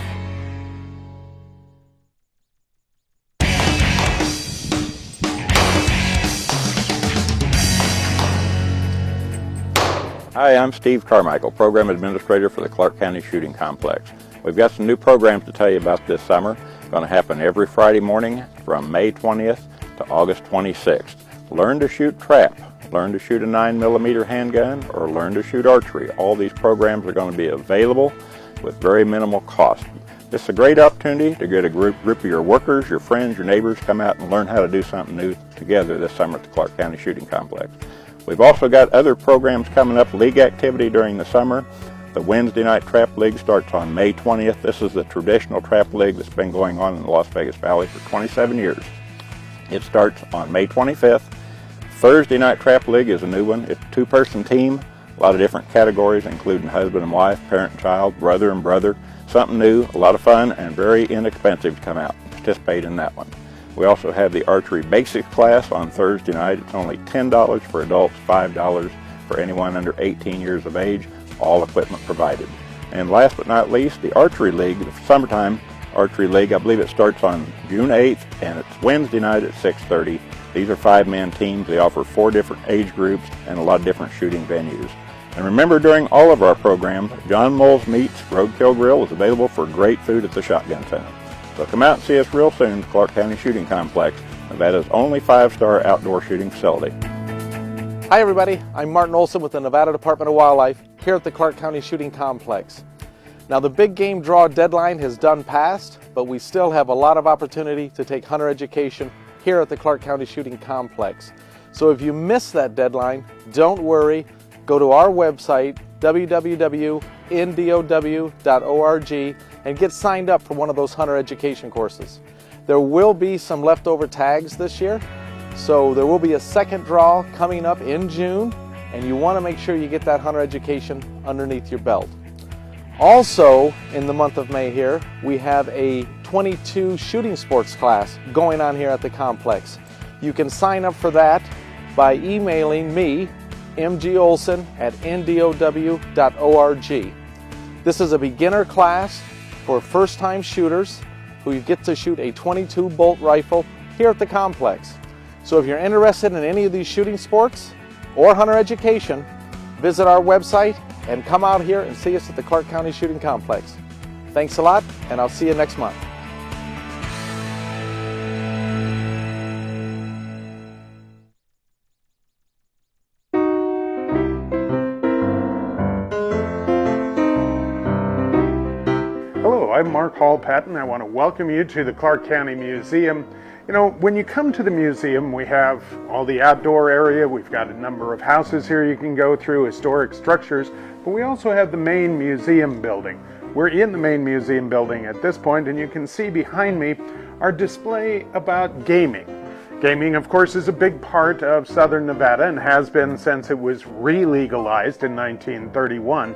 Hi, I'm Steve Carmichael, Program Administrator for the Clark County Shooting Complex. We've got some new programs to tell you about this summer. It's going to happen every Friday morning from May 20th to August 26th. Learn to shoot trap, learn to shoot a 9mm handgun, or learn to shoot archery. All these programs are going to be available with very minimal cost. This is a great opportunity to get a group of your workers, your friends, your neighbors, come out and learn how to do something new together this summer at the Clark County Shooting Complex. We've also got other programs coming up, league activity during the summer. The Wednesday Night Trap League starts on May 20th. This is the traditional trap league that's been going on in the Las Vegas Valley for 27 years. It starts on May 25th. Thursday Night Trap League is a new one. It's a two-person team, a lot of different categories, including husband and wife, parent and child, brother and brother. Something new, a lot of fun, and very inexpensive to come out and participate in that one. We also have the Archery Basics class on Thursday night. It's only $10 for adults, $5 for anyone under 18 years of age, all equipment provided. And last but not least, the Archery League, the summertime Archery League, I believe it starts on June 8th, and it's Wednesday night at 6:30. These are 5-man teams. They offer 4 different age groups and a lot of different shooting venues. And remember, during all of our programs, John Moles Meats Roadkill Grill is available for great food at the Shotgun Center. So come out and see us real soon at the Clark County Shooting Complex, Nevada's only 5-star outdoor shooting facility. Hi everybody, I'm Martin Olson with the Nevada Department of Wildlife here at the Clark County Shooting Complex. Now the big game draw deadline has done passed, but we still have a lot of opportunity to take hunter education here at the Clark County Shooting Complex. So if you miss that deadline, don't worry. Go to our website, www.ndow.org, and get signed up for one of those hunter education courses. There will be some leftover tags this year, so there will be a second draw coming up in June. and you want to make sure you get that hunter education underneath your belt. Also, in the month of May here, we have a 22 shooting sports class going on here at the complex. You can sign up for that by emailing me, mgolson@ndow.org. This is a beginner class for first-time shooters who get to shoot a 22 bolt rifle here at the complex. So if you're interested in any of these shooting sports or hunter education, visit our website and come out here and see us at the Clark County Shooting Complex. Thanks a lot, and I'll see you next month. Hello, I'm Mark Hall-Patton. I want to welcome you to the Clark County Museum. You know, when you come to the museum, we have all the outdoor area. We've got a number of houses here you can go through, historic structures, but we also have the main museum building. We're in the main museum building at this point, and you can see behind me our display about gaming. Gaming, of course, is a big part of Southern Nevada and has been since it was re-legalized in 1931.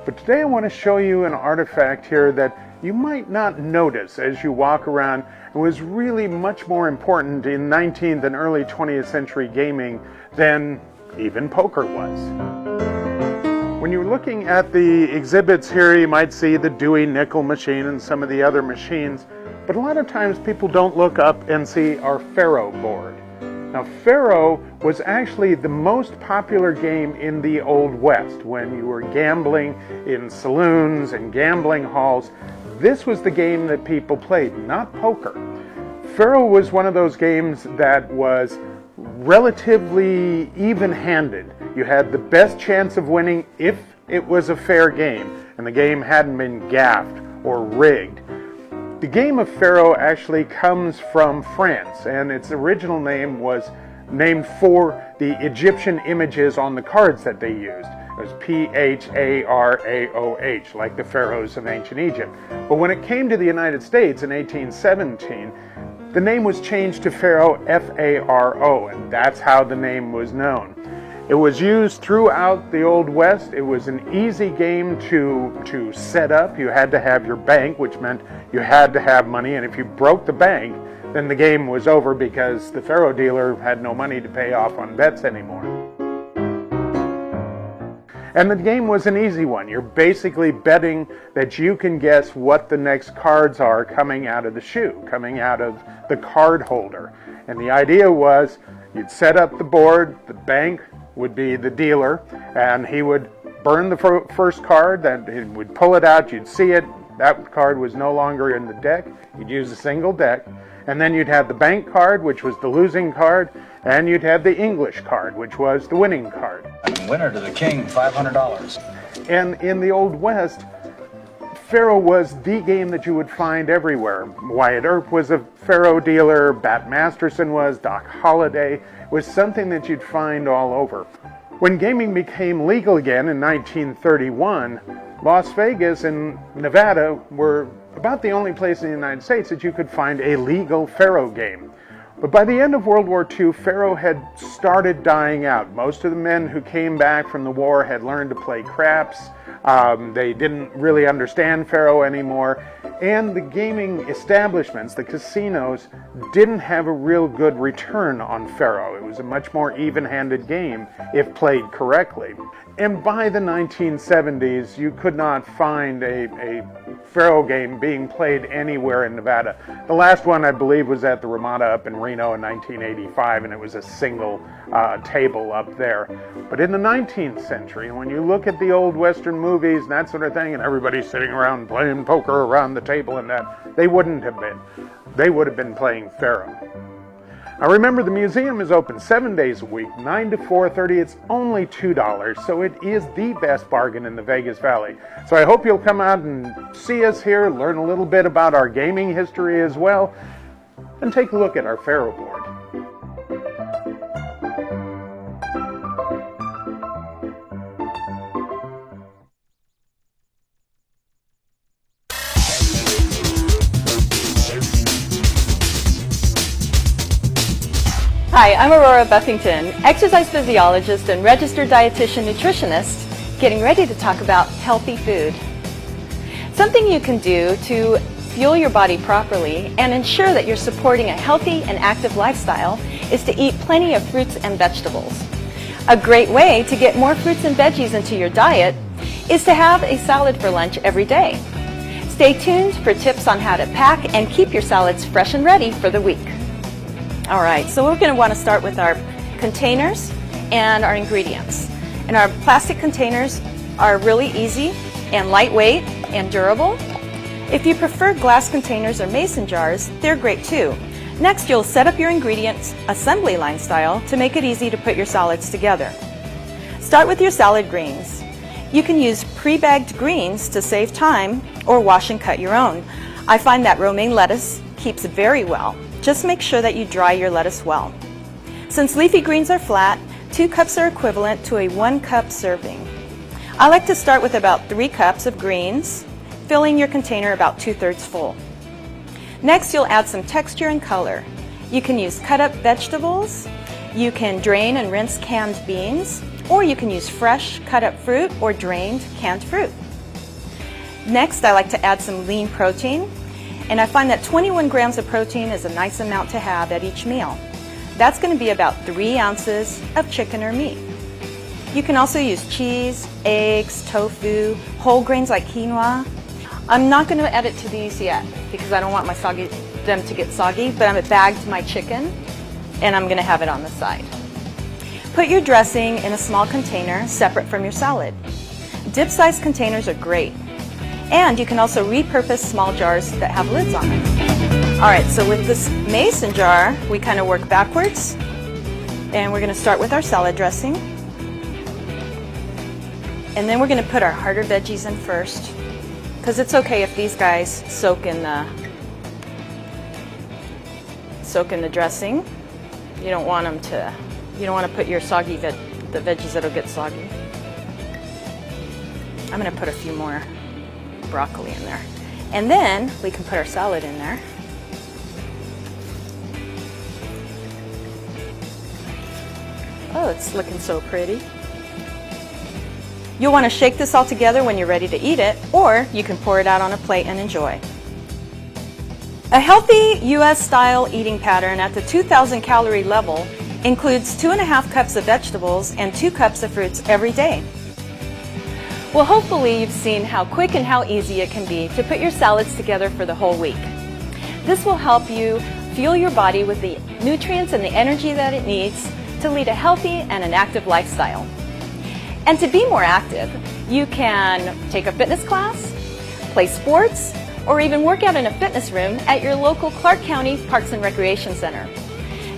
But today I want to show you an artifact here that you might not notice as you walk around. It was really much more important in 19th and early 20th century gaming than even poker was. When you're looking at the exhibits here, you might see the Dewey nickel machine and some of the other machines, but a lot of times people don't look up and see our Faro board. Now, Faro was actually the most popular game in the Old West. When you were gambling in saloons and gambling halls, this was the game that people played, not poker. Faro was one of those games that was relatively even-handed. You had the best chance of winning if it was a fair game, and the game hadn't been gaffed or rigged. The game of Faro actually comes from France, and its original name was named for the Egyptian images on the cards that they used. It was Pharaoh, like the pharaohs of ancient Egypt. But when it came to the United States in 1817, the name was changed to Faro, F-A-R-O, and that's how the name was known. It was used throughout the Old West. It was an easy game to set up. You had to have your bank, which meant you had to have money, and if you broke the bank, then the game was over because the Faro dealer had no money to pay off on bets anymore. And the game was an easy one. You're basically betting that you can guess what the next cards are coming out of the shoe, coming out of the card holder. And the idea was you'd set up the board, the bank would be the dealer, and he would burn the first card, then he would pull it out, you'd see it, that card was no longer in the deck, you'd use a single deck, and then you'd have the bank card, which was the losing card, and you'd have the English card, which was the winning card. Winner to the king, $500. And in the Old West, Faro was the game that you would find everywhere. Wyatt Earp was a Faro dealer, Bat Masterson was, Doc Holliday was something that you'd find all over. When gaming became legal again in 1931, Las Vegas and Nevada were about the only place in the United States that you could find a legal Faro game. But by the end of World War II, Faro had started dying out. Most of the men who came back from the war had learned to play craps. They didn't really understand Faro anymore. And the gaming establishments, the casinos, didn't have a real good return on Faro. It was a much more even-handed game if played correctly. And by the 1970s, you could not find a Faro game being played anywhere in Nevada. The last one, I believe, was at the Ramada up in Reno in 1985, and it was a single table up there. But in the 19th century, when you look at the old Western movies and that sort of thing, and everybody's sitting around playing poker around the table and that, they wouldn't have been. They would have been playing Faro. Now remember, the museum is open 7 days a week, 9 to 4:30. It's only $2, so it is the best bargain in the Vegas Valley. So I hope you'll come out and see us here, learn a little bit about our gaming history as well, and take a look at our Faro board. Hi, I'm Aurora Buffington, exercise physiologist and registered dietitian nutritionist, getting ready to talk about healthy food. Something you can do to fuel your body properly and ensure that you're supporting a healthy and active lifestyle is to eat plenty of fruits and vegetables. A great way to get more fruits and veggies into your diet is to have a salad for lunch every day. Stay tuned for tips on how to pack and keep your salads fresh and ready for the week. All right, so we're going to want to start with our containers and our ingredients. And our plastic containers are really easy and lightweight and durable. If you prefer glass containers or mason jars, they're great too. Next, you'll set up your ingredients assembly line style to make it easy to put your salads together. Start with your salad greens. You can use pre-bagged greens to save time or wash and cut your own. I find that romaine lettuce keeps very well. Just make sure that you dry your lettuce well. Since leafy greens are flat, 2 cups are equivalent to a 1 cup serving. I like to start with about 3 cups of greens, filling your container about 2/3 full. Next, you'll add some texture and color. You can use cut up vegetables, you can drain and rinse canned beans, or you can use fresh cut up fruit or drained canned fruit. Next, I like to add some lean protein. And I find that 21 grams of protein is a nice amount to have at each meal. That's going to be about 3 ounces of chicken or meat. You can also use cheese, eggs, tofu, whole grains like quinoa. I'm not going to add it to these yet because I don't want them to get soggy, but I'm bagged my chicken and I'm going to have it on the side. Put your dressing in a small container separate from your salad. Dip-sized containers are great. And you can also repurpose small jars that have lids on them. All right, so with this mason jar, we kind of work backwards. And we're going to start with our salad dressing. And then we're going to put our harder veggies in first. Because it's okay if these guys soak in the dressing. You don't want to put your the veggies that'll get soggy. I'm going to put a few more broccoli in there. And then we can put our salad in there. Oh, it's looking so pretty. You'll want to shake this all together when you're ready to eat it, or you can pour it out on a plate and enjoy. A healthy U.S.-style eating pattern at the 2,000 calorie level includes 2.5 cups of vegetables and 2 cups of fruits every day. Well, hopefully you've seen how quick and how easy it can be to put your salads together for the whole week. This will help you fuel your body with the nutrients and the energy that it needs to lead a healthy and an active lifestyle. And to be more active, you can take a fitness class, play sports, or even work out in a fitness room at your local Clark County Parks and Recreation Center.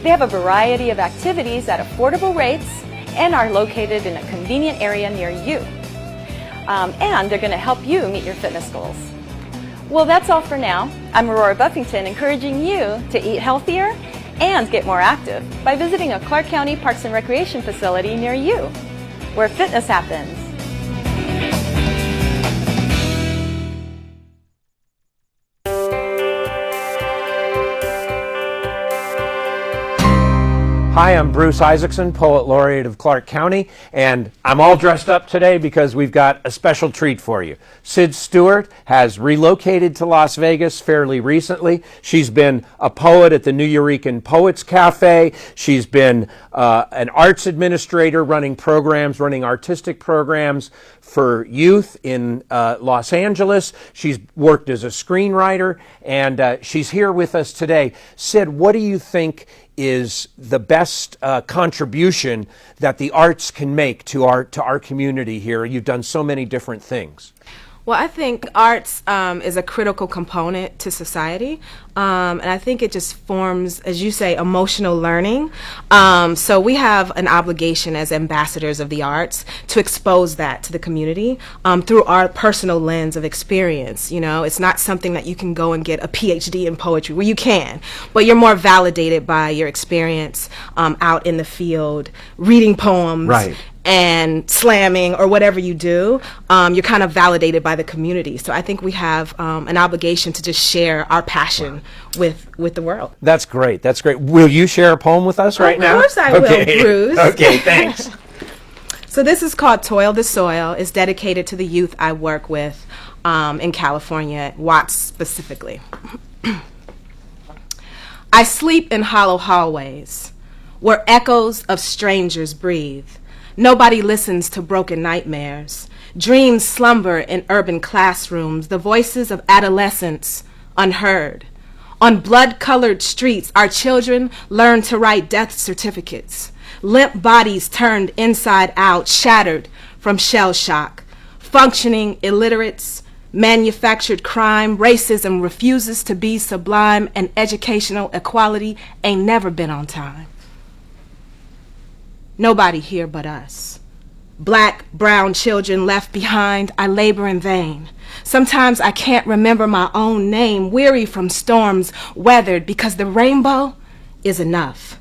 They have a variety of activities at affordable rates and are located in a convenient area near you. And they're going to help you meet your fitness goals. Well, that's all for now. I'm Aurora Buffington, encouraging you to eat healthier and get more active by visiting a Clark County Parks and Recreation facility near you, where fitness happens. Hi, I'm Bruce Isaacson, Poet Laureate of Clark County, and I'm all dressed up today because we've got a special treat for you. Sid Stewart has relocated to Las Vegas fairly recently. She's been a poet at the Nuyorican Poets Cafe. She's been an arts administrator running artistic programs for youth in Los Angeles. She's worked as a screenwriter, and she's here with us today. Sid, what do you think is the best contribution that the arts can make to our community here? You've done so many different things. Well, I think arts is a critical component to society, and I think it just forms, as you say, emotional learning. So we have an obligation as ambassadors of the arts to expose that to the community through our personal lens of experience. You know, it's not something that you can go and get a PhD in poetry. Well, you can, but you're more validated by your experience out in the field, reading poems. Right. and slamming or whatever you do, you're kind of validated by the community. So I think we have an obligation to just share our passion with the world. That's great. That's great. Will you share a poem with us right now? Of course I will, Bruce. Okay, thanks. So this is called Toil the Soil. It's dedicated to the youth I work with in California, Watts specifically. I sleep in hollow hallways where echoes of strangers breathe. Nobody listens to broken nightmares. Dreams slumber in urban classrooms, the voices of adolescence unheard. On blood-colored streets, our children learn to write death certificates. Limp bodies turned inside out, shattered from shell shock. Functioning illiterates, manufactured crime, racism refuses to be sublime, and educational equality ain't never been on time. Nobody here but us. Black, brown children left behind, I labor in vain. Sometimes I can't remember my own name, weary from storms weathered, because the rainbow is enough.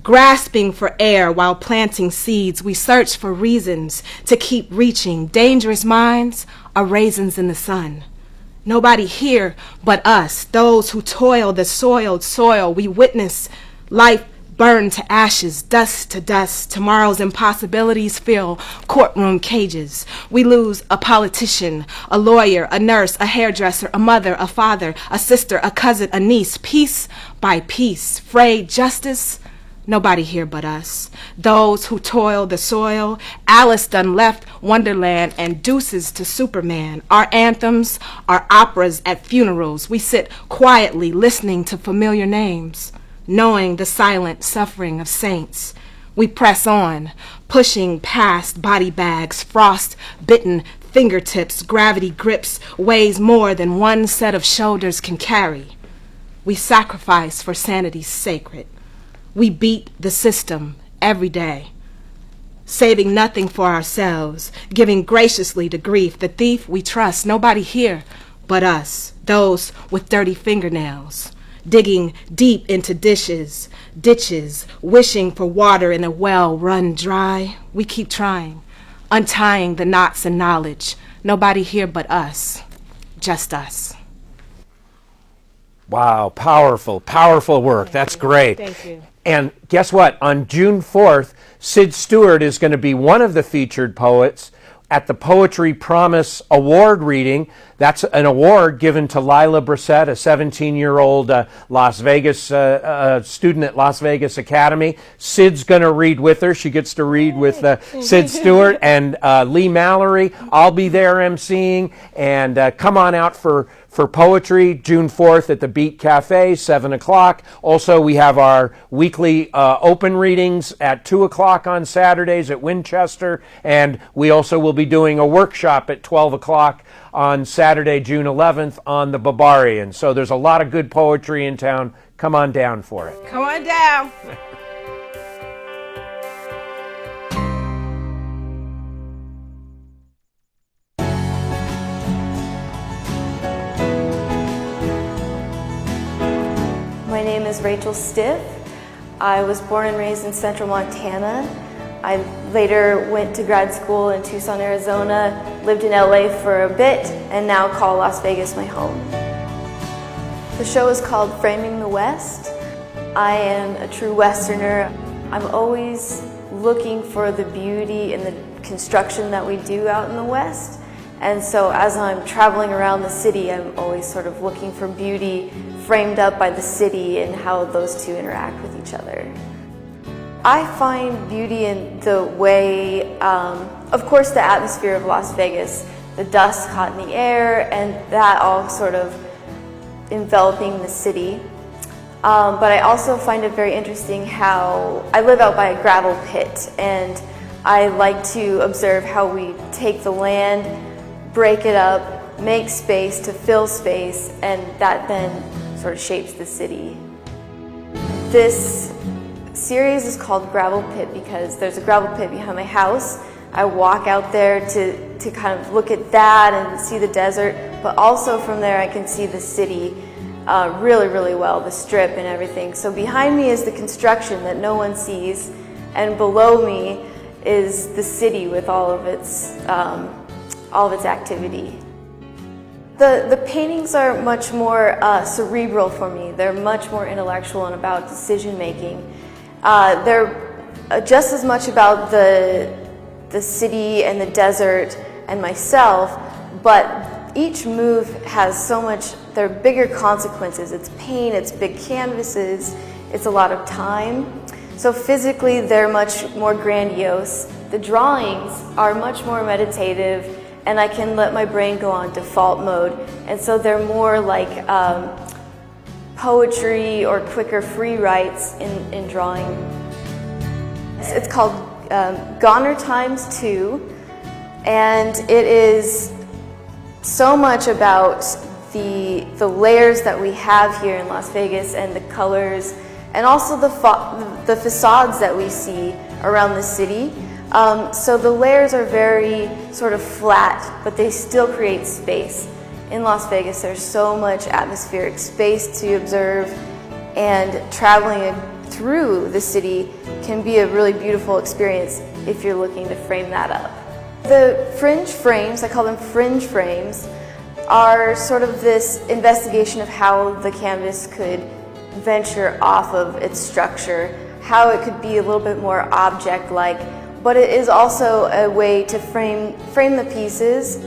Grasping for air while planting seeds, we search for reasons to keep reaching. Dangerous minds are raisins in the sun. Nobody here but us, those who toil the soiled soil. We witness life burn to ashes, dust to dust. Tomorrow's impossibilities fill courtroom cages. We lose a politician, a lawyer, a nurse, a hairdresser, a mother, a father, a sister, a cousin, a niece, piece by piece. Frayed justice, nobody here but us. Those who toil the soil. Alice done left Wonderland and deuces to Superman. Our anthems are operas at funerals. We sit quietly listening to familiar names, knowing the silent suffering of saints. We press on, pushing past body bags, frost-bitten fingertips. Gravity grips weighs more than one set of shoulders can carry. We sacrifice for sanity's sacred. We beat the system every day, saving nothing for ourselves, giving graciously to grief. The thief we trust, nobody here but us, those with dirty fingernails, digging deep into ditches, wishing for water in a well run dry. We keep trying, untying the knots in knowledge. Nobody here but us, just us. Wow, powerful, powerful work. That's great. Thank you. And guess what? On June 4th, Sid Stewart is going to be one of the featured poets at the Poetry Promise Award reading. That's an award given to Lila Brissett, a 17-year-old Las Vegas student at Las Vegas Academy. Sid's going to read with her. She gets to read with Sid Stewart and Lee Mallory. I'll be there emceeing. And come on out for poetry, June 4th at the Beat Cafe, 7 o'clock. Also, we have our weekly open readings at 2 o'clock on Saturdays at Winchester. And we also will be doing a workshop at 12 o'clock on Saturday, June 11th on the Barbarian. So there's a lot of good poetry in town. Come on down for it. Come on down. My name is Rachel Stiff. I was born and raised in Central Montana. I later went to grad school in Tucson, Arizona, lived in LA for a bit, and now call Las Vegas my home. The show is called Framing the West. I am a true Westerner. I'm always looking for the beauty in the construction that we do out in the West. And so as I'm traveling around the city, I'm always sort of looking for beauty framed up by the city and how those two interact with each other. I find beauty in the way, of course, the atmosphere of Las Vegas, the dust caught in the air, and that all sort of enveloping the city. But I also find it very interesting how I live out by a gravel pit, and I like to observe how we take the land, break it up, make space to fill space, and that then sort of shapes the city. This series is called Gravel Pit because there's a gravel pit behind my house. I walk out there to kind of look at that and see the desert, but also from there I can see the city really, really well, the strip and everything. So behind me is the construction that no one sees, and below me is the city with all of its activity. The paintings are much more cerebral for me. They're much more intellectual and about decision making. They're just as much about the city and the desert and myself, but each move has so much, there are bigger consequences. It's paint, it's big canvases, it's a lot of time. So physically they're much more grandiose. The drawings are much more meditative, and I can let my brain go on default mode. And so they're more like poetry or quicker free writes in drawing. It's called Goner ×2, and it is so much about the layers that we have here in Las Vegas and the colors, and also the facades that we see around the city. So the layers are very sort of flat, but they still create space. In Las Vegas, there's so much atmospheric space to observe, and traveling through the city can be a really beautiful experience if you're looking to frame that up. The fringe frames, I call them fringe frames, are sort of this investigation of how the canvas could venture off of its structure, how it could be a little bit more object-like, but it is also a way to frame the pieces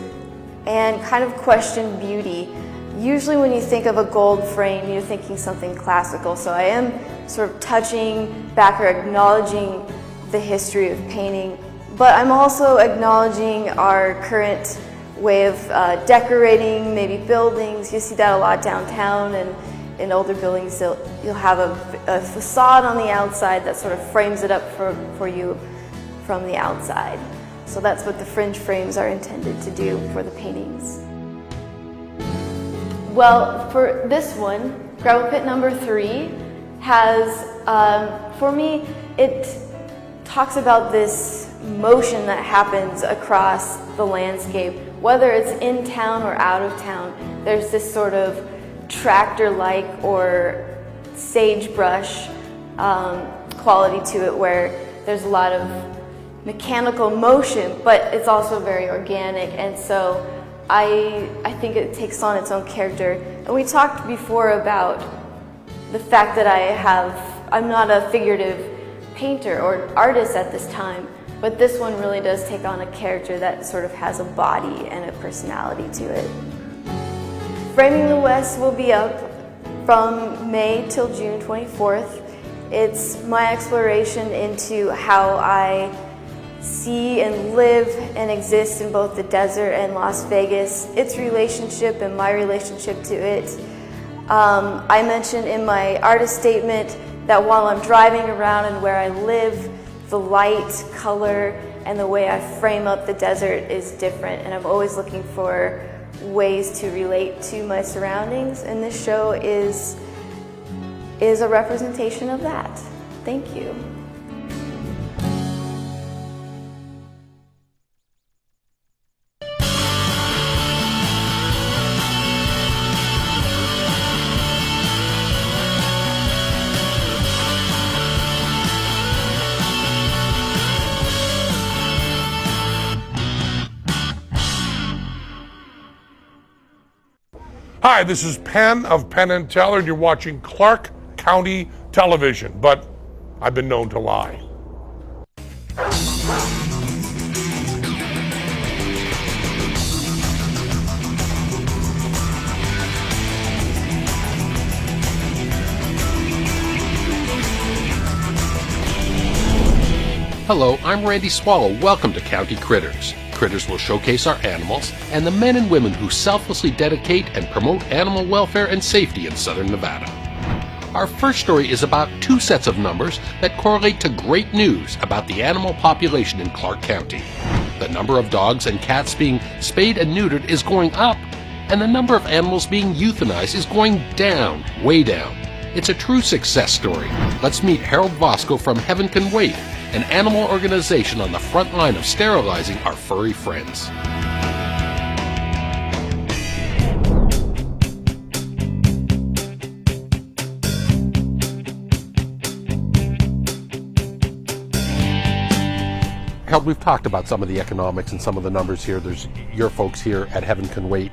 and kind of question beauty. Usually when you think of a gold frame, you're thinking something classical, so I am sort of touching back or acknowledging the history of painting, but I'm also acknowledging our current way of decorating, maybe buildings. You see that a lot downtown, and in older buildings you'll have a facade on the outside that sort of frames it up for you from the outside. So that's what the fringe frames are intended to do for the paintings. Well, for this one, Gravel Pit number 3 has, for me, it talks about this motion that happens across the landscape, whether it's in town or out of town. There's this sort of tractor-like or sagebrush quality to it, where there's a lot of mechanical motion, but it's also very organic, and so I think it takes on its own character. And we talked before about the fact that I'm not a figurative painter or artist at this time, but this one really does take on a character that sort of has a body and a personality to it. Framing the West will be up from May till June 24th. It's my exploration into how I see and live and exist in both the desert and Las Vegas, its relationship and my relationship to it. I mentioned in my artist statement that while I'm driving around and where I live, the light, color, and the way I frame up the desert is different, and I'm always looking for ways to relate to my surroundings, and this show is a representation of that. Thank you. Hi, this is Penn of Penn and Teller, and you're watching Clark County Television, but I've been known to lie. Hello, I'm Randy Swallow. Welcome to County Critters. Critters will showcase our animals and the men and women who selflessly dedicate and promote animal welfare and safety in southern Nevada. Our first story is about 2 sets of numbers that correlate to great news about the animal population in Clark County. The number of dogs and cats being spayed and neutered is going up, and the number of animals being euthanized is going down, way down. It's a true success story. Let's meet Harold Vasco from Heaven Can Wait, an animal organization on the front line of sterilizing our furry friends. Harold, we've talked about some of the economics and some of the numbers here. There's your folks here at Heaven Can Wait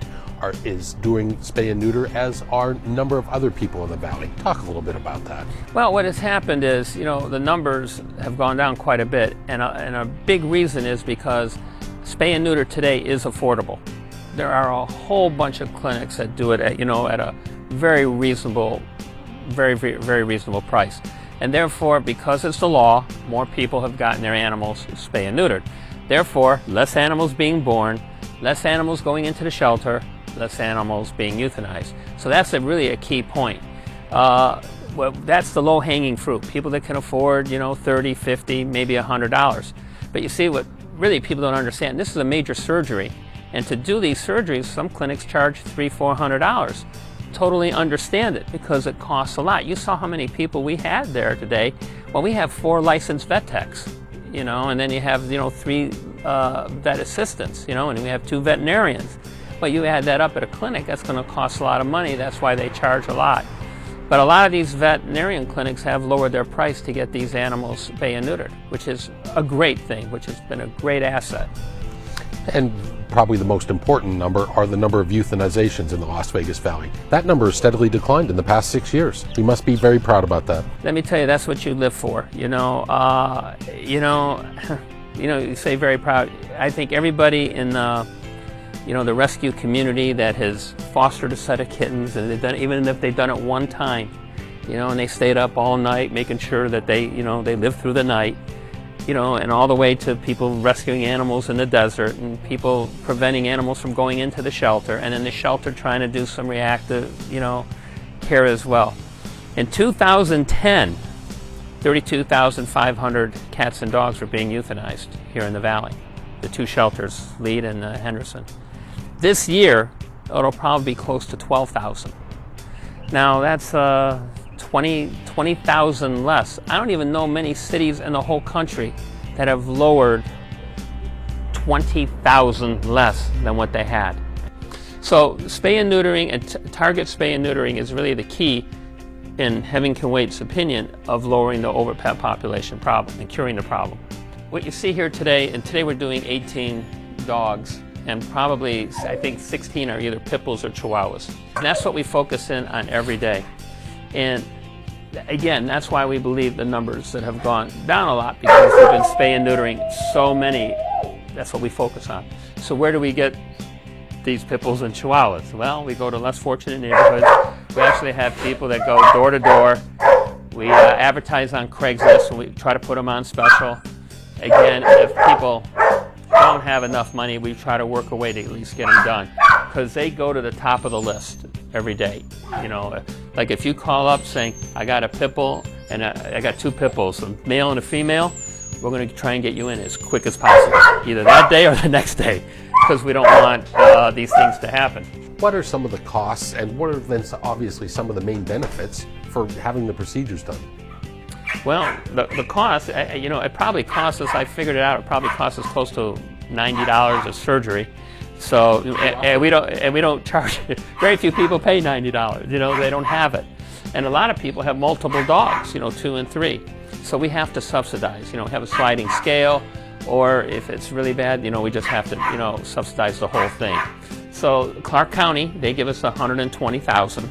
is doing spay and neuter, as are a number of other people in the valley. Talk a little bit about that. Well, what has happened is, the numbers have gone down quite a bit, and a big reason is because spay and neuter today is affordable. There are a whole bunch of clinics that do it at a very reasonable, very reasonable price. And therefore, because it's the law, more people have gotten their animals spay and neutered. Therefore, less animals being born, less animals going into the shelter, less animals being euthanized. So that's really a key point. Well, that's the low-hanging fruit. People that can afford, $30, $50, maybe $100. But you see, what really people don't understand, this is a major surgery. And to do these surgeries, some clinics charge $300, $400. Totally understand it, because it costs a lot. You saw how many people we had there today. Well, we have 4 licensed vet techs, and then you have, 3 vet assistants, and we have 2 veterinarians. But you add that up at a clinic, that's going to cost a lot of money. That's why they charge a lot. But a lot of these veterinarian clinics have lowered their price to get these animals spay and neutered, which is a great thing, which has been a great asset. And probably the most important number are the number of euthanizations in the Las Vegas Valley. That number has steadily declined in the past 6 years. You must be very proud about that. Let me tell you, that's what you live for. You say very proud. I think everybody in the rescue community that has fostered a set of kittens, and they've done, even if they've done it one time, and they stayed up all night making sure that they lived through the night, and all the way to people rescuing animals in the desert, and people preventing animals from going into the shelter, and in the shelter trying to do some reactive, care as well. In 2010, 32,500 cats and dogs were being euthanized here in the valley, the 2 shelters, Lead and Henderson. This year, it'll probably be close to 12,000. Now, that's 20,000 less. I don't even know many cities in the whole country that have lowered 20,000 less than what they had. So spay and neutering and target spay and neutering is really the key, in Heaven Can Wait's opinion, of lowering the overpet population problem and curing the problem. What you see here today, and today we're doing 18 dogs, and probably I think 16 are either pit bulls or chihuahuas. And that's what we focus in on every day. And again, that's why we believe the numbers that have gone down a lot, because we've been spay and neutering so many. That's what we focus on. So where do we get these pit bulls and chihuahuas? Well, we go to less fortunate neighborhoods. We actually have people that go door to door. We advertise on Craigslist, and we try to put them on special. Again, if people don't have enough money, we try to work a way to at least get them done, because they go to the top of the list every day. Like if you call up saying, I got a pit bull and I got 2 pit bulls, a male and a female, we're going to try and get you in as quick as possible, either that day or the next day, because we don't want these things to happen. What are some of the costs, and what are then obviously some of the main benefits for having the procedures done? Well, the cost, it probably costs us, I figured it out, it probably costs us close to $90 a surgery. So, and we don't charge, very few people pay $90, they don't have it. And a lot of people have multiple dogs, 2 and 3. So we have to subsidize, have a sliding scale, or if it's really bad, we just have to, subsidize the whole thing. So Clark County, they give us $120,000,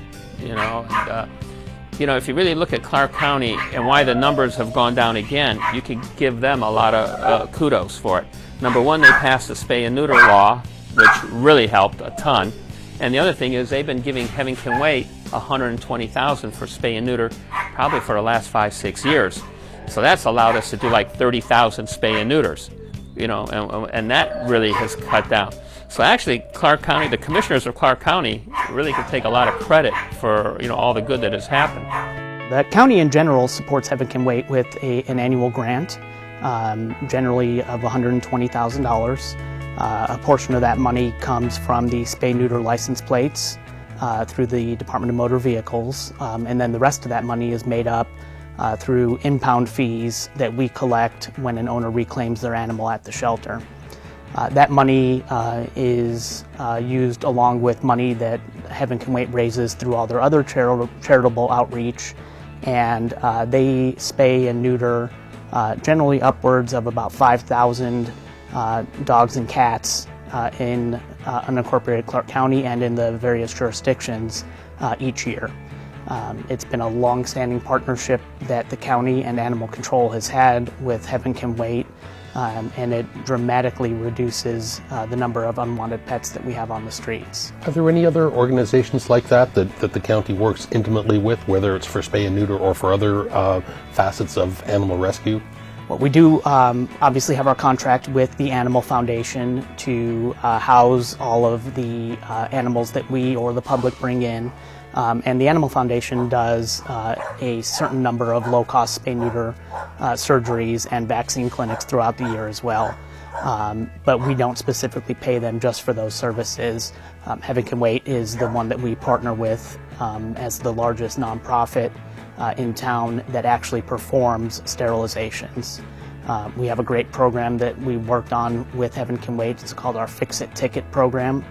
if you really look at Clark County and why the numbers have gone down again, you can give them a lot of kudos for it. Number one, they passed the spay and neuter law, which really helped a ton. And the other thing is they've been giving Heaven Can Wait $120,000 for spay and neuter probably for the last 5-6 years. So that's allowed us to do like 30,000 spay and neuters, and that really has cut down. So actually, Clark County, the commissioners of Clark County really could take a lot of credit for all the good that has happened. The county in general supports Heaven Can Wait with an annual grant, generally of $120,000. A portion of that money comes from the spay-neuter license plates through the Department of Motor Vehicles, and then the rest of that money is made up through impound fees that we collect when an owner reclaims their animal at the shelter. That money is used along with money that Heaven Can Wait raises through all their other charitable outreach, and they spay and neuter generally upwards of about 5,000 dogs and cats in unincorporated Clark County and in the various jurisdictions each year. It's been a long-standing partnership that the county and animal control has had with Heaven Can Wait, and it dramatically reduces the number of unwanted pets that we have on the streets. Are there any other organizations like that the county works intimately with, whether it's for spay and neuter or for other facets of animal rescue? Well, we do obviously have our contract with the Animal Foundation to house all of the animals that we or the public bring in. And the Animal Foundation does a certain number of low-cost spay-neuter surgeries and vaccine clinics throughout the year as well. But we don't specifically pay them just for those services. Heaven Can Wait is the one that we partner with as the largest nonprofit in town that actually performs sterilizations. We have a great program that we worked on with Heaven Can Wait. It's called our Fix-It Ticket program.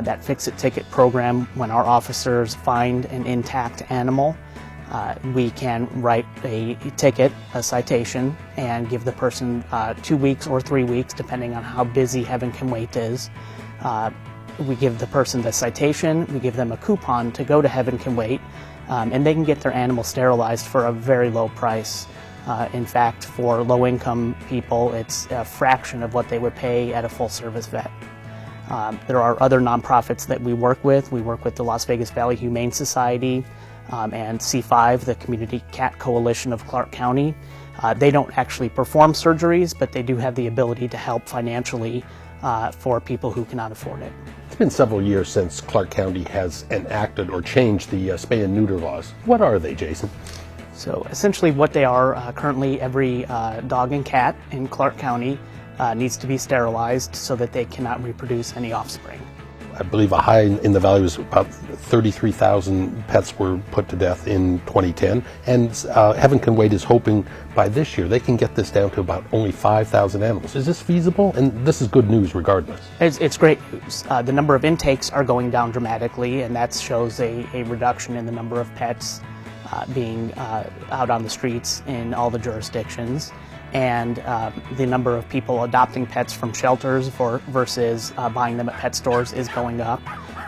That Fix-It Ticket program, when our officers find an intact animal, we can write a ticket, a citation, and give the person 2 weeks or 3 weeks, depending on how busy Heaven Can Wait is. We give the person the citation, we give them a coupon to go to Heaven Can Wait, and they can get their animal sterilized for a very low price. In fact, for low-income people, it's a fraction of what they would pay at a full-service vet. There are other nonprofits that we work with. We work with the Las Vegas Valley Humane Society and C5, the Community Cat Coalition of Clark County. They don't actually perform surgeries, but they do have the ability to help financially for people who cannot afford it. It's been several years since Clark County has enacted or changed the spay and neuter laws. What are they, Jason? So essentially what they are, currently every dog and cat in Clark County needs to be sterilized so that they cannot reproduce any offspring. I believe a high in the valley was about 33,000 pets were put to death in 2010, and Heaven Can Wait is hoping by this year they can get this down to about only 5,000 animals. Is this feasible? And this is good news regardless. It's great news. The number of intakes are going down dramatically, and that shows a reduction in the number of pets being out on the streets in all the jurisdictions. And the number of people adopting pets from shelters versus buying them at pet stores is going up.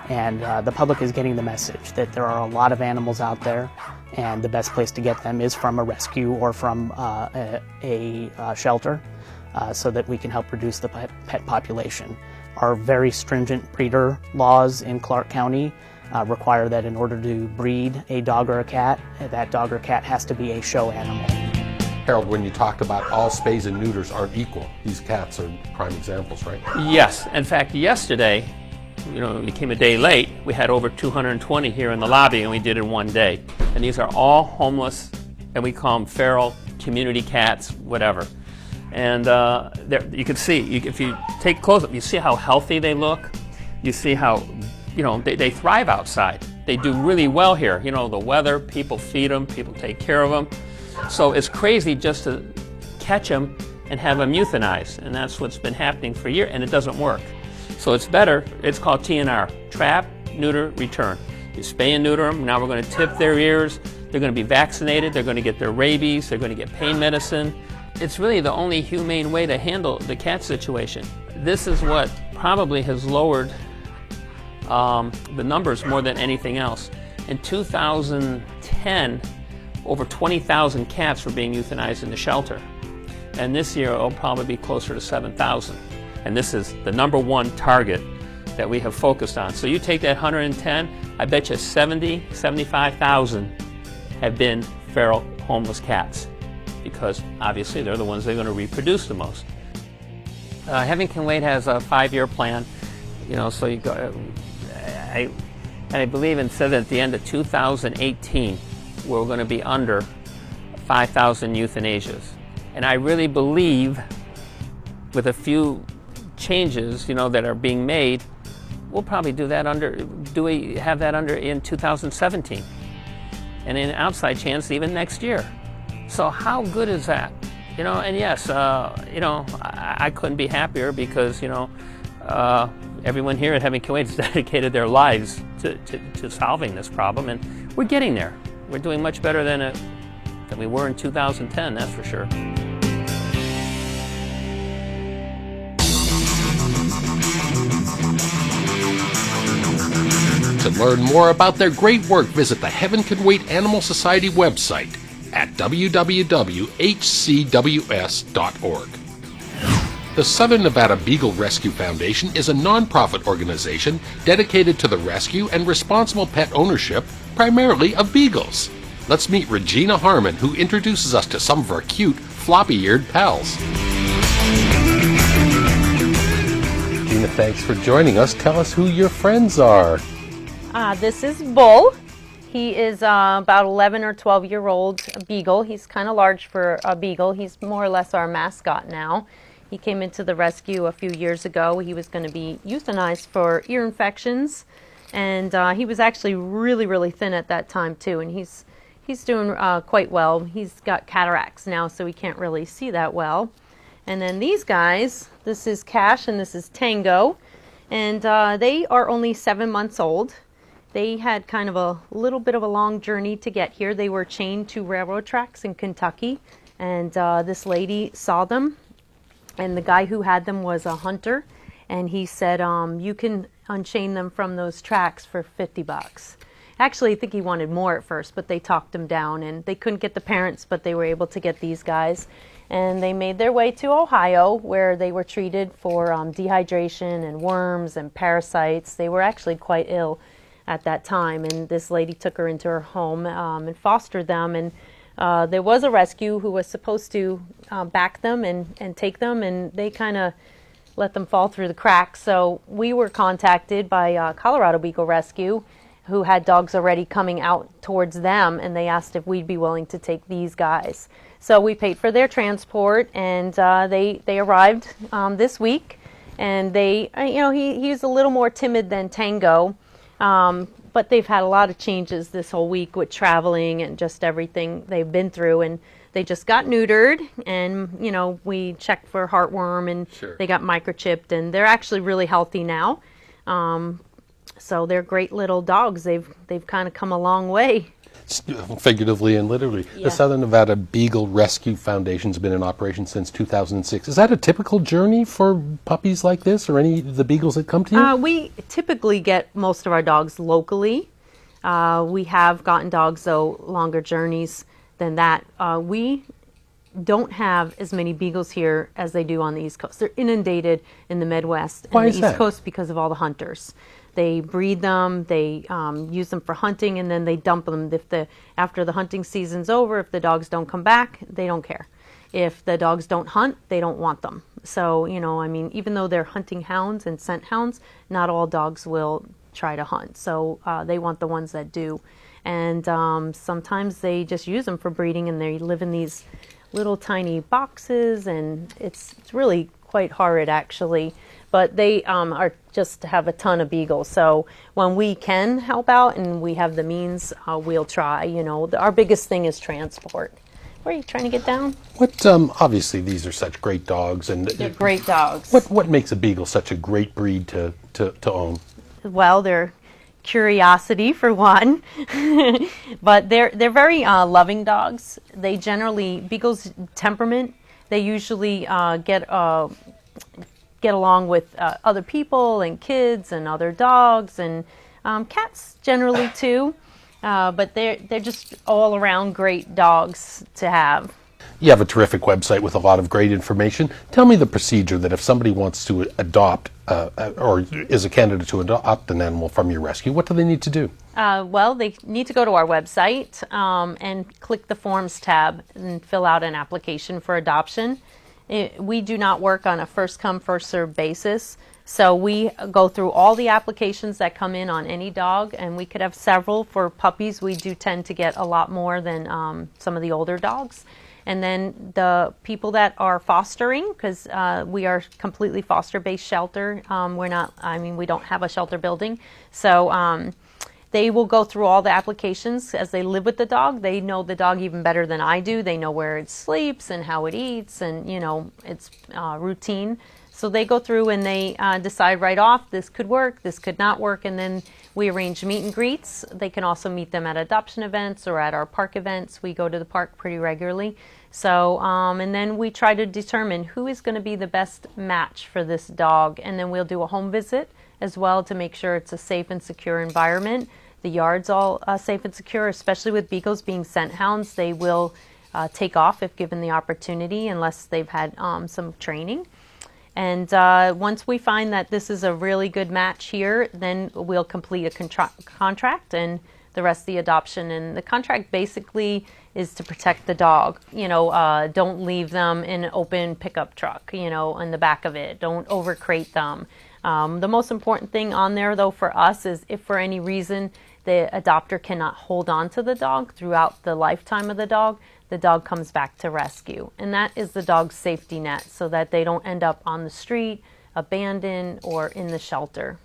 And the public is getting the message that there are a lot of animals out there, and the best place to get them is from a rescue or from a shelter so that we can help reduce the pet population. Our very stringent breeder laws in Clark County require that in order to breed a dog or a cat, that dog or cat has to be a show animal. Harold, when you talked about all spays and neuters aren't equal, these cats are prime examples, right? Yes. In fact, yesterday, we came a day late. We had over 220 here in the lobby, and we did it in one day. And these are all homeless, and we call them feral community cats, whatever. And you can see, if you take close up, you see how healthy they look. You see how, they thrive outside. They do really well here. The weather, people feed them, people take care of them. So it's crazy just to catch them and have them euthanized, and that's what's been happening for years, and it doesn't work. So it's better. It's called TNR, trap, neuter, return. You spay and neuter them. Now we're going to tip their ears. They're going to be vaccinated. They're going to get their rabies. They're going to get pain medicine. It's really the only humane way to handle the cat situation. This is what probably has lowered the numbers more than anything else. In 2010, over 20,000 cats were being euthanized in the shelter. And this year it'll probably be closer to 7,000. And this is the #1 target that we have focused on. So you take that 110, I bet you 75,000 have been feral homeless cats, because obviously they're the ones that are going to reproduce the most. Heaven Can Wait has a 5-year plan, so you go, I believe it said at the end of 2018, we're going to be under 5,000 euthanasias. And I really believe with a few changes, that are being made, we'll probably have that under in 2017. And in outside chance, even next year. So how good is that? And yes, I couldn't be happier because, everyone here at Heaven Can Wait has dedicated their lives to solving this problem, and we're getting there. We're doing much better than we were in 2010, that's for sure. learn more about their great work, visit the Heaven Can Wait Animal Society website at www.hcws.org. The Southern Nevada Beagle Rescue Foundation is a nonprofit organization dedicated to the rescue and responsible pet ownership, primarily of beagles. Let's meet Regina Harmon, who introduces us to some of our cute, floppy-eared pals. Regina, thanks for joining us. Tell us who your friends are. This is Bull. He is about 11 or 12-year-old beagle. He's kind of large for a beagle. He's more or less our mascot now. He came into the rescue a few years ago. He was going to be euthanized for ear infections, and he was actually really, really thin at that time too. And he's doing quite well. He's got cataracts now, so he can't really see that well. And then these guys, this is Cash and this is Tango, and they are only 7 months old. They had kind of a little bit of a long journey to get here. They were chained to railroad tracks in Kentucky, and this lady saw them, and the guy who had them was a hunter, and he said, you can unchain them from those tracks for $50. Actually, I think he wanted more at first, but they talked him down, and they couldn't get the parents, but they were able to get these guys. And they made their way to Ohio, where they were treated for dehydration and worms and parasites. They were actually quite ill at that time, and this lady took her into her home and fostered them. And there was a rescue who was supposed to back them and take them, and they kind of let them fall through the cracks. So we were contacted by Colorado Beagle Rescue, who had dogs already coming out towards them, and they asked if we'd be willing to take these guys. So we paid for their transport, and they arrived this week. And they, he's a little more timid than Tango, but they've had a lot of changes this whole week with traveling and just everything they've been through. And they just got neutered, and we checked for heartworm, and they got microchipped, and they're actually really healthy now. So they're great little dogs. They've kind of come a long way. Figuratively and literally. Yeah. The Southern Nevada Beagle Rescue Foundation has been in operation since 2006. Is that a typical journey for puppies like this, or any of the beagles that come to you? We typically get most of our dogs locally. We have gotten dogs, though, longer journeys than that. We don't have as many beagles here as they do on the East Coast. They're inundated in the Midwest and the East Coast because of all the hunters. They breed them, they use them for hunting, and then they dump them. After the hunting season's over, if the dogs don't come back, they don't care. If the dogs don't hunt, they don't want them. So, even though they're hunting hounds and scent hounds, not all dogs will try to hunt. So they want the ones that do. And sometimes they just use them for breeding, and they live in these little tiny boxes, and it's really quite horrid, actually. But they are just have a ton of beagles. So when we can help out and we have the means, we'll try. Our biggest thing is transport. Where are you trying to get down? What? Obviously, these are such great dogs, and They're great dogs. What makes a beagle such a great breed to own? Well, they're curiosity for one, but they're very loving dogs. They generally, beagles' temperament, they usually get along with other people and kids and other dogs, and cats generally too. But they're just all around great dogs to have. You have a terrific website with a lot of great information. Tell me the procedure that if somebody wants to adopt or is a candidate to adopt an animal from your rescue, what do they need to do? Well, they need to go to our website and click the Forms tab and fill out an application for adoption. We do not work on a first-come, first-served basis. So we go through all the applications that come in on any dog, and we could have several. For puppies, we do tend to get a lot more than some of the older dogs. And then the people that are fostering, because we are completely foster-based shelter. We don't have a shelter building. So they will go through all the applications as they live with the dog. They know the dog even better than I do. They know where it sleeps and how it eats, and its routine. So they go through and they decide right off, this could work, this could not work, and then we arrange meet and greets. They can also meet them at adoption events or at our park events. We go to the park pretty regularly. So, and then we try to determine who is going to be the best match for this dog, and then we'll do a home visit as well to make sure it's a safe and secure environment. The yard's all safe and secure, especially with beagles being scent hounds. They will take off if given the opportunity unless they've had some training. And once we find that this is a really good match here, then we'll complete a contract and the rest of the adoption. And the contract basically is to protect the dog. Don't leave them in an open pickup truck, in the back of it. Don't overcrate them. The most important thing on there, though, for us is if for any reason the adopter cannot hold on to the dog throughout the lifetime of the dog comes back to rescue. And that is the dog's safety net so that they don't end up on the street, abandoned, or in the shelter.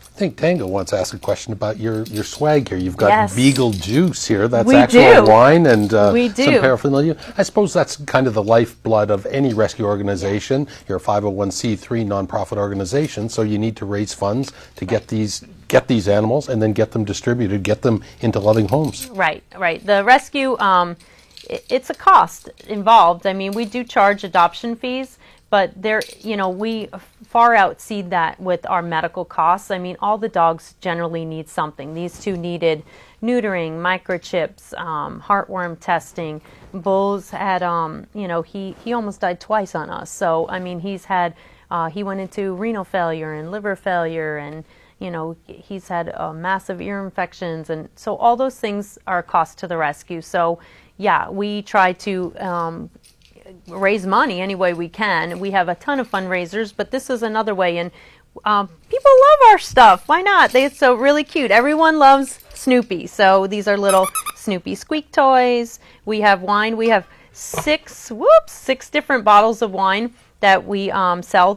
I think Tango wants to ask a question about your swag here. You've got Yes. Beagle juice here. That's We actual do. wine and We some do. paraphernalia. I suppose that's kind of the lifeblood of any rescue organization. You're a 501c3 nonprofit organization, so you need to raise funds to get these animals and then get them distributed, get them into loving homes. Right. The rescue, it's a cost involved. I mean, we do charge adoption fees, but we far exceed that with our medical costs. I mean, all the dogs generally need something. These two needed neutering, microchips, heartworm testing. Bull's had, he almost died twice on us. So, I mean, he went into renal failure and liver failure, and he's had massive ear infections, and so all those things are a cost to the rescue. So, yeah, we try to raise money any way we can. We have a ton of fundraisers, but this is another way. And people love our stuff. Why not? It's so really cute. Everyone loves Snoopy. So these are little Snoopy squeak toys. We have wine. We have six different bottles of wine that we sell.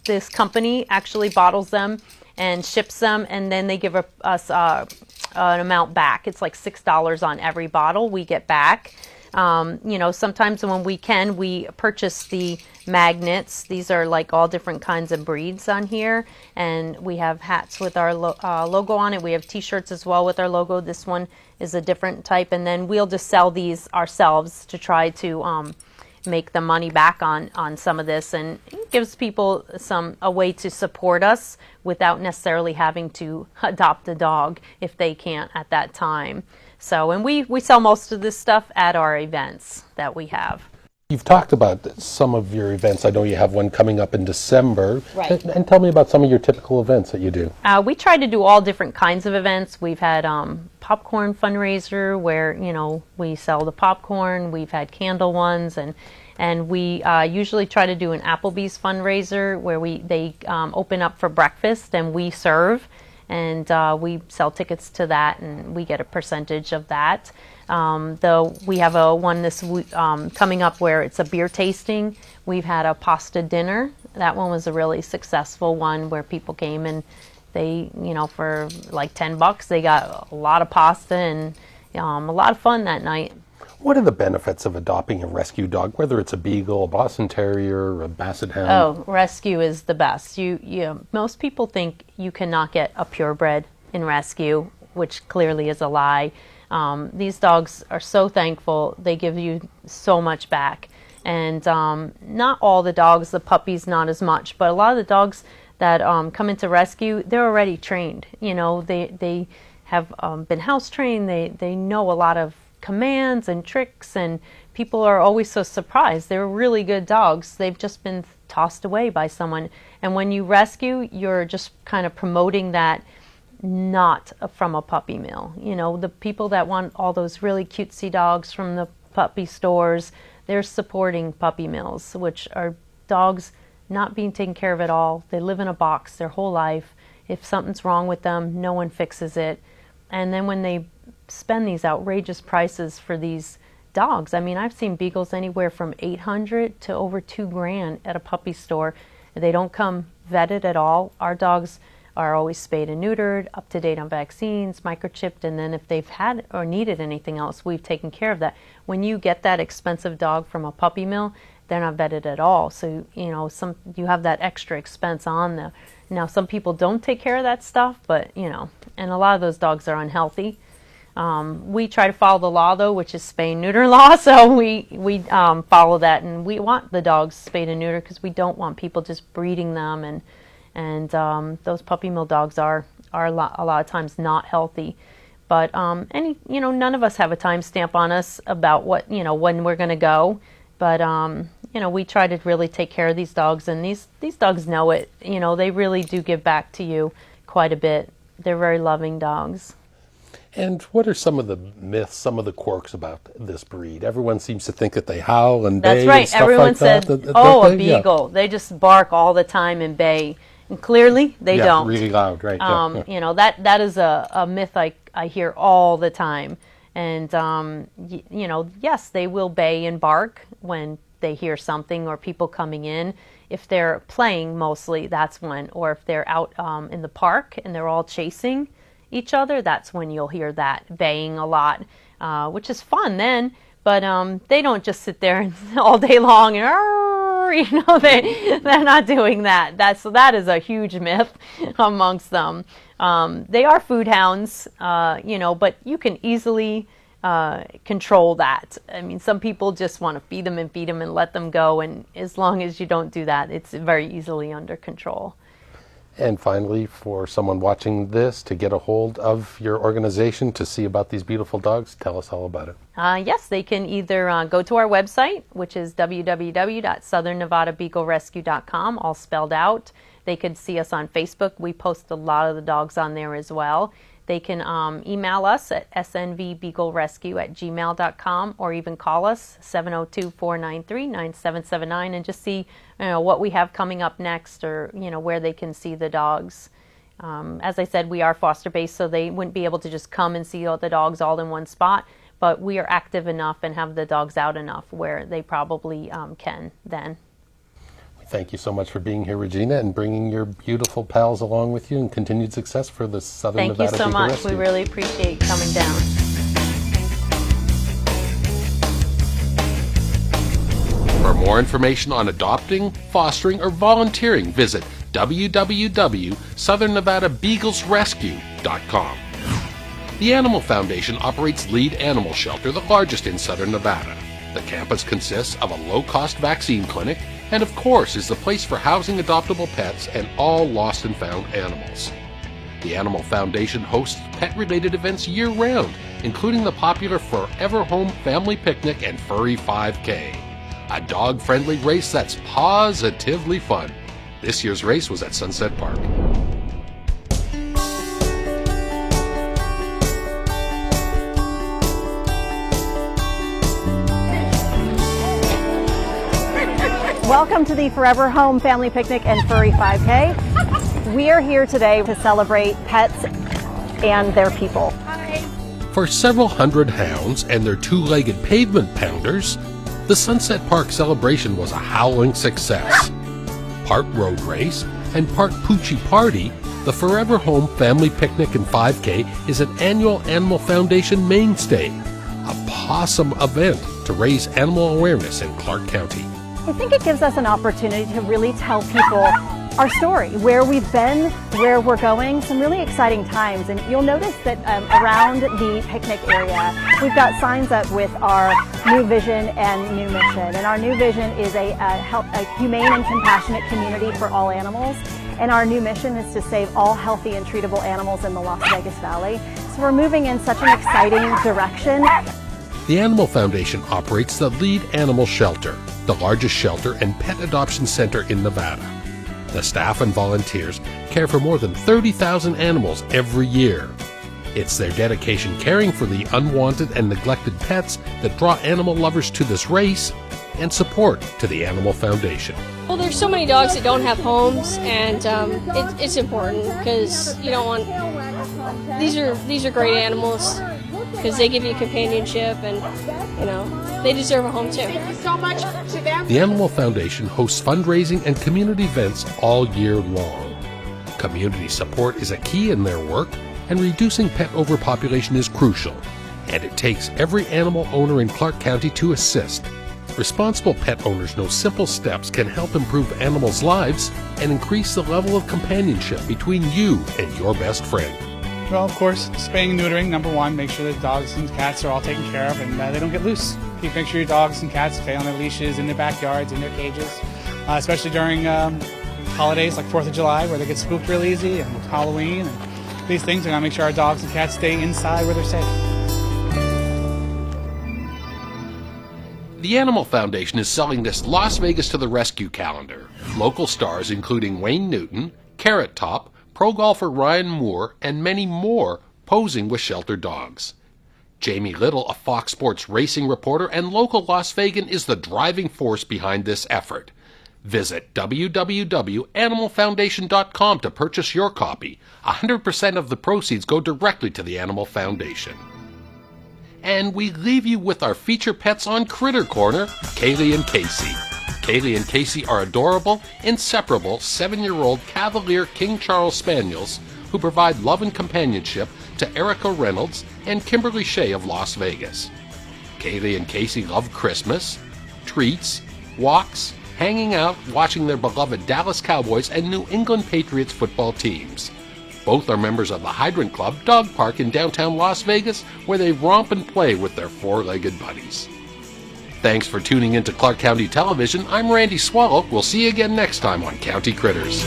This company actually bottles them and ships them, and then they give us an amount back. It's like $6 on every bottle we get back. Sometimes when we purchase the magnets. These are like all different kinds of breeds on here, and we have hats with our logo on it. We have t-shirts as well with our logo. This one is a different type, and then we'll just sell these ourselves to try to make the money back on some of this, and it gives people a way to support us without necessarily having to adopt a dog if they can't at that time. So, and we sell most of this stuff at our events that we have. You've talked about some of your events. I know you have one coming up in December. Right. And tell me about some of your typical events that you do. We try to do all different kinds of events. We've had popcorn fundraiser where, we sell the popcorn. We've had candle ones, and we usually try to do an Applebee's fundraiser where they open up for breakfast and we serve, and we sell tickets to that, and we get a percentage of that. Though we have one this coming up where it's a beer tasting. We've had a pasta dinner. That one was a really successful one where people came and they, for like $10, they got a lot of pasta and a lot of fun that night. What are the benefits of adopting a rescue dog, whether it's a beagle, a Boston Terrier, a Basset Hound? Oh, rescue is the best. Most people think you cannot get a purebred in rescue, which clearly is a lie. These dogs are so thankful. They give you so much back. And not all the dogs, the puppies not as much, but a lot of the dogs that come into rescue, they're already trained. They have been house trained. They know a lot of commands and tricks, and people are always so surprised. They're really good dogs. They've just been tossed away by someone. And when you rescue, you're just kind of promoting that not from a puppy mill. The people that want all those really cutesy dogs from the puppy stores, they're supporting puppy mills, which are dogs not being taken care of at all. They live in a box their whole life. If something's wrong with them, no one fixes it. And then when they spend these outrageous prices for these dogs, I mean, I've seen beagles anywhere from $800 to over $2,000 at a puppy store. They don't come vetted at all. Our dogs are always spayed and neutered, up to date on vaccines, microchipped, and then if they've had or needed anything else, we've taken care of that. When you get that expensive dog from a puppy mill, they're not vetted at all. So, you have that extra expense on there. Now, some people don't take care of that stuff, but, and a lot of those dogs are unhealthy. We try to follow the law, though, which is spay and neuter law, so we follow that, and we want the dogs spayed and neutered because we don't want people just breeding them and those puppy mill dogs are a lot of times not healthy. But none of us have a time stamp on us about what, when we're going to go. But we try to really take care of these dogs, and these dogs know it. They really do give back to you quite a bit. They're very loving dogs. And what are some of the myths, some of the quirks about this breed? Everyone seems to think that they howl and bay. That's right. And stuff Everyone like said, that. "Oh, a They? beagle." Yeah. They just bark all the time and bay, and clearly they don't. Really loud, right? That is a myth I hear all the time. And yes, they will bay and bark when they hear something or people coming in. If they're playing, mostly that's when, or if they're out in the park and they're all chasing each other, that's when you'll hear that baying a lot, which is fun then. But they don't just sit there all day long and they're not doing that. That is a huge myth amongst them. They are food hounds, but you can easily control that. I mean, some people just want to feed them and let them go, and as long as you don't do that, it's very easily under control. And finally, for someone watching this to get a hold of your organization to see about these beautiful dogs, tell us all about it. Yes, they can either go to our website, which is www.southernnevadabeaglerescue.com, all spelled out. They could see us on Facebook. We post a lot of the dogs on there as well. They can email us at snvbeaglerescue@gmail.com, or even call us 702-493-9779 and just see what we have coming up next, or where they can see the dogs. As I said, we are foster based, so they wouldn't be able to just come and see all the dogs all in one spot, but we are active enough and have the dogs out enough where they probably can then. Thank you so much for being here, Regina, and bringing your beautiful pals along with you, and continued success for the Southern Nevada Thank you so Beagle much. Rescue. We really appreciate coming down. For more information on adopting, fostering, or volunteering, visit www.southernnevadabeaglesrescue.com. The Animal Foundation operates Lead Animal Shelter, the largest in Southern Nevada. The campus consists of a low-cost vaccine clinic, and of course is the place for housing adoptable pets and all lost and found animals. The Animal Foundation hosts pet-related events year-round, including the popular Forever Home Family Picnic and Furry 5K, a dog-friendly race that's positively fun. This year's race was at Sunset Park. Welcome to the Forever Home Family Picnic and Furry 5K. We are here today to celebrate pets and their people. For several hundred hounds and their two-legged pavement pounders, the Sunset Park celebration was a howling success. Part road race and part Poochie Party, the Forever Home Family Picnic and 5K is an annual Animal Foundation mainstay, a possum event to raise animal awareness in Clark County. I think it gives us an opportunity to really tell people our story, where we've been, where we're going, some really exciting times. And you'll notice that around the picnic area, we've got signs up with our new vision and new mission. And our new vision is a humane and compassionate community for all animals. And our new mission is to save all healthy and treatable animals in the Las Vegas Valley. So we're moving in such an exciting direction. The Animal Foundation operates the Lead Animal Shelter, the largest shelter and pet adoption center in Nevada. The staff and volunteers care for more than 30,000 animals every year. It's their dedication caring for the unwanted and neglected pets that draw animal lovers to this race and support to the Animal Foundation. Well, there's so many dogs that don't have homes, and it's important because you don't want. These are great animals because they give you companionship, and they deserve a home too. Thank you so much to them. The Animal Foundation hosts fundraising and community events all year long. Community support is a key in their work, and reducing pet overpopulation is crucial, and it takes every animal owner in Clark County to assist. Responsible pet owners know simple steps can help improve animals' lives and increase the level of companionship between you and your best friend. Well, of course, spaying and neutering, number one, make sure that dogs and cats are all taken care of and they don't get loose. You make sure your dogs and cats stay on their leashes, in their backyards, in their cages, especially during holidays like 4th of July where they get spooked real easy, and Halloween, and these things. We're going to make sure our dogs and cats stay inside where they're safe. The Animal Foundation is selling this Las Vegas to the Rescue calendar. Local stars including Wayne Newton, Carrot Top, pro golfer Ryan Moore, and many more posing with sheltered dogs. Jamie Little, a Fox Sports racing reporter and local Las Vegan, is the driving force behind this effort. Visit www.animalfoundation.com to purchase your copy. 100% of the proceeds go directly to the Animal Foundation. And we leave you with our feature pets on Critter Corner, Kaylee and Casey. Kaylee and Casey are adorable, inseparable 7-year-old Cavalier King Charles Spaniels who provide love and companionship to Erica Reynolds and Kimberly Shea of Las Vegas. Kaylee and Casey love Christmas, treats, walks, hanging out, watching their beloved Dallas Cowboys and New England Patriots football teams. Both are members of the Hydrant Club Dog Park in downtown Las Vegas, where they romp and play with their four-legged buddies. Thanks for tuning into Clark County Television. I'm Randy Swallow. We'll see you again next time on County Critters.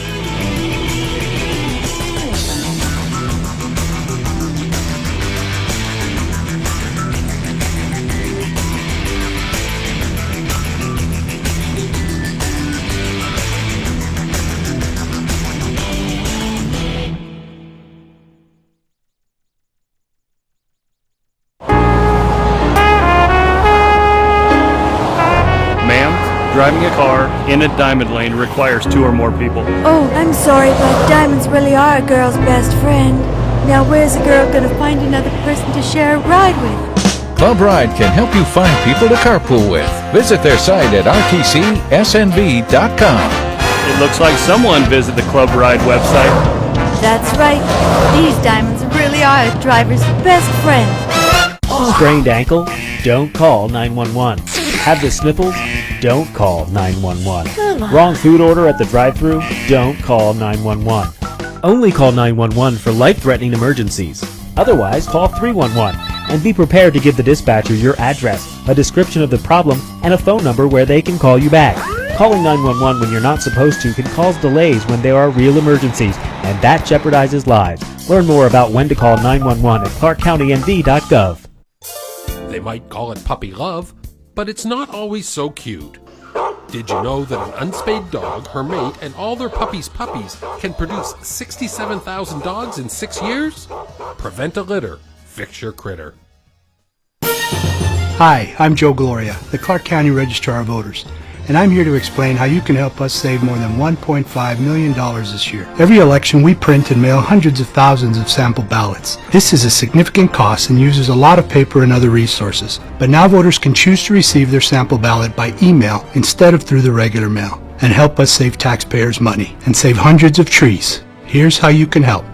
Driving a car in a diamond lane requires 2 or more people. Oh, I'm sorry, but diamonds really are a girl's best friend. Now where's a girl gonna find another person to share a ride with? Club Ride can help you find people to carpool with. Visit their site at rtcsnv.com. It looks like someone visited the Club Ride website. That's right. These diamonds really are a driver's best friend. Sprained ankle? Don't call 911. Have the sniffles? Don't call 911. Come on. Wrong food order at the drive-thru? Don't call 911. Only call 911 for life-threatening emergencies. Otherwise, call 311 and be prepared to give the dispatcher your address, a description of the problem, and a phone number where they can call you back. Calling 911 when you're not supposed to can cause delays when there are real emergencies, and that jeopardizes lives. Learn more about when to call 911 at ClarkCountyNV.gov. They might call it puppy love, but it's not always so cute. Did you know that an unspayed dog, her mate, and all their puppies' can produce 67,000 dogs in 6 years? Prevent a litter. Fix your critter. Hi, I'm Joe Gloria, the Clark County Registrar of Voters, and I'm here to explain how you can help us save more than $1.5 million this year. Every election we print and mail hundreds of thousands of sample ballots. This is a significant cost and uses a lot of paper and other resources, but now voters can choose to receive their sample ballot by email instead of through the regular mail, and help us save taxpayers money and save hundreds of trees. Here's how you can help.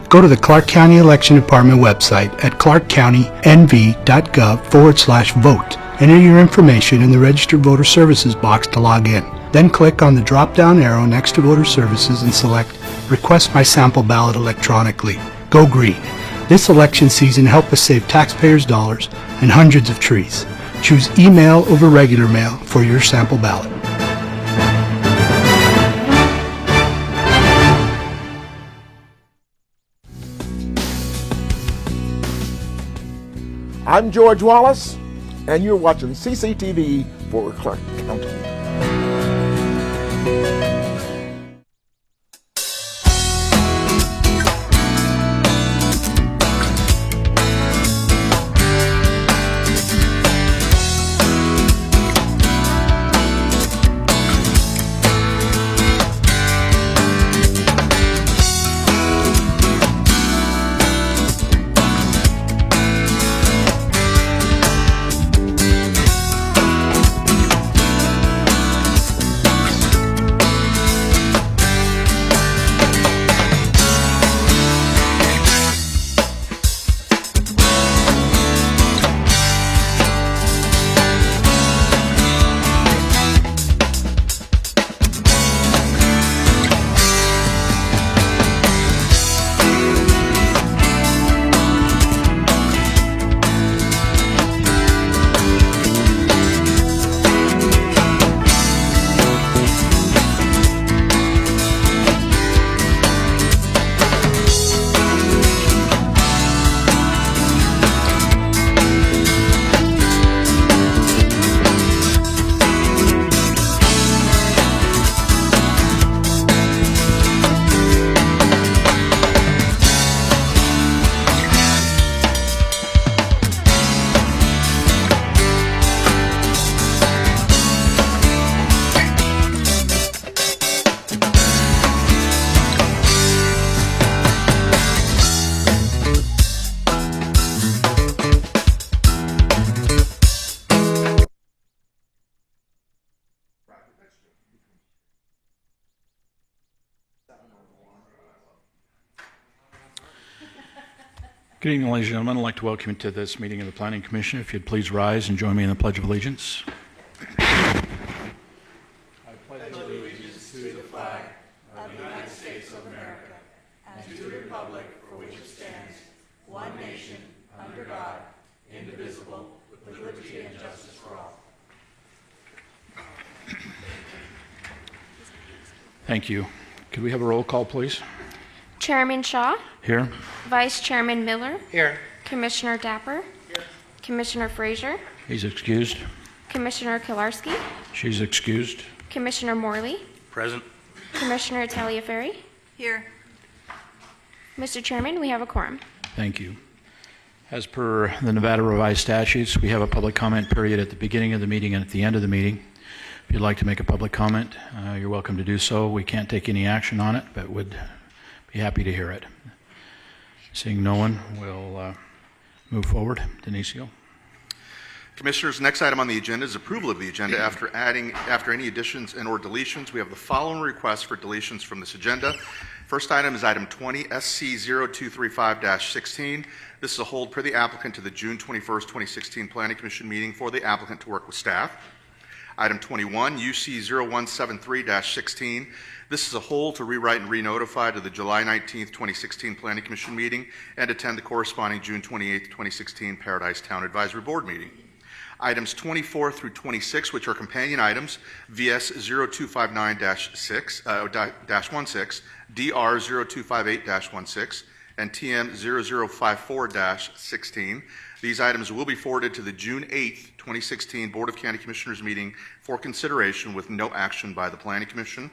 Go to the Clark County Election Department website at clarkcountynv.gov/vote. Enter your information in the Registered Voter Services box to log in. Then click on the drop-down arrow next to Voter Services and select Request My Sample Ballot Electronically. Go green. This election season, help us save taxpayers' dollars and hundreds of trees. Choose email over regular mail for your sample ballot. I'm George Wallace, and you're watching CCTV for Clark County. Good evening, ladies and gentlemen. I'd like to welcome you to this meeting of the Planning Commission. If you'd please rise and join me in the Pledge of Allegiance. I pledge allegiance to the flag of the United States of America and to the republic for which it stands, one nation, under God, indivisible, with liberty and justice for all. Thank you. Could we have a roll call, please? Chairman Shaw. Here. Vice Chairman Miller. Here. Commissioner Dapper. Here. Commissioner Frazier. He's excused. Commissioner Kilarski. She's excused. Commissioner Morley. Present. Commissioner Taliaferri. Here. Mr. Chairman, we have a quorum. Thank you. As per the Nevada revised statutes, we have a public comment period at the beginning of the meeting and at the end of the meeting. If you'd like to make a public comment, you're welcome to do so. We can't take any action on it, but would be happy to hear it. Seeing no one, we'll move forward. Denicio. Commissioners, next item on the agenda is approval of the agenda. After any additions and or deletions, we have the following requests for deletions from this agenda. First item is item 20, SC 0235-16. This is a hold per the applicant to the June 21st, 2016 Planning Commission meeting for the applicant to work with staff. Item 21, UC 0173-16. This is a hold to rewrite and re-notify to the July 19th, 2016 Planning Commission meeting and attend the corresponding June 28th, 2016 Paradise Town Advisory Board meeting. Items 24 through 26, which are companion items, VS 0259-16, DR 0258-16, and TM 0054-16. These items will be forwarded to the June 8th, 2016 Board of County Commissioners meeting for consideration with no action by the Planning Commission.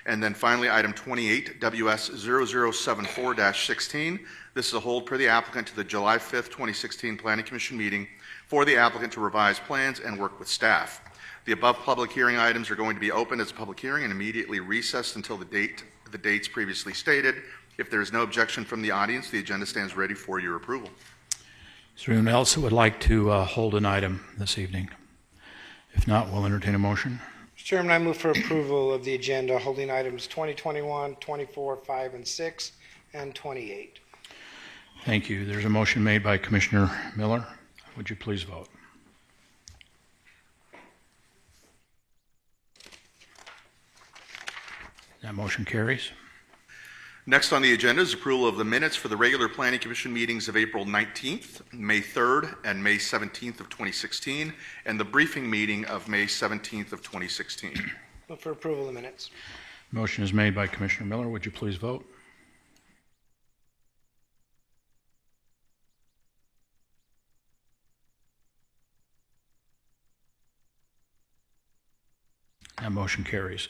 And then finally, item 28, WS 0074-16. This is a hold per the applicant to the July 5th, 2016 Planning Commission meeting for the applicant to revise plans and work with staff. The above public hearing items are going to be opened as a public hearing and immediately recessed until the dates previously stated. If there is no objection from the audience, the agenda stands ready for your approval. Is there anyone else that would like to hold an item this evening? If not, we'll entertain a motion. Mr. Chairman, I move for approval of the agenda holding items 20, 21, 24, 5, and 6, and 28. Thank you. There's a motion made by Commissioner Miller. Would you please vote? That motion carries. Next on the agenda is approval of the minutes for the regular Planning Commission meetings of April 19th, May 3rd, and May 17th of 2016, and the briefing meeting of May 17th of 2016. Move for approval of the minutes. Motion is made by Commissioner Miller. Would you please vote? That motion carries.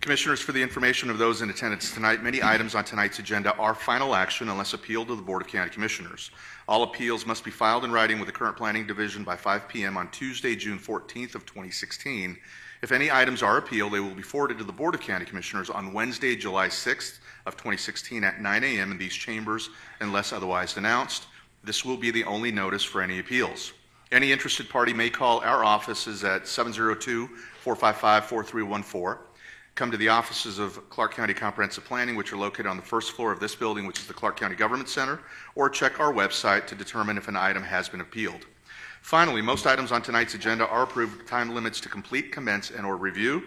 Commissioners, for the information of those in attendance tonight, many items on tonight's agenda are final action unless appealed to the Board of County Commissioners. All appeals must be filed in writing with the current Planning Division by 5 p.m. on Tuesday, June 14th of 2016. If any items are appealed, they will be forwarded to the Board of County Commissioners on Wednesday, July 6th of 2016 at 9 a.m. in these chambers unless otherwise announced. This will be the only notice for any appeals. Any interested party may call our offices at 702-455-4314. Come to the offices of Clark County Comprehensive Planning, which are located on the first floor of this building, which is the Clark County Government Center, or check our website to determine if an item has been appealed. Finally, most items on tonight's agenda are approved with time limits to complete, commence, and/or review.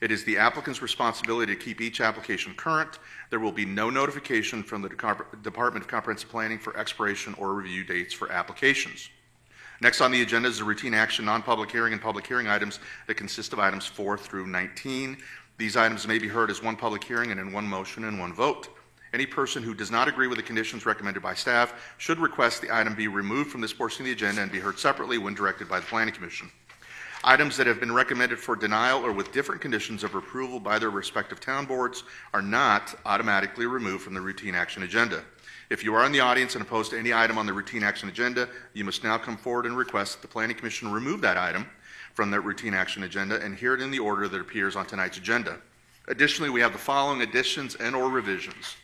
It is the applicant's responsibility to keep each application current. There will be no notification from the Department of Comprehensive Planning for expiration or review dates for applications. Next on the agenda is the routine action, non-public hearing, and public hearing items that consist of items 4 through 19. These items may be heard as one public hearing and in one motion and one vote. Any person who does not agree with the conditions recommended by staff should request the item be removed from this portion of the agenda and be heard separately when directed by the Planning Commission. Items that have been recommended for denial or with different conditions of approval by their respective town boards are not automatically removed from the routine action agenda. If you are in the audience and opposed to any item on the routine action agenda, you must now come forward and request that the Planning Commission remove that item from the routine action agenda and hear it in the order that appears on tonight's agenda. Additionally, we have the following additions and or revisions.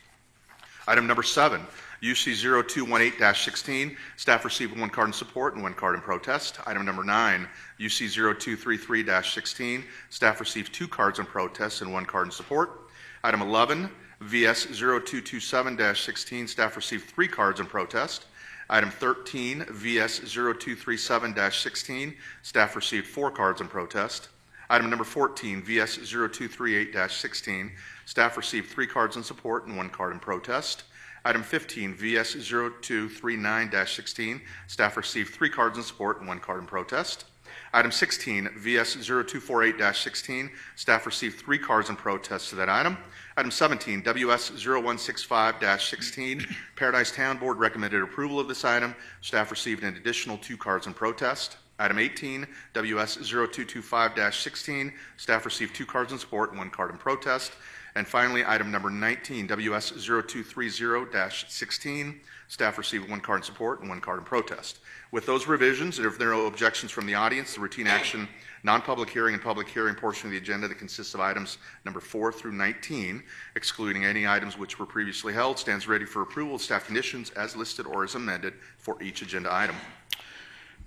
Item number 7, UC 0218-16, staff received 1 card in support and 1 card in protest. Item number 9, UC 0233-16, staff received 2 cards in protest and 1 card in support. Item 11, VS 0227-16, staff received 3 cards in protest. Item 13, VS 0237-16, staff received 4 cards in protest. Item number 14, VS 0238-16, staff received 3 cards in support and 1 card in protest. Item 15, VS 0239-16, staff received 3 cards in support and 1 card in protest. Item 16, VS 0248-16, staff received 3 cards in protest to that item. Item 17, WS 0165-16, Paradise Town Board recommended approval of this item. Staff received an additional 2 cards in protest. Item 18, WS 0225-16, staff received 2 cards in support and 1 card in protest. And finally, item number 19, WS 0230-16, staff received 1 card in support and 1 card in protest. With those revisions, and if there are no objections from the audience, the routine action, non-public hearing, and public hearing portion of the agenda that consists of items number 4 through 19, excluding any items which were previously held, stands ready for approval of staff conditions as listed or as amended for each agenda item.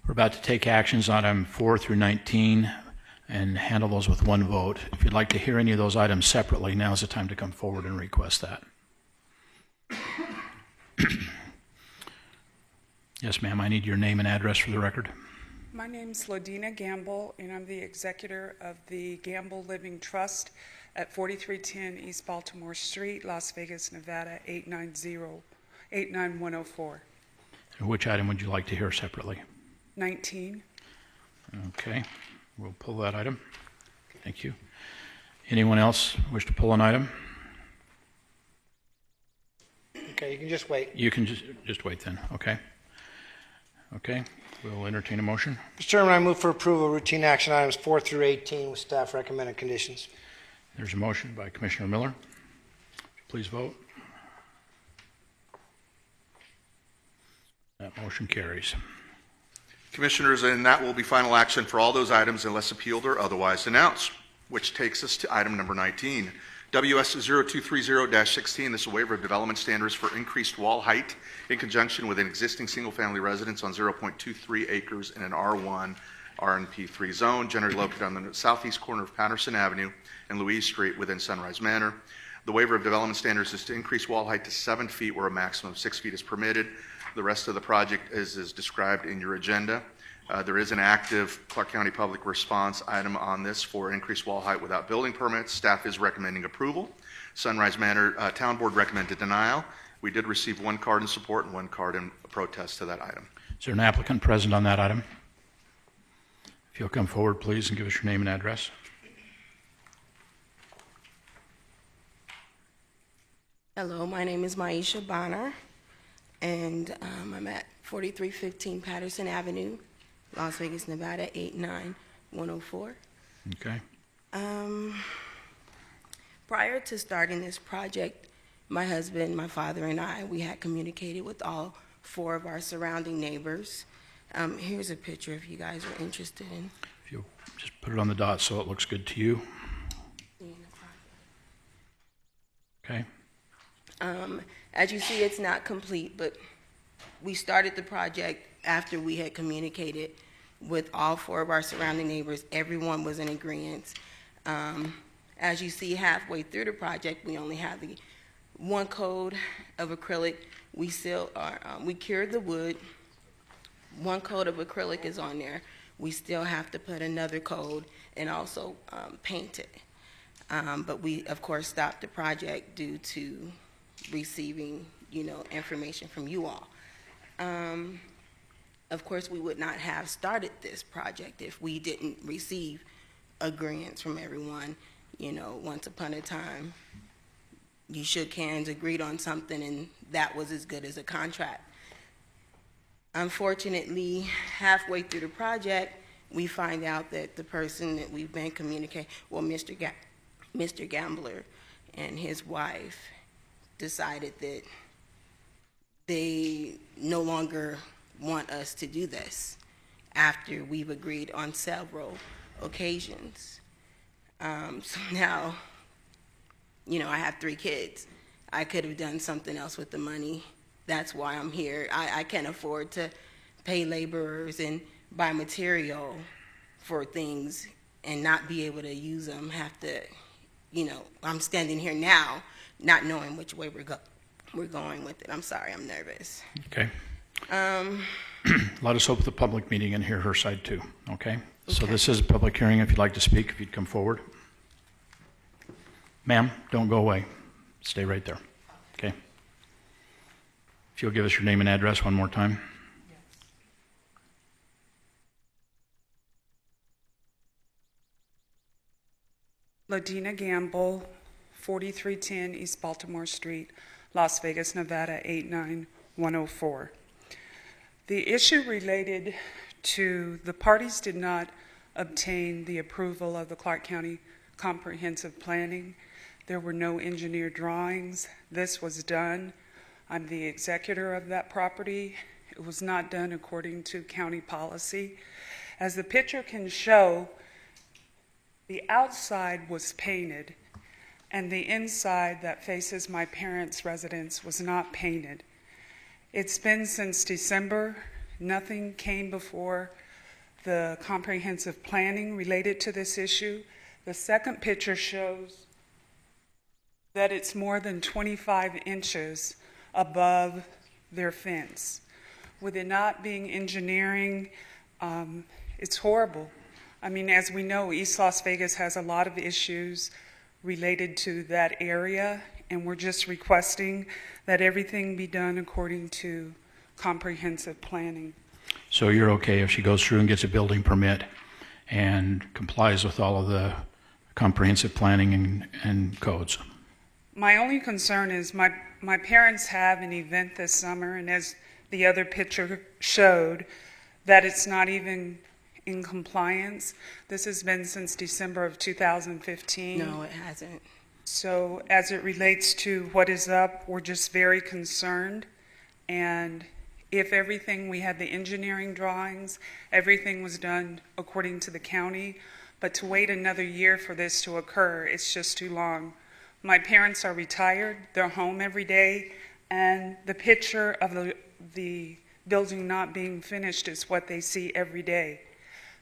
We're about to take actions on item 4 through 19 and handle those with 1 vote. If you'd like to hear any of those items separately, now's the time to come forward and request that. Yes, ma'am, I need your name and address for the record. My name's Ladina Gamble, and I'm the executor of the Gamble Living Trust at 4310 East Baltimore Street, Las Vegas, Nevada, 89104. And which item would you like to hear separately? 19. Okay, we'll pull that item. Thank you. Anyone else wish to pull an item? Okay, you can just wait. You can just wait then, okay. Okay, we'll entertain a motion. Mr. Chairman, I move for approval of routine action items 4 through 18 with staff recommended conditions. There's a motion by Commissioner Miller. Please vote. That motion carries. Commissioners, and that will be final action for all those items unless appealed or otherwise announced, which takes us to item number 19. WS 0230-16, this is a waiver of development standards for increased wall height in conjunction with an existing single-family residence on 0.23 acres in an R1 RNP3 zone, generally located on the southeast corner of Patterson Avenue and Louise Street within Sunrise Manor. The waiver of development standards is to increase wall height to 7 feet where a maximum of 6 feet is permitted. The rest of the project is described in your agenda. There is an active Clark County public response item on this for increased wall height without building permits. Staff is recommending approval. Sunrise Manor Town Board recommended denial. We did receive 1 card in support and 1 card in protest to that item. Is there an applicant present on that item? If you'll come forward, please, and give us your name and address. Hello, my name is Maisha Bonner, and I'm at 4315 Patterson Avenue, Las Vegas, Nevada, 89104. Okay. Prior to starting this project, my husband, my father, and I, we had communicated with all 4 of our surrounding neighbors. Here's a picture if you guys are interested in. If you'll just put it on the dot so it looks good to you. Okay. As you see, it's not complete, but we started the project after we had communicated with all 4 of our surrounding neighbors. Everyone was in agreement. As you see, halfway through the project, we only have the 1 coat of acrylic. We still are, we cured the wood. 1 coat of acrylic is on there. We still have to put another coat and also paint it. But we, of course, stopped the project due to receiving, information from you all. Of course, we would not have started this project if we didn't receive agreements from everyone. Once upon a time, you shook hands, agreed on something, and that was as good as a contract. Unfortunately, halfway through the project, we find out that the person that we've been communicating, well, Mr. Gambler and his wife decided that they no longer want us to do this after we've agreed on several occasions. So now, I have 3 kids. I could have done something else with the money, That's why I'm here. I can't afford to pay laborers and buy material for things and not be able to use them. Have to, I'm standing here now not knowing which way we're going with it. I'm sorry, I'm nervous. Okay. Let us hope the public meeting and hear her side too, okay? So this is a public hearing. If you'd like to speak, if you'd come forward. Ma'am, don't go away. Stay right there, okay? If you'll give us your name and address one more time. Ladina Gamble, 4310 East Baltimore Street, Las Vegas, Nevada, 89104. The issue related to the parties did not obtain the approval of the Clark County Comprehensive Planning. There were no engineer drawings. This was done. I'm the executor of that property. It was not done according to county policy. As the picture can show, the outside was painted, and the inside that faces my parents' residence was not painted. It's been since December. Nothing came before the comprehensive planning related to this issue. The second picture shows that it's more than 25 inches above their fence. With it not being engineering, it's horrible. I mean, as we know, East Las Vegas has a lot of issues related to that area, and we're just requesting that everything be done according to comprehensive planning. So you're okay if she goes through and gets a building permit and complies with all of the comprehensive planning and codes? My only concern is my parents have an event this summer, and as the other picture showed, that it's not even in compliance. This has been since December of 2015. No, it hasn't. So as it relates to what is up, we're just very concerned. And if everything, we had the engineering drawings, everything was done according to the county, but to wait another year for this to occur, it's just too long. My parents are retired, they're home every day, and the picture of the building not being finished is what they see every day.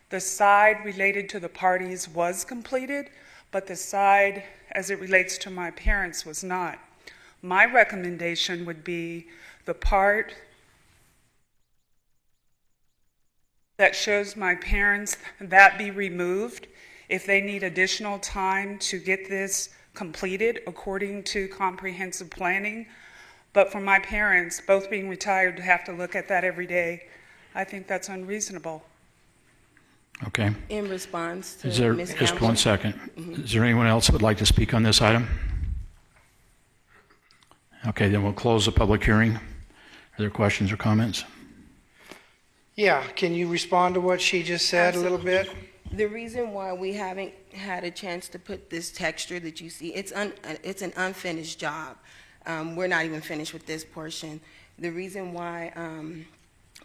The side related to the parties was completed, but the side as it relates to my parents was not. My recommendation would be the part that shows my parents, that be removed if they need additional time to get this completed according to comprehensive planning. But for my parents, both being retired, to have to look at that every day, I think that's unreasonable. Okay. In response to Is there, Ms. just Campbell. 1 second. Is there anyone else that would like to speak on this item? Okay, then we'll close the public hearing. Are there questions or comments? Yeah, can you respond to what she just said a little bit? The reason why we haven't had a chance to put this texture that you see, it's an unfinished job. We're not even finished with this portion. The reason why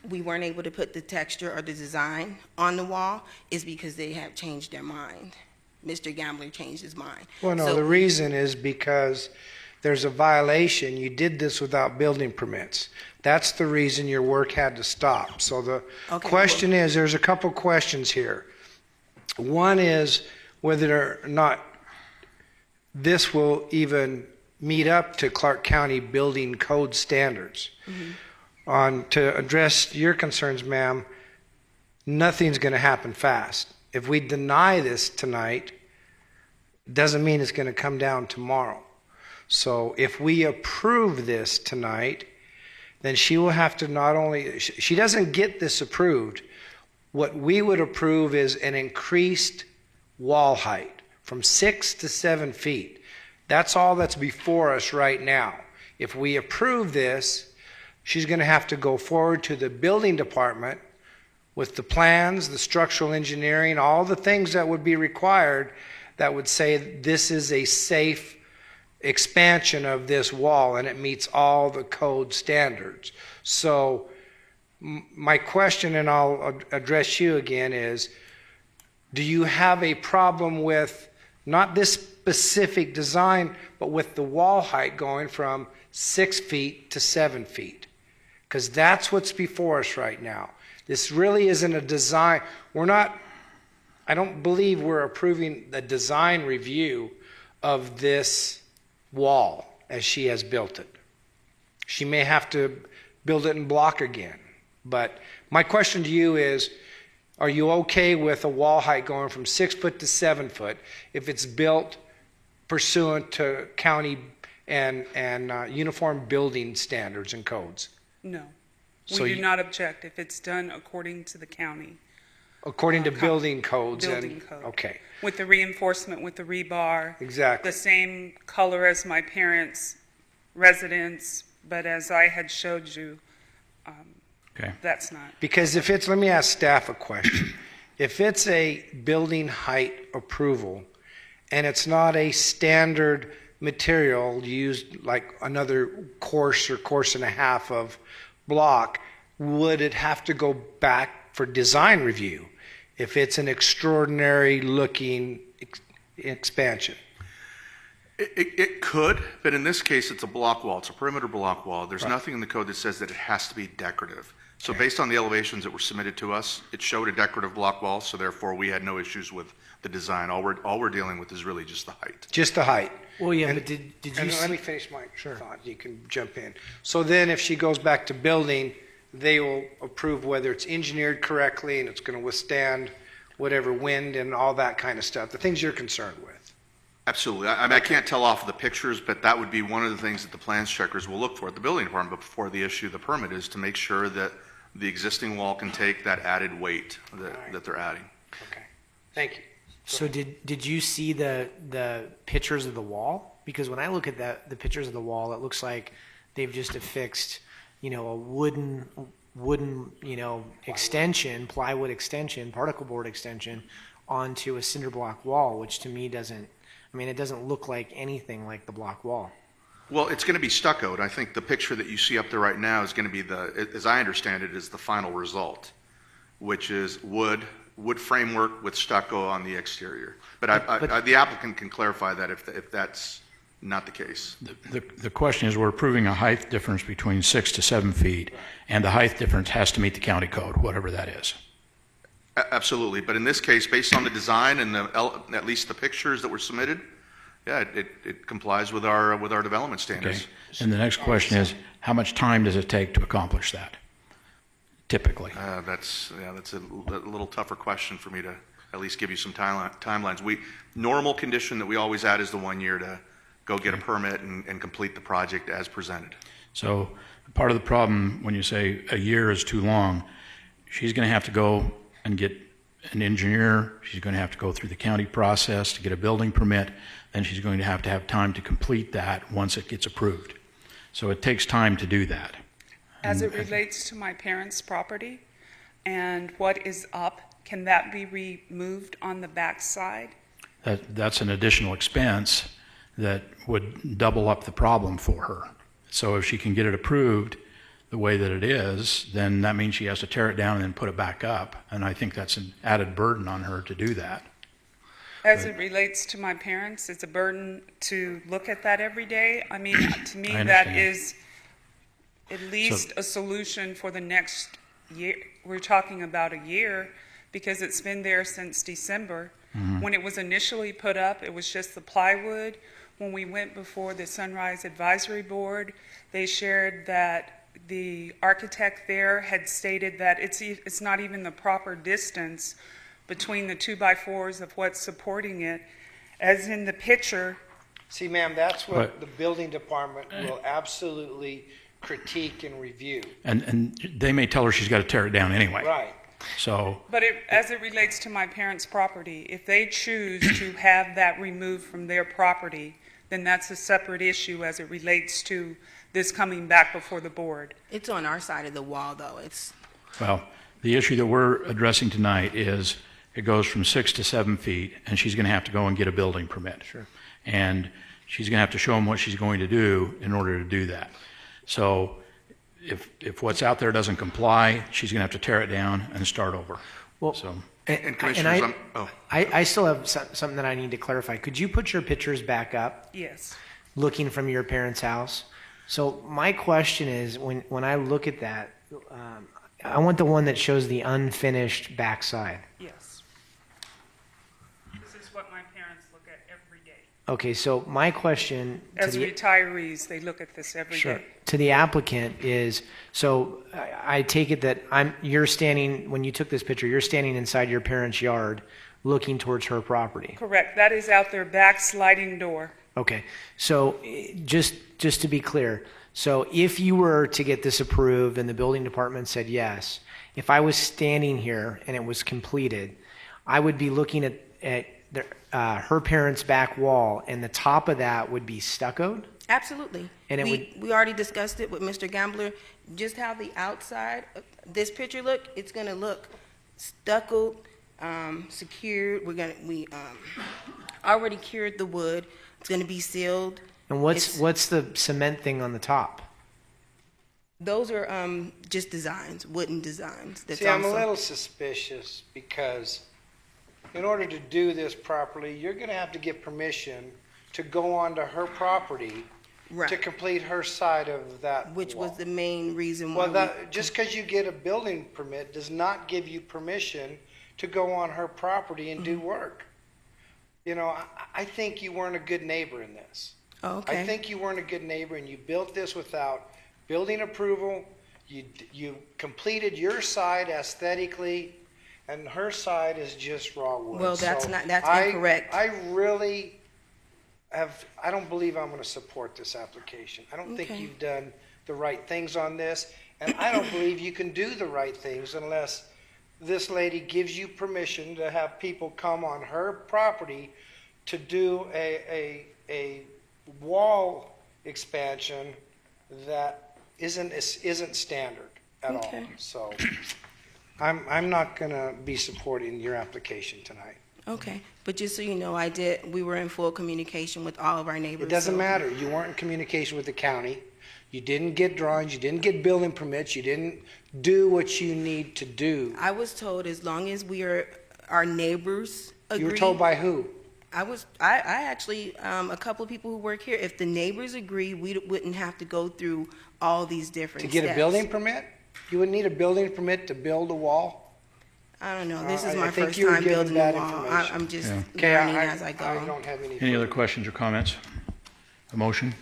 we weren't able to put the texture or the design on the wall is because they have changed their mind. Mr. Gambler changed his mind. Well, no, the reason is because there's a violation. You did this without building permits. That's the reason your work had to stop. So the question is, there's a couple questions here. One is whether or not this will even meet up to Clark County building code standards. To address your concerns, ma'am, nothing's going to happen fast. If we deny this tonight, doesn't mean it's going to come down tomorrow. So if we approve this tonight, then she will have to not only, she doesn't get this approved. What we would approve is an increased wall height from 6 to 7 feet. That's all that's before us right now. If we approve this, she's going to have to go forward to the building department with the plans, the structural engineering, all the things that would be required that would say this is a safe expansion of this wall and it meets all the code standards. So my question, and I'll address you again, is do you have a problem with not this specific design, but with the wall height going from 6 feet to 7 feet? Because that's what's before us right now. This really isn't a design. I don't believe we're approving the design review of this wall as she has built it. She may have to build it in block again. But my question to you is, are you okay with a wall height going from 6 foot to 7 foot if it's built pursuant to county and uniform building standards and codes? No. So We do not object if it's done according to the county. According to building codes. Building code. Okay. With the reinforcement, with the rebar. Exactly. The same color as my parents' residence, but as I had showed you, that's not. Because if it's, let me ask staff a question. If it's a building height approval and it's not a standard material used like another course or course and a half of block, would it have to go back for design review if it's an extraordinary looking expansion? It could, but in this case, it's a block wall. It's a perimeter block wall. There's nothing in the code that says that it has to be decorative. So based on the elevations that were submitted to us, it showed a decorative block wall, so therefore we had no issues with the design. All we're dealing with is really just the height. Just the height. Well, yeah, And- but did you and see? let me finish my thought. You can jump in. So then if she goes back to building, they will approve whether it's engineered correctly and it's going to withstand whatever wind and all that kind of stuff, the things you're concerned with. Absolutely. I mean, I can't tell off of the pictures, but that would be one of the things that the plans checkers will look for at the building department before they issue the permit, is to make sure that the existing wall can take that added weight that they're adding. Okay. Thank you. So did you see the pictures of the wall? Because when I look at the pictures of the wall, it looks like they've just affixed, a wooden, extension, plywood extension, particle board extension onto a cinder block wall, which to me it doesn't look like anything like the block wall. Well, it's going to be stuccoed. I think the picture that you see up there right now is going to be as I understand it, is the final result, which is wood framework with stucco on the exterior. But the applicant can clarify that if that's not the case. The question is, we're approving a height difference between 6 to 7 feet, and the height difference has to meet the county code, whatever that is. Absolutely. But in this case, based on the design and at least the pictures that were submitted, yeah, it complies with our development standards. Okay. And the next question is, how much time does it take to accomplish that, typically? That's a little tougher question for me to at least give you some timelines. Normal condition that we always add is the 1 year to go get a permit and complete the project as presented. So part of the problem when you say a year is too long, she's going to have to go and get an engineer. She's going to have to go through the county process to get a building permit. Then she's going to have time to complete that once it gets approved. So it takes time to do that. As it relates to my parents' property and what is up, can that be removed on the back side? That's an additional expense that would double up the problem for her. So if she can get it approved the way that it is, then that means she has to tear it down and then put it back up. And I think that's an added burden on her to do that. As it relates to my parents, it's a burden to look at that every day. I mean, to me, that is at least a solution for the next year. We're talking about a year because it's been there since December. Mm-hmm. When it was initially put up, it was just the plywood. When we went before the Sunrise Advisory Board, they shared that the architect there had stated that it's not even the proper distance between the 2x4s of what's supporting it. As in the picture. See, ma'am, that's what the building department will absolutely critique and review. And they may tell her she's got to tear it down anyway. Right. So. But as it relates to my parents' property, if they choose to have that removed from their property, then that's a separate issue as it relates to this coming back before the board. It's on our side of the wall, though. Well, the issue that we're addressing tonight is it goes from 6 to 7 feet, and she's going to have to go and get a building permit. Sure. And she's going to have to show them what she's going to do in order to do that. So if what's out there doesn't comply, she's going to have to tear it down and start over. Well, so. And Commissioners, I still have something that I need to clarify. Could you put your pictures back up? Yes. Looking from your parents' house. So my question is, when I look at that, I want the one that shows the unfinished backside. Yes. This is what my parents look at every day. Okay, so my question to As retirees, they look at this every day. to the applicant is, so I take it that you're standing, when you took this picture, you're standing inside your parents' yard looking towards her property. Correct. That is out their back sliding door. Okay, so just to be clear, so if you were to get this approved and the building department said yes, if I was standing here and it was completed, I would be looking at her parents' back wall, and the top of that would be stuccoed? Absolutely. And we already discussed it with Mr. Gambler, just how the outside of this picture look. It's going to look stuccoed, secured. We already cured the wood. It's going to be sealed. And what's the cement thing on the top? Those are just designs, wooden designs. That's See, I'm a also- little suspicious because in order to do this properly, you're going to have to get permission to go onto her property to complete her side of that Which wall. was the main reason why. Well, just because you get a building permit does not give you permission to go on her property and do work. You know, I think you weren't a good neighbor in this. Oh, okay. I think you weren't a good neighbor, and you built this without building approval. You completed your side aesthetically, and her side is just raw wood. Well, that's incorrect. I really I don't believe I'm going to support this application. I don't think you've done the right things on this, and I don't believe you can do the right things unless this lady gives you permission to have people come on her property to do a wall expansion that isn't standard at all. So I'm not going to be supporting your application tonight. Okay, but just so you know, we were in full communication with all of our neighbors. It doesn't matter. You weren't in communication with the county. You didn't get drawings. You didn't get building permits. You didn't do what you need to do. I was told as long as our neighbors agree. You were told by who? I actually, a couple of people who work here, if the neighbors agree, we wouldn't have to go through all these different To get steps. a building permit? You would need a building permit to build a wall? I don't know. This is my I think first you were time given building a bad wall. information. I'm just Okay, learning as I go. I don't have Any other questions or comments? A motion?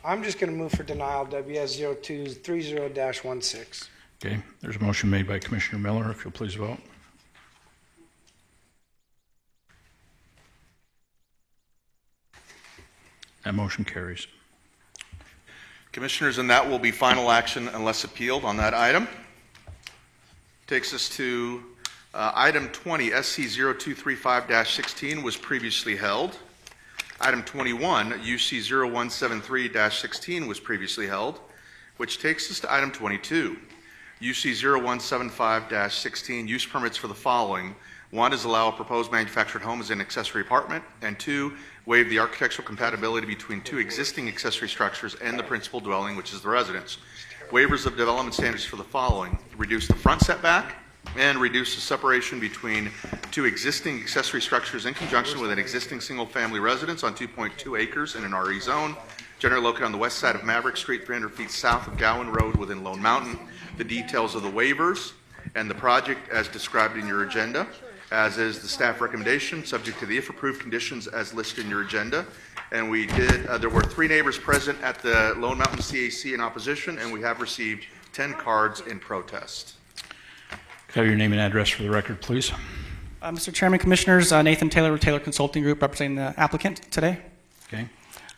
I'm just going to move for denial, WS0230-16. Okay, there's a motion made by Commissioner Miller. If you'll please vote. That motion carries. Commissioners, and that will be final action unless appealed on that item. Takes us to item 20, SC0235-16 was previously held. Item 21, UC0173-16 was previously held, which takes us to item 22, UC0175-16, use permits for the following. One is allow a proposed manufactured home as an accessory apartment, and two, waive the architectural compatibility between two existing accessory structures and the principal dwelling, which is the residence. Waivers of development standards for the following: reduce the front setback and reduce the separation between two existing accessory structures in conjunction with an existing single-family residence on 2.2 acres in an RE zone, generally located on the west side of Maverick Street, 300 feet south of Gowan Road within Lone Mountain. The details of the waivers and the project as described in your agenda, as is the staff recommendation, subject to the if approved conditions as listed in your agenda. And we did, there were 3 neighbors present at the Lone Mountain CAC in opposition, and we have received 10 cards in protest. Could I have your name and address for the record, please? Mr. Chairman, Commissioners, Nathan Taylor with Taylor Consulting Group, representing the applicant today. Okay.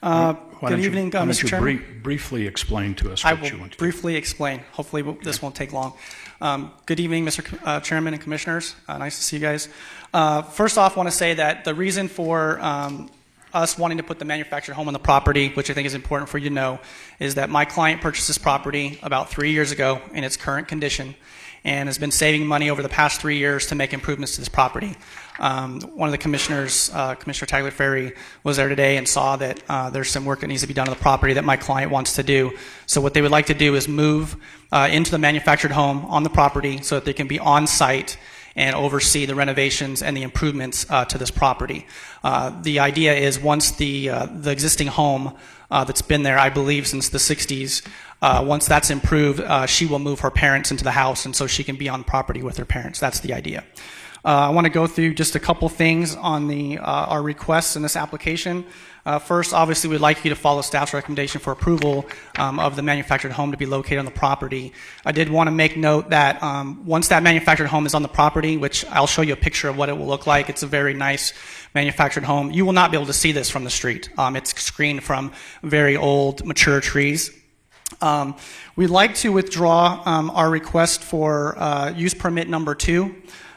Good evening, Mr. Chairman. Why don't you briefly explain to us I what you will want to do? briefly explain. Hopefully this won't take long. Good evening, Mr. Chairman and Commissioners. Nice to see you guys. First off, I want to say that the reason for us wanting to put the manufactured home on the property, which I think is important for you to know, is that my client purchased this property about 3 years ago in its current condition and has been saving money over the past 3 years to make improvements to this property. One of the commissioners, Commissioner Tagliaferri, was there today and saw that there's some work that needs to be done on the property that my client wants to do. So what they would like to do is move into the manufactured home on the property so that they can be on site and oversee the renovations and the improvements to this property. The idea is once the existing home that's been there, I believe, since the 60s, once that's improved, she will move her parents into the house, and so she can be on property with her parents. That's the idea. I want to go through just a couple things on our requests in this application. First, obviously, we'd like you to follow staff's recommendation for approval of the manufactured home to be located on the property. I did want to make note that once that manufactured home is on the property, which I'll show you a picture of what it will look like. It's a very nice manufactured home. You will not be able to see this from the street. It's screened from very old, mature trees. We'd like to withdraw our request for use permit number 2.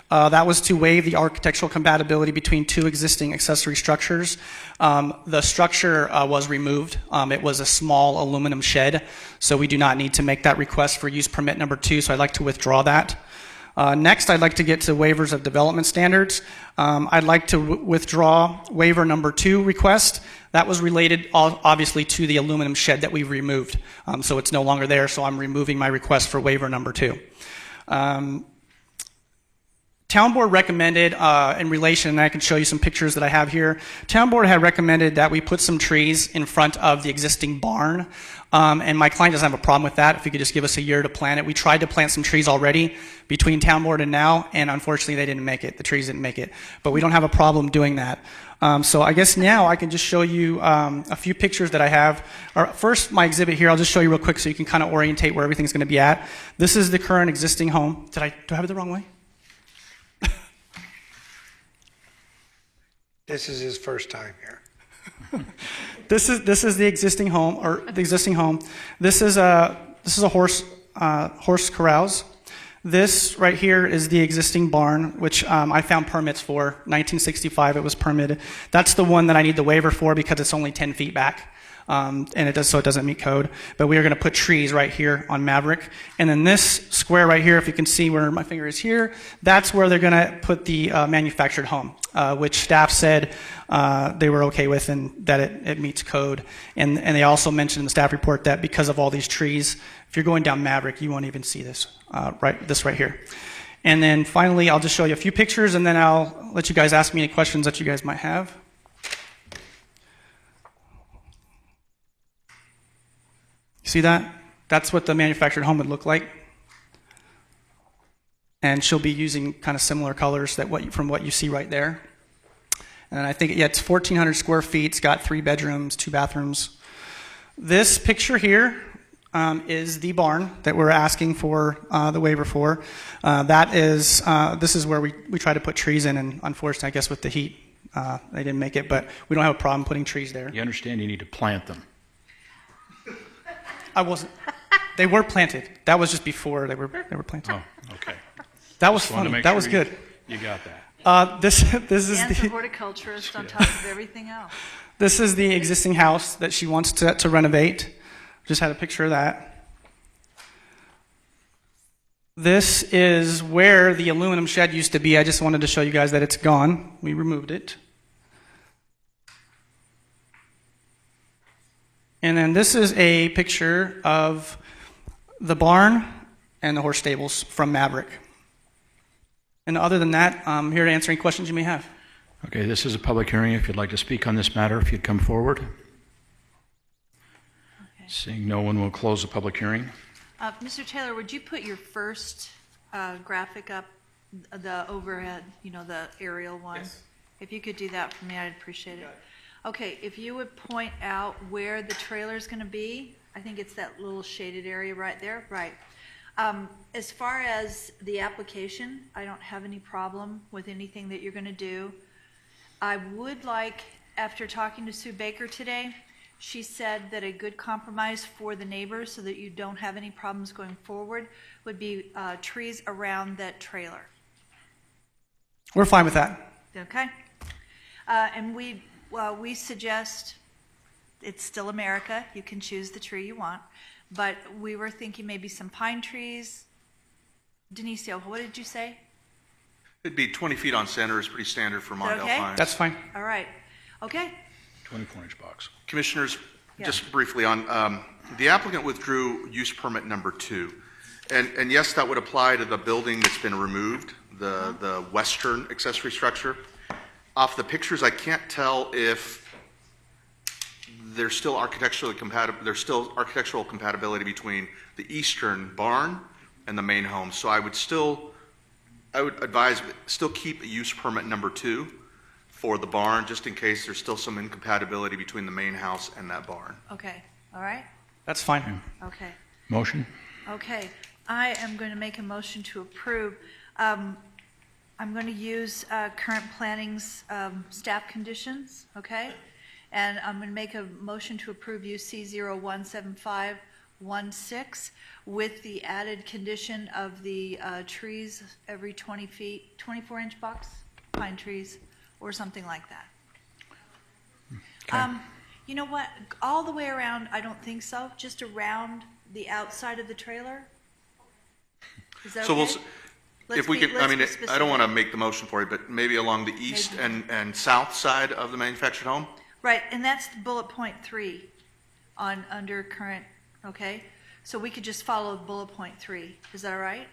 That was to waive the architectural compatibility between 2 existing accessory structures. The structure was removed. It was a small aluminum shed, so we do not need to make that request for use permit number 2, so I'd like to withdraw that. Next, I'd like to get to waivers of development standards. I'd like to withdraw waiver number 2 request. That was related, obviously, to the aluminum shed that we've removed. So it's no longer there, so I'm removing my request for waiver number 2. Town Board recommended, in relation, and I can show you some pictures that I have here, Town Board had recommended that we put some trees in front of the existing barn, and my client doesn't have a problem with that. If you could just give us a year to plant it. We tried to plant some trees already between Town Board and now, and unfortunately they didn't make it. The trees didn't make it. But we don't have a problem doing that. So I guess now I can just show you a few pictures that I have. First, my exhibit here, I'll just show you real quick so you can kind of orientate where everything's going to be at. This is the current existing home. Do I have it the wrong way? This is his first time here. This is the existing home, or the existing home. This is a horse corrals. This right here is the existing barn, which I found permits for. 1965, it was permitted. That's the one that I need the waiver for because it's only 10 feet back. And it doesn't meet code. But we are going to put trees right here on Maverick. And then this square right here, if you can see where my finger is here, that's where they're going to put the manufactured home, which staff said they were okay with and that it meets code. And they also mentioned in the staff report that because of all these trees, if you're going down Maverick, you won't even see this right here. And then finally, I'll just show you a few pictures, and then I'll let you guys ask me any questions that you guys might have. See that? That's what the manufactured home would look like. And she'll be using kind of similar colors from what you see right there. And I think, it's 1,400 square feet. It's got 3 bedrooms, 2 bathrooms. This picture here is the barn that we're asking for the waiver for. This is where we try to put trees in, and unfortunately, I guess with the heat, they didn't make it, but we don't have a problem putting trees there. You understand you need to plant them. I wasn't. They were planted. That was just before they were planted. Oh, okay. That was funny. That was good. You got that. This is Dan's a horticulturist on top of everything else. This is the existing house that she wants to renovate. Just had a picture of that. This is where the aluminum shed used to be. I just wanted to show you guys that it's gone. We removed it. And then this is a picture of the barn and the horse stables from Maverick. And other than that, I'm here to answer any questions you may have. Okay, this is a public hearing. If you'd like to speak on this matter, if you'd come forward. Okay. Seeing no one, will close the public hearing. Mr. Taylor, would you put your first graphic up, the overhead, the aerial one? Yes. If you could do that for me, I'd appreciate it. Okay, if you would point out where the trailer is going to be, I think it's that little shaded area right there. Right. As far as the application, I don't have any problem with anything that you're going to do. I would like, after talking to Sue Baker today, she said that a good compromise for the neighbors so that you don't have any problems going forward would be trees around that trailer. We're fine with that. Okay. And we suggest, it's still America, you can choose the tree you want, but we were thinking maybe some pine trees. Denicio, what did you say? It'd be 20 feet on center is pretty standard for Mondale pines. That's fine. All right. Okay. 24-inch box. Commissioners, just briefly on, the applicant withdrew use permit number 2. And yes, that would apply to the building that's been removed, the western accessory structure. Off the pictures, I can't tell if there's still architectural compatibility between the eastern barn and the main home. So I would advise still keep use permit number 2 for the barn, just in case there's still some incompatibility between the main house and that barn. Okay, all right? That's fine. Okay, Motion? okay. I am going to make a motion to approve. I'm going to use current planning's staff conditions, okay? And I'm going to make a motion to approve UC 017516 with the added condition of the trees every 20 feet, 24-inch box, pine trees, or something like that. You know what? All the way around, I don't think so. Just around the outside of the trailer. Is that So okay? if we could, I mean, I don't want to make the motion for you, but maybe along the east and south side of the manufactured home? Right, and that's bullet point 3 under current, okay? So we could just follow bullet point 3. Is that all right?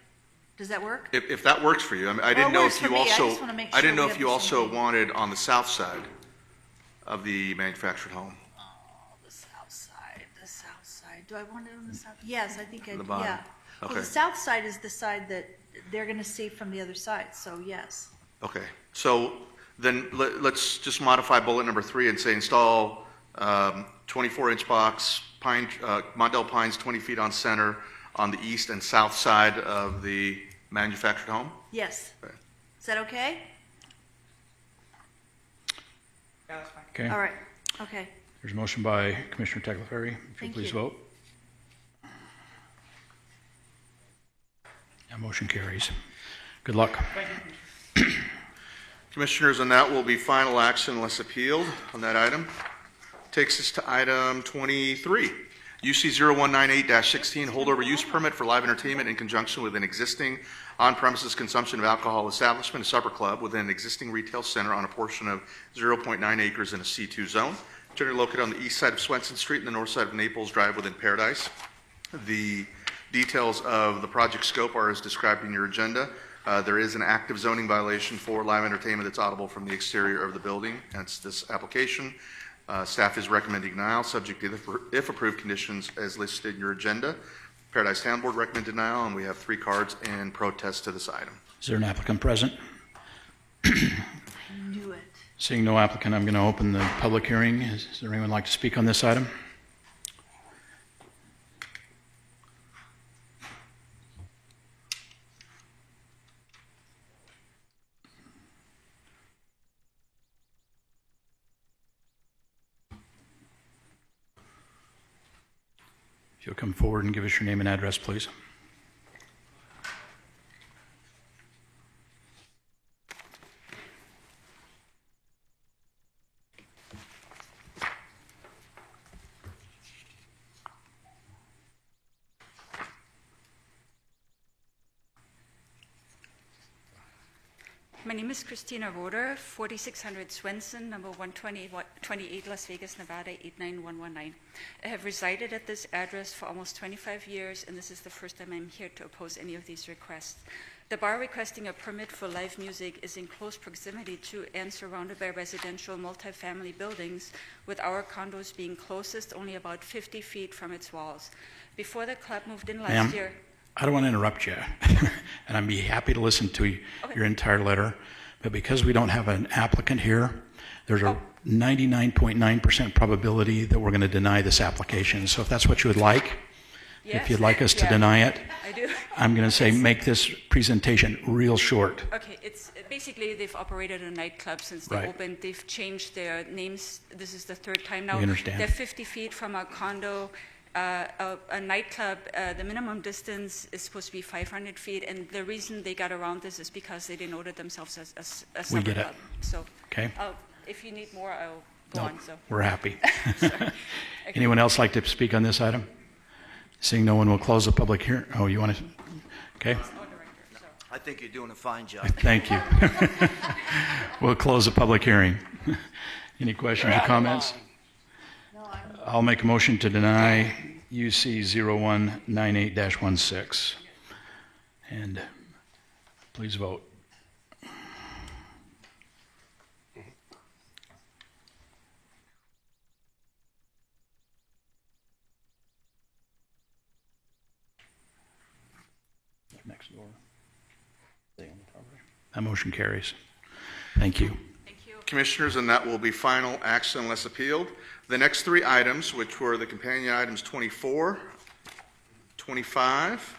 Does that work? If that works for you. I mean, I didn't know if you also, I didn't know if you also wanted on the south side of the manufactured home. Oh, the south side. Do I want it on the south? Yes, I think I do, The bottom. yeah. Well, Okay. the south side is the side that they're going to see from the other side, so yes. Okay, so then let's just modify bullet number 3 and say install 24-inch box, Mondale pines 20 feet on center on the east and south side of the manufactured home? Yes. Okay. Is that okay? Yeah, that's fine. Okay. All right, okay. There's a motion by Commissioner Tagliaferri. If you'll Thank please you. vote. That motion carries. Good luck. Commissioners, and that will be final action unless appealed on that item. Takes us to item 23. UC 0198-16, holdover use permit for live entertainment in conjunction with an existing on-premises consumption of alcohol establishment, a supper club within an existing retail center on a portion of 0.9 acres in a C2 zone, generally located on the east side of Swenson Street and the north side of Naples Drive within Paradise. The details of the project scope are as described in your agenda. There is an active zoning violation for live entertainment that's audible from the exterior of the building, hence this application. Staff is recommending denial, subject to if approved conditions as listed in your agenda. Paradise Town Board recommend denial, and we have 3 cards in protest to this item. Is there an applicant present? I knew it. Seeing no applicant, I'm going to open the public hearing. Is there anyone like to speak on this item? If you'll come forward and give us your name and address, please. My name is Christina Roder, 4600 Swenson, number 128 Las Vegas, Nevada, 89119. I have resided at this address for almost 25 years, and this is the first time I'm here to oppose any of these requests. The bar requesting a permit for live music is in close proximity to and surrounded by residential multifamily buildings, with our condos being closest only about 50 feet from its walls. Before the club moved in last year... I don't want to interrupt you, and I'd be happy to listen to your entire letter, but because we don't have an applicant here, there's a 99.9% probability that we're going to deny this application. So if that's what you would like, if you'd like us to deny it, I do. I'm going to say make this presentation real short. Okay, it's basically they've operated a nightclub since they opened. They've changed their names. This is the 3rd time now. We understand. They're 50 feet from a condo. A nightclub, the minimum distance is supposed to be 500 feet, and the reason they got around this is because they denoted themselves as a supper We get it. club. So, Okay. if you need more, I'll go on. So We're happy. Anyone else like to speak on this item? Seeing no one, will close the public hearing. Oh, you want to? Okay. I think you're doing a fine job. Thank you. We'll close the public hearing. Any questions or comments? I'll make a motion to deny UC 0198-16. And please vote. Next door. That motion carries. Thank you. Commissioners, and that will be final action unless appealed. The next three items, which were the companion items 24, 25,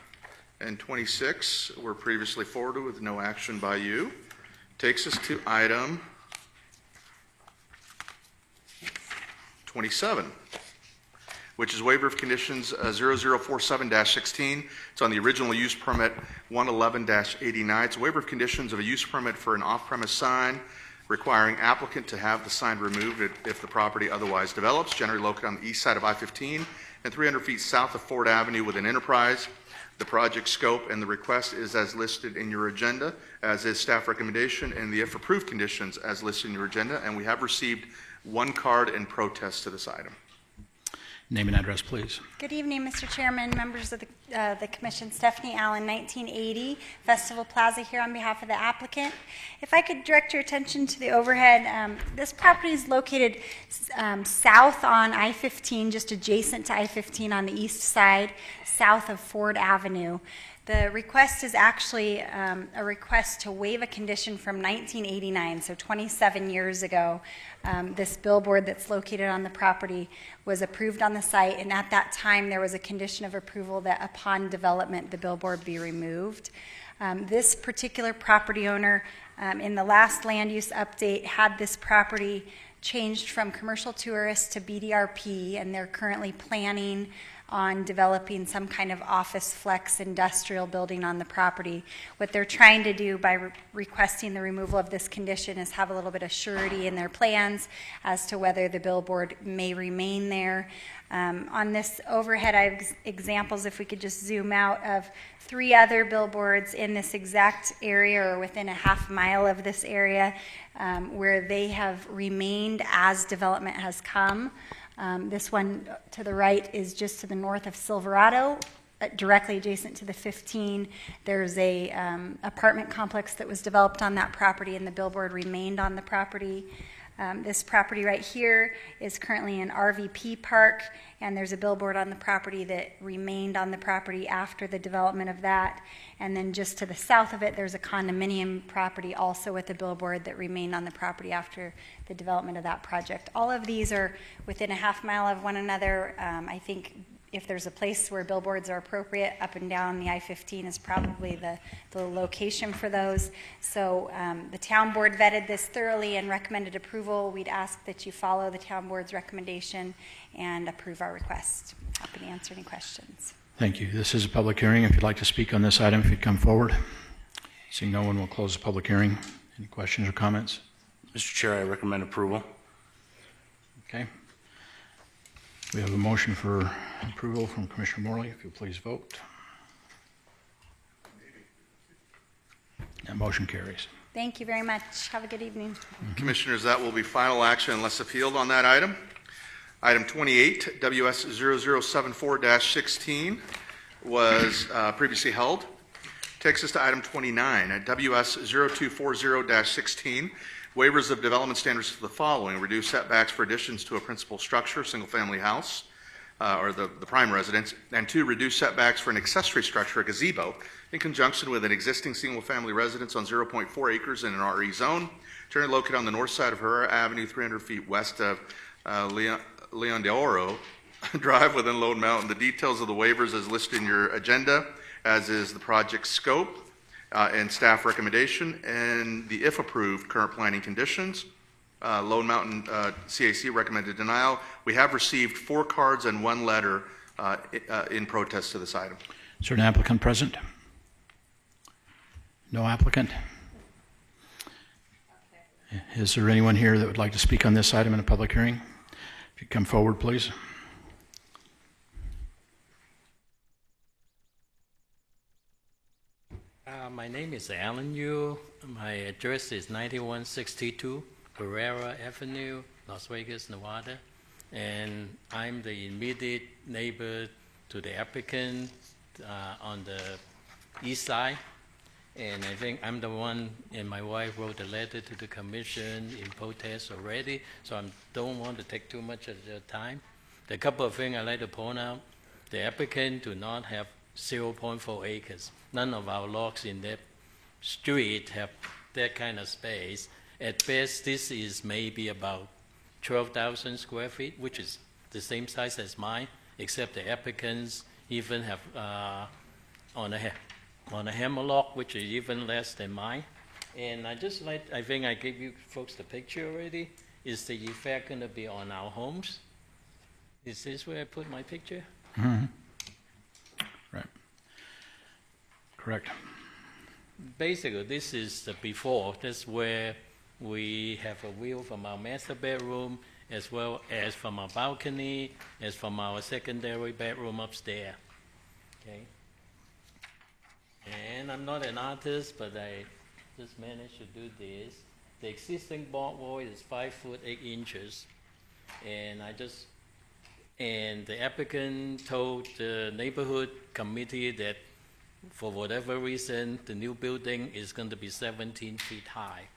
and 26, were previously forwarded with no action by you. Takes us to item 27, which is waiver of conditions 0047-16. It's on the original use permit 111-89. It's a waiver of conditions of a use permit for an off-premise sign requiring applicant to have the sign removed if the property otherwise develops, generally located on the east side of I-15 and 300 feet south of Ford Avenue with an enterprise. The project scope and the request is as listed in your agenda, as is staff recommendation, and the if approved conditions as listed in your agenda. And we have received one card in protest to this item. Name and address, please. Good evening, Mr. Chairman, members of the Commission. Stephanie Allen, 1980 Festival Plaza here on behalf of the applicant. If I could direct your attention to the overhead, this property is located south on I-15, just adjacent to I-15 on the east side, south of Ford Avenue. The request is actually a request to waive a condition from 1989, so 27 years ago. This billboard that's located on the property was approved on the site, and at that time there was a condition of approval that upon development the billboard be removed. This particular property owner in the last land use update had this property changed from commercial tourist to BDRP, and they're currently planning on developing some kind of office flex industrial building on the property. What they're trying to do by requesting the removal of this condition is have a little bit of surety in their plans as to whether the billboard may remain there. On this overhead, I have examples, if we could just zoom out, of 3 other billboards in this exact area or within a half mile of this area where they have remained as development has come. This one to the right is just to the north of Silverado, directly adjacent to the 15. There's a apartment complex that was developed on that property, and the billboard remained on the property. This property right here is currently an RVP park, and there's a billboard on the property that remained on the property after the development of that. And then just to the south of it, there's a condominium property also with a billboard that remained on the property after the development of that project. All of these are within a half mile of one another. I think if there's a place where billboards are appropriate, up and down the I-15 is probably the location for those. So the town board vetted this thoroughly and recommended approval. We'd ask that you follow the town board's recommendation and approve our request. Happy to answer any questions. Thank you. This is a public hearing. If you'd like to speak on this item, if you'd come forward. Seeing no one, will close the public hearing. Any questions or comments? Mr. Chair, I recommend approval. Okay. We have a motion for approval from Commissioner Morley. If you'll please vote. That motion carries. Thank you very much. Have a good evening. Commissioners, that will be final action unless appealed on that item. Item 28, WS 0074-16, was previously held. Takes us to item 29, at WS 0240-16, waivers of development standards for the following: reduce setbacks for additions to a principal structure, single-family house, or the prime residence, and 2, reduce setbacks for an accessory structure, a gazebo, in conjunction with an existing single-family residence on 0.4 acres in an RE zone, generally located on the north side of Herrera Avenue, 300 feet west of Leon de Oro Drive within Lone Mountain. The details of the waivers is listed in your agenda, as is the project scope and staff recommendation, and the, if approved, current planning conditions. Lone Mountain CAC recommended denial. We have received 4 cards and 1 letter in protest to this item. Is there an applicant present? No applicant? Is there anyone here that would like to speak on this item in a public hearing? If you come forward, please. My name is Alan Yu. My address is 9162 Herrera Avenue, Las Vegas, Nevada. And I'm the immediate neighbor to the applicant on the east side. And I think I'm the one, and my wife wrote a letter to the commission in protest already, so I don't want to take too much of their time. The couple of things I'd like to point out, the applicant do not have 0.4 acres. None of our lots in that street have that kind of space. At best, this is maybe about 12,000 square feet, which is the same size as mine, except the applicants even have on a hammerlock, which is even less than mine. And I think I gave you folks the picture already. Is the effect going to be on our homes? Is this where I put my picture? Mm-hmm. Right. Correct. Basically, this is the before. That's where we have a view from our master bedroom, as well as from our balcony, as from our secondary bedroom upstairs. Okay. And I'm not an artist, but I just managed to do this. The existing board wall is 5 foot 8 inches, and the applicant told the neighborhood committee that for whatever reason, the new building is going to be 17 feet high.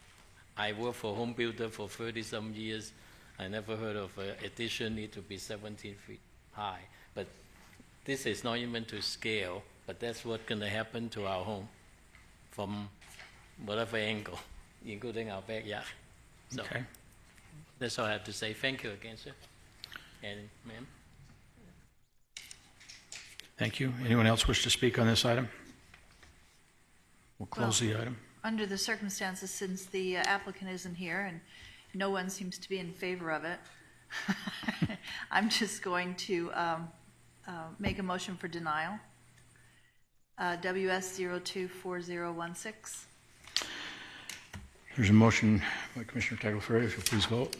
I worked for home builder for 30-some years. I never heard of an addition need to be 17 feet high. But this is not even to scale, but that's what's going to happen to our home from whatever angle, including our backyard. So Okay. That's all I have to say. Thank you again, sir. And ma'am. Thank you. Anyone else wish to speak on this item? We'll close the item. Under the circumstances, since the applicant isn't here and no one seems to be in favor of it, I'm just going to make a motion for denial. WS 024016. There's a motion by Commissioner Tagliaferri. If you'll please vote.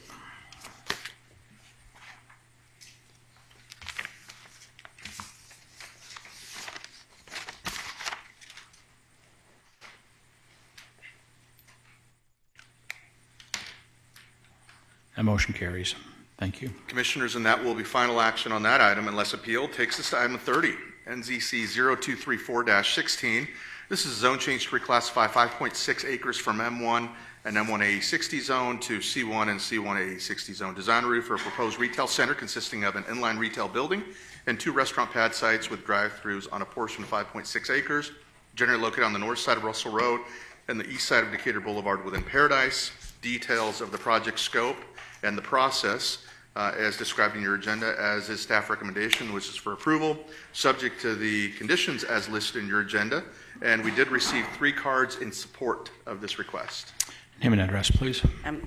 That motion carries. Thank you. Commissioners, and that will be final action on that item unless appealed. Takes us to item 30, NZC 0234-16. This is a zone change to reclassify 5.6 acres from M1 and M1A60 zone to C1 and C1A60 zone. Design review for a proposed retail center consisting of an inline retail building and 2 restaurant pad sites with drive-throughs on a portion of 5.6 acres, generally located on the north side of Russell Road and the east side of Decatur Boulevard within Paradise. Details of the project scope and the process as described in your agenda, as is staff recommendation, which is for approval, subject to the conditions as listed in your agenda. And we did receive 3 cards in support of this request. Name and address, please.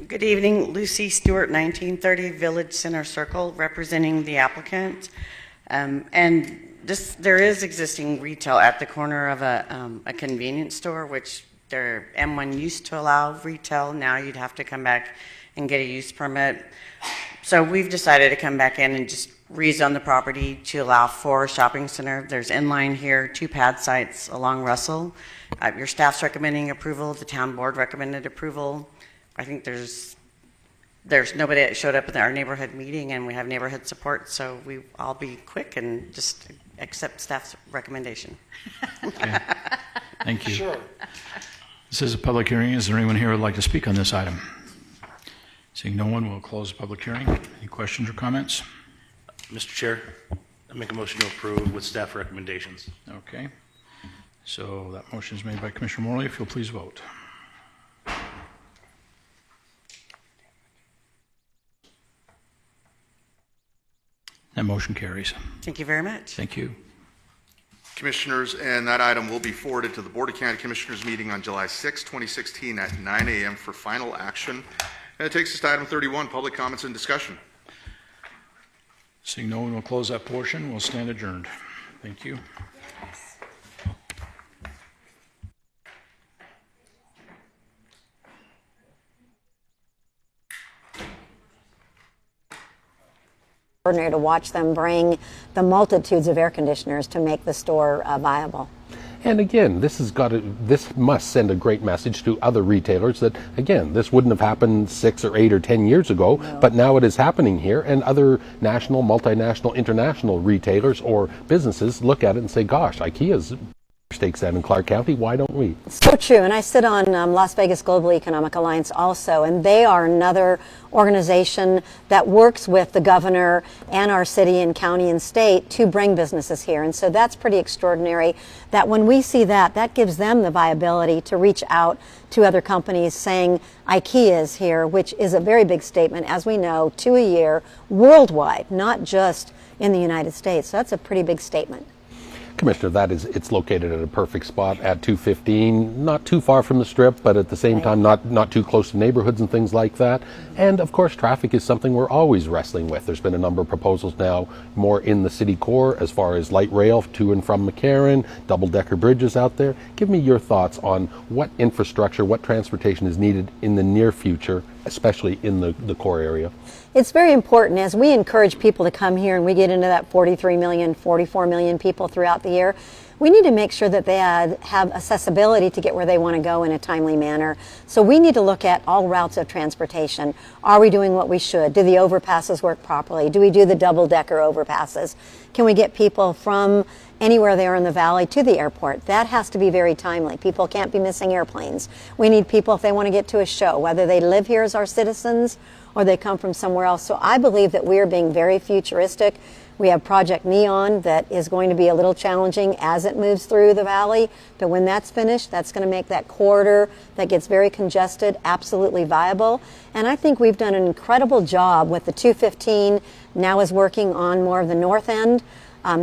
Good evening, Lucy Stewart, 1930 Village Center Circle, representing the applicant. There is existing retail at the corner of a convenience store, which their M1 used to allow retail. Now you'd have to come back and get a use permit. So we've decided to come back in and just rezone the property to allow for a shopping center. There's inline here, 2 pad sites along Russell. Your staff's recommending approval. The town board recommended approval. I think there's nobody that showed up at our neighborhood meeting, and we have neighborhood support, so I'll be quick and just accept staff's recommendation. Okay. Thank you. Sure. This is a public hearing. Is there anyone here who would like to speak on this item? Seeing no one, we'll close the public hearing. Any questions or comments? Mr. Chair, I make a motion to approve with staff recommendations. Okay. So that motion is made by Commissioner Morley. If you'll please vote. That motion carries. Thank you very much. Thank you. Commissioners, and that item will be forwarded to the Board of County Commissioners meeting on July 6, 2016 at 9 a.m. for final action. And it takes us to item 31, public comments and discussion. Seeing no one, will close that portion. We'll stand adjourned. Thank you. To watch them bring the multitudes of air conditioners to make the store viable. And again, this must send a great message to other retailers that, again, this wouldn't have happened 6 or 8 or 10 years ago, but now it is happening here, and other national, multinational, international retailers or businesses look at it and say, gosh, IKEA's Stakes that in Clark County. Why don't we? So true. And I sit on Las Vegas Global Economic Alliance also, and they are another organization that works with the governor and our city and county and state to bring businesses here. And so that's pretty extraordinary that when we see that, that gives them the viability to reach out to other companies saying IKEA is here, which is a very big statement, as we know, 2 a year worldwide, not just in the United States. So that's a pretty big statement. Commissioner, it's located at a perfect spot at 215, not too far from the Strip, but at the same time not too close to neighborhoods and things like that. And of course, traffic is something we're always wrestling with. There's been a number of proposals now more in the city core as far as light rail to and from McCarran, double-decker bridges out there. Give me your thoughts on what infrastructure, what transportation is needed in the near future, especially in the core area. It's very important as we encourage people to come here and we get into that 43 million, 44 million people throughout the year. We need to make sure that they have accessibility to get where they want to go in a timely manner. So we need to look at all routes of transportation. Are we doing what we should? Do the overpasses work properly? Do we do the double-decker overpasses? Can we get people from anywhere they are in the valley to the airport? That has to be very timely. People can't be missing airplanes. We need people, if they want to get to a show, whether they live here as our citizens or they come from somewhere else. So I believe that we are being very futuristic. We have Project Neon that is going to be a little challenging as it moves through the valley, but when that's finished, that's going to make that corridor that gets very congested absolutely viable. And I think we've done an incredible job with the 215, now is working on more of the north end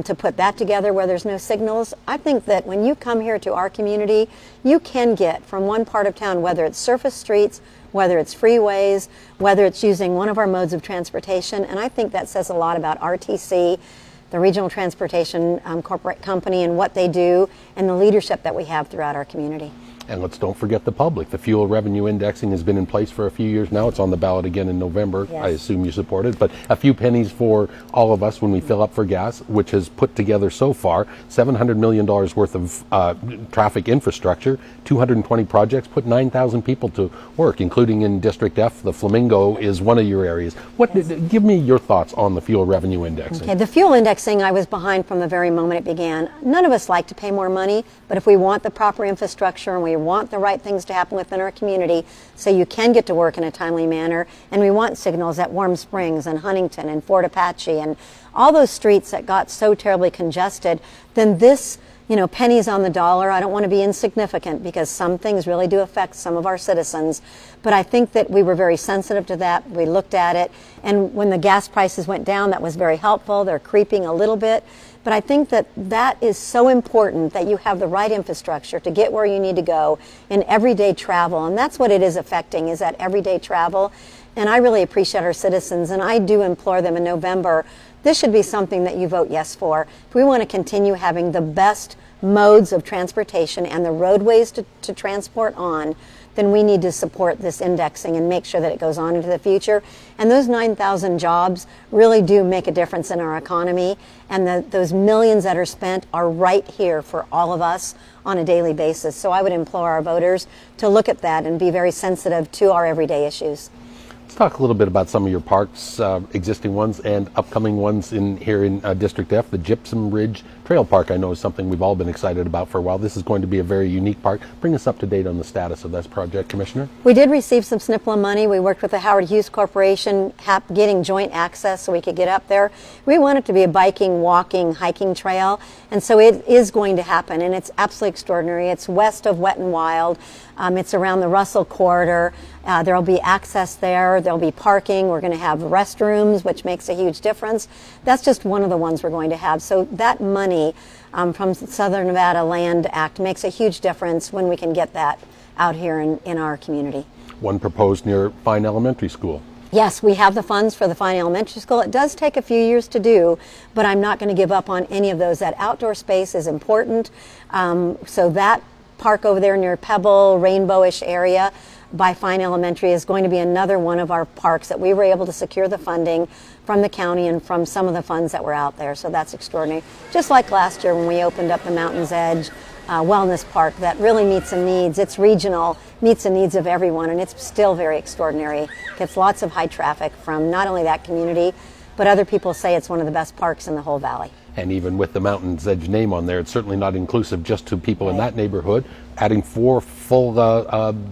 to put that together where there's no signals. I think that when you come here to our community, you can get from one part of town, whether it's surface streets, whether it's freeways, whether it's using one of our modes of transportation. And I think that says a lot about RTC, the Regional Transportation Corporate Company, and what they do, and the leadership that we have throughout our community. And let's don't forget the public. The fuel revenue indexing has been in place for a few years now. It's on the ballot again in November. Yes. I assume you support it. But a few pennies for all of us when we fill up for gas, which has put together so far $700 million worth of traffic infrastructure, 220 projects, put 9,000 people to work, including in District F. The Flamingo is one of your areas. Give me your thoughts on the fuel revenue indexing. Okay, the fuel indexing I was behind from the very moment it began. None of us like to pay more money, but if we want the proper infrastructure and we want the right things to happen within our community so you can get to work in a timely manner, and we want signals at Warm Springs and Huntington and Fort Apache and all those streets that got so terribly congested, then this, pennies on the dollar. I don't want to be insignificant because some things really do affect some of our citizens, but I think that we were very sensitive to that. We looked at it, and when the gas prices went down, that was very helpful. They're creeping a little bit. But I think that that is so important that you have the right infrastructure to get where you need to go in everyday travel. And that's what it is affecting, is that everyday travel. And I really appreciate our citizens, and I do implore them in November, this should be something that you vote yes for. If we want to continue having the best modes of transportation and the roadways to transport on, then we need to support this indexing and make sure that it goes on into the future. And those 9,000 jobs really do make a difference in our economy, and those millions that are spent are right here for all of us on a daily basis. So I would implore our voters to look at that and be very sensitive to our everyday issues. Let's talk a little bit about some of your parks, existing ones and upcoming ones here in District F. The Gypsum Ridge Trail Park, I know, is something we've all been excited about for a while. This is going to be a very unique park. Bring us up to date on the status of this project, Commissioner. We did receive some SNPLA money. We worked with the Howard Hughes Corporation, getting joint access so we could get up there. We want it to be a biking, walking, hiking trail, and so it is going to happen, and it's absolutely extraordinary. It's west of Wet and Wild. It's around the Russell Corridor. There will be access there. There will be parking. We're going to have restrooms, which makes a huge difference. That's just one of the ones we're going to have. So that money from Southern Nevada Land Act makes a huge difference when we can get that out here in our community. One proposed near Fine Elementary School. Yes, we have the funds for the Fine Elementary School. It does take a few years to do, but I'm not going to give up on any of those. That outdoor space is important. So that park over there near Pebble, Rainbowish area by Fine Elementary is going to be another one of our parks that we were able to secure the funding from the county and from some of the funds that were out there. So that's extraordinary. Just like last year when we opened up the Mountain's Edge Wellness Park, that really meets the needs. It's regional, meets the needs of everyone, and it's still very extraordinary. Gets lots of high traffic from not only that community, but other people say it's one of the best parks in the whole valley. And even with the Mountain's Edge name on there, it's certainly not inclusive just to people in that neighborhood. Adding 4 full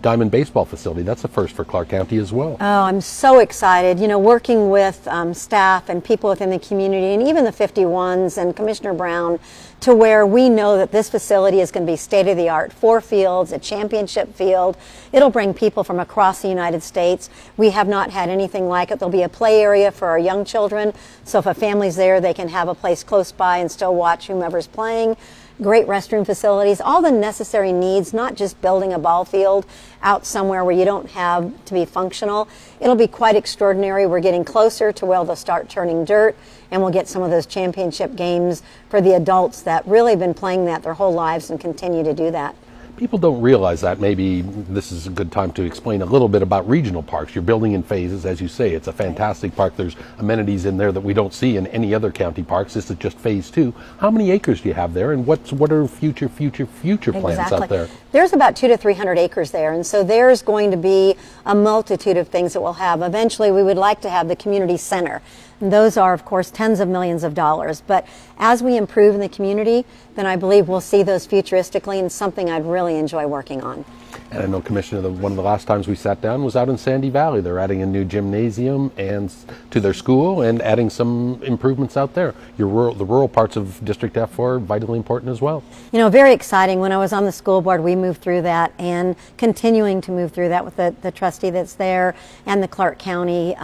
diamond baseball facility, that's a first for Clark County as well. Oh, I'm so excited. You know, working with staff and people within the community and even the 51s and Commissioner Brown, to where we know that this facility is going to be state-of-the-art. 4 fields, a championship field. It'll bring people from across the United States. We have not had anything like it. There'll be a play area for our young children, so if a family's there, they can have a place close by and still watch whomever's playing. Great restroom facilities, all the necessary needs, not just building a ball field out somewhere where you don't have to be functional. It'll be quite extraordinary. We're getting closer to where they'll start turning dirt, and we'll get some of those championship games for the adults that really have been playing that their whole lives and continue to do that. People don't realize that. Maybe this is a good time to explain a little bit about regional parks. You're building in phases, as you say. It's a fantastic park. There's amenities in there that we don't see in any other county parks. This is just phase 2. How many acres do you have there, and what are future plans out there? There's about 200 to 300 acres there, and so there's going to be a multitude of things that we'll have. Eventually, we would like to have the community center. And those are, of course, tens of millions of dollars. But as we improve in the community, then I believe we'll see those futuristically, and something I'd really enjoy working on. And I know, Commissioner, one of the last times we sat down was out in Sandy Valley. They're adding a new gymnasium and to their school and adding some improvements out there. The rural parts of District F are vitally important as well. You know, very exciting. When I was on the school board, we moved through that and continuing to move through that with the trustee that's there and the Clark County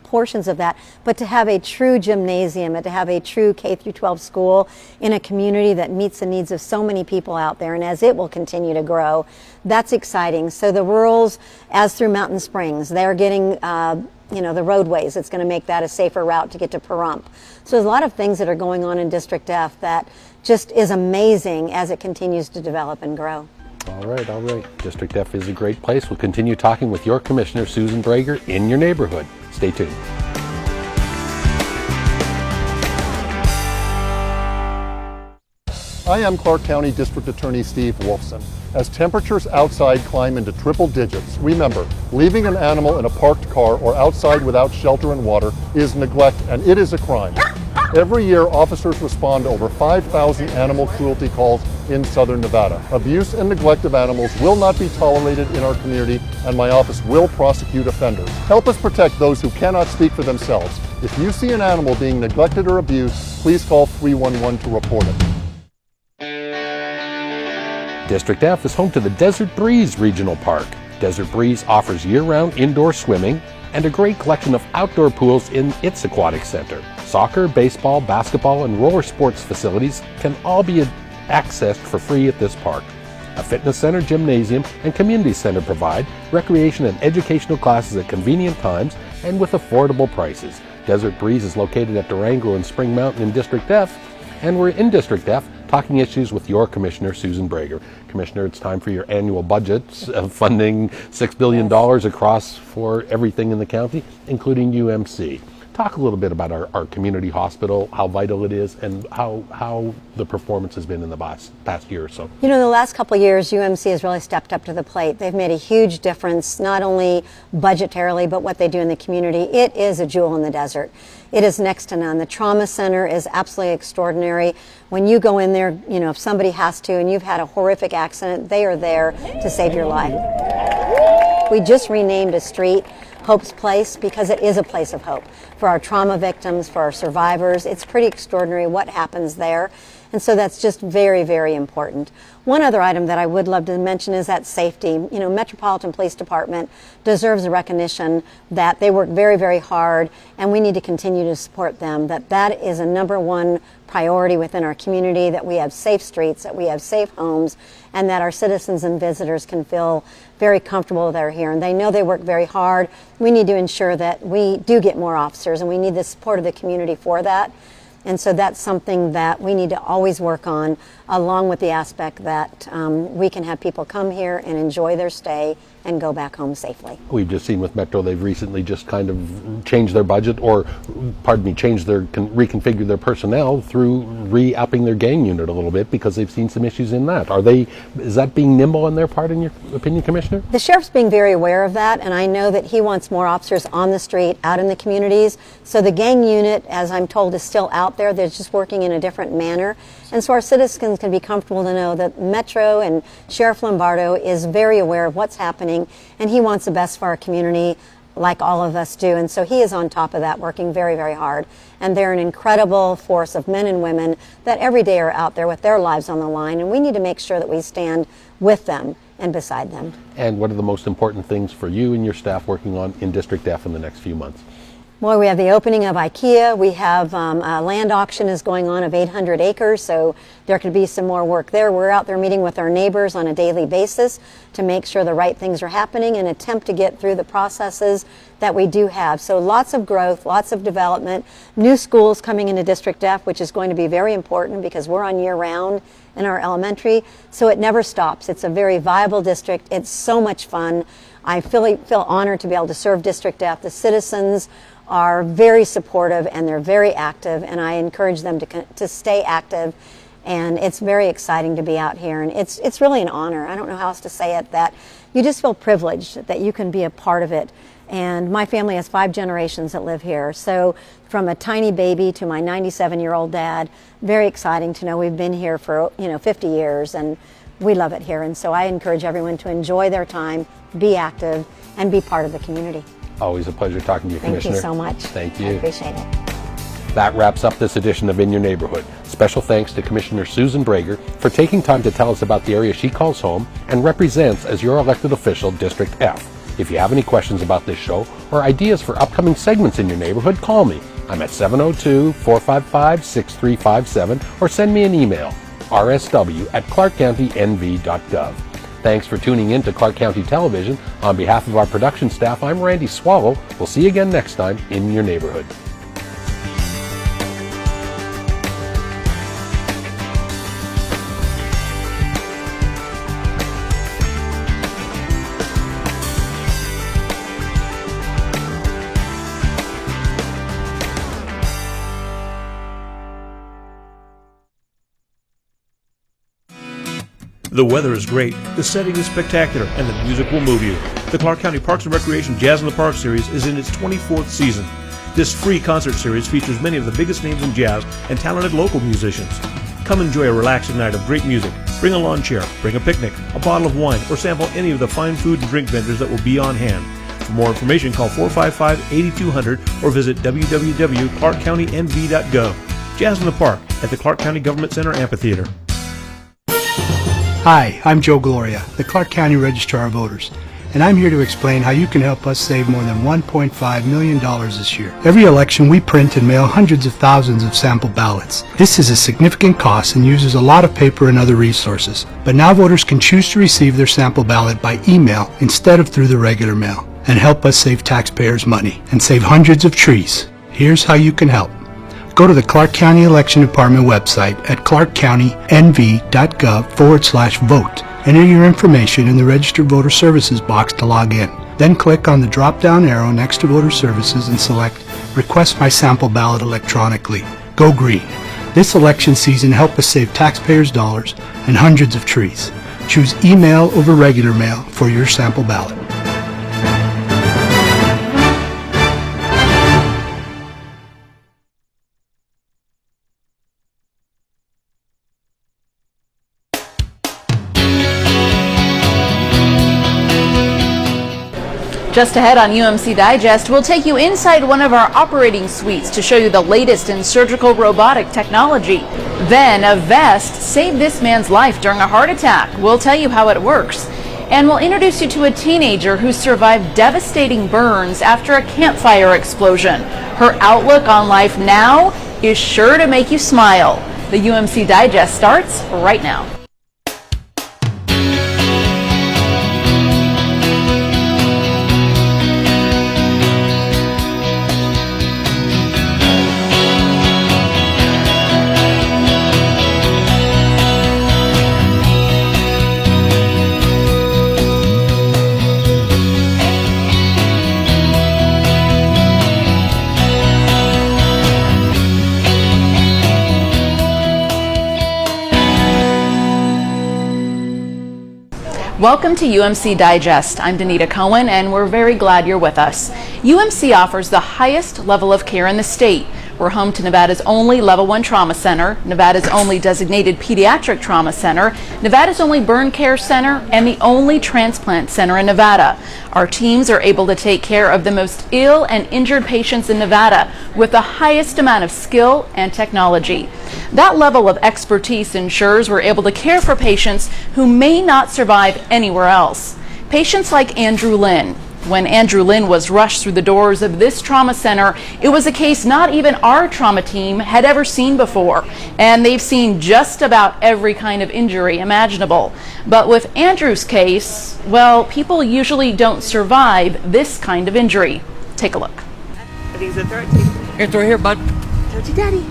portions of that. But to have a true gymnasium and to have a true K-12 school in a community that meets the needs of so many people out there, and as it will continue to grow, that's exciting. So the rurals, as through Mountain Springs, they're getting the roadways. It's going to make that a safer route to get to Pahrump. So there's a lot of things that are going on in District F that just is amazing as it continues to develop and grow. All right. District F is a great place. We'll continue talking with your Commissioner, Susan Brager, in your neighborhood. Stay tuned. I am Clark County District Attorney Steve Wolfson. As temperatures outside climb into triple digits, remember, leaving an animal in a parked car or outside without shelter and water is neglect, and it is a crime. Every year, officers respond to over 5,000 animal cruelty calls in southern Nevada. Abuse and neglect of animals will not be tolerated in our community, and my office will prosecute offenders. Help us protect those who cannot speak for themselves. If you see an animal being neglected or abused, please call 311 to report it. District F is home to the Desert Breeze Regional Park. Desert Breeze offers year-round indoor swimming and a great collection of outdoor pools in its aquatic center. Soccer, baseball, basketball, and roller sports facilities can all be accessed for free at this park. A fitness center, gymnasium, and community center provide recreation and educational classes at convenient times and with affordable prices. Desert Breeze is located at Durango and Spring Mountain in District F, and we're in District F talking issues with your Commissioner, Susan Brager. Commissioner, it's time for your annual budgets of funding $6 billion across for everything in the county, including UMC. Talk a little bit about our community hospital, how vital it is, and how the performance has been in the past year or so. You know, the last couple of years, UMC has really stepped up to the plate. They've made a huge difference, not only budgetarily, but what they do in the community. It is a jewel in the desert. It is next to none. The trauma center is absolutely extraordinary. When you go in there, you know, if somebody has to and you've had a horrific accident, they are there to save your life. We just renamed a street Hope's Place because it is a place of hope for our trauma victims, for our survivors. It's pretty extraordinary what happens there. And so that's just very, very important. One other item that I would love to mention is that safety. You know, Metropolitan Police Department deserves a recognition that they work very, very hard, and we need to continue to support them. That is a number one priority within our community, that we have safe streets, that we have safe homes, and that our citizens and visitors can feel very comfortable they're here. And they know they work very hard. We need to ensure that we do get more officers, and we need the support of the community for that. And so that's something that we need to always work on, along with the aspect that we can have people come here and enjoy their stay and go back home safely. We've just seen with Metro, they've recently just kind of changed their budget, or, pardon me, reconfigured their personnel through re-upping their gang unit a little bit because they've seen some issues in that. Is that being nimble on their part, in your opinion, Commissioner? The sheriff's being very aware of that, and I know that he wants more officers on the street, out in the communities. So the gang unit, as I'm told, is still out there. They're just working in a different manner. And so our citizens can be comfortable to know that Metro and Sheriff Lombardo is very aware of what's happening, and he wants the best for our community, like all of us do. And so he is on top of that, working very, very hard. And they're an incredible force of men and women that every day are out there with their lives on the line, and we need to make sure that we stand with them and beside them. And what are the most important things for you and your staff working on in District F in the next few months? Well, we have the opening of IKEA. We have a land auction is going on of 800 acres, so there could be some more work there. We're out there meeting with our neighbors on a daily basis to make sure the right things are happening and attempt to get through the processes that we do have. So lots of growth, lots of development, new schools coming into District F, which is going to be very important because we're on year-round in our elementary, so it never stops. It's a very viable district. It's so much fun. I feel honored to be able to serve District F. The citizens are very supportive and they're very active, and I encourage them to stay active, and it's very exciting to be out here, and it's really an honor. I don't know how else to say it, that you just feel privileged that you can be a part of it. And my family has 5 generations that live here, so from a tiny baby to my 97-year-old dad, very exciting to know we've been here for 50 years, and we love it here. And so I encourage everyone to enjoy their time, be active, and be part of the community. Always a pleasure talking to you, Commissioner. Thank you so much. Thank you. I appreciate it. That wraps up this edition of In Your Neighborhood. Special thanks to Commissioner Susan Brager for taking time to tell us about the area she calls home and represents as your elected official, District F. If you have any questions about this show or ideas for upcoming segments in your neighborhood, call me. I'm at 702-455-6357 or send me an email, rsw@clarkcountynv.gov. Thanks for tuning in to Clark County Television. On behalf of our production staff, I'm Randy Swallow. We'll see you again next time in your neighborhood. The weather is great, the setting is spectacular, and the music will move you. The Clark County Parks and Recreation Jazz in the Park series is in its 24th season. This free concert series features many of the biggest names in jazz and talented local musicians. Come enjoy a relaxing night of great music. Bring a lawn chair, bring a picnic, a bottle of wine, or sample any of the fine food and drink vendors that will be on hand. For more information, call 455-8200 or visit www.clarkcountynv.gov. Jazz in the Park at the Clark County Government Center Amphitheater. Hi, I'm Joe Gloria, the Clark County Registrar of Voters, and I'm here to explain how you can help us save more than $1.5 million this year. Every election, we print and mail hundreds of thousands of sample ballots. This is a significant cost and uses a lot of paper and other resources, but now voters can choose to receive their sample ballot by email instead of through the regular mail, and help us save taxpayers money and save hundreds of trees. Here's how you can help. Go to the Clark County Election Department website at clarkcountynv.gov/vote. Enter your information in the Registered Voter Services box to log in. Then click on the drop-down arrow next to Voter Services and select Request My Sample Ballot Electronically. Go green. This election season, help us save taxpayers' dollars and hundreds of trees. Choose email over regular mail for your sample ballot. Just ahead on UMC Digest, we'll take you inside one of our operating suites to show you the latest in surgical robotic technology. Then, a vest saved this man's life during a heart attack. We'll tell you how it works. And we'll introduce you to a teenager who survived devastating burns after a campfire explosion. Her outlook on life now is sure to make you smile. The UMC Digest starts right now. Welcome to UMC Digest. I'm Danita Cohen, and we're very glad you're with us. UMC offers the highest level of care in the state. We're home to Nevada's only Level 1 Trauma Center, Nevada's only designated Pediatric Trauma Center, Nevada's only Burn Care Center, and the only Transplant Center in Nevada. Our teams are able to take care of the most ill and injured patients in Nevada with the highest amount of skill and technology. That level of expertise ensures we're able to care for patients who may not survive anywhere else. Patients like Andrew Lynn. When Andrew Lynn was rushed through the doors of this trauma center, it was a case not even our trauma team had ever seen before. And they've seen just about every kind of injury imaginable. But with Andrew's case, well, people usually don't survive this kind of injury. Take a look. I think it's a 30. Here, throw here, bud. 30, Daddy.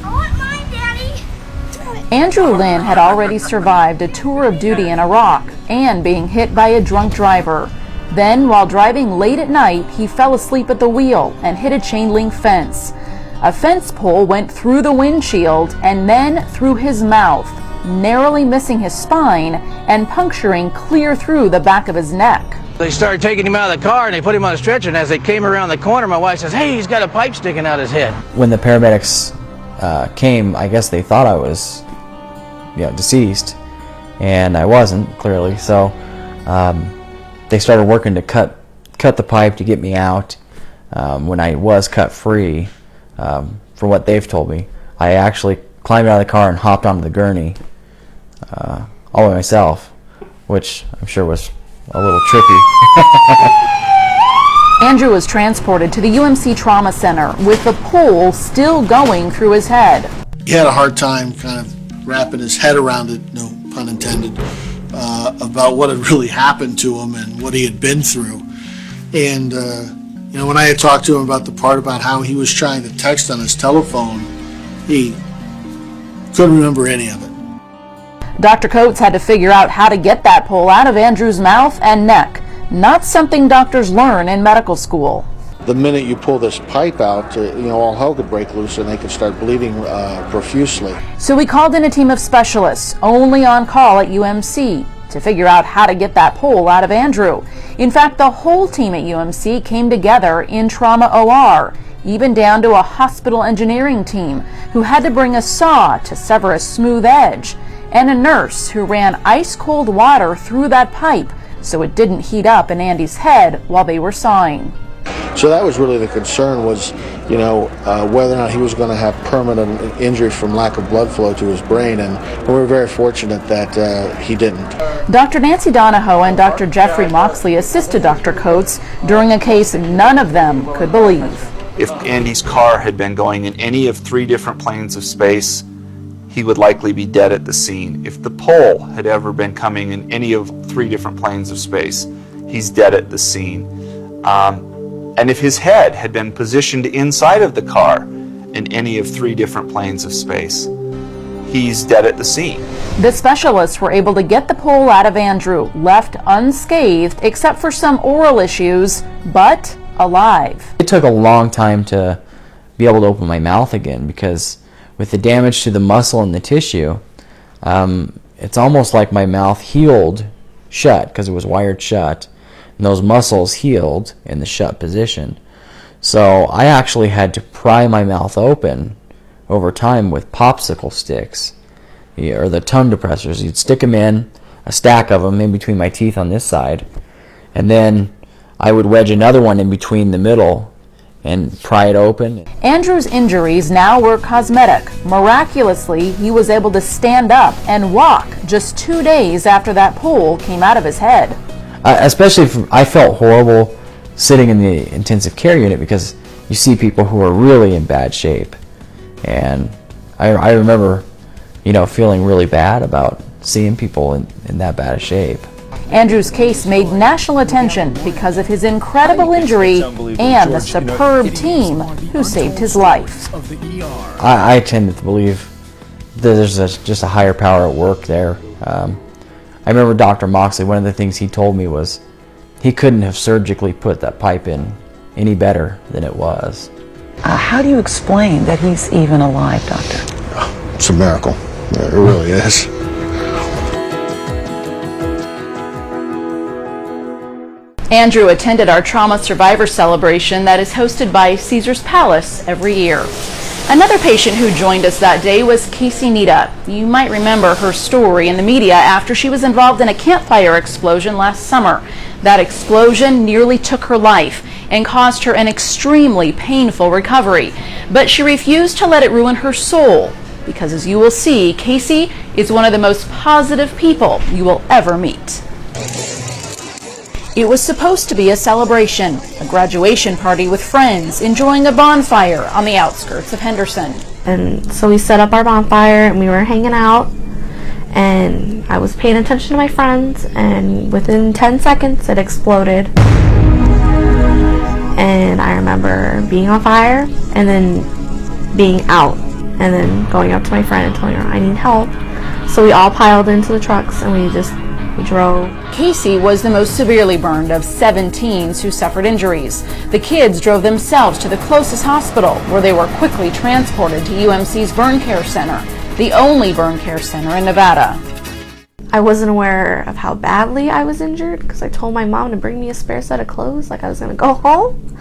I want mine, Daddy. Andrew Lynn had already survived a tour of duty in Iraq and being hit by a drunk driver. Then, while driving late at night, he fell asleep at the wheel and hit a chain link fence. A fence pole went through the windshield and then through his mouth, narrowly missing his spine and puncturing clear through the back of his neck. They started taking him out of the car and they put him on a stretcher, and as they came around the corner, my wife says, "Hey, he's got a pipe sticking out his head." When the paramedics came, I guess they thought I was deceased, and I wasn't, clearly. So they started working to cut the pipe to get me out. When I was cut free, from what they've told me, I actually climbed out of the car and hopped onto the gurney all by myself, which I'm sure was a little trippy. Andrew was transported to the UMC Trauma Center with the pole still going through his head. He had a hard time kind of wrapping his head around it, no pun intended, about what had really happened to him and what he had been through. And when I had talked to him about the part about how he was trying to text on his telephone, he couldn't remember any of it. Dr. Coates had to figure out how to get that pole out of Andrew's mouth and neck, not something doctors learn in medical school. The minute you pull this pipe out, all hell could break loose and they could start bleeding profusely. So we called in a team of specialists only on call at UMC to figure out how to get that pole out of Andrew. In fact, the whole team at UMC came together in trauma OR, even down to a hospital engineering team who had to bring a saw to sever a smooth edge, and a nurse who ran ice-cold water through that pipe so it didn't heat up in Andy's head while they were sawing. So that was really the concern, was whether or not he was going to have permanent injury from lack of blood flow to his brain, and we were very fortunate that he didn't. Dr. Nancy Donahoe and Dr. Jeffrey Moxley assisted Dr. Coates during a case none of them could believe. If Andy's car had been going in any of 3 different planes of space, he would likely be dead at the scene. If the pole had ever been coming in any of 3 different planes of space, he's dead at the scene. And if his head had been positioned inside of the car in any of 3 different planes of space, he's dead at the scene. The specialists were able to get the pole out of Andrew, left unscathed except for some oral issues, but alive. It took a long time to be able to open my mouth again, because with the damage to the muscle and the tissue, it's almost like my mouth healed shut because it was wired shut, and those muscles healed in the shut position. So I actually had to pry my mouth open over time with popsicle sticks, or the tongue depressors. You'd stick them in, a stack of them in between my teeth on this side, and then I would wedge another one in between the middle and pry it open. Andrew's injuries now were cosmetic. Miraculously, he was able to stand up and walk just 2 days after that pole came out of his head. Especially I felt horrible sitting in the intensive care unit, because you see people who are really in bad shape. And I remember, feeling really bad about seeing people in that bad a shape. Andrew's case made national attention because of his incredible injury and the superb team who saved his life. I tend to believe that there's just a higher power at work there. I remember Dr. Moxley, one of the things he told me was he couldn't have surgically put that pipe in any better than it was. How do you explain that he's even alive, Doctor? It's a miracle. It really is. Andrew attended our trauma survivor celebration that is hosted by Caesar's Palace every year. Another patient who joined us that day was Casey Nita. You might remember her story in the media after she was involved in a campfire explosion last summer. That explosion nearly took her life and caused her an extremely painful recovery. But she refused to let it ruin her soul, because as you will see, Casey is one of the most positive people you will ever meet. It was supposed to be a celebration, a graduation party with friends, enjoying a bonfire on the outskirts of Henderson. And so we set up our bonfire and we were hanging out, and I was paying attention to my friends, and within 10 seconds it exploded. And I remember being on fire and then being out, and then going up to my friend and telling her I need help. So we all piled into the trucks and we drove. Casey was the most severely burned of 7 teens who suffered injuries. The kids drove themselves to the closest hospital, where they were quickly transported to UMC's Burn Care Center, the only burn care center in Nevada. I wasn't aware of how badly I was injured because I told my mom to bring me a spare set of clothes like I was going to go home.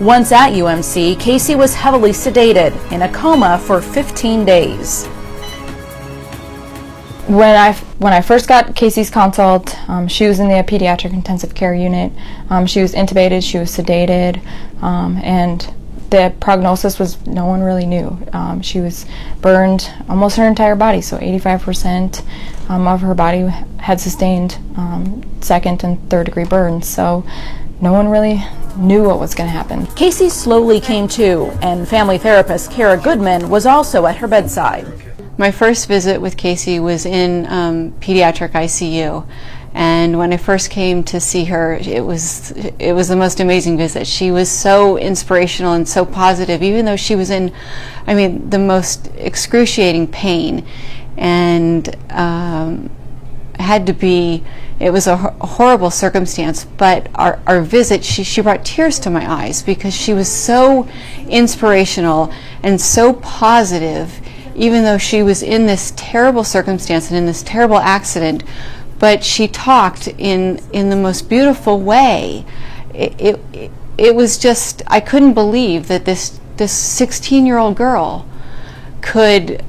Once at UMC, Casey was heavily sedated in a coma for 15 days. When I first got Casey's consult, she was in the pediatric intensive care unit. She was intubated, she was sedated, and the prognosis was no one really knew. She was burned almost her entire body, so 85% of her body had sustained second and third degree burns. So no one really knew what was going to happen. Casey slowly came to, and family therapist Kara Goodman was also at her bedside. My first visit with Casey was in pediatric ICU, and when I first came to see her, it was the most amazing visit. She was so inspirational and so positive, even though she was in, the most excruciating pain, and it was a horrible circumstance, but our visit, she brought tears to my eyes because she was so inspirational and so positive, even though she was in this terrible circumstance and in this terrible accident. But she talked in the most beautiful way. It was just, I couldn't believe that this 16-year-old girl could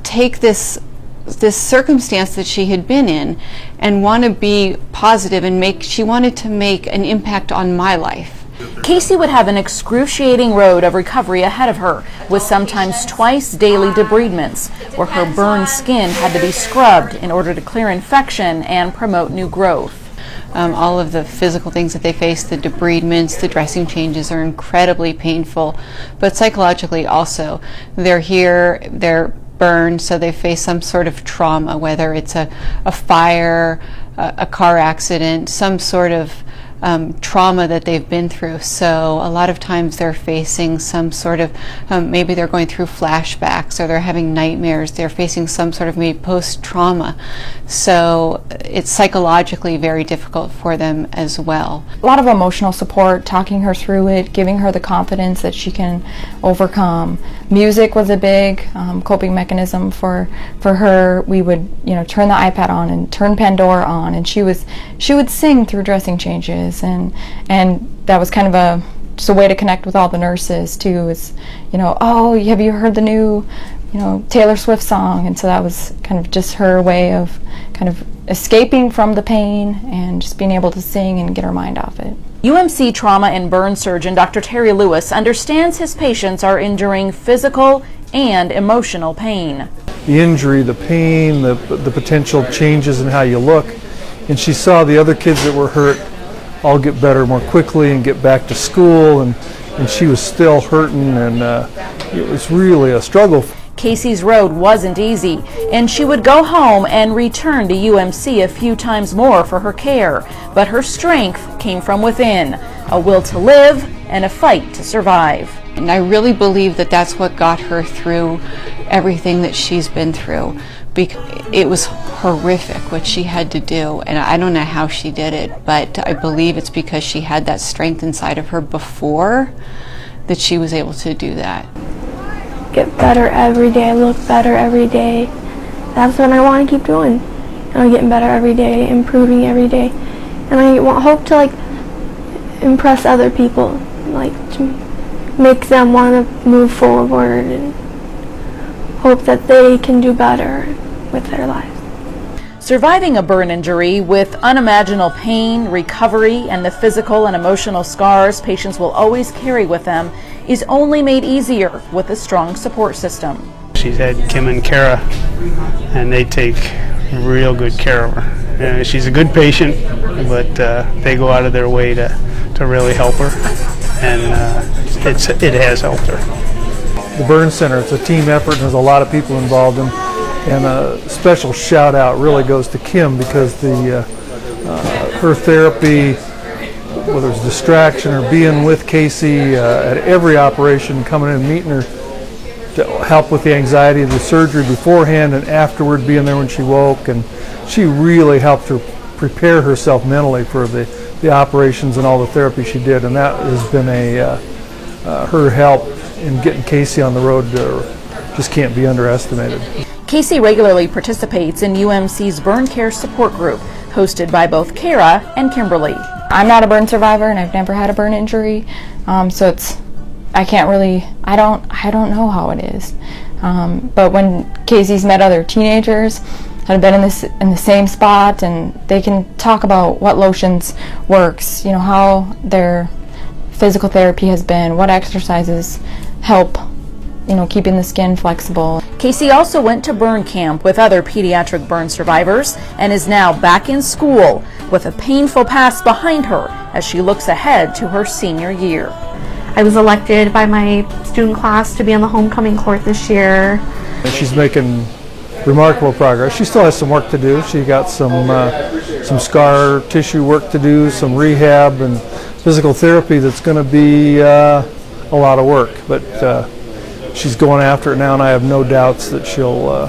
take this circumstance that she had been in and want to be positive, and she wanted to make an impact on my life. Casey would have an excruciating road of recovery ahead of her, with sometimes twice daily debridements, where her burned skin had to be scrubbed in order to clear infection and promote new growth. All of the physical things that they face, the debridements, the dressing changes, are incredibly painful, but psychologically also. They're here, they're burned, so they face some sort of trauma, whether it's a fire, a car accident, some sort of trauma that they've been through. So a lot of times they're facing some sort of, maybe they're going through flashbacks, or they're having nightmares, they're facing some sort of maybe post-trauma. So it's psychologically very difficult for them as well. A lot of emotional support, talking her through it, giving her the confidence that she can overcome. Music was a big coping mechanism for her. We would, turn the iPad on and turn Pandora on, and she would sing through dressing changes, and that was kind of just a way to connect with all the nurses too. Is oh, have you heard the new Taylor Swift song? And so that was kind of just her way of kind of escaping from the pain and just being able to sing and get her mind off it. UMC trauma and burn surgeon Dr. Terry Lewis understands his patients are enduring physical and emotional pain. The injury, the pain, the potential changes in how you look, and she saw the other kids that were hurt all get better more quickly and get back to school, and she was still hurting, and it was really a struggle. Casey's road wasn't easy, and she would go home and return to UMC a few times more for her care, but her strength came from within, a will to live and a fight to survive. And I really believe that that's what got her through everything that she's been through. It was horrific what she had to do, and I don't know how she did it, but I believe it's because she had that strength inside of her before that she was able to do that. Get better every day, look better every day. That's what I want to keep doing. Getting better every day, improving every day. And I hope to impress other people, like to make them want to move forward and hope that they can do better with their lives. Surviving a burn injury with unimaginable pain, recovery, and the physical and emotional scars patients will always carry with them is only made easier with a strong support system. She's had Kim and Kara, and they take real good care of her. She's a good patient, but they go out of their way to really help her, and it has helped her. The Burn Center, it's a team effort and there's a lot of people involved, and a special shout out really goes to Kim, because her therapy, whether it's distraction or being with Casey at every operation, coming in and meeting her to help with the anxiety of the surgery beforehand and afterward, being there when she woke, and she really helped her prepare herself mentally for the operations and all the therapy she did, and that has been her help in getting Casey on the road just can't be underestimated. Casey regularly participates in UMC's Burn Care Support Group, hosted by both Kara and Kimberly. I'm not a burn survivor and I've never had a burn injury, so I don't know how it is. But when Casey's met other teenagers that have been in the same spot, and they can talk about what lotions works, how their physical therapy has been, what exercises help, keeping the skin flexible. Casey also went to burn camp with other pediatric burn survivors and is now back in school with a painful past behind her as she looks ahead to her senior year. I was elected by my student class to be on the homecoming court this year. She's making remarkable progress. She still has some work to do. She got some scar tissue work to do, some rehab and physical therapy that's going to be a lot of work, but she's going after it now, and I have no doubts that she'll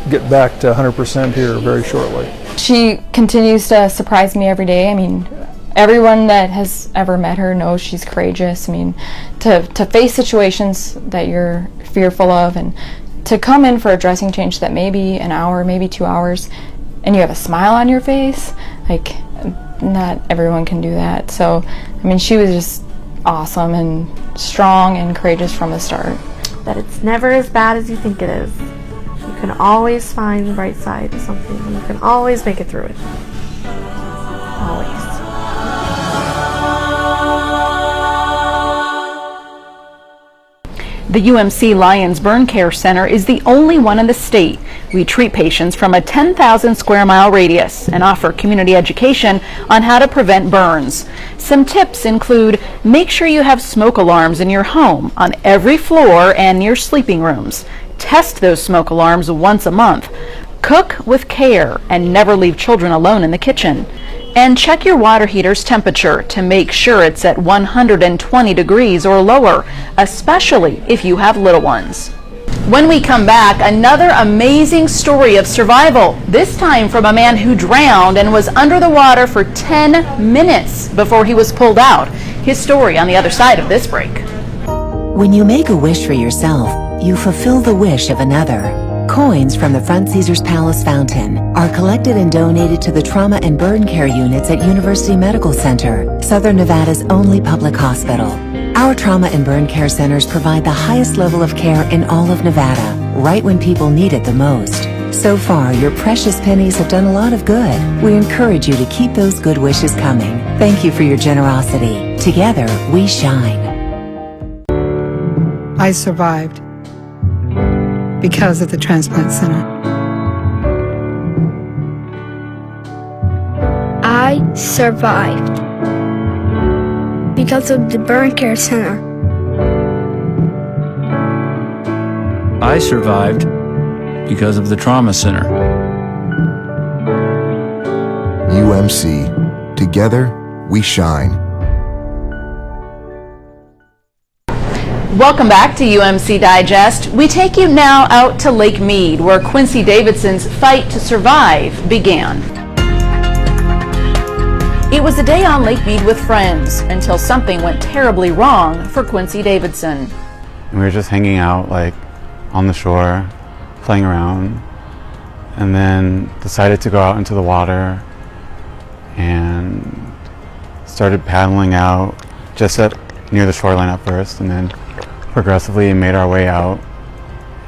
get back to 100% here very shortly. She continues to surprise me every day. I mean, everyone that has ever met her knows she's courageous. I mean, to face situations that you're fearful of, and to come in for a dressing change that may be an hour, maybe 2 hours, and you have a smile on your face, like, not everyone can do that. So, I mean, she was just awesome and strong and courageous from the start. That it's never as bad as you think it is. You can always find the bright side of something, and you can always make it through it. Always. The UMC Lions Burn Care Center is the only one in the state. We treat patients from a 10,000 square mile radius and offer community education on how to prevent burns. Some tips include: make sure you have smoke alarms in your home on every floor and near sleeping rooms. Test those smoke alarms once a month. Cook with care and never leave children alone in the kitchen. And check your water heater's temperature to make sure it's at 120 degrees or lower, especially if you have little ones. When we come back, another amazing story of survival, this time from a man who drowned and was under the water for 10 minutes before he was pulled out. His story on the other side of this break. When you make a wish for yourself, you fulfill the wish of another. Coins from the Front Caesars Palace Fountain are collected and donated to the trauma and burn care units at University Medical Center, Southern Nevada's only public hospital. Our trauma and burn care centers provide the highest level of care in all of Nevada, right when people need it the most. So far, your precious pennies have done a lot of good. We encourage you to keep those good wishes coming. Thank you for your generosity. Together, we shine. I survived because of the transplant center. I survived because of the burn care center. I survived because of the trauma center. UMC. Together, we shine. Welcome back to UMC Digest. We take you now out to Lake Mead, where Quincy Davidson's fight to survive began. It was a day on Lake Mead with friends until something went terribly wrong for Quincy Davidson. We were just hanging out, like, on the shore, playing around, and then decided to go out into the water and started paddling out just near the shoreline at first, and then progressively made our way out,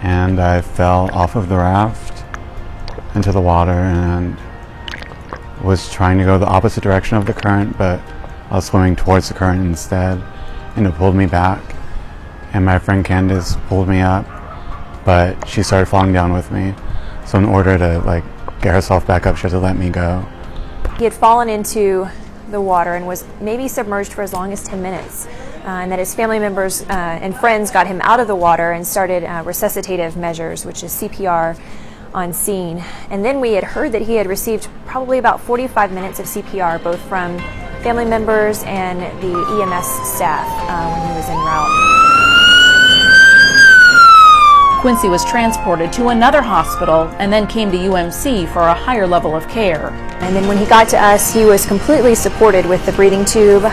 and I fell off of the raft into the water and was trying to go the opposite direction of the current, but I was swimming towards the current instead, and it pulled me back, and my friend Candace pulled me up, but she started falling down with me, so in order to get herself back up, she had to let me go. He had fallen into the water and was maybe submerged for as long as 10 minutes. And that his family members and friends got him out of the water and started resuscitative measures, which is CPR on scene. And then we had heard that he had received probably about 45 minutes of CPR, both from family members and the EMS staff when he was en route. Quincy was transported to another hospital and then came to UMC for a higher level of care. And then when he got to us, he was completely supported with the breathing tube,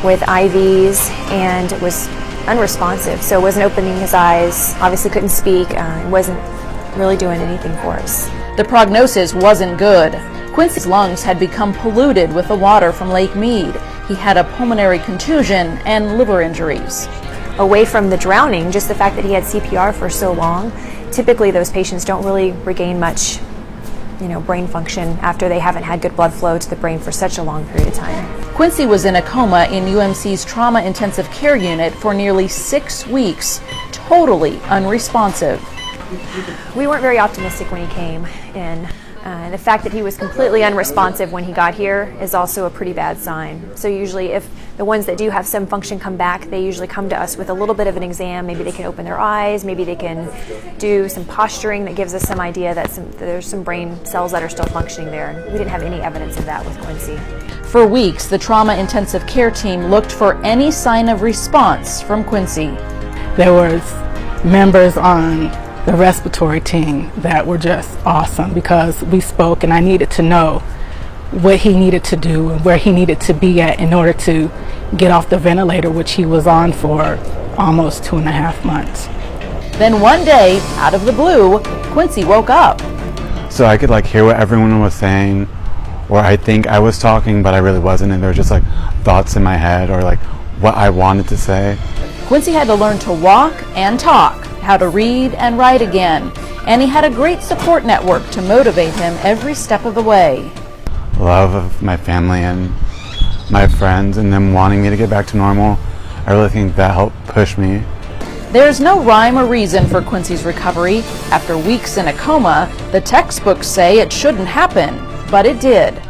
with IVs, and was unresponsive. So wasn't opening his eyes, obviously couldn't speak, and wasn't really doing anything for us. The prognosis wasn't good. Quincy's lungs had become polluted with the water from Lake Mead. He had a pulmonary contusion and liver injuries. Away from the drowning, just the fact that he had CPR for so long, typically those patients don't really regain much, brain function after they haven't had good blood flow to the brain for such a long period of time. Quincy was in a coma in UMC's trauma intensive care unit for nearly 6 weeks, totally unresponsive. We weren't very optimistic when he came in. The fact that he was completely unresponsive when he got here is also a pretty bad sign. So usually if the ones that do have some function come back, they usually come to us with a little bit of an exam. Maybe they can open their eyes, maybe they can do some posturing that gives us some idea that there's some brain cells that are still functioning there. We didn't have any evidence of that with Quincy. For weeks, the trauma intensive care team looked for any sign of response from Quincy. There was members on the respiratory team that were just awesome, because we spoke and I needed to know what he needed to do and where he needed to be at in order to get off the ventilator, which he was on for almost 2.5 months. Then one day, out of the blue, Quincy woke up. So I could hear what everyone was saying, or I think I was talking but I really wasn't, and there were just thoughts in my head or what I wanted to say. Quincy had to learn to walk and talk, how to read and write again, and he had a great support network to motivate him every step of the way. Love of my family and my friends and them wanting me to get back to normal, I really think that helped push me. There's no rhyme or reason for Quincy's recovery. After weeks in a coma, the textbooks say it shouldn't happen, but it did.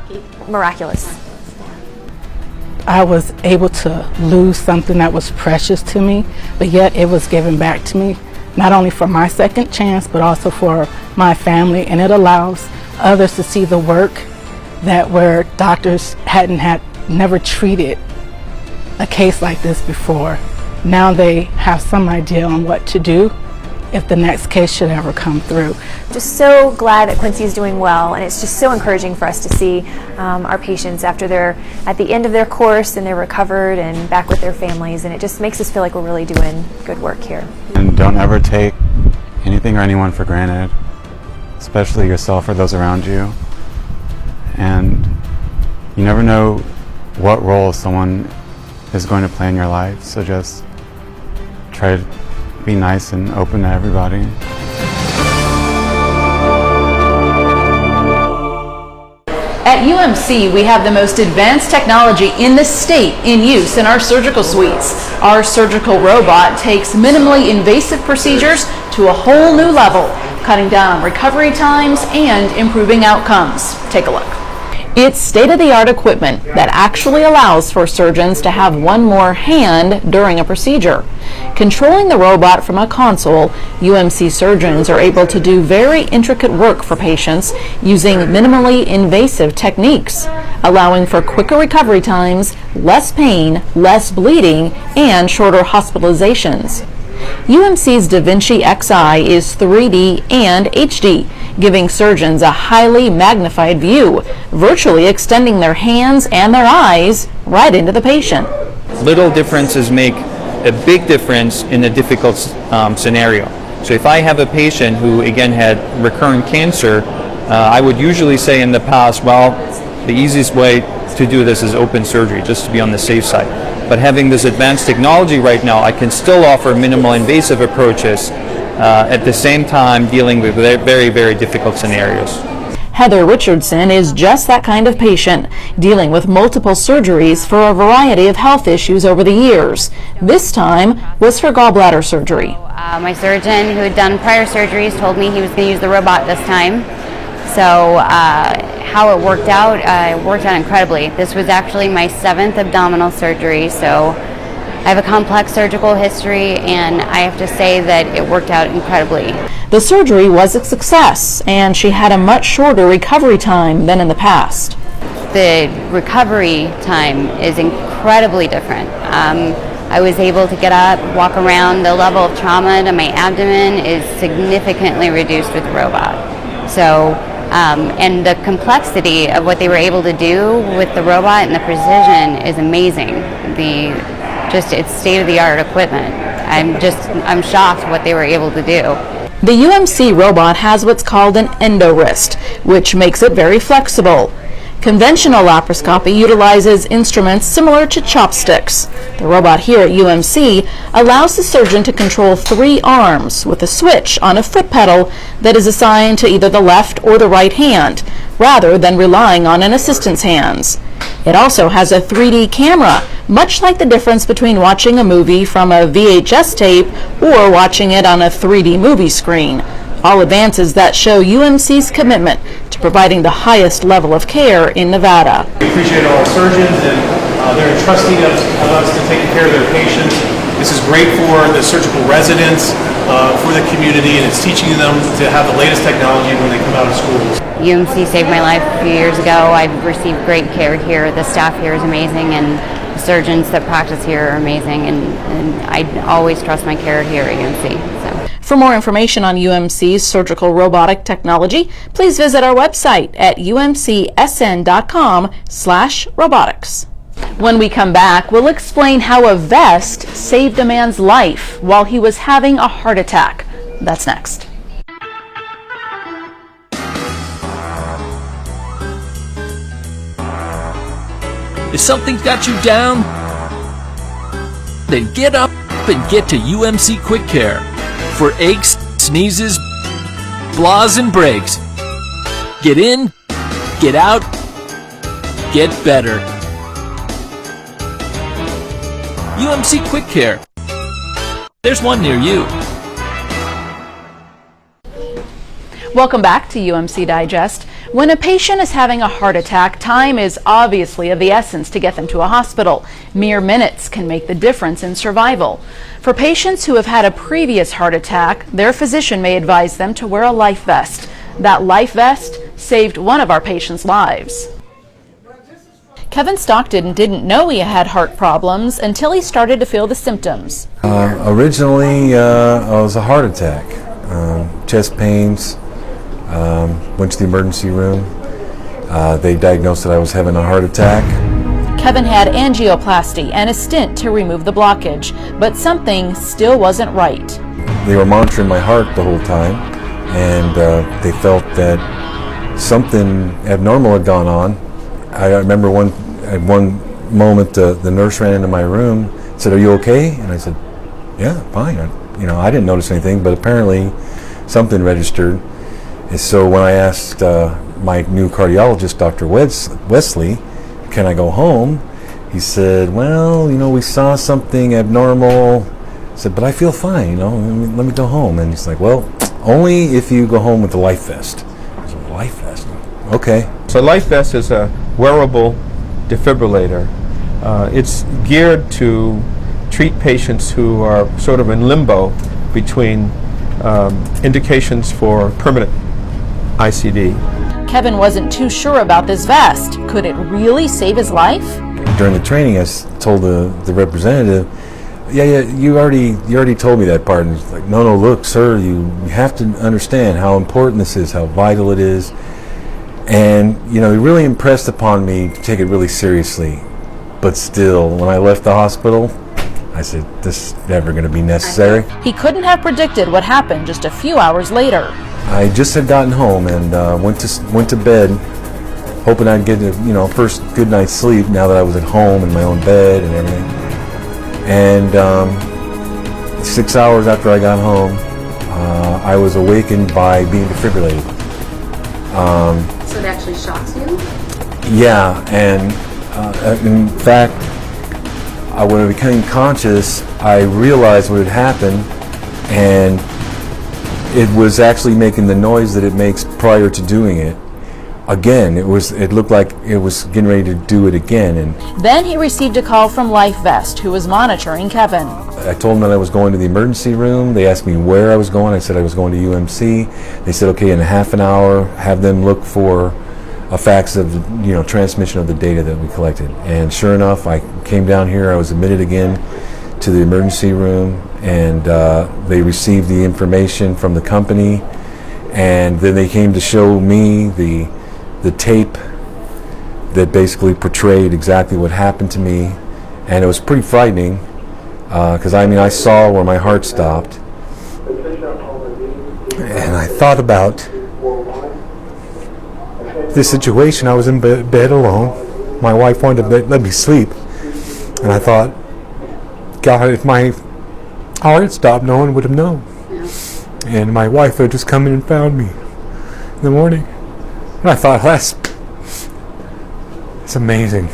Miraculous. I was able to lose something that was precious to me, but yet it was given back to me, not only for my second chance, but also for my family, and it allows others to see the work that where doctors never treated a case like this before. Now they have some idea on what to do if the next case should ever come through. Just so glad that Quincy's doing well, and it's just so encouraging for us to see our patients after they're at the end of their course and they're recovered and back with their families, and it just makes us feel like we're really doing good work here. And don't ever take anything or anyone for granted, especially yourself or those around you. And you never know what role someone is going to play in your life, so just try to be nice and open to everybody. At UMC, we have the most advanced technology in the state in use in our surgical suites. Our surgical robot takes minimally invasive procedures to a whole new level, cutting down on recovery times and improving outcomes. Take a look. It's state-of-the-art equipment that actually allows for surgeons to have one more hand during a procedure. Controlling the robot from a console, UMC surgeons are able to do very intricate work for patients using minimally invasive techniques, allowing for quicker recovery times, less pain, less bleeding, and shorter hospitalizations. UMC's Da Vinci Xi is 3D and HD, giving surgeons a highly magnified view, virtually extending their hands and their eyes right into the patient. Little differences make a big difference in a difficult scenario. So if I have a patient who, again, had recurrent cancer, I would usually say in the past, well, the easiest way to do this is open surgery, just to be on the safe side. But having this advanced technology right now, I can still offer minimal invasive approaches at the same time dealing with very, very difficult scenarios. Heather Richardson is just that kind of patient, dealing with multiple surgeries for a variety of health issues over the years. This time was for gallbladder surgery. My surgeon, who had done prior surgeries, told me he was going to use the robot this time. So how it worked out incredibly. This was actually my 7th abdominal surgery, so I have a complex surgical history, and I have to say that it worked out incredibly. The surgery was a success, and she had a much shorter recovery time than in the past. The recovery time is incredibly different. I was able to get up, walk around. The level of trauma to my abdomen is significantly reduced with the robot. So, and the complexity of what they were able to do with the robot and the precision is amazing. It's state-of-the-art equipment. I'm shocked what they were able to do. The UMC robot has what's called an endowrist, which makes it very flexible. Conventional laparoscopy utilizes instruments similar to chopsticks. The robot here at UMC allows the surgeon to control 3 arms with a switch on a foot pedal that is assigned to either the left or the right hand, rather than relying on an assistant's hands. It also has a 3D camera, much like the difference between watching a movie from a VHS tape or watching it on a 3D movie screen. All advances that show UMC's commitment to providing the highest level of care in Nevada. We appreciate all our surgeons, and they're entrusting us to take care of their patients. This is great for the surgical residents, for the community, and it's teaching them to have the latest technology when they come out of schools. UMC saved my life a few years ago. I've received great care here. The staff here is amazing, and the surgeons that practice here are amazing, and I always trust my care here at UMC. For more information on UMC's surgical robotic technology, please visit our website at umcsn.com/robotics. When we come back, we'll explain how a vest saved a man's life while he was having a heart attack. That's next. If something's got you down, then get up and get to UMC Quick Care for aches, sneezes, blahs, and breaks. Get in, get out, get better. UMC Quick Care. There's one near you. Welcome back to UMC Digest. When a patient is having a heart attack, time is obviously of the essence to get them to a hospital. Mere minutes can make the difference in survival. For patients who have had a previous heart attack, their physician may advise them to wear a life vest. That life vest saved one of our patients' lives. Kevin Stockton didn't know he had heart problems until he started to feel the symptoms. Originally, it was a heart attack, chest pains. Went to the emergency room. They diagnosed that I was having a heart attack. Kevin had angioplasty and a stent to remove the blockage, but something still wasn't right. They were monitoring my heart the whole time, and they felt that something abnormal had gone on. I remember at one moment the nurse ran into my room, said, "Are you okay?" And I said, "Yeah, fine." I didn't notice anything, but apparently something registered. And so when I asked my new cardiologist, Dr. Wesley, "Can I go home?" he said, "Well, we saw something abnormal." I said, "But I feel fine, let me go home." And he's like, "Well, only if you go home with the life vest." I said, "Life vest? Okay." So life vest is a wearable defibrillator. It's geared to treat patients who are sort of in limbo between indications for permanent ICD. Kevin wasn't too sure about this vest. Could it really save his life? During the training, I told the representative, yeah, you already told me that part. And he's like, no, look, sir, you have to understand how important this is, how vital it is. And, he really impressed upon me to take it really seriously. But still, when I left the hospital, I said, this is never going to be necessary. He couldn't have predicted what happened just a few hours later. I just had gotten home and went to bed, hoping I'd get a first good night's sleep now that I was at home in my own bed and everything. And 6 hours after I got home, I was awakened by being defibrillated. So it actually shocks you? Yeah, and in fact, when I became conscious, I realized what had happened, and it was actually making the noise that it makes prior to doing it. Again, it looked like it was getting ready to do it again. And Then he received a call from LifeVest, who was monitoring Kevin. I told them that I was going to the emergency room. They asked me where I was going. I said I was going to UMC. They said, okay, in a half an hour, have them look for a fax of the transmission of the data that we collected. And sure enough, I came down here. I was admitted again to the emergency room, and they received the information from the company, and then they came to show me the tape that basically portrayed exactly what happened to me. And it was pretty frightening, because I saw where my heart stopped, and I thought about this situation. I was in bed alone. My wife wanted to let me sleep, and I thought, God, if my heart stopped, no one would have known. And my wife would just come in and found me in the morning. And I thought, it's amazing.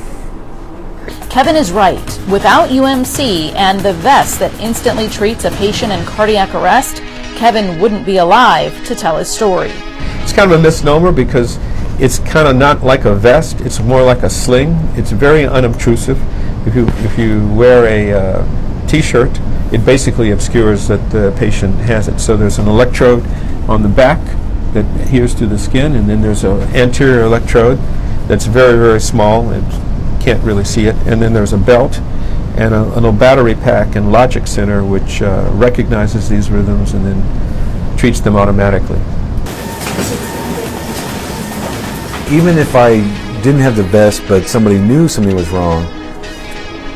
Kevin is right. Without UMC and the vest that instantly treats a patient in cardiac arrest, Kevin wouldn't be alive to tell his story. It's kind of a misnomer because it's kind of not like a vest. It's more like a sling. It's very unobtrusive. If you wear a T-shirt, it basically obscures that the patient has it. So there's an electrode on the back that adheres to the skin, and then there's an anterior electrode that's very, very small and can't really see it. And then there's a belt and a little battery pack and logic center which recognizes these rhythms and then treats them automatically. Even if I didn't have the vest, but somebody knew something was wrong,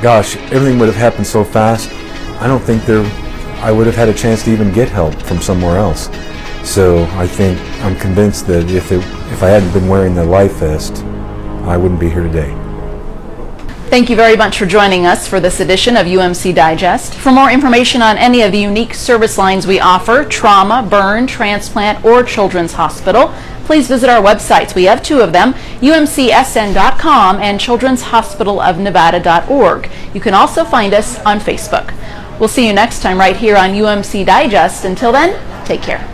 gosh, everything would have happened so fast. I don't think I would have had a chance to even get help from somewhere else. So I'm convinced that if I hadn't been wearing the life vest, I wouldn't be here today. Thank you very much for joining us for this edition of UMC Digest. For more information on any of the unique service lines we offer, trauma, burn, transplant, or children's hospital, please visit our websites. We have two of them, umcsn.com and children'shospitalofnevada.org. You can also find us on Facebook. We'll see you next time right here on UMC Digest. Until then, take care.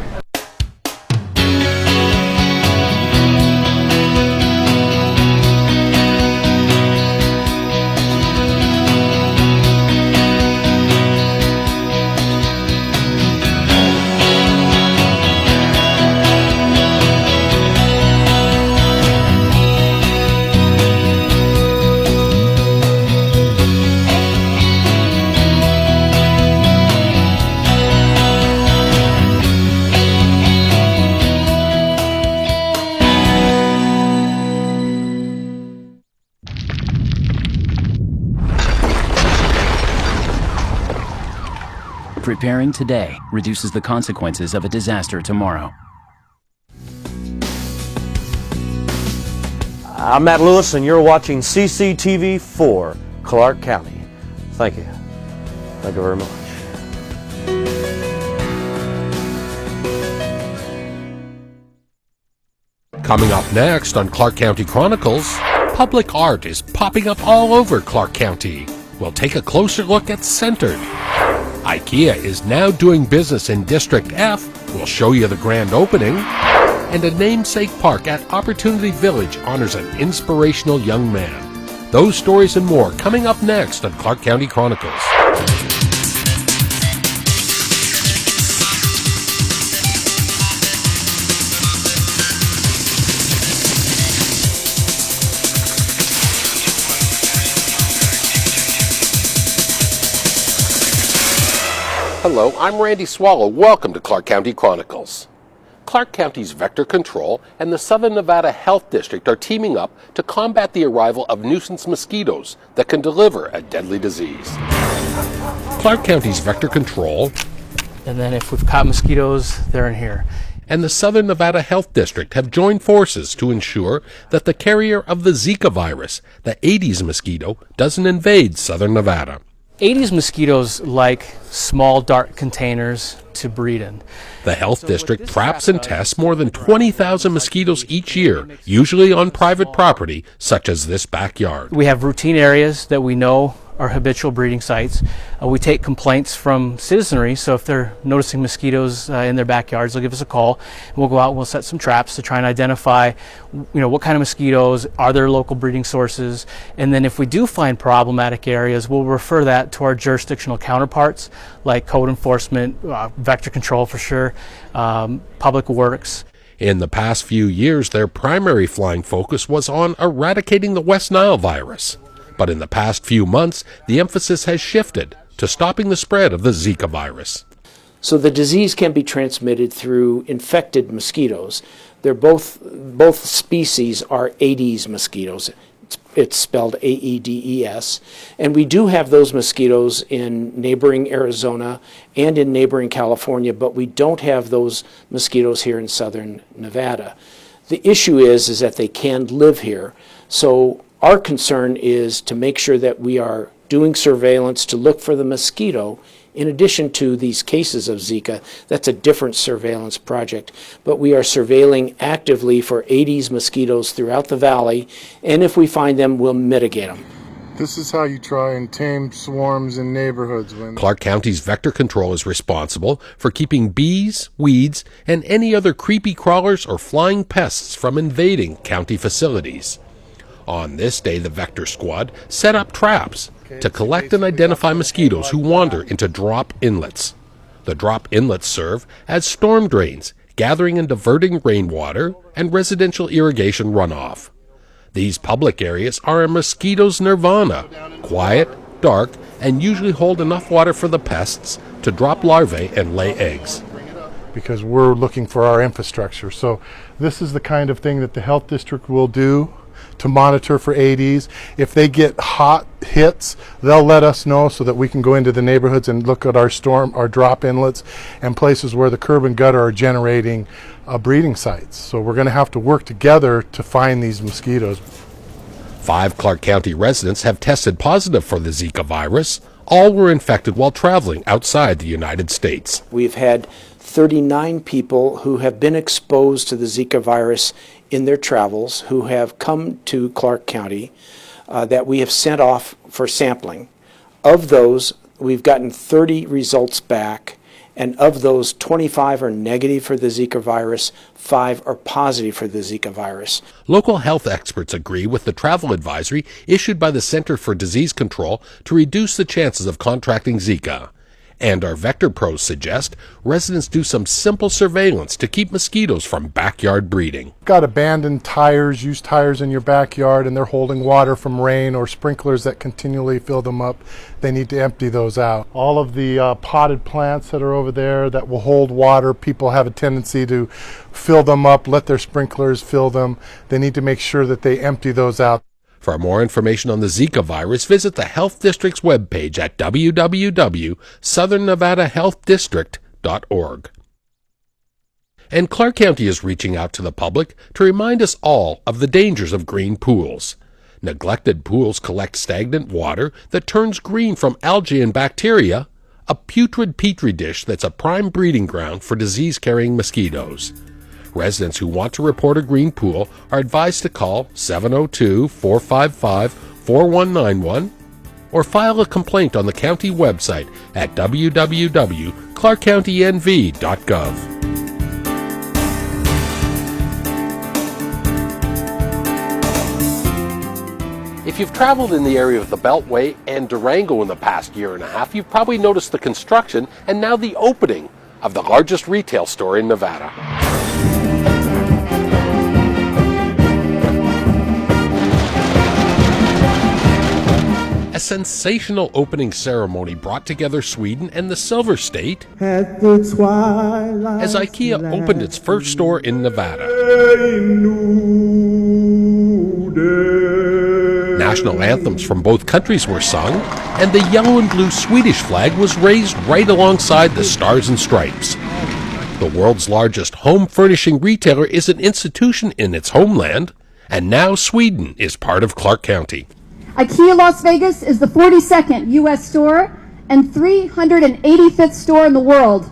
Preparing today reduces the consequences of a disaster tomorrow. I'm Matt Lewis, and you're watching CCTV 4, Clark County. Thank you. Thank you very much. Coming up next on Clark County Chronicles, public art is popping up all over Clark County. We'll take a closer look at Centered. IKEA is now doing business in District F. We'll show you the grand opening. And a namesake park at Opportunity Village honors an inspirational young man. Those stories and more coming up next on Clark County Chronicles. Hello, I'm Randy Swallow. Welcome to Clark County Chronicles. Clark County's Vector Control and the Southern Nevada Health District are teaming up to combat the arrival of nuisance mosquitoes that can deliver a deadly disease. Clark County's Vector Control. And then if we've caught mosquitoes, they're in here. and the Southern Nevada Health District have joined forces to ensure that the carrier of the Zika virus, the Aedes mosquito, doesn't invade Southern Nevada. Aedes mosquitoes like small, dark containers to breed in. The health district traps and tests more than 20,000 mosquitoes each year, usually on private property, such as this backyard. We have routine areas that we know are habitual breeding sites. We take complaints from citizenry, so if they're noticing mosquitoes in their backyards, they'll give us a call. And we'll go out and we'll set some traps to try and identify, what kind of mosquitoes, are there local breeding sources, and then if we do find problematic areas, we'll refer that to our jurisdictional counterparts, like code enforcement, vector control for sure, public works. In the past few years, their primary flying focus was on eradicating the West Nile virus. But in the past few months, the emphasis has shifted to stopping the spread of the Zika virus. So the disease can be transmitted through infected mosquitoes. They're both species are Aedes mosquitoes. It's spelled Aedes. And we do have those mosquitoes in neighboring Arizona and in neighboring California, but we don't have those mosquitoes here in Southern Nevada. The issue is that they can live here. So our concern is to make sure that we are doing surveillance to look for the mosquito in addition to these cases of Zika. That's a different surveillance project. But we are surveilling actively for Aedes mosquitoes throughout the valley, and if we find them, we'll mitigate them. This is how you try and tame swarms in neighborhoods. Clark County's vector control is responsible for keeping bees, weeds, and any other creepy crawlers or flying pests from invading county facilities. On this day, the Vector Squad set up traps to collect and identify mosquitoes who wander into drop inlets. The drop inlets serve as storm drains, gathering and diverting rainwater and residential irrigation runoff. These public areas are a mosquito's nirvana, quiet, dark, and usually hold enough water for the pests to drop larvae and lay eggs. Because we're looking for our infrastructure. So this is the kind of thing that the health district will do to monitor for Aedes. If they get hot hits, they'll let us know so that we can go into the neighborhoods and look at our drop inlets and places where the curb and gutter are generating breeding sites. So we're going to have to work together to find these mosquitoes. 5 Clark County residents have tested positive for the Zika virus. All were infected while traveling outside the United States. We've had 39 people who have been exposed to the Zika virus in their travels who have come to Clark County that we have sent off for sampling. Of those, we've gotten 30 results back, and of those, 25 are negative for the Zika virus, 5 are positive for the Zika virus. Local health experts agree with the travel advisory issued by the Center for Disease Control to reduce the chances of contracting Zika. And our Vector Pros suggest residents do some simple surveillance to keep mosquitoes from backyard breeding. Got abandoned tires, used tires in your backyard, and they're holding water from rain or sprinklers that continually fill them up. They need to empty those out. All of the potted plants that are over there that will hold water, people have a tendency to fill them up, let their sprinklers fill them. They need to make sure that they empty those out. For more information on the Zika virus, visit the Health District's webpage at www.southernnevadahealthdistrict.org. And Clark County is reaching out to the public to remind us all of the dangers of green pools. Neglected pools collect stagnant water that turns green from algae and bacteria, a putrid petri dish that's a prime breeding ground for disease-carrying mosquitoes. Residents who want to report a green pool are advised to call 702-455-4191 or file a complaint on the county website at www.ClarkCountyNV.gov. If you've traveled in the area of the Beltway and Durango in the past year and a half, you've probably noticed the construction and now the opening of the largest retail store in Nevada. A sensational opening ceremony brought together Sweden and the Silver State as IKEA opened its first store in Nevada. National anthems from both countries were sung, and the yellow and blue Swedish flag was raised right alongside the stars and stripes. The world's largest home furnishing retailer is an institution in its homeland, and now Sweden is part of Clark County. IKEA Las Vegas is the 42nd U.S. store and 385th store in the world.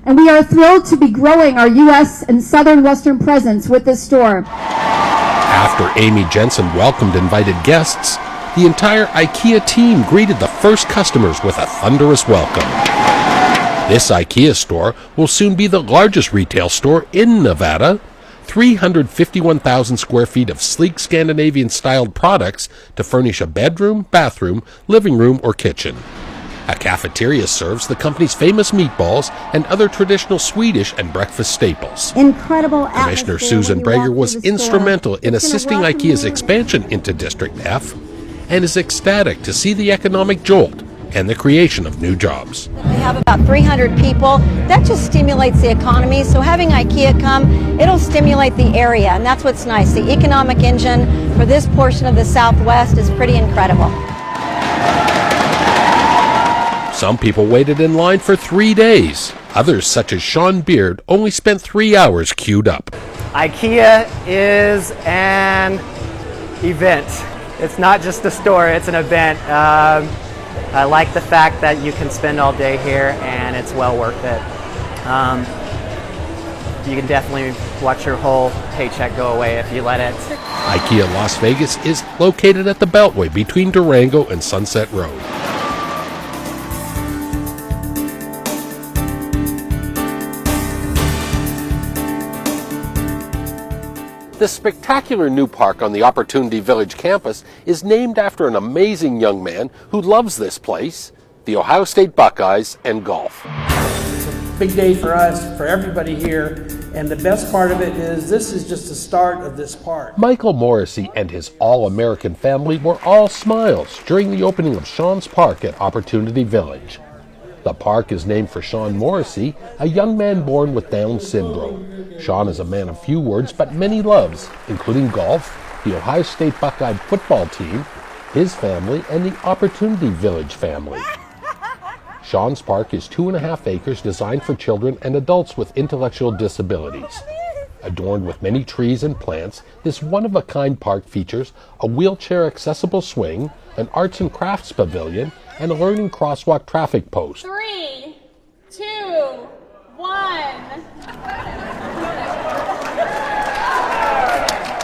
And we are thrilled to be growing our U.S. and Southern Western presence with this store. After Amy Jensen welcomed invited guests, the entire IKEA team greeted the first customers with a thunderous welcome. This IKEA store will soon be the largest retail store in Nevada. 351,000 square feet of sleek Scandinavian-styled products to furnish a bedroom, bathroom, living room, or kitchen. A cafeteria serves the company's famous meatballs and other traditional Swedish and breakfast staples. Incredible Commissioner Susan Brager was instrumental in assisting IKEA's expansion into District F and is ecstatic to see the economic jolt and the creation of new jobs. We have about 300 people. That just stimulates the economy. So having IKEA come, it'll stimulate the area, and that's what's nice. The economic engine for this portion of the Southwest is pretty incredible. Some people waited in line for 3 days. Others, such as Sean Beard, only spent 3 hours queued up. IKEA is an event. It's not just a store, it's an event. I like the fact that you can spend all day here and it's well worth it. You can definitely watch your whole paycheck go away if you let it. IKEA Las Vegas is located at the Beltway between Durango and Sunset Road. The spectacular new park on the Opportunity Village campus is named after an amazing young man who loves this place, the Ohio State Buckeyes, and golf. It's a big day for us, for everybody here, and the best part of it is this is just the start of this park. Michael Morrissey and his all-American family were all smiles during the opening of Sean's Park at Opportunity Village. The park is named for Sean Morrissey, a young man born with Down syndrome. Sean is a man of few words but many loves, including golf, the Ohio State Buckeye football team, his family, and the Opportunity Village family. Sean's Park is 2.5 acres designed for children and adults with intellectual disabilities. Adorned with many trees and plants, this one-of-a-kind park features a wheelchair-accessible swing, an arts and crafts pavilion, and a learning crosswalk traffic post. 3, 2, 1.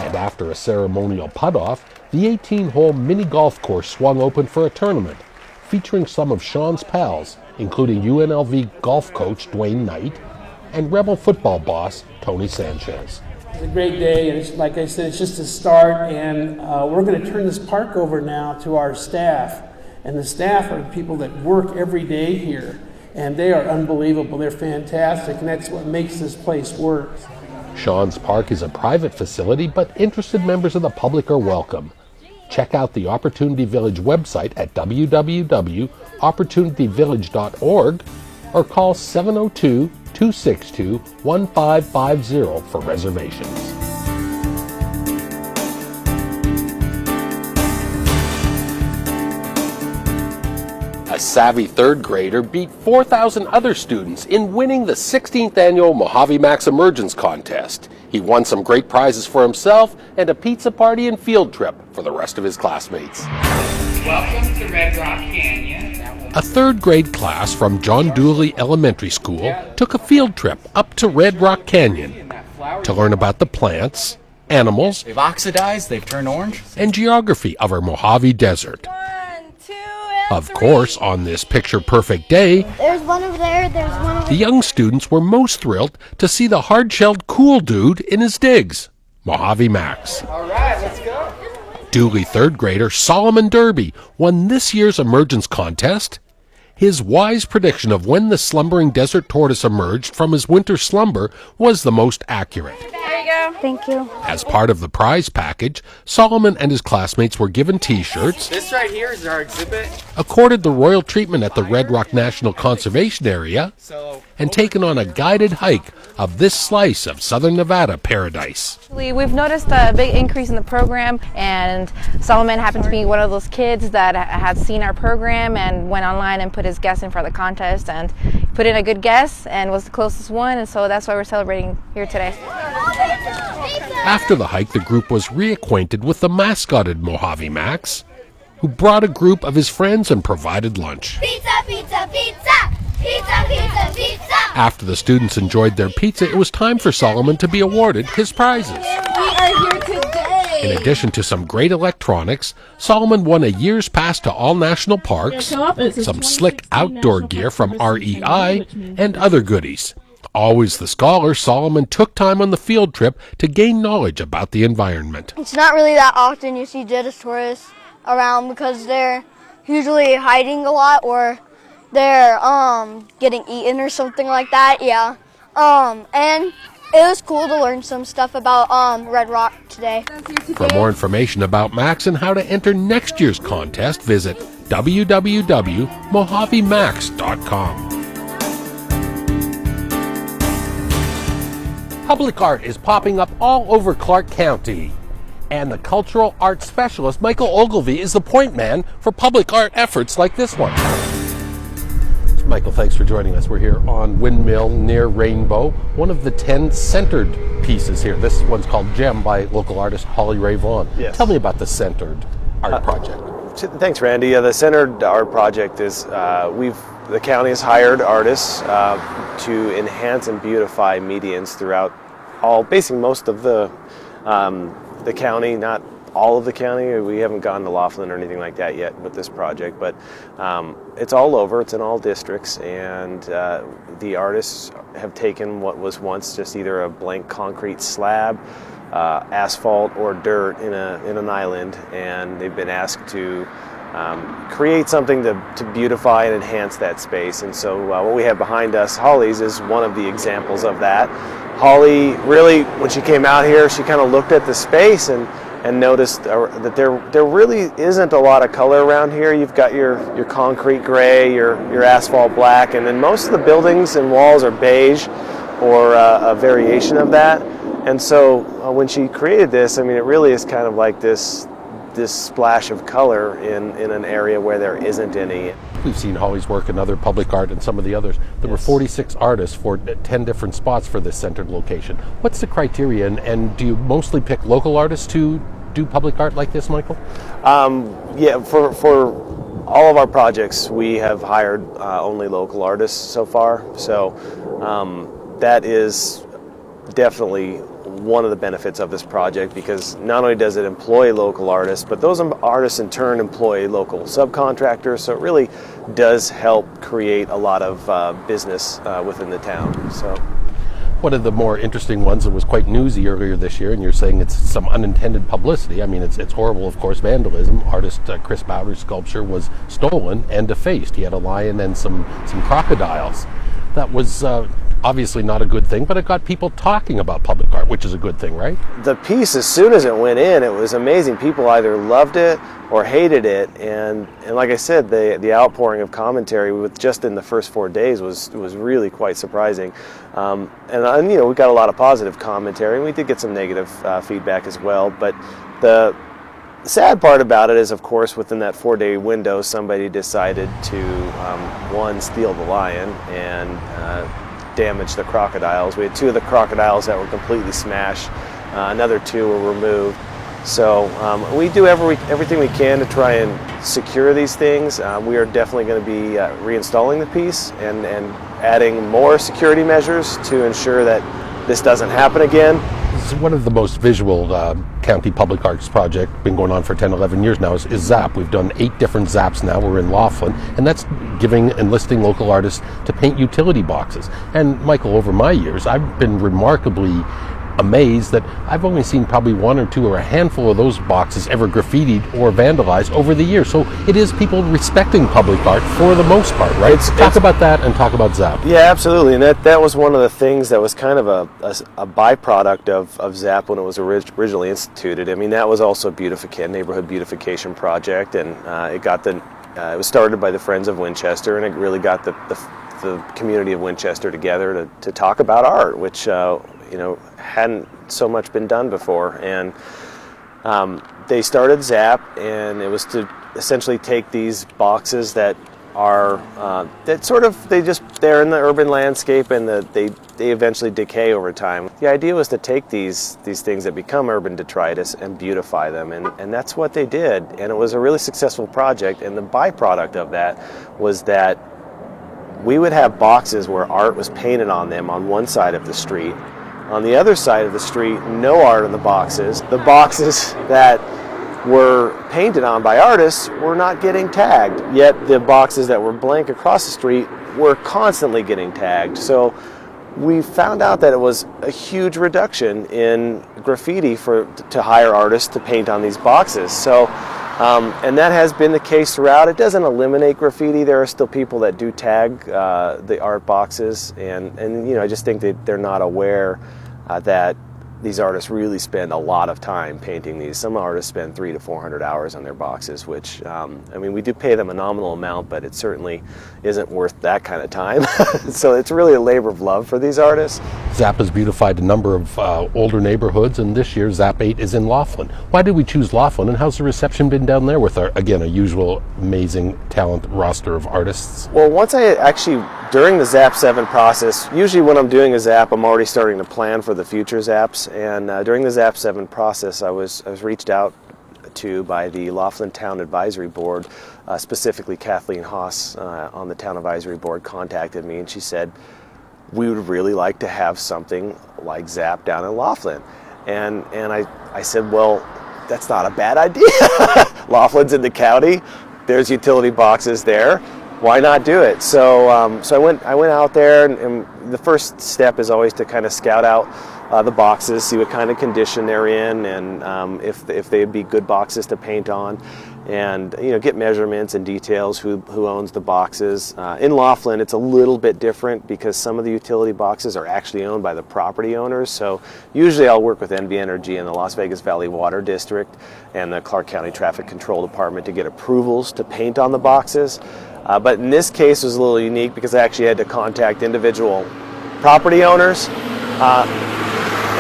And after a ceremonial putt-off, the 18-hole mini golf course swung open for a tournament, featuring some of Sean's pals, including UNLV golf coach Dwayne Knight and Rebel football boss Tony Sanchez. It's a great day, and it's, like I said, it's just a start, and we're going to turn this park over now to our staff. And the staff are the people that work every day here, and they are unbelievable. They're fantastic, and that's what makes this place work. Sean's Park is a private facility, but interested members of the public are welcome. Check out the Opportunity Village website at www.opportunityvillage.org or call 702-262-1550 for reservations. A savvy third grader beat 4,000 other students in winning the 16th annual Mojave Max Emergence Contest. He won some great prizes for himself and a pizza party and field trip for the rest of his classmates. Welcome to Red Rock Canyon. A third grade class from John Dooley Elementary School took a field trip up to Red Rock Canyon to learn about the plants, animals, they've oxidized, they've turned orange, and geography of our Mojave Desert. Of course, on this picture-perfect day, There's one over there, there's one over the young students were most thrilled to see the hard-shelled cool dude in his digs, Mojave Max. All right, let's go. Dooley third grader Solomon Derby won this year's emergence contest. His wise prediction of when the slumbering desert tortoise emerged from his winter slumber was the most accurate. There you go. Thank you. As part of the prize package, Solomon and his classmates were given T-shirts, This right here is our exhibit. accorded the royal treatment at the Red Rock National Conservation Area, and taken on a guided hike of this slice of Southern Nevada paradise. We've noticed a big increase in the program, and Solomon happened to be one of those kids that had seen our program and went online and put his guess in for the contest, and put in a good guess and was the closest one, and so that's why we're celebrating here today. After the hike, the group was reacquainted with the mascoted Mojave Max, who brought a group of his friends and provided lunch. Pizza, pizza, pizza! Pizza, pizza, pizza! After the students enjoyed their pizza, it was time for Solomon to be awarded his prizes. We are here today! In addition to some great electronics, Solomon won a year's pass to all national parks, some slick outdoor gear from REI, and other goodies. Always the scholar, Solomon took time on the field trip to gain knowledge about the environment. It's not really that often you see Jetta tourists around because they're usually hiding a lot or they're getting eaten or something like that, yeah. And it was cool to learn some stuff about Red Rock today. For more information about Max and how to enter next year's contest, visit www.mojavemax.com. Public art is popping up all over Clark County, and the cultural arts specialist Michael Ogilvie is the point man for public art efforts like this one. Michael, thanks for joining us. We're here on Windmill near Rainbow, one of the 10 centered pieces here. This one's called Gem by local artist Holly Ray Vaughn. Yes. Tell me about the centered art project. Thanks, Randy. Yeah, the centered art project is the county has hired artists to enhance and beautify medians throughout basically most of the county, not all of the county. We haven't gone to Laughlin or anything like that yet with this project, but it's all over. It's in all districts, and the artists have taken what was once just either a blank concrete slab, asphalt, or dirt in an island, and they've been asked to create something to beautify and enhance that space. And so what we have behind us, Holly's, is one of the examples of that. Holly really, when she came out here, she kind of looked at the space and noticed that there really isn't a lot of color around here. You've got your concrete gray, your asphalt black, and then most of the buildings and walls are beige or a variation of that. And so when she created this, I mean, it really is kind of like this splash of color in an area where there isn't any. We've seen Holly's work in other public art and some of the others. There were 46 artists for 10 different spots for this centered location. What's the criteria, and do you mostly pick local artists to do public art like this, Michael? Yeah, for all of our projects, we have hired only local artists so far. So that is definitely one of the benefits of this project, because not only does it employ local artists, but those artists in turn employ local subcontractors, so it really does help create a lot of business within the town. So one of the more interesting ones that was quite newsy earlier this year, and you're saying it's some unintended publicity. I mean, it's horrible, of course, vandalism. Artist Chris Bowder's sculpture was stolen and defaced. He had a lion and some crocodiles. That was obviously not a good thing, but it got people talking about public art, which is a good thing, right? The piece, as soon as it went in, it was amazing. People either loved it or hated it, and like I said, the outpouring of commentary with just in the first 4 days was really quite surprising. And you know, we got a lot of positive commentary, and we did get some negative feedback as well. But the sad part about it is, of course, within that 4-day window, somebody decided to one, steal the lion and damage the crocodiles. We had 2 of the crocodiles that were completely smashed. Another 2 were removed. So we do everything we can to try and secure these things. We are definitely going to be reinstalling the piece and adding more security measures to ensure that this doesn't happen again. This is one of the most visual county public arts project, been going on for 10, 11 years now, is ZAP. We've done 8 different ZAPs now. We're in Laughlin, and that's enlisting local artists to paint utility boxes. And Michael, over my years, I've been remarkably amazed that I've only seen probably one or two or a handful of those boxes ever graffitied or vandalized over the years. So it is people respecting public art for the most part, right? Talk about that and talk about ZAP. Yeah, absolutely. And that was one of the things that was kind of a byproduct of ZAP when it was originally instituted. I mean, that was also a neighborhood beautification project, and it was started by the Friends of Winchester, and it really got the community of Winchester together to talk about art, which hadn't so much been done before. And they started ZAP, and it was to essentially take these boxes that are they're in the urban landscape, and they eventually decay over time. The idea was to take these things that become urban detritus and beautify them, and that's what they did. And it was a really successful project, and the byproduct of that was that we would have boxes where art was painted on them on one side of the street. On the other side of the street, no art on the boxes. The boxes that were painted on by artists were not getting tagged, yet the boxes that were blank across the street were constantly getting tagged. So we found out that it was a huge reduction in graffiti to hire artists to paint on these boxes. So, and that has been the case throughout. It doesn't eliminate graffiti. There are still people that do tag the art boxes, and I just think that they're not aware that these artists really spend a lot of time painting these. Some artists spend 300 to 400 hours on their boxes, which, we do pay them a nominal amount, but it certainly isn't worth that kind of time. So it's really a labor of love for these artists. ZAP has beautified a number of older neighborhoods, and this year ZAP 8 is in Laughlin. Why did we choose Laughlin, and how's the reception been down there with our, again, a usual amazing talent roster of artists? Well, during the ZAP 7 process, usually when I'm doing a ZAP, I'm already starting to plan for the future ZAPs. And during the ZAP 7 process, I was reached out to by the Laughlin Town Advisory Board, specifically Kathleen Haas on the Town Advisory Board contacted me, and she said, we would really like to have something like ZAP down in Laughlin. And I said, well, that's not a bad idea. Laughlin's in the county. There's utility boxes there. Why not do it? So I went out there, and the first step is always to kind of scout out the boxes, see what kind of condition they're in, and if they'd be good boxes to paint on, and get measurements and details, who owns the boxes. In Laughlin, it's a little bit different because some of the utility boxes are actually owned by the property owners. So usually I'll work with NV Energy and the Las Vegas Valley Water District and the Clark County Traffic Control Department to get approvals to paint on the boxes. But in this case, it was a little unique because I actually had to contact individual property owners,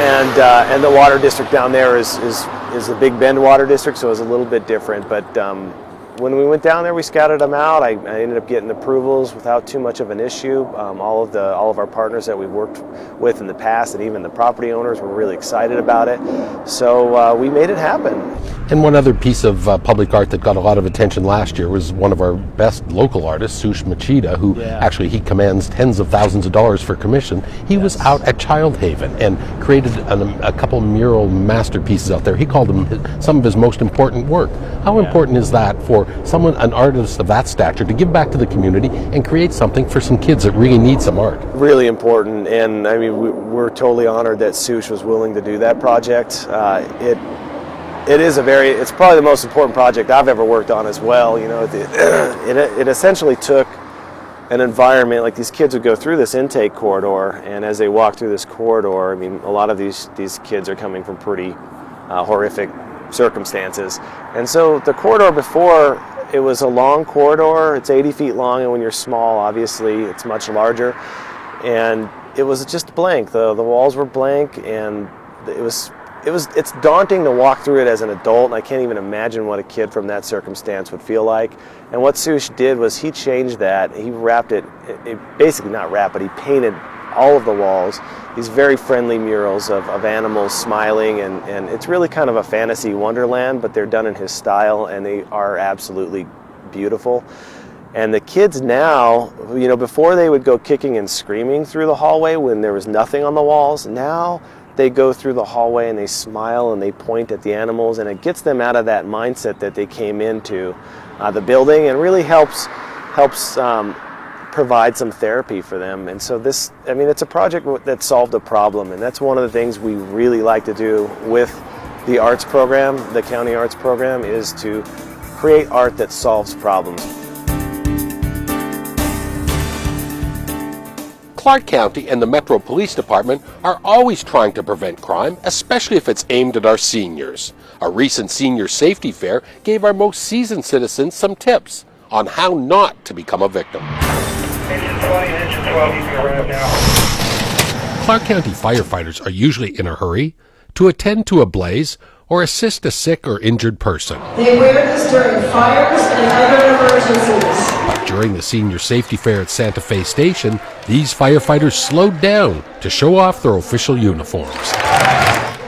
and the water district down there is the Big Bend Water District, so it was a little bit different. But when we went down there, we scouted them out. I ended up getting approvals without too much of an issue. All of our partners that we've worked with in the past, and even the property owners, were really excited about it. So we made it happen. And one other piece of public art that got a lot of attention last year was one of our best local artists, Sush Machida, who actually he commands tens of thousands of dollars for commission. He was out at Child Haven and created a couple mural masterpieces out there. He called them some of his most important work. How important is that for an artist of that stature, to give back to the community and create something for some kids that really need some art? Really important, and we're totally honored that Sush was willing to do that project. It's probably the most important project I've ever worked on as well. It essentially took an environment, like these kids would go through this intake corridor, and as they walk through this corridor, a lot of these kids are coming from pretty horrific circumstances. And so the corridor before, it was a long corridor. It's 80 feet long, and when you're small, obviously, it's much larger. And it was just blank. The walls were blank, and it's daunting to walk through it as an adult, and I can't even imagine what a kid from that circumstance would feel like. And what Sush did was he changed that. He wrapped it basically not wrapped, but he painted all of the walls these very friendly murals of animals smiling, and it's really kind of a fantasy wonderland, but they're done in his style, and they are absolutely beautiful. And the kids now, before they would go kicking and screaming through the hallway when there was nothing on the walls, now they go through the hallway and they smile and they point at the animals, and it gets them out of that mindset that they came into the building, and really helps provide some therapy for them. And so this, I mean, it's a project that solved a problem, and that's one of the things we really like to do with the arts program, the county arts program, is to create art that solves problems. Clark County and the Metro Police Department are always trying to prevent crime, especially if it's aimed at our seniors. A recent senior safety fair gave our most seasoned citizens some tips on how not to become a victim. Clark County firefighters are usually in a hurry to attend to a blaze or assist a sick or injured person. They wear this during fires and other emergencies. But during the senior safety fair at Santa Fe Station, these firefighters slowed down to show off their official uniforms.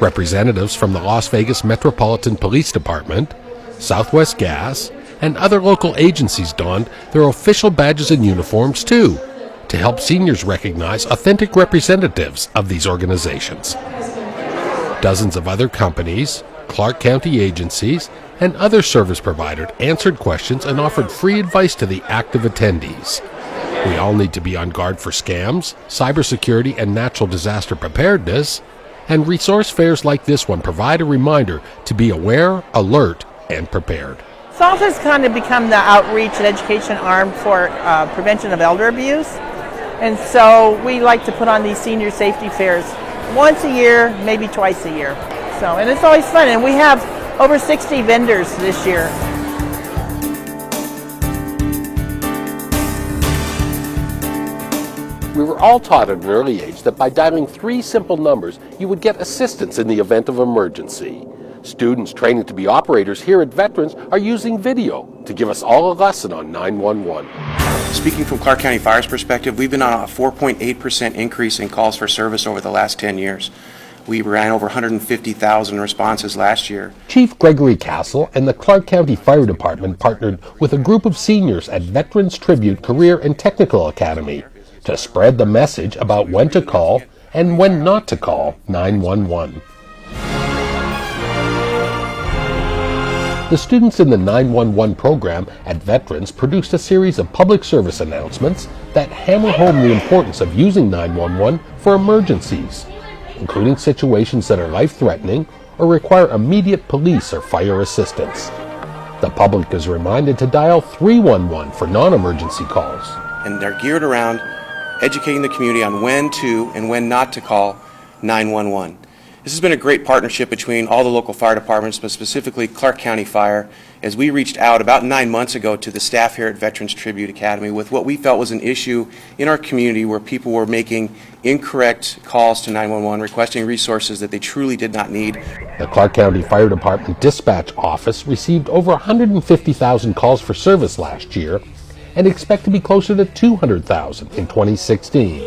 Representatives from the Las Vegas Metropolitan Police Department, Southwest Gas, and other local agencies donned their official badges and uniforms too, to help seniors recognize authentic representatives of these organizations. Dozens of other companies, Clark County agencies, and other service providers answered questions and offered free advice to the active attendees. We all need to be on guard for scams, cybersecurity, and natural disaster preparedness, and resource fairs like this one provide a reminder to be aware, alert, and prepared. SALT has kind of become the outreach and education arm for prevention of elder abuse, and so we like to put on these senior safety fairs once a year, maybe twice a year. So, and it's always fun, and we have over 60 vendors this year. We were all taught at an early age that by dialing 3 simple numbers, you would get assistance in the event of emergency. Students training to be operators here at Veterans are using video to give us all a lesson on 911. Speaking from Clark County Fire's perspective, we've been on a 4.8% increase in calls for service over the last 10 years. We ran over 150,000 responses last year. Chief Gregory Castle and the Clark County Fire Department partnered with a group of seniors at Veterans Tribute Career and Technical Academy to spread the message about when to call and when not to call 911. The students in the 911 program at Veterans produced a series of public service announcements that hammer home the importance of using 911 for emergencies, including situations that are life-threatening or require immediate police or fire assistance. The public is reminded to dial 311 for non-emergency calls. And they're geared around educating the community on when to and when not to call 911. This has been a great partnership between all the local fire departments, but specifically Clark County Fire, as we reached out about 9 months ago to the staff here at Veterans Tribute Academy with what we felt was an issue in our community where people were making incorrect calls to 911, requesting resources that they truly did not need. The Clark County Fire Department Dispatch Office received over 150,000 calls for service last year and expect to be closer to 200,000 in 2016.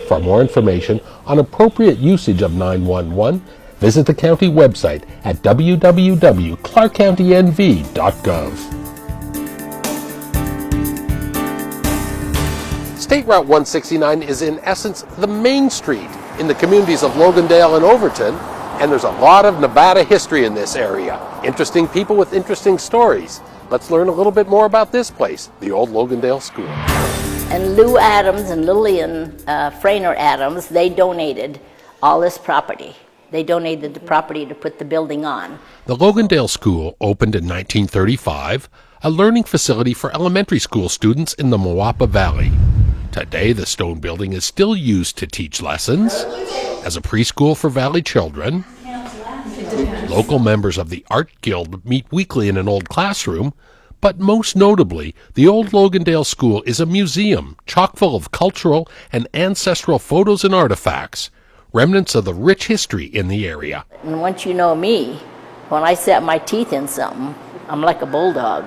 For more information on appropriate usage of 911, visit the county website at www.clarkcountynv.gov. State Route 169 is in essence the main street in the communities of Logandale and Overton, and there's a lot of Nevada history in this area. Interesting people with interesting stories. Let's learn a little bit more about this place, the old Logandale School. And Lou Adams and Lillian Frainer Adams, they donated all this property. They donated the property to put the building on. The Logandale School opened in 1935, a learning facility for elementary school students in the Moapa Valley. Today, the stone building is still used to teach lessons, as a preschool for Valley children. Local members of the Art Guild meet weekly in an old classroom, but most notably, the old Logandale School is a museum chock full of cultural and ancestral photos and artifacts, remnants of the rich history in the area. And once you know me, when I set my teeth in something, I'm like a bulldog.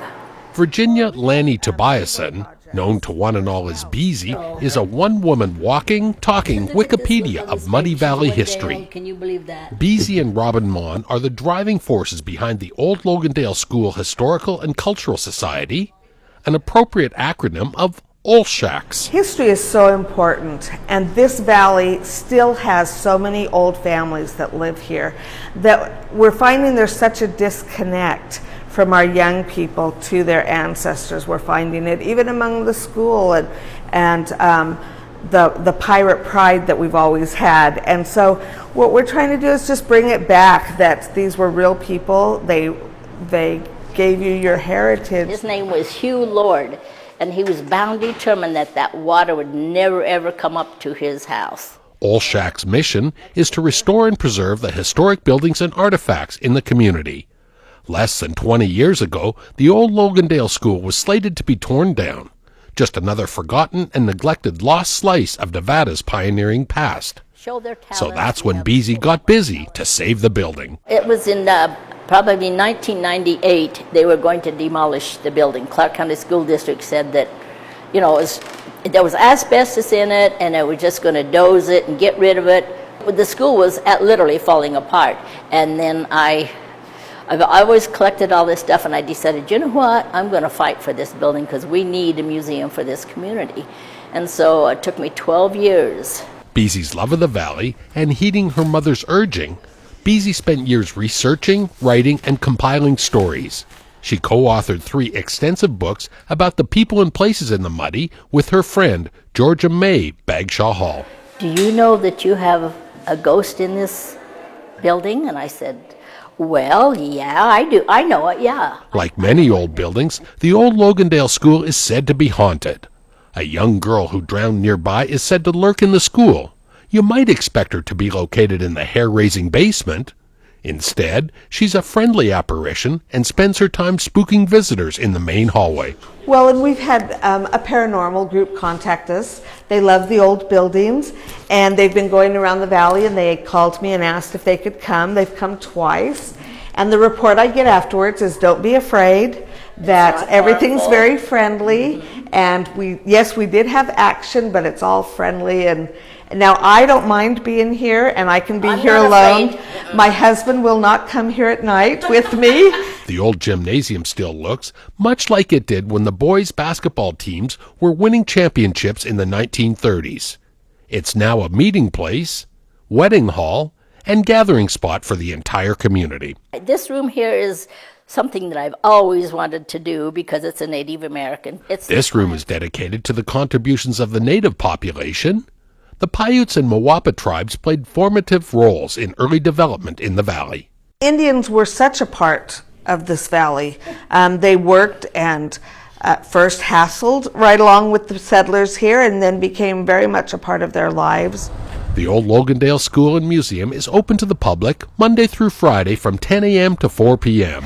Virginia Lanny Tobiason, known to one and all as Beezy, is a one-woman walking, talking Wikipedia of Muddy Valley history. Can you believe that? Beezy and Robin Mon are the driving forces behind the Old Logandale School Historical and Cultural Society, an appropriate acronym of OLSHACS. History is so important, and this valley still has so many old families that live here that we're finding there's such a disconnect from our young people to their ancestors. We're finding it even among the school, and the pirate pride that we've always had. And so what we're trying to do is just bring it back, that these were real people. They gave you your heritage. His name was Hugh Lord, and he was bound determined that that water would never ever come up to his house. Olshak's mission is to restore and preserve the historic buildings and artifacts in the community. Less than 20 years ago, the old Logandale School was slated to be torn down. Just another forgotten and neglected lost slice of Nevada's pioneering past. Show their talent. So that's when Beasy got busy to save the building. It was in probably 1998 they were going to demolish the building. Clark County School District said that, you know, there was asbestos in it and they were just going to doze it and get rid of it. The school was literally falling apart. And then I've always collected all this stuff, and I decided, you know what, I'm going to fight for this building because we need a museum for this community. And so it took me 12 years. Beasy's love of the valley and heeding her mother's urging, Beasy spent years researching, writing, and compiling stories. She co-authored 3 extensive books about the people and places in the Muddy with her friend, Georgia May Bagshaw Hall. Do you know that you have a ghost in this building? And I said, well, yeah, I do. I know it, yeah. Like many old buildings, the old Logandale School is said to be haunted. A young girl who drowned nearby is said to lurk in the school. You might expect her to be located in the hair-raising basement. Instead, she's a friendly apparition and spends her time spooking visitors in the main hallway. Well, and we've had a paranormal group contact us. They love the old buildings, and they've been going around the valley, and they called me and asked if they could come. They've come twice, and the report I get afterwards is, don't be afraid, that everything's very friendly, and we did have action, but it's all friendly. And now I don't mind being here, and I can be here alone. My husband will not come here at night with me. The old gymnasium still looks much like it did when the boys' basketball teams were winning championships in the 1930s. It's now a meeting place, wedding hall, and gathering spot for the entire community. This room here is something that I've always wanted to do because it's a Native American. This room is dedicated to the contributions of the native population. The Paiutes and Mawapa tribes played formative roles in early development in the valley. Indians were such a part of this valley. They worked and first hassled right along with the settlers here, and then became very much a part of their lives. The old Logandale School and Museum is open to the public Monday through Friday from 10 a.m. to 4 p.m.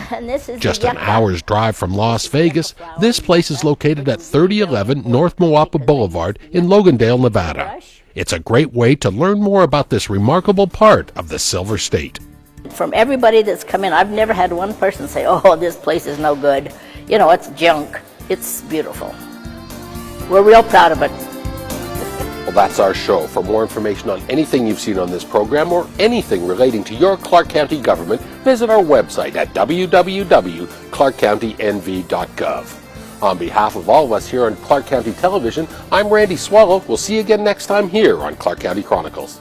Just an hour's drive from Las Vegas, this place is located at 3011 North Mawapa Boulevard in Logandale, Nevada. It's a great way to learn more about this remarkable part of the Silver State. From everybody that's come in, I've never had one person say, oh, this place is no good. You know, it's junk. It's beautiful. We're real proud of it. Well, that's our show. For more information on anything you've seen on this program or anything relating to your Clark County government, visit our website at www.clarkcountynv.gov. On behalf of all of us here on Clark County Television, I'm Randy Swallow. We'll see you again next time here on Clark County Chronicles.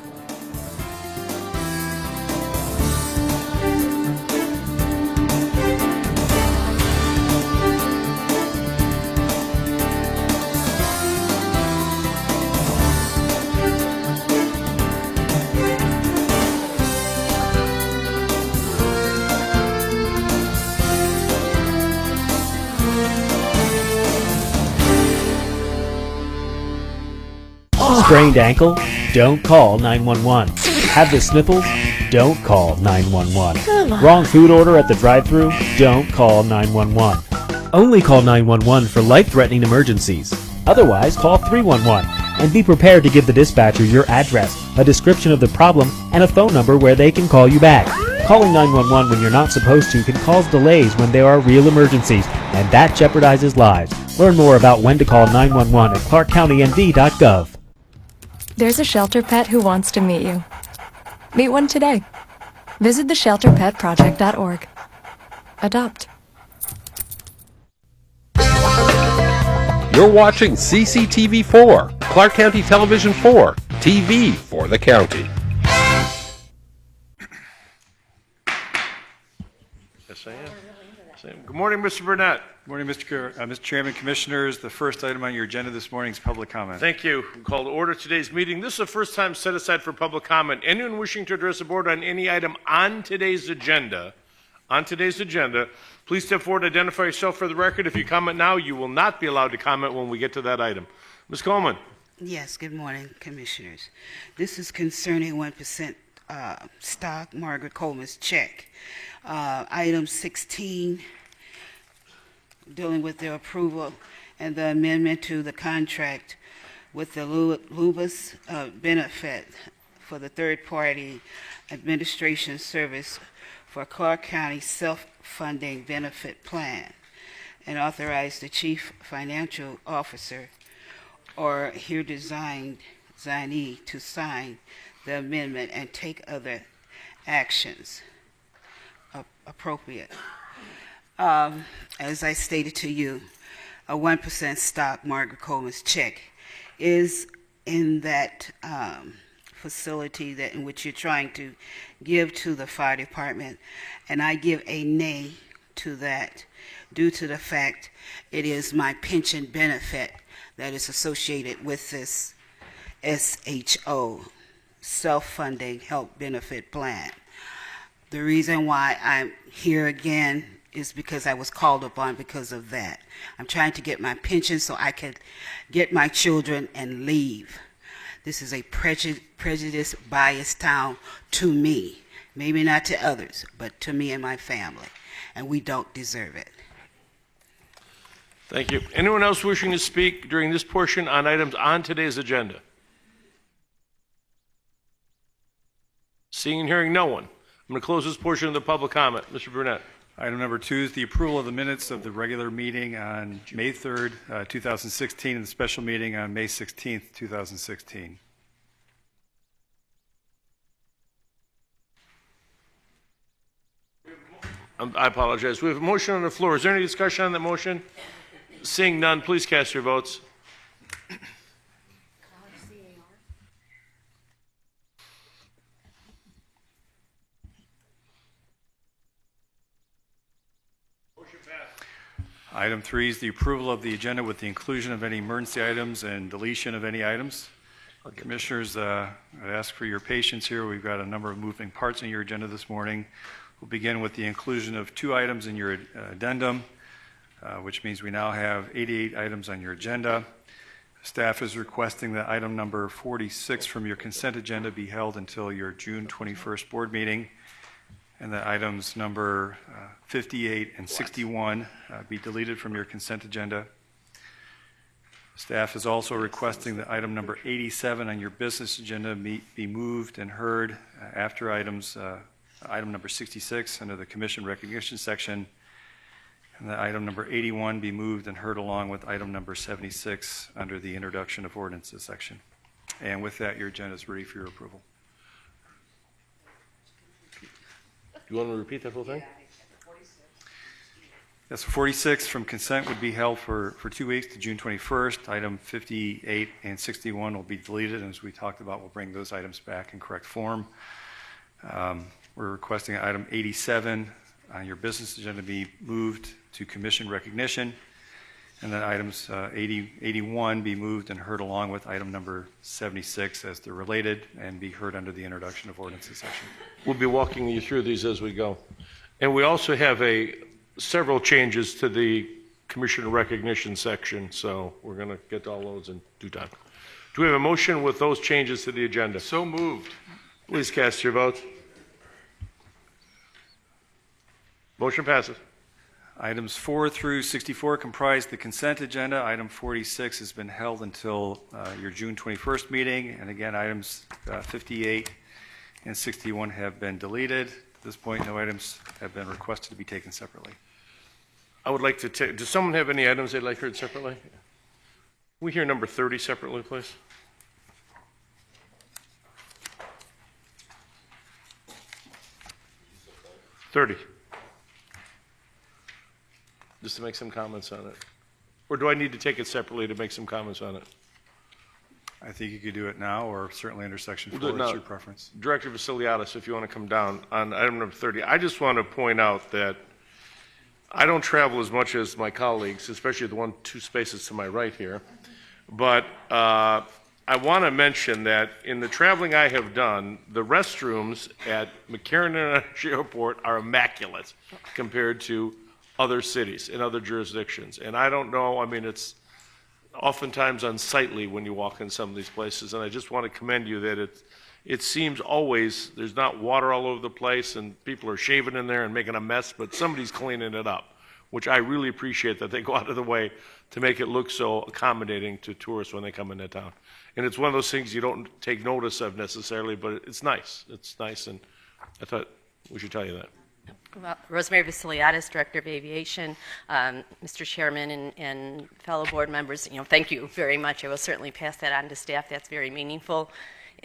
Sprained ankle? Don't call 911. Have the sniffles? Don't call 911. Wrong food order at the drive-thru? Don't call 911. Only call 911 for life-threatening emergencies. Otherwise, call 311 and be prepared to give the dispatcher your address, a description of the problem, and a phone number where they can call you back. Calling 911 when you're not supposed to can cause delays when there are real emergencies, and that jeopardizes lives. Learn more about when to call 911 at ClarkCountyNV.gov. There's a shelter pet who wants to meet you. Meet one today. Visit theshelterpetproject.org. Adopt. You're watching CCTV 4, Clark County Television 4, TV for the county. Yes, I am. Good morning, Mr. Burnett. Good morning, Mr. Chairman, Commissioners. The first item on your agenda this morning is public comment. Thank you. Call to order today's meeting. This is the first time set aside for public comment. Anyone wishing to address the board on any item on today's agenda, please step forward, identify yourself for the record. If you comment now, you will not be allowed to comment when we get to that item. Ms. Coleman. Yes, good morning, Commissioners. This is concerning 1% stock, Margaret Coleman's check. Item 16, dealing with the approval and the amendment to the contract with the Lubus benefit for the third-party administration service for Clark County self-funding benefit plan, and authorize the chief financial officer or here designee to sign the amendment and take other actions appropriate. As I stated to you, a 1% stock Margaret Coleman's check is in that facility that in which you're trying to give to the fire department, and I give a nay to that due to the fact it is my pension benefit that is associated with this SHO, self-funding health benefit plan. The reason why I'm here again is because I was called upon because of that. I'm trying to get my pension so I can get my children and leave. This is a prejudice biased town to me, maybe not to others, but to me and my family, and we don't deserve it. Thank you. Anyone else wishing to speak during this portion on items on today's agenda? Seeing and hearing no one, I'm going to close this portion of the public comment. Mr. Burnett. Item number 2 is the approval of the minutes of the regular meeting on May 3rd, 2016, and the special meeting on May 16th, 2016. I apologize. We have a motion on the floor. Is there any discussion on that motion? Seeing none, please cast your votes. Item 3 is the approval of the agenda with the inclusion of any emergency items and deletion of any items. Okay. Commissioners, I'd ask for your patience here. We've got a number of moving parts in your agenda this morning. We'll begin with the inclusion of 2 items in your addendum, which means we now have 88 items on your agenda. Staff is requesting that item number 46 from your consent agenda be held until your June 21st board meeting, and that items number 58 and 61 be deleted from your consent agenda. Staff is also requesting that item number 87 on your business agenda be moved and heard after item number 66 under the commission recognition section, and that item number 81 be moved and heard along with item number 76 under the introduction of ordinances section. And with that, your agenda is ready for your approval. You want to repeat that whole thing? Yes, 46 from consent would be held for 2 weeks to June 21st. Item 58 and 61 will be deleted, and as we talked about, we'll bring those items back in correct form. We're requesting item 87 on your business agenda be moved to commission recognition, and that items 81 be moved and heard along with item number 76 as they're related and be heard under the introduction of ordinances section. We'll be walking you through these as we go. And we also have several changes to the commissioner recognition section, so we're going to get to all those in due time. Do we have a motion with those changes to the agenda? So moved. Please cast your votes. Motion passes. Items 4 through 64 comprise the consent agenda. Item 46 has been held until your June 21st meeting, and again, items 58 and 61 have been deleted. At this point, no items have been requested to be taken separately. I would like to take, does someone have any items they'd like heard separately? We hear number 30 separately, please. $30. Just to make some comments on it. Or do I need to take it separately to make some comments on it? I think you could do it now or certainly under section 4. We'll It's your preference. Director Vasiliadis, if you want to come down on item number 30. I just want to point out that I don't travel as much as my colleagues, especially the two spaces to my right here. But I want to mention that in the traveling I have done, the restrooms at McCarran International Airport are immaculate compared to other cities and other jurisdictions. And I don't know, I mean, it's oftentimes unsightly when you walk in some of these places. And I just want to commend you that it seems always there's not water all over the place and people are shaving in there and making a mess, but somebody's cleaning it up, which I really appreciate that they go out of the way to make it look so accommodating to tourists when they come into town. And it's one of those things you don't take notice of necessarily, but it's nice. It's nice, and I thought we should tell you that. Well, Rosemary Vasiliadis, Director of Aviation, Mr. Chairman and fellow board members, thank you very much. I will certainly pass that on to staff. That's very meaningful.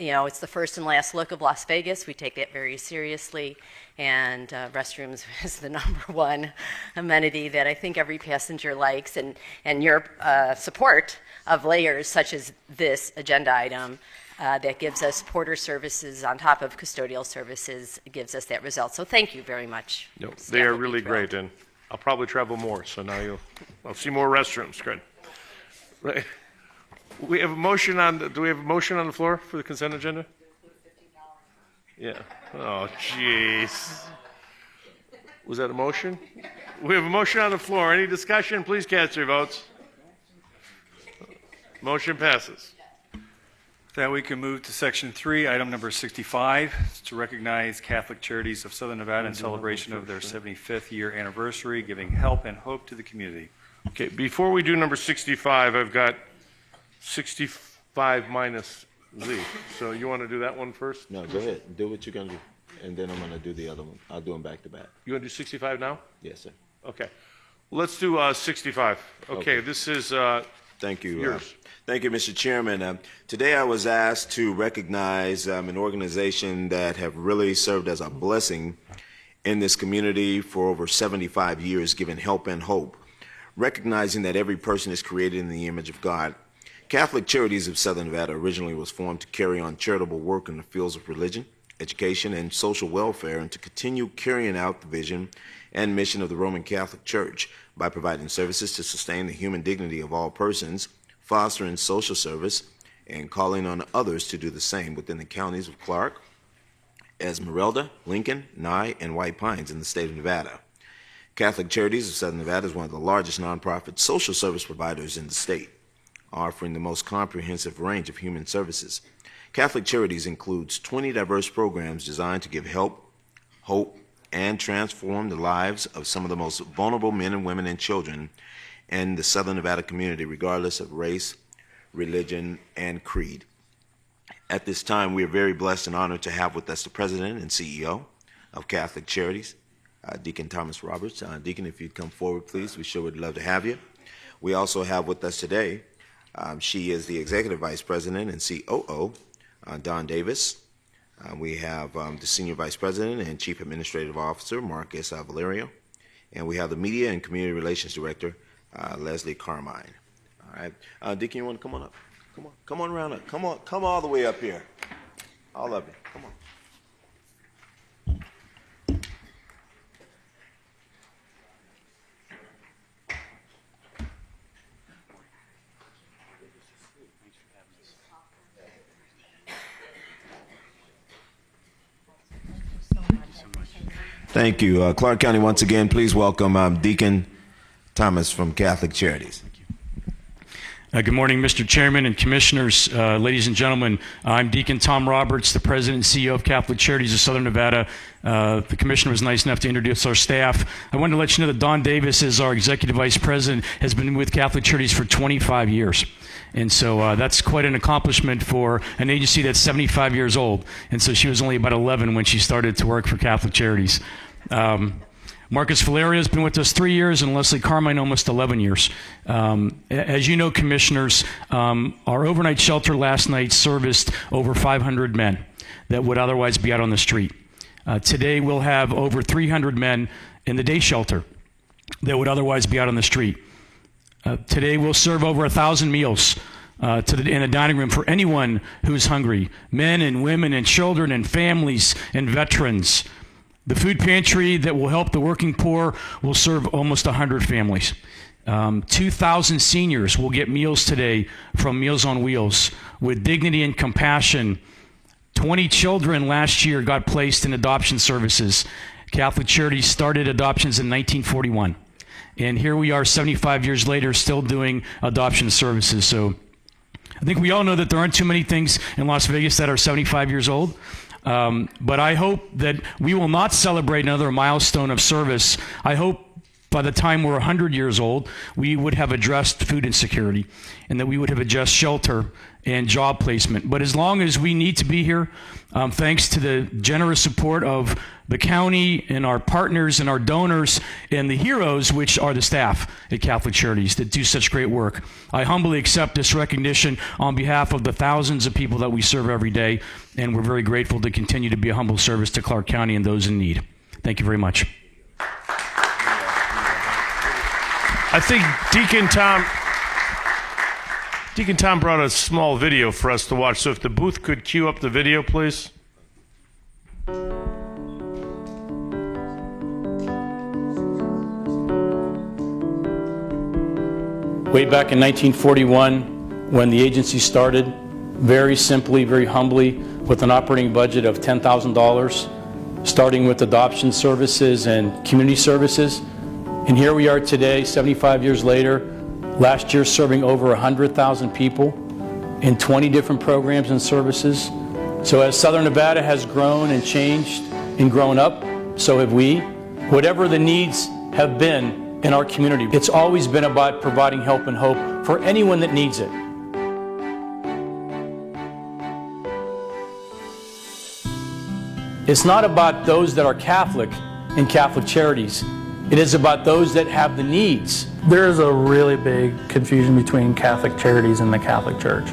It's the first and last look of Las Vegas. We take that very seriously, and restrooms is the number one amenity that I think every passenger likes, and your support of layers such as this agenda item that gives us porter services on top of custodial services gives us that result. So thank you very much. No, they are really great, and I'll probably travel more, so now I'll see more restrooms. Good. Right. We have a motion on. Do we have a motion on the floor for the consent agenda? Yeah. Oh, jeez. Was that a motion? We have a motion on the floor. Any discussion? Please cast your votes. Motion passes. That we can move to section 3, item number 65, to recognize Catholic Charities of Southern Nevada in celebration of their 75th year anniversary, giving help and hope to the community. Okay, before we do number 65, I've got 65 minus Z. So you want to do that one first? No, go ahead. Do what you're going to do. And then I'm going to do the other one. I'll do them back to back. You want to do 65 now? Yes, sir. Okay. Let's do 65. Okay, this is Thank you. yours. Thank you, Mr. Chairman. Today I was asked to recognize an organization that have really served as a blessing in this community for over 75 years, giving help and hope, recognizing that every person is created in the image of God. Catholic Charities of Southern Nevada originally was formed to carry on charitable work in the fields of religion, education, and social welfare, and to continue carrying out the vision and mission of the Roman Catholic Church by providing services to sustain the human dignity of all persons, fostering social service, and calling on others to do the same within the counties of Clark, Esmeralda, Lincoln, Nye, and White Pines in the state of Nevada. Catholic Charities of Southern Nevada is one of the largest nonprofit social service providers in the state, offering the most comprehensive range of human services. Catholic Charities includes 20 diverse programs designed to give help, hope, and transform the lives of some of the most vulnerable men and women and children in the Southern Nevada community, regardless of race, religion, and creed. At this time, we are very blessed and honored to have with us the President and CEO of Catholic Charities, Deacon Thomas Roberts. Deacon, if you'd come forward, please. We sure would love to have you. We also have with us today, she is the Executive Vice President and COO, Don Davis. We have the Senior Vice President and Chief Administrative Officer, Marcus Valerio. And we have the Media and Community Relations Director, Leslie Carmine. All right. Deacon, you want to come on up? Come on. Come on around up. Come all the way up here. All of you. Come on. Thank you. Clark County, once again, please welcome Deacon Thomas from Catholic Charities. Good morning, Mr. Chairman and Commissioners, ladies and gentlemen. I'm Deacon Tom Roberts, the President and CEO of Catholic Charities of Southern Nevada. The Commissioner was nice enough to introduce our staff. I wanted to let you know that Don Davis is our Executive Vice President, has been with Catholic Charities for 25 years. And so that's quite an accomplishment for an agency that's 75 years old. And so she was only about 11 when she started to work for Catholic Charities. Marcus Valerio has been with us 3 years, and Leslie Carmine almost 11 years. As you know, Commissioners, our overnight shelter last night serviced over 500 men that would otherwise be out on the street. Today we'll have over 300 men in the day shelter that would otherwise be out on the street. Today we'll serve over 1,000 meals in a dining room for anyone who's hungry, men and women and children and families and veterans. The food pantry that will help the working poor will serve almost 100 families. 2,000 seniors will get meals today from Meals on Wheels with dignity and compassion. 20 children last year got placed in adoption services. Catholic Charities started adoptions in 1941. And here we are 75 years later still doing adoption services. So I think we all know that there aren't too many things in Las Vegas that are 75 years old. But I hope that we will not celebrate another milestone of service. I hope by the time we're 100 years old, we would have addressed food insecurity and that we would have addressed shelter and job placement. But as long as we need to be here, thanks to the generous support of the county and our partners and our donors and the heroes, which are the staff at Catholic Charities that do such great work, I humbly accept this recognition on behalf of the thousands of people that we serve every day, and we're very grateful to continue to be a humble service to Clark County and those in need. Thank you very much. I think Deacon Tom brought a small video for us to watch, so if the booth could cue up the video, please. Way back in 1941, when the agency started, very simply, very humbly, with an operating budget of $10,000, starting with adoption services and community services. And here we are today, 75 years later, last year serving over 100,000 people in 20 different programs and services. So as Southern Nevada has grown and changed and grown up, so have we. Whatever the needs have been in our community, it's always been about providing help and hope for anyone that needs it. It's not about those that are Catholic in Catholic Charities. It is about those that have the needs. There is a really big confusion between Catholic Charities and the Catholic Church.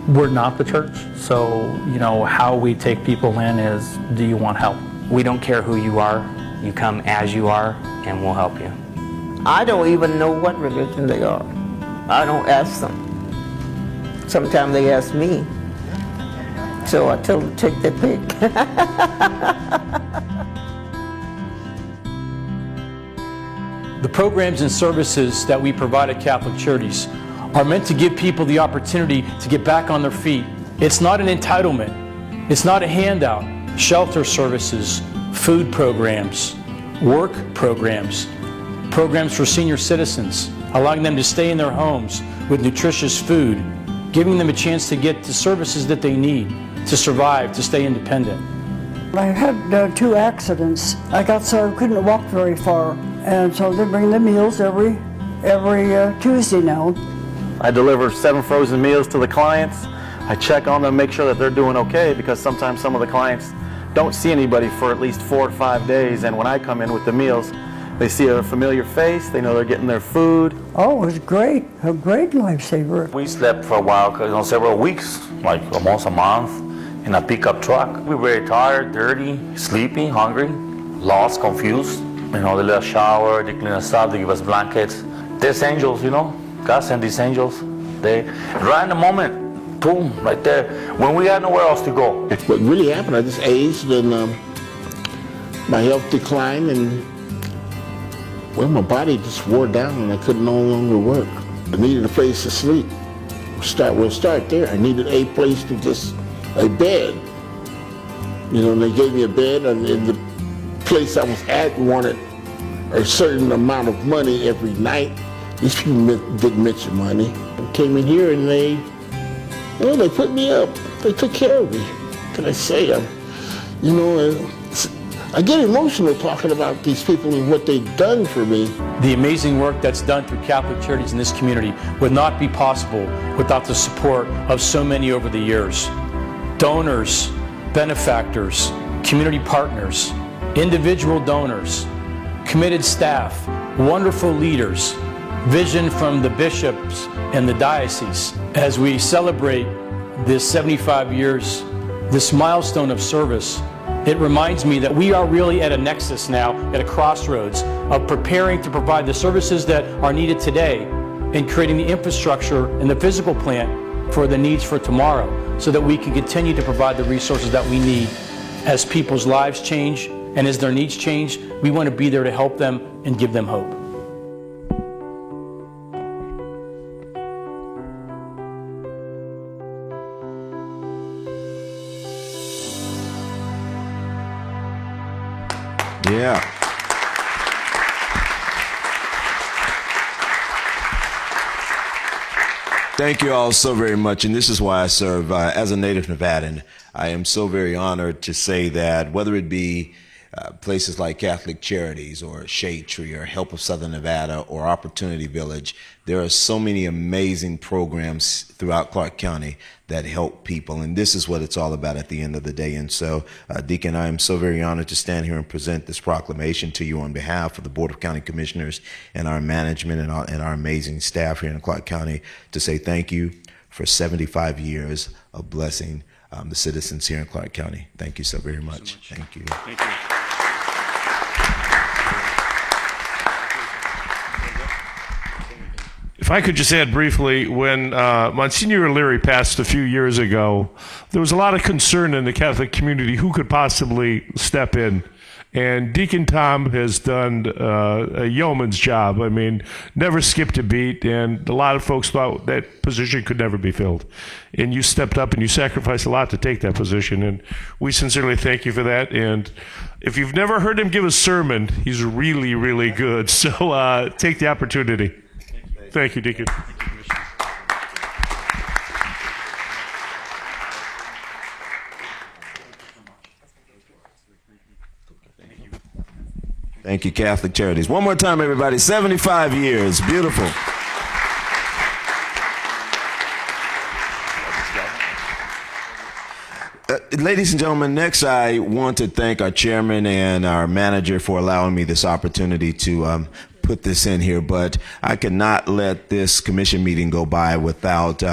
We're not the church, so how we take people in is, do you want help? We don't care who you are. You come as you are, and we'll help you. I don't even know what religion they are. I don't ask them. Sometimes they ask me. So I tell them to take their pick. The programs and services that we provide at Catholic Charities are meant to give people the opportunity to get back on their feet. It's not an entitlement. It's not a handout. Shelter services, food programs, work programs, programs for senior citizens, allowing them to stay in their homes with nutritious food, giving them a chance to get the services that they need to survive, to stay independent. I had 2 accidents. I got so I couldn't walk very far, and so they bring the meals every Tuesday now. I deliver 7 frozen meals to the clients. I check on them, make sure that they're doing okay, because sometimes some of the clients don't see anybody for at least 4 or 5 days, and when I come in with the meals, they see a familiar face, they know they're getting their food. Oh, it was great, a great lifesaver. We slept for a while, several weeks, like almost a month, in a pickup truck. We were very tired, dirty, sleepy, hungry, lost, confused. They let us shower, they clean us up, they give us blankets. There's angels, God sent these angels. They, right in the moment, boom, right there, when we had nowhere else to go. What really happened, I just aged and my health declined, and my body just wore down and I could no longer work. I needed a place to sleep. We'll start there. I needed a place to a bed. They gave me a bed, and in the place I was at wanted a certain amount of money every night. These people didn't mention money. I came in here and they put me up. They took care of me. Can I say, I get emotional talking about these people and what they've done for me. The amazing work that's done through Catholic Charities in this community would not be possible without the support of so many over the years. Donors, benefactors, community partners, individual donors, committed staff, wonderful leaders, vision from the bishops and the diocese. As we celebrate this 75 years, this milestone of service, it reminds me that we are really at a nexus now, at a crossroads of preparing to provide the services that are needed today and creating the infrastructure and the physical plan for the needs for tomorrow, so that we can continue to provide the resources that we need as people's lives change and as their needs change, we want to be there to help them and give them hope. Yeah. Thank you all so very much, and this is why I serve. As a native Nevadan, I am so very honored to say that whether it be places like Catholic Charities or Shade Tree or Help of Southern Nevada or Opportunity Village, there are so many amazing programs throughout Clark County that help people, and this is what it's all about at the end of the day. And so, Deacon, I am so very honored to stand here and present this proclamation to you on behalf of the Board of County Commissioners and our management and our amazing staff here in Clark County to say thank you for 75 years of blessing the citizens here in Clark County. Thank you so very much. Thank you. Thank you. If I could just add briefly, when Monsignor Leary passed a few years ago, there was a lot of concern in the Catholic community who could possibly step in. And Deacon Tom has done a yeoman's job. I mean, never skipped a beat, and a lot of folks thought that position could never be filled. And you stepped up and you sacrificed a lot to take that position, and we sincerely thank you for that. And if you've never heard him give a sermon, he's really, really good. So take the opportunity. Thank you, Deacon. Thank you, Catholic Charities. One more time, everybody. 75 years. Beautiful. Ladies and gentlemen, next I want to thank our chairman and our manager for allowing me this opportunity to put this in here, but I could not let this commission meeting go by without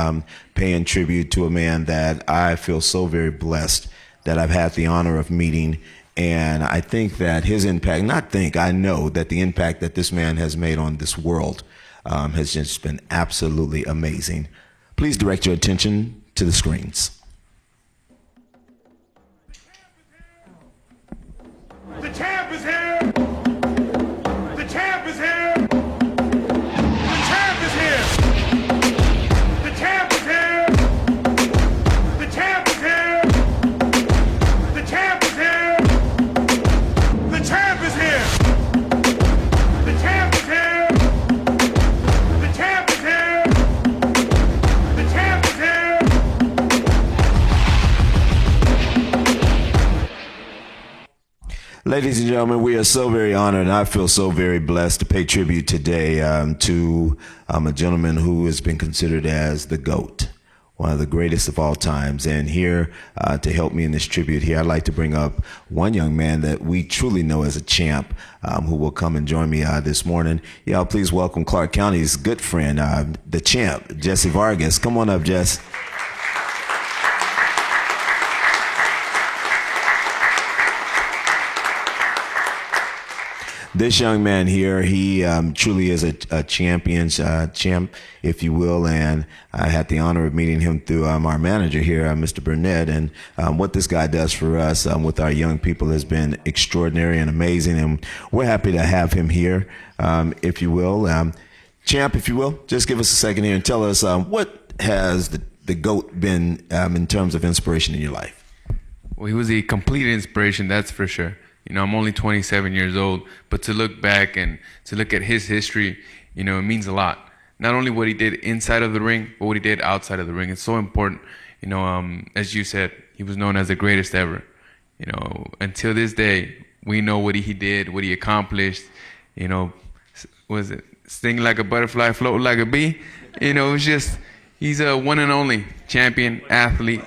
paying tribute to a man that I feel so very blessed that I've had the honor of meeting. And I think that his impact, I know that the impact that this man has made on this world has just been absolutely amazing. Please direct your attention to the screens. The champ is here! The champ is here! The champ is here! The champ is here! The champ is here! The champ is here! The champ is here! The champ is here! The champ is here! The champ is here! Ladies and gentlemen, we are so very honored, and I feel so very blessed to pay tribute today to a gentleman who has been considered as the GOAT, one of the greatest of all times. And here to help me in this tribute here, I'd like to bring up one young man that we truly know as a champ who will come and join me this morning. Y'all please welcome Clark County's good friend, the champ, Jesse Vargas. Come on up, Jess. This young man here, he truly is a champ, if you will, and I had the honor of meeting him through our manager here, Mr. Burnett, and what this guy does for us with our young people has been extraordinary and amazing, and we're happy to have him here, if you will. Champ, if you will, just give us a second here and tell us what has the GOAT been in terms of inspiration in your life? Well, he was a complete inspiration, that's for sure. You know, I'm only 27 years old, but to look back and to look at his history, you know, it means a lot. Not only what he did inside of the ring, but what he did outside of the ring. It's so important. You know, as you said, he was known as the greatest ever. You know, until this day, we know what he did, what he accomplished. You know, was it sting like a butterfly, float like a bee? You know, it's just, he's a one and only champion athlete.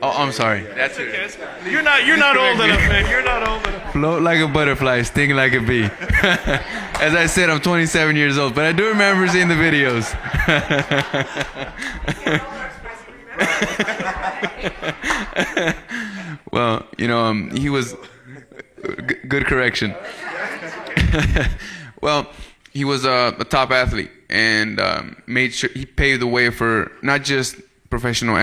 Oh, I'm sorry. That's it. You're not old enough, man. You're not old enough. Float like a butterfly, sting like a bee. As I said, I'm 27 years old, but I do remember seeing the videos. Well, you know, he was good correction. Well, he was a top athlete and made sure he paved the way for not just professional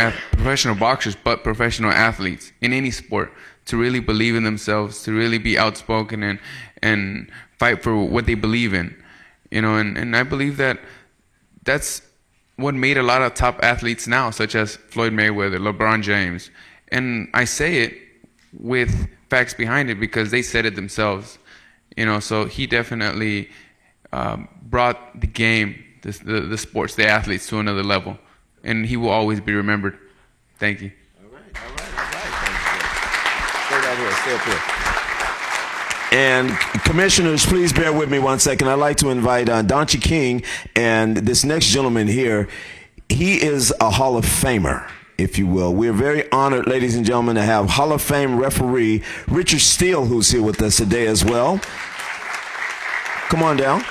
boxers, but professional athletes in any sport to really believe in themselves, to really be outspoken and fight for what they believe in. And I believe that that's what made a lot of top athletes now, such as Floyd Mayweather, LeBron James. And I say it with facts behind it because they said it themselves. So he definitely brought the game, the sports, the athletes to another level. And he will always be remembered. Thank you. All right. Stay right here. Stay up here. And commissioners, please bear with me one second. I'd like to invite Donchi King and this next gentleman here. He is a Hall of Famer, if you will. We're very honored, ladies and gentlemen, to have Hall of Fame referee Richard Steele, who's here with us today as well. Come on down.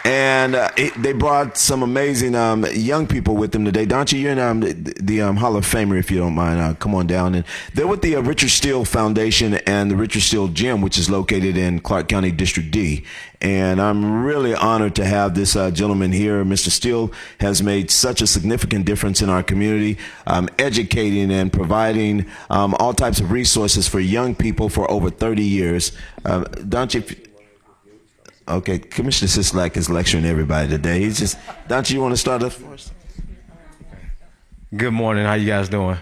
And they brought some amazing young people with them today. Donchi, you're in the Hall of Famer, if you don't mind. Come on down. And they're with the Richard Steele Foundation and the Richard Steele Gym, which is located in Clark County District D. And I'm really honored to have this gentleman here. Mr. Steele has made such a significant difference in our community, educating and providing all types of resources for young people for over 30 years. Donchi, okay, Commissioner Sisolak is lecturing everybody today. He's just, Donchi, you want to start us for us? Good morning. How you guys doing?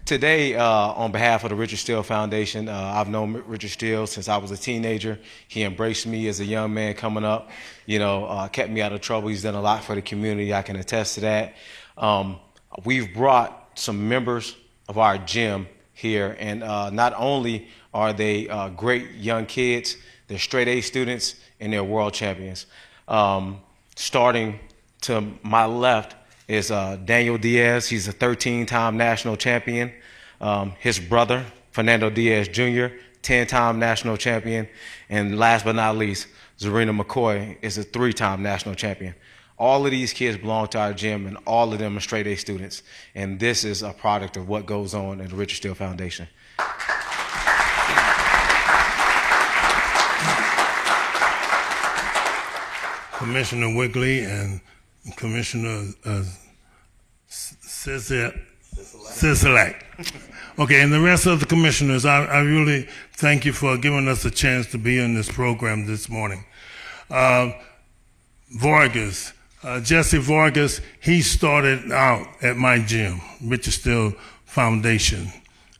Today, on behalf of the Richard Steele Foundation, I've known Richard Steele since I was a teenager. He embraced me as a young man coming up, kept me out of trouble. He's done a lot for the community. I can attest to that. We've brought some members of our gym here, and not only are they great young kids, they're straight A students, and they're world champions. Starting to my left is Daniel Diaz. He's a 13-time national champion. His brother, Fernando Diaz Jr., 10-time national champion. And last but not least, Zarina McCoy is a 3-time national champion. All of these kids belong to our gym, and all of them are straight A students. And this is a product of what goes on in the Richard Steele Foundation. Commissioner Wigley and Commissioner Sisolak. Okay, and the rest of the commissioners, I really thank you for giving us a chance to be in this program this morning. Vargas, Jesse Vargas, he started out at my gym, Richard Steele Foundation.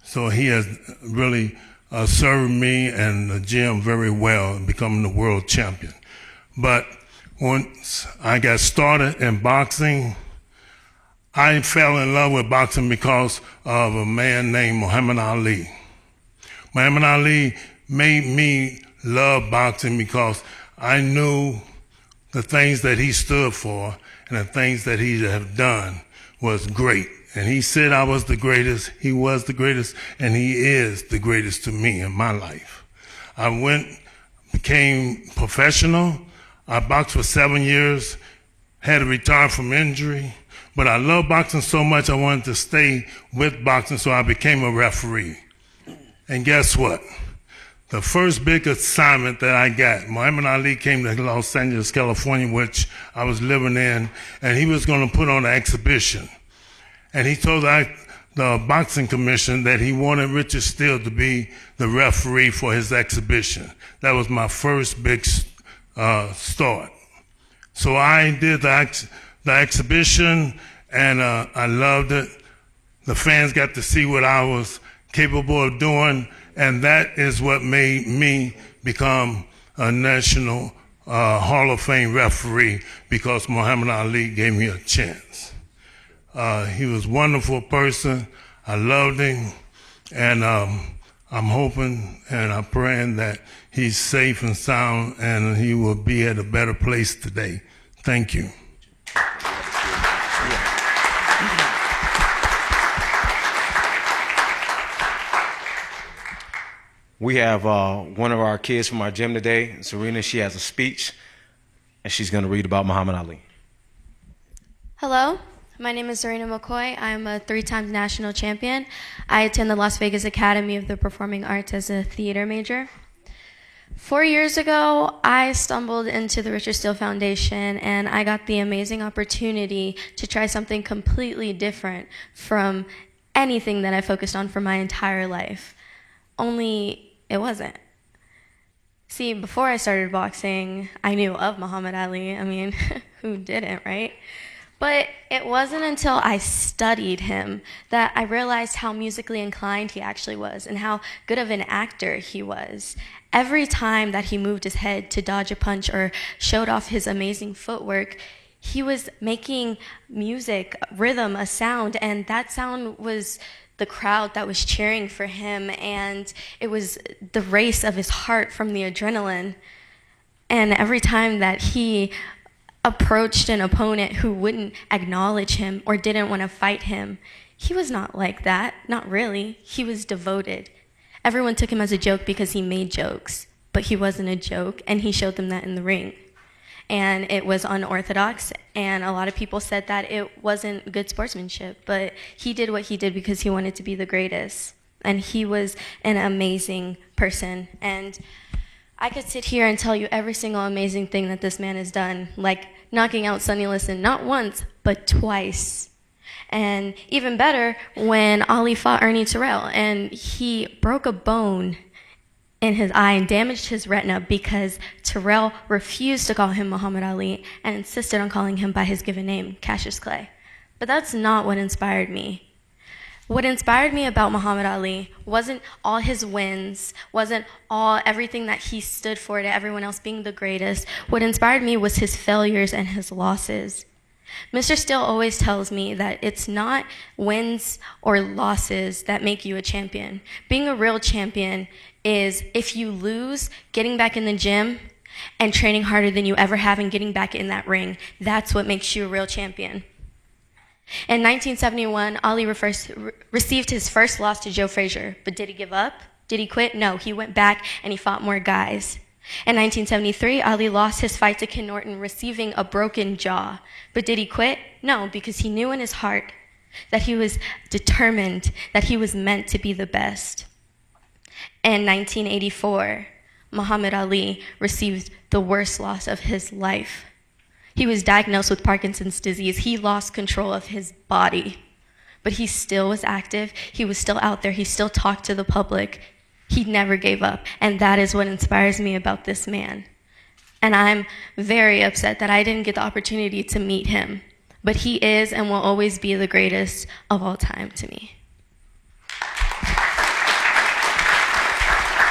So he has really served me and the gym very well in becoming the world champion. But once I got started in boxing, I fell in love with boxing because of a man named Muhammad Ali. Muhammad Ali made me love boxing because I knew the things that he stood for and the things that he had done was great. And he said I was the greatest, he was the greatest, and he is the greatest to me in my life. I became professional. I boxed for 7 years, had to retire from injury, but I love boxing so much I wanted to stay with boxing, so I became a referee. And guess what? The first big assignment that I got, Muhammad Ali came to Los Angeles, California, which I was living in, and he was going to put on an exhibition. And he told the boxing commission that he wanted Richard Steele to be the referee for his exhibition. That was my first big start. So I did the exhibition, and I loved it. The fans got to see what I was capable of doing, and that is what made me become a National Hall of Fame referee, because Muhammad Ali gave me a chance. He was a wonderful person. I loved him, and I'm hoping and I'm praying that he's safe and sound and he will be at a better place today. Thank you. We have one of our kids from our gym today, Serena. She has a speech, and she's going to read about Muhammad Ali. Hello, my name is Serena McCoy. I'm a 3-time national champion. I attend the Las Vegas Academy of the Performing Arts as a theater major. 4 years ago, I stumbled into the Richard Steele Foundation, and I got the amazing opportunity to try something completely different from anything that I focused on for my entire life. Only it wasn't. See, before I started boxing, I knew of Muhammad Ali. I mean, who didn't, right? But it wasn't until I studied him that I realized how musically inclined he actually was and how good of an actor he was. Every time that he moved his head to dodge a punch or showed off his amazing footwork, he was making music, rhythm, a sound, and that sound was the crowd that was cheering for him, and it was the race of his heart from the adrenaline. And every time that he approached an opponent who wouldn't acknowledge him or didn't want to fight him, he was not like that, not really. He was devoted. Everyone took him as a joke because he made jokes, but he wasn't a joke, and he showed them that in the ring. And it was unorthodox, and a lot of people said that it wasn't good sportsmanship, but he did what he did because he wanted to be the greatest, and he was an amazing person. And I could sit here and tell you every single amazing thing that this man has done, like knocking out Sonny Liston not once, but twice. And even better, when Ali fought Ernie Terrell, and he broke a bone in his eye and damaged his retina because Terrell refused to call him Muhammad Ali and insisted on calling him by his given name, Cassius Clay. But that's not what inspired me. What inspired me about Muhammad Ali wasn't all his wins, wasn't everything that he stood for to everyone else being the greatest. What inspired me was his failures and his losses. Mr. Steele always tells me that it's not wins or losses that make you a champion. Being a real champion is, if you lose, getting back in the gym and training harder than you ever have and getting back in that ring. That's what makes you a real champion. In 1971, Ali received his first loss to Joe Frazier, but did he give up? Did he quit? No, he went back and he fought more guys. In 1973, Ali lost his fight to Ken Norton, receiving a broken jaw. But did he quit? No, because he knew in his heart that he was determined, that he was meant to be the best. In 1984, Muhammad Ali received the worst loss of his life. He was diagnosed with Parkinson's disease. He lost control of his body, but he still was active. He was still out there. He still talked to the public. He never gave up, and that is what inspires me about this man. And I'm very upset that I didn't get the opportunity to meet him, but he is and will always be the greatest of all time to me.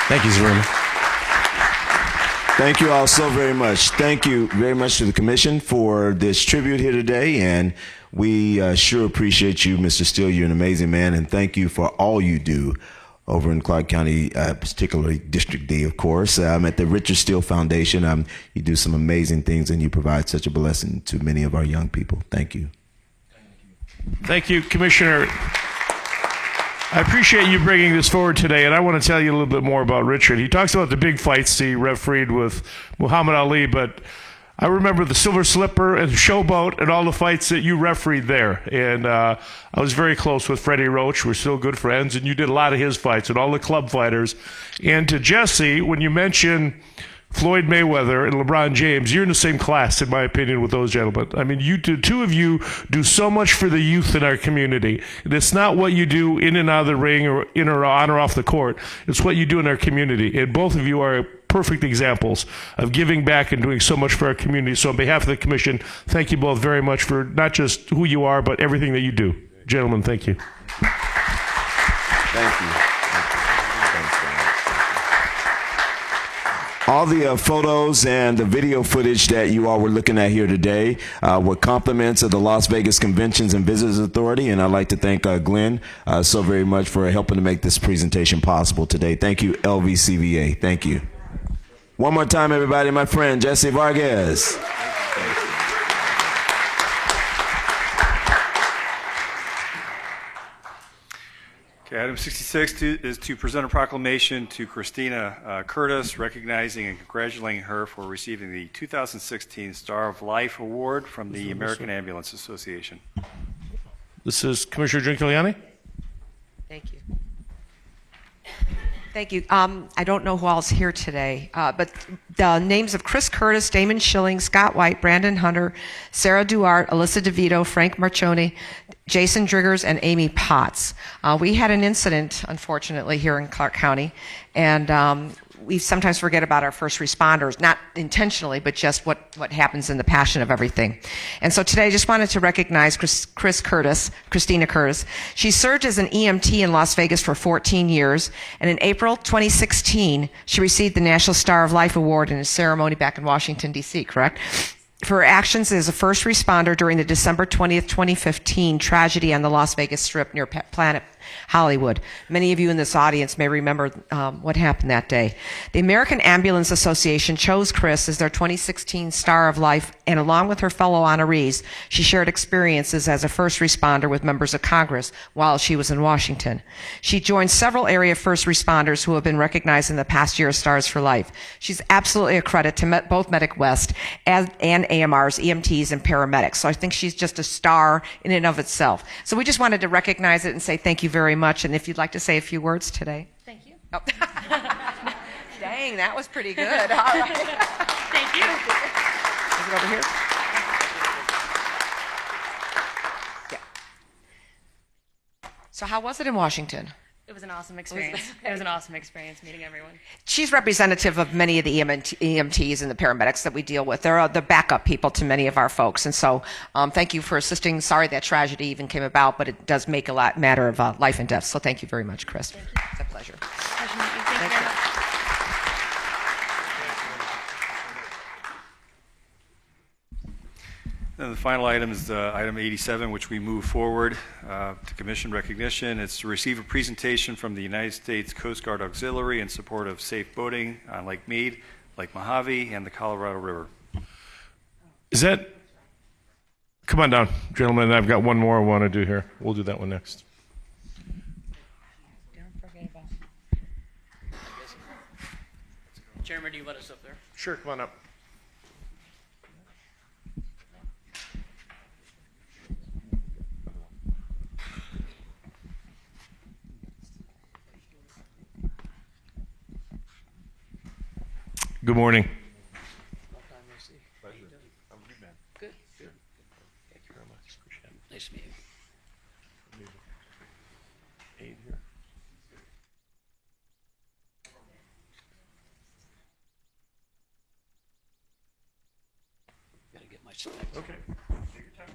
Thank you, Zarina. Thank you all so very much. Thank you very much to the commission for this tribute here today, and we sure appreciate you, Mr. Steele. You're an amazing man, and thank you for all you do over in Clark County, particularly District D, of course. I'm at the Richard Steele Foundation. You do some amazing things, and you provide such a blessing to many of our young people. Thank you. Thank you, Commissioner. I appreciate you bringing this forward today, and I want to tell you a little bit more about Richard. He talks about the big fights he refereed with Muhammad Ali, but I remember the Silver Slipper and Showboat and all the fights that you refereed there. And I was very close with Freddie Roach. We're still good friends, and you did a lot of his fights and all the club fighters. And to Jesse, when you mention Floyd Mayweather and LeBron James, you're in the same class, in my opinion, with those gentlemen. I mean, you two of you do so much for the youth in our community. And it's not what you do in and out of the ring or in or on or off the court. It's what you do in our community. And both of you are perfect examples of giving back and doing so much for our community. So on behalf of the commission, thank you both very much for not just who you are, but everything that you do. Gentlemen, thank you. Thank you. All the photos and the video footage that you all were looking at here today were compliments of the Las Vegas Conventions and Visitors Authority, and I'd like to thank Glenn so very much for helping to make this presentation possible today. Thank you, LVCVA. Thank you. One more time, everybody, my friend, Jesse Vargas. Okay, item 66 is to present a proclamation to Christina Curtis, recognizing and congratulating her for receiving the 2016 Star of Life Award from the American Ambulance Association. This is Commissioner Giuliani. Thank you. Thank you. I don't know who else is here today, but the names of Chris Curtis, Damon Schilling, Scott White, Brandon Hunter, Sarah Duarte, Alyssa DeVito, Frank Marchoni, Jason Driggers and Amy Potts. We had an incident, unfortunately, here in Clark County, and we sometimes forget about our first responders, not intentionally, but just what happens in the passion of everything. And so today I just wanted to recognize Christina Curtis. She served as an EMT in Las Vegas for 14 years, and in April 2016, she received the National Star of Life Award in a ceremony back in Washington, D.C., correct? For her actions as a first responder during the December 20th, 2015 tragedy on the Las Vegas Strip near Planet Hollywood. Many of you in this audience may remember what happened that day. The American Ambulance Association chose Chris as their 2016 Star of Life, and along with her fellow honorees, she shared experiences as a first responder with members of Congress while she was in Washington. She joined several area first responders who have been recognized in the past year as Stars for Life. She's absolutely a credit to both Medic West and AMRs, EMTs, and paramedics. So I think she's just a star in and of itself. So we just wanted to recognize it and say thank you very much. And if you'd like to say a few words today. Thank you. Oh. Dang, that was pretty good. All right. Thank you. Is it over here? Yeah. So how was it in Washington? It was an awesome experience. It was an awesome experience meeting everyone. She's representative of many of the EMTs and the paramedics that we deal with. They're the backup people to many of our folks. And so thank you for assisting. Sorry that tragedy even came about, but it does make a matter of life and death. So thank you very much, Chris. Thank you. It's a pleasure. Pleasure meeting you. Thank you very much. Then the final item is item 87, which we move forward to commission recognition. It's to receive a presentation from the United States Coast Guard Auxiliary in support of safe boating on Lake Mead, Lake Mojave, and the Colorado River. Is that? Come on down, gentlemen. I've got one more I want to do here. We'll do that one next. Chairman, do you want us up there? Sure, come on up. Good morning. Good. Good. Thank you very much. Appreciate it. Nice to meet you. Aid here. Gotta get my specs. Okay. Take your time.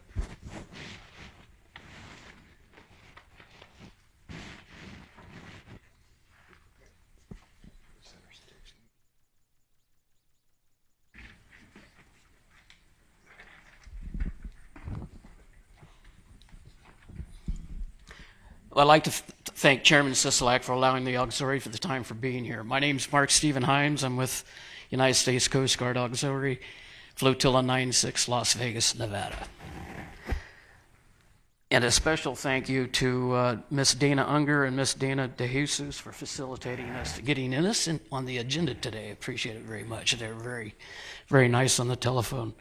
Well, I'd like to thank Chairman Sisolak for allowing the auxiliary for the time for being here. My name is Mark Stephen Himes. I'm with United States Coast Guard Auxiliary, Flotilla 96, Las Vegas, Nevada. And a special thank you to Miss Dana Unger and Miss Dana DeJesus for facilitating us, getting us on the agenda today. I appreciate it very much. They're very, very nice on the telephone.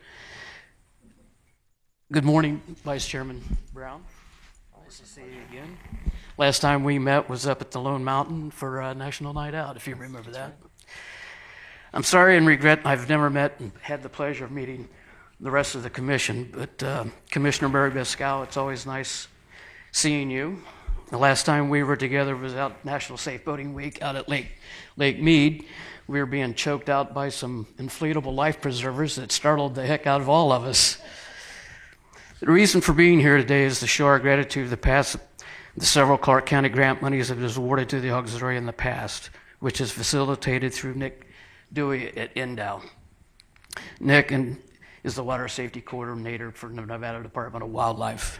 Good morning, Vice Chairman Brown. Nice to see you again. Last time we met was up at the Lone Mountain for National Night Out, if you remember that. I'm sorry and regret I've never met and had the pleasure of meeting the rest of the commission, but Commissioner Murray Biscow, it's always nice seeing you. The last time we were together was out National Safe Boating Week out at Lake Mead. We were being choked out by some inflatable life preservers that startled the heck out of all of us. The reason for being here today is to show our gratitude to the several Clark County grant monies that was awarded to the auxiliary in the past, which is facilitated through Nick Dewey at Endow. Nick is the Water Safety Coordinator for the Nevada Department of Wildlife.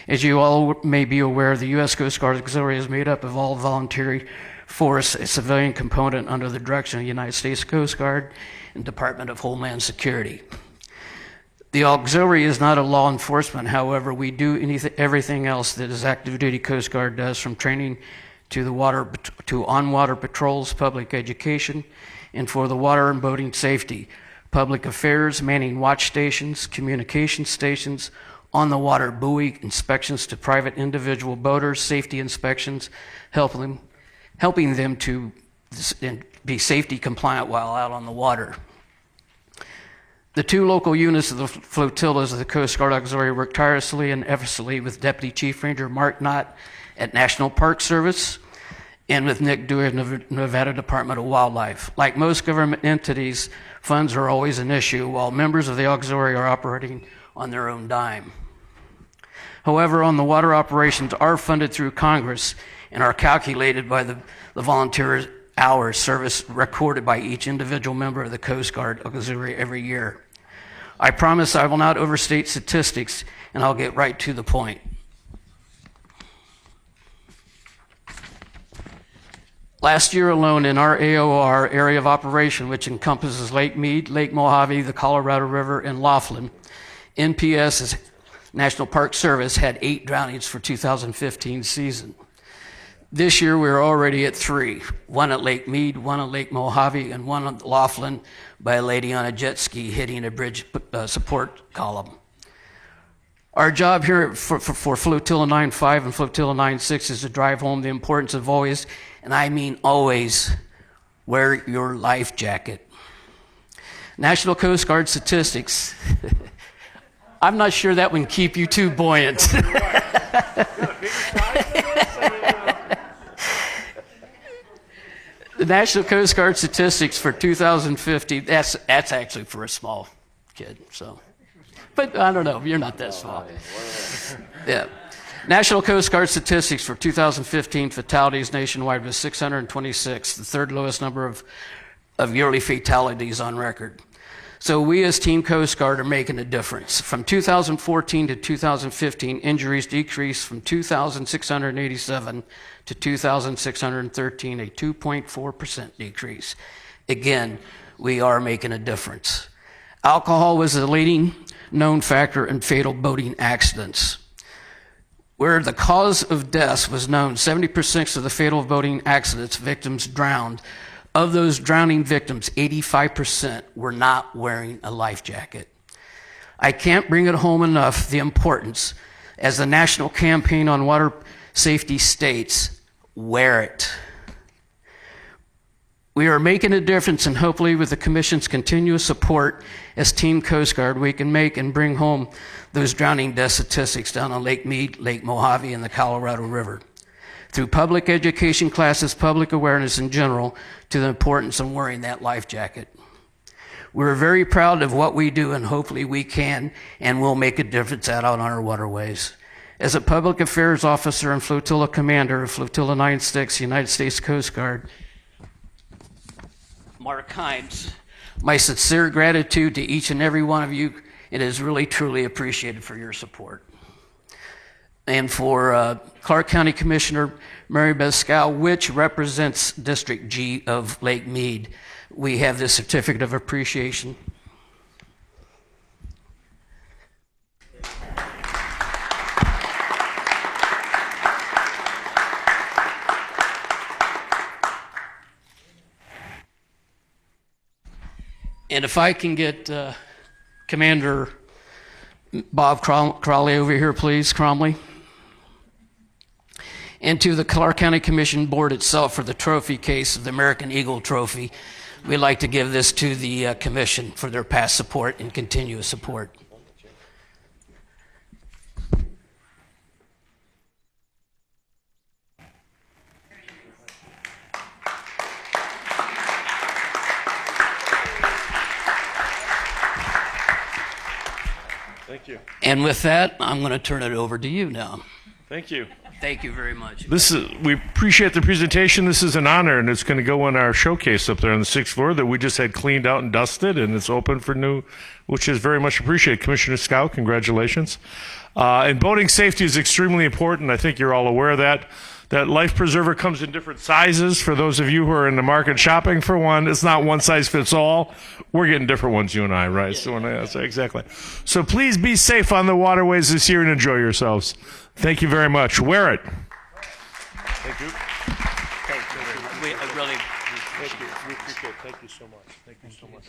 As you all may be aware, the U.S. Coast Guard Auxiliary is made up of all voluntary force, a civilian component under the direction of the United States Coast Guard and Department of Homeland Security. The auxiliary is not a law enforcement. However, we do everything else that is active duty Coast Guard does, from training to on-water patrols, public education, and for the water and boating safety, public affairs, manning watch stations, communication stations, on the water buoy inspections to private individual boaters, safety inspections, helping them to be safety compliant while out on the water. The two local units of the flotillas of the Coast Guard Auxiliary work tirelessly and effortlessly with Deputy Chief Ranger Mark Knott at National Park Service and with Nick Dewey of Nevada Department of Wildlife. Like most government entities, funds are always an issue, while members of the auxiliary are operating on their own dime. However, on the water operations are funded through Congress and are calculated by the volunteer hours service recorded by each individual member of the Coast Guard Auxiliary every year. I promise I will not overstate statistics, and I'll get right to the point. Last year alone in our AOR area of operation, which encompasses Lake Mead, Lake Mojave, the Colorado River, and Laughlin, NPS, National Park Service, had 8 drownings for 2015 season. This year we're already at 3, one at Lake Mead, one at Lake Mojave, and one at Laughlin by a lady on a jet ski hitting a bridge support column. Our job here for Flotilla 9.5 and Flotilla 9.6 is to drive home the importance of always, and I mean always, wear your life jacket. National Coast Guard statistics. I'm not sure that would keep you too buoyant. The National Coast Guard statistics for 2015, that's actually for a small kid, so. But I don't know, you're not that small. Yeah. National Coast Guard statistics for 2015 fatalities nationwide was 626, the third lowest number of yearly fatalities on record. So we as Team Coast Guard are making a difference. From 2014 to 2015, injuries decreased from 2,687 to 2,613, a 2.4% decrease. Again, we are making a difference. Alcohol was the leading known factor in fatal boating accidents. Where the cause of death was known, 70% of the fatal boating accidents, victims drowned. Of those drowning victims, 85% were not wearing a life jacket. I can't bring it home enough, the importance, as the national campaign on water safety states, wear it. We are making a difference, and hopefully with the Commission's continuous support as Team Coast Guard, we can make and bring home those drowning death statistics down on Lake Mead, Lake Mojave, and the Colorado River. Through public education classes, public awareness in general, to the importance of wearing that life jacket. We're very proud of what we do, and hopefully we can and will make a difference out on our waterways. As a public affairs officer and flotilla commander of Flotilla 9.6, United States Coast Guard, Mark Himes, my sincere gratitude to each and every one of you. It is really, truly appreciated for your support. And for Clark County Commissioner Mary Beth Scow, which represents District G of Lake Mead, we have this certificate of appreciation. And if I can get Commander Bob Crowley over here, please, Cromley. And to the Clark County Commission Board itself for the trophy case of the American Eagle Trophy. We'd like to give this to the Commission for their past support and continuous support. Thank you. And with that, I'm going to turn it over to you now. Thank you. Thank you very much. We appreciate the presentation. This is an honor, and it's going to go in our showcase up there on the 6th floor that we just had cleaned out and dusted, and it's open for new, which is very much appreciated. Commissioner Scow, congratulations. And boating safety is extremely important. I think you're all aware of that. That life preserver comes in different sizes. For those of you who are in the market shopping for one, it's not one size fits all. We're getting different ones, you and I, right? So exactly. So please be safe on the waterways this year and enjoy yourselves. Thank you very much. Wear it. Thank you. Thank you very much. We really appreciate it. We appreciate it. Thank you so much. Thank you so much.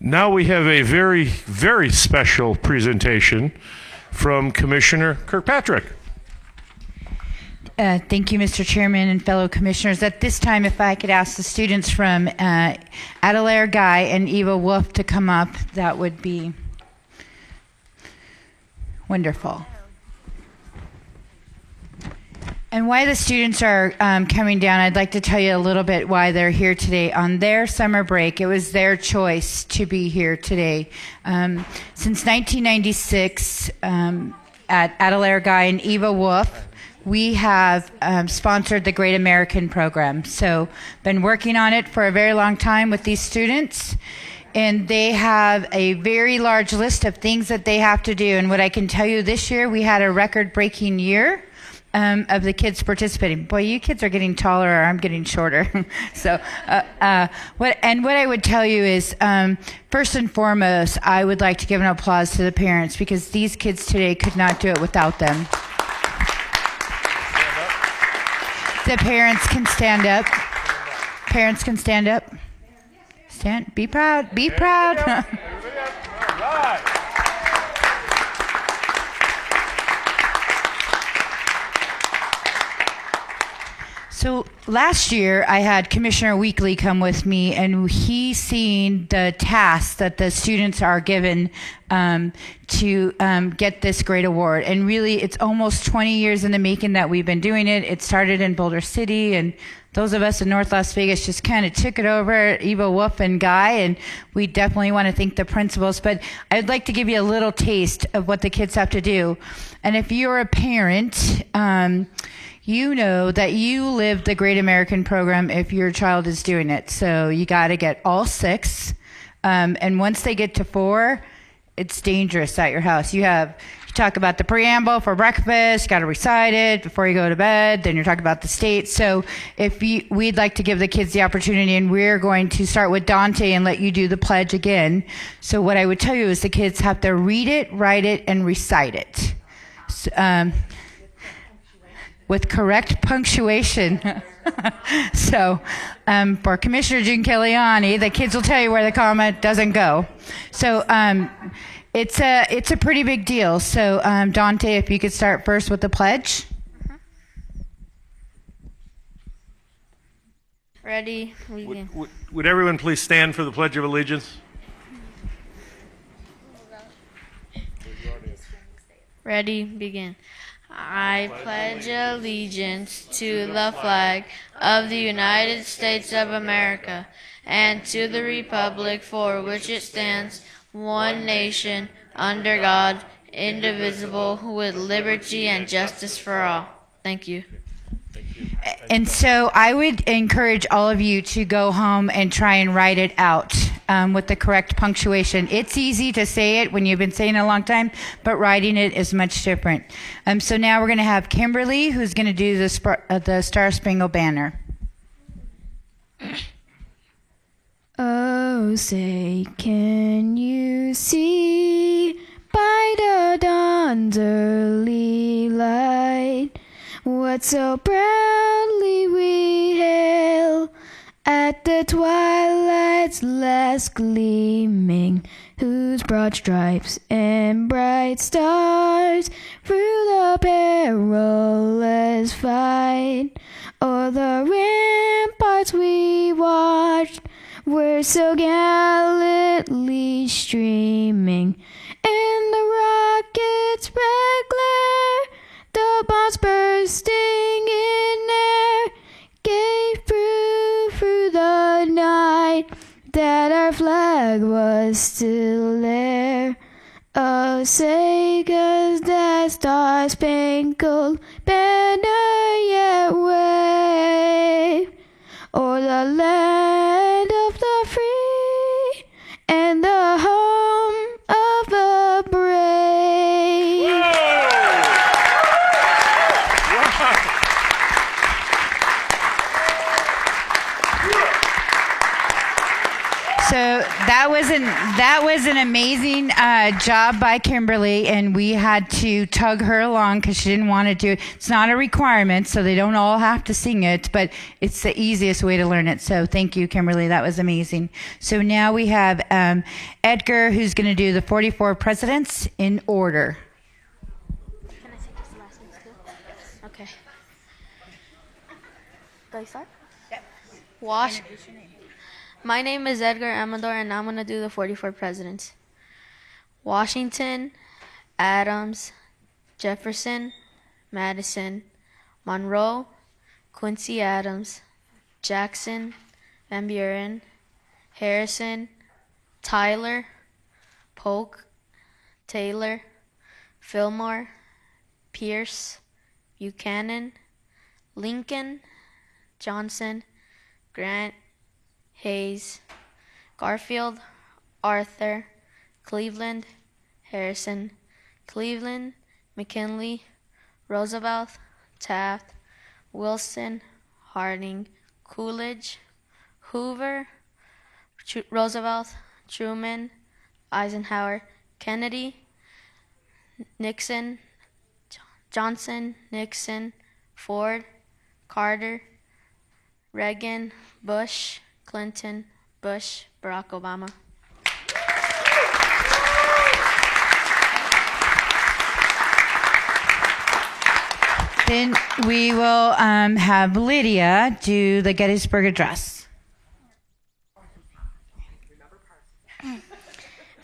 Now we have a very, very special presentation from Commissioner Kirkpatrick. Thank you, Mr. Chairman and fellow commissioners. At this time, if I could ask the students from Adelaire Guy and Eva Wolf to come up, that would be wonderful. And why the students are coming down, I'd like to tell you a little bit why they're here today. On their summer break, it was their choice to be here today. Since 1996, at Adelaire Guy and Eva Wolf, we have sponsored the Great American Program. So, been working on it for a very long time with these students. And they have a very large list of things that they have to do. And what I can tell you, this year we had a record-breaking year of the kids participating. Boy, you kids are getting taller, or I'm getting shorter. So, what I would tell you is, first and foremost, I would like to give an applause to the parents, because these kids today could not do it without them. The parents can stand up. Parents can stand up. Stand. Be proud. Be proud. So last year, I had Commissioner Weekly come with me, and he seen the tasks that the students are given to get this great award. And really, it's almost 20 years in the making that we've been doing it. It started in Boulder City, and those of us in North Las Vegas just kind of took it over, Eva Wolf and Guy, and we definitely want to thank the principals. But I'd like to give you a little taste of what the kids have to do. And if you're a parent, you know that you live the Great American Program if your child is doing it. So you got to get all 6. And once they get to 4, it's dangerous at your house. You talk about the preamble for breakfast, got to recite it before you go to bed, then you're talking about the state. So we'd like to give the kids the opportunity, and we're going to start with Dante and let you do the pledge again. So what I would tell you is the kids have to read it, write it, and recite it. So, with correct punctuation. So for Commissioner Giankelliani, the kids will tell you where the comma doesn't go. So it's a pretty big deal. So Dante, if you could start first with the pledge. Ready? Begin. Would everyone please stand for the Pledge of Allegiance? Ready? Begin. I pledge allegiance to the flag of the United States of America and to the republic for which it stands, one nation, under God, indivisible, with liberty and justice for all. Thank you. And so I would encourage all of you to go home and try and write it out with the correct punctuation. It's easy to say it when you've been saying it a long time, but writing it is much different. So now we're going to have Kimberly, who's going to do the Star Spangled Banner. Oh, say, can you see by the dawn's early light what so proudly we hail at the twilight's last gleaming, whose broad stripes and bright stars through the perilous fight o'er the ramparts we watched were so gallantly streaming, and the rocket's red glare, the bombs bursting in air, gave proof through the night that our flag was still there. Oh, say, 'cause that star-spangled banner yet wave o'er the land of the free and the home of the brave. So that was an amazing job by Kimberly, and we had to tug her along because she didn't want to do it. It's not a requirement, so they don't all have to sing it, but it's the easiest way to learn it. So thank you, Kimberly. That was amazing. So now we have Edgar, who's going to do the 44 presidents in order. Can I say this last name too? Okay. Do I start? Yep. My name is Edgar Amador, and I'm going to do the 44 presidents. Washington, Adams, Jefferson, Madison, Monroe, Quincy Adams, Jackson, Van Buren, Harrison, Tyler, Polk, Taylor, Fillmore, Pierce, Buchanan, Lincoln, Johnson, Grant, Hayes, Garfield, Arthur, Cleveland, Harrison, Cleveland, McKinley, Roosevelt, Taft, Wilson, Harding, Coolidge, Hoover, Roosevelt, Truman, Eisenhower, Kennedy, Nixon, Johnson, Nixon, Ford, Carter, Reagan, Bush, Clinton, Bush, Barack Obama. Then we will have Lydia do the Gettysburg Address.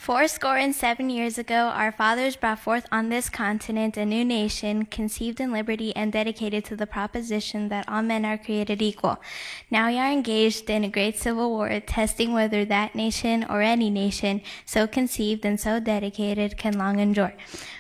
87 years ago, our fathers brought forth on this continent a new nation, conceived in liberty and dedicated to the proposition that all men are created equal. Now we are engaged in a great civil war, testing whether that nation or any nation, so conceived and so dedicated, can long endure.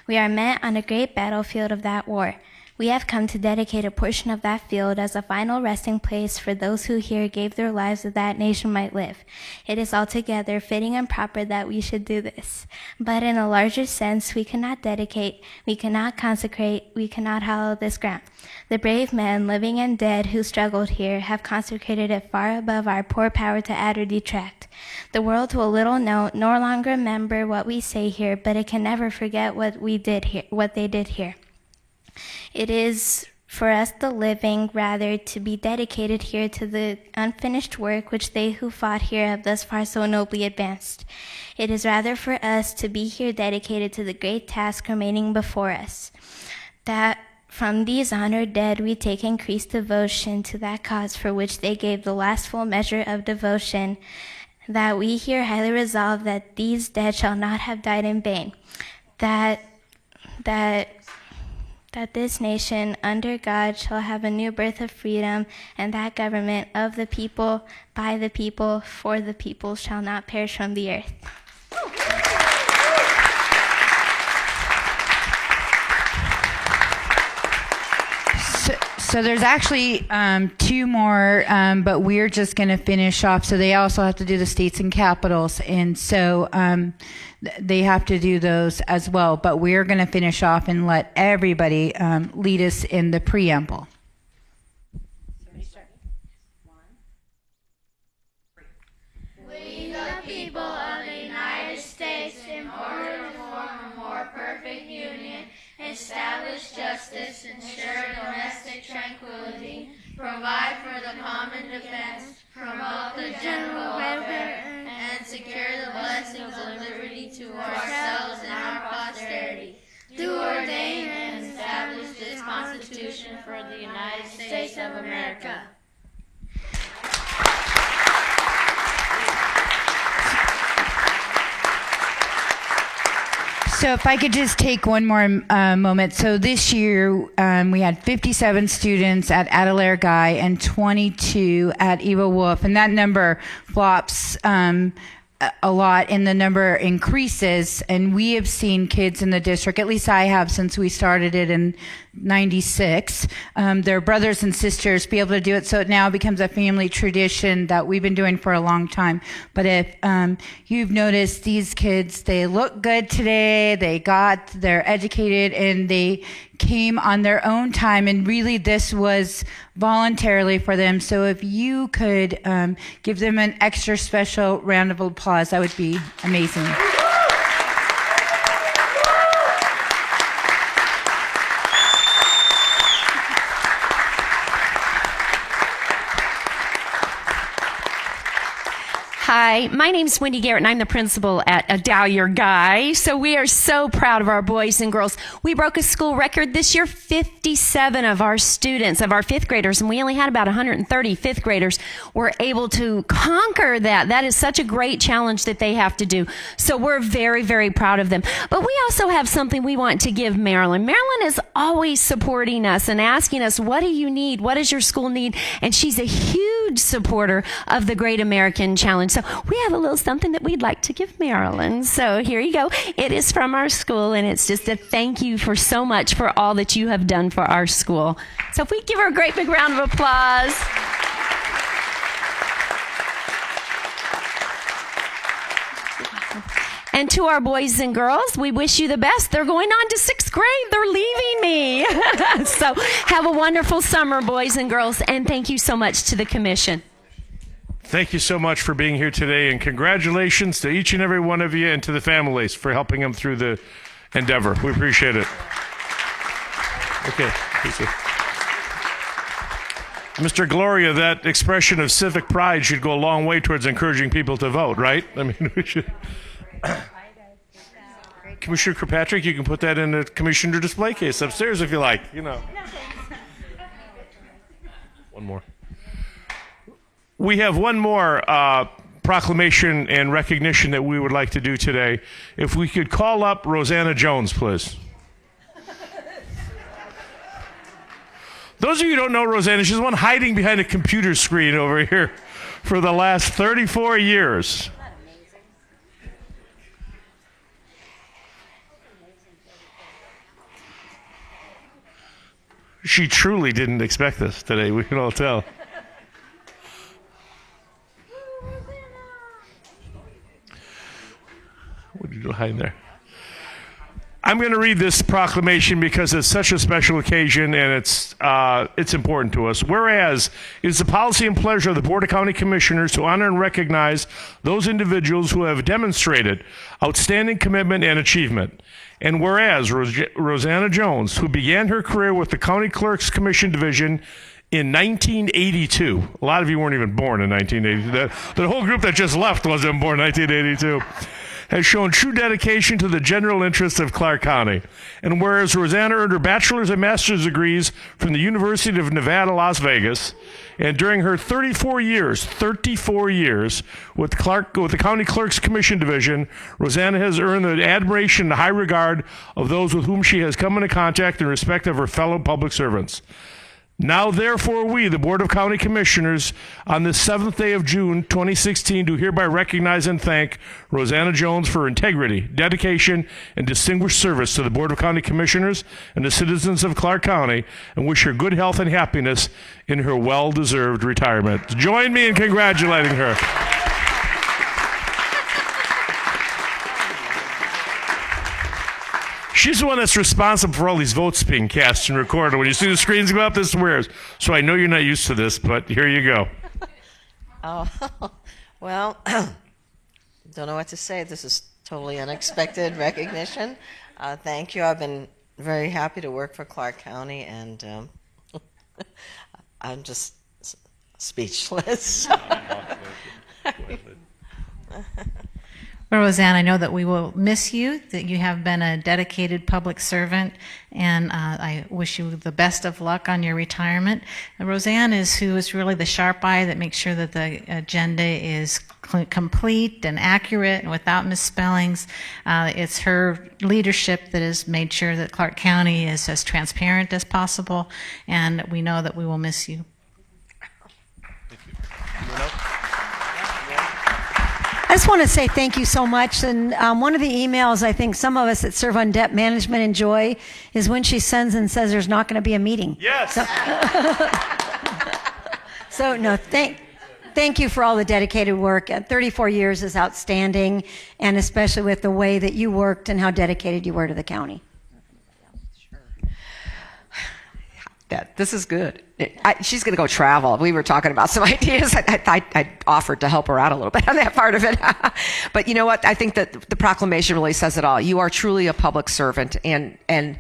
We are met on a great battlefield of that war. We have come to dedicate a portion of that field as a final resting place for those who here gave their lives that that nation might live. It is altogether fitting and proper that we should do this. But in a larger sense, we cannot dedicate, we cannot consecrate, we cannot hallow this ground. The brave men, living and dead, who struggled here have consecrated it far above our poor power to add or detract. The world will little know, nor longer remember what we say here, but it can never forget what we did here, what they did here. It is for us the living, rather, to be dedicated here to the unfinished work which they who fought here have thus far so nobly advanced. It is rather for us to be here dedicated to the great task remaining before us, that from these honored dead we take increased devotion to that cause for which they gave the last full measure of devotion, that we here highly resolve that these dead shall not have died in vain, that this nation, under God, shall have a new birth of freedom, and that government of the people, by the people, for the people, shall not perish from the earth. So there's actually two more, but we're just going to finish off. So they also have to do the states and capitals, and so they have to do those as well. But we're going to finish off and let everybody lead us in the preamble. We, the people of the United States, in order to form a more perfect union, establish justice, ensure domestic tranquility, provide for the common defense, promote the general welfare, and secure the blessings of liberty to ourselves and our posterity. Do ordain and establish this Constitution for the United States of America. So if I could just take one more moment. So this year we had 57 students at Adelaire Guy and 22 at Eva Wolf, and that number flops a lot, and the number increases, and we have seen kids in the district, at least I have since we started it in 96, their brothers and sisters be able to do it, so it now becomes a family tradition that we've been doing for a long time. But if you've noticed, these kids, they look good today, they're educated, and they came on their own time, and really this was voluntarily for them. So if you could give them an extra special round of applause, that would be amazing. Hi, my name's Wendy Garrett, and I'm the principal at Adalier Guy. So we are so proud of our boys and girls. We broke a school record this year. 57 of our students, of our fifth graders, and we only had about 130 fifth graders, were able to conquer that. That is such a great challenge that they have to do. So we're very, very proud of them. But we also have something we want to give Marilyn. Marilyn is always supporting us and asking us, what do you need? What does your school need? And she's a huge supporter of the Great American Challenge. So we have a little something that we'd like to give Marilyn. So here you go. It is from our school, and it's just a thank you for so much for all that you have done for our school. So if we give her a great big round of applause. And to our boys and girls, we wish you the best. They're going on to 6th grade. They're leaving me. So have a wonderful summer, boys and girls, and thank you so much to the commission. Thank you so much for being here today, and congratulations to each and every one of you and to the families for helping them through the endeavor. We appreciate it. Okay. Mr. Gloria, that expression of civic pride should go a long way towards encouraging people to vote, right? I mean, we should. Commissioner Kirkpatrick, you can put that in a commissioner display case upstairs if you like, you know. One more. We have one more proclamation and recognition that we would like to do today. If we could call up Rosanna Jones, please. Those of you who don't know Rosanna, she's the one hiding behind a computer screen over here for the last 34 years. She truly didn't expect this today, we can all tell. What did you do hiding there? I'm going to read this proclamation because it's such a special occasion and it's important to us. Whereas it is the policy and pleasure of the Board of County Commissioners to honor and recognize those individuals who have demonstrated outstanding commitment and achievement. And whereas Rosanna Jones, who began her career with the County Clerks Commission Division in 1982, a lot of you weren't even born in 1982. The whole group that just left wasn't born in 1982. Has shown true dedication to the general interests of Clark County. And whereas Rosanna earned her bachelor's and master's degrees from the University of Nevada, Las Vegas, and during her 34 years with the County Clerks Commission Division, Rosanna has earned the admiration and high regard of those with whom she has come into contact in respect of her fellow public servants. Now, therefore, we, the Board of County Commissioners, on this 7th day of June, 2016, do hereby recognize and thank Rosanna Jones for her integrity, dedication, and distinguished service to the Board of County Commissioners and the citizens of Clark County, and wish her good health and happiness in her well-deserved retirement. Join me in congratulating her. She's the one that's responsible for all these votes being cast and recorded. When you see the screens go up, this swears. So I know you're not used to this, but here you go. Oh, well, don't know what to say. This is totally unexpected recognition. Thank you. I've been very happy to work for Clark County, and I'm just speechless. Well, Roseanne, I know that we will miss you, that you have been a dedicated public servant, and I wish you the best of luck on your retirement. And Roseanne is really the sharp eye that makes sure that the agenda is complete and accurate and without misspellings. It's her leadership that has made sure that Clark County is as transparent as possible, and we know that we will miss you. I just want to say thank you so much. And one of the emails I think some of us that serve on debt management enjoy is when she sends and says there's not going to be a meeting. Yes. So no, thank you for all the dedicated work. 34 years is outstanding, and especially with the way that you worked and how dedicated you were to the county. This is good. She's going to go travel. We were talking about some ideas. I offered to help her out a little bit on that part of it. But you know what? I think that the proclamation really says it all. You are truly a public servant, and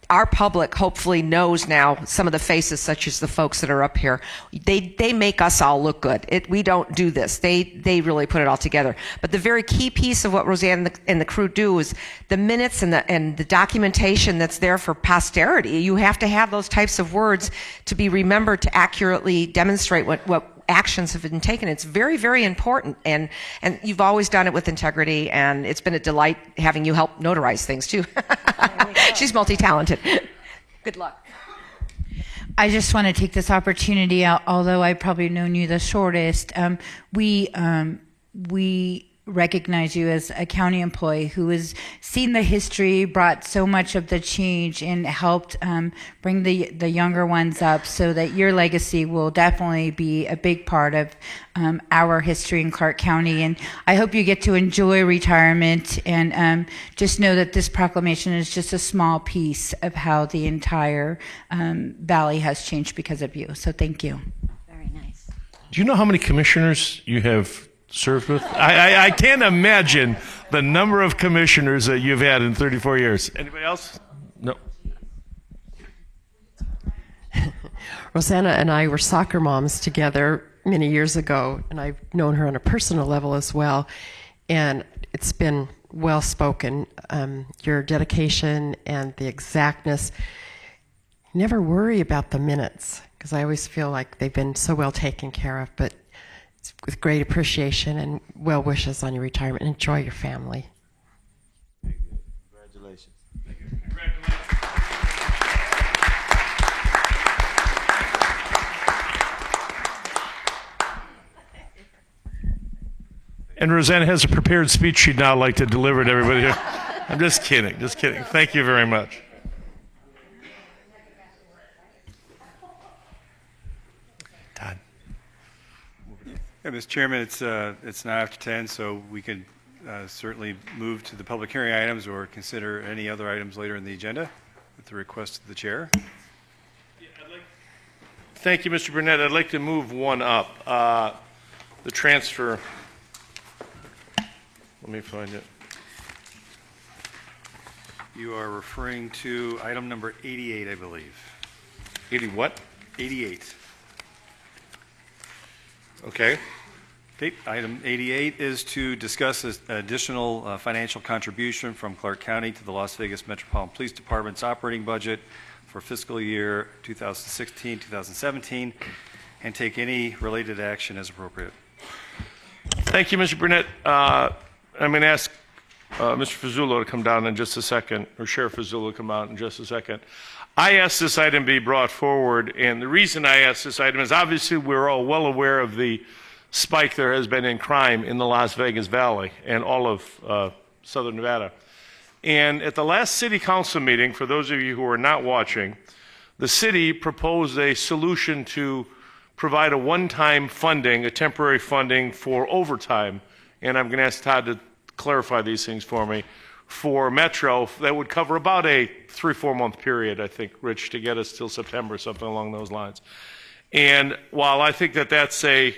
our public hopefully knows now some of the faces, such as the folks that are up here. They make us all look good. We don't do this. They really put it all together. But the very key piece of what Roseanne and the crew do is the minutes and the documentation that's there for posterity. You have to have those types of words to be remembered to accurately demonstrate what actions have been taken. It's very, very important, and you've always done it with integrity, and it's been a delight having you help notarize things too. She's multi-talented. Good luck. I just want to take this opportunity, although I've probably known you the shortest, we recognize you as a county employee who has seen the history, brought so much of the change, and helped bring the younger ones up, so that your legacy will definitely be a big part of our history in Clark County. And I hope you get to enjoy retirement, and just know that this proclamation is just a small piece of how the entire valley has changed because of you. So thank you. Very nice. Do you know how many commissioners you have served with? I can't imagine the number of commissioners that you've had in 34 years. Anybody else? No. Rosanna and I were soccer moms together many years ago, and I've known her on a personal level as well. And it's been well spoken. Your dedication and the exactness. Never worry about the minutes, because I always feel like they've been so well taken care of. But with great appreciation and well wishes on your retirement. Enjoy your family. Congratulations. And Rosanna has a prepared speech she'd now like to deliver to everybody here. I'm just kidding, just kidding. Thank you very much. Todd. Yeah, Mr. Chairman, it's now after 10, so we can certainly move to the public hearing items or consider any other items later in the agenda at the request of the chair. Thank you, Mr. Burnett. I'd like to move one up. The transfer. Let me find it. You are referring to item number 88, I believe. 80 what? 88. Okay. Okay. Item 88 is to discuss an additional financial contribution from Clark County to the Las Vegas Metropolitan Police Department's operating budget for fiscal year 2016-2017, and take any related action as appropriate. Thank you, Mr. Burnett. I'm going to ask Mr. Fazzulo to come down in just a second, or Sheriff Fazzulo to come out in just a second. I asked this item be brought forward, and the reason I asked this item is obviously we're all well aware of the spike there has been in crime in the Las Vegas Valley and all of Southern Nevada. And at the last city council meeting, for those of you who are not watching, the city proposed a solution to provide a one-time funding, a temporary funding for overtime, and I'm going to ask Todd to clarify these things for me, for Metro that would cover about a 3-4 month period, I think, Rich, to get us till September, something along those lines. And while I think that that's a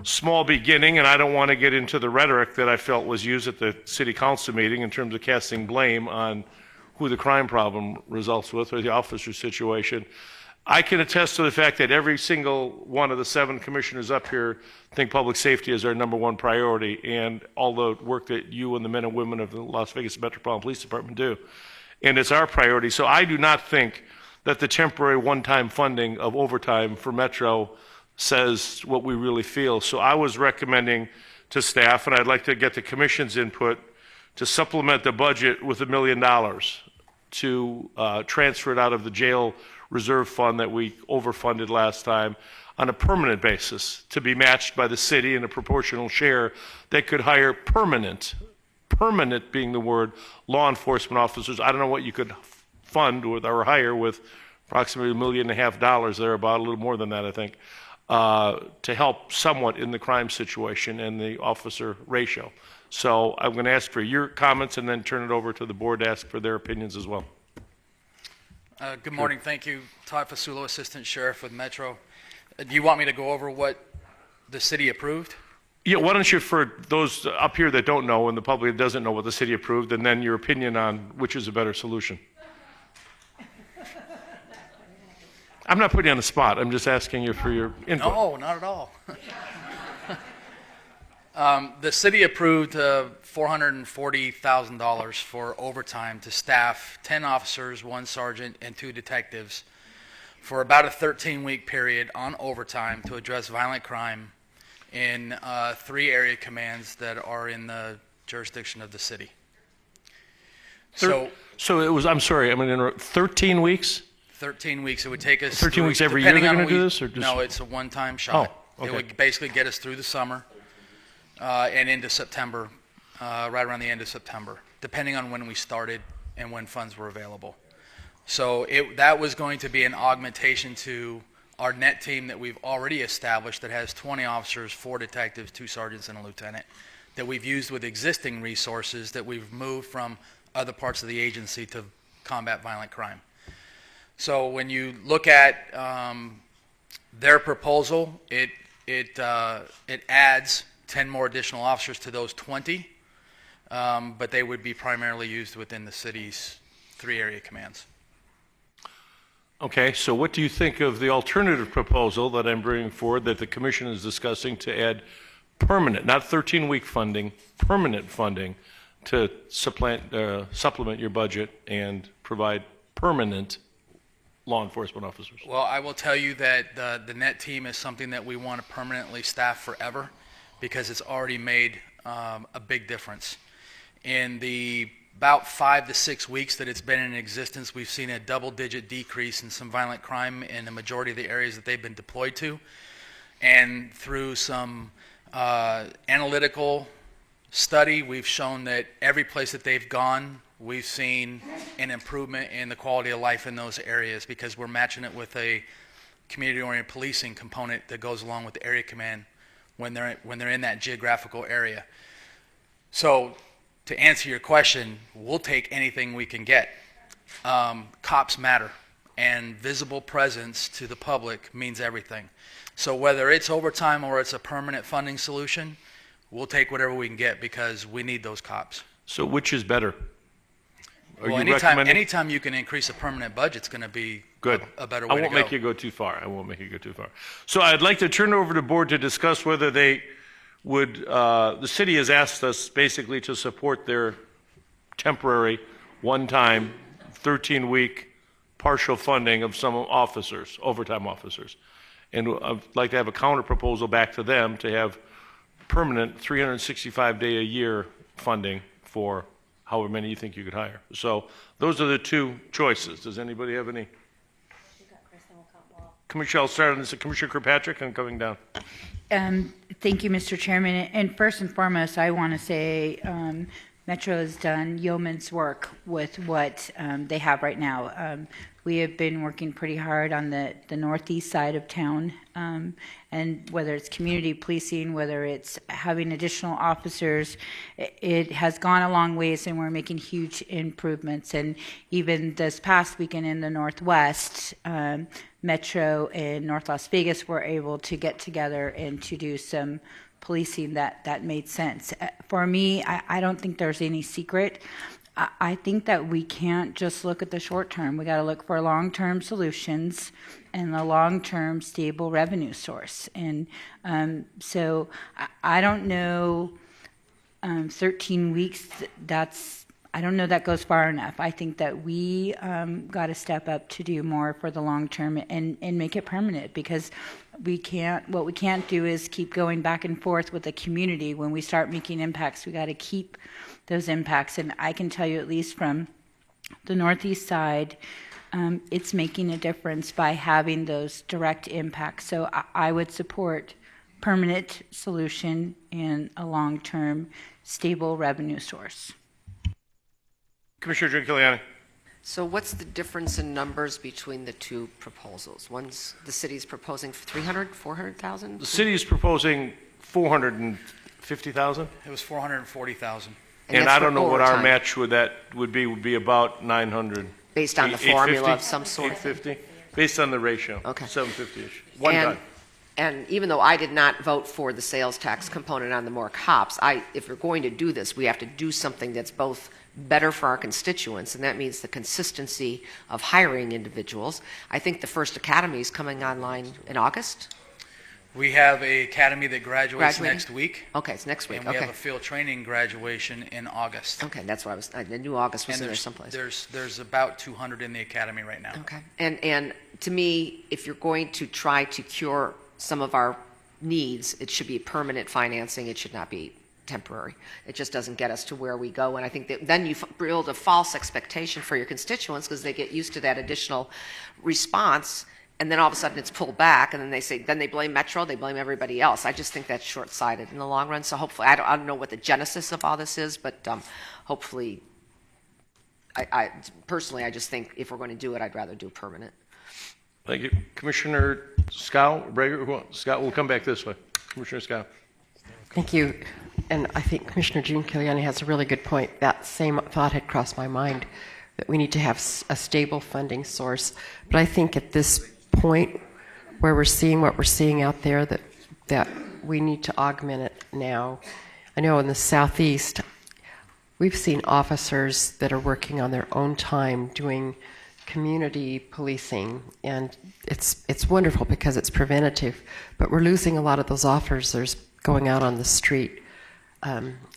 small beginning, and I don't want to get into the rhetoric that I felt was used at the city council meeting in terms of casting blame on who the crime problem results with or the officer situation, I can attest to the fact that every single one of the 7 commissioners up here think public safety is our #1 priority, and all the work that you and the men and women of the Las Vegas Metropolitan Police Department do. And it's our priority. So I do not think that the temporary one-time funding of overtime for Metro says what we really feel. So I was recommending to staff, and I'd like to get the commission's input, to supplement the budget with $1 million to transfer it out of the jail reserve fund that we overfunded last time on a permanent basis, to be matched by the city in a proportional share that could hire permanent being the word, law enforcement officers. I don't know what you could fund with or hire with approximately $1.5 million there, about a little more than that, I think, to help somewhat in the crime situation and the officer ratio. So I'm going to ask for your comments and then turn it over to the board to ask for their opinions as well. Good morning. Thank you. Todd Fasulo, Assistant Sheriff with Metro. Do you want me to go over what the city approved? Yeah, why don't you, for those up here that don't know and the public that doesn't know what the city approved, and then your opinion on which is a better solution. I'm not putting you on the spot. I'm just asking you for your input. No, not at all. The city approved $440,000 for overtime to staff 10 officers, 1 sergeant, and 2 detectives for about a 13-week period on overtime to address violent crime in 3 area commands that are in the jurisdiction of the city. So it was, I'm sorry, I'm going to interrupt, 13 weeks? 13 weeks. It would take us 13 through, weeks every year they're depending going on to do this? Or just... No, it's a one-time shot. Oh, okay. It would basically get us through the summer and into September, right around the end of September, depending on when we started and when funds were available. So that was going to be an augmentation to our net team that we've already established that has 20 officers, 4 detectives, 2 sergeants, and a lieutenant that we've used with existing resources that we've moved from other parts of the agency to combat violent crime. So when you look at their proposal, it adds 10 more additional officers to those 20, but they would be primarily used within the city's 3 area commands. Okay, so what do you think of the alternative proposal that I'm bringing forward that the commission is discussing to add permanent, not 13-week funding, permanent funding to supplement your budget and provide permanent law enforcement officers? Well, I will tell you that the net team is something that we want to permanently staff forever because it's already made a big difference. In the about 5 to 6 weeks that it's been in existence, we've seen a double-digit decrease in some violent crime in the majority of the areas that they've been deployed to. And through some analytical study, we've shown that every place that they've gone, we've seen an improvement in the quality of life in those areas because we're matching it with a community-oriented policing component that goes along with the area command when they're in that geographical area. So to answer your question, we'll take anything we can get. Cops matter, and visible presence to the public means everything. So whether it's overtime or it's a permanent funding solution, we'll take whatever we can get because we need those cops. So which is better? Well, anytime you can increase a permanent budget, it's going to be good. A better way to go. I won't make you go too far. I won't make you go too far. So I'd like to turn it over to the board to discuss whether they would, the city has asked us basically to support their temporary, one-time, 13-week partial funding of some officers, overtime officers. And I'd like to have a counter proposal back to them to have permanent 365-day-a-year funding for however many you think you could hire. So those are the 2 choices. Does anybody have any? Commissioner, I'll start on this. Commissioner Kirkpatrick, I'm coming down. Thank you, Mr. Chairman. And first and foremost, I want to say Metro has done yeoman's work with what they have right now. We have been working pretty hard on the northeast side of town, and whether it's community policing, whether it's having additional officers, it has gone a long ways, and we're making huge improvements. And even this past weekend in the Northwest, Metro and North Las Vegas were able to get together and to do some policing that made sense. For me, I don't think there's any secret. I think that we can't just look at the short term. We got to look for long-term solutions and a long-term stable revenue source. And so I don't know, 13 weeks, I don't know that goes far enough. I think that we got to step up to do more for the long term and make it permanent, because what we can't do is keep going back and forth with the community. When we start making impacts, we got to keep those impacts. And I can tell you, at least from the northeast side, it's making a difference by having those direct impacts. So I would support permanent solution and a long-term stable revenue source. Commissioner Giuliani. So what's the difference in numbers between the 2 proposals? One's the city's proposing 300, 400,000? The city is proposing 450,000. It was 440,000. And I don't know what our match would be about 900. based on the formula of some sort. 850, based on the ratio. Okay. 750-ish. One and, time. And even though I did not vote for the sales tax component on the more cops, if we're going to do this, we have to do something that's both better for our constituents, and that means the consistency of hiring individuals. I think the first academy is coming online in August. We have a academy that graduates Graduating? next week. Okay, it's next week. And we Okay. have a field training graduation in August. Okay, that's what I knew August was And in there someplace. there's about 200 in the academy right now. Okay. And to me, if you're going to try to cure some of our needs, it should be permanent financing. It should not be temporary. It just doesn't get us to where we go. And I think that then you build a false expectation for your constituents because they get used to that additional response. And then all of a sudden it's pulled back, and then they blame Metro, they blame everybody else. I just think that's short-sighted in the long run. So hopefully, I don't know what the genesis of all this is, but hopefully, I personally, I just think if we're going to do it, I'd rather do permanent. Thank you. Commissioner Scott, Scott, we'll come back this way. Commissioner Scott. Thank you. And I think Commissioner Jean Kiliani has a really good point. That same thought had crossed my mind, that we need to have a stable funding source. But I think at this point where we're seeing what we're seeing out there, that we need to augment it now. I know in the Southeast, we've seen officers that are working on their own time doing community policing, and it's wonderful because it's preventative, but we're losing a lot of those officers going out on the street.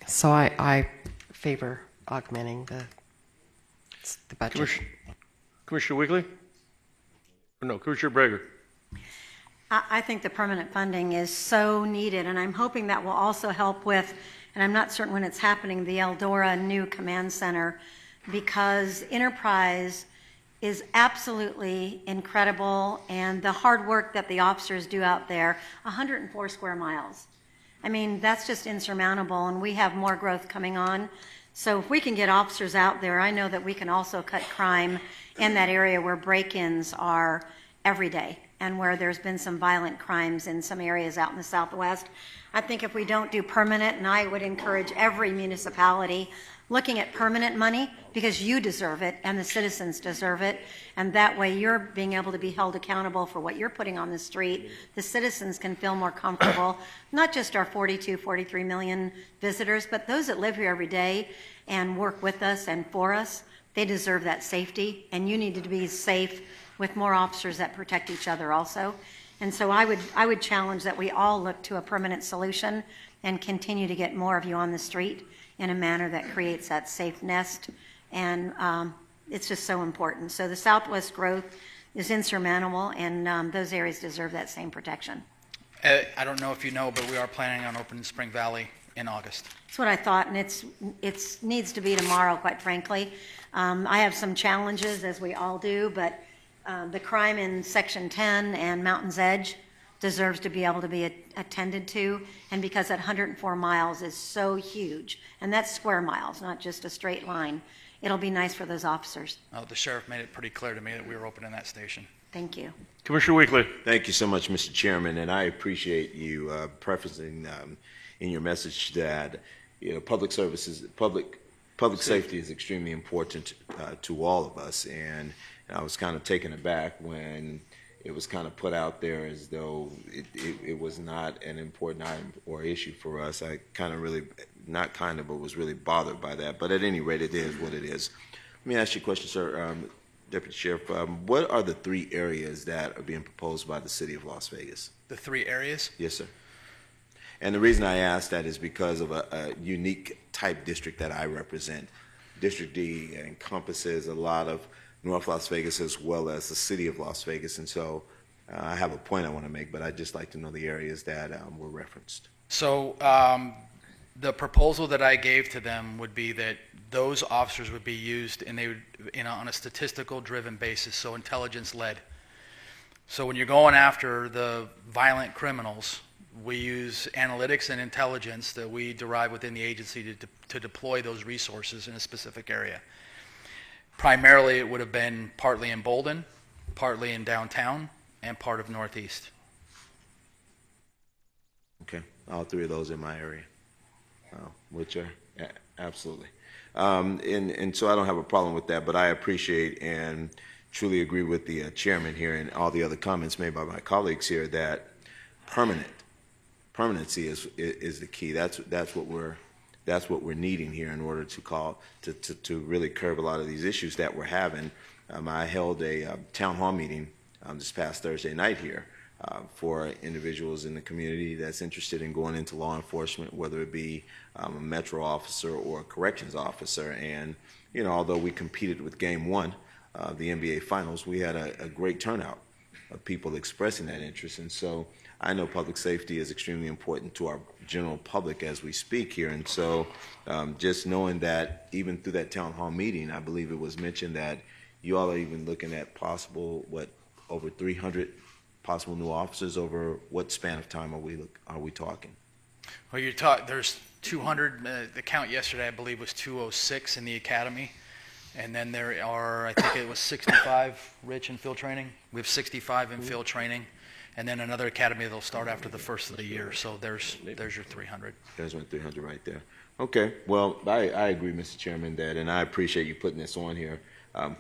So I favor augmenting the budget. Commissioner Wigley? Or no, Commissioner Breger. I think the permanent funding is so needed, and I'm hoping that will also help with, and I'm not certain when it's happening, the Eldora new command center, because Enterprise is absolutely incredible, and the hard work that the officers do out there, 104 square miles. I mean, that's just insurmountable, and we have more growth coming on. So if we can get officers out there, I know that we can also cut crime in that area where break-ins are every day and where there's been some violent crimes in some areas out in the Southwest. I think if we don't do permanent, and I would encourage every municipality looking at permanent money, because you deserve it and the citizens deserve it, and that way you're being able to be held accountable for what you're putting on the street. The citizens can feel more comfortable, not just our 43 million visitors, but those that live here every day and work with us and for us. They deserve that safety, and you need to be safe with more officers that protect each other also. And so I would challenge that we all look to a permanent solution and continue to get more of you on the street in a manner that creates that safe nest. And it's just so important. So the Southwest growth is insurmountable, and those areas deserve that same protection. I don't know if you know, but we are planning on opening Spring Valley in August. That's what I thought, and it needs to be tomorrow, quite frankly. I have some challenges, as we all do, but the crime in Section 10 and Mountain's Edge deserves to be able to be attended to, and because that 104 miles is so huge, and that's square miles, not just a straight line, it'll be nice for those officers. Oh, the sheriff made it pretty clear to me that we were opening that station. Thank you. Commissioner Weekly. Thank you so much, Mr. Chairman, and I appreciate you prefacing in your message that public services, public safety is extremely important to all of us, and I was kind of taken aback when it was kind of put out there as though it was not an important item or issue for us. I kind of really, not kind of, but was really bothered by that. But at any rate, it is what it is. Let me ask you a question, sir. Deputy Sheriff, what are the 3 areas that are being proposed by the City of Las Vegas? The 3 areas? Yes, sir. And the reason I ask that is because of a unique type district that I represent. District D encompasses a lot of North Las Vegas as well as the City of Las Vegas, and so I have a point I want to make, but I'd just like to know the areas that were referenced. So the proposal that I gave to them would be that those officers would be used, and they would, on a statistical driven basis, so intelligence led. So when you're going after the violent criminals, we use analytics and intelligence that we derive within the agency to deploy those resources in a specific area. Primarily, it would have been partly in Bolden, partly in downtown, and part of Northeast. Okay, all 3 of those in my area. which are absolutely. And so I don't have a problem with that, but I appreciate and truly agree with the chairman here and all the other comments made by my colleagues here that permanency is the key. That's what we're needing here in order to really curb a lot of these issues that we're having. I held a town hall meeting this past Thursday night here for individuals in the community that's interested in going into law enforcement, whether it be a metro officer or a corrections officer. And although we competed with Game 1, the NBA Finals, we had a great turnout of people expressing that interest. And so I know public safety is extremely important to our general public as we speak here. And so just knowing that even through that town hall meeting, I believe it was mentioned that you all are even looking at possible, over 300 possible new officers over what span of time are we talking? Well, there's 200, the count yesterday I believe was 206 in the academy. And then there are, I think it was 65, Rich, in field training. We have 65 in field training. And then another academy that'll start after the first of the year. So there's your 300. There's my 300 right there. Okay. Well, I agree, Mr. Chairman, and I appreciate you putting this on here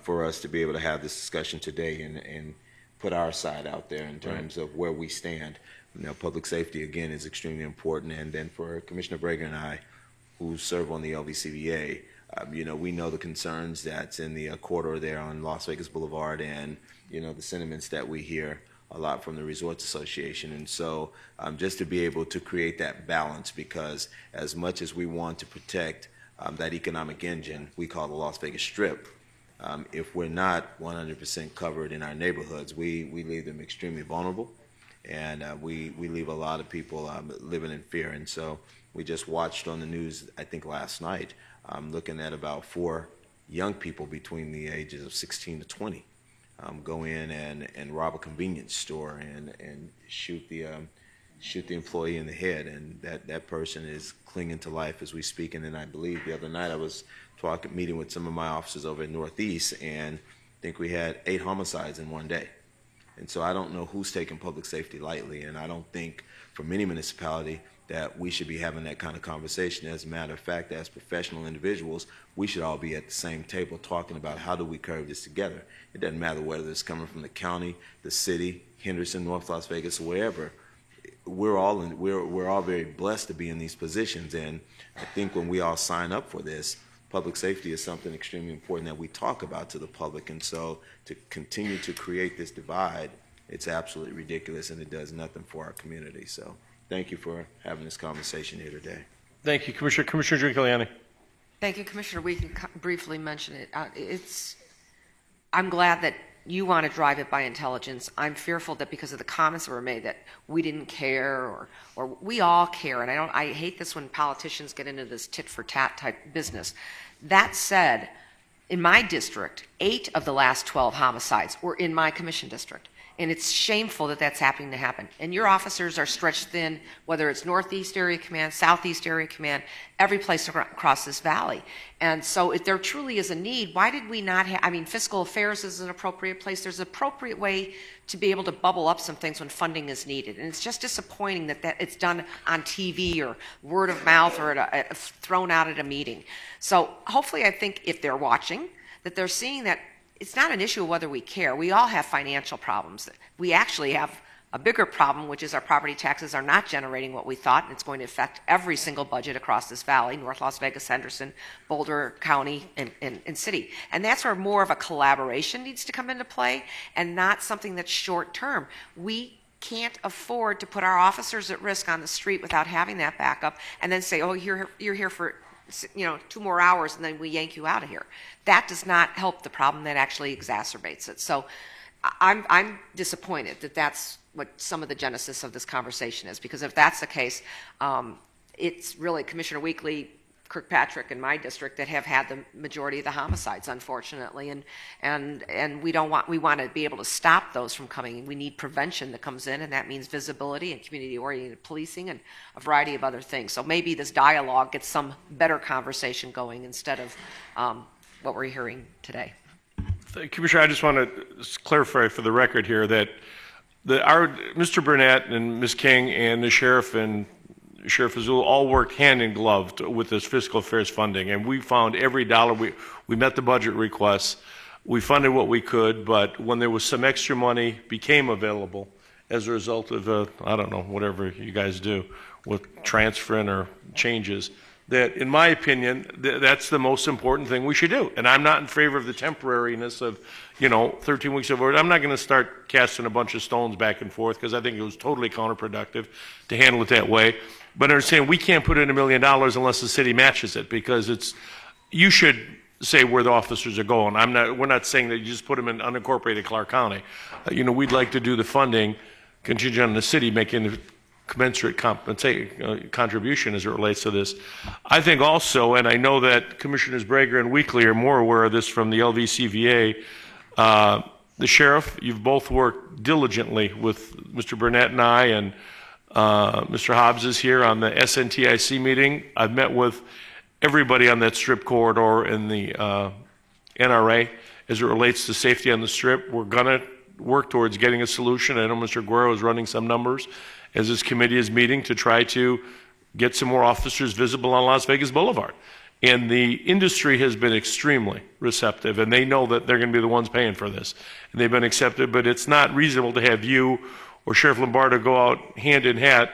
for us to be able to have this discussion today and put our side out there in terms of where we stand. Public safety, again, is extremely important. And then for Commissioner Brager and I, who serve on the LVCVA, we know the concerns that's in the corridor there on Las Vegas Boulevard and, the sentiments that we hear a lot from the Resorts Association. And so just to be able to create that balance, because as much as we want to protect that economic engine we call the Las Vegas Strip, if we're not 100% covered in our neighborhoods, we leave them extremely vulnerable, and we leave a lot of people living in fear. And so we just watched on the news, I think last night, looking at about 4 young people between the ages of 16 to 20 go in and rob a convenience store and shoot the employee in the head, and that person is clinging to life as we speak. And then I believe the other night I was meeting with some of my officers over in Northeast, and I think we had 8 homicides in one day. And so I don't know who's taking public safety lightly, and I don't think from any municipality that we should be having that kind of conversation. As a matter of fact, as professional individuals, we should all be at the same table talking about how do we curb this together. It doesn't matter whether it's coming from the county, the city, Henderson, North Las Vegas, or wherever. We're all very blessed to be in these positions, and I think when we all sign up for this, public safety is something extremely important that we talk about to the public. And so to continue to create this divide, it's absolutely ridiculous, and it does nothing for our community. So thank you for having this conversation here today. Thank you, Commissioner. Commissioner Giuliani. Thank you, Commissioner. We can briefly mention it. I'm glad that you want to drive it by intelligence. I'm fearful that because of the comments that were made that we didn't care, or we all care. And I hate this when politicians get into this tit for tat type business. That said, in my district, 8 of the last 12 homicides were in my commission district. And it's shameful that that's happening to happen. And your officers are stretched thin, whether it's Northeast Area Command, Southeast Area Command, every place across this valley. And so if there truly is a need, why did we not have, fiscal affairs is an appropriate place. There's an appropriate way to be able to bubble up some things when funding is needed. And it's just disappointing that it's done on TV or word of mouth or thrown out at a meeting. So hopefully, I think if they're watching, that they're seeing that it's not an issue of whether we care. We all have financial problems. We actually have a bigger problem, which is our property taxes are not generating what we thought, and it's going to affect every single budget across this valley, North Las Vegas, Henderson, Boulder County, and city. And that's where more of a collaboration needs to come into play and not something that's short term. We can't afford to put our officers at risk on the street without having that backup and then say, oh, you're here for 2 more hours and then we yank you out of here. That does not help the problem. That actually exacerbates it. So I'm disappointed that that's what some of the genesis of this conversation is, because if that's the case, it's really Commissioner Weekly, Kirkpatrick, and my district that have had the majority of the homicides, unfortunately, and we want to be able to stop those from coming. We need prevention that comes in, and that means visibility and community-oriented policing and a variety of other things. So maybe this dialogue gets some better conversation going instead of what we're hearing today. Commissioner, I just want to clarify for the record here that Mr. Burnett and Ms. King and the sheriff and Sheriff Azul all worked hand in glove with this fiscal affairs funding, and we found every dollar. We met the budget requests. We funded what we could, but when there was some extra money became available as a result of, I don't know, whatever you guys do with transferring or changes, that in my opinion, that's the most important thing we should do. And I'm not in favor of the temporariness of, 13 weeks of order. I'm not going to start casting a bunch of stones back and forth because I think it was totally counterproductive to handle it that way. But understand, we can't put in $1 million unless the city matches it, because you should say where the officers are going. We're not saying that you just put them in unincorporated Clark County. We'd like to do the funding contingent on the city making the commensurate contribution as it relates to this. I think also, and I know that Commissioners Brager and Weekly are more aware of this from the LVCVA, the sheriff, you've both worked diligently with Mr. Burnett and I, and Mr. Hobbs is here on the SNTIC meeting. I've met with everybody on that strip corridor in the NRA as it relates to safety on the strip. We're going to work towards getting a solution. I know Mr. Guerrero is running some numbers as this committee is meeting to try to get some more officers visible on Las Vegas Boulevard. And the industry has been extremely receptive, and they know that they're going to be the ones paying for this. And they've been accepted, but it's not reasonable to have you or Sheriff Lombardo go out hand in hand,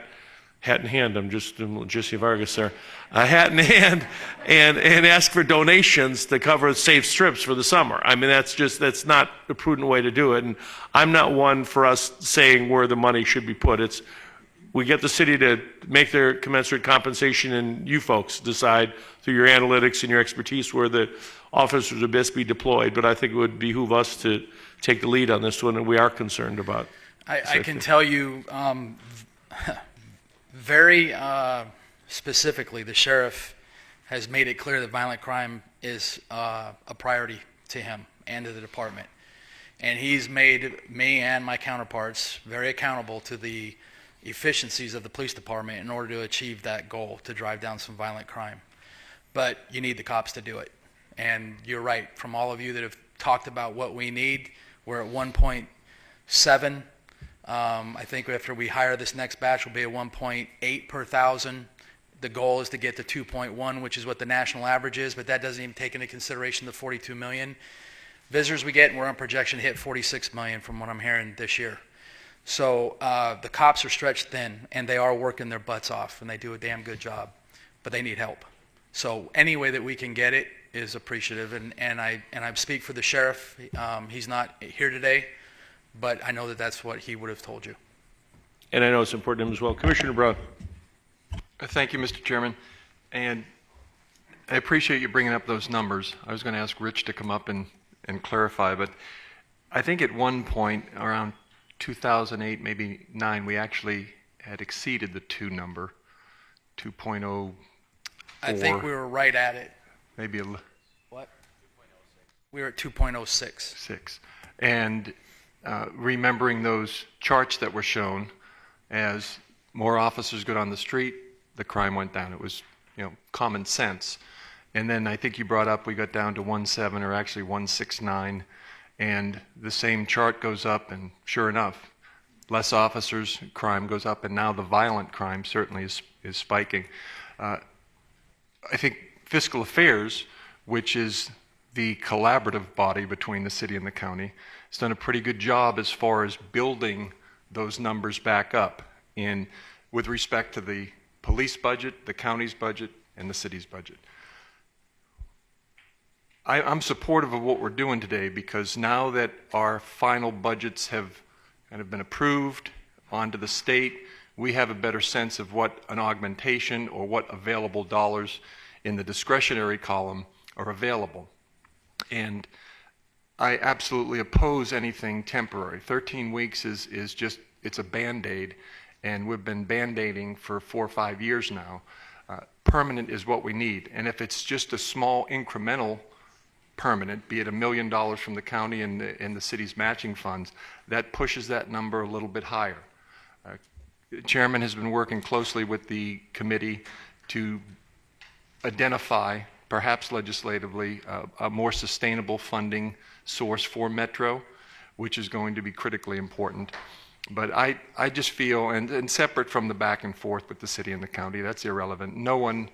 I'm just Jesse Vargas there, hat in hand, and ask for donations to cover safe strips for the summer. I mean, that's not a prudent way to do it. And I'm not one for us saying where the money should be put. We get the city to make their commensurate compensation, and you folks decide through your analytics and your expertise where the officers would best be deployed. But I think it would behoove us to take the lead on this one, and we are concerned about I can tell you very specifically, the sheriff has made it clear that violent crime is a priority to him and to the department. And he's made me and my counterparts very accountable to the efficiencies of the police department in order to achieve that goal, to drive down some violent crime. But you need the cops to do it. And you're right, from all of you that have talked about what we need, we're at 1.7. I think after we hire this next batch, we'll be at 1.8 per thousand. The goal is to get to 2.1, which is what the national average is, but that doesn't even take into consideration the 42 million visitors we get, and we're on projection to hit 46 million from what I'm hearing this year. So the cops are stretched thin, and they are working their butts off, and they do a damn good job, but they need help. So any way that we can get it is appreciative, and I speak for the sheriff. He's not here today, but I know that that's what he would have told you. And I know it's important to him as well. Commissioner Brown. Thank you, Mr. Chairman. And I appreciate you bringing up those numbers. I was going to ask Rich to come up and clarify, but I think at one point around 2008, maybe 9, we actually had exceeded the 2 number, 2.04. I think we were right at it. Maybe what? We were at 2.06. 6. And remembering those charts that were shown, as more officers got on the street, the crime went down. It was, common sense. And then I think you brought up we got down to 1.7 or actually 1.69, and the same chart goes up, and sure enough, less officers, crime goes up, and now the violent crime certainly is spiking. I think fiscal affairs, which is the collaborative body between the city and the county, has done a pretty good job as far as building those numbers back up with respect to the police budget, the county's budget, and the city's budget. I'm supportive of what we're doing today, because now that our final budgets have kind of been approved onto the state, we have a better sense of what an augmentation or what available dollars in the discretionary column are available. And I absolutely oppose anything temporary. 13 weeks is just, it's a Band-Aid, and we've been Band-Aiding for 4 or 5 years now. Permanent is what we need. And if it's just a small incremental permanent, be it $1 million from the county and the city's matching funds, that pushes that number a little bit higher. The chairman has been working closely with the committee to identify, perhaps legislatively, a more sustainable funding source for Metro, which is going to be critically important. But I just feel, and separate from the back and forth with the city and the county, that's irrelevant. No one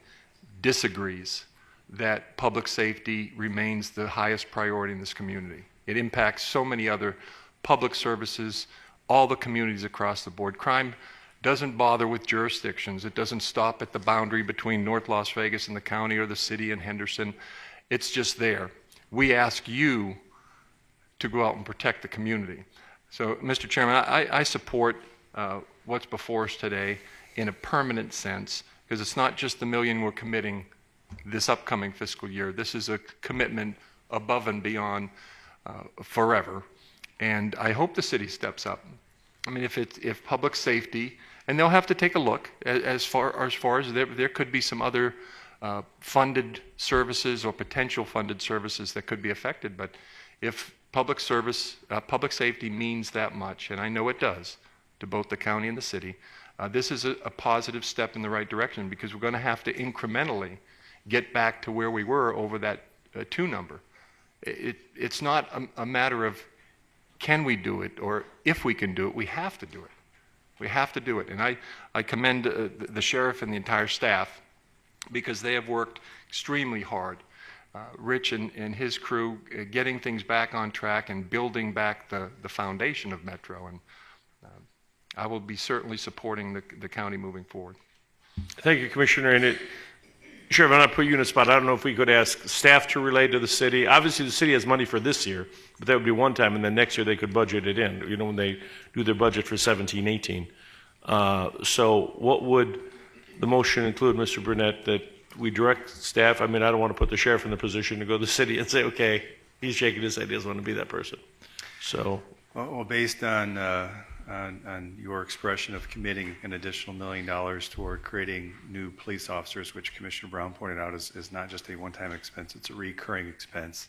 disagrees that public safety remains the highest priority in this community. It impacts so many other public services, all the communities across the board. Crime doesn't bother with jurisdictions. It doesn't stop at the boundary between North Las Vegas and the county or the city and Henderson. It's just there. We ask you to go out and protect the community. So, Mr. Chairman, I support what's before us today in a permanent sense, because it's not just the $1 million we're committing this upcoming fiscal year. This is a commitment above and beyond forever. And I hope the city steps up. I mean, if public safety, and they'll have to take a look as far as there could be some other funded services or potential funded services that could be affected. But if public safety means that much, and I know it does to both the county and the city, this is a positive step in the right direction, because we're going to have to incrementally get back to where we were over that 2 number. It's not a matter of can we do it or if we can do it. We have to do it. We have to do it. And I commend the sheriff and the entire staff, because they have worked extremely hard. Rich and his crew getting things back on track and building back the foundation of Metro. And I will be certainly supporting the county moving forward. Thank you, Commissioner. And Sheriff, I'm not putting you in a spot. I don't know if we could ask staff to relay to the city. Obviously, the city has money for this year, but that would be one time, and then next year they could budget it in, when they do their budget for 17-18. So what would the motion include, Mr. Burnett, that we direct staff? I mean, I don't want to put the sheriff in the position to go to the city and say, okay, he's shaking his head, he doesn't want to be that person. So. Well, based on your expression of committing an additional $1 million toward creating new police officers, which Commissioner Brown pointed out is not just a one-time expense, it's a recurring expense,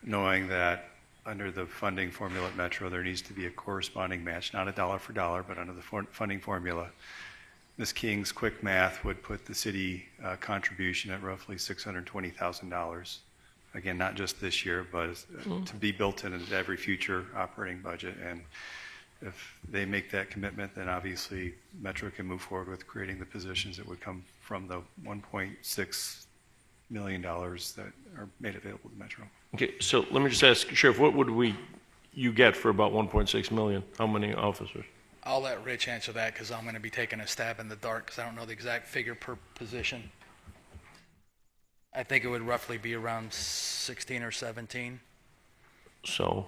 knowing that under the funding formula at Metro, there needs to be a corresponding match, not a dollar for dollar, but under the funding formula. Ms. King's quick math would put the city contribution at roughly $620,000. Again, not just this year, but to be built into every future operating budget. And if they make that commitment, then obviously Metro can move forward with creating the positions that would come from the $1.6 million that are made available to Metro. Okay, so let me just ask, Sheriff, what would you get for about $1.6 million? How many officers? I'll let Rich answer that, because I'm going to be taking a stab in the dark, because I don't know the exact figure per position. I think it would roughly be around 16 or 17. So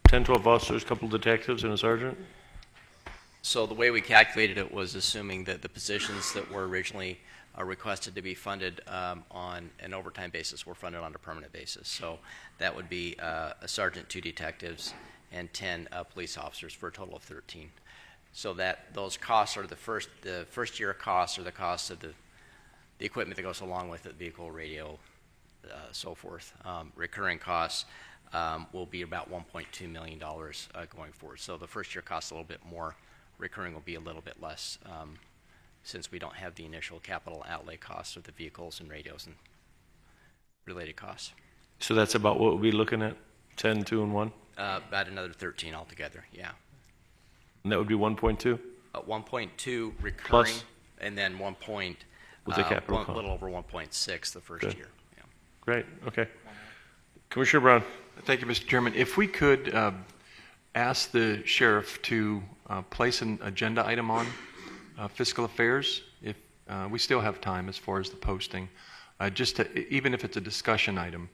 10, 12 officers, a couple detectives, and a sergeant? So the way we calculated it was assuming that the positions that were originally requested to be funded on an overtime basis were funded on a permanent basis. So that would be a sergeant, 2 detectives, and 10 police officers for a total of 13. So that those costs are the first year costs are the costs of the equipment that goes along with it, vehicle, radio, so forth. Recurring costs will be about $1.2 million going forward. So the first year costs a little bit more. Recurring will be a little bit less since we don't have the initial capital outlay costs of the vehicles and radios and related costs. So that's about what we'll be looking at, 10, 2, and 1? About another 13 altogether, yeah. And that would be 1.2? 1.2 recurring, Plus? And then with the capital a little over 1.6 the first year. Yeah. Great, okay. Commissioner Brown. Thank you, Mr. Chairman. If we could ask the sheriff to place an agenda item on fiscal affairs, if we still have time as far as the posting, even if it's a discussion item,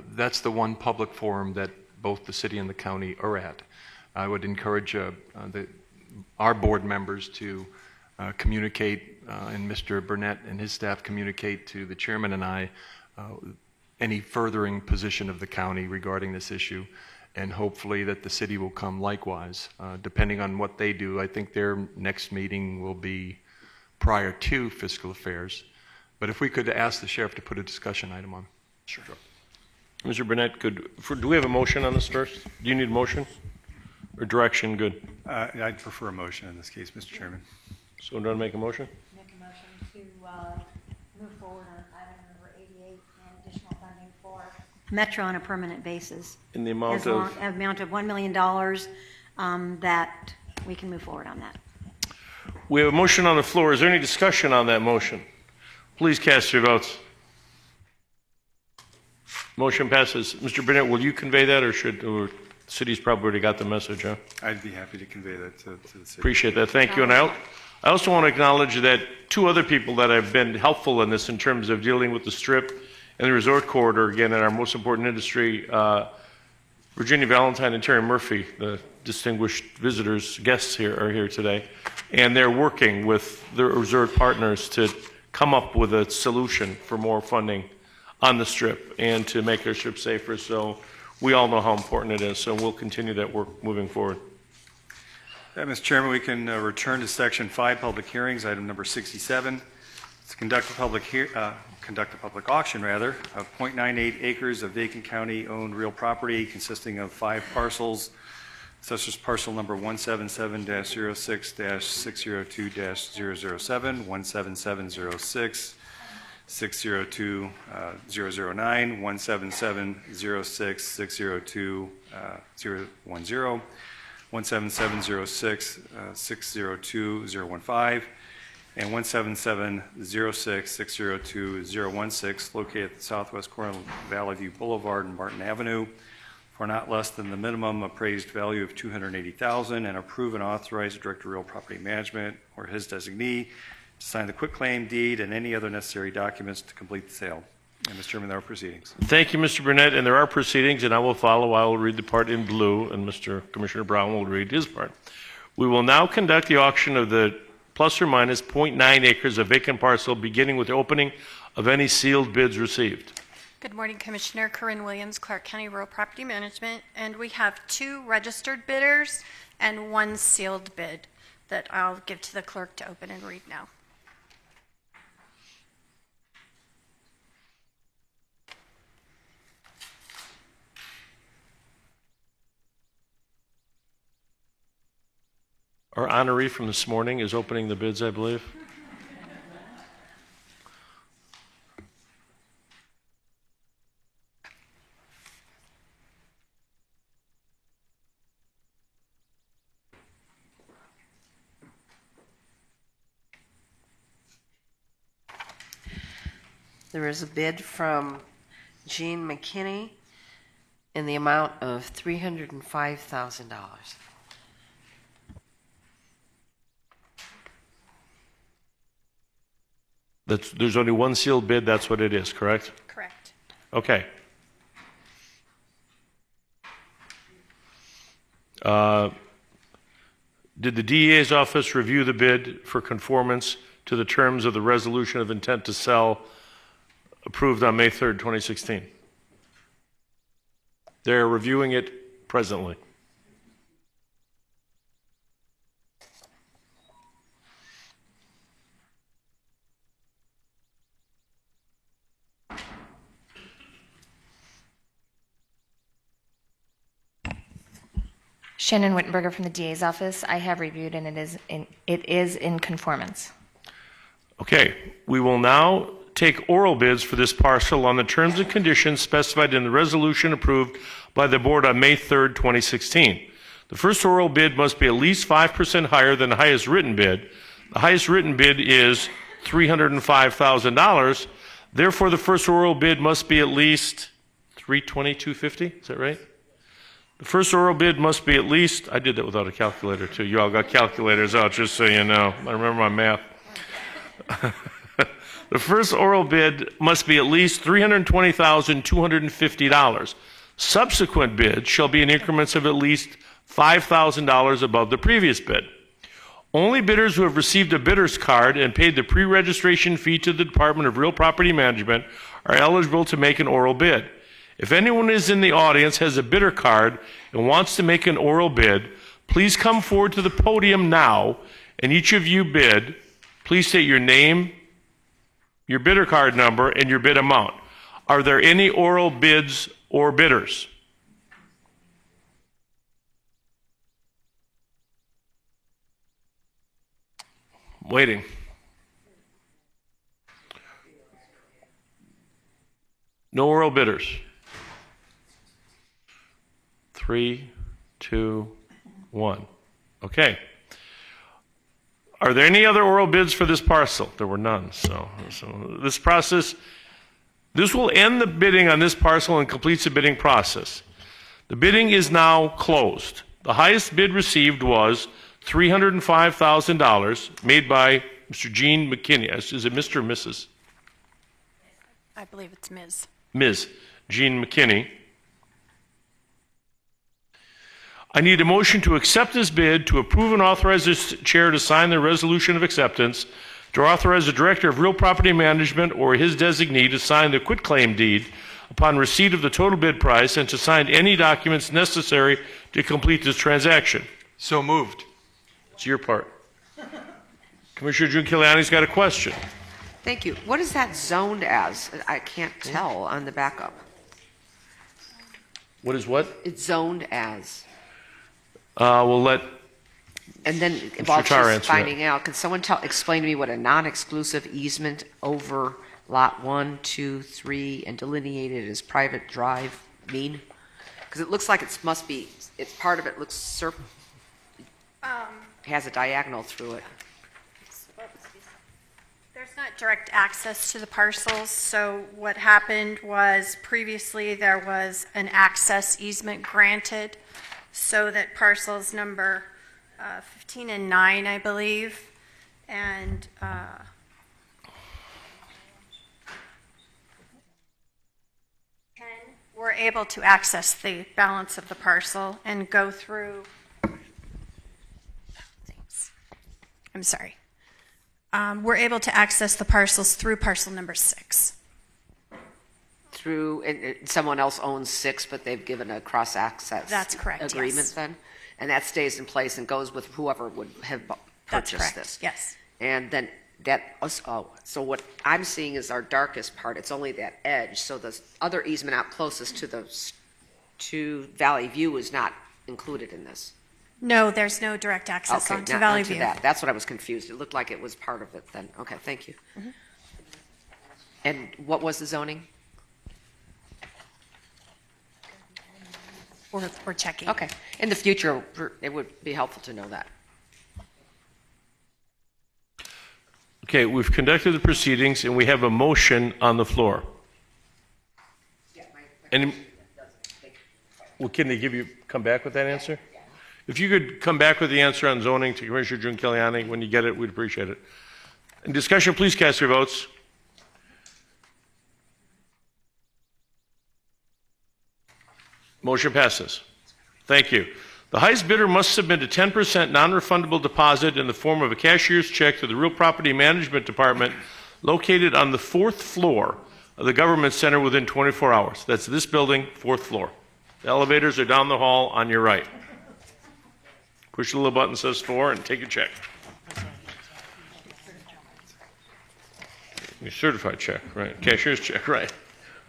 that's the one public forum that both the city and the county are at. I would encourage our board members to communicate, and Mr. Burnett and his staff communicate to the chairman and I any furthering position of the county regarding this issue, and hopefully that the city will come likewise. Depending on what they do, I think their next meeting will be prior to fiscal affairs. But if we could ask the sheriff to put a discussion item on. Sure. Mr. Burnett, do we have a motion on this first? Do you need a motion? Or direction, good? I'd prefer a motion in this case, Mr. Chairman. So do you want to make a motion? Make a motion to move forward on item number 88 and additional funding for Metro on a permanent basis. In the amount of $1 million that we can move forward on that. We have a motion on the floor. Is there any discussion on that motion? Please cast your votes. Motion passes. Mr. Burnett, will you convey that, or the city's probably already got the message, huh? I'd be happy to convey that to the city. Appreciate that. Thank you. And I also want to acknowledge that two other people that have been helpful in this in terms of dealing with the Strip and the resort corridor, again, in our most important industry, Virginia Valentine and Terry Murphy, the distinguished visitors, guests here, are here today. And they're working with their resort partners to come up with a solution for more funding on the Strip and to make our Strip safer. So we all know how important it is. So we'll continue that work moving forward. Mr. Chairman, we can return to Section 5, Public Hearings, item number 67. To conduct a public auction of 0.98 acres of vacant county-owned real property consisting of 5 parcels, such as parcel number 177-06-602-007, 17706, 602-009, 17706-602-010, 17706-602-015, and 17706-602-016, located at the southwest corner of Valley View Boulevard and Martin Avenue, for not less than the minimum appraised value of $280,000, and approve and authorize the Director of Real Property Management or his designee to sign the quitclaim deed and any other necessary documents to complete the sale. And Mr. Chairman, there are proceedings. Thank you, Mr. Burnett. And there are proceedings, and I will follow. I will read the part in blue, and Mr. Commissioner Brown will read his part. We will now conduct the auction of the plus or minus 0.9 acres of vacant parcel, beginning with the opening of any sealed bids received. Good morning, Commissioner. Corinne Williams, Clark County Rural Property Management. And we have 2 registered bidders and 1 sealed bid that I'll give to the clerk to open and read now. Our honoree from this morning is opening the bids, I believe. There is a bid from Gene McKinney in the amount of $305,000. There's only 1 sealed bid, that's what it is, correct? Correct. Okay. Did the DEA's office review the bid for conformance to the terms of the resolution of intent to sell approved on May 3rd, 2016? They're reviewing it presently. Shannon Wittenberger from the DA's office. I have reviewed, and it is in conformance. Okay, we will now take oral bids for this parcel on the terms and conditions specified in the resolution approved by the board on May 3rd, 2016. The first oral bid must be at least 5% higher than the highest written bid. The highest written bid is $305,000. Therefore, the first oral bid must be at least $322.50. Is that right? The first oral bid must be at least, I did that without a calculator too. You all got calculators out, just so you know. I remember my math. The first oral bid must be at least $320,250. Subsequent bids shall be in increments of at least $5,000 above the previous bid. Only bidders who have received a bidder's card and paid the pre-registration fee to the Department of Real Property Management are eligible to make an oral bid. If anyone is in the audience, has a bidder card, and wants to make an oral bid, please come forward to the podium now, and each of you bid. Please state your name, your bidder card number, and your bid amount. Are there any oral bids or bidders? Waiting. No oral bidders. 3, 2, 1. Okay. Are there any other oral bids for this parcel? There were none. So this will end the bidding on this parcel and completes the bidding process. The bidding is now closed. The highest bid received was $305,000, made by Mr. Gene McKinney. Is it Mr. or Mrs.? I believe it's Ms. Ms. Gene McKinney. I need a motion to accept this bid, to approve and authorize the chair to sign the resolution of acceptance, to authorize the Director of Real Property Management or his designee to sign the quitclaim deed upon receipt of the total bid price, and to sign any documents necessary to complete this transaction. So moved. It's your part. Commissioner Giuliani's got a question. Thank you. What is that zoned as? I can't tell on the backup. What is what? It's zoned as. We'll let And then Mr. while Tar she's answer finding that. out, can someone explain to me what a non-exclusive easement over lot 1, 2, 3, and delineated as private drive mean? Because it looks like it's part of it looks has a diagonal through it. There's not direct access to the parcels, so what happened was previously there was an access easement granted so that parcels number 15 and 9, I believe, and were able to access the balance of the parcel and go through. Thanks. I'm sorry. We're able to access the parcels through parcel number 6. Through, and someone else owns 6, but they've given a cross-access That's correct, agreement yes. then? And that stays in place and goes with whoever would have That's purchased correct, this? yes. And then so what I'm seeing is our darkest part. It's only that edge. So the other easement out closest to Valley View is not included in this. No, there's no direct access onto not Valley onto View. that. That's what I was confused. It looked like it was part of it then. Okay, thank you. Mm-hmm. And what was the zoning? We're checking. Okay. In the future, it would be helpful to know that. Okay, we've conducted the proceedings and we have a motion on the floor. And well, can they come back with that answer? If you could come back with the answer on zoning to Commissioner Giuliani when you get it, we'd appreciate it. In discussion, please cast your votes. Motion passes. Thank you. The highest bidder must submit a 10% non-refundable deposit in the form of a cashier's check to the Real Property Management Department located on the 4th floor of the Government Center within 24 hours. That's this building, 4th floor. The elevators are down the hall on your right. Push the little button that says 4 and take a check. Your certified check, right? Cashier's check, right?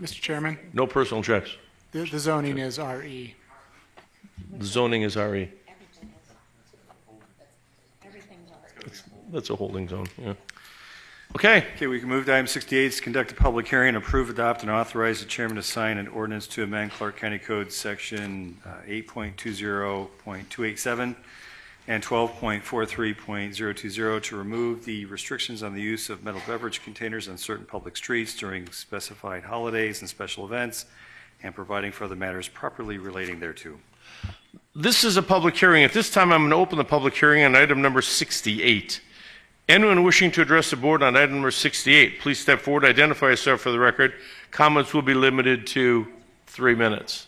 Mr. Chairman, No personal checks. the zoning is RE. The zoning is RE. That's a holding zone, yeah. Okay. Okay, we can move to item 68, to conduct a public hearing, approve, adopt, and authorize the chairman to sign an ordinance to amend Clark County Code Section 8.20.287 and 12.43.020 to remove the restrictions on the use of metal beverage containers on certain public streets during specified holidays and special events, and providing for other matters properly relating thereto. This is a public hearing. At this time, I'm going to open the public hearing on item number 68. Anyone wishing to address the board on item number 68, please step forward, identify yourself for the record. Comments will be limited to 3 minutes.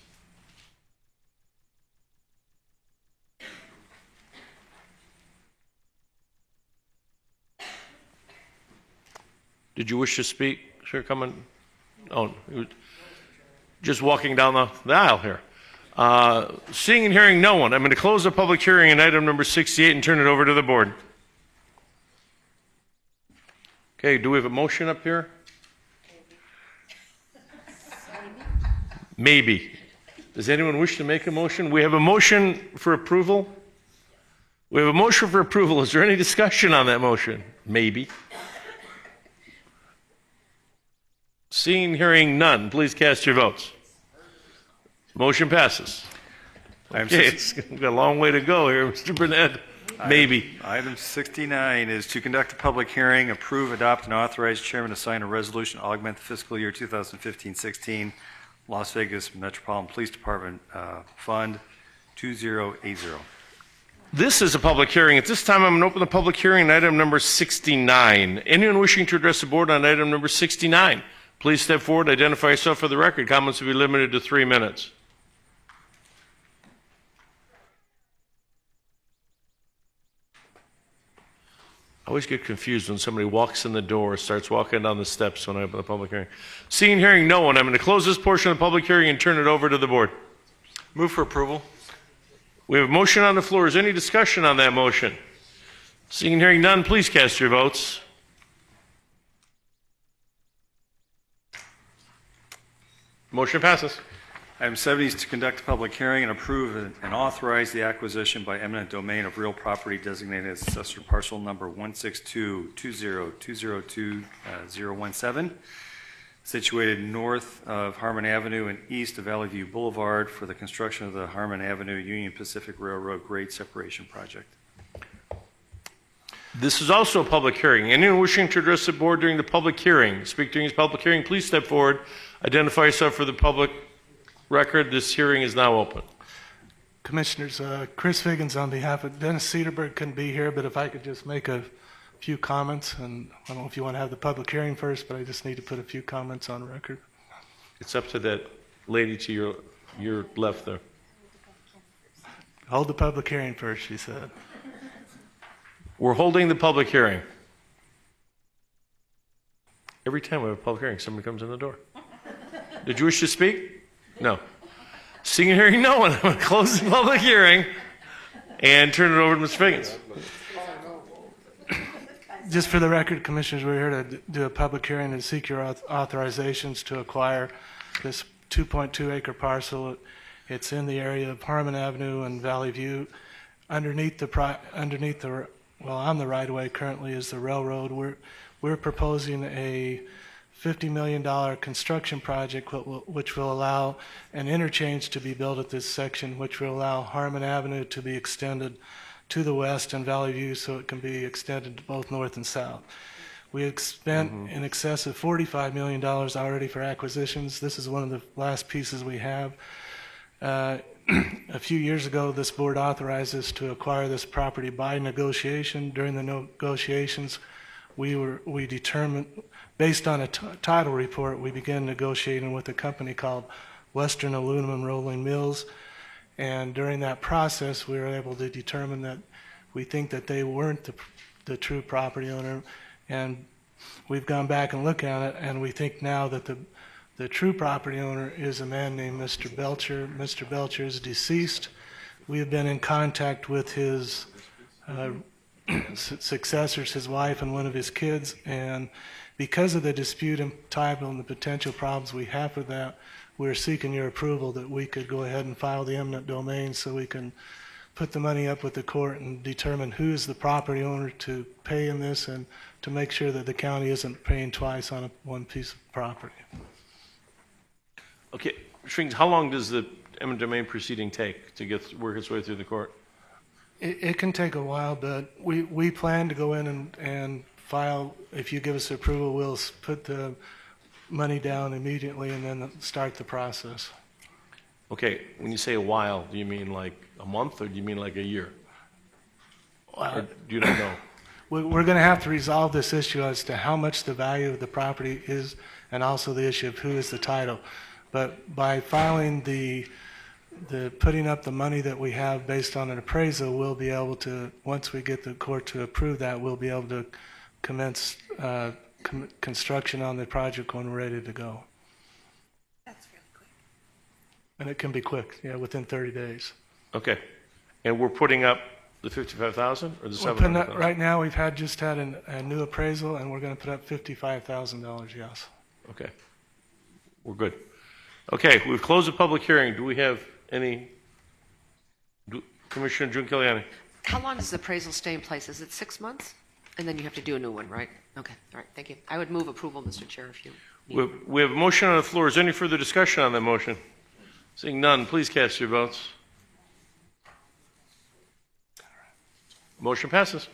Did you wish to speak? Sure, come on. Oh, just walking down the aisle here. Seeing and hearing no one, I'm going to close the public hearing on item number 68 and turn it over to the board. Okay, do we have a motion up here? Maybe. Does anyone wish to make a motion? We have a motion for approval. We have a motion for approval. Is there any discussion on that motion? Maybe. Seeing and hearing none, please cast your votes. Motion passes. Okay, it's got a long way to go here, Mr. Burnett. Maybe. Item 69 is to conduct a public hearing, approve, adopt, and authorize chairman to sign a resolution to augment the fiscal year 2015-16 Las Vegas Metropolitan Police Department Fund 2080. This is a public hearing. At this time, I'm going to open the public hearing on item number 69. Anyone wishing to address the board on item number 69, please step forward, identify yourself for the record. Comments will be limited to 3 minutes. I always get confused when somebody walks in the door or starts walking down the steps when I open the public hearing. Seeing and hearing no one, I'm going to close this portion of the public hearing and turn it over to the board. Move for approval. We have a motion on the floor. Is there any discussion on that motion? Seeing and hearing none, please cast your votes. Motion passes. Item 70 is to conduct a public hearing and approve and authorize the acquisition by eminent domain of real property designated as assessor parcel number 16220202017, situated north of Harmon Avenue and east of Valley View Boulevard for the construction of the Harmon Avenue Union Pacific Railroad grade separation project. This is also a public hearing. Anyone wishing to address the board during the public hearing, speak during this public hearing, please step forward, identify yourself for the public record. This hearing is now open. Commissioners, Chris Figgins on behalf of Dennis Cedarberg couldn't be here, but if I could just make a few comments, and I don't know if you want to have the public hearing first, but I just need to put a few comments on record. It's up to that lady to your left there. Hold the public hearing first, she said. We're holding the public hearing. Every time we have a public hearing, somebody comes in the door. Did you wish to speak? No. Seeing and hearing no one, I'm going to close the public hearing and turn it over to Mr. Figgins. Just for the record, Commissioners, we're here to do a public hearing and seek your authorizations to acquire this 2.2 acre parcel. It's in the area of Harmon Avenue and Valley View. On the right of way currently is the railroad. We're proposing a $50 million construction project which will allow an interchange to be built at this section, which will allow Harmon Avenue to be extended to the west and Valley View so it can be extended to both north and south. We have spent in excess of $45 million already for acquisitions. This is one of the last pieces we have. A few years ago, this board authorized us to acquire this property by negotiation. During the negotiations, we determined, based on a title report, we began negotiating with a company called Western Aluminum Rolling Mills. And during that process, we were able to determine that we think that they weren't the true property owner. And we've gone back and looked at it, and we think now that the true property owner is a man named Mr. Belcher. Mr. Belcher is deceased. We have been in contact with his successors, his wife and one of his kids, and because of the dispute and title and the potential problems we have with that, we're seeking your approval that we could go ahead and file the eminent domain so we can put the money up with the court and determine who is the property owner to pay in this and to make sure that the county isn't paying twice on one piece of property. Okay, Mr. how long does the eminent domain proceeding take to work its way through the court? It can take a while, but we plan to go in and file. If you give us approval, we'll put the money down immediately and then start the process. Okay, when you say a while, do you mean like a month or do you mean like a year? Or do you not know? We're going to have to resolve this issue as to how much the value of the property is and also the issue of who is the title. But by filing the putting up the money that we have based on an appraisal, we'll be able to, once we get the court to approve that, we'll be able to commence construction on the project when we're ready to go. That's really quick. And it can be quick, yeah, within 30 days. Okay, and we're putting up the 55,000 or the We're putting 700,000? up, right now, we've just had a new appraisal, and we're going to put up $55,000. Yes. Okay, we're good. Okay, we've closed the public hearing. Do we have any? Commissioner June Kiliani. How long does the appraisal stay in place? Is it 6 months? And then you have to do a new one, right? Okay, all right, thank you. I would move approval, Mr. Chair, if you need. We have a motion on the floor. Is there any further discussion on that motion? Seeing none, please cast your votes. Motion passes.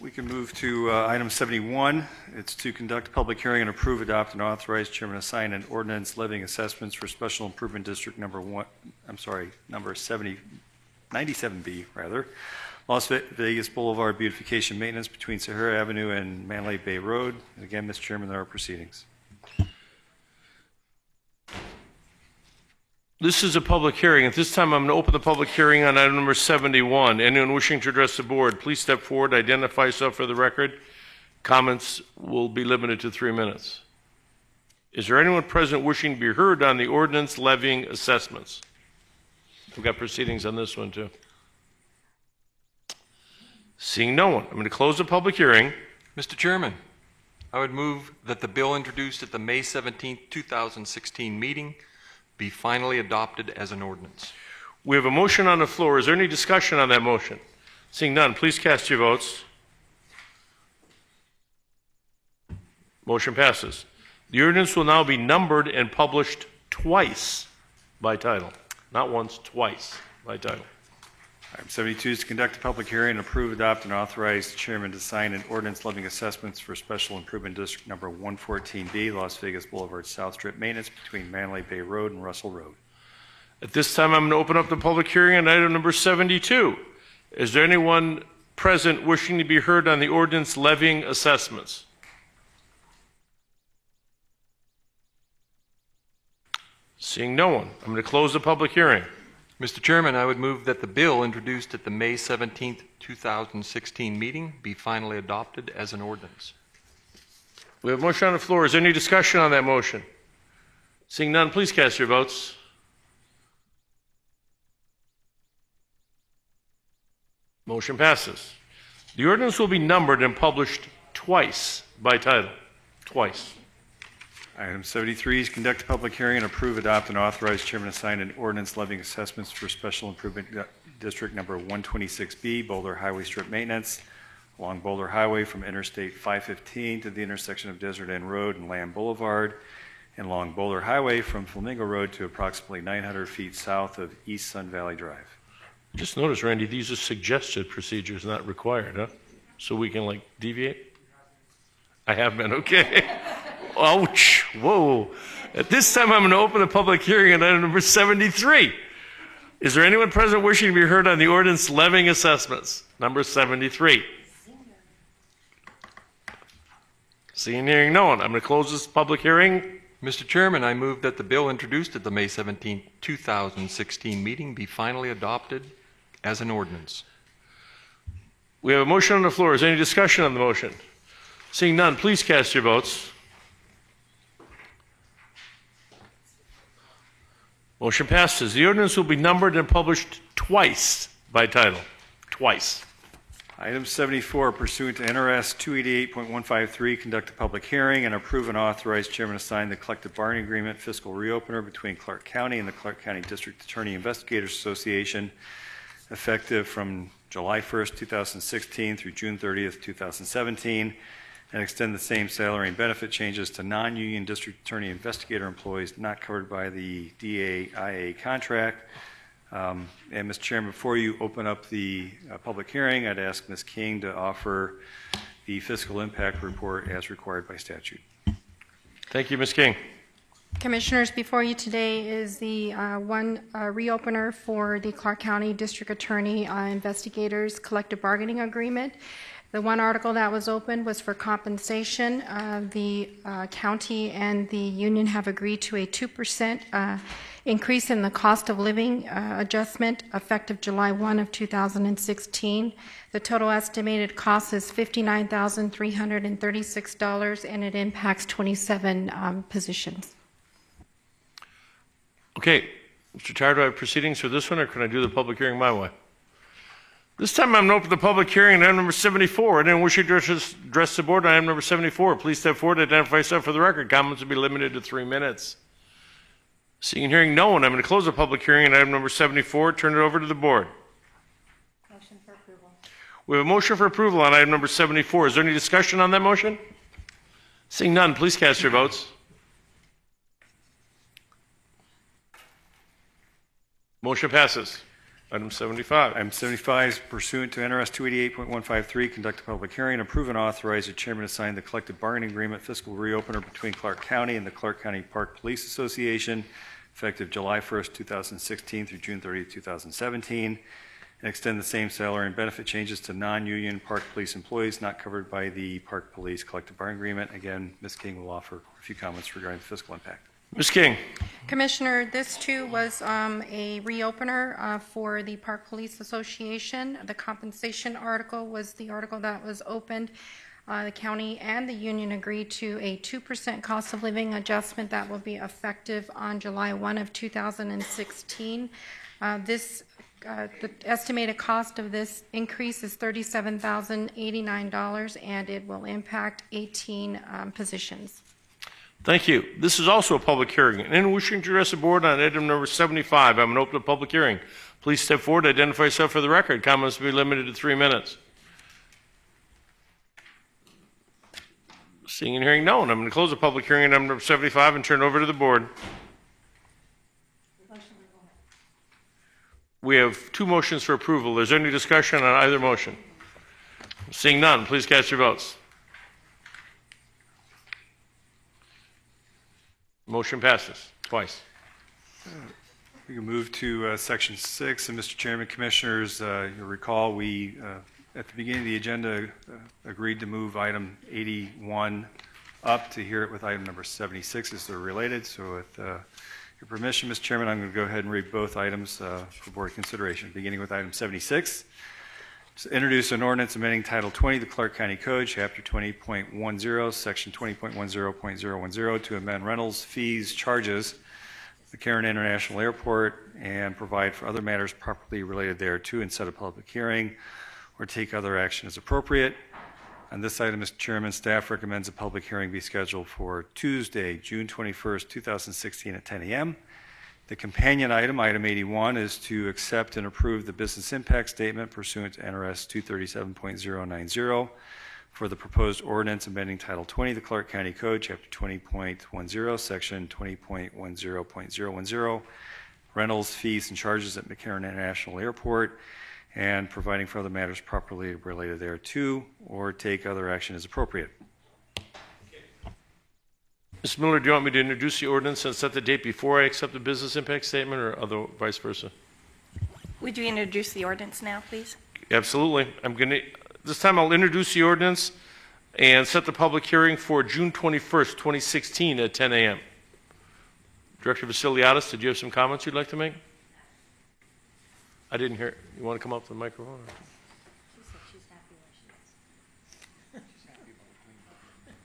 We can move to item 71. It's to conduct a public hearing and approve, adopt, and authorize chairman to sign an ordinance levying assessments for Special Improvement District number 97B, Las Vegas Boulevard beautification maintenance between Sahara Avenue and Manley Bay Road. And again, Mr. Chairman, there are proceedings. This is a public hearing. At this time, I'm going to open the public hearing on item number 71. Anyone wishing to address the board, please step forward, identify yourself for the record. Comments will be limited to 3 minutes. Is there anyone present wishing to be heard on the ordinance levying assessments? We've got proceedings on this one, too. Seeing no one, I'm going to close the public hearing. Mr. Chairman, I would move that the bill introduced at the May 17, 2016 meeting be finally adopted as an ordinance. We have a motion on the floor. Is there any discussion on that motion? Seeing none, please cast your votes. Motion passes. The ordinance will now be numbered and published twice by title. Not once, twice by title. Item 72 is to conduct a public hearing and approve, adopt, and authorize the chairman to sign an ordinance levying assessments for Special Improvement District number 114B, Las Vegas Boulevard South Strip maintenance between Manley Bay Road and Russell Road. At this time, I'm going to open up the public hearing on item number 72. Is there anyone present wishing to be heard on the ordinance levying assessments? Seeing no one, I'm going to close the public hearing. Mr. Chairman, I would move that the bill introduced at the May 17, 2016 meeting be finally adopted as an ordinance. We have a motion on the floor. Is there any discussion on that motion? Seeing none, please cast your votes. Motion passes. The ordinance will be numbered and published twice by title. Twice. Item 73 is conduct a public hearing and approve, adopt, and authorize chairman to sign an ordinance levying assessments for Special Improvement District number 126B, Boulder Highway Strip maintenance along Boulder Highway from Interstate 515 to the intersection of Desert End Road and Lamb Boulevard, and along Boulder Highway from Flamingo Road to approximately 900 feet south of East Sun Valley Drive. Just notice, Randy, these are suggested procedures, not required, huh? So we can, deviate? I have been, okay. Ouch, whoa. At this time, I'm going to open the public hearing on item number 73. Is there anyone present wishing to be heard on the ordinance levying assessments? Number 73. Seeing and hearing no one, I'm going to close this public hearing. Mr. Chairman, I move that the bill introduced at the May 17, 2016 meeting be finally adopted as an ordinance. We have a motion on the floor. Is there any discussion on the motion? Seeing none, please cast your votes. Motion passes. The ordinance will be numbered and published twice by title. Twice. Item 74, pursuant to NRS 288.153, conduct a public hearing and approve and authorize chairman to sign the collective bargaining agreement fiscal reopener between Clark County and the Clark County District Attorney Investigators Association, effective from July 1st, 2016 through June 30th, 2017, and extend the same salary and benefit changes to non-union district attorney investigator employees not covered by the DAIA contract. And Mr. Chairman, before you open up the public hearing, I'd ask Ms. King to offer the fiscal impact report as required by statute. Thank you, Ms. King. Commissioners, before you today is the one reopener for the Clark County District Attorney Investigators Collective Bargaining Agreement. The one article that was opened was for compensation. The county and the union have agreed to a 2% increase in the cost of living adjustment effective July 1 of 2016. The total estimated cost is $59,336, and it impacts 27 positions. Okay, Mr. Tyer, do I have proceedings for this one, or can I do the public hearing my way? This time I'm going to open the public hearing on item number 74. Anyone wishing to address the board on item number 74, please step forward and identify yourself for the record. Comments will be limited to 3 minutes. Seeing and hearing no one, I'm going to close the public hearing on item number 74. Turn it over to the board. Motion for approval. We have a motion for approval on item number 74. Is there any discussion on that motion? Seeing none, please cast your votes. Motion passes. Item 75. Item 75 is pursuant to NRS 288.153, conduct a public hearing, approve and authorize the chairman to sign the collective bargaining agreement fiscal reopener between Clark County and the Clark County Park Police Association, effective July 1st, 2016 through June 30th, 2017, and extend the same salary and benefit changes to non-union park police employees not covered by the Park Police collective bargaining agreement. Again, Ms. King will offer a few comments regarding the fiscal impact. Ms. King. Commissioner, this too was a reopener for the Park Police Association. The compensation article was the article that was opened. The county and the union agreed to a 2% cost of living adjustment that will be effective on July 1 of 2016. The estimated cost of this increase is $37,089, and it will impact 18 positions. Thank you. This is also a public hearing. Anyone wishing to address the board on item number 75, I'm going to open a public hearing. Please step forward, identify yourself for the record. Comments will be limited to 3 minutes. Seeing and hearing no one, I'm going to close the public hearing on item number 75 and turn it over to the board. We have 2 motions for approval. Is there any discussion on either motion? Seeing none, please cast your votes. Motion passes twice. We can move to Section 6. And Mr. Chairman, Commissioners, you'll recall we, at the beginning of the agenda, agreed to move item 81 up to hear it with item number 76 as they're related. So with your permission, Mr. Chairman, I'm going to go ahead and read both items for board consideration, beginning with item 76. So introduce an ordinance amending Title 20 of the Clark County Code, Chapter 20.10, Section 20.10.010, to amend rentals, fees, charges, the Cairn International Airport, and provide for other matters properly related thereto, and set a public hearing or take other action as appropriate. On this item, Mr. Chairman, staff recommends a public hearing be scheduled for Tuesday, June 21st, 2016 at 10 a.m. The companion item, item 81, is to accept and approve the business impact statement pursuant to NRS 237.090 for the proposed ordinance amending Title 20 of the Clark County Code, Chapter 20.10, Section 20.10.010, rentals, fees, and charges at McCarran International Airport, and providing for other matters properly related thereto, or take other action as appropriate. Ms. Miller, do you want me to introduce the ordinance and set the date before I accept the business impact statement, or other vice versa? Would you introduce the ordinance now, please? Absolutely. This time I'll introduce the ordinance and set the public hearing for June 21st, 2016 at 10 a.m. Director Vasiliadis, did you have some comments you'd like to make? I didn't hear. You want to come up to the microphone?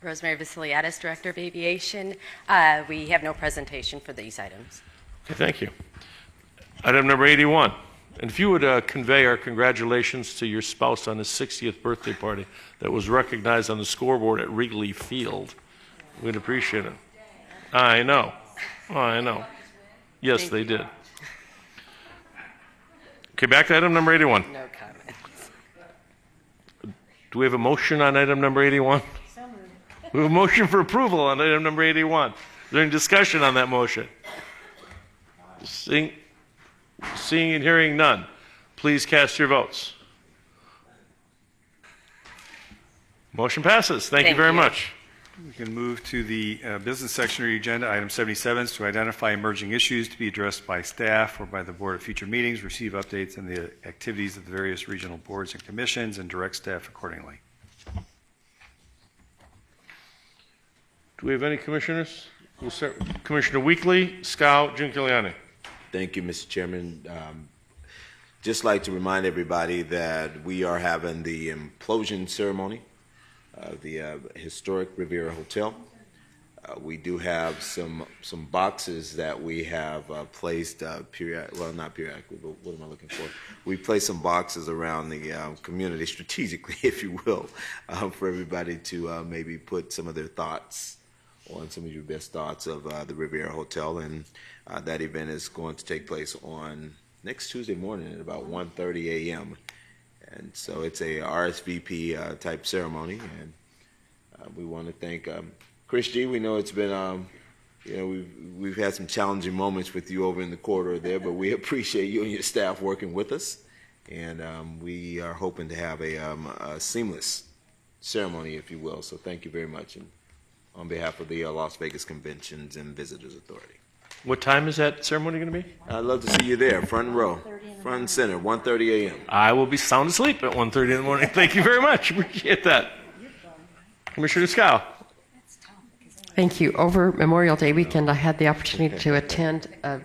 Rosemary Vasiliadis, Director of Aviation. We have no presentation for these items. Okay, thank you. Item number 81. And if you would convey our congratulations to your spouse on his 60th birthday party that was recognized on the scoreboard at Wrigley Field, we'd appreciate it. I know. I know. Yes, they did. Okay, back to item number 81. No comments. Do we have a motion on item number 81? We have a motion for approval on item number 81. Is there any discussion on that motion? Seeing and hearing none, please cast your votes. Motion passes. Thank you very much. We can move to the business section of your agenda. Item 77 is to identify emerging issues to be addressed by staff or by the board at future meetings, receive updates on the activities of the various regional boards and commissions, and direct staff accordingly. Do we have any commissioners? We'll start with Commissioner Weekly, Scow, Giuliani. Thank you, Mr. Chairman. Just like to remind everybody that we are having the implosion ceremony of the historic Riviera Hotel. We do have some boxes that we have placed not periodically, but what am I looking for? We placed some boxes around the community strategically, if you will, for everybody to maybe put some of their thoughts on some of your best thoughts of the Riviera Hotel. And that event is going to take place on next Tuesday morning at about 1:30 a.m. And so it's a RSVP type ceremony. And we want to thank Chris G. We know it's been You know, we've had some challenging moments with you over in the corridor there, but we appreciate you and your staff working with us, and we are hoping to have a seamless ceremony, if you will. So thank you very much, and on behalf of the Las Vegas Conventions and Visitors Authority. What time is that ceremony going to be? I'd love to see you there, front row, front and center, 1:30 a.m. I will be sound asleep at 1:30 in the morning. Thank you very much. Appreciate that. Commissioner Scow. Thank you. Over Memorial Day weekend, I had the opportunity to attend a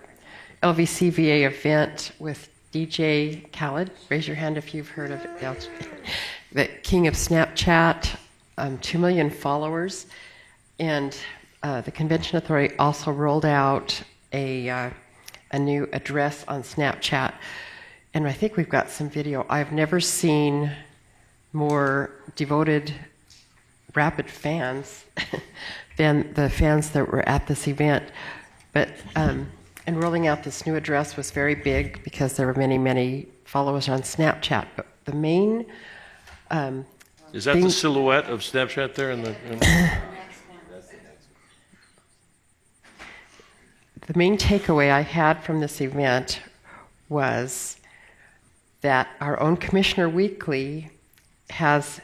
LVCVA event with DJ Khaled. Raise your hand if you've heard of it. The king of Snapchat, 2 million followers. And the Convention Authority also rolled out a new address on Snapchat. And I think we've got some video. I've never seen more devoted, rabid fans than the fans that were at this event. But and rolling out this new address was very big because there were many, many followers on Snapchat. But the main is that the silhouette of Snapchat there in the? The main takeaway I had from this event was that our own Commissioner Weekly has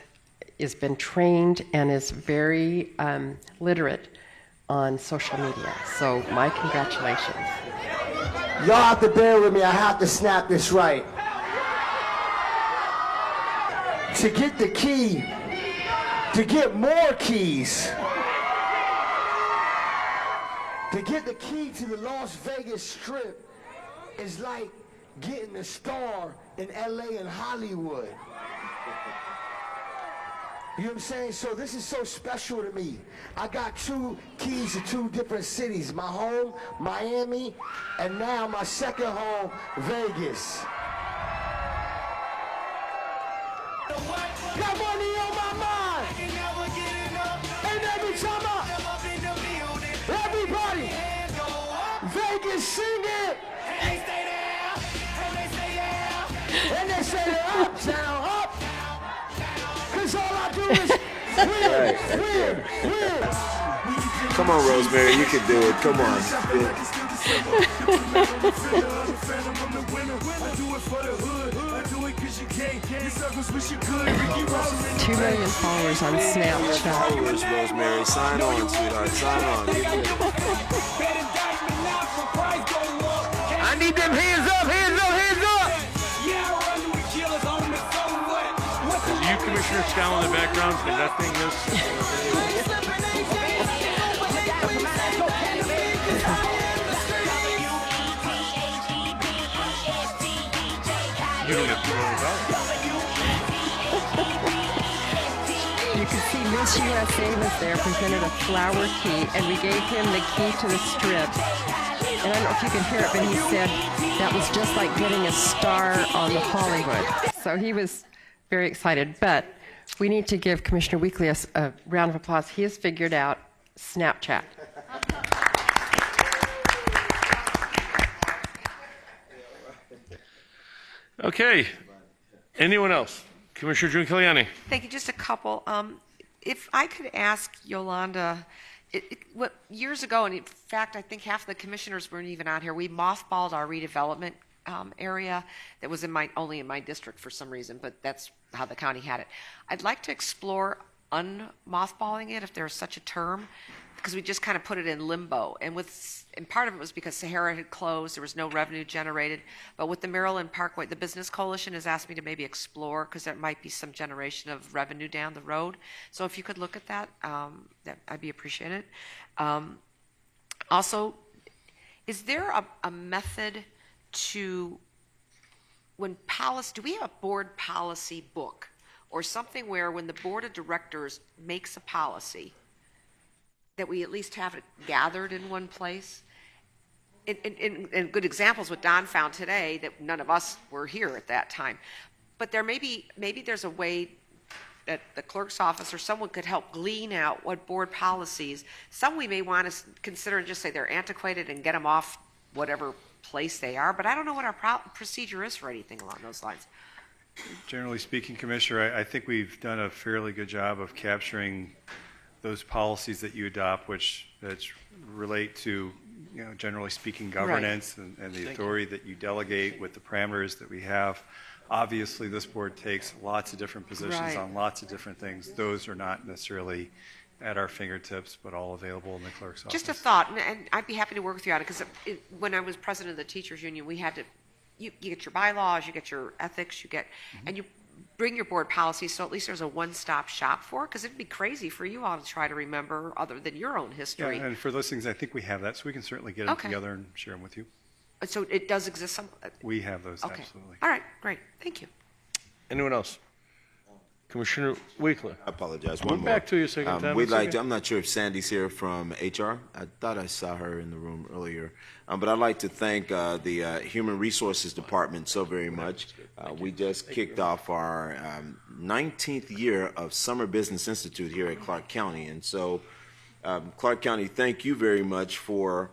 been trained and is very literate on social media. So my congratulations. Y'all have to bear with me. I have to snap this right. To get the key, to get more keys, to get the key to the Las Vegas Strip is like getting a star in LA and Hollywood. You know what I'm saying? So this is so special to me. I got 2 keys to 2 different cities. My home, Miami, and now my second home, Vegas. Got money on my mind. And every time everybody, Vegas sing it. And they say they're uptown, up. Cause all I do is win. Come on, Rosemary, you can do it. Come on. 2 million followers on Snapchat. Followers, Rosemary. Sign on, sweetheart. Sign on. I need them hands up, hands up, hands up. Is you, Commissioner Scow, in the background conducting this? You don't have to worry about it. You can see Miss USA was there, presented a flower key, and we gave him the key to the strip. And I don't know if you can hear it, but he said that was just like getting a star on the Hollywood. So he was very excited. But we need to give Commissioner Weekly a round of applause. He has figured out Snapchat. Okay. Anyone else? Commissioner June Kiliani. Thank you. Just a couple. If I could ask Yolanda, years ago, and in fact, I think half of the commissioners weren't even out here, we mothballed our redevelopment area that was only in my district for some reason, but that's how the county had it. I'd like to explore unmothballing it, if there's such a term, because we just kind of put it in limbo. And part of it was because Sahara had closed, there was no revenue generated. But with the Maryland Parkway, the Business Coalition has asked me to maybe explore, because there might be some generation of revenue down the road. So if you could look at that, I'd be appreciated. Also, is there a method to, do we have a board policy book or something where when the board of directors makes a policy, that we at least have it gathered in one place? And good examples what Don found today, that none of us were here at that time. But there maybe there's a way that the clerk's office or someone could help glean out what board policies, some we may want to consider and just say they're antiquated and get them off whatever place they are, but I don't know what our procedure is for anything along those lines. Generally speaking, Commissioner, I think we've done a fairly good job of capturing those policies that you adopt, which relate to, generally speaking, governance and the authority that you delegate with the parameters that we have. Obviously, this board takes lots of different positions on lots of different things. Those are not necessarily at our fingertips, but all available in the clerk's office. Just a thought, and I'd be happy to work with you on it, because when I was president of the teachers union, we had to, you get your bylaws, you get your ethics, and you bring your board policies, so at least there's a one-stop shop for it, because it'd be crazy for you all to try to remember other than your own history. Yeah, and for those things, I think we have that, so we can certainly get them together and share them with you. So it does exist We have those, okay. absolutely. All right, great, thank you. Anyone else? Commissioner Weekler. I apologize. We're One more. back to you a second time. We'd It's like okay. to, I'm not sure if Sandy's here from HR. I thought I saw her in the room earlier. But I'd like to thank the Human Resources Department so very much. We just kicked off our 19th year of Summer Business Institute here at Clark County. And so, Clark County, thank you very much for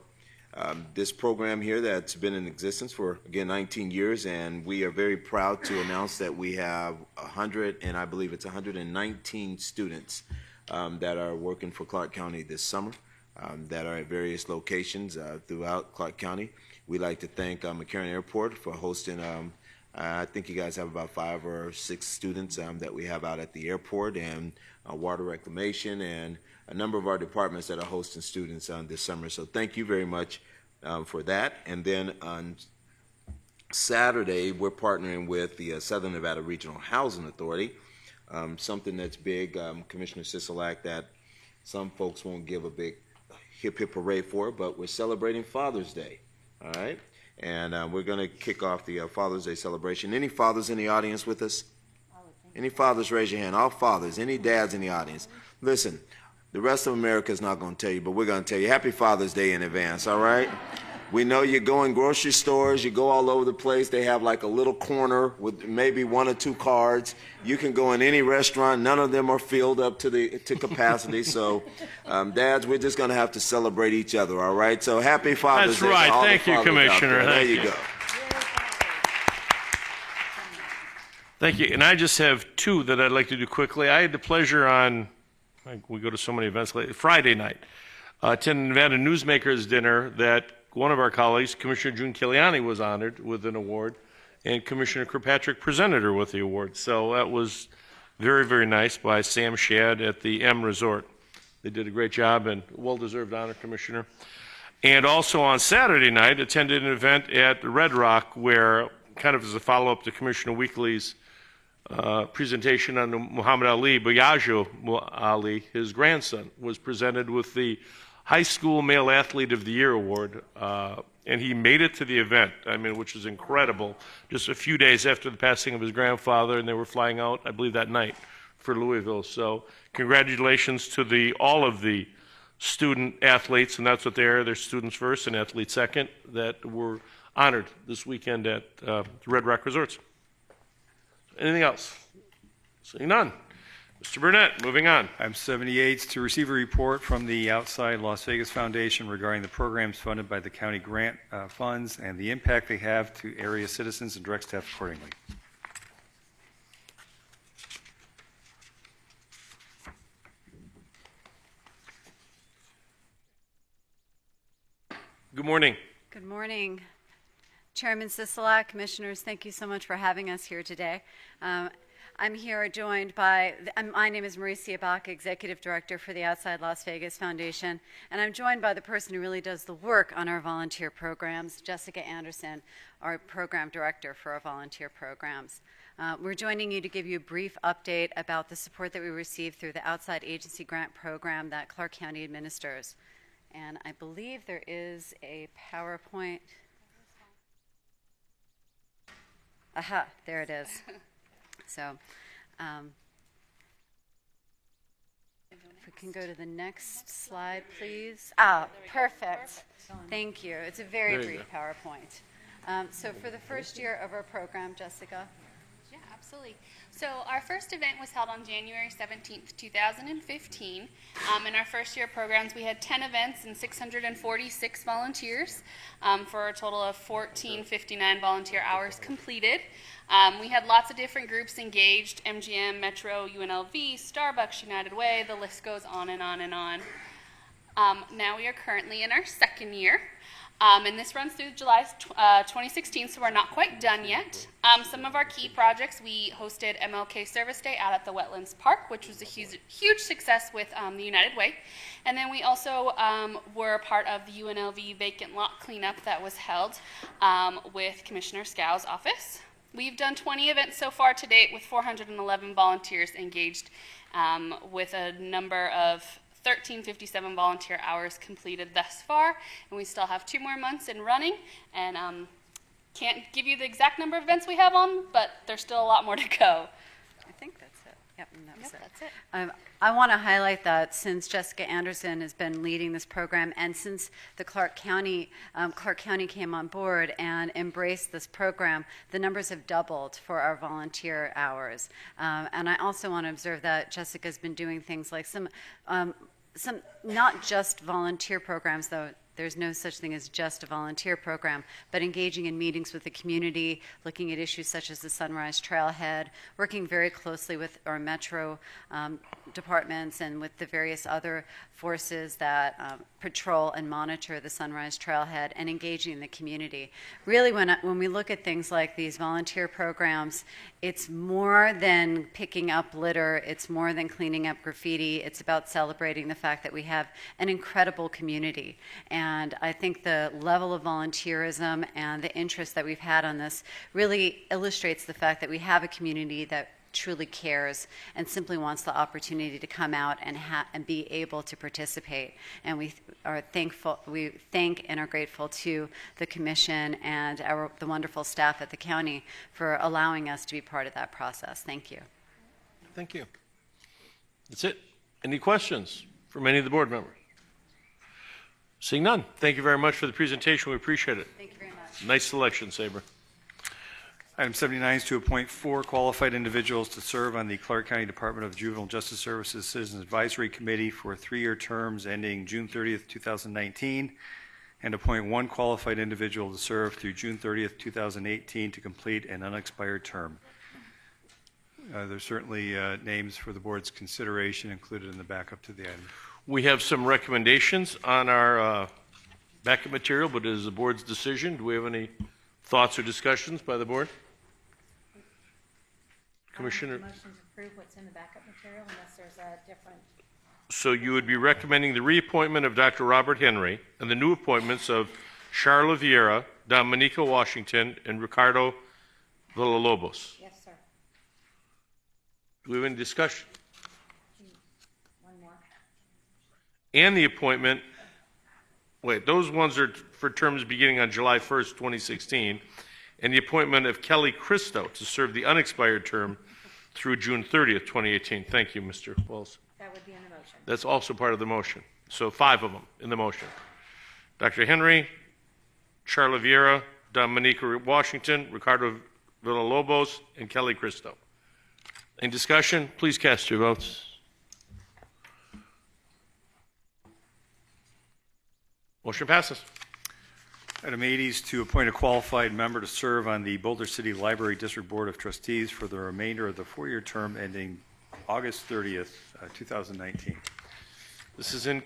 this program here that's been in existence for, again, 19 years, and we are very proud to announce that we have 119 students that are working for Clark County this summer that are at various locations throughout Clark County. We'd like to thank McCarran Airport for hosting, I think you guys have about 5 or 6 students that we have out at the airport, and water reclamation, and a number of our departments that are hosting students this summer. So thank you very much for that. And then on Saturday, we're partnering with the Southern Nevada Regional Housing Authority, something that's big, Commissioner Sisolak, that some folks won't give a big hip hip hooray for, but we're celebrating Father's Day, all right? And we're going to kick off the Father's Day celebration. Any fathers in the audience with us? Any fathers, raise your hand. All fathers. Any dads in the audience? Listen, the rest of America is not going to tell you, but we're going to tell you Happy Father's Day in advance, all right? We know you go in grocery stores, you go all over the place. They have like a little corner with maybe 1 or 2 cards. You can go in any restaurant. None of them are filled up to capacity. So, dads, we're just going to have to celebrate each other, all right? So Happy Father's Day. That's right. To all Thank the you, fathers out Commissioner. there. There Thank you you. go. Thank you. And I just have 2 that I'd like to do quickly. I had the pleasure on, we go to so many events late, Friday night, attending Nevada Newsmakers dinner that one of our colleagues, Commissioner June Kiliani, was honored with an award, and Commissioner Kirkpatrick presented her with the award. So that was very, very nice by Sam Shad at the M Resort. They did a great job, and well-deserved honor, Commissioner. And also on Saturday night, attended an event at Red Rock where, kind of as a follow-up to Commissioner Weekly's presentation on Muhammad Ali, Bayajo Ali, his grandson, was presented with the High School Male Athlete of the Year award, and he made it to the event, I mean, which is incredible, just a few days after the passing of his grandfather, and they were flying out, I believe, that night for Louisville. So congratulations to all of the student athletes, and that's what they are. They're students first and athletes second, that were honored this weekend at Red Rock Resorts. Anything else? Seeing none. Mr. Burnett, moving on. Item 78 is to receive a report from the Outside Las Vegas Foundation regarding the programs funded by the county grant funds and the impact they have to area citizens, and direct staff accordingly. Good morning. Good morning. Chairman Sisolak, Commissioners, thank you so much for having us here today. I'm here joined by, my name is Mauricia Bach, Executive Director for the Outside Las Vegas Foundation, and I'm joined by the person who really does the work on our volunteer programs, Jessica Anderson, our Program Director for our volunteer programs. We're joining you to give you a brief update about the support that we receive through the Outside Agency Grant Program that Clark County administers. And I believe there is a PowerPoint. Aha, there it is. So, if we can go to the next slide, please. Ah, perfect. Thank you. It's a very brief PowerPoint. So for the first year of our program, Jessica. Yeah, Absolutely. So our first event was held on January 17th, 2015. In our first year of programs, we had 10 events and 646 volunteers for a total of 1459 volunteer hours completed. We had lots of different groups engaged: MGM, Metro, UNLV, Starbucks, United Way, the list goes on and on and on. Now we are currently in our second year. And this runs through July 2016, so we're not quite done yet. Some of our key projects, we hosted MLK Service Day out at the Wetlands Park, which was a huge success with the United Way. And then we also were a part of the UNLV vacant lot cleanup that was held with Commissioner Scow's office. We've done 20 events so far to date with 411 volunteers engaged with a number of 1,357 volunteer hours completed thus far, and we still have 2 more months in running, and can't give you the exact number of events we have on, but there's still a lot more to go. I think that's it. Yep, That's it. I want to highlight that since Jessica Anderson has been leading this program, and since the Clark County came on board and embraced this program, the numbers have doubled for our volunteer hours. And I also want to observe that Jessica's been doing things like some not just volunteer programs, though there's no such thing as just a volunteer program, but engaging in meetings with the community, looking at issues such as the Sunrise Trailhead, working very closely with our Metro departments and with the various other forces that patrol and monitor the Sunrise Trailhead, and engaging in the community. Really, when we look at things like these volunteer programs, it's more than picking up litter, it's more than cleaning up graffiti, it's about celebrating the fact that we have an incredible community. And I think the level of volunteerism and the interest that we've had on this really illustrates the fact that we have a community that truly cares and simply wants the opportunity to come out and be able to participate. And we thank and are grateful to the commission and the wonderful staff at the county for allowing us to be part of that process. Thank you. Thank you. That's it. Any questions from any of the board members? Seeing none, thank you very much for the presentation. We appreciate it. Thank you very much. Nice selection, Saber. Item 79 is to appoint 4 qualified individuals to serve on the Clark County Department of Juvenile Justice Services Citizens Advisory Committee for 3-year terms ending June 30th, 2019, and appoint 1 qualified individual to serve through June 30th, 2018 to complete an unexpired term. There's certainly names for the board's consideration included in the backup to the item. We have some recommendations on our backup material, but it is the board's decision. Do we have any thoughts or discussions by the board? Commissioner? Motion to approve what's in the backup material unless there's a different. So you would be recommending the reappointment of Dr. Robert Henry and the new appointments of Charla Vieira, Dominica Washington, and Ricardo Villalobos. Yes, sir. Do we have any discussion? One more. And the appointment, wait, those ones are for terms beginning on July 1st, 2016, and the appointment of Kelly Christo to serve the unexpired term through June 30th, 2018. Thank you, Mr. Wells. That would be in the motion. That's also part of the motion. So 5 of them in the motion. Dr. Henry, Charla Vieira, Dominica Washington, Ricardo Villalobos, and Kelly Christo. Any discussion? Please cast your votes. Motion passes. Item 80 is to appoint a qualified member to serve on the Boulder City Library District Board of Trustees for the remainder of the 4-year term ending August 30th, 2019. This is in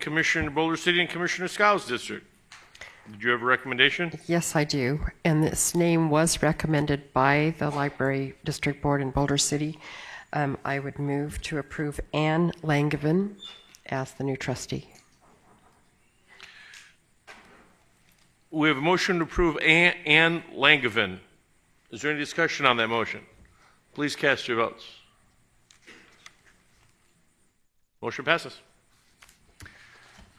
Boulder City and Commissioner Scow's district. Did you have a recommendation? Yes, I do. And this name was recommended by the Library District Board in Boulder City. I would move to approve Ann Langevin as the new trustee. We have a motion to approve Ann Langevin. Is there any discussion on that motion? Please cast your votes. Motion passes.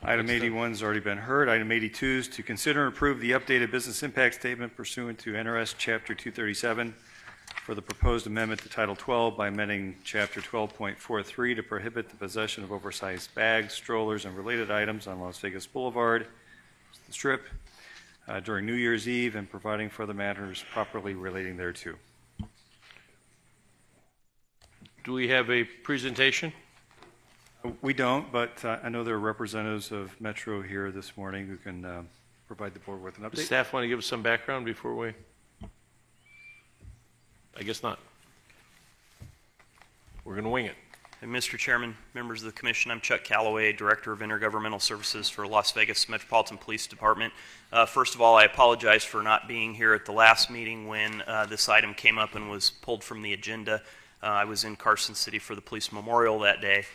Item 81 has already been heard. Item 82 is to consider and approve the updated business impact statement pursuant to NRS Chapter 237 for the proposed amendment to Title 12 by amending Chapter 12.43 to prohibit the possession of oversized bags, strollers, and related items on Las Vegas Boulevard, the Strip, during New Year's Eve, and providing for the matters properly relating thereto. Do we have a presentation? We don't, but I know there are representatives of Metro here this morning who can provide the board with an Does update. staff want to give us some background before we? I guess not. We're going to wing it. And Mr. Chairman, members of the Commission, I'm Chuck Calloway, Director of Intergovernmental Services for Las Vegas Metropolitan Police Department. First of all, I apologize for not being here at the last meeting when this item came up and was pulled from the agenda. I was in Carson City for the police memorial that day.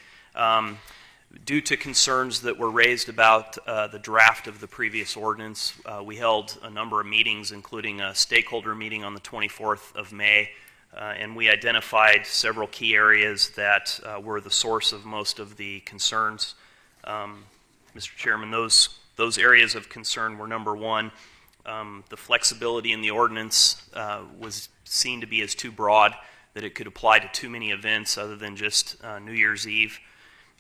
Due to concerns that were raised about the draft of the previous ordinance, we held a number of meetings, including a stakeholder meeting on the 24th of May, and we identified several key areas that were the source of most of the concerns. Mr. Chairman, those areas of concern were, number one, the flexibility in the ordinance was seen to be as too broad, that it could apply to too many events other than just New Year's Eve.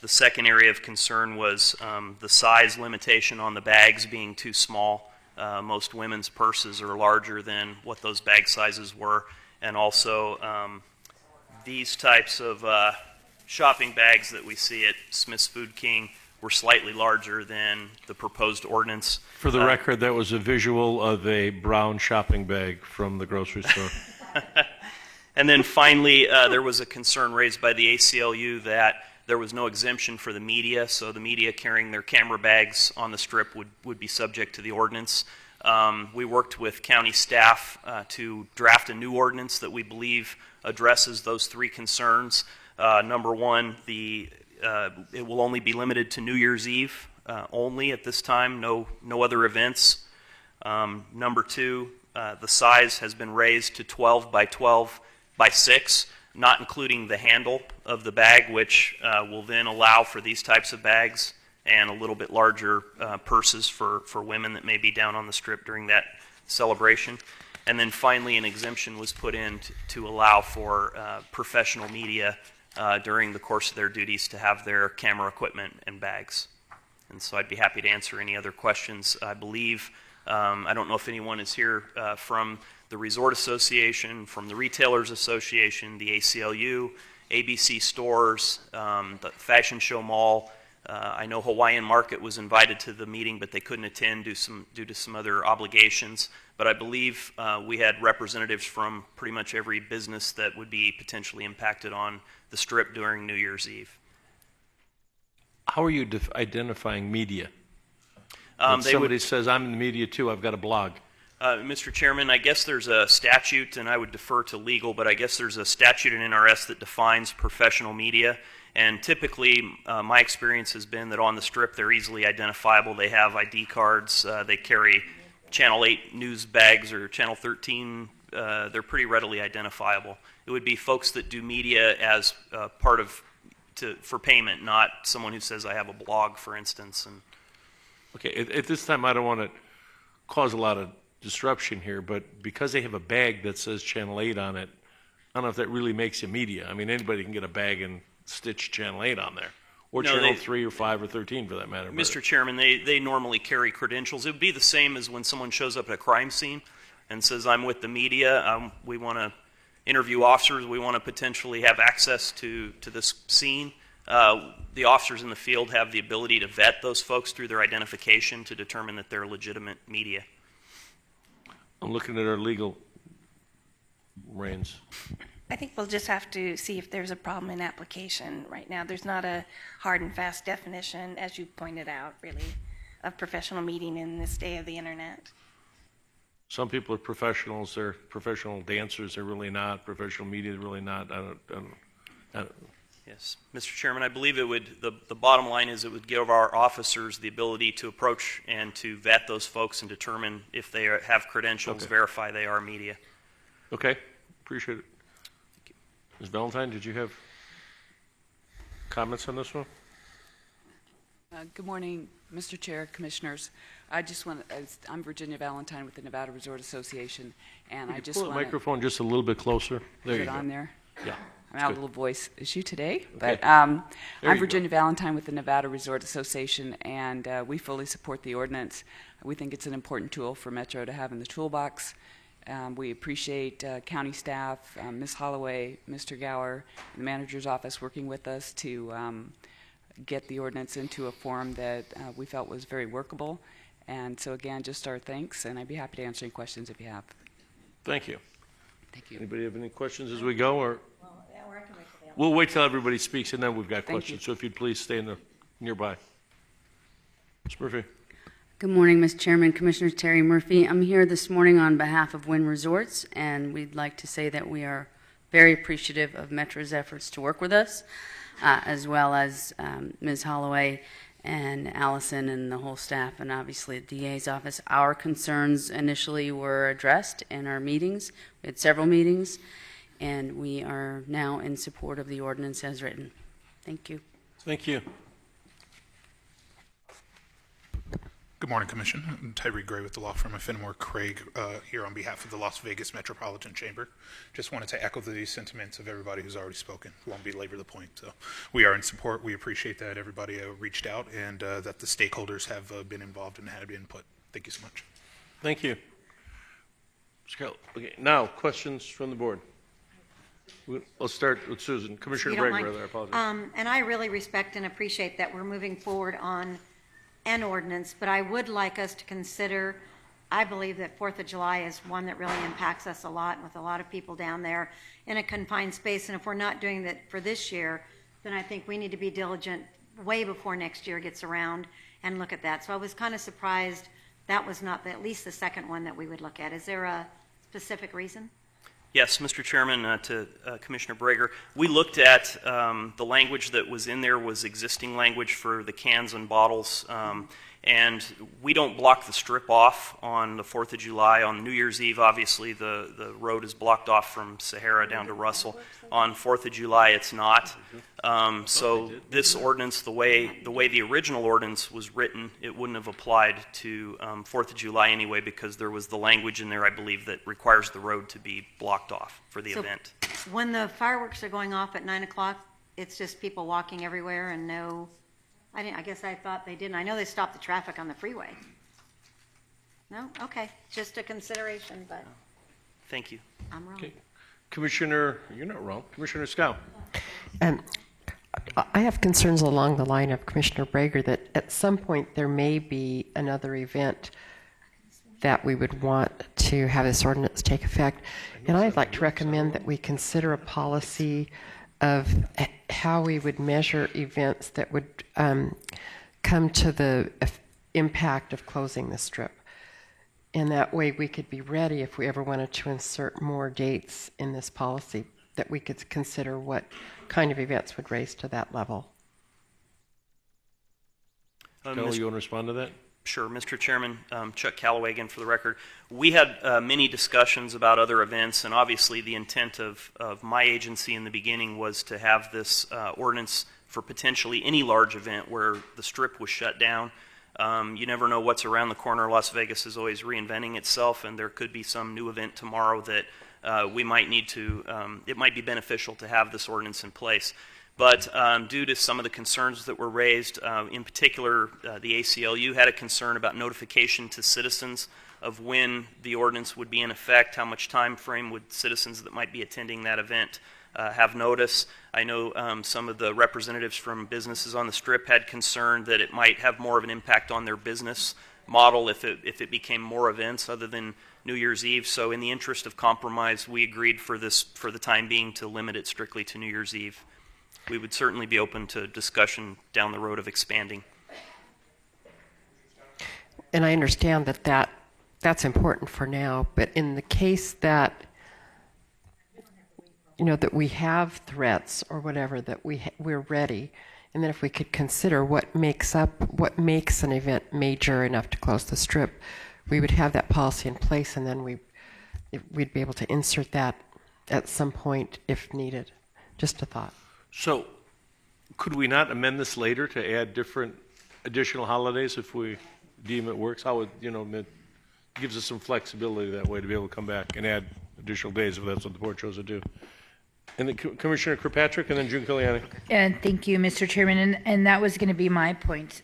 The second area of concern was the size limitation on the bags being too small. Most women's purses are larger than what those bag sizes were. And also these types of shopping bags that we see at Smith's Food King were slightly larger than the proposed ordinance. For the record, that was a visual of a brown shopping bag from the grocery store. And then finally, there was a concern raised by the ACLU that there was no exemption for the media, so the media carrying their camera bags on the strip would be subject to the ordinance. We worked with county staff to draft a new ordinance that we believe addresses those three concerns. Number one, it will only be limited to New Year's Eve only at this time, no other events. Number two, the size has been raised to 12 by 12 by 6, not including the handle of the bag, which will then allow for these types of bags and a little bit larger purses for women that may be down on the strip during that celebration. And then finally, an exemption was put in to allow for professional media during the course of their duties to have their camera equipment and bags. And so I'd be happy to answer any other questions. I believe, I don't know if anyone is here from the Resort Association, from the Retailers Association, the ACLU, ABC Stores, the Fashion Show Mall. I know Hawaiian Market was invited to the meeting, but they couldn't attend due to some other obligations. But I believe we had representatives from pretty much every business that would be potentially impacted on the strip during New Year's Eve. How are you identifying media? When somebody says, I'm in the media too, I've got a blog. Mr. Chairman, I guess there's a statute, and I would defer to legal, but I guess there's a statute in NRS that defines professional media. And typically, my experience has been that on the strip, they're easily identifiable. They have ID cards. They carry Channel 8 news bags or Channel 13. They're pretty readily identifiable. It would be folks that do media as part of, for payment, not someone who says, I have a blog, for instance. And okay, at this time, I don't want to cause a lot of disruption here, but because they have a bag that says Channel 8 on it, I don't know if that really makes you media. I mean, anybody can get a bag and stitch Channel 8 on there, or no, Channel 3 or 5 or 13 for that matter. Mr. Chairman, they normally carry credentials. It would be the same as when someone shows up at a crime scene and says, I'm with the media, we want to interview officers, we want to potentially have access to this scene. The officers in the field have the ability to vet those folks through their identification to determine that they're legitimate media. I'm looking at our legal reins. I think we'll just have to see if there's a problem in application right now. There's not a hard and fast definition, as you pointed out, really, of professional meeting in this day of the internet. Some people are professionals, they're professional dancers, they're really not. Professional media, they're really not. I don't. Yes, Mr. Chairman, I believe it would, the bottom line is it would give our officers the ability to approach and to vet those folks and determine if they have credentials, verify they are media. Okay, appreciate it. Ms. Valentine, did you have comments on this one? Good morning, Mr. Chair, Commissioners. I just want to, I'm Virginia Valentine with the Nevada Resort Association, and I just want want the microphone just a little bit closer. There you go. on there? Yeah. I'm out of a little voice issue today, but Okay. I'm There you Virginia Valentine with the Nevada Resort Association, and we fully support the ordinance. We think it's an important tool for Metro to have in the toolbox, We appreciate county staff, Ms. Holloway, Mr. Gower, and the manager's office working with us to get the ordinance into a form that we felt was very workable. And so again, just our thanks, and I'd be happy to answer any questions if you have. Thank you. Thank you. Anybody have any questions as we go, or? Well, yeah, or I can wait for the We'll wait till everybody speaks, and then we've got Thank questions. you. So if you'd please stay nearby. Ms. Murphy. Good morning, Mr. Chairman, Commissioner Terry Murphy. I'm here this morning on behalf of Wynn Resorts, and we'd like to say that we are very appreciative of Metro's efforts to work with us, as well as Ms. Holloway and Allison and the whole staff, and obviously the DA's office. Our concerns initially were addressed in our meetings. We had several meetings, and we are now in support of the ordinance as written. Thank you. Thank you. Good morning, Commission. I'm Tyree Gray with the law firm of Fenimore Craig here on behalf of the Las Vegas Metropolitan Chamber. Just wanted to echo the sentiments of everybody who's already spoken. Won't belabor the point. So we are in support. We appreciate that everybody reached out and that the stakeholders have been involved and had input. Thank you so much. Thank you. Okay, now, questions from the board. Let's start with Susan. Commissioner You don't Bragg, mind? rather, I apologize. And I really respect and appreciate that we're moving forward on an ordinance, but I would like us to consider, I believe that 4th of July is one that really impacts us a lot, with a lot of people down there in a confined space. And if we're not doing that for this year, then I think we need to be diligent way before next year gets around and look at that. So I was kind of surprised that was not at least the second one that we would look at. Is there a specific reason? Yes, Mr. Chairman, to Commissioner Brager, we looked at the language that was in there was existing language for the cans and bottles, and we don't block the strip off on the 4th of July. On New Year's Eve, obviously, the road is blocked off from Sahara down to Russell. On 4th of July, it's not. So this ordinance, the way the original ordinance was written, it wouldn't have applied to 4th of July anyway, because there was the language in there, I believe, that requires the road to be blocked off for the event. When the fireworks are going off at 9 o'clock, it's just people walking everywhere and no, I guess I thought they didn't. I know they stopped the traffic on the freeway. No? Okay, just a consideration, but Thank you. I'm wrong. Okay. Commissioner, you're not wrong. Commissioner Scow. I have concerns along the line of Commissioner Brager that at some point there may be another event that we would want to have this ordinance take effect. And I'd like to recommend that we consider a policy of how we would measure events that would come to the impact of closing the strip. And that way we could be ready if we ever wanted to insert more dates in this policy, that we could consider what kind of events would raise to that level. Kelly, you want to respond to that? Sure, Mr. Chairman, Chuck Calloway again for the record. We had many discussions about other events, and obviously the intent of my agency in the beginning was to have this ordinance for potentially any large event where the strip was shut down. You never know what's around the corner. Las Vegas is always reinventing itself, and there could be some new event tomorrow that we might need to, it might be beneficial to have this ordinance in place. But due to some of the concerns that were raised, in particular, the ACLU had a concern about notification to citizens of when the ordinance would be in effect, how much time frame would citizens that might be attending that event have notice. I know some of the representatives from businesses on the Strip had concern that it might have more of an impact on their business model if it became more events other than New Year's Eve. So in the interest of compromise, we agreed for the time being to limit it strictly to New Year's Eve. We would certainly be open to discussion down the road of expanding. And I understand that's important for now, but in the case that that we have threats or whatever, that we're ready, and then if we could consider what makes an event major enough to close the strip, we would have that policy in place, and then we'd be able to insert that at some point if needed. Just a thought. So, could we not amend this later to add different additional holidays if we deem it works? How would, it gives us some flexibility that way to be able to come back and add additional days if that's what the board chose to do. And then Commissioner Kirkpatrick, and then June Kiliani. And thank you, Mr. Chairman. And that was going to be my point.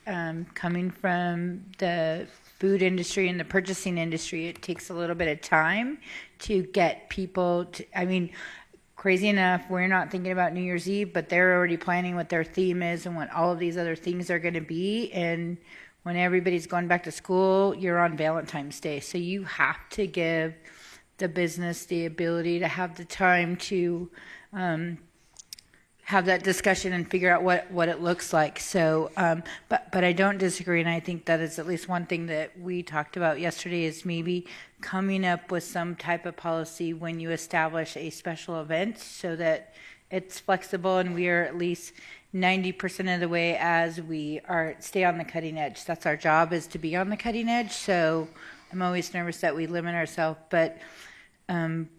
Coming from the food industry and the purchasing industry, it takes a little bit of time to get people to, I mean, crazy enough, we're not thinking about New Year's Eve, but they're already planning what their theme is and what all of these other things are going to be. And when everybody's going back to school, you're on Valentine's Day. So you have to give the business the ability to have the time to have that discussion and figure out what it looks like. So, but I don't disagree, and I think that is at least one thing that we talked about yesterday is maybe coming up with some type of policy when you establish a special event so that it's flexible and we are at least 90% of the way as we are stay on the cutting edge. That's our job, is to be on the cutting edge. So I'm always nervous that we limit ourselves, but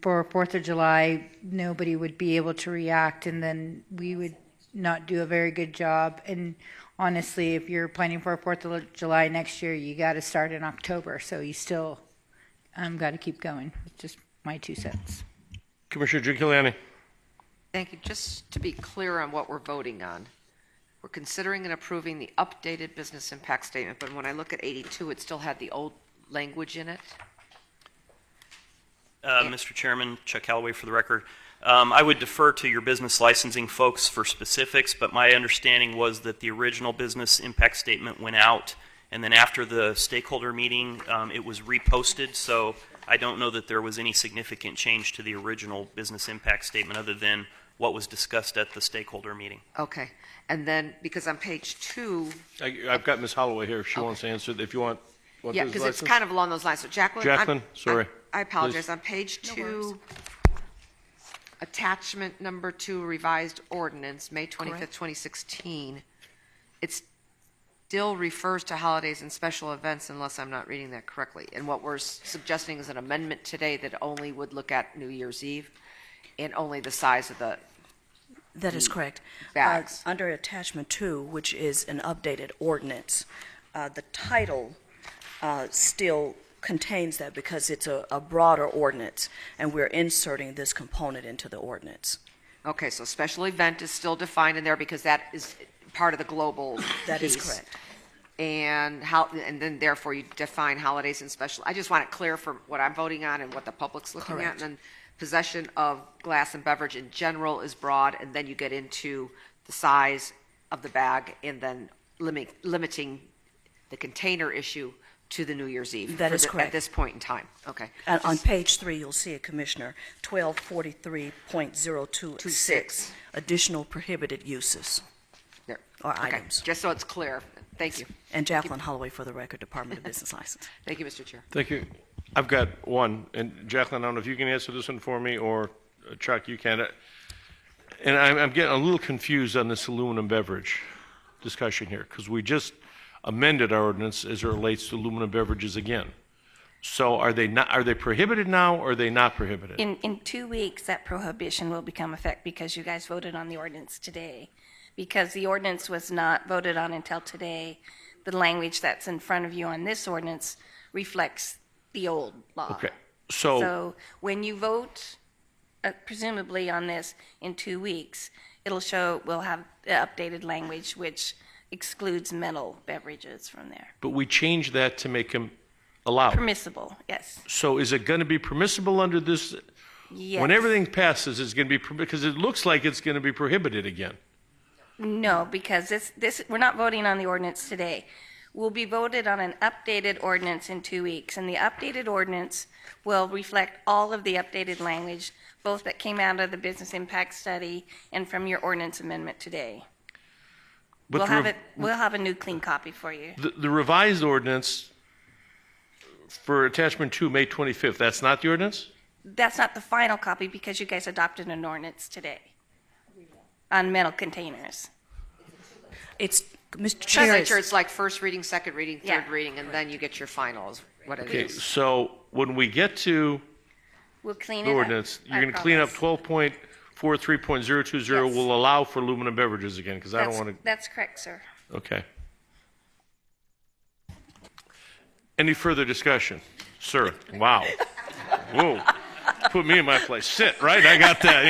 for 4th of July, nobody would be able to react, and then we would not do a very good job. And honestly, if you're planning for 4th of July next year, you got to start in October. So you still got to keep going. It's just my 2 cents. Commissioner June Kiliani. Thank you. Just to be clear on what we're voting on, we're considering and approving the updated business impact statement, but when I look at 82, it still had the old language in it. Mr. Chairman, Chuck Callaway for the record. I would defer to your business licensing folks for specifics, but my understanding was that the original business impact statement went out, and then after the stakeholder meeting, it was reposted, so I don't know that there was any significant change to the original business impact statement other than what was discussed at the stakeholder meeting. Okay. And then, because on page 2... I've got Ms. Holloway here if she wants to answer. If you want yeah, because it's kind of along those lines. So Jacqueline, sorry. I apologize. Please. On page 2, attachment number 2, revised ordinance, May 25th, 2016, it still refers to holidays and special events unless I'm not reading that correctly. And what we're suggesting is an amendment today that only would look at New Year's Eve and only the size of the That is correct. Bags. Under attachment 2, which is an updated ordinance, the title still contains that because it's a broader ordinance, and we're inserting this component into the ordinance. Okay, so special event is still defined in there because that is part of the global That is piece. correct. And then therefore you define holidays and special. I just want it clear for what I'm voting on and what the public's looking at. Correct. And then possession of glass and beverage in general is broad, and then you get into the size of the bag and then limiting the container issue to the New Year's Eve. That is correct. At this point in time. Okay. And on page 3, you'll see it, Commissioner, 1243.026, additional prohibited uses There. or Okay. items. Just so it's clear. Thank you. And Jacqueline Holloway for the record, Department of Business License. Thank you, Mr. Chair. Thank you. I've got one, and Jacqueline, I don't know if you can answer this one for me, or Chuck, you can. And I'm getting a little confused on this aluminum beverage discussion here, because we just amended our ordinance as it relates to aluminum beverages again. So are they prohibited now, or are they not prohibited? In 2 weeks, that prohibition will become effect because you guys voted on the ordinance today. Because the ordinance was not voted on until today, the language that's in front of you on this ordinance reflects the old law. Okay. So when you vote, presumably on this in 2 weeks, it'll show, we'll have the updated language, which excludes metal beverages from there. But we changed that to make them allowed. Permissible, yes. So is it going to be permissible under this? Yes. When everything passes, it's going to be, because it looks like it's going to be prohibited again. No, because this we're not voting on the ordinance today. We'll be voted on an updated ordinance in 2 weeks, and the updated ordinance will reflect all of the updated language, both that came out of the business impact study and from your ordinance amendment today. But We'll have a new clean copy for you. The revised ordinance for attachment 2, May 25th, that's not the ordinance? That's not the final copy because you guys adopted an ordinance today on metal containers. It's, Mr. Chair, Chair, it's like first reading, second reading, third Yeah. reading, and then you get your final is what it Okay, is. so when we get to We'll clean the it ordinance, up. you're going to clean up 12.43.020 Yes. will allow for aluminum beverages again, because I don't want to. That's correct, sir. Okay. Any further discussion? Sir, wow. Whoa. Put me in my place. Sit, right? I got that,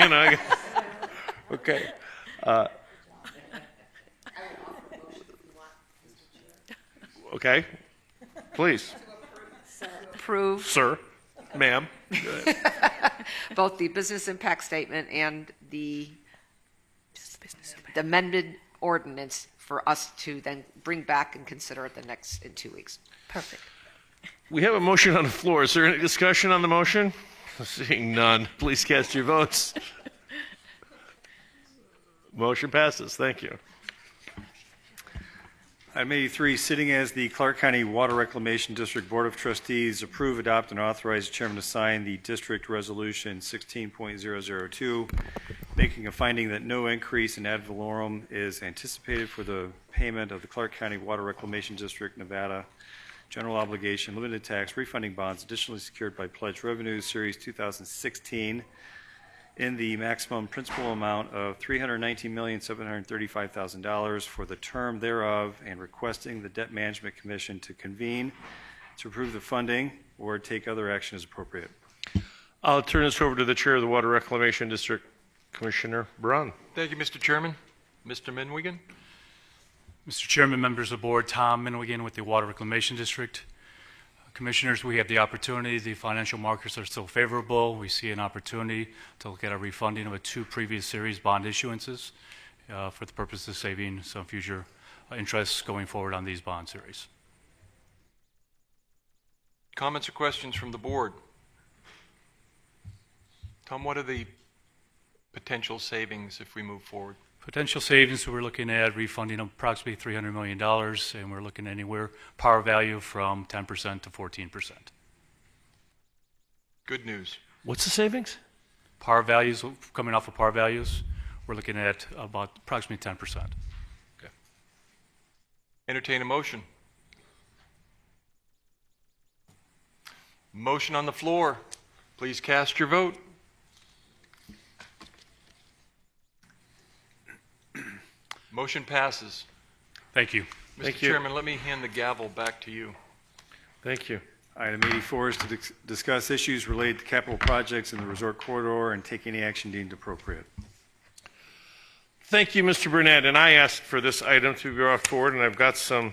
Okay. Okay. Please. Approve Sir, ma'am. both the business impact statement and the amended ordinance for us to then bring back and consider it in 2 weeks. Perfect. We have a motion on the floor. Is there any discussion on the motion? Seeing none, please cast your votes. Motion passes. Thank you. Item 83, sitting as the Clark County Water Reclamation District Board of Trustees, approve, adopt, and authorize the chairman to sign the district resolution 16.002, making a finding that no increase in ad valorem is anticipated for the payment of the Clark County Water Reclamation District, Nevada General Obligation Limited Tax Refunding Bonds additionally secured by Pledged Revenues Series 2016 in the maximum principal amount of $319,735,000 for the term thereof, and requesting the Debt Management Commission to convene to approve the funding or take other action as appropriate. I'll turn this over to the chair of the Water Reclamation District, Commissioner Braun. Thank you, Mr. Chairman. Mr. Minwigan. Mr. Chairman, members of the board, Tom Minwigan with the Water Reclamation District. Commissioners, we have the opportunity, the financial markets are still favorable. We see an opportunity to look at a refunding of 2 previous series bond issuances for the purpose of saving some future interests going forward on these bond series. Comments or questions from the board? Tom, what are the potential savings if we move forward? Potential savings, we're looking at refunding approximately $300 million, and we're looking anywhere par value from 10% to 14%. Good news. What's the savings? Par values, coming off of par values, we're looking at about approximately 10%. Okay. Entertain a motion. Motion on the floor. Please cast your vote. Motion passes. Thank you. Mr. Chairman, let me hand the gavel back to you. Thank you. Item 84 is to discuss issues related to capital projects in the resort corridor and take any action deemed appropriate. Thank you, Mr. Burnett. And I asked for this item to be brought forward, and I've got some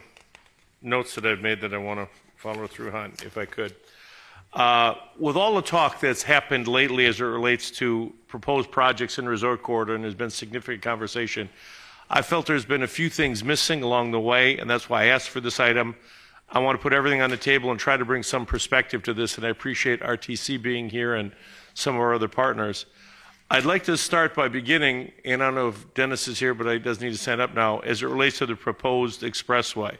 notes that I've made that I want to follow through on, if I could. With all the talk that's happened lately as it relates to proposed projects in the resort corridor, and there's been significant conversation, I felt there's been a few things missing along the way, and that's why I asked for this item. I want to put everything on the table and try to bring some perspective to this, and I appreciate RTC being here and some of our other partners. I'd like to start by beginning, and I don't know if Dennis is here, but he does need to stand up now, as it relates to the proposed expressway.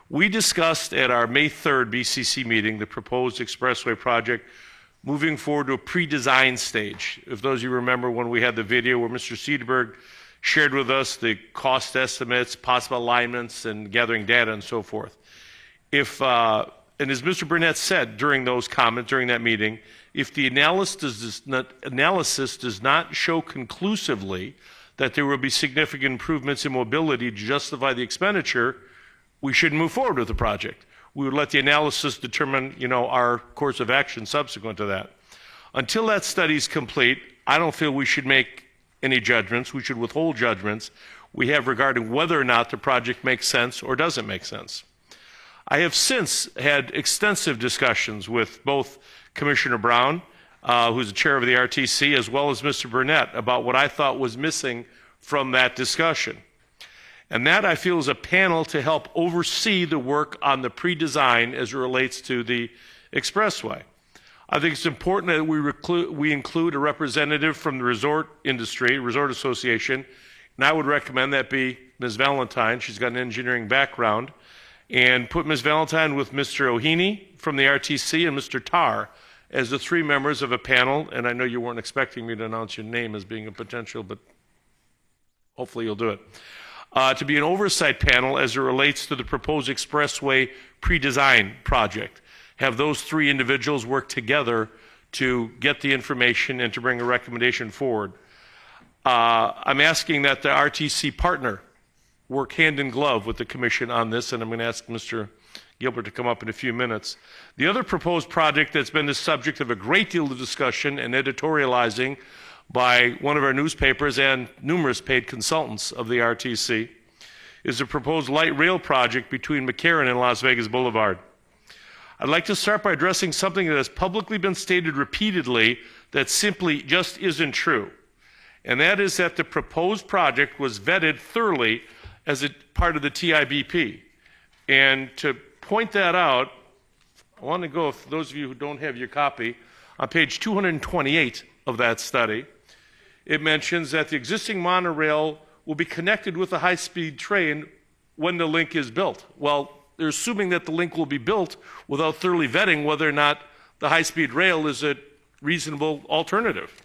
We discussed at our May 3rd BCC meeting the proposed expressway project moving forward to a pre-design stage. If those of you remember when we had the video where Mr. Seedberg shared with us the cost estimates, possible alignments, and gathering data and so forth. And as Mr. Burnett said during those comments, during that meeting, if the analysis does not show conclusively that there will be significant improvements in mobility to justify the expenditure, we shouldn't move forward with the project. We would let the analysis determine, our course of action subsequent to that. Until that study is complete, I don't feel we should make any judgments. We should withhold judgments we have regarding whether or not the project makes sense or doesn't make sense. I have since had extensive discussions with both Commissioner Brown, who's the chair of the RTC, as well as Mr. Burnett, about what I thought was missing from that discussion. And that, I feel, is a panel to help oversee the work on the pre-design as it relates to the expressway. I think it's important that we include a representative from the resort industry, Resort Association, and I would recommend that be Ms. Valentine. She's got an engineering background. And put Ms. Valentine with Mr. O'Heaney from the RTC and Mr. Tarr as the 3 members of a panel. And I know you weren't expecting me to announce your name as being a potential, but hopefully you'll do it. To be an oversight panel as it relates to the proposed expressway pre-design project. Have those 3 individuals work together to get the information and to bring a recommendation forward. I'm asking that the RTC partner work hand in glove with the commission on this, and I'm going to ask Mr. Gilbert to come up in a few minutes. The other proposed project that's been the subject of a great deal of discussion and editorializing by one of our newspapers and numerous paid consultants of the RTC, is the proposed light rail project between McCarran and Las Vegas Boulevard. I'd like to start by addressing something that has publicly been stated repeatedly that simply just isn't true. And that is that the proposed project was vetted thoroughly as a part of the TIBP. And to point that out, I want to go, for those of you who don't have your copy, on page 228 of that study, it mentions that the existing monorail will be connected with a high-speed train when the link is built. Well, they're assuming that the link will be built without thoroughly vetting whether or not the high-speed rail is a reasonable alternative.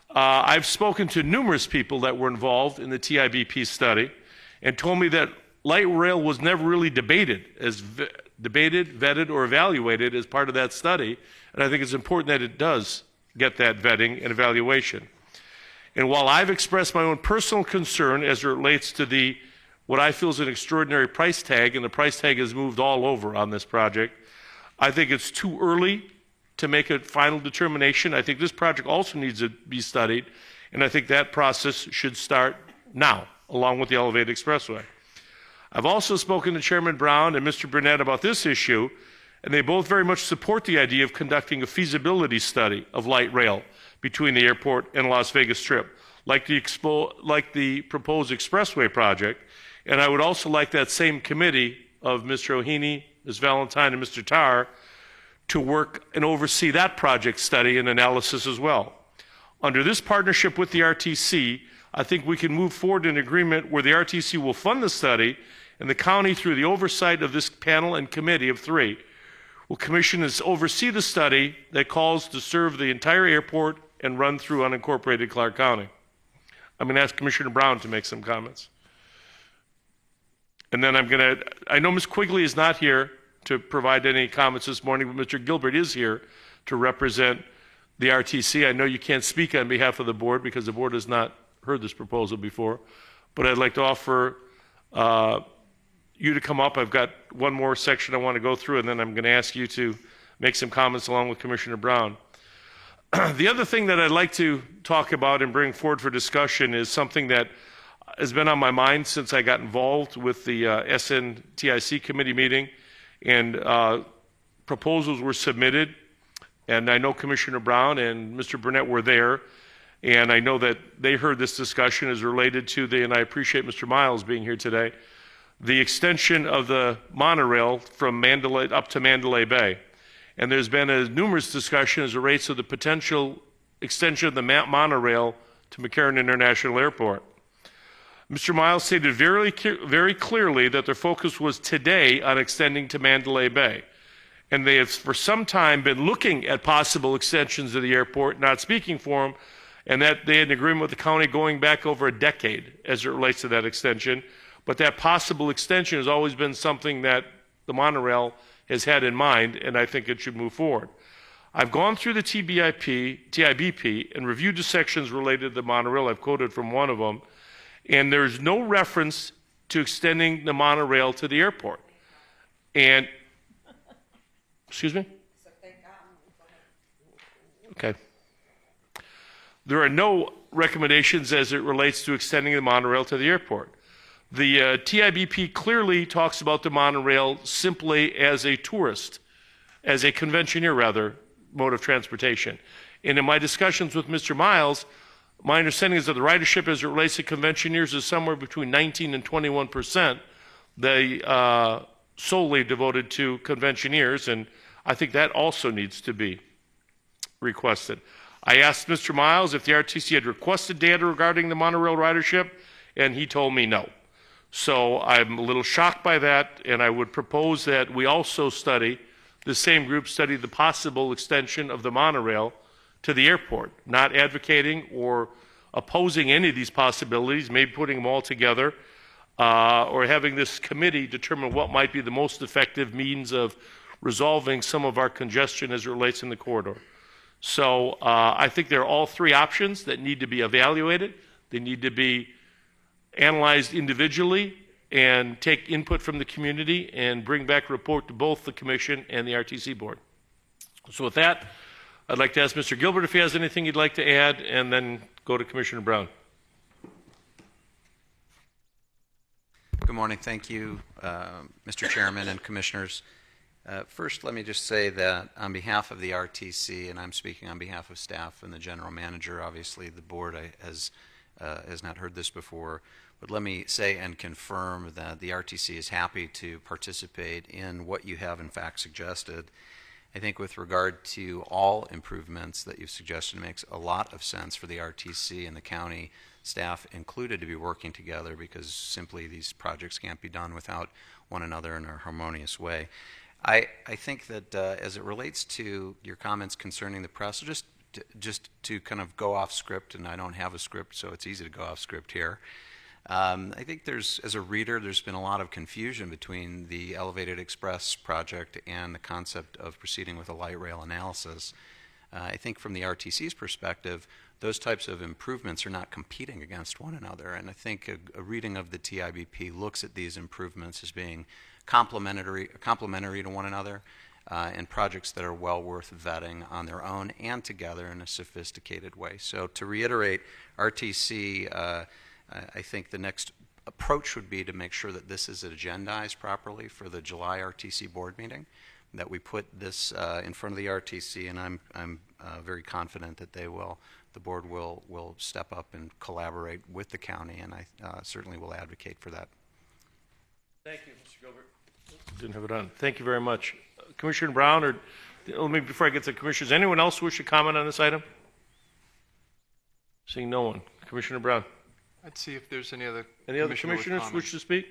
I've spoken to numerous people that were involved in the TIBP study and told me that light rail was never really debated, vetted, or evaluated as part of that study, and I think it's important that it does get that vetting and evaluation. And while I've expressed my own personal concern as it relates to what I feel is an extraordinary price tag, and the price tag has moved all over on this project, I think it's too early to make a final determination. I think this project also needs to be studied, and I think that process should start now, along with the elevated expressway. I've also spoken to Chairman Brown and Mr. Burnett about this issue, and they both very much support the idea of conducting a feasibility study of light rail between the airport and Las Vegas Strip, like the proposed expressway project. And I would also like that same committee of Mr. O'Heaney, Ms. Valentine, and Mr. Tarr to work and oversee that project study and analysis as well. Under this partnership with the RTC, I think we can move forward in agreement where the RTC will fund the study and the county, through the oversight of this panel and committee of three, will commission and oversee the study that calls to serve the entire airport and run through unincorporated Clark County. I'm going to ask Commissioner Brown to make some comments. And then I know Ms. Quigley is not here to provide any comments this morning, but Mr. Gilbert is here to represent the RTC. I know you can't speak on behalf of the board because the board has not heard this proposal before, but I'd like to offer you to come up. I've got one more section I want to go through, and then I'm going to ask you to make some comments along with Commissioner Brown. The other thing that I'd like to talk about and bring forward for discussion is something that has been on my mind since I got involved with the SNTIC committee meeting, and proposals were submitted, and I know Commissioner Brown and Mr. Burnett were there, and I know that they heard this discussion as related to and I appreciate Mr. Miles being here today, the extension of the monorail from Mandalay up to Mandalay Bay. And there's been a numerous discussion as it relates to the potential extension of the monorail to McCarran International Airport. Mr. Miles stated very clearly that their focus was today on extending to Mandalay Bay. And they have for some time been looking at possible extensions of the airport, not speaking for them, and that they had an agreement with the county going back over a decade as it relates to that extension. But that possible extension has always been something that the monorail has had in mind, and I think it should move forward. I've gone through the TIBP and reviewed the sections related to the monorail. I've quoted from one of them, and there's no reference to extending the monorail to the airport. And, excuse me? Okay. There are no recommendations as it relates to extending the monorail to the airport. The TIBP clearly talks about the monorail simply as a conventioneer rather, mode of transportation. And in my discussions with Mr. Miles, my understanding is that the ridership as it relates to conventioneers is somewhere between 19 and 21%. They solely devoted to conventioneers, and I think that also needs to be requested. I asked Mr. Miles if the RTC had requested data regarding the monorail ridership, and he told me no. So I'm a little shocked by that, and I would propose that we also the same group study the possible extension of the monorail to the airport, not advocating or opposing any of these possibilities, maybe putting them all together, or having this committee determine what might be the most effective means of resolving some of our congestion as it relates in the corridor. So I think there are all three options that need to be evaluated. They need to be analyzed individually and take input from the community and bring back a report to both the commission and the RTC board. So with that, I'd like to ask Mr. Gilbert if he has anything he'd like to add, and then go to Commissioner Brown. Good morning. Thank you, Mr. Chairman and Commissioners. First, let me just say that on behalf of the RTC, and I'm speaking on behalf of staff and the General Manager, obviously the board has not heard this before, but let me say and confirm that the RTC is happy to participate in what you have in fact suggested. I think with regard to all improvements that you've suggested, it makes a lot of sense for the RTC and the county staff included to be working together, because simply these projects can't be done without one another in a harmonious way. I think that as it relates to your comments concerning the press, just to kind of go off script, and I don't have a script, so it's easy to go off script here. I think as a reader, there's been a lot of confusion between the Elevated Express project and the concept of proceeding with a light rail analysis. I think from the RTC's perspective, those types of improvements are not competing against one another, and I think a reading of the TIBP looks at these improvements as being complementary to one another, and projects that are well worth vetting on their own and together in a sophisticated way. So to reiterate, RTC, I think the next approach would be to make sure that this is agendized properly for the July RTC board meeting, that we put this in front of the RTC, and I'm very confident that the board will step up and collaborate with the county, and I certainly will advocate for that. Thank you, Mr. Gilbert. Didn't have it on. Thank you very much. Commissioner Brown, or let me, before I get to commissioners, anyone else wish to comment on this item? Seeing no one. Commissioner Brown. I'd see if there's any other Commissioners wish to speak?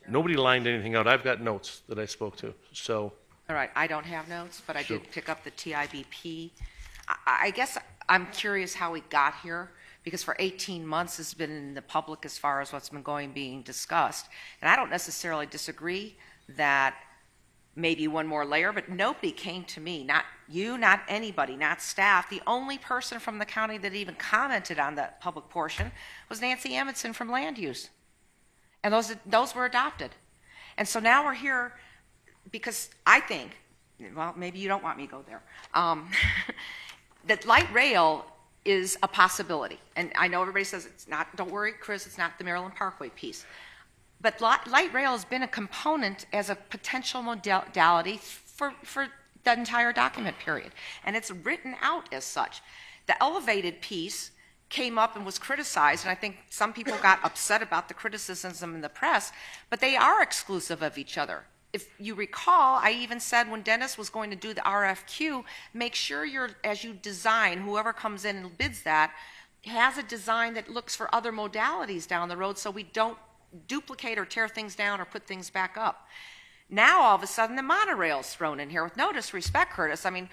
Nobody lined anything out. I've got notes that I spoke to. So. All right, I don't have notes, but I did pick up the TIBP. I guess I'm curious how we got here, because for 18 months it's been in the public as far as what's been being discussed. And I don't necessarily disagree that maybe one more layer, but nobody came to me, not you, not anybody, not staff. The only person from the county that even commented on the public portion was Nancy Amundsen from Land Use. And those were adopted. And so now we're here because I think, well, maybe you don't want me to go there, that light rail is a possibility. And I know everybody says it's not, don't worry, Chris, it's not the Maryland Parkway piece. But light rail has been a component as a potential modality for the entire document period. And it's written out as such. The elevated piece came up and was criticized, and I think some people got upset about the criticism in the press, but they are exclusive of each other. If you recall, I even said when Dennis was going to do the RFQ, make sure as you design, whoever comes in and bids that, has a design that looks for other modalities down the road so we don't duplicate or tear things down or put things back up. Now, all of a sudden, the monorail's thrown in here with no disrespect, Curtis. I mean,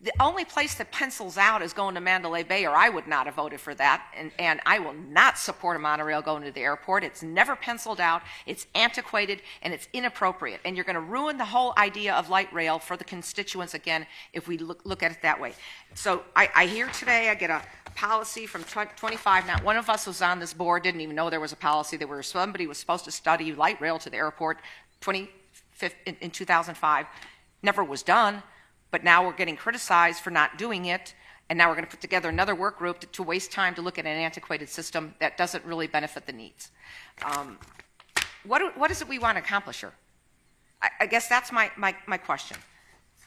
the only place that pencils out is going to Mandalay Bay, or I would not have voted for that, and I will not support a monorail going to the airport. It's never penciled out, it's antiquated, and it's inappropriate, and you're going to ruin the whole idea of light rail for the constituents again if we look at it that way. So I hear today, I get a policy from 25, not one of us was on this board, didn't even know there was a policy that somebody was supposed to study light rail to the airport in 2005, never was done. But now we're getting criticized for not doing it, and now we're going to put together another work group to waste time to look at an antiquated system that doesn't really benefit the needs. What is it we want to accomplish here? I guess that's my question.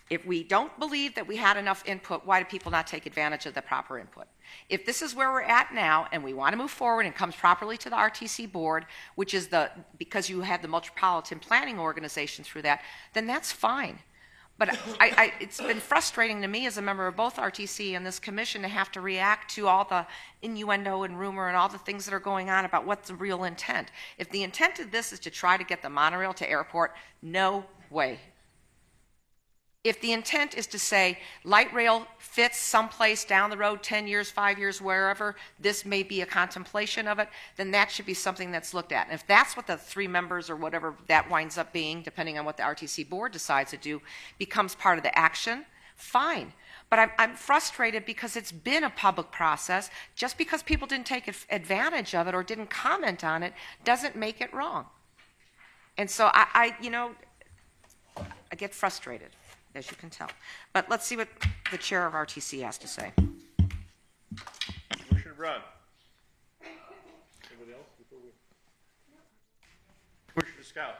If we don't believe that we had enough input, why do people not take advantage of the proper input? If this is where we're at now and we want to move forward and it comes properly to the RTC board, which is because you have the Metropolitan Planning Organization through that, then that's fine. But it's been frustrating to me as a member of both RTC and this commission to have to react to all the innuendo and rumor and all the things that are going on about what's the real intent. If the intent of this is to try to get the monorail to airport, no way. If the intent is to say light rail fits someplace down the road, 10 years, 5 years, wherever, this may be a contemplation of it, then that should be something that's looked at. And if that's what the 3 members or whatever that winds up being, depending on what the RTC board decides to do, becomes part of the action, fine. But I'm frustrated because it's been a public process. Just because people didn't take advantage of it or didn't comment on it doesn't make it wrong. And so get frustrated, as you can tell. But let's see what the chair of RTC has to say. Commissioner Brown. Anybody else before we? Commissioner Scout.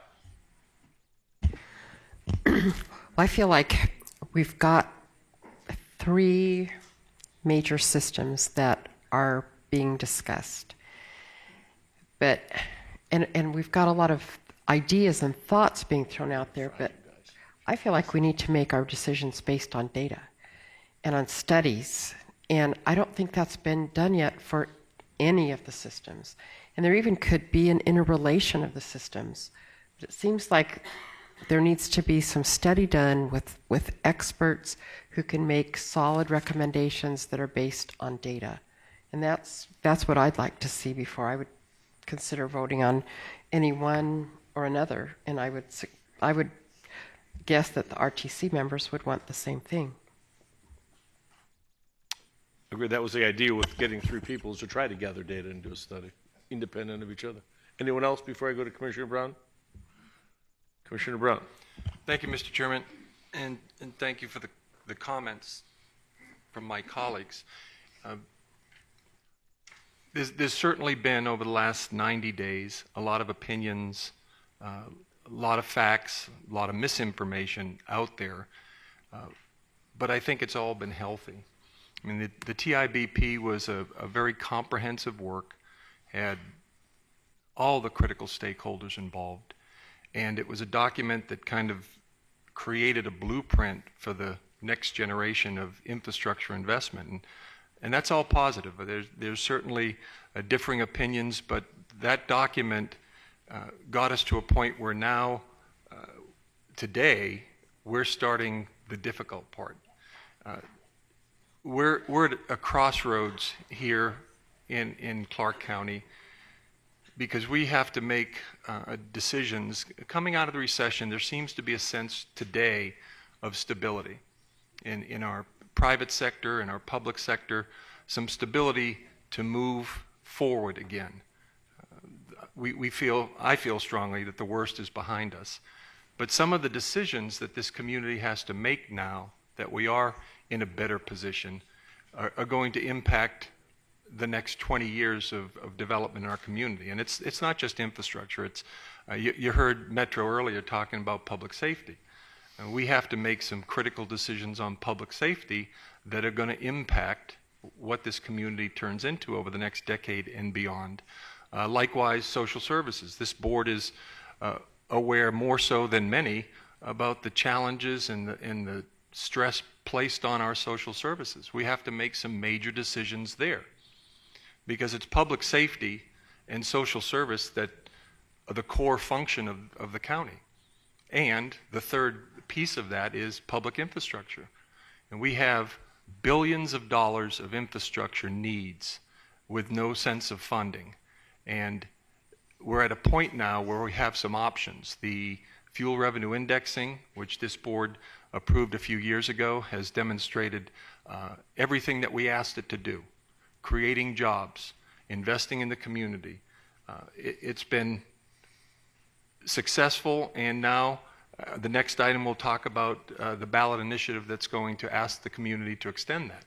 I feel like we've got 3 major systems that are being discussed. But, and we've got a lot of ideas and thoughts being thrown out there, but I feel like we need to make our decisions based on data and on studies. And I don't think that's been done yet for any of the systems. And there even could be an interrelation of the systems. But it seems like there needs to be some study done with experts who can make solid recommendations that are based on data. And that's what I'd like to see before I would consider voting on any one or another. And I would guess that the RTC members would want the same thing. I agree. That was the idea with getting 3 people, is to try to gather data and do a study, independent of each other. Anyone else before I go to Commissioner Brown? Commissioner Brown. Thank you, Mr. Chairman, and thank you for the comments from my colleagues. There's certainly been, over the last 90 days, a lot of opinions, a lot of facts, a lot of misinformation out there, but I think it's all been healthy. I mean, the TIBP was a very comprehensive work, had all the critical stakeholders involved, and it was a document that kind of created a blueprint for the next generation of infrastructure investment. And that's all positive. There's certainly differing opinions, but that document got us to a point where now, today, we're starting the difficult part. We're at a crossroads here in Clark County, because we have to make decisions. Coming out of the recession, there seems to be a sense today of stability in our private sector, in our public sector, some stability to move forward again. I feel strongly that the worst is behind us. But some of the decisions that this community has to make now, that we are in a better position, are going to impact the next 20 years of development in our community. And it's not just infrastructure. It's you heard Metro earlier talking about public safety. We have to make some critical decisions on public safety that are going to impact what this community turns into over the next decade and beyond. Likewise, social services. This board is aware more so than many about the challenges and the stress placed on our social services. We have to make some major decisions there, because it's public safety and social service that are the core function of the county. And the third piece of that is public infrastructure. And we have billions of dollars of infrastructure needs with no sense of funding. And we're at a point now where we have some options. The fuel revenue indexing, which this board approved a few years ago, has demonstrated everything that we asked it to do. Creating jobs, investing in the community. It's been successful, and now the next item we'll talk about the ballot initiative that's going to ask the community to extend that.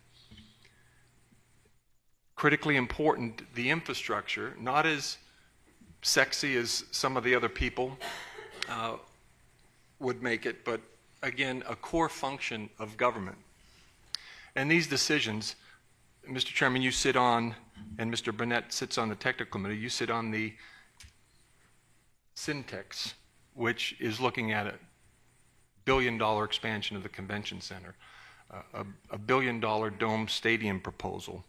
Critically important, the infrastructure, not as sexy as some of the other people would make it, but again, a core function of government. And these decisions, Mr. Chairman, you sit on, and Mr. Burnett sits on the technical committee, you sit on the Syntex, which is looking at a $1 billion expansion of the convention center, a $1 billion dome stadium proposal.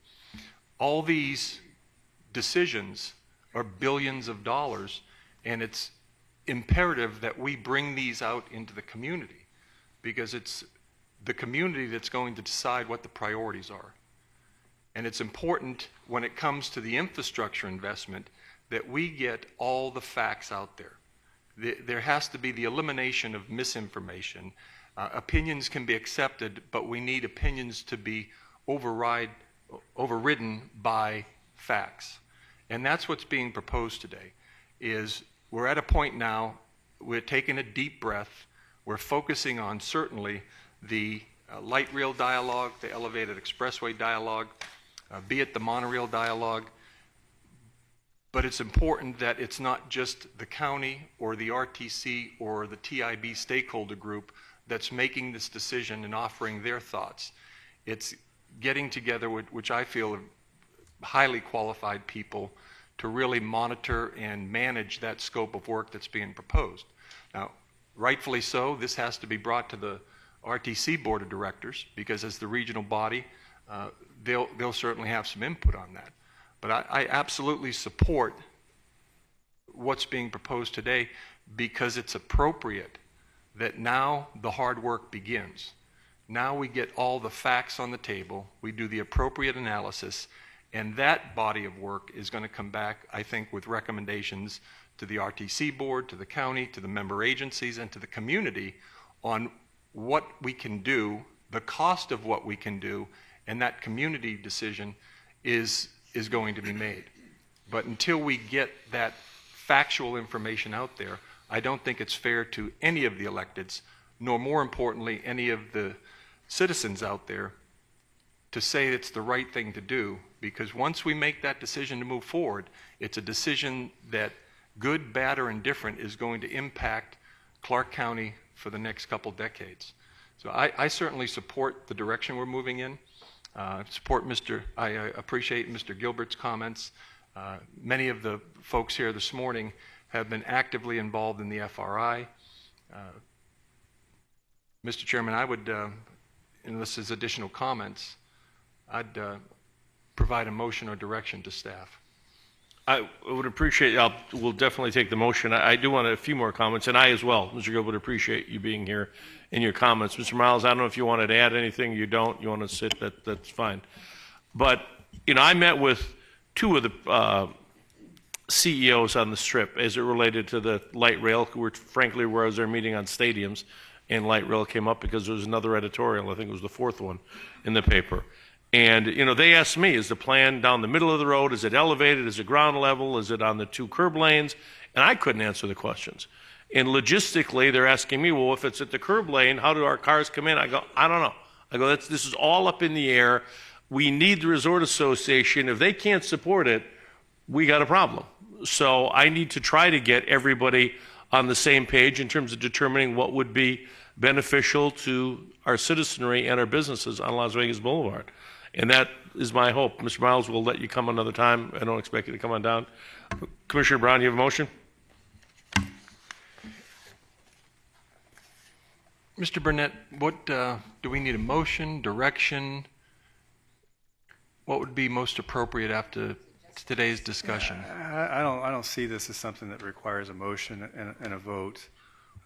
All these decisions are billions of dollars, and it's imperative that we bring these out into the community, because it's the community that's going to decide what the priorities are. And it's important when it comes to the infrastructure investment that we get all the facts out there. There has to be the elimination of misinformation. Opinions can be accepted, but we need opinions to be overridden by facts. And that's what's being proposed today, is we're at a point now, we're taking a deep breath, We're focusing on certainly the light rail dialogue, the elevated expressway dialogue, be it the monorail dialogue. But it's important that it's not just the county or the RTC or the TIB stakeholder group that's making this decision and offering their thoughts. It's getting together with, which I feel are highly qualified people to really monitor and manage that scope of work that's being proposed. Now, rightfully so, this has to be brought to the RTC Board of Directors, because as the regional body, they'll certainly have some input on that. But I absolutely support what's being proposed today, because it's appropriate that now the hard work begins. Now we get all the facts on the table, we do the appropriate analysis, and that body of work is going to come back, I think, with recommendations to the RTC board, to the county, to the member agencies, and to the community on what we can do, the cost of what we can do, and that community decision is going to be made. But until we get that factual information out there, I don't think it's fair to any of the electeds, nor more importantly, any of the citizens out there, to say it's the right thing to do, because once we make that decision to move forward, it's a decision that, good, bad, or indifferent, is going to impact Clark County for the next couple decades. So I certainly support the direction we're moving in. I appreciate Mr. Gilbert's comments. Many of the folks here this morning have been actively involved in the FRI. Mr. Chairman, I would, unless there's additional comments, I'd provide a motion or direction to staff. I would appreciate, we'll definitely take the motion. I do want a few more comments, and I as well, Mr. Gilbert, appreciate you being here and your comments. Mr. Miles, I don't know if you wanted to add anything. You don't. You want to sit, that's fine. But, you know, I met with two of the CEOs on the Strip as it related to the light rail, who were, frankly, where I was there meeting on stadiums, and light rail came up because there was another editorial, I think it was the fourth one, in the paper. And, you know, they asked me, is the plan down the middle of the road? Is it elevated? Is it ground level? Is it on the two curb lanes? And I couldn't answer the questions. And logistically, they're asking me, well, if it's at the curb lane, how do our cars come in? I go, I don't know. I go, this is all up in the air. We need the Resort Association. If they can't support it, we got a problem. So I need to try to get everybody on the same page in terms of determining what would be beneficial to our citizenry and our businesses on Las Vegas Boulevard. And that is my hope. Mr. Miles, we'll let you come another time. I don't expect you to come on down. Commissioner Brown, you have a motion? Mr. Burnett, what do we need a motion, direction? What would be most appropriate after today's discussion? I don't see this as something that requires a motion and a vote.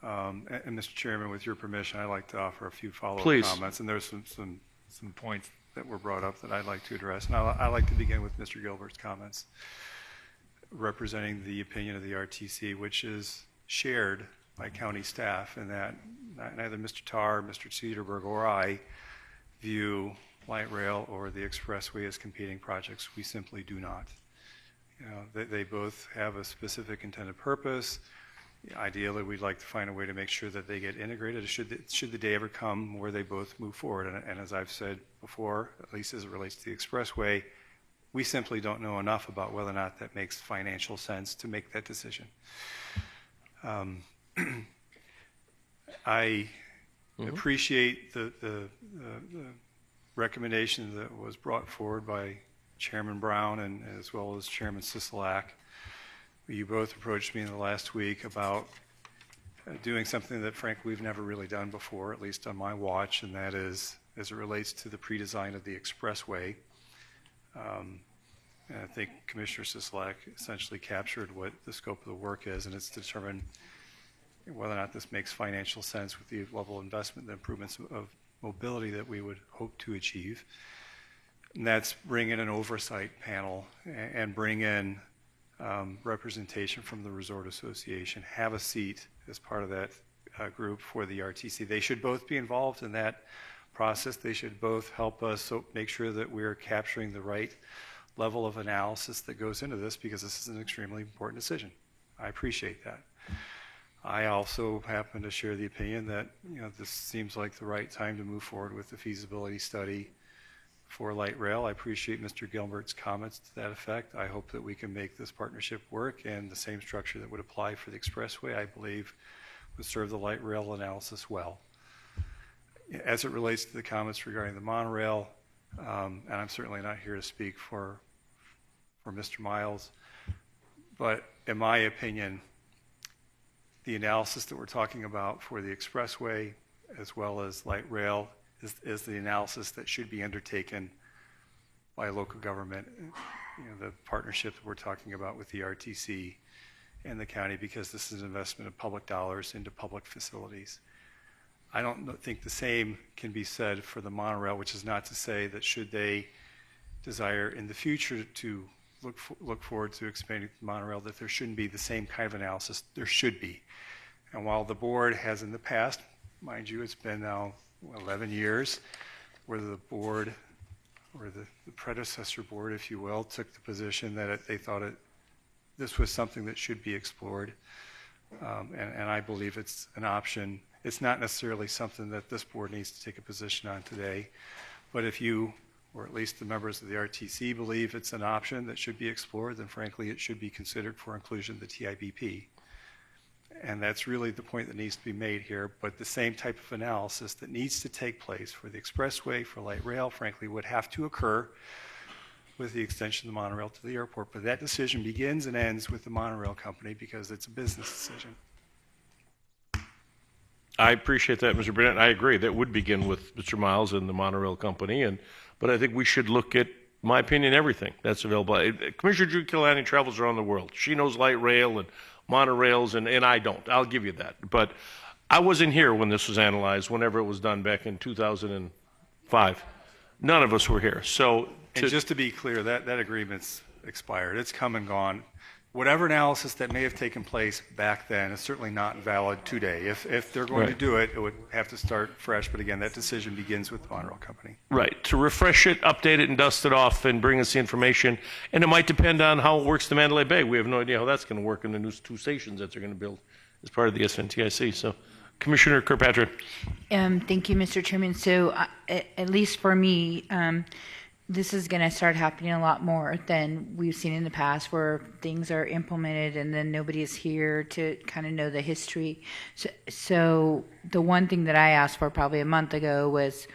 And Mr. Chairman, with your permission, I'd like to offer a few follow-up comments. And there's some points that were brought up that I'd like to address. And I'd like to begin with Mr. Gilbert's comments, representing the opinion of the RTC, which is shared by county staff, in that neither Mr. Tarr, Mr. Cederberg, or I view light rail or the expressway as competing projects. We simply do not. You know, they both have a specific intended purpose. Ideally, we'd like to find a way to make sure that they get integrated should the day ever come where they both move forward. And as I've said before, at least as it relates to the expressway, we simply don't know enough about whether or not that makes financial sense to make that decision. I appreciate the recommendation that was brought forward by Chairman Brown and as well as Chairman Sisolak. You both approached me in the last week about doing something that, frankly, we've never really done before, at least on my watch, and that is as it relates to the pre-design of the expressway. And I think Commissioner Sisolak essentially captured what the scope of the work is, and it's to determine whether or not this makes financial sense with the level of investment, the improvements of mobility that we would hope to achieve. And that's bring in an oversight panel and bring in representation from the Resort Association, have a seat as part of that group for the RTC. They should both be involved in that process. They should both help us make sure that we're capturing the right level of analysis that goes into this, because this is an extremely important decision. I appreciate that. I also happen to share the opinion that, this seems like the right time to move forward with the feasibility study for light rail. I appreciate Mr. Gilbert's comments to that effect. I hope that we can make this partnership work, and the same structure that would apply for the expressway, I believe, would serve the light rail analysis well. As it relates to the comments regarding the monorail, and I'm certainly not here to speak for Mr. Miles, but in my opinion, the analysis that we're talking about for the expressway as well as light rail is the analysis that should be undertaken by local government, the partnership that we're talking about with the RTC and the county, because this is an investment of public dollars into public facilities. I don't think the same can be said for the monorail, which is not to say that should they desire in the future to look forward to expanding the monorail, that there shouldn't be the same kind of analysis. There should be. And while the board has in the past, mind you, it's been now 11 years, where the board, or the predecessor board, if you will, took the position that they thought this was something that should be explored. And I believe it's an option. It's not necessarily something that this board needs to take a position on today, but if you, or at least the members of the RTC, believe it's an option that should be explored, then frankly it should be considered for inclusion in the TIBP. And that's really the point that needs to be made here, but the same type of analysis that needs to take place for the expressway, for light rail, frankly, would have to occur with the extension of the monorail to the airport. But that decision begins and ends with the monorail company because it's a business decision. I appreciate that, Mr. Burnett. I agree. That would begin with Mr. Miles and the monorail company, but I think we should look at, in my opinion, everything that's available. Commissioner Drew Killaney travels around the world. She knows light rail and monorails, and I don't. I'll give you that. But I wasn't here when this was analyzed, whenever it was done back in 2005. None of us were here. So, and just to be clear, that agreement's expired. It's come and gone. Whatever analysis that may have taken place back then is certainly not valid today. If they're going to do it, it would have to start fresh. But again, that decision begins with the monorail company. Right. To refresh it, update it, and dust it off, and bring us the information. And it might depend on how it works to Mandalay Bay. We have no idea how that's going to work in the new 2 stations that they're going to build as part of the SNTIC. So, Commissioner Kirkpatrick. Thank you, Mr. Chairman. So, at least for me, this is going to start happening a lot more than we've seen in the past, where things are implemented and then nobody is here to kind of know the history. So the one thing that I asked for probably a month ago was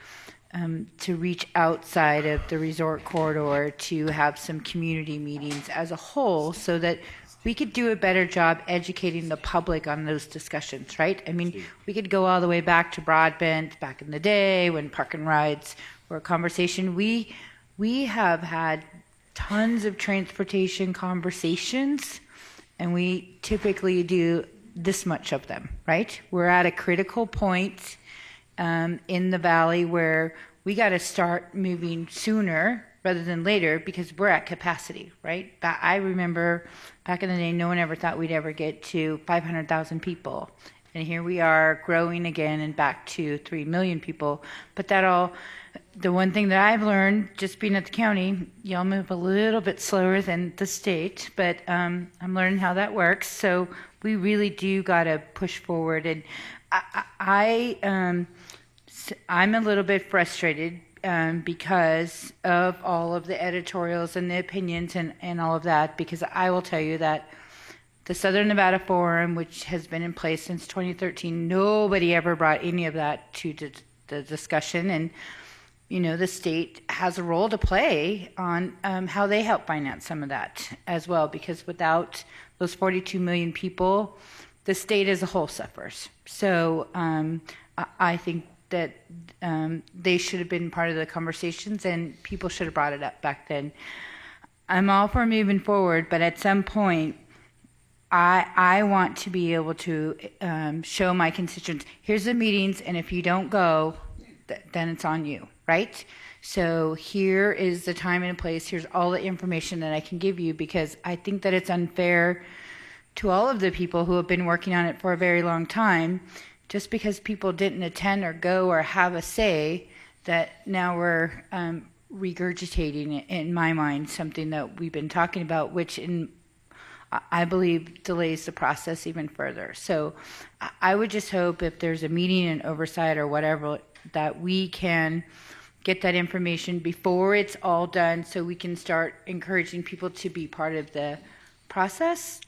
to reach outside of the resort corridor to have some community meetings as a whole so that we could do a better job educating the public on those discussions, right? I mean, we could go all the way back to broadband back in the day when park and rides were a conversation. We have had tons of transportation conversations, and we typically do this much of them, right? We're at a critical point in the valley where we got to start moving sooner rather than later because we're at capacity, right? I remember back in the day, no one ever thought we'd ever get to 500,000 people. And here we are growing again and back to 3 million people. But the one thing that I've learned just being at the county, y'all move a little bit slower than the state, but I'm learning how that works. So we really do got to push forward. And I'm a little bit frustrated because of all of the editorials and the opinions and all of that, because I will tell you that the Southern Nevada Forum, which has been in place since 2013, nobody ever brought any of that to the discussion. And, the state has a role to play on how they help finance some of that as well, because without those 42 million people, the state as a whole suffers. So I think that they should have been part of the conversations and people should have brought it up back then. I'm all for moving forward, but at some point, I want to be able to show my constituents, here's the meetings, and if you don't go, then it's on you, right? So here is the time and place, here's all the information that I can give you, because I think that it's unfair to all of the people who have been working on it for a very long time, just because people didn't attend or go or have a say, that now we're regurgitating, in my mind, something that we've been talking about, which in I believe delays the process even further. So I would just hope if there's a meeting and oversight or whatever, that we can get that information before it's all done so we can start encouraging people to be part of the process,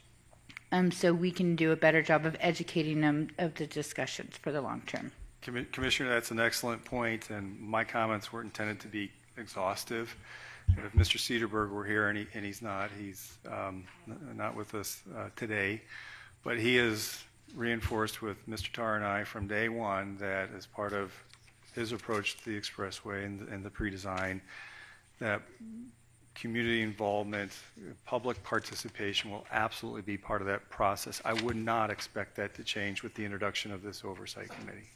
so we can do a better job of educating them of the discussions for the long term. Commissioner, that's an excellent point, and my comments weren't intended to be exhaustive. And if Mr. Cedarberg were here, and he's not with us today, but he has reinforced with Mr. Tarr and I from day one that as part of his approach to the expressway and the pre-design, that community involvement, public participation will absolutely be part of that process. I would not expect that to change with the introduction of this oversight committee.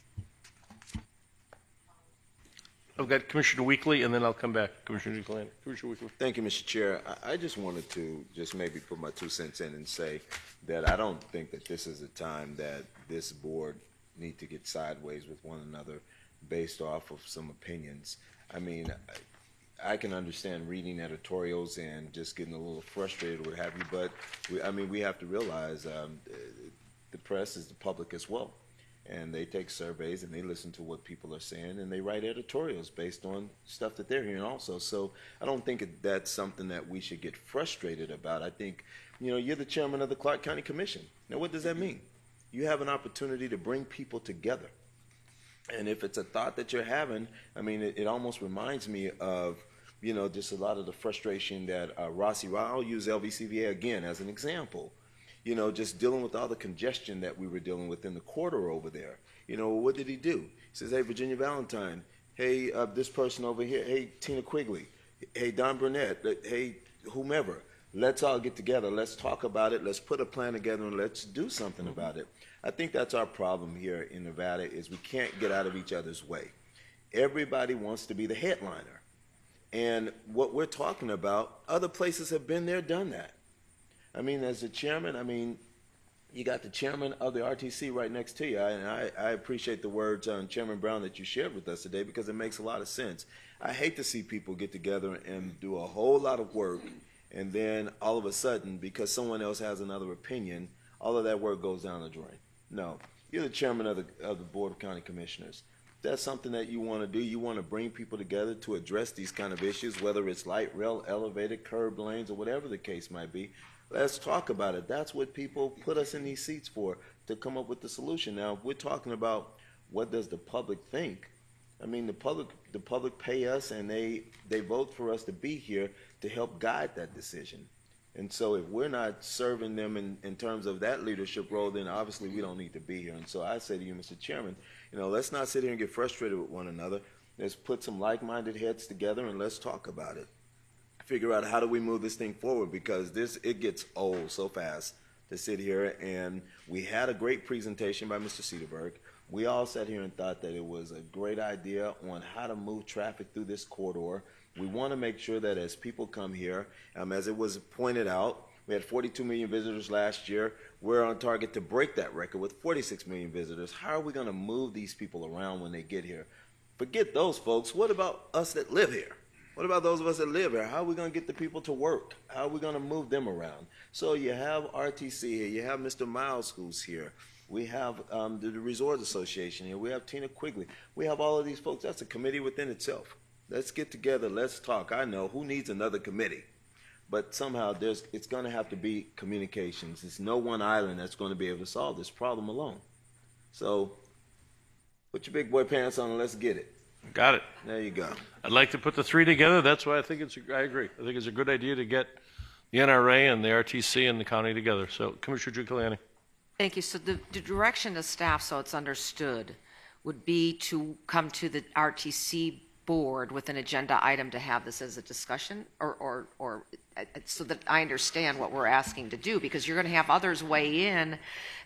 I've got Commissioner Weekly, and then I'll come back. Commissioner Weekly. Thank you, Mr. Chair. I just wanted to just maybe put my 2 cents in and say that I don't think that this is a time that this board need to get sideways with one another based off of some opinions. I mean, I can understand reading editorials and just getting a little frustrated, what have you, but we have to realize the press is the public as well. And they take surveys and they listen to what people are saying and they write editorials based on stuff that they're hearing also. So I don't think that's something that we should get frustrated about. I think, you're the chairman of the Clark County Commission. Now, what does that mean? You have an opportunity to bring people together. And if it's a thought that you're having, it almost reminds me of, just a lot of the frustration that I'll use LVCVA again as an example. Just dealing with all the congestion that we were dealing with in the corridor over there. What did he do? He says, hey, Virginia Valentine, hey, this person over here, hey, Tina Quigley, hey, Don Burnett, hey, whomever, let's all get together, let's talk about it, let's put a plan together, and let's do something about it. I think that's our problem here in Nevada is we can't get out of each other's way. Everybody wants to be the headliner. And what we're talking about, other places have been there, done that. As the chairman, you got the chairman of the RTC right next to you, and I appreciate the words on Chairman Brown that you shared with us today because it makes a lot of sense. I hate to see people get together and do a whole lot of work, and then all of a sudden, because someone else has another opinion, all of that work goes down the drain. No, you're the chairman of the Board of County Commissioners. If that's something that you want to do, you want to bring people together to address these kind of issues, whether it's light rail, elevated, curb lanes, or whatever the case might be. Let's talk about it. That's what people put us in these seats for, to come up with the solution. Now, if we're talking about what does the public think, the public pay us and they vote for us to be here to help guide that decision. And so if we're not serving them in terms of that leadership role, then obviously we don't need to be here. And so I say to you, Mr. Chairman, let's not sit here and get frustrated with one another. Let's put some like-minded heads together and let's talk about it. Figure out how do we move this thing forward because it gets old so fast to sit here. And we had a great presentation by Mr. Cedarberg. We all sat here and thought that it was a great idea on how to move traffic through this corridor. We want to make sure that as people come here, as it was pointed out, we had 42 million visitors last year. We're on target to break that record with 46 million visitors. How are we going to move these people around when they get here? Forget those folks. What about us that live here? What about those of us that live here? How are we going to get the people to work? How are we going to move them around? So you have RTC here. You have Mr. Miles who's here. We have the Resort Association here. We have Tina Quigley. We have all of these folks. That's a committee within itself. Let's get together. Let's talk. I know who needs another committee. But somehow it's going to have to be communications. It's no one island that's going to be able to solve this problem alone. So put your big boy pants on and let's get it. Got it. There you go. I'd like to put the three together. That's why I agree. I think it's a good idea to get the NRA and the RTC and the county together. So, Commissioner Giuliani. Thank you. So the direction to staff, so it's understood, would be to come to the RTC board with an agenda item to have this as a discussion, or so that I understand what we're asking to do, because you're going to have others weigh in,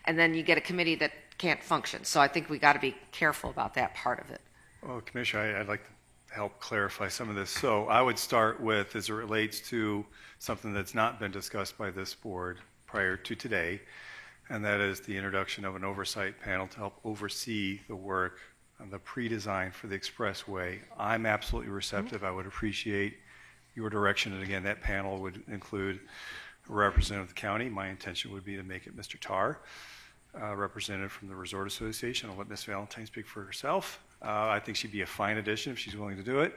and then you get a committee that can't function. So I think we got to be careful about that part of it. Well, Commissioner, I'd like to help clarify some of this. So I would start with, as it relates to something that's not been discussed by this board prior to today, and that is the introduction of an oversight panel to help oversee the work on the pre-design for the expressway. I'm absolutely receptive. I would appreciate your direction. And again, that panel would include representative of the county. My intention would be to make it Mr. Tarr, representative from the Resort Association. I'll let Ms. Valentine speak for herself. I think she'd be a fine addition if she's willing to do it.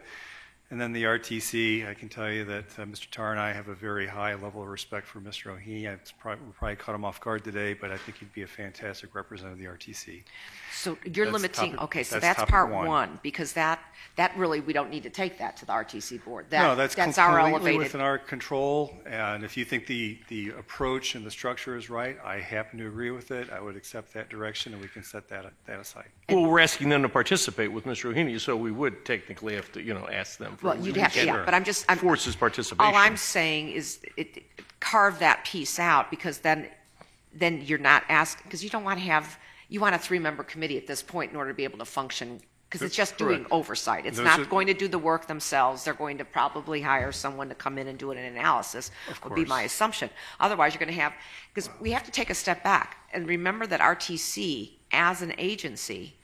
And then the RTC, I can tell you that Mr. Tarr and I have a very high level of respect for Mr. O'Heaney. We'll probably caught him off guard today, but I think he'd be a fantastic representative of the RTC. So you're That's limiting, topic- okay, so that's that's topic part one. one, because that really, we don't need to take that to the RTC board. No, that's our completely elevated. within our control, and if you think the approach and the structure is right, I happen to agree with it. I would accept that direction, and we can set that aside. Well, we're asking them to participate with Mr. O'Heaney, so we would technically have to, ask them for. Well, you'd have to, yeah, but I'm Force his participation. all I'm saying is carve that piece out, because then you're not asking, because you don't want to have, you want a 3-member committee at this point in order to be able to function, because it's just doing Correct. oversight. It's Those not are- going to do the work themselves. They're going to probably hire someone to come in and do an analysis, would be course. my assumption. Otherwise, you're going to have, because we have to take a step back and remember that RTC, as an agency,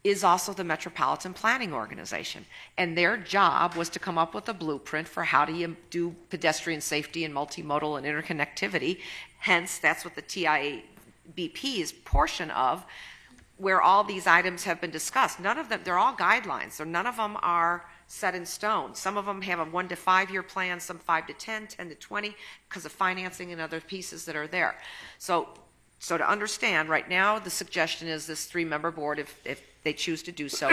is also the Metropolitan Planning Organization. And their job was to come up with a blueprint for how do you do pedestrian safety and multimodal and interconnectivity. Hence, that's what the TIBP's portion of, where all these items have been discussed. None of them, they're all guidelines, so none of them are set in stone. Some of them have a 1 to 5 year plan, some 5 to 10, 10 to 20, because of financing and other pieces that are there. So to understand, right now, the suggestion is this 3-member board, if they choose to do so,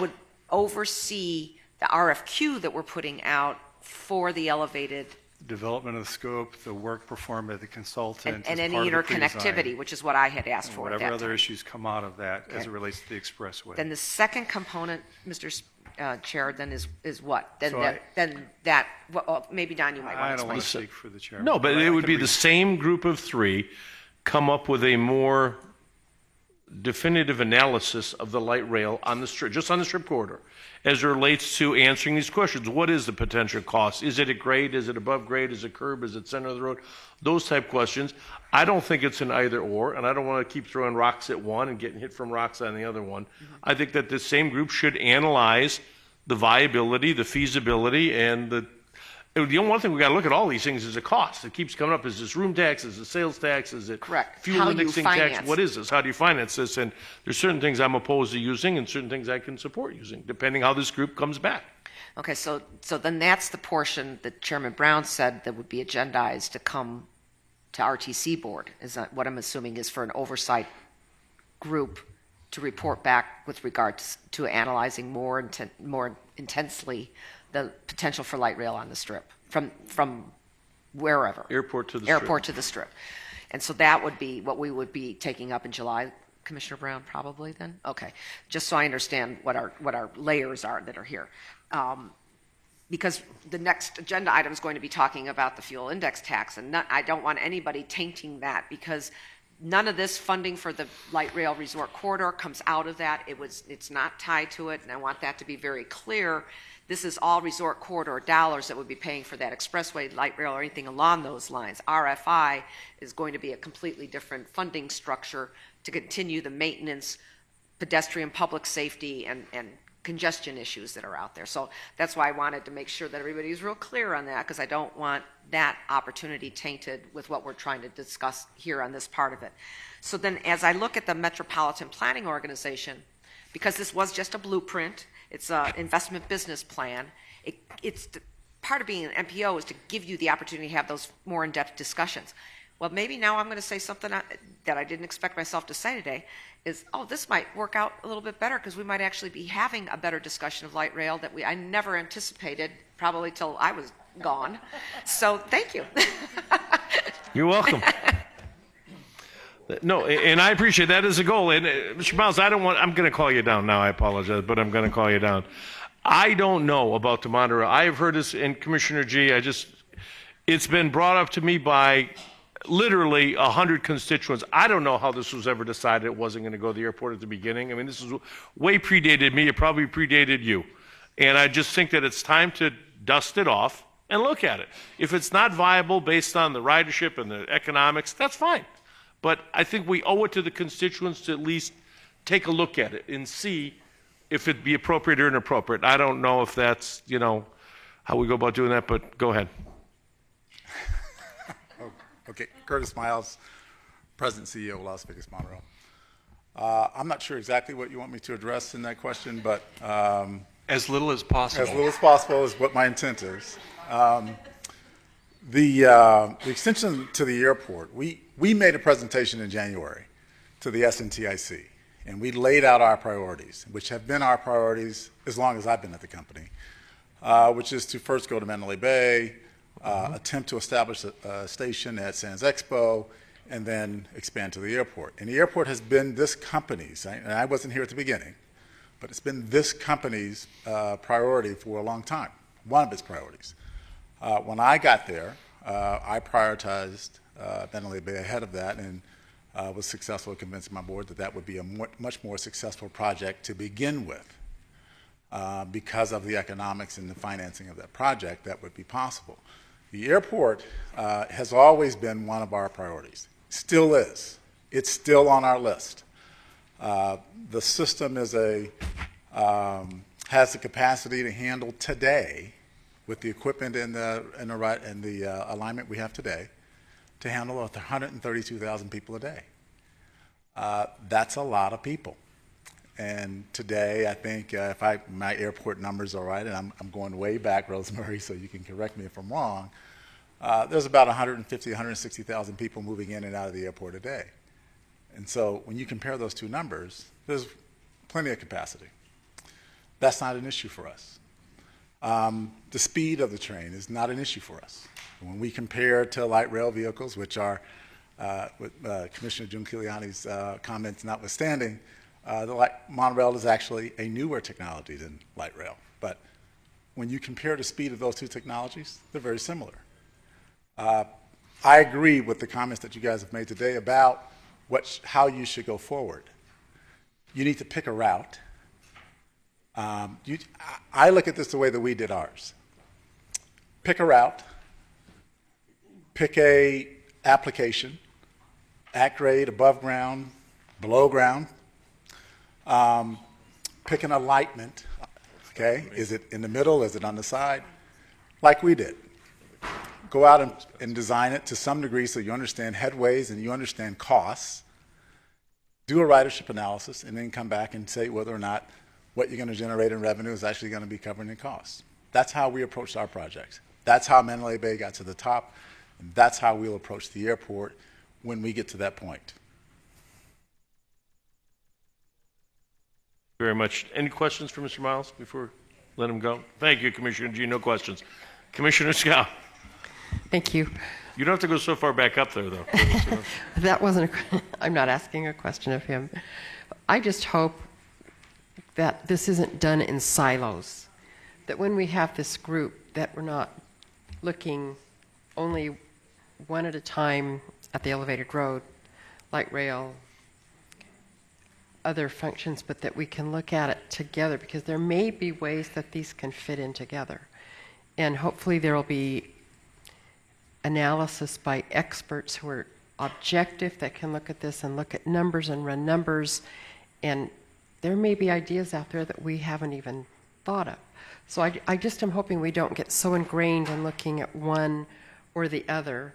would oversee the RFQ that we're putting out for the elevated Development of the scope, the work performed by the consultant. and as any part of the interconnectivity, pre-design, which is what I had asked and for at whatever that other time. issues come out of that as Okay. it relates to the expressway. Then the second component, Mr. Chair, then is what? Then So well, maybe Don, you might want I to don't want explain. to speak for the chairman. No, but I it would can be read the same group of 3 come up with a more definitive analysis of the light rail on the strip, just on the strip corridor, as it relates to answering these questions. What is the potential cost? Is it at grade? Is it above grade? Is it curb? Is it center of the road? Those type questions. I don't think it's an either or, and I don't want to keep throwing rocks at one and getting hit from rocks on the other one. I think that this same group should analyze the viability, the feasibility, and the one thing we got to look at all these things is the cost. It keeps coming up. Is this room tax? Is it sales tax? Is it Correct. fuel How you indexing tax? finance. What is this? How do you finance this? And there's certain things I'm opposed to using and certain things I can support using, depending how this group comes back. Okay, so then that's the portion that Chairman Brown said that would be agendized to come to RTC board, is that what I'm assuming is for an oversight group to report back with regard to analyzing more intensely the potential for light rail on the strip from wherever. Airport to the Airport to the strip. And so that would be what we would be taking up in July, Commissioner Brown, probably then? Okay, just so I understand what our layers are that are here. Because the next agenda item is going to be talking about the fuel index tax, and I don't want anybody tainting that, because none of this funding for the light rail resort corridor comes out of that. It's not tied to it, and I want that to be very clear. This is all resort corridor dollars that would be paying for that expressway, light rail, or anything along those lines. RFI is going to be a completely different funding structure to continue the maintenance, pedestrian public safety, and congestion issues that are out there. So that's why I wanted to make sure that everybody's real clear on that, because I don't want that opportunity tainted with what we're trying to discuss here on this part of it. So then as I look at the Metropolitan Planning Organization, because this was just a blueprint, it's an investment business plan, it's part of being an MPO is to give you the opportunity to have those more in-depth discussions. Well, maybe now I'm going to say something that I didn't expect myself to say today, is, this might work out a little bit better, because we might actually be having a better discussion of light rail that I never anticipated, probably till I was gone. So thank you. You're welcome. No, and I appreciate that as a goal. And Mr. Miles, I'm going to call you down now. I apologize, but I'm going to call you down. I don't know about the monorail. I have heard this, and Commissioner G, it's been brought up to me by literally 100 constituents. I don't know how this was ever decided it wasn't going to go to the airport at the beginning. I mean, this is way predated me. It probably predated you. And I just think that it's time to dust it off and look at it. If it's not viable based on the ridership and the economics, that's fine. But I think we owe it to the constituents to at least take a look at it and see if it'd be appropriate or inappropriate. I don't know if that's, how we go about doing that, but go ahead. Okay, Curtis Miles, President CEO of Las Vegas Monorail. I'm not sure exactly what you want me to address in that question, but as little as possible. As little as possible is what my intent is. The extension to the airport, we made a presentation in January to the SNTIC, and we laid out our priorities, which have been our priorities as long as I've been at the company, which is to first go to Mandalay Bay, attempt to establish a station at Sands Expo, and then expand to the airport. And the airport has been this company's, and I wasn't here at the beginning, but it's been this company's priority for a long time, one of its priorities. When I got there, I prioritized Mandalay Bay ahead of that and was successful in convincing my board that that would be a much more successful project to begin with. Because of the economics and the financing of that project, that would be possible. The airport has always been one of our priorities. Still is. It's still on our list. The system is has the capacity to handle today, with the equipment and the alignment we have today, to handle 132,000 people a day. That's a lot of people. And today, I think if my airport numbers are right, and I'm going way back, Rosemary, so you can correct me if I'm wrong, there's about 150, 160,000 people moving in and out of the airport a day. And so when you compare those two numbers, there's plenty of capacity. That's not an issue for us. The speed of the train is not an issue for us. When we compare to light rail vehicles, which are, with Commissioner Giuliani's comments notwithstanding, the light monorail is actually a newer technology than light rail. But when you compare the speed of those two technologies, they're very similar. I agree with the comments that you guys have made today about how you should go forward. You need to pick a route. I look at this the way that we did ours. Pick a route, pick a application, at grade, above ground, below ground, pick an alignment, okay? Is it in the middle, is it on the side? Like we did. Go out and design it to some degree so you understand headways and you understand costs. Do a ridership analysis and then come back and say whether or not what you're going to generate in revenue is actually going to be covered in costs. That's how we approached our projects. That's how Mandalay Bay got to the top, and that's how we'll approach the airport when we get to that point. Very much. Any questions for Mr. Miles before let him go? Thank you, Commissioner G. No questions. Commissioner Scow. Thank you. You don't have to go so far back up there, though. That wasn't I'm not asking a question of him. I just hope that this isn't done in silos, that when we have this group, that we're not looking only one at a time at the elevated road, light rail, other functions, but that we can look at it together, because there may be ways that these can fit in together. And hopefully there will be analysis by experts who are objective, that can look at this and look at numbers and run numbers, and there may be ideas out there that we haven't even thought of. So I just am hoping we don't get so ingrained in looking at one or the other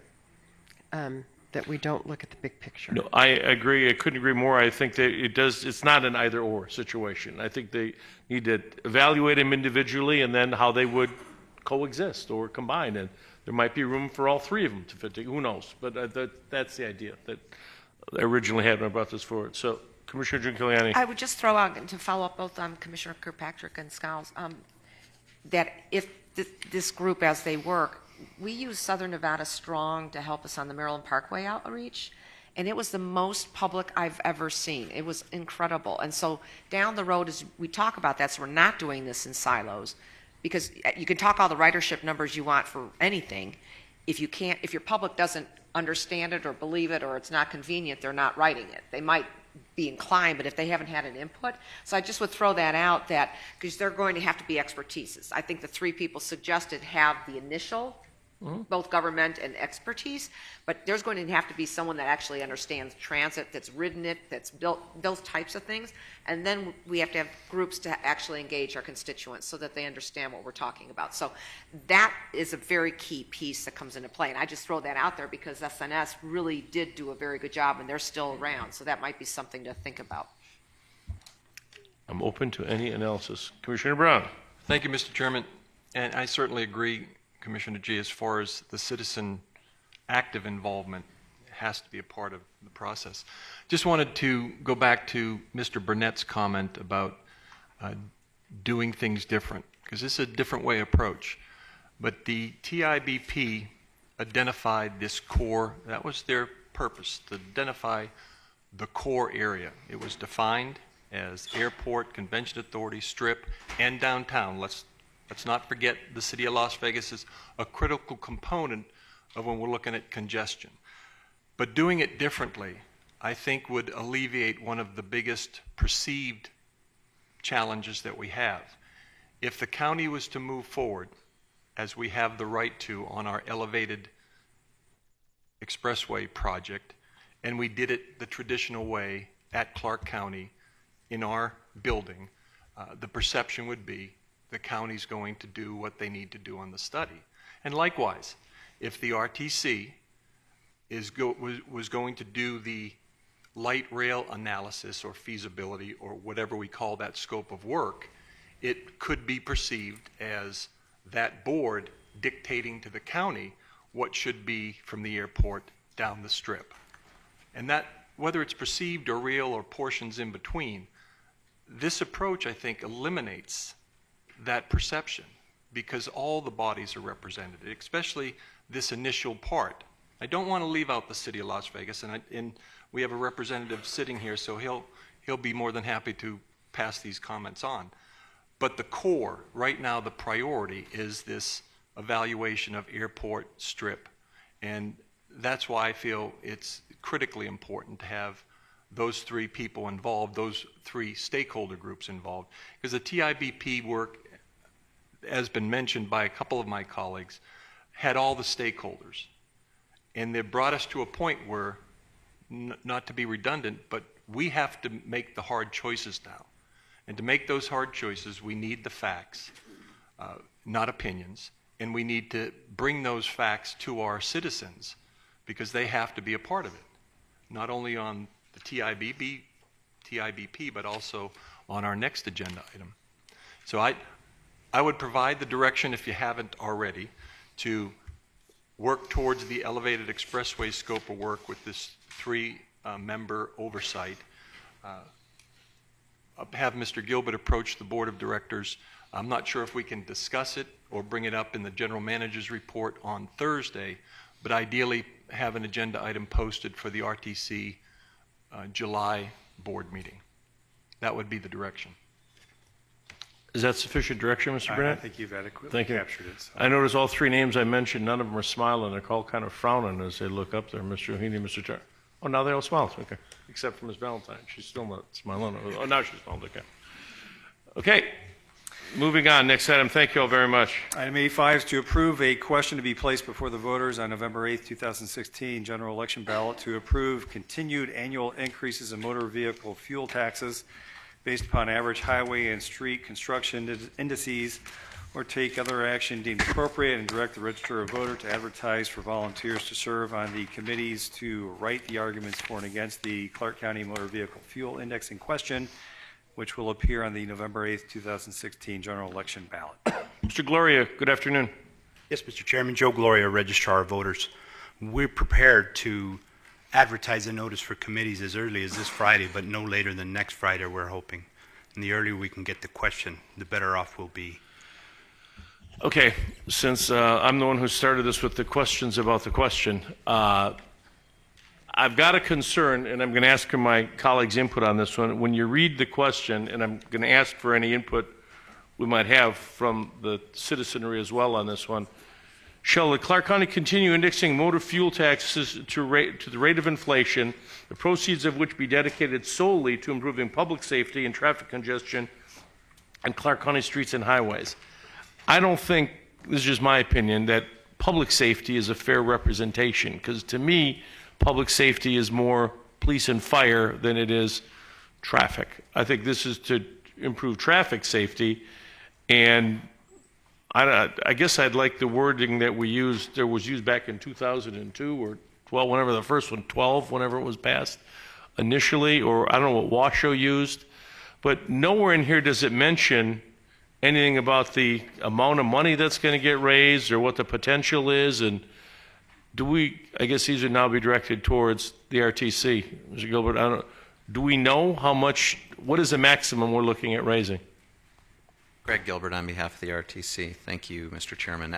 that we don't look at the big picture. No, I agree. I couldn't agree more. I think that it's not an either-or situation. I think they need to evaluate them individually and then how they would coexist or combine. And there might be room for all three of them to fit. Who knows? But that's the idea that I originally had when I brought this forward. So, Commissioner Giuliani. I would just throw out, to follow up both on Commissioner Kirkpatrick and Skiles, that if this group, as they work, we use Southern Nevada Strong to help us on the Maryland Parkway outreach, and it was the most public I've ever seen. It was incredible. And so down the road, as we talk about that, so we're not doing this in silos, because you can talk all the ridership numbers you want for anything. If your public doesn't understand it or believe it or it's not convenient, they're not writing it. They might be inclined, but if they haven't had an input. So I just would throw that out, that because they're going to have to be expertises. I think the three people suggested have the initial both government and expertise, but there's going to have to be someone that actually understands transit, that's ridden it, that's built those types of things. And then we have to have groups to actually engage our constituents so that they understand what we're talking about. So that is a very key piece that comes into play. And I just throw that out there because SNS really did do a very good job and they're still around. So that might be something to think about. I'm open to any analysis. Commissioner Brown. Thank you, Mr. Chairman. And I certainly agree, Commissioner G, as far as the citizen active involvement has to be a part of the process. Just wanted to go back to Mr. Burnett's comment about doing things different, because this is a different way approach. But the TIBP identified this core, that was their purpose, to identify the core area. It was defined as airport, convention authority, strip, and downtown. Let's not forget the city of Las Vegas is a critical component of when we're looking at congestion. But doing it differently, I think, would alleviate one of the biggest perceived challenges that we have. If the county was to move forward, as we have the right to on our elevated expressway project, and we did it the traditional way at Clark County in our building, the perception would be the county's going to do what they need to do on the study. And likewise, if the RTC was going to do the light rail analysis or feasibility or whatever we call that scope of work, it could be perceived as that board dictating to the county what should be from the airport down the strip. And that, whether it's perceived or real or portions in between, this approach, I think, eliminates that perception because all the bodies are represented, especially this initial part. I don't want to leave out the city of Las Vegas, and we have a representative sitting here, so he'll be more than happy to pass these comments on. But the core, right now, the priority is this evaluation of airport strip, and that's why I feel it's critically important to have those three people involved, those three stakeholder groups involved, because the TIBP work, as been mentioned by a couple of my colleagues, had all the stakeholders. And they brought us to a point where, not to be redundant, but we have to make the hard choices now. And to make those hard choices, we need the facts, not opinions, and we need to bring those facts to our citizens because they have to be a part of it, not only on the TIBP, but also on our next agenda item. So I would provide the direction, if you haven't already, to work towards the elevated expressway scope of work with this three-member oversight. Have Mr. Gilbert approach the board of directors. I'm not sure if we can discuss it or bring it up in the general manager's report on Thursday, but ideally have an agenda item posted for the RTC July board meeting. That would be the direction. Is that sufficient direction, Mr. Burnett? I think you've adequately Thank you. captured it. So. I notice all three names I mentioned, none of them are smiling. They're all kind of frowning as they look up there. Mr. O'Heaney, Mr. Turner. Oh, now they all smile. Okay. Except for Ms. Valentine. She's still not smiling. Oh, now she's smiled. Okay. Okay. Moving on. Next item. Thank you all very much. Item 85 is to approve a question to be placed before the voters on November 8th, 2016 general election ballot to approve continued annual increases in motor vehicle fuel taxes based upon average highway and street construction indices, or take other action deemed appropriate and direct the register of voter to advertise for volunteers to serve on the committees to write the arguments for and against the Clark County Motor Vehicle Fuel Index in question, which will appear on the November 8th, 2016 general election ballot. Mr. Gloria, good afternoon. Yes, Mr. Chairman. Joe Gloria, Registrar of Voters. We're prepared to advertise a notice for committees as early as this Friday, but no later than next Friday, we're hoping. And the earlier we can get the question, the better off we'll be. Okay, since I'm the one who started this with the questions about the question, I've got a concern, and I'm going to ask for my colleagues' input on this one. When you read the question, and I'm going to ask for any input we might have from the citizenry as well on this one, shall the Clark County continue indexing motor fuel taxes to the rate of inflation, the proceeds of which be dedicated solely to improving public safety and traffic congestion on Clark County streets and highways? I don't think, this is just my opinion, that public safety is a fair representation, because to me, public safety is more police and fire than it is traffic. I think this is to improve traffic safety, and I guess I'd like the wording that was used back in 2002 or 12, whenever the first one, 12, whenever it was passed initially, or I don't know what Washoe used, but nowhere in here does it mention anything about the amount of money that's going to get raised or what the potential is. And I guess these would now be directed towards the RTC. Mr. Gilbert, do we know what is the maximum we're looking at raising? Greg Gilbert on behalf of the RTC. Thank you, Mr. Chairman.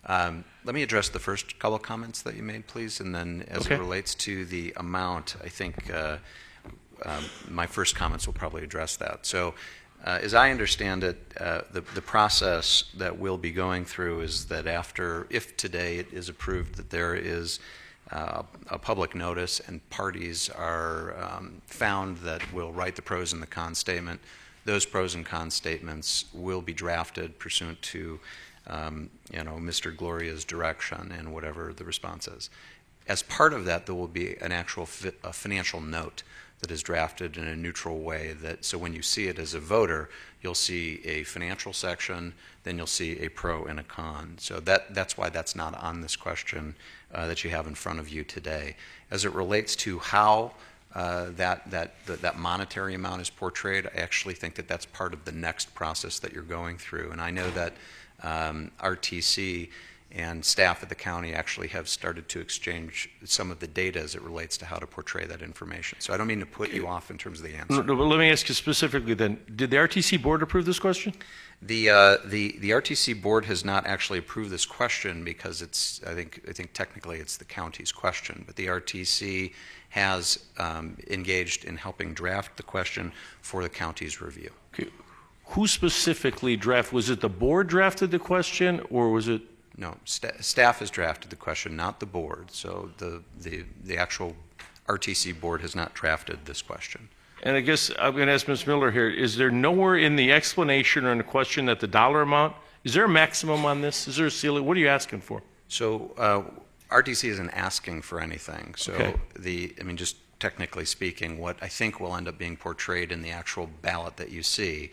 Let me address the first couple of comments that you made, please, and then as it relates to the amount, I think my first comments will probably address that. So as I understand it, the process that we'll be going through is that if today it is approved that there is a public notice and parties are found that will write the pros and the cons statement, those pros and cons statements will be drafted pursuant to Mr. Gloria's direction and whatever the response is. As part of that, there will be an actual financial note that is drafted in a neutral way, so when you see it as a voter, you'll see a financial section, then you'll see a pro and a con. So that's why that's not on this question that you have in front of you today. As it relates to how that monetary amount is portrayed, I actually think that that's part of the next process that you're going through. And I know that RTC and staff at the county actually have started to exchange some of the data as it relates to how to portray that information. So I don't mean to put you off in terms of the answer. No, but let me ask you specifically then, did the RTC board approve this question? The RTC board has not actually approved this question because I think technically it's the county's question, but the RTC has engaged in helping draft the question for the county's review. Okay. Who specifically was it the board drafted the question, or was it? No, staff has drafted the question, not the board. So the actual RTC board has not drafted this question. And I guess I'm going to ask Ms. Miller here, is there nowhere in the explanation or in the question that the dollar amount, is there a maximum on this? Is there a ceiling? What are you asking for? So RTC isn't asking for anything. So okay. Just technically speaking, what I think will end up being portrayed in the actual ballot that you see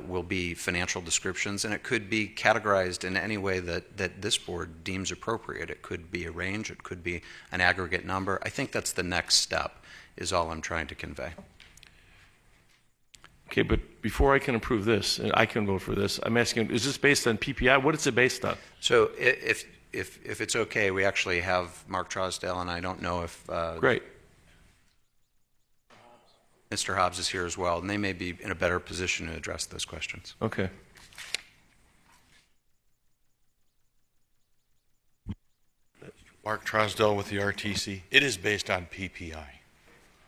will be financial descriptions, and it could be categorized in any way that this board deems appropriate. It could be a range, it could be an aggregate number. I think that's the next step, is all I'm trying to convey. Okay, but before I can approve this, and I can vote for this, I'm asking, is this based on PPI? What is it based on? So if it's okay, we actually have Mark Trosdale, and I don't know if Great. Mr. Hobbs is here as well, and they may be in a better position to address those questions. Okay. Mark Trosdell with the RTC. It is based on PPI.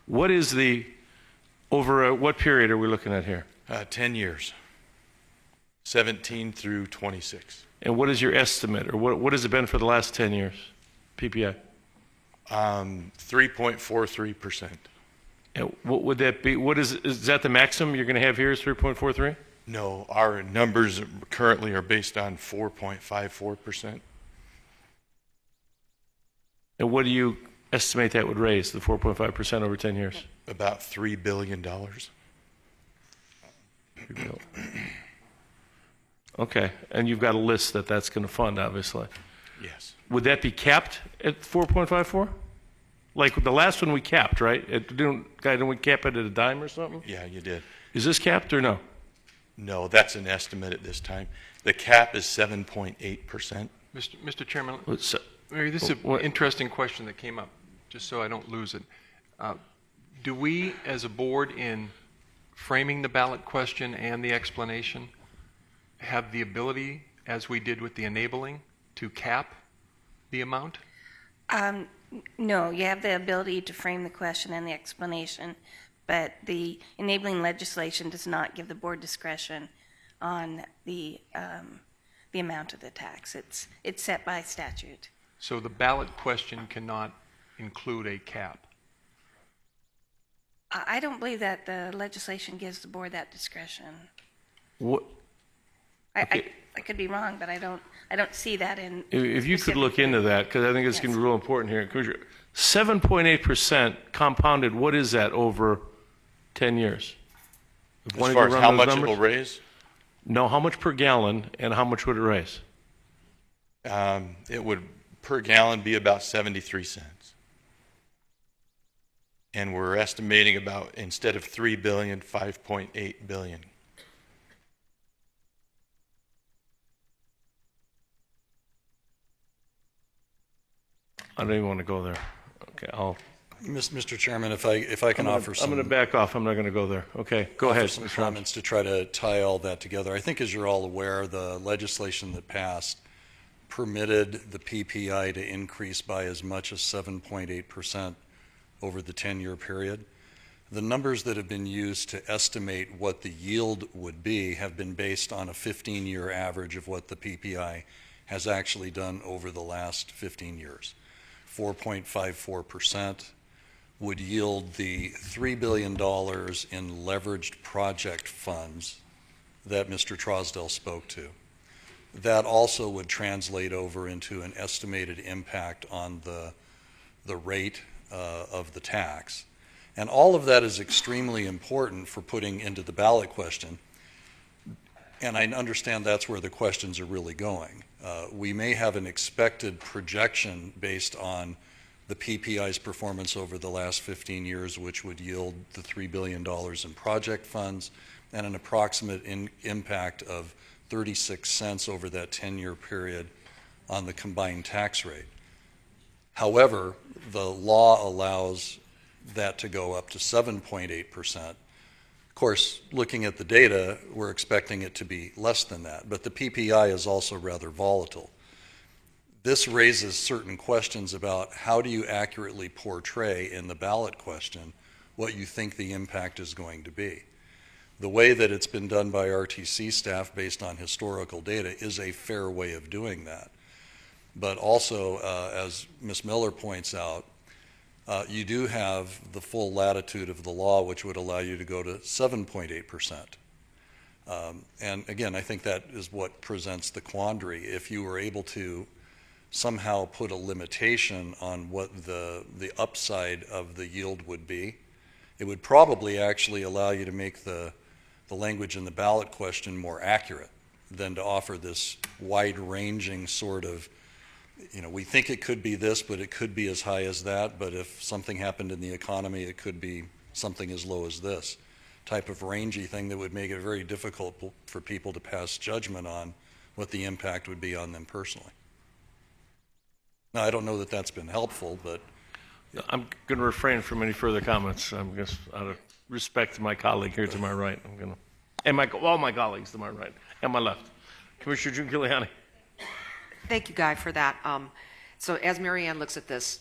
What is over what period are we looking at here? 10 years, 17 through 26. And what is your estimate, or what has it been for the last 10 years, PPI? 3.43%. And what would that be? Is that the maximum you're going to have here is 3.43? No, our numbers currently are based on 4.54%. And what do you estimate that would raise, the 4.5% over 10 years? About $3 billion. Okay, and you've got a list that's going to fund, obviously. Yes. Would that be capped at 4.54? Like the last one we capped, right? Didn't we cap it at a dime or something? Yeah, you did. Is this capped or no? No, that's an estimate at this time. The cap is 7.8%. Mr. Chairman, Mary, this is an interesting question that came up, just so I don't lose it. Do we, as a board, in framing the ballot question and the explanation, have the ability, as we did with the enabling, to cap the amount? No, you have the ability to frame the question and the explanation, but the enabling legislation does not give the board discretion on the amount of the tax. It's set by statute. So the ballot question cannot include a cap? I don't believe that the legislation gives the board that discretion. What? I I could be wrong, but I don't see that in. If you could look into that, because I think it's going to be real important here. Commissioner, 7.8% compounded, what is that over 10 years? As far as how much it will raise? No, how much per gallon and how much would it raise? It would per gallon be about 73 cents. And we're estimating about, instead of 3 billion, 5.8 billion. I don't even want to go there. Okay, Mr. Chairman, if I can offer some... I'm going to back off. I'm not going to go there. Okay, go ahead. Some comments to try to tie all that together. I think, as you're all aware, the legislation that passed permitted the PPI to increase by as much as 7.8% over the 10-year period. The numbers that have been used to estimate what the yield would be have been based on a 15-year average of what the PPI has actually done over the last 15 years. 4.54% would yield the $3 billion in leveraged project funds that Mr. Trosdell spoke to. That also would translate over into an estimated impact on the rate of the tax. And all of that is extremely important for putting into the ballot question. And I understand that's where the questions are really going. We may have an expected projection based on the PPI's performance over the last 15 years, which would yield the $3 billion in project funds and an approximate impact of 36 cents over that 10-year period on the combined tax rate. However, the law allows that to go up to 7.8%. Of course, looking at the data, we're expecting it to be less than that, but the PPI is also rather volatile. This raises certain questions about how do you accurately portray in the ballot question what you think the impact is going to be. The way that it's been done by RTC staff based on historical data is a fair way of doing that. But also, as Ms. Miller points out, you do have the full latitude of the law, which would allow you to go to 7.8%. And again, I think that is what presents the quandary. If you were able to somehow put a limitation on what the upside of the yield would be, it would probably actually allow you to make the language in the ballot question more accurate than to offer this wide-ranging sort of, we think it could be this, but it could be as high as that, but if something happened in the economy, it could be something as low as this type of rangy thing that would make it very difficult for people to pass judgment on what the impact would be on them personally. Now, I don't know that that's been helpful, but... I'm going to refrain from any further comments. I'm just out of respect to my colleague here to my right. I'm going to, and all my colleagues to my right and my left. Commissioner June Giuliani. Thank you, Guy, for that. So as Mary Ann looks at this,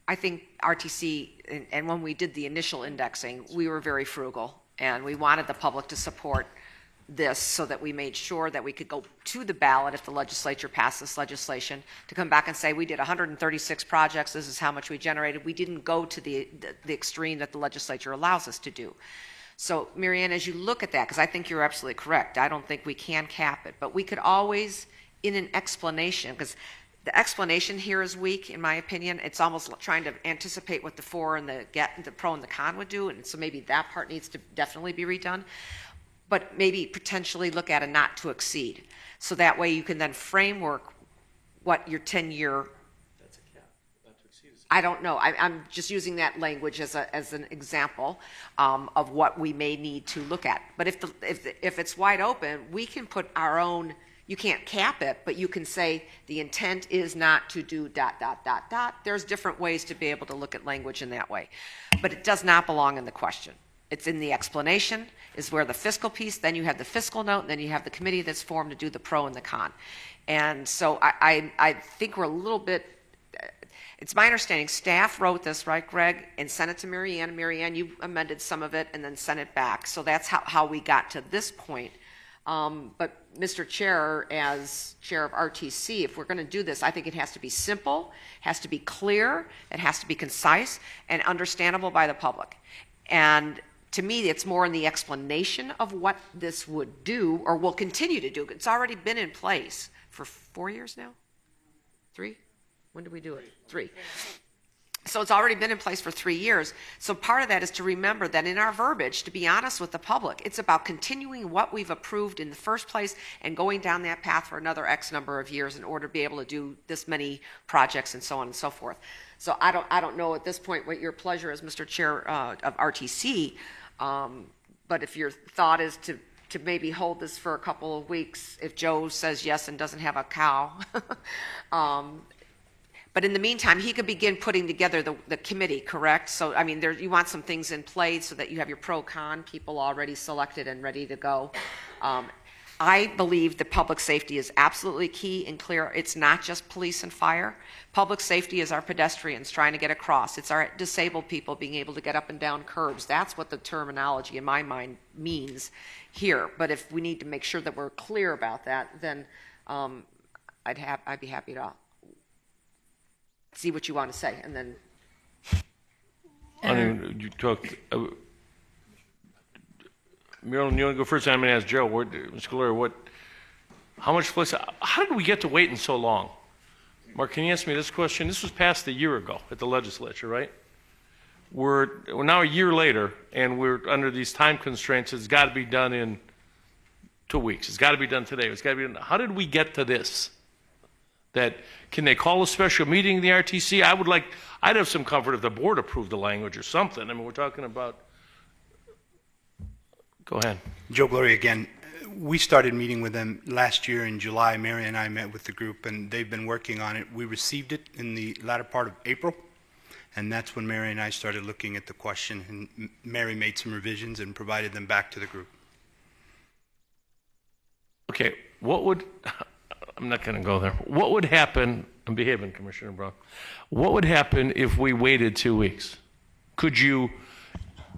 I think RTC, and when we did the initial indexing, we were very frugal, and we wanted the public to support this so that we made sure that we could go to the ballot if the legislature passed this legislation to come back and say we did 136 projects, this is how much we generated. We didn't go to the extreme that the legislature allows us to do. So, Mary Ann, as you look at that, because I think you're absolutely correct, I don't think we can cap it, but we could always, in an explanation, because the explanation here is weak, in my opinion. It's almost trying to anticipate what the for and the pro and the con would do, and so maybe that part needs to definitely be redone. But maybe potentially look at a not to exceed. So that way you can then framework what your 10-year. That's a cap. Not to exceed. I don't know. I'm just using that language as an example of what we may need to look at. But if it's wide open, we can put our own. You can't cap it, but you can say the intent is not to do ... There's different ways to be able to look at language in that way. But it does not belong in the question. It's in the explanation, is where the fiscal piece, then you have the fiscal note, and then you have the committee that's formed to do the pro and the con. And so I think we're a little bit, it's my understanding, staff wrote this, right, Greg, and sent it to Mary Ann. Mary Ann, you amended some of it and then sent it back. So that's how we got to this point. But Mr. Chair, as chair of RTC, if we're going to do this, I think it has to be simple, has to be clear, it has to be concise, and understandable by the public. And to me, it's more in the explanation of what this would do or will continue to do. It's already been in place for 4 years now? 3? When did we do it? 3. So it's already been in place for 3 years. So part of that is to remember that in our verbiage, to be honest with the public, it's about continuing what we've approved in the first place and going down that path for another X number of years in order to be able to do this many projects and so on and so forth. So I don't know at this point what your pleasure is, Mr. Chair of RTC, but if your thought is to maybe hold this for a couple of weeks, if Joe says yes and doesn't have a cow. But in the meantime, he could begin putting together the committee, correct? So, I mean, you want some things in place so that you have your pro-con people already selected and ready to go. I believe that public safety is absolutely key and clear. It's not just police and fire. Public safety is our pedestrians trying to get across. It's our disabled people being able to get up and down curbs. That's what the terminology in my mind means here. But if we need to make sure that we're clear about that, then I'd be happy to see what you want to say, and then. I mean, you talked. Marilyn, you want to go first? I'm going to ask Joe. Mr. Gloria, how much flexibility? How did we get to waiting so long? Mark, can you answer me this question? This was passed a year ago at the legislature, right? We're now a year later, and we're under these time constraints. It's got to be done in 2 weeks. It's got to be done today. It's got to be done. How did we get to this? That can they call a special meeting in the RTC? I'd have some comfort if the board approved the language or something. I mean, we're talking about. Go ahead. Joe Gloria again. We started meeting with them last year in July. Mary and I met with the group, and they've been working on it. We received it in the latter part of April, and that's when Mary and I started looking at the question, and Mary made some revisions and provided them back to the group. Okay, I'm not going to go there. What would happen, I'm behaving, Commissioner Brown, what would happen if we waited 2 weeks? Could you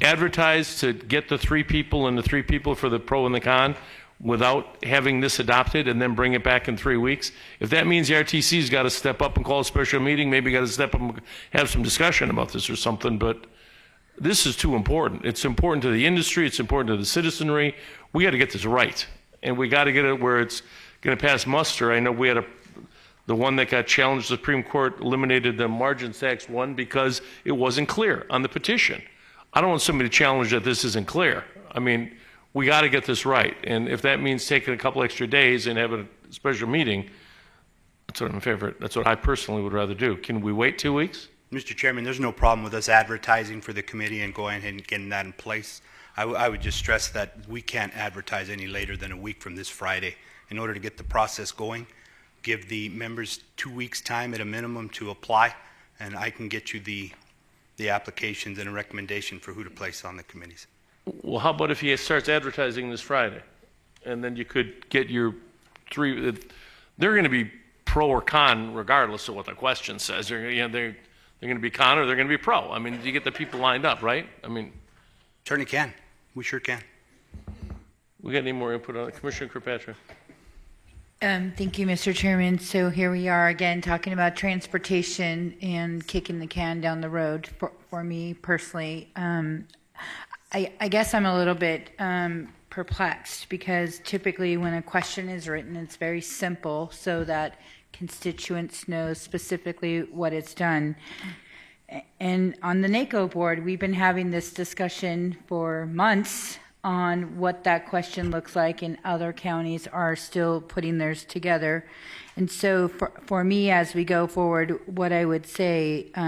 advertise to get the 3 people and the 3 people for the pro and the con without having this adopted and then bring it back in 3 weeks? If that means the RTC's got to step up and call a special meeting, maybe got to step up and have some discussion about this or something, but this is too important. It's important to the industry. It's important to the citizenry. We got to get this right, and we got to get it where it's going to pass muster. I know we had the one that got challenged, the Supreme Court eliminated the margin tax one because it wasn't clear on the petition. I don't want somebody to challenge that this isn't clear. I mean, we got to get this right. And if that means taking a couple extra days and having a special meeting, that's what I'm in favor of. That's what I personally would rather do. Can we wait 2 weeks? Mr. Chairman, there's no problem with us advertising for the committee and going ahead and getting that in place. I would just stress that we can't advertise any later than a week from this Friday. In order to get the process going, give the members 2 weeks' time at a minimum to apply, and I can get you the applications and a recommendation for who to place on the committees. Well, how about if he starts advertising this Friday, and then you could get your 3? They're going to be pro or con regardless of what the question says. They're going to be con or they're going to be pro. I mean, you get the people lined up, right? I mean, attorney can. We sure can. We got any more input on it, Commissioner Kirkpatrick? Thank you, Mr. Chairman. So here we are again talking about transportation and kicking the can down the road. For me personally, I guess I'm a little bit perplexed because typically when a question is written, it's very simple so that constituents know specifically what it's done. And on the NACO board, we've been having this discussion for months on what that question looks like, and other counties are still putting theirs together. And so for me, as we go forward, what I would say